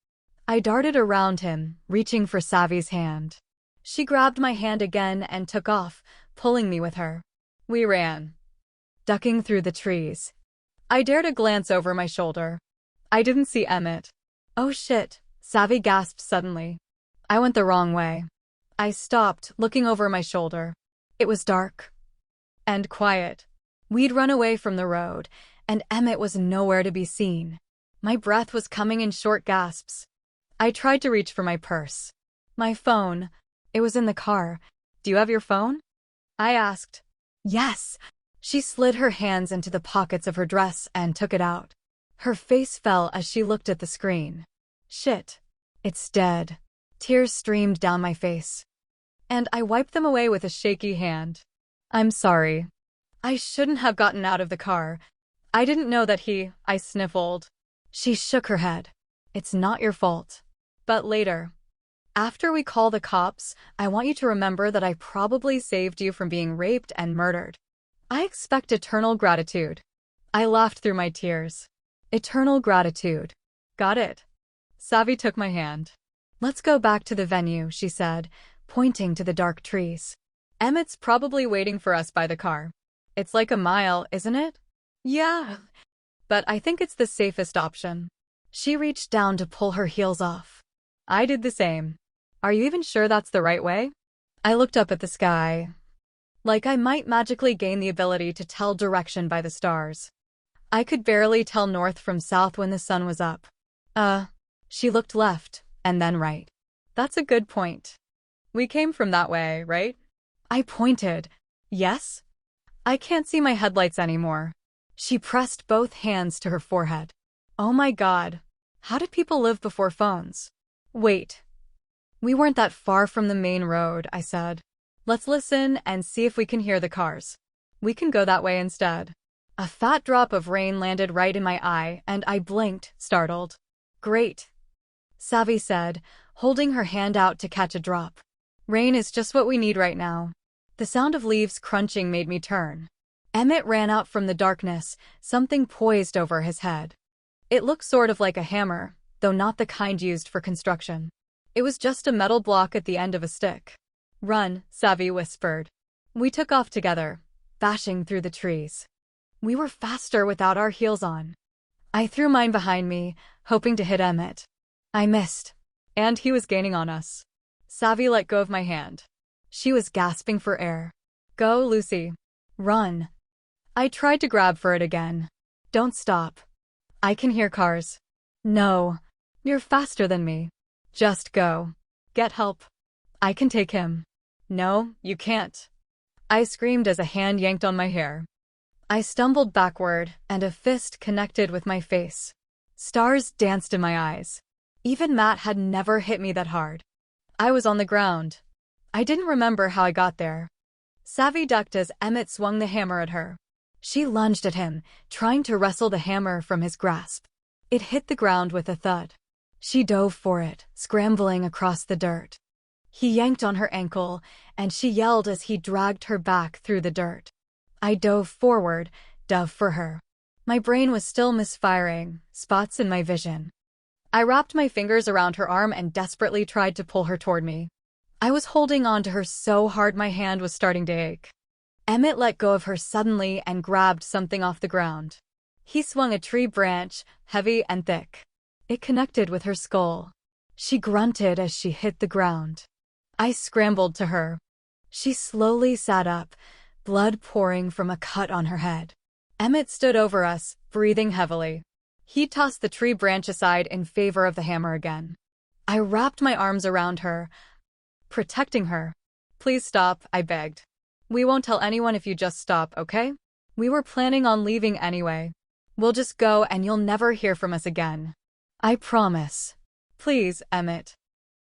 I darted around him, reaching for Savvy's hand. She grabbed my hand again and took off, pulling me with her. We ran, ducking through the trees. I dared a glance over my shoulder. I didn't see Emmett. Oh shit, Savvy gasped suddenly. I went the wrong way. I stopped, looking over my shoulder. It was dark and quiet. We'd run away from the road, and Emmett was nowhere to be seen. My breath was coming in short gasps. I tried to reach for my purse. My phone. It was in the car. Do you have your phone? I asked. Yes. She slid her hands into the pockets of her dress and took it out. Her face fell as she looked at the screen. Shit. It's dead. Tears streamed down my face, and I wiped them away with a shaky hand. I'm sorry. I shouldn't have gotten out of the car. I didn't know that I sniffled. She shook her head. It's not your fault. But later, after we call the cops, I want you to remember that I probably saved you from being raped and murdered. I expect eternal gratitude. I laughed through my tears. Eternal gratitude. Got it. Savvy took my hand. Let's go back to the venue, she said, pointing to the dark trees. Emmett's probably waiting for us by the car. It's like a mile, isn't it? Yeah. But I think it's the safest option. She reached down to pull her heels off. I did the same. Are you even sure that's the right way? I looked up at the sky, like I might magically gain the ability to tell direction by the stars. I could barely tell north from south when the sun was up. She looked left, and then right. That's a good point. We came from that way, right? I pointed. Yes? I can't see my headlights anymore. She pressed both hands to her forehead. Oh my God. How did people live before phones? Wait. We weren't that far from the main road, I said. Let's listen and see if we can hear the cars. We can go that way instead. A fat drop of rain landed right in my eye, and I blinked, startled. Great, Savvy said, holding her hand out to catch a drop. Rain is just what we need right now. The sound of leaves crunching made me turn. Emmett ran out from the darkness, something poised over his head. It looked sort of like a hammer, though not the kind used for construction. It was just a metal block at the end of a stick. Run, Savvy whispered. We took off together, bashing through the trees. We were faster without our heels on. I threw mine behind me, hoping to hit Emmett. I missed, and he was gaining on us. Savvy let go of my hand. She was gasping for air. Go, Lucy. Run. I tried to grab for it again. Don't stop. I can hear cars. No. You're faster than me. Just go. Get help. I can take him. No, you can't. I screamed as a hand yanked on my hair. I stumbled backward, and a fist connected with my face. Stars danced in my eyes. Even Matt had never hit me that hard. I was on the ground. I didn't remember how I got there. Savvy ducked as Emmett swung the hammer at her. She lunged at him, trying to wrestle the hammer from his grasp. It hit the ground with a thud. She dove for it, scrambling across the dirt. He yanked on her ankle, and she yelled as he dragged her back through the dirt. I dove forward, dove for her. My brain was still misfiring, spots in my vision. I wrapped my fingers around her arm and desperately tried to pull her toward me. I was holding on to her so hard my hand was starting to ache. Emmett let go of her suddenly and grabbed something off the ground. He swung a tree branch, heavy and thick. It connected with her skull. She grunted as she hit the ground. I scrambled to her. She slowly sat up, blood pouring from a cut on her head. Emmett stood over us, breathing heavily. He tossed the tree branch aside in favor of the hammer again. I wrapped my arms around her, protecting her. Please stop, I begged. We won't tell anyone if you just stop, okay? We were planning on leaving anyway. We'll just go and you'll never hear from us again. I promise. Please, Emmett.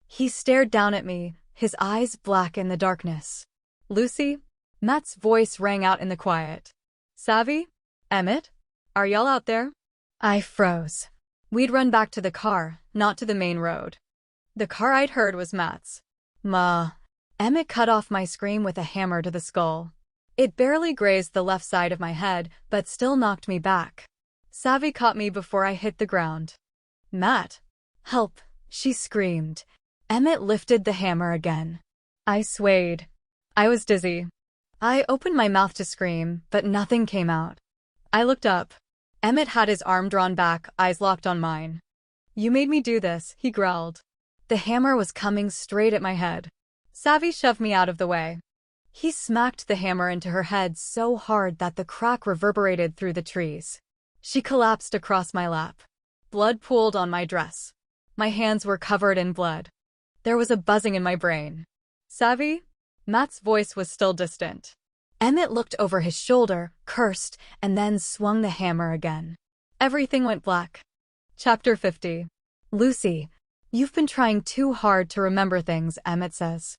He stared down at me, his eyes black in the darkness. Lucy? Matt's voice rang out in the quiet. Savvy? Emmett? Are y'all out there? I froze. We'd run back to the car, not to the main road. The car I'd heard was Matt's. Ma. Emmett cut off my scream with a hammer to the skull. It barely grazed the left side of my head, but still knocked me back. Savvy caught me before I hit the ground. Matt. Help, she screamed. Emmett lifted the hammer again. I swayed. I was dizzy. I opened my mouth to scream, but nothing came out. I looked up. Emmett had his arm drawn back, eyes locked on mine. You made me do this, he growled. The hammer was coming straight at my head. Savvy shoved me out of the way. He smacked the hammer into her head so hard that the crack reverberated through the trees. She collapsed across my lap. Blood pooled on my dress. My hands were covered in blood. There was a buzzing in my brain. Savvy? Matt's voice was still distant. Emmett looked over his shoulder, cursed, and then swung the hammer again. Everything went black. Chapter 50. Lucy, you've been trying too hard to remember things, Emmett says.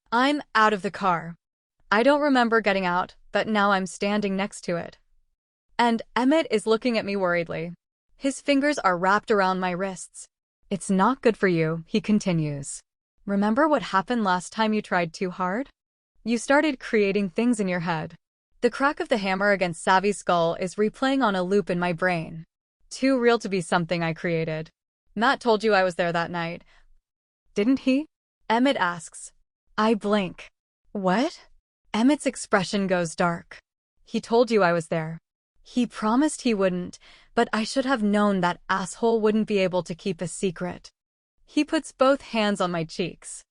I'm out of the car. I don't remember getting out, but now I'm standing next to it. And Emmett is looking at me worriedly. His fingers are wrapped around my wrists. It's not good for you, he continues. Remember what happened last time you tried too hard? You started creating things in your head. The crack of the hammer against Savvy's skull is replaying on a loop in my brain. Too real to be something I created. Matt told you I was there that night. Didn't he? Emmett asks. I blink. What? Emmett's expression goes dark. He told you I was there. He promised he wouldn't, but I should have known that asshole wouldn't be able to keep a secret. He puts both hands on my cheeks.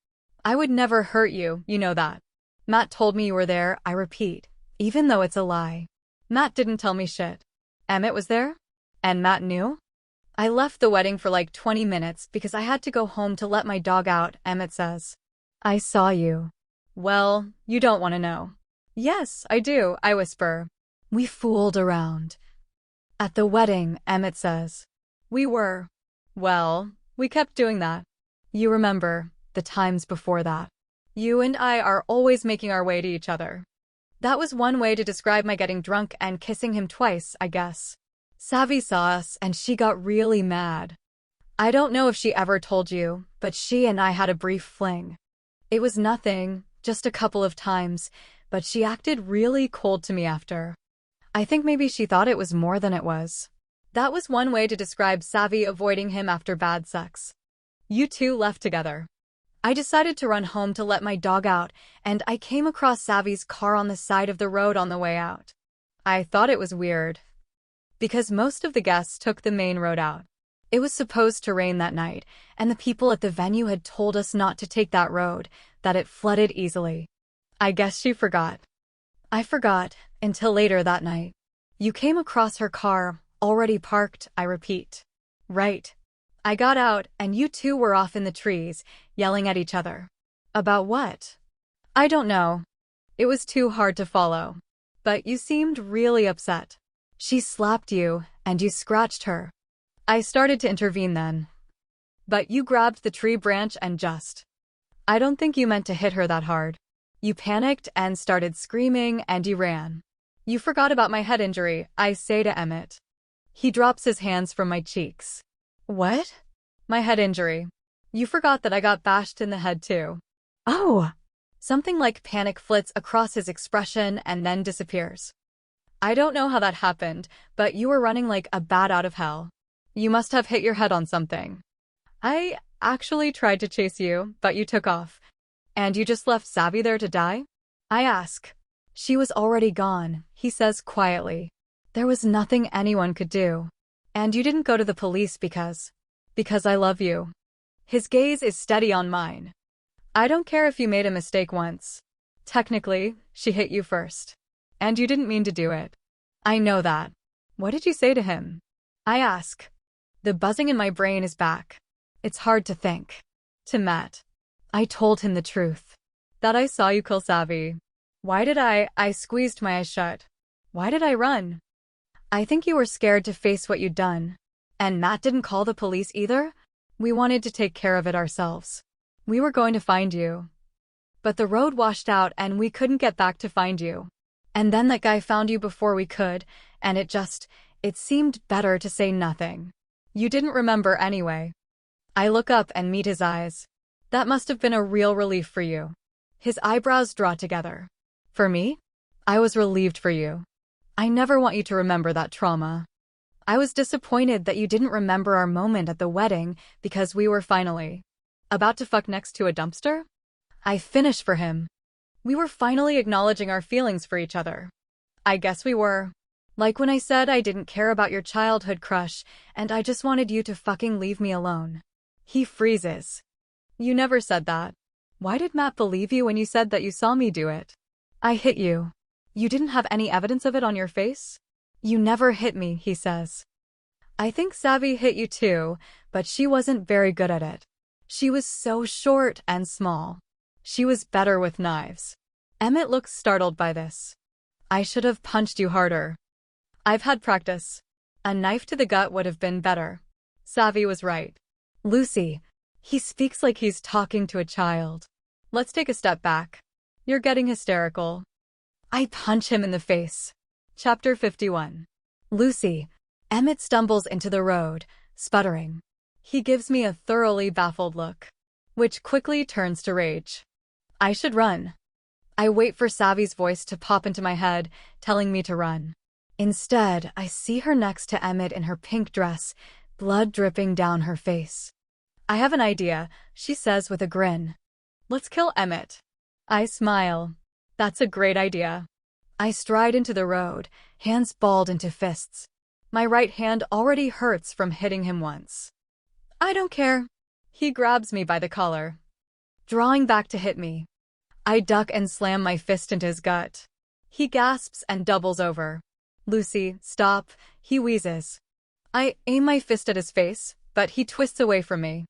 I would never hurt you, you know that. Matt told me you were there, I repeat, even though it's a lie. Matt didn't tell me shit. Emmett was there? And Matt knew? I left the wedding for like 20 minutes because I had to go home to let my dog out, Emmett says. I saw you. Well, you don't want to know. Yes, I do, I whisper. We fooled around. At the wedding, Emmett says. We were. Well, we kept doing that. You remember, the times before that. You and I are always making our way to each other. That was one way to describe my getting drunk and kissing him twice, I guess. Savvy saw us and she got really mad. I don't know if she ever told you, but she and I had a brief fling. It was nothing, just a couple of times, but she acted really cold to me after. I think maybe she thought it was more than it was. That was one way to describe Savvy avoiding him after bad sex. You two left together. I decided to run home to let my dog out, and I came across Savvy's car on the side of the road on the way out. I thought it was weird, because most of the guests took the main road out. It was supposed to rain that night, and the people at the venue had told us not to take that road, that it flooded easily. I guess she forgot. I forgot, until later that night. You came across her car, already parked, I repeat. Right. I got out, and you two were off in the trees, yelling at each other. About what? I don't know. It was too hard to follow. But you seemed really upset. She slapped you, and you scratched her. I started to intervene then. But you grabbed the tree branch and just. I don't think you meant to hit her that hard. You panicked and started screaming, and you ran. You forgot about my head injury, I say to Emmett. He drops his hands from my cheeks. What? My head injury. You forgot that I got bashed in the head too. Oh! Something like panic flits across his expression and then disappears. I don't know how that happened, but you were running like a bat out of hell. You must have hit your head on something. I actually tried to chase you, but you took off. And you just left Savvy there to die? I ask. She was already gone, he says quietly. There was nothing anyone could do. And you didn't go to the police because Because I love you. His gaze is steady on mine. I don't care if you made a mistake once. Technically, she hit you first. And you didn't mean to do it. I know that. What did you say to him? I ask. The buzzing in my brain is back. It's hard to think. To Matt. I told him the truth. That I saw you kill Savvy. Why did I squeezed my eyes shut. Why did I run? I think you were scared to face what you'd done. And Matt didn't call the police either? We wanted to take care of it ourselves. We were going to find you. But the road washed out and we couldn't get back to find you. And then that guy found you before we could, and it seemed better to say nothing. You didn't remember anyway. I look up and meet his eyes. That must have been a real relief for you. His eyebrows draw together. For me? I was relieved for you. I never want you to remember that trauma. I was disappointed that you didn't remember our moment at the wedding because we were finally about to fuck next to a dumpster? I finished for him. We were finally acknowledging our feelings for each other. I guess we were. Like when I said I didn't care about your childhood crush and I just wanted you to fucking leave me alone. He freezes. You never said that. Why did Matt believe you when you said that you saw me do it? I hit you. You didn't have any evidence of it on your face? You never hit me, he says. I think Savvy hit you too, but she wasn't very good at it. She was so short and small. She was better with knives. Emmett looks startled by this. I should have punched you harder. I've had practice. A knife to the gut would have been better. Savvy was right. Lucy. He speaks like he's talking to a child. Let's take a step back. You're getting hysterical. I punch him in the face. Chapter 51. Lucy. Emmett stumbles into the road, sputtering. He gives me a thoroughly baffled look, which quickly turns to rage. I should run. I wait for Savvy's voice to pop into my head, telling me to run. Instead, I see her next to Emmett in her pink dress, blood dripping down her face. I have an idea, she says with a grin. Let's kill Emmett. I smile. That's a great idea. I stride into the road, hands balled into fists. My right hand already hurts from hitting him once. I don't care. He grabs me by the collar, drawing back to hit me. I duck and slam my fist into his gut. He gasps and doubles over. Lucy, stop, he wheezes. I aim my fist at his face, but he twists away from me.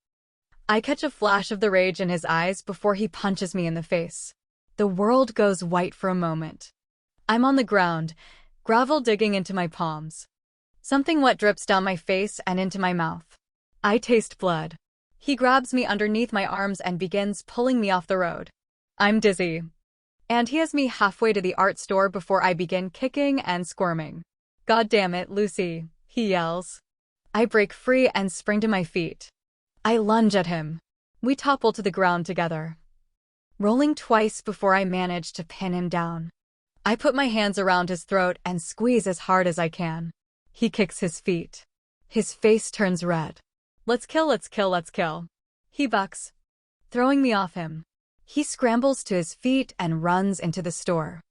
I catch a flash of the rage in his eyes before he punches me in the face. The world goes white for a moment. I'm on the ground, gravel digging into my palms. Something wet drips down my face and into my mouth. I taste blood. He grabs me underneath my arms and begins pulling me off the road. I'm dizzy. And he has me halfway to the art store before I begin kicking and squirming. God damn it, Lucy, he yells. I break free and spring to my feet. I lunge at him. We topple to the ground together, rolling twice before I manage to pin him down. I put my hands around his throat and squeeze as hard as I can. He kicks his feet. His face turns red. Let's kill, let's kill, let's kill. He bucks, throwing me off him. He scrambles to his feet and runs into the store.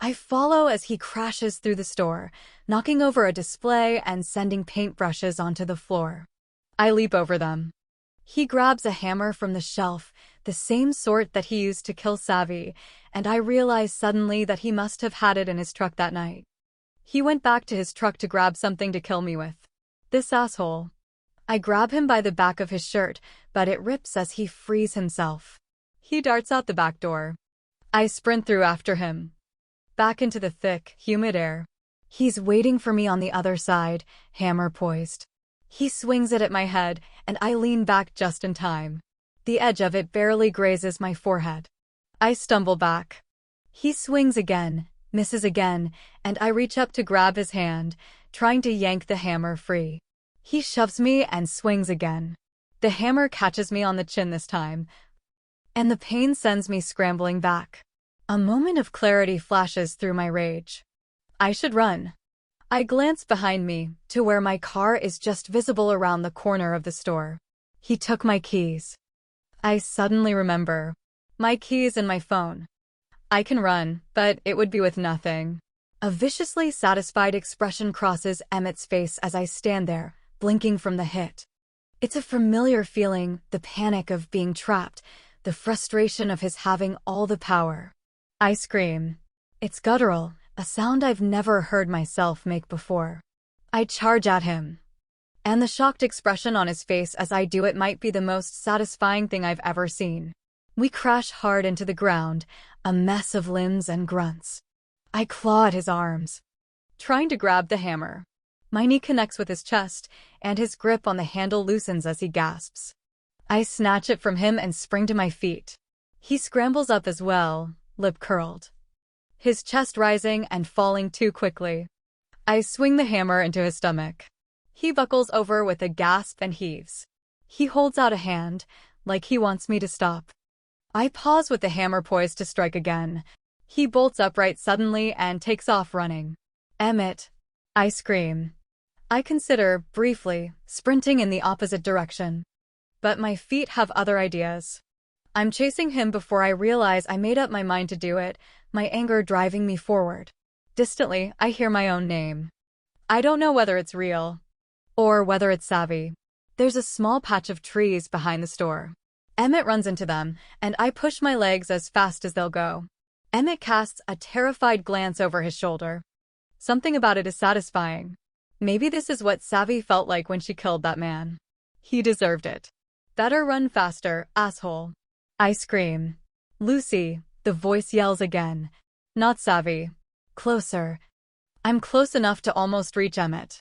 I follow as he crashes through the store, knocking over a display and sending paintbrushes onto the floor. I leap over them. He grabs a hammer from the shelf, the same sort that he used to kill Savvy, and I realize suddenly that he must have had it in his truck that night. He went back to his truck to grab something to kill me with. This asshole. I grab him by the back of his shirt, but it rips as he frees himself. He darts out the back door. I sprint through after him, back into the thick, humid air. He's waiting for me on the other side, hammer poised. He swings it at my head, and I lean back just in time. The edge of it barely grazes my forehead. I stumble back. He swings again, misses again, and I reach up to grab his hand, trying to yank the hammer free. He shoves me and swings again. The hammer catches me on the chin this time, and the pain sends me scrambling back. A moment of clarity flashes through my rage. I should run. I glance behind me, to where my car is just visible around the corner of the store. He took my keys. I suddenly remember. My keys and my phone. I can run, but it would be with nothing. A viciously satisfied expression crosses Emmett's face as I stand there, blinking from the hit. It's a familiar feeling, the panic of being trapped, the frustration of his having all the power. I scream. It's guttural, a sound I've never heard myself make before. I charge at him. And the shocked expression on his face as I do it might be the most satisfying thing I've ever seen. We crash hard into the ground, a mess of limbs and grunts. I claw at his arms, trying to grab the hammer. My knee connects with his chest, and his grip on the handle loosens as he gasps. I snatch it from him and spring to my feet. He scrambles up as well, lip curled, his chest rising and falling too quickly. I swing the hammer into his stomach. He buckles over with a gasp and heaves. He holds out a hand, like he wants me to stop. I pause with the hammer poised to strike again. He bolts upright suddenly and takes off running. Emmett! I scream. I consider, briefly, sprinting in the opposite direction. But my feet have other ideas. I'm chasing him before I realize I made up my mind to do it, my anger driving me forward. Distantly, I hear my own name. I don't know whether it's real, or whether it's savvy. There's a small patch of trees behind the store. Emmett runs into them, and I push my legs as fast as they'll go. Emmett casts a terrified glance over his shoulder. Something about it is satisfying. Maybe this is what Savvy felt like when she killed that man. He deserved it. Better run faster, asshole. I scream. Lucy, the voice yells again. Not Savvy. Closer. I'm close enough to almost reach Emmett.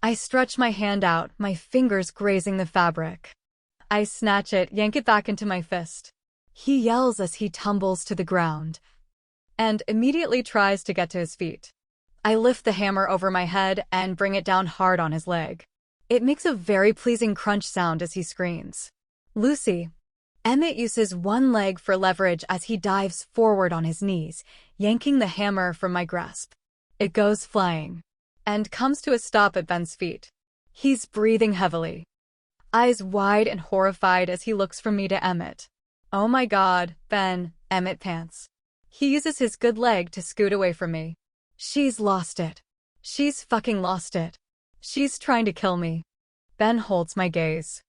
I stretch my hand out, my fingers grazing the fabric. I snatch it, yank it back into my fist. He yells as he tumbles to the ground, and immediately tries to get to his feet. I lift the hammer over my head and bring it down hard on his leg. It makes a very pleasing crunch sound as he screams. Lucy. Emmett uses one leg for leverage as he dives forward on his knees, yanking the hammer from my grasp. It goes flying, and comes to a stop at Ben's feet. He's breathing heavily, eyes wide and horrified as he looks from me to Emmett. Oh my God, Ben, Emmett pants. He uses his good leg to scoot away from me. She's lost it. She's fucking lost it. She's trying to kill me. Ben holds my gaze.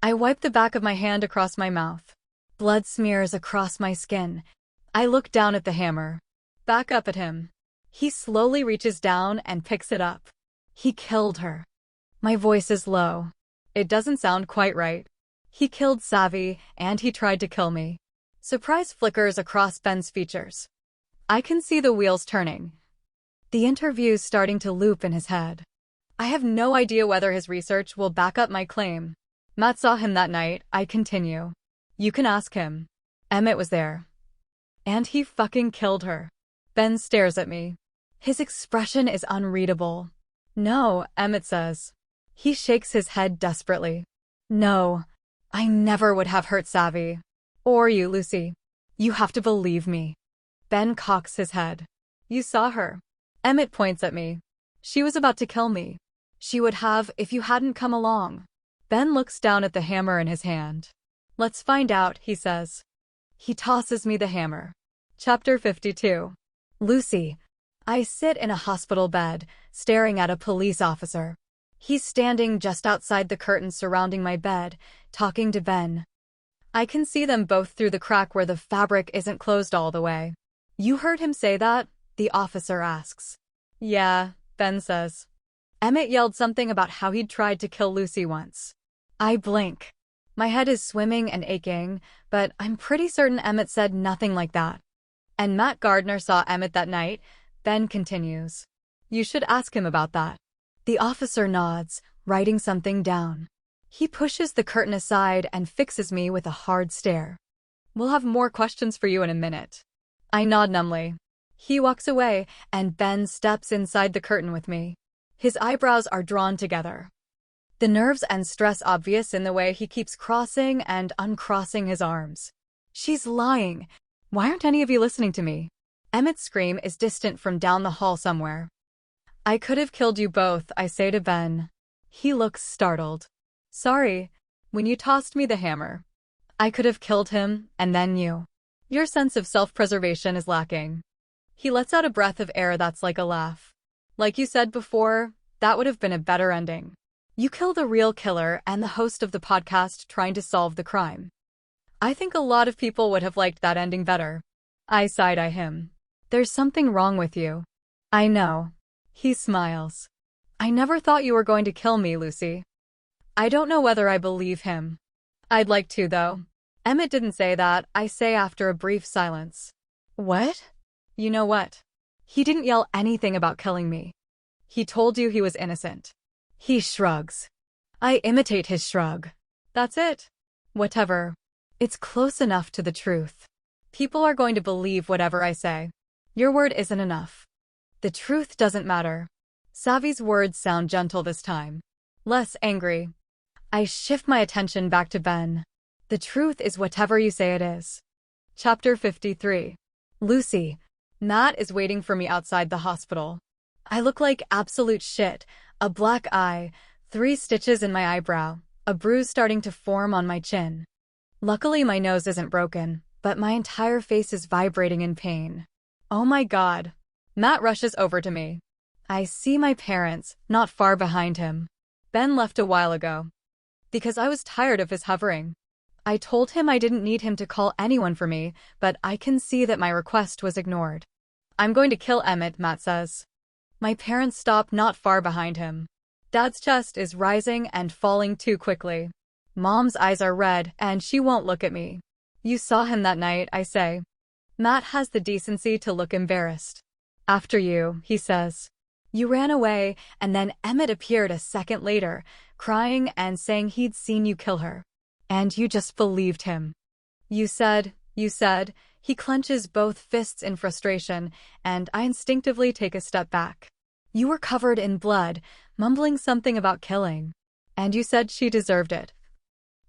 I wipe the back of my hand across my mouth. Blood smears across my skin. I look down at the hammer. Back up at him. He slowly reaches down and picks it up. He killed her. My voice is low. It doesn't sound quite right. He killed Savvy, and he tried to kill me. Surprise flickers across Ben's features. I can see the wheels turning. The interview's starting to loop in his head. I have no idea whether his research will back up my claim. Matt saw him that night, I continue. You can ask him. Emmett was there. And he fucking killed her. Ben stares at me. His expression is unreadable. No, Emmett says. He shakes his head desperately. No, I never would have hurt Savvy. Or you, Lucy. You have to believe me. Ben cocks his head. You saw her. Emmett points at me. She was about to kill me. She would have if you hadn't come along. Ben looks down at the hammer in his hand. Let's find out, he says. He tosses me the hammer. Chapter 52. Lucy. I sit in a hospital bed, staring at a police officer. He's standing just outside the curtains surrounding my bed, talking to Ben. I can see them both through the crack where the fabric isn't closed all the way. You heard him say that? The officer asks. Yeah, Ben says. Emmett yelled something about how he'd tried to kill Lucy once. I blink. My head is swimming and aching, but I'm pretty certain Emmett said nothing like that. And Matt Gardner saw Emmett that night, Ben continues. You should ask him about that. The officer nods, writing something down. He pushes the curtain aside and fixes me with a hard stare. We'll have more questions for you in a minute. I nod numbly. He walks away, and Ben steps inside the curtain with me. His eyebrows are drawn together. The nerves and stress obvious in the way he keeps crossing and uncrossing his arms. She's lying. Why aren't any of you listening to me? Emmett's scream is distant from down the hall somewhere. I could have killed you both, I say to Ben. He looks startled. Sorry, when you tossed me the hammer. I could have killed him, and then you. Your sense of self-preservation is lacking. He lets out a breath of air that's like a laugh. Like you said before, that would have been a better ending. You kill the real killer and the host of the podcast trying to solve the crime. I think a lot of people would have liked that ending better. I side-eye him. There's something wrong with you. I know. He smiles. I never thought you were going to kill me, Lucy. I don't know whether I believe him. I'd like to, though. Emmett didn't say that, I say after a brief silence. What? You know what? He didn't yell anything about killing me. He told you he was innocent. He shrugs. I imitate his shrug. That's it. Whatever. It's close enough to the truth. People are going to believe whatever I say. Your word isn't enough. The truth doesn't matter. Savi's words sound gentle this time. Less angry. I shift my attention back to Ben. The truth is whatever you say it is. Chapter 53. Lucy. Matt is waiting for me outside the hospital. I look like absolute shit. A black eye, 3 stitches in my eyebrow, a bruise starting to form on my chin. Luckily my nose isn't broken, but my entire face is vibrating in pain. Oh my God. Matt rushes over to me. I see my parents, not far behind him. Ben left a while ago. Because I was tired of his hovering. I told him I didn't need him to call anyone for me, but I can see that my request was ignored. I'm going to kill Emmett, Matt says. My parents stop not far behind him. Dad's chest is rising and falling too quickly. Mom's eyes are red, and she won't look at me. You saw him that night, I say. Matt has the decency to look embarrassed. After you, he says. You ran away, and then Emmett appeared a second later, crying and saying he'd seen you kill her. And you just believed him. You said, he clenches both fists in frustration, and I instinctively take a step back. You were covered in blood, mumbling something about killing. And you said she deserved it.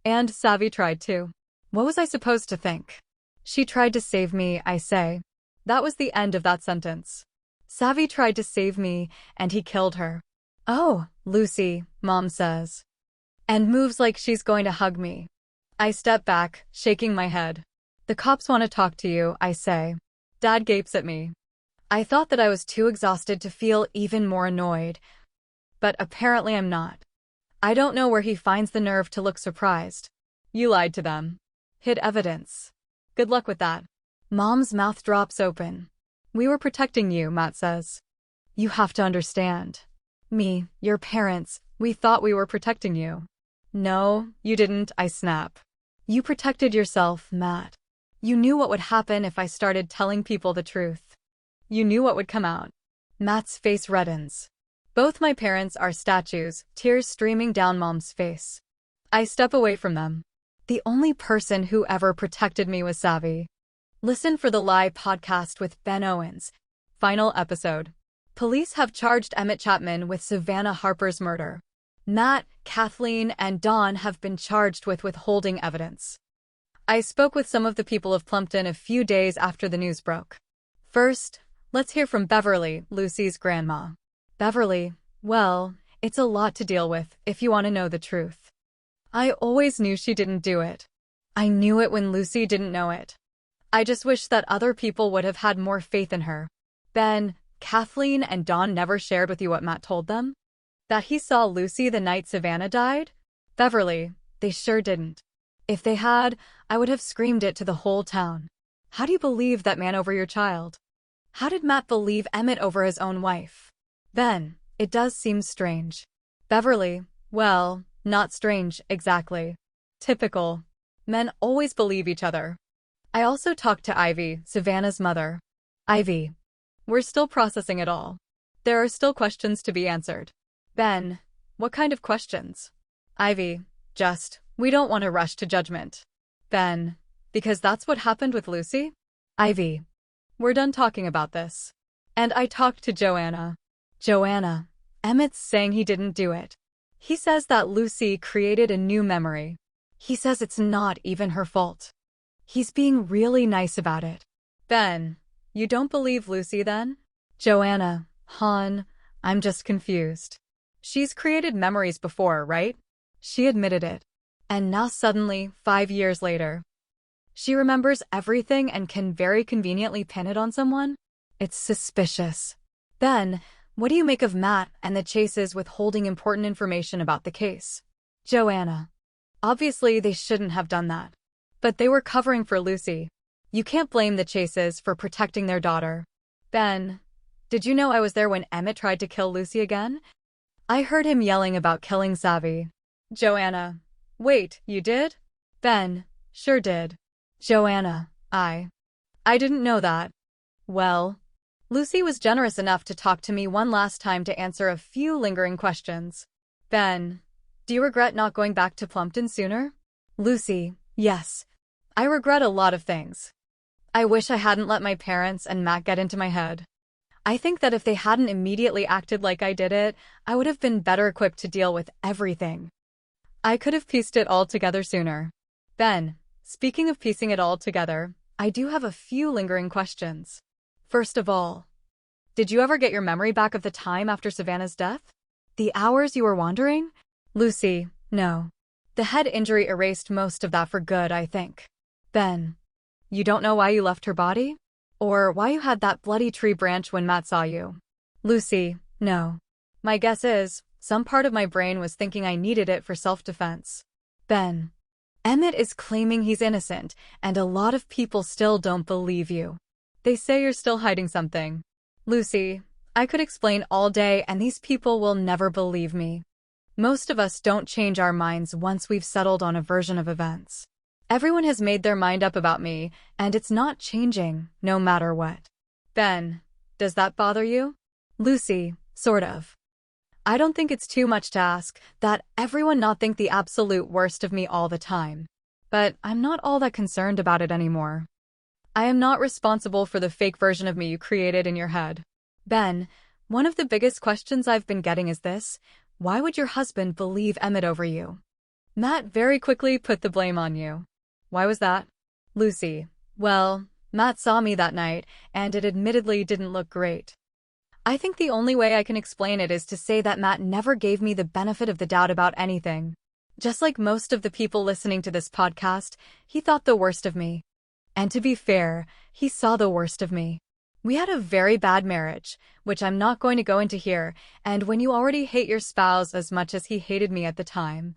And Savi tried to. What was I supposed to think? She tried to save me, I say. That was the end of that sentence. Savi tried to save me, and he killed her. Oh, Lucy, Mom says. And moves like she's going to hug me. I step back, shaking my head. The cops want to talk to you, I say. Dad gapes at me. I thought that I was too exhausted to feel even more annoyed. But apparently I'm not. I don't know where he finds the nerve to look surprised. You lied to them. Hid evidence. Good luck with that. Mom's mouth drops open. We were protecting you, Matt says. You have to understand. Me, your parents, we thought we were protecting you. No, you didn't, I snap. You protected yourself, Matt. You knew what would happen if I started telling people the truth. You knew what would come out. Matt's face reddens. Both my parents are statues, tears streaming down Mom's face. I step away from them. The only person who ever protected me was Savi. Listen for the Lie podcast with Ben Owens. Final episode. Police have charged Emmett Chapman with Savannah Harper's murder. Matt, Kathleen, and Dawn have been charged with withholding evidence. I spoke with some of the people of Plumpton a few days after the news broke. First, let's hear from Beverly, Lucy's grandma. Beverly, well, it's a lot to deal with, if you want to know the truth. I always knew she didn't do it. I knew it when Lucy didn't know it. I just wish that other people would have had more faith in her. Ben, Kathleen, and Dawn never shared with you what Matt told them? That he saw Lucy the night Savannah died? Beverly, they sure didn't. If they had, I would have screamed it to the whole town. How do you believe that man over your child? How did Matt believe Emmett over his own wife? Ben, it does seem strange. Beverly, well, not strange, exactly. Typical. Men always believe each other. I also talked to Ivy, Savannah's mother. Ivy. We're still processing it all. There are still questions to be answered. Ben, what kind of questions? Ivy, we don't want to rush to judgment. Ben, because that's what happened with Lucy? Ivy, we're done talking about this. And I talked to Joanna. Joanna, Emmett's saying he didn't do it. He says that Lucy created a new memory. He says it's not even her fault. He's being really nice about it. Ben, you don't believe Lucy then? Joanna, hon, I'm just confused. She's created memories before, right? She admitted it. And now suddenly, 5 years later, she remembers everything and can very conveniently pin it on someone? It's suspicious. Ben, What do you make of Matt and the Chases withholding important information about the case? Joanna. Obviously, they shouldn't have done that. But they were covering for Lucy. You can't blame the Chases for protecting their daughter. Ben. Did you know I was there when Emmett tried to kill Lucy again? I heard him yelling about killing Savvy. Joanna. Wait, you did? Ben. Sure did. Joanna. I didn't know that. Well, Lucy was generous enough to talk to me one last time to answer a few lingering questions. Ben. Do you regret not going back to Plumpton sooner? Lucy. Yes. I regret a lot of things. I wish I hadn't let my parents and Matt get into my head. I think that if they hadn't immediately acted like I did it, I would have been better equipped to deal with everything. I could have pieced it all together sooner. Ben. Speaking of piecing it all together, I do have a few lingering questions. First of all, did you ever get your memory back of the time after Savannah's death? The hours you were wandering? Lucy. No. The head injury erased most of that for good, I think. Ben. You don't know why you left her body? Or why you had that bloody tree branch when Matt saw you? Lucy. No. My guess is, some part of my brain was thinking I needed it for self-defense. Ben. Emmett is claiming he's innocent, and a lot of people still don't believe you. They say you're still hiding something. Lucy. I could explain all day and these people will never believe me. Most of us don't change our minds once we've settled on a version of events. Everyone has made their mind up about me, and it's not changing, no matter what. Ben. Does that bother you? Lucy. Sort of. I don't think it's too much to ask that everyone not think the absolute worst of me all the time. But I'm not all that concerned about it anymore. I am not responsible for the fake version of me you created in your head. Ben, one of the biggest questions I've been getting is this: why would your husband believe Emmett over you? Matt very quickly put the blame on you. Why was that? Lucy. Well, Matt saw me that night, and it admittedly didn't look great. I think the only way I can explain it is to say that Matt never gave me the benefit of the doubt about anything. Just like most of the people listening to this podcast, he thought the worst of me. And to be fair, he saw the worst of me. We had a very bad marriage, which I'm not going to go into here, and when you already hate your spouse as much as he hated me at the time,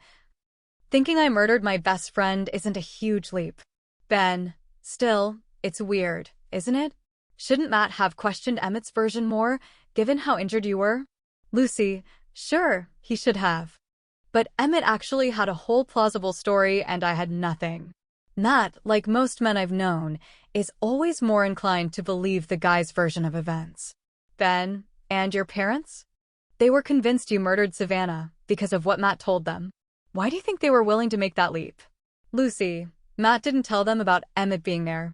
thinking I murdered my best friend isn't a huge leap. Ben, still, it's weird, isn't it? Shouldn't Matt have questioned Emmett's version more, given how injured you were? Lucy. Sure, he should have. But Emmett actually had a whole plausible story and I had nothing. Matt, like most men I've known, is always more inclined to believe the guy's version of events. Ben, and your parents? They were convinced you murdered Savannah because of what Matt told them. Why do you think they were willing to make that leap? Lucy. Matt didn't tell them about Emmett being there.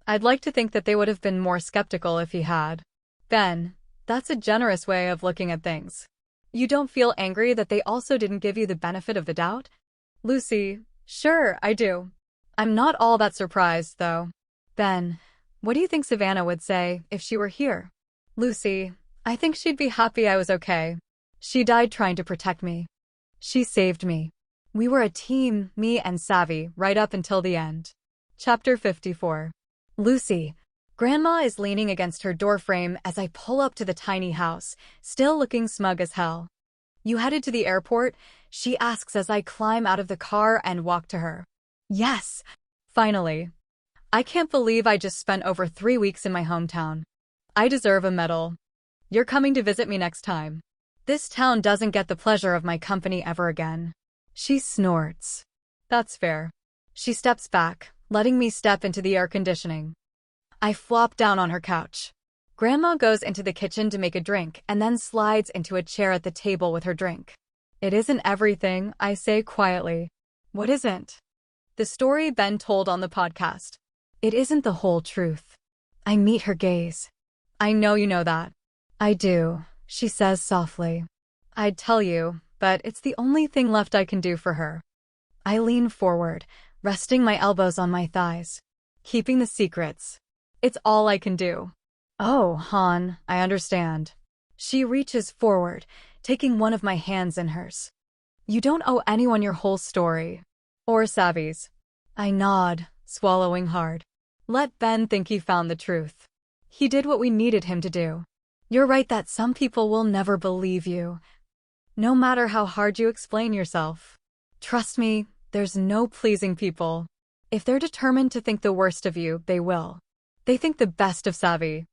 I'd like to think that they would have been more skeptical if he had. Ben, that's a generous way of looking at things. You don't feel angry that they also didn't give you the benefit of the doubt? Lucy. Sure, I do. I'm not all that surprised, though. Ben, what do you think Savannah would say if she were here? Lucy. I think she'd be happy I was okay. She died trying to protect me. She saved me. We were a team, me and Savvy, right up until the end. Chapter 54. Lucy. Grandma is leaning against her doorframe as I pull up to the tiny house, still looking smug as hell. You headed to the airport? She asks as I climb out of the car and walk to her. Yes, finally. I can't believe I just spent over 3 weeks in my hometown. I deserve a medal. You're coming to visit me next time. This town doesn't get the pleasure of my company ever again. She snorts. That's fair. She steps back, letting me step into the air conditioning. I flop down on her couch. Grandma goes into the kitchen to make a drink and then slides into a chair at the table with her drink. It isn't everything, I say quietly. What isn't? The story Ben told on the podcast. It isn't the whole truth. I meet her gaze. I know you know that. I do, she says softly. I'd tell you, but it's the only thing left I can do for her. I lean forward, resting my elbows on my thighs. Keeping the secrets. It's all I can do. Oh, Han, I understand. She reaches forward, taking one of my hands in hers. You don't owe anyone your whole story. Or Savvy's. I nod, swallowing hard. Let Ben think he found the truth. He did what we needed him to do. You're right that some people will never believe you, no matter how hard you explain yourself. Trust me, there's no pleasing people. If they're determined to think the worst of you, they will. They think the best of Savvy.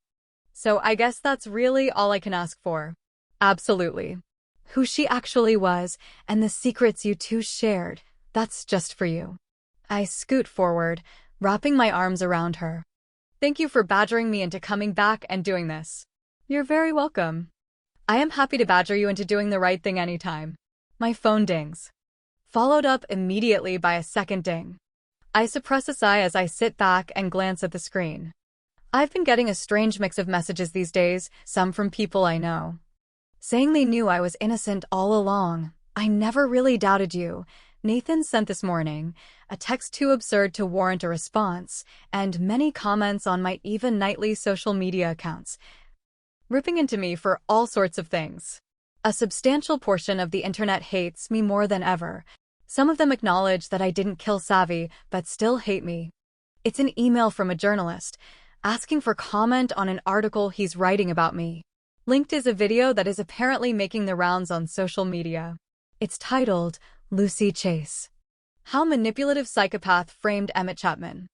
So I guess that's really all I can ask for. Absolutely. Who she actually was, and the secrets you two shared, that's just for you. I scoot forward, wrapping my arms around her. Thank you for badgering me into coming back and doing this. You're very welcome. I am happy to badger you into doing the right thing anytime. My phone dings, followed up immediately by a second ding. I suppress a sigh as I sit back and glance at the screen. I've been getting a strange mix of messages these days, some from people I know, saying they knew I was innocent all along. I never really doubted you. Nathan sent this morning, a text too absurd to warrant a response, and many comments on my even nightly social media accounts, ripping into me for all sorts of things. A substantial portion of the internet hates me more than ever. Some of them acknowledge that I didn't kill Savvy, but still hate me. It's an email from a journalist, asking for comment on an article he's writing about me. Linked is a video that is apparently making the rounds on social media. It's titled, Lucy Chase. How manipulative psychopath framed Emmett Chapman.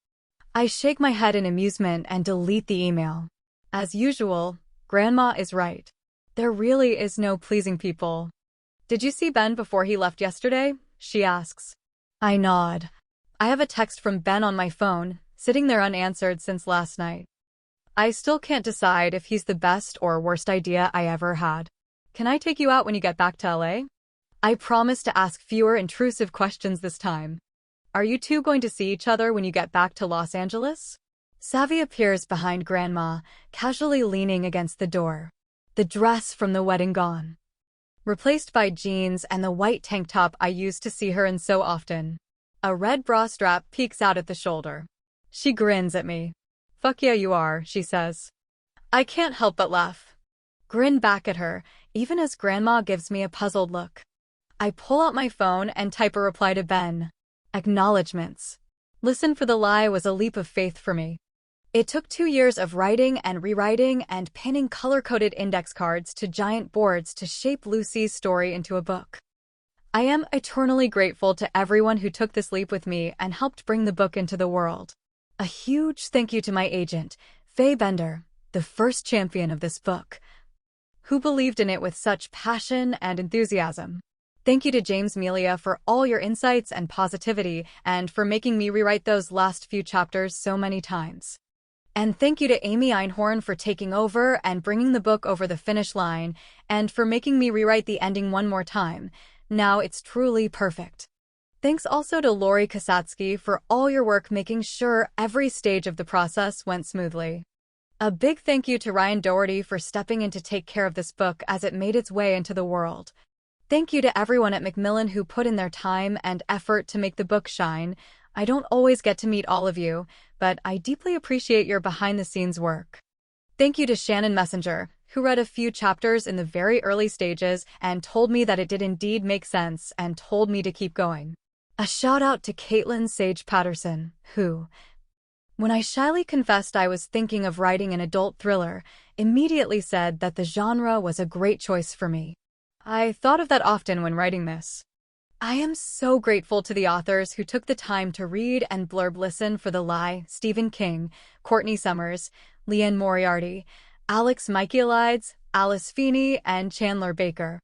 I shake my head in amusement and delete the email. As usual, Grandma is right. There really is no pleasing people. Did you see Ben before he left yesterday? She asks. I nod. I have a text from Ben on my phone, sitting there unanswered since last night. I still can't decide if he's the best or worst idea I ever had. Can I take you out when you get back to LA? I promise to ask fewer intrusive questions this time. Are you two going to see each other when you get back to Los Angeles? Savvy appears behind Grandma, casually leaning against the door. The dress from the wedding gone, replaced by jeans and the white tank top I used to see her in so often. A red bra strap peeks out at the shoulder. She grins at me. Fuck yeah you are, she says. I can't help but laugh. Grin back at her, even as Grandma gives me a puzzled look. I pull out my phone and type a reply to Ben. Acknowledgements. Listen for the lie was a leap of faith for me. It took 2 years of writing and rewriting and pinning color-coded index cards to giant boards to shape Lucy's story into a book. I am eternally grateful to everyone who took this leap with me and helped bring the book into the world. A huge thank you to my agent, Faye Bender, the first champion of this book, who believed in it with such passion and enthusiasm. Thank you to James Melia for all your insights and positivity and for making me rewrite those last few chapters so many times. And thank you to Amy Einhorn for taking over and bringing the book over the finish line and for making me rewrite the ending one more time. Now it's truly perfect. Thanks also to Lori Kasatsky for all your work making sure every stage of the process went smoothly. A big thank you to Ryan Doherty for stepping in to take care of this book as it made its way into the world. Thank you to everyone at Macmillan who put in their time and effort to make the book shine. I don't always get to meet all of you, but I deeply appreciate your behind-the-scenes work. Thank you to Shannon Messenger, who read a few chapters in the very early stages and told me that it did indeed make sense and told me to keep going. A shout-out to Caitlin Sage Patterson, who, when I shyly confessed I was thinking of writing an adult thriller, immediately said that the genre was a great choice for me. I thought of that often when writing this. I am so grateful to the authors who took the time to read and blurb listen for The Lie, Stephen King, Courtney Summers, Leanne Moriarty, Alex Michaelides, Alice Feeney, and Chandler Baker.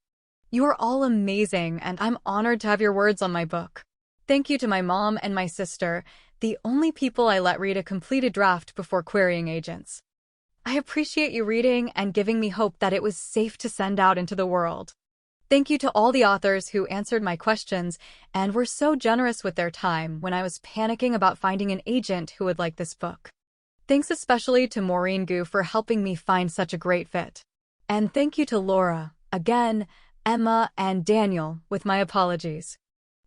You are all amazing, and I'm honored to have your words on my book. Thank you to my mom and my sister, the only people I let read a completed draft before querying agents. I appreciate you reading and giving me hope that it was safe to send out into the world. Thank you to all the authors who answered my questions and were so generous with their time when I was panicking about finding an agent who would like this book. Thanks especially to Maureen Gu for helping me find such a great fit. And thank you to Laura, again, Emma, and Daniel, with my apologies.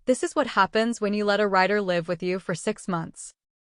This is what happens when you let a writer live with you for 6 months.